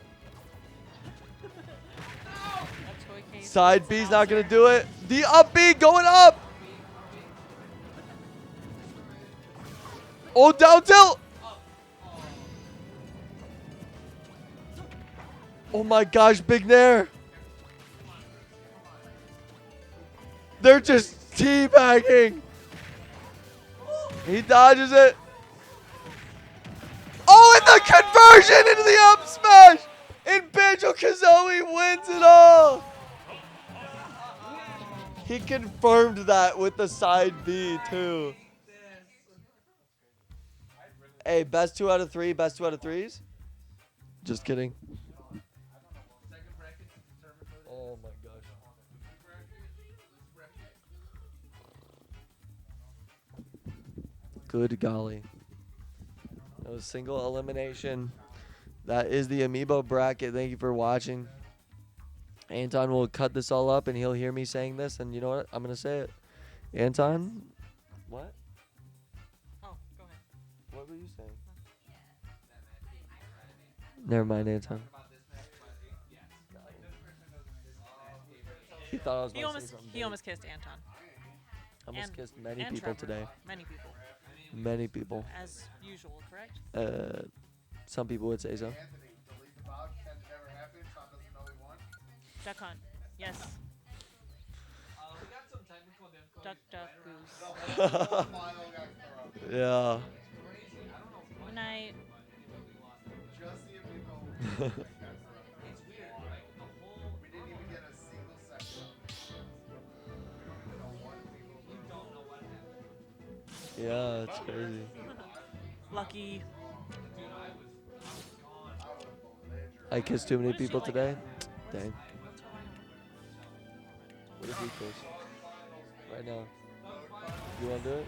Side B's not going to do it. The up B going up. Oh, down tilt. Oh my gosh, big nair. They're just teabagging. He dodges it. Oh, and the conversion into the up smash. And Banjo-Kazooie wins it all. He confirmed that with the side B too. Hey, best 2 out of 3, best 2 out of 3s? Just kidding. Oh my gosh. Good golly. That was single elimination. That is the Amiibo bracket. Thank you for watching. Anton will cut this all up and he'll hear me saying this, and you know what? I'm going to say it. Anton? What? Oh, go ahead. What were you saying? Never mind, Anton. He thought I was going to say something. He almost kissed Anton. Almost kissed many and people Trevor. today. Many people. Many people. As usual, correct? Some people would say so. Duck Hunt. Yes. Duck, duck, goose. Yeah. Good night. Just the amiibo. It's weird. Like the whole. We didn't even get a single second of it. We don't even know what amiibo. We don't know what happened. Yeah, it's crazy. Lucky. I kissed too many people today. Dang. What if we kiss? Right now. You wanna do it?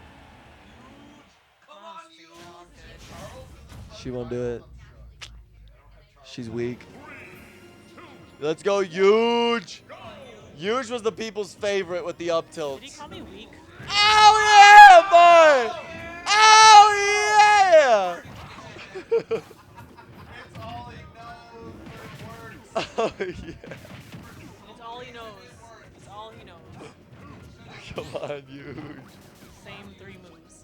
She won't do it. She's weak. Let's go, huge! Huge was the people's favorite with the up tilts. Did he call me weak? Oh yeah, boy! Oh yeah! It's all he knows, but it works. Oh yeah. It's all he knows. It's all he knows. Come on, huge. Same 3 moves.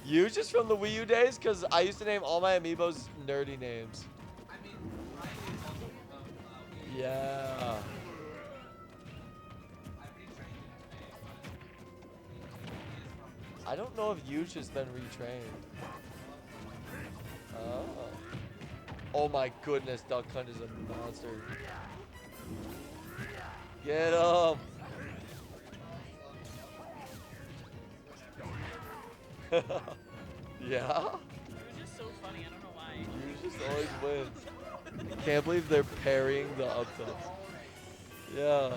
Huge is from the Wii U days, because I used to name all my amiibos nerdy names. Yeah. I don't know if Huge has been retrained. Oh. Oh my goodness, Duck Hunt is a monster. Get him! Yeah? It was just so funny. I don't know why. Huge just always wins. Can't believe they're parrying the up tilts. Yeah.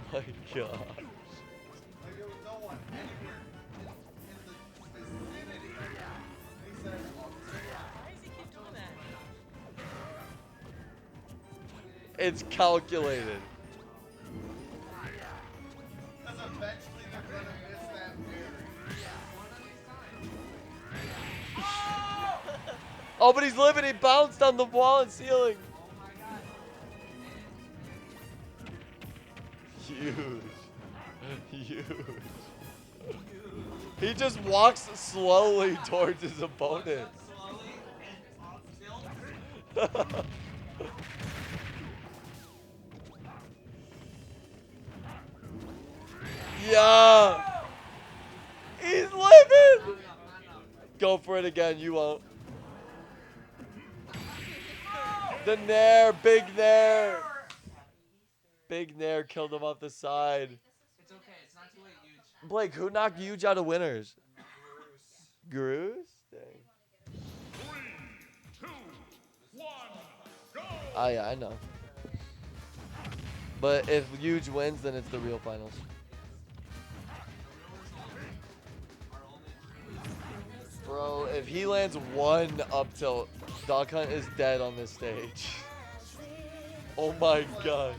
Oh my gosh. There was no one anywhere in the vicinity. He said, Why does he keep doing that? It's calculated. because eventually they're going to miss that parry. Oh, but he's living. He bounced on the wall and ceiling. Huge. Huge. He just walks slowly towards his opponent. Yeah. He's living. Go for it again. You won't. The Nair. Big Nair. Big Nair killed him off the side. It's okay. It's not too late, Huge. Blake, who knocked Huge out of winners? Groose? Dang. 3, 2, 1, go! Oh, yeah, I know. But if Huge wins, then it's the real finals. Bro, if he lands one up tilt, Dog Hunt is dead on this stage. Oh my god.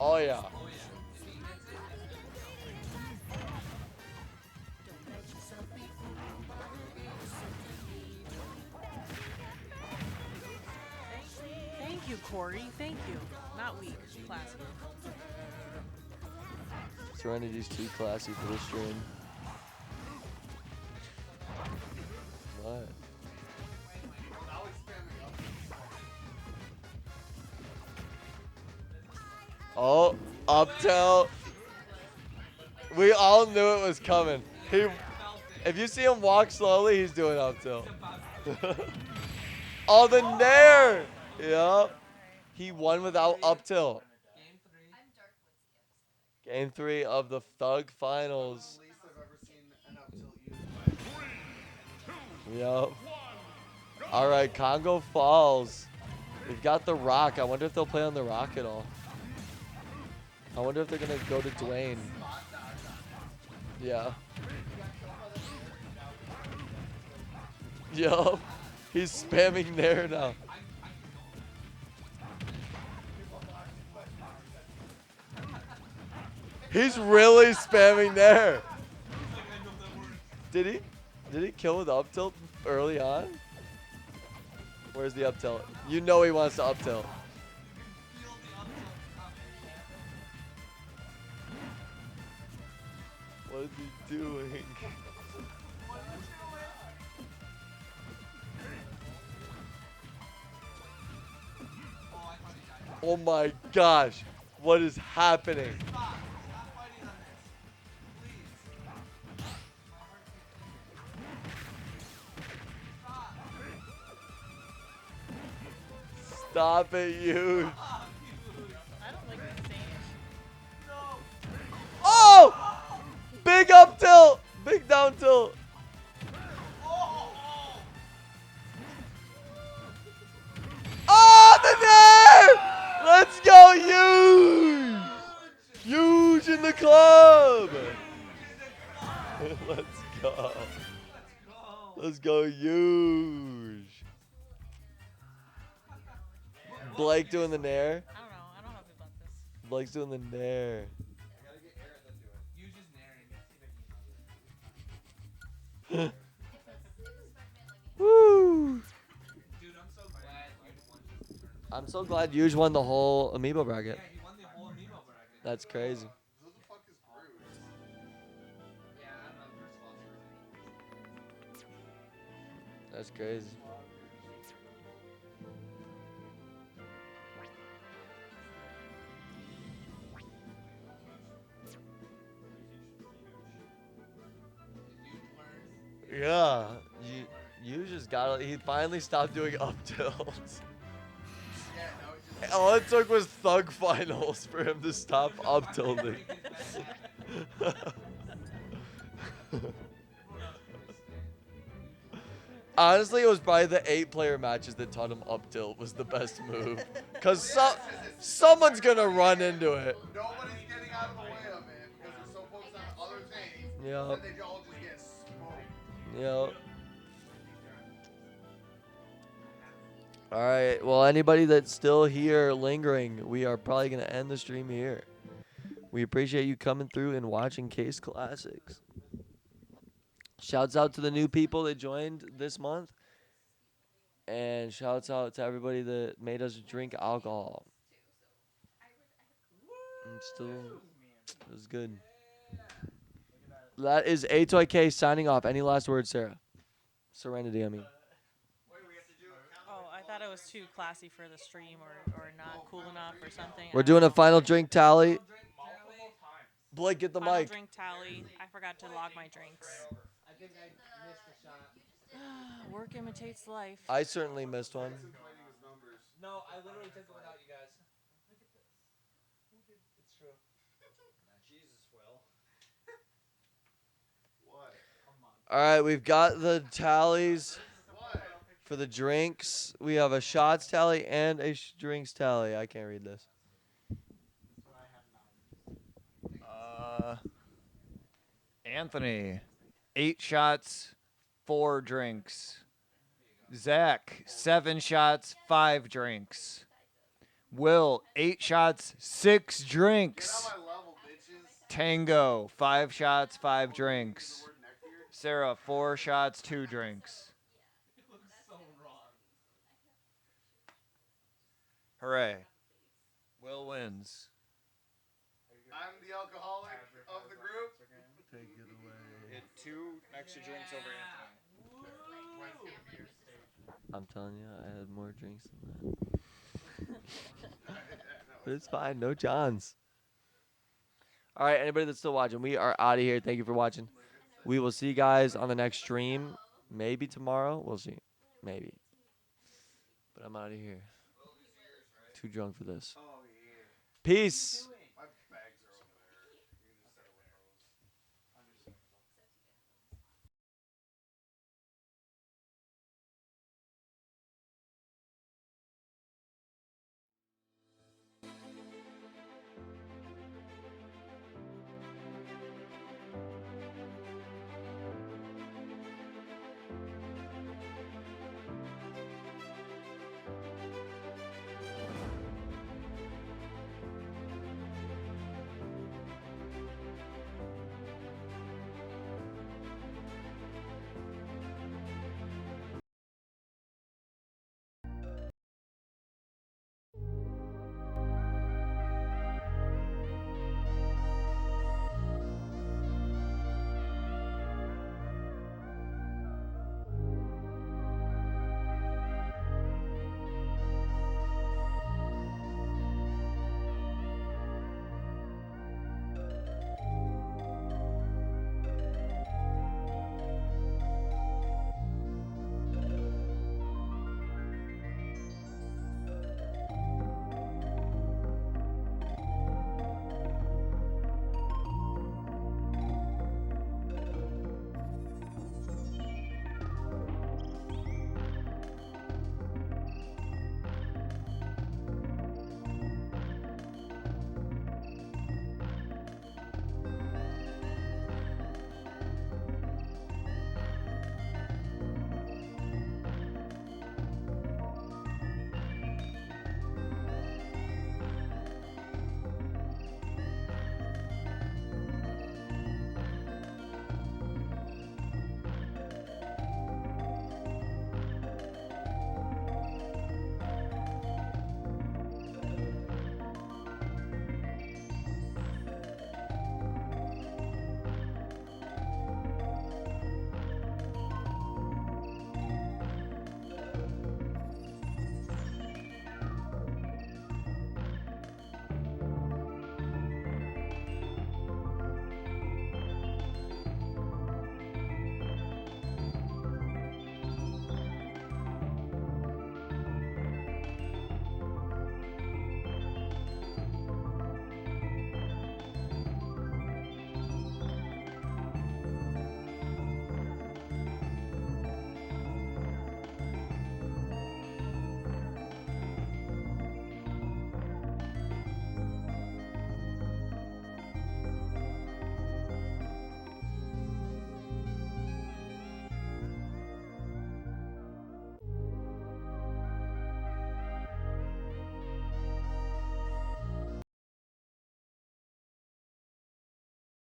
Oh yeah. Thank you, Corey. Thank you. Not weak. Classy. Serenity's too classy for this stream. What? Oh, up tilt. We all knew it was coming. If you see him walk slowly, he's doing up tilt. Oh, the Nair. Yep. He won without up tilt. Game 3 of the Thug Finals. Yep. All right, Congo Falls. We've got the Rock. I wonder if they'll play on the Rock at all. I wonder if they're going to go to Dwayne. Yeah. Yup. He's spamming there now. He's really spamming there. Did he? Did he kill with up tilt early on? Where's the up tilt? You know he wants to up tilt. What is he doing? Oh my gosh. What is happening? Stop it, huge. I don't like this stage. Oh! Big up tilt. Big down tilt. Oh, the nair! Let's go, huge! Huge in the club. Let's go. Let's go, huge. Blake doing the nair. I don't know. I don't know if about this. Blake's doing the nair. Woo! I'm so glad Huge won the whole amiibo bracket. That's crazy. That's crazy. Yeah, you just got it. He finally stopped doing up tilts. All it took was Thug Finals for him to stop up tilting. Honestly, it was probably the 8-player matches that taught him up tilt was the best move. Because someone's going to run into it. Nobody's getting out of the way of it because they're so focused on other things Yep. that they all just get smoked. Yep. All right. Well, anybody that's still here lingering, we are probably going to end the stream here. We appreciate you coming through and watching Kase Klassics. Shouts out to the new people that joined this month. And shouts out to everybody that made us drink alcohol. And still, it was good. That is Atoy K signing off. Any last words, Sarah? Serenity, I mean. Oh, I thought it was too classy for the stream or not cool enough or something. We're doing a final drink tally. Blake, get the Final mic. drink tally. I forgot to log my drinks. I think I missed a shot. Work imitates life. I certainly missed one. No, I literally took it without you guys. Look at this. It's true. Jesus, Will. What? All right, we've got the tallies for the drinks. We have a shots tally and a drinks tally. I can't read this. Anthony, 8 shots, 4 drinks. Zach, 7 shots, 5 drinks. Will, 8 shots, 6 drinks. Tango, 5 shots, 5 drinks. Sarah, 4 shots, 2 drinks. Hooray. Will wins. I'm the alcoholic of the group. Take it away. It 2 extra drinks over Anthony. I'm telling you, I had more drinks than that. But it's fine. No Johns. All right, anybody that's still watching, we are out of here. Thank you for watching. We will see you guys on the next stream. Maybe tomorrow. We'll see. Maybe. But I'm out of here. Too drunk for this. Peace.